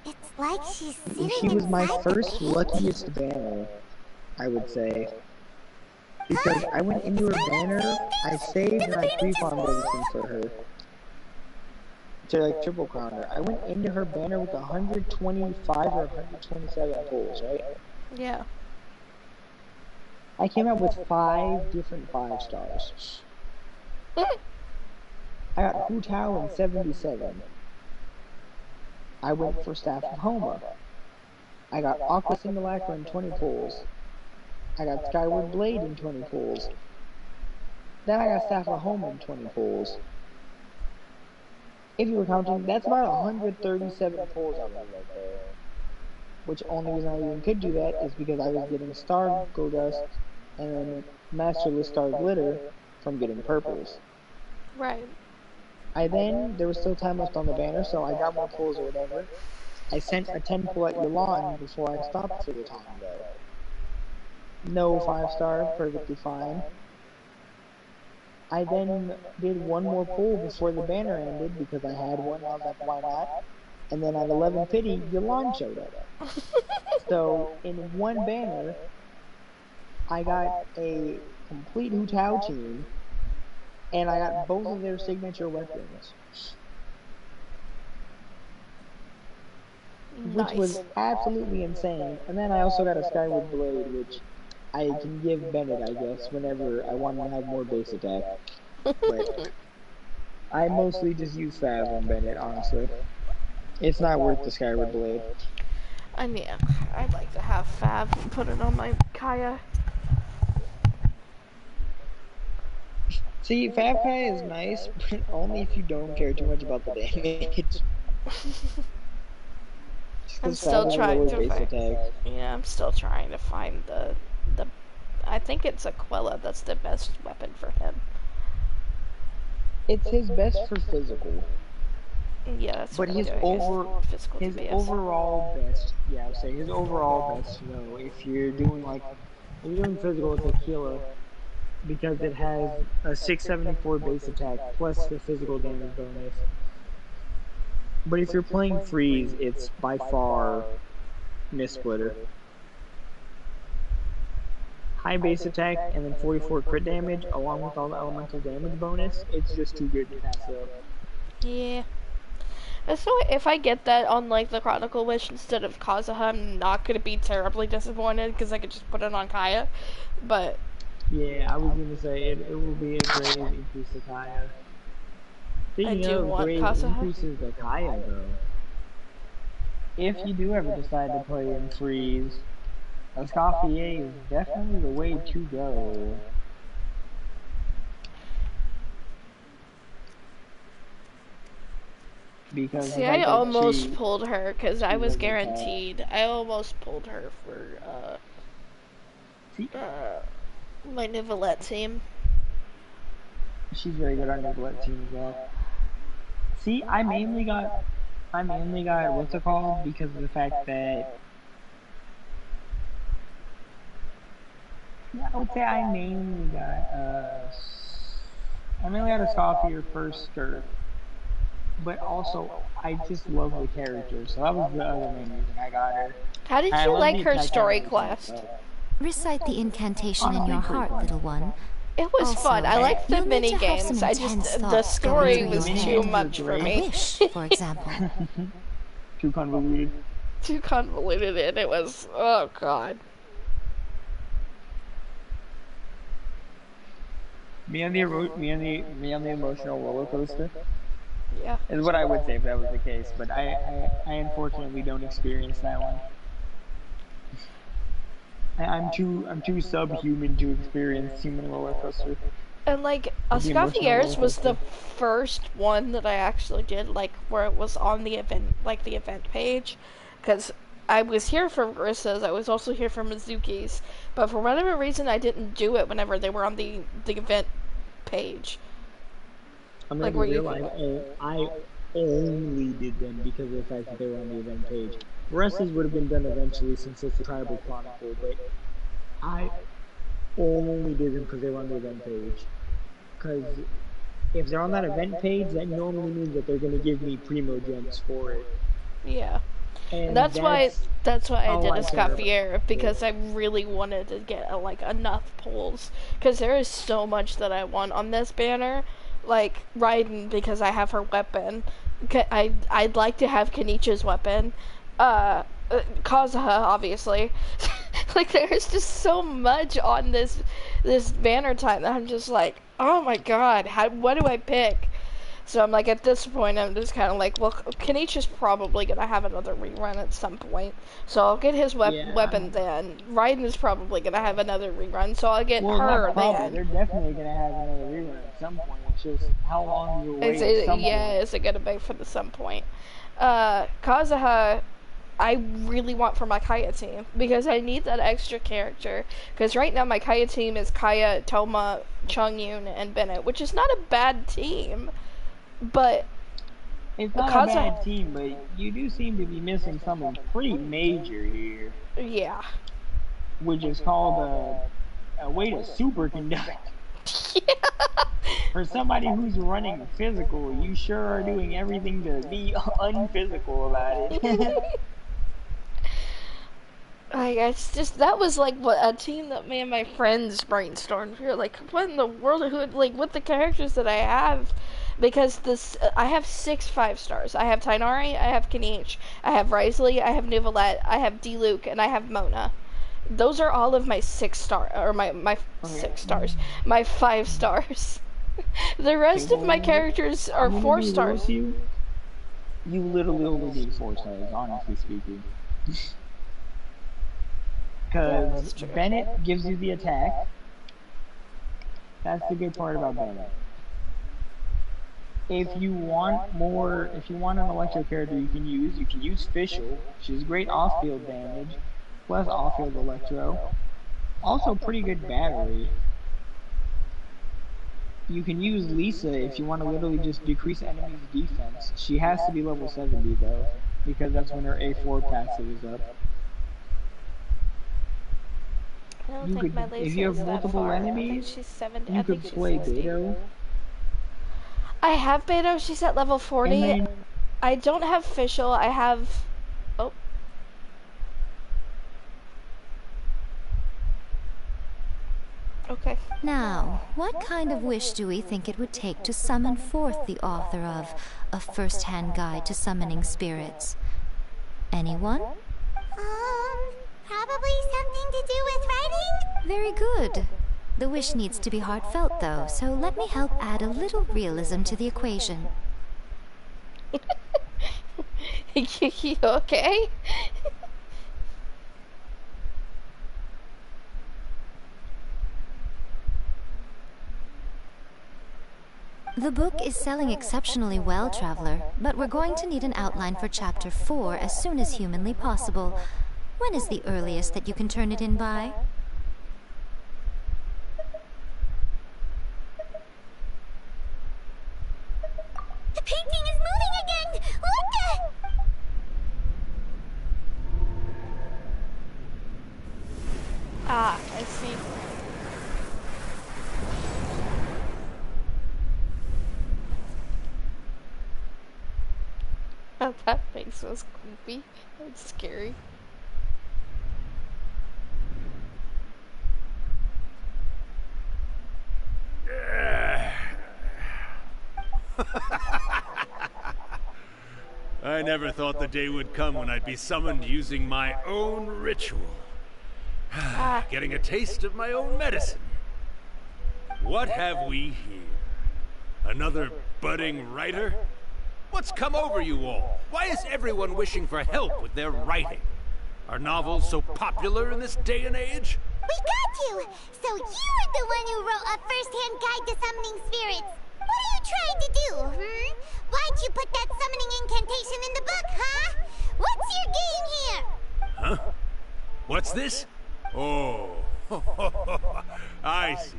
It's like she's sitting She was my inside first the luckiest banner, I would say. Because I went into her banner, I saved and I pre-farmed everything for her. To like triple crown her. I went into her banner with 125 or 127 pulls, right? Yeah. I came out with 5 different 5 stars. I got Hu Tao in 77. I went for Staff of Homa. I got Aqua Simulacra in 20 pulls. I got Skyward Blade in 20 pulls. Then I got Staff of Homa in 20 pulls. If you were counting, that's about 137 pulls on me right there. Which only reason I even could do that is because I was getting Star Goldust and then Masterless Star Glitter from getting purples. Right. There was still time left on the banner, so I got more pulls or whatever. I sent a 10 pull at Yolan before I stopped for the time though. No 5-star, perfectly fine. I then did 1 more pull before the banner ended because I had one, I was like, why not? And then at 11 pity, Yolan showed up. So in 1 banner, I got a complete Hu Tao team, and I got both of their signature weapons. Nice. Which was absolutely insane. And then I also got a Skyward Blade, which I can give Bennett, I guess, whenever I want to have more base attack. But I mostly just use Fav on Bennett, honestly. It's not worth the Skyward Blade. I mean, I'd like to have Fav put it on my Kaya. See, Fav Kaya is nice, but only if you don't care too much about the damage. I'm still trying to find. Yeah, I'm still trying to find the. I think it's Aquila that's the best weapon for him. It's his best for physical. Yeah, that's but his overall best. Yeah, I would say his overall best. Though, if you're doing physical, it's Aquila because it has a 674 base attack plus the physical damage bonus. But if you're playing freeze, it's by far Mist Splitter. High base attack and then 44 crit damage along with all the elemental damage bonus, it's just too good to pass up. Yeah. So if I get that on like the Chronicle Wish instead of Kazuha, I'm not gonna be terribly disappointed because I could just put it on Kaya. But yeah, I was gonna say it will be a grave increase to Kaya. Speaking of grave increases to Kaya though, if you do ever decide to play in freeze, Escoffier is definitely the way to go. Because see, I almost pulled her because I was guaranteed. I almost pulled her for my Nicolette team. She's very good on the Gillette team as well. See, I mainly got what's it called because of the fact that I would say I mainly got a Scoffier first skirt, but also I just love the character, so that was the other main reason I got her. How did you like her story quest? Recite the incantation in your heart, little one. It was also fun. I liked the mini games. I just the story was too much for me. Wish, for example. Too convoluted. Too convoluted, and it was oh god. Me on the emotional roller coaster. Yeah. Is what I would say if that was the case, but I unfortunately don't experience that one. I'm too subhuman to experience human roller coaster. And like Scoffiers was the first one that I actually did, like where it was on the event, like the event page, because I was here for Marissa's, I was also here for Mizuki's, but for whatever reason I didn't do it whenever they were on the event page. I'm like where I only did them because of the fact that they were on the event page. Marissa's would have been done eventually since it's a Tribal Chronicle, but I only did them because they were on the event page. Because if they're on that event page, that normally means that they're going to give me Primo Gems for it. Yeah. And that's why I did a Scoffier, because I really wanted to get enough pulls. Because there is so much that I want on this banner. Like Raiden, because I have her weapon. I'd like to have Kenichi's weapon. Kazuha, obviously. Like there's just so much on this banner type that I'm just like, oh my god, what do I pick? So I'm like, at this point, I'm just kind of like, well, Kenichi's probably gonna have another rerun at some point, so I'll get his weapon then. Raiden is probably gonna have another rerun, so I'll get her then. They're definitely gonna have another rerun at some point. It's just how long you wait. Is it gonna be for the some point? Kazuha, I really want for my Kaya team, because I need that extra character. Because right now my Kaya team is Kaya, Toma, Chongyun, and Bennett, which is not a bad team, but it's not a bad team, but you do seem to be missing something pretty major here. Yeah. Which is called a way to superconduct. Yeah. For somebody who's running physical, you sure are doing everything to be unphysical about it. It's just, that was like what a team that me and my friends brainstormed. We were like, what in the world, with the characters that I have, because I have 6 5-stars. I have Tainari, I have Kenichi, I have Risley, I have Nuvolette, I have D-Luke, and I have Mona. Those are all of my 6-star, or my 6 stars, my 5 stars. The rest of my characters are 4 stars. You literally only need 4 stars, honestly speaking. Because Bennett gives you the attack. That's the good part about Bennett. If you want an electro character you can use Fischl. She's great off-field damage, plus off-field electro. Also pretty good battery. You can use Lisa if you want to literally just decrease enemies' defense. She has to be level 70 though, because that's when her A4 passive is up. If you have multiple enemies, you could play Beto. I have Beto, she's at level 40. I don't have Fischl, I have... Oh. Okay. Now, what kind of wish do we think it would take to summon forth the author of A First-Hand Guide to Summoning Spirits? Anyone? Probably something to do with writing? Very good. The wish needs to be heartfelt, though, so let me help add a little realism to the equation. You okay? The book is selling exceptionally well, Traveler, but we're going to need an outline for Chapter 4 as soon as humanly possible. When is the earliest that you can turn it in by? Ah, I see. That face was creepy and scary. I never thought the day would come when I'd be summoned using my own ritual. Getting a taste of my own medicine. What have we here? Another budding writer? What's come over you all? Why is everyone wishing for help with their writing? Are novels so popular in this day and age? We got you! So you are the one who wrote a first-hand guide to summoning spirits. What are you trying to do, Why'd you put that summoning incantation in the book, huh? What's your game here? Huh? What's this? Oh, I see.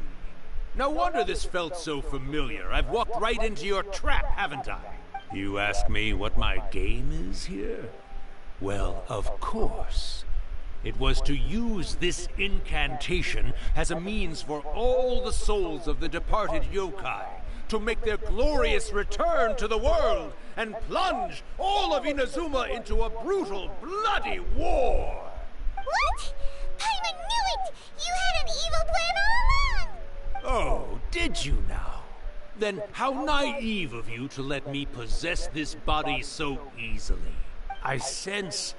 No wonder this felt so familiar. I've walked right into your trap, haven't I? You ask me what my game is here? Well, of course. It was to use this incantation as a means for all the souls of the departed yokai to make their glorious return to the world and plunge all of Inazuma into a brutal, bloody war! What? I knew it! You had an evil plan all along! Oh, did you now? Then how naive of you to let me possess this body so easily. I sense,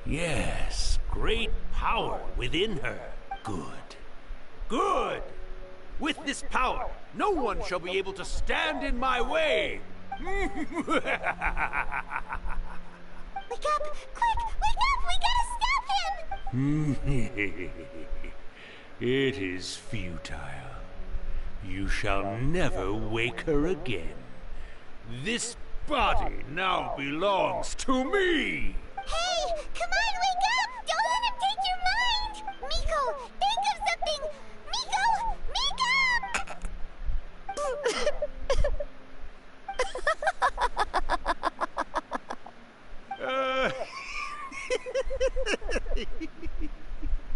yes, great power within her. Good. Good! With this power, no one shall be able to stand in my way! Wake up! Quick! Wake up! We gotta stop him! It is futile. You shall never wake her again. This body now belongs to me! Hey! Come on, wake up! Don't let him take your mind! Miko, think of something! Miko! Miko!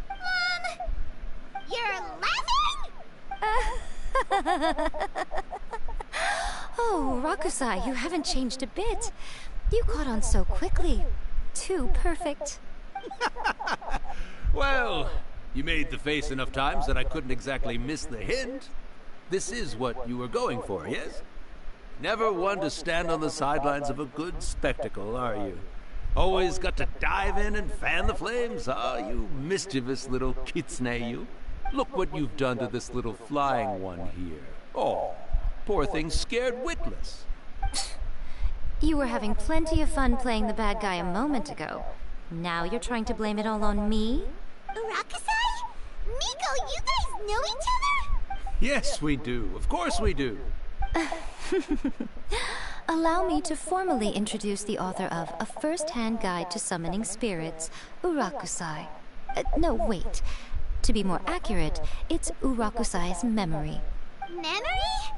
Mom! You're laughing? Oh, Rakusai, you haven't changed a bit. You caught on so quickly. Too perfect. Well, you made the face enough times that I couldn't exactly miss the hint. This is what you were going for, yes? Never one to stand on the sidelines of a good spectacle, are you? Always got to dive in and fan the flames, you mischievous little kitsune, you. Look what you've done to this little flying one here. Oh, poor thing scared witless. You were having plenty of fun playing the bad guy a moment ago. Now you're trying to blame it all on me? Rakusai? Miko, you guys know each other? Yes, we do. Of course we do. Allow me to formally introduce the author of A First-Hand Guide to Summoning Spirits, Urakusai. No, wait. To be more accurate, it's Urakusai's memory. Memory?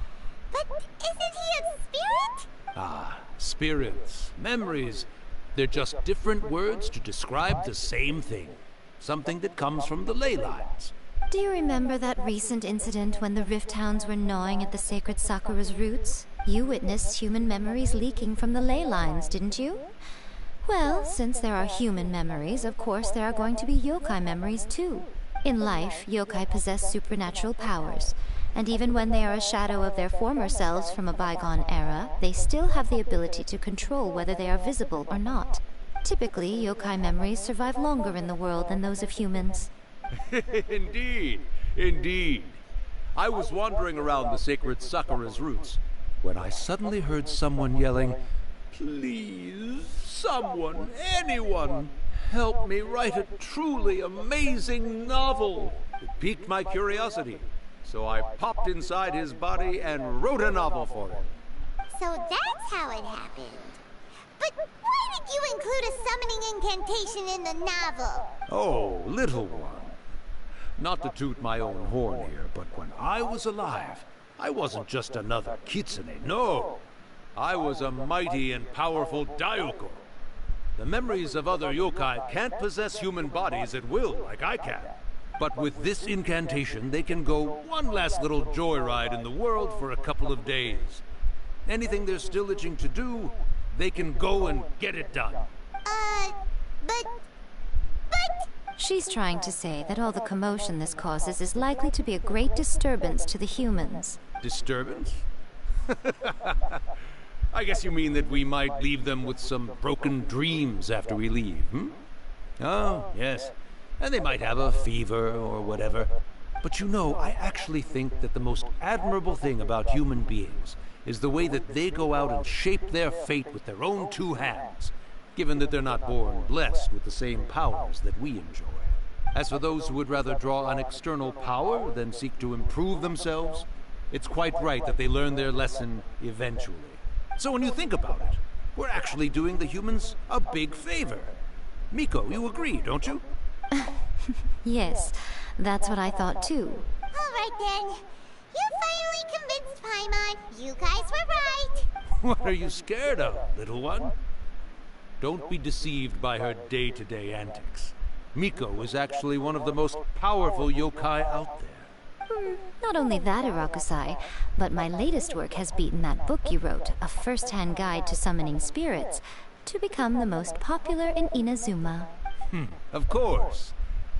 But isn't he a spirit? Ah, spirits, memories. They're just different words to describe the same thing. Something that comes from the ley lines. Do you remember that recent incident when the Rift Hounds were gnawing at the sacred Sakura's roots? You witnessed human memories leaking from the ley lines, didn't you? Well, since there are human memories, of course there are going to be yokai memories too. In life, yokai possess supernatural powers, and even when they are a shadow of their former selves from a bygone era, they still have the ability to control whether they are visible or not. Typically, yokai memories survive longer in the world than those of humans. Indeed, indeed. I was wandering around the sacred Sakura's roots when I suddenly heard someone yelling, "Please, someone, anyone, help me write a truly amazing novel." It piqued my curiosity, so I popped inside his body and wrote a novel for him. So that's how it happened. But why did you include a summoning incantation in the novel? Oh, little one. Not to toot my own horn here, but when I was alive, I wasn't just another kitsune, no. I was a mighty and powerful Daioko. The memories of other yokai can't possess human bodies at will like I can. But with this incantation, they can go one last little joyride in the world for a couple of days. Anything they're still itching to do, they can go and get it done. But... She's trying to say that all the commotion this causes is likely to be a great disturbance to the humans. Disturbance? I guess you mean that we might leave them with some broken dreams after we leave, hmm? Oh, yes. And they might have a fever or whatever. But you know, I actually think that the most admirable thing about human beings is the way that they go out and shape their fate with their own two hands, given that they're not born blessed with the same powers that we enjoy. As for those who would rather draw on external power than seek to improve themselves, it's quite right that they learn their lesson eventually. So when you think about it, we're actually doing the humans a big favor. Miko, you agree, don't you? Yes, that's what I thought too. Alright then. You finally convinced Paimon. You guys were right. What are you scared of, little one? Don't be deceived by her day-to-day antics. Miko is actually one of the most powerful yokai out there. Not only that, Irakusai, but my latest work has beaten that book you wrote, A First-Hand Guide to Summoning Spirits, to become the most popular in Inazuma. Of course.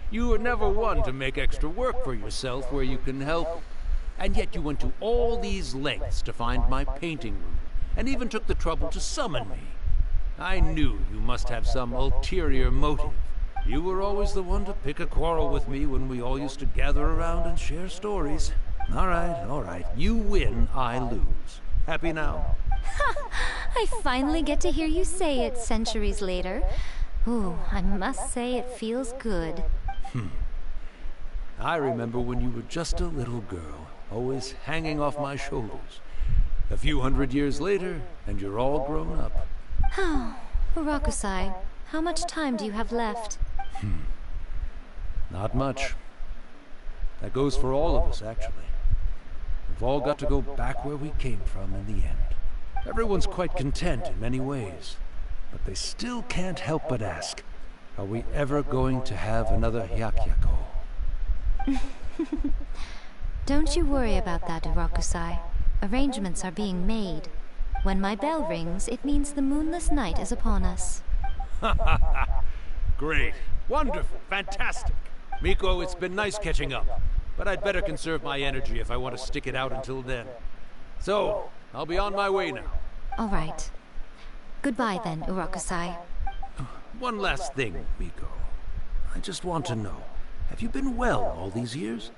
You were never one to make extra work for yourself where you can help. And yet you went to all these lengths to find my painting room, and even took the trouble to summon me. I knew you must have some ulterior motive. You were always the one to pick a quarrel with me when we all used to gather around and share stories. All right. You win, I lose. Happy now? I finally get to hear you say it centuries later. Ooh, I must say it feels good. I remember when you were just a little girl, always hanging off my shoulders. A few hundred years later, and you're all grown up. Oh, Irakusai, how much time do you have left? Not much. That goes for all of us, actually. We've all got to go back where we came from in the end. Everyone's quite content in many ways, but they still can't help but ask, are we ever going to have another Hyakyako? Don't you worry about that, Irakusai. Arrangements are being made. When my bell rings, it means the moonless night is upon us. Great. Wonderful. Fantastic. Miko, it's been nice catching up, but I'd better conserve my energy if I want to stick it out until then. So, I'll be on my way now. All right. Goodbye then, Irakusai. One last thing, Miko. I just want to know, have you been well all these years?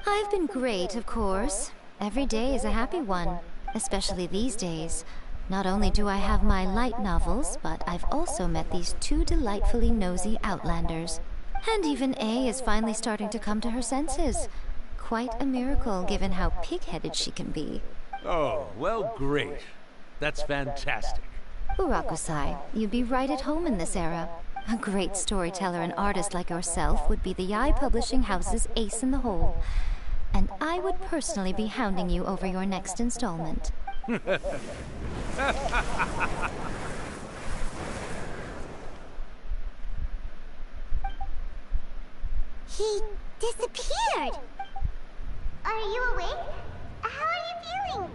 I've been great, of course. Every day is a happy one, especially these days. Not only do I have my light novels, but I've also met these two delightfully nosy outlanders. And even A is finally starting to come to her senses. Quite a miracle, given how pig-headed she can be. Oh, well, great. That's fantastic. Irakusai, you'd be right at home in this era. A great storyteller and artist like yourself would be the Yae Publishing House's ace in the hole. And I would personally be hounding you over your next installment. He disappeared! Are you awake? How are you feeling?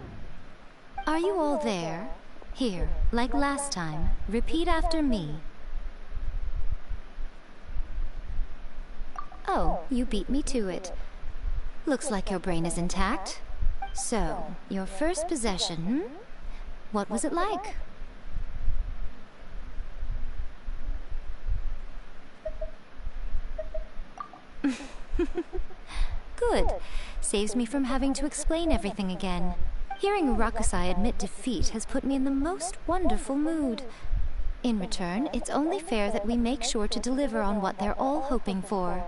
Are you all there? Here, like last time, repeat after me. Oh, you beat me to it. Looks like your brain is intact. So, your first possession, What was it like? Good. Saves me from having to explain everything again. Hearing Irakusai admit defeat has put me in the most wonderful mood. In return, it's only fair that we make sure to deliver on what they're all hoping for.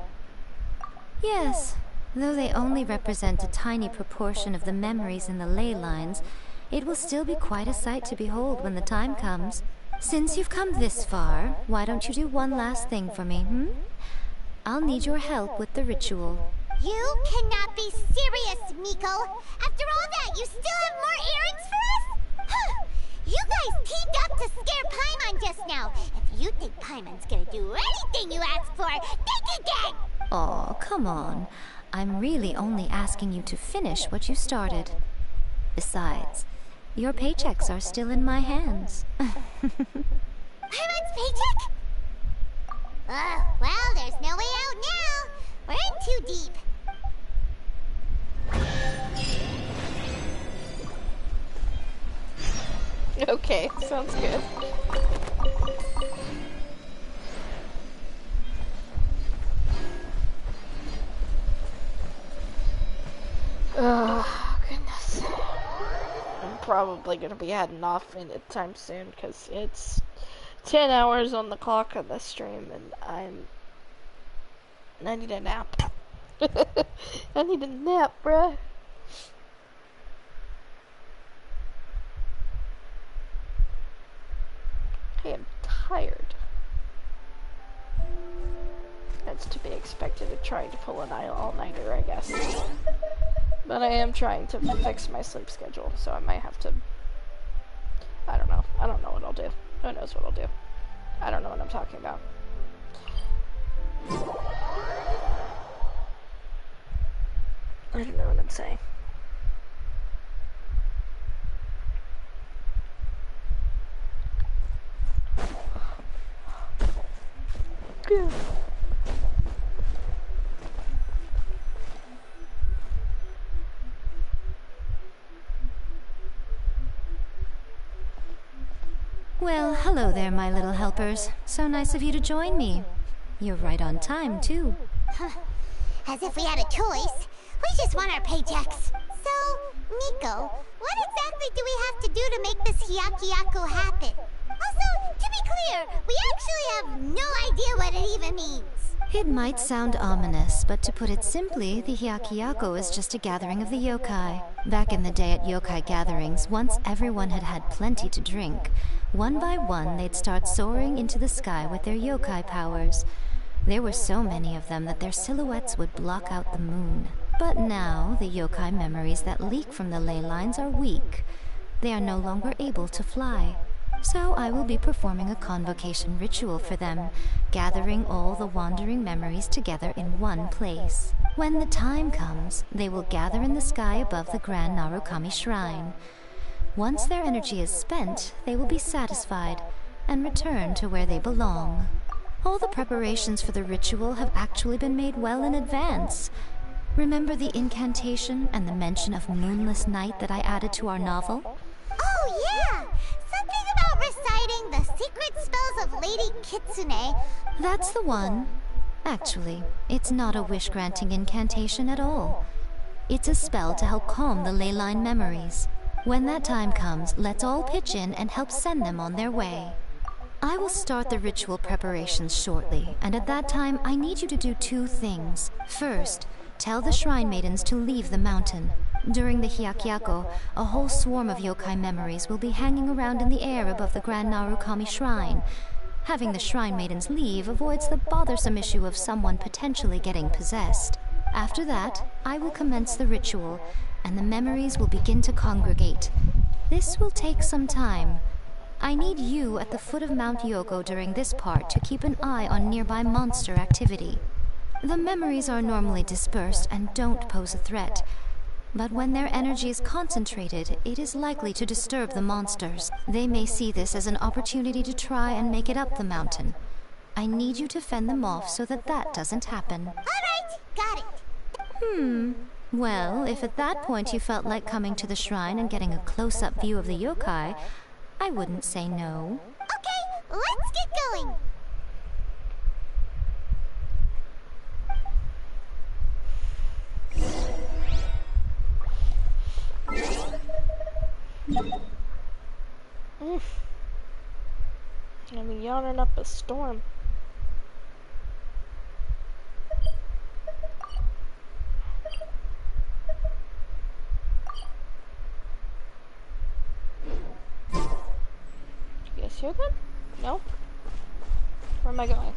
Yes, though they only represent a tiny proportion of the memories in the ley lines, it will still be quite a sight to behold when the time comes. Since you've come this far, why don't you do one last thing for me, I'll need your help with the ritual. You cannot be serious, Miko! After all that, you still have more errands for us? Huh. You guys teamed up to scare Paimon just now. If you think Paimon's gonna do anything you ask for, think again! Aw, come on. I'm really only asking you to finish what you started. Besides, your paychecks are still in my hands. Paimon's paycheck? Well, there's no way out now. We're in too deep. Okay, sounds good. Oh, goodness. I'm probably gonna be heading off anytime soon because it's 10 hours on the clock of the stream and I need a nap. I need a nap, bruh. I am tired. That's to be expected of trying to pull an all-nighter, I guess. But I am trying to fix my sleep schedule, so I might have to... I don't know. I don't know what I'll do. Who knows what I'll do? I don't know what I'm talking about. I don't know what I'm saying. Yeah. Well, hello there, my little helpers. So nice of you to join me. You're right on time, too. As if we had a choice. We just want our paychecks. So, Nico, what exactly do we have to do to make this Hyakuyaku happen? Also, to be clear, we actually have no idea what it even means. It might sound ominous, but to put it simply, the Hyakuyaku is just a gathering of the yokai. Back in the day at yokai gatherings, once everyone had had plenty to drink, one by one they'd start soaring into the sky with their yokai powers. There were so many of them that their silhouettes would block out the moon. But now, the yokai memories that leak from the ley lines are weak. They are no longer able to fly. So I will be performing a convocation ritual for them, gathering all the wandering memories together in one place. When the time comes, they will gather in the sky above the Grand Narukami Shrine. Once their energy is spent, they will be satisfied and return to where they belong. All the preparations for the ritual have actually been made well in advance. Remember the incantation and the mention of moonless night that I added to our novel? Oh yeah! Something about reciting the secret spells of Lady Kitsune. That's the one. Actually, it's not a wish-granting incantation at all. It's a spell to help calm the ley line memories. When that time comes, let's all pitch in and help send them on their way. I will start the ritual preparations shortly, and at that time I need you to do two things. First, tell the Shrine Maidens to leave the mountain. During the Hyakuyaku, a whole swarm of yokai memories will be hanging around in the air above the Grand Narukami Shrine. Having the Shrine Maidens leave avoids the bothersome issue of someone potentially getting possessed. After that, I will commence the ritual, and the memories will begin to congregate. This will take some time. I need you at the foot of Mount Yogo during this part to keep an eye on nearby monster activity. The memories are normally dispersed and don't pose a threat, but when their energy is concentrated, it is likely to disturb the monsters. They may see this as an opportunity to try and make it up the mountain. I need you to fend them off so that that doesn't happen. All right, got it. Well, if at that point you felt like coming to the shrine and getting a close-up view of the yokai, I wouldn't say no. Okay, let's get going. I'm yawning up a storm. You guys hear that? No? Where am I going?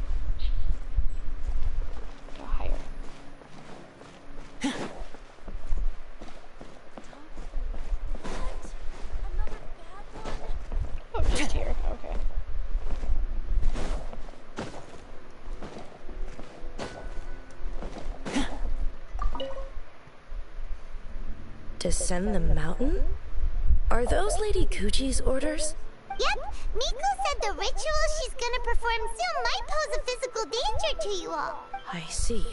Go higher. Oh, just here. Okay. Descend the mountain? Are those Lady Gucci's orders? Yep, Miku said the ritual she's gonna perform soon might pose a physical danger to you all. I see.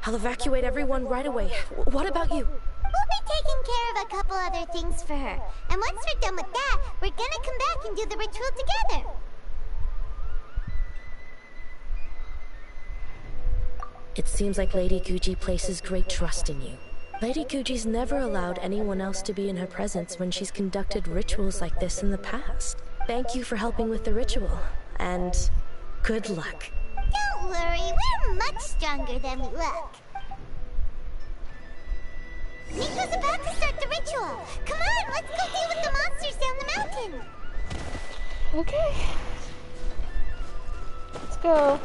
I'll evacuate everyone right away. What about you? We'll be taking care of a couple other things for her. And once we're done with that, we're gonna come back and do the ritual together. It seems like Lady Gucci places great trust in you. Lady Gucci's never allowed anyone else to be in her presence when she's conducted rituals like this in the past. Thank you for helping with the ritual, and good luck. Don't worry, we're much stronger than we look. Miku's about to start the ritual. Come on, let's go deal with the monsters down the mountain. Okay. Let's go.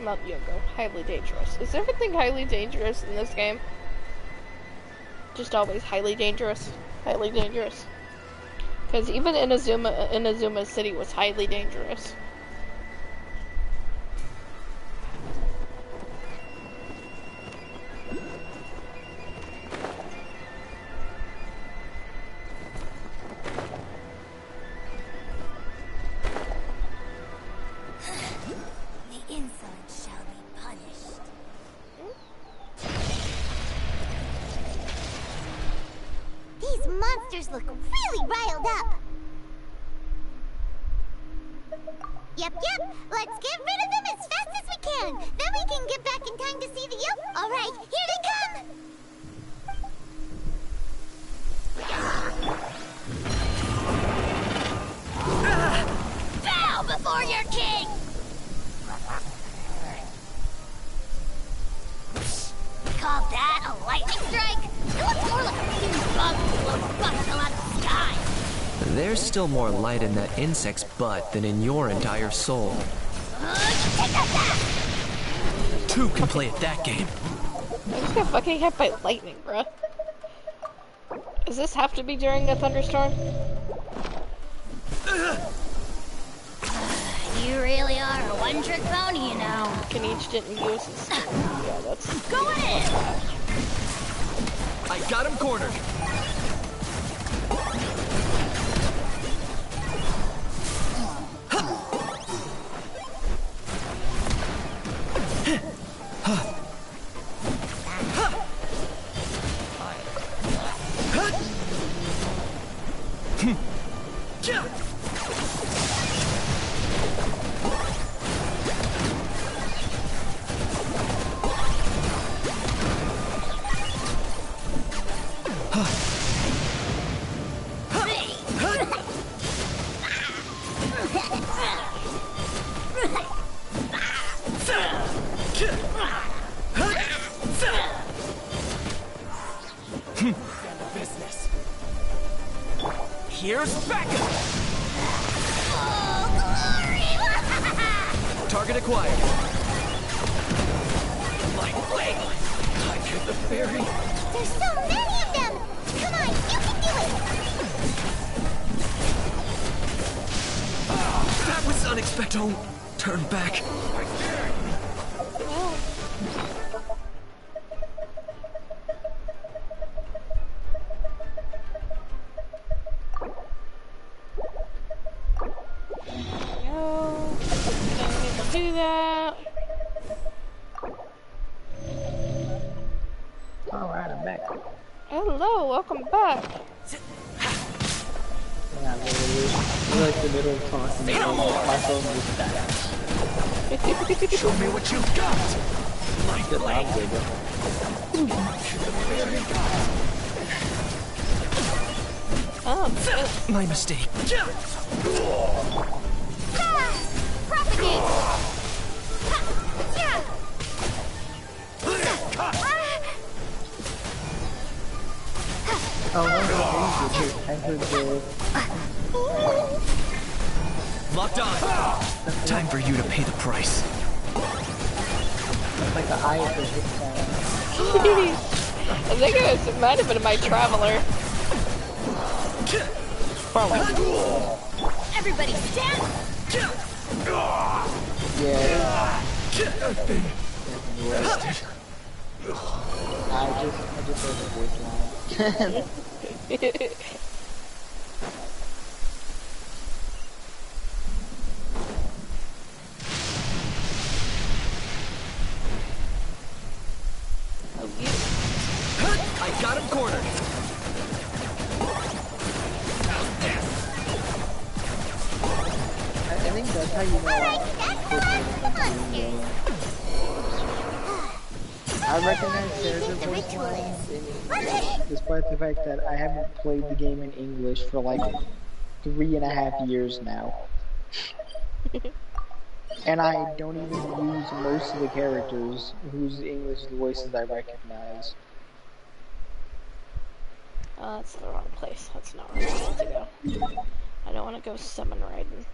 Mount Yogo, highly dangerous. Is everything highly dangerous in this game? Just always highly dangerous? Highly dangerous. Because even Inazuma City was highly dangerous. The insolent shall be punished. These monsters look really riled up. Yep. Let's get rid of them as fast as we can. Then we can get back in time to see the Yoke. All right, here they come. Bow before your king. Call that a lightning strike? It looks more like a huge bug blows bugs out of the sky. There's still more light in that insect's butt than in your entire soul. Take that back! Two can play at that game. I just got fucking hit by lightning, bruh. Does this have to be during a thunderstorm? You really are a one-trick pony, you know. Kenichi didn't use his... Yeah, that's... Go ahead! I got him cornered. Here's backup! Oh, glory! Target acquired. My blade! I hear the fairy. There's so many of them! Come on, you can do it! That was unexpected. Don't turn back. Do that. Alright, I'm back. Hello, welcome back. Yeah, literally. Like the middle of talking, my phone just died. Show me what you've got! My blade! Oh, my mistake. Propagate! Oh, I heard the... Locked on. Time for you to pay the price. It's like the eye of the hit I think it might have been my traveler. Everybody stand! Yeah. Definitely wasted. I just heard the voice line. I got him cornered. I think that's how you know. I recognize character voice lines in English, despite the fact that I haven't played the game in English for like 3.5 years now. And I don't even use most of the characters whose English voices I recognize. That's the wrong place. That's not where I want to go. I don't want to go summon riding.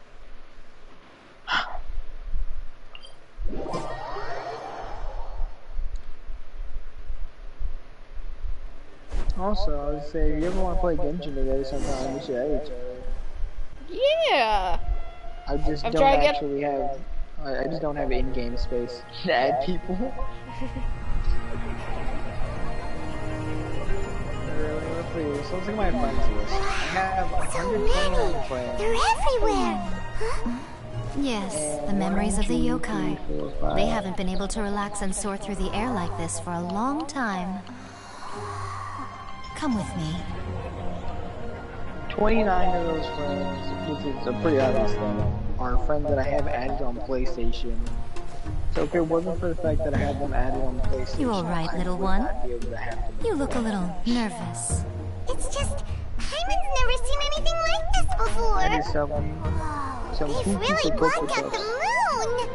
Also, I would say, if you ever want to play Genshin together sometime, we should edit each other. Yeah! I just don't actually have... I just don't have in-game space to add people. Please, let's look at my friends list. I have 129 friends. They're everywhere! Huh? Yes, the memories of the yokai. They haven't been able to relax and soar through the air like this for a long time. Come with me. 29 of those friends, which is a pretty obvious thing, are friends that I have added on PlayStation. So if it wasn't for the fact that I had them added on PlayStation, You alright, little one? You look a little nervous. It's just, Hyman's never seen anything like this before. That is some They've really blocked out the moon.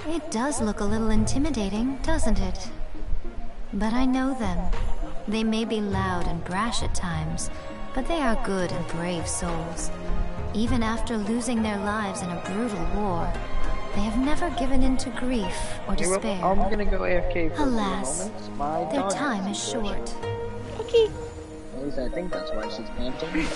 It does look a little intimidating, doesn't it? But I know them. They may be loud and brash at times, but they are good and brave souls. Even after losing their lives in a brutal war, they have never given in to grief or despair. I'm gonna go AFK for Alas, a few moments. their time is short. Okay. At least I think that's why she's panting.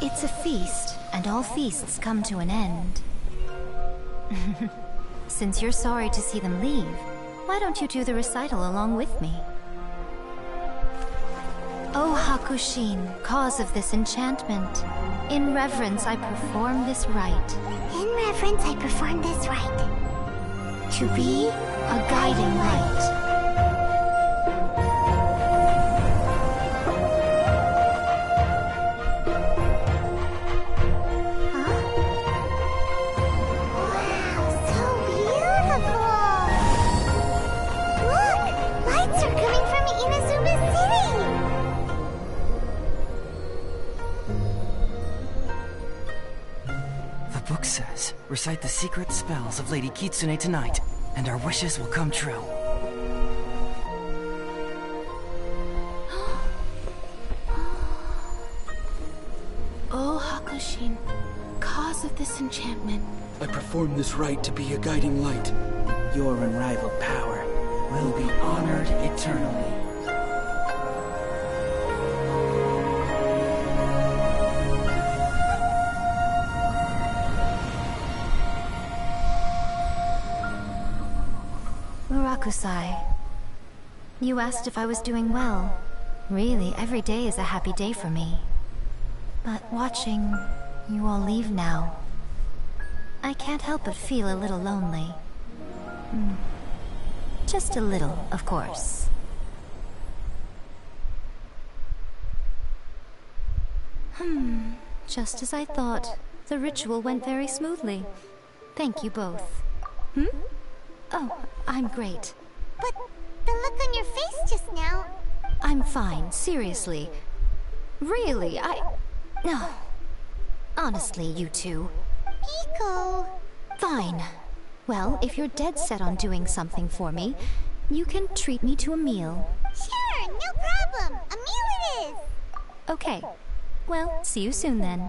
It's a feast, and all feasts come to an end. Since you're sorry to see them leave, why don't you do the recital along with me? O Hakushin, cause of this enchantment, in reverence I perform this rite. In reverence I perform this rite. To be a guiding light. Recite the secret spells of Lady Kitsune tonight, and our wishes will come true. O Hakushin, cause of this enchantment. I perform this rite to be a guiding light. Your unrivaled power will be honored eternally. Murakusai, you asked if I was doing well. Really, every day is a happy day for me. But watching you all leave now, I can't help but feel a little lonely. Just a little, of course. Just as I thought. The ritual went very smoothly. Thank you both. Oh, I'm great. But the look on your face just now... I'm fine, seriously. Really, No. Honestly, you two. Miko. Fine. Well, if you're dead set on doing something for me, you can treat me to a meal. Sure, no problem. A meal it is. Okay. Well, see you soon then.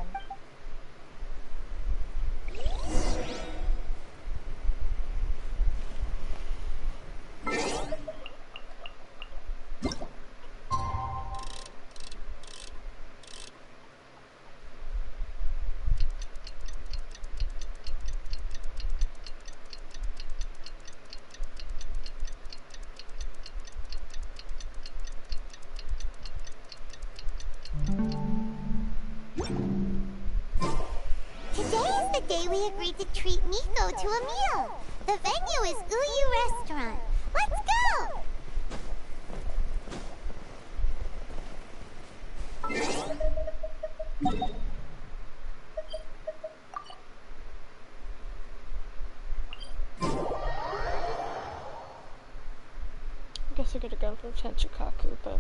Today is the day we agreed to treat Miko to a meal. The venue is Uyu Restaurant. Let's go! I guess I gotta go for Tenchukaku, but...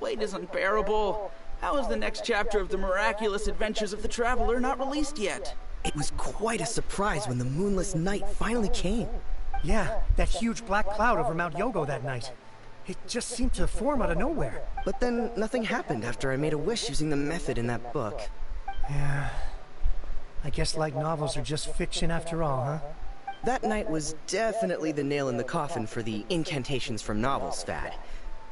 Wait is unbearable. How is the next chapter of the miraculous adventures of the Traveler not released yet? It was quite a surprise when the moonless night finally came. Yeah, that huge black cloud over Mount Yogo that night. It just seemed to form out of nowhere. But then nothing happened after I made a wish using the method in that book. Yeah. I guess light novels are just fiction after all, huh? That night was definitely the nail in the coffin for the incantations from novels fad.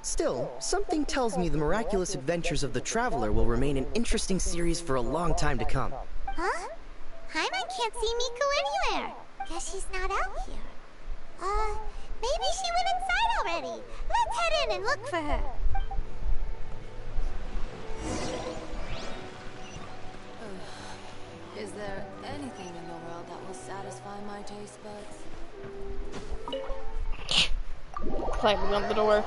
Still, something tells me the miraculous adventures of the Traveler will remain an interesting series for a long time to come. Huh? Paimon can't see Miko anywhere. Guess she's not out here. Maybe she went inside already. Let's head in and look for her. Is there anything in the world that will satisfy my taste buds? Climbing on the door.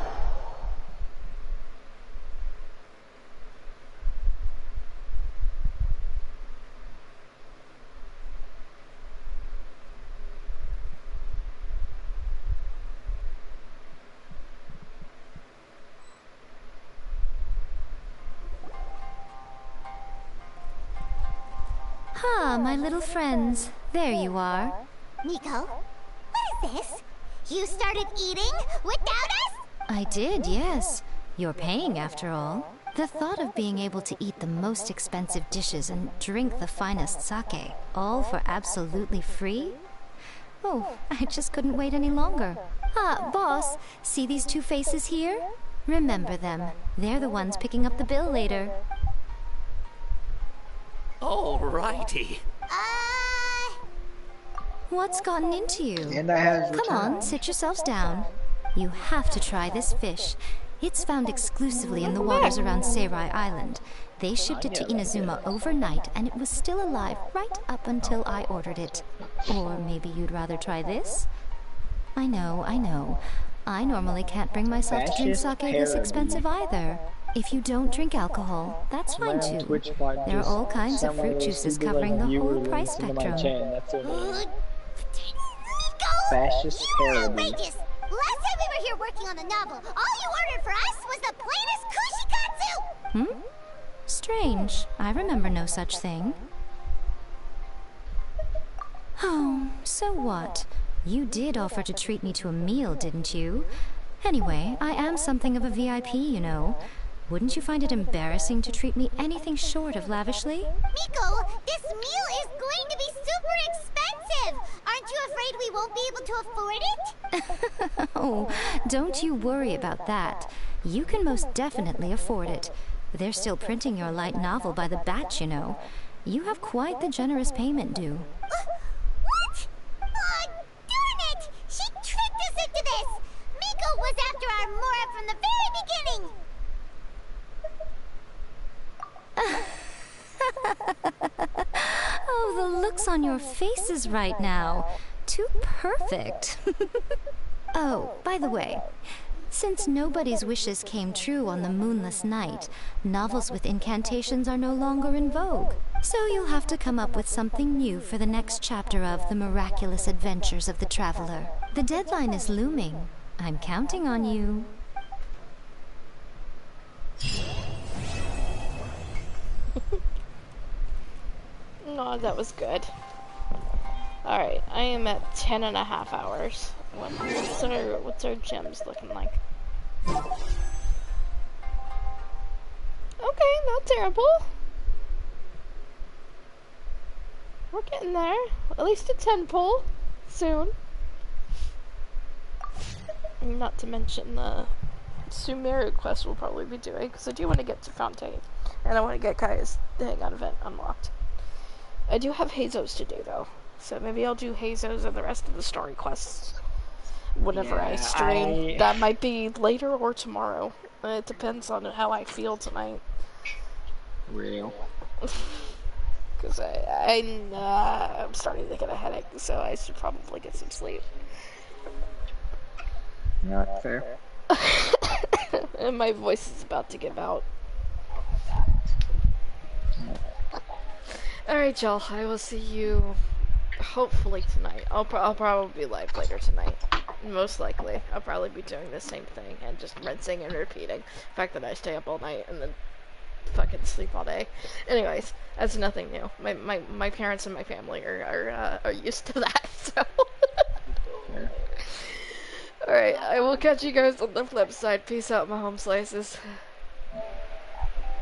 Ah, my little friends. There you are. Miko, what is this? You started eating without us? I did, yes. You're paying after all. The thought of being able to eat the most expensive dishes and drink the finest sake, all for absolutely free? Oh, I just couldn't wait any longer. Ah, boss, see these two faces here? Remember them. They're the ones picking up the bill later. Alrighty. What's gotten into you? And I have Come on, sit yourselves down. You have to try this fish. It's found exclusively in the waters around Seirai Island. They shipped it to Inazuma overnight, and it was still alive right up until I ordered it. Or maybe you'd rather try this? I know. I normally can't bring myself to drink sake this expensive either. If you don't drink alcohol, that's fine too. There are all kinds of fruit juices covering the whole price spectrum. Fascist parody. Outrageous! Last time we were here working on the novel, all you ordered for us was the plainest kushikatsu! Strange. I remember no such thing. Oh, so what? You did offer to treat me to a meal, didn't you? Anyway, I am something of a VIP, you know. Wouldn't you find it embarrassing to treat me anything short of lavishly? Miko, this meal is going to be super expensive! Aren't you afraid we won't be able to afford it? Oh, don't you worry about that. You can most definitely afford it. They're still printing your light novel by the batch, you know. You have quite the generous payment due. What? Darn it! She tricked us into this! Miko was after our Mora from the very beginning! the looks on your faces right now. Too perfect. Oh, by the way, since nobody's wishes came true on the moonless night, novels with incantations are no longer in vogue. So you'll have to come up with something new for the next chapter of The Miraculous Adventures of the Traveler. The deadline is looming. I'm counting on you. No, that was good. Alright, I am at 10.5 hours. What's our gems looking like? Okay, not terrible. We're getting there. At least a 10 pull. Soon. Not to mention the Sumeru quest we'll probably be doing, because I do want to get to Fontaine. And I want to get Kaya's Hangout event unlocked. I do have Hazos to do, though. So maybe I'll do Hazos and the rest of the story quests whenever I stream. That might be later or tomorrow. It depends on how I feel tonight. Real. Because I'm starting to get a headache, so I should probably get some sleep. Not fair. And my voice is about to give out. Alright, y'all. I will see you hopefully tonight. I'll probably be live later tonight. Most likely. I'll probably be doing the same thing and just rinsing and repeating. The fact that I stay up all night and then fucking sleep all day. Anyways, that's nothing new. My parents and my family are used to that, so. Alright, I will catch you guys on the flip side. Peace out, my home slices.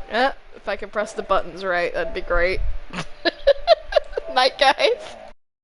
If I can press the buttons right, that'd be great. Night, guys.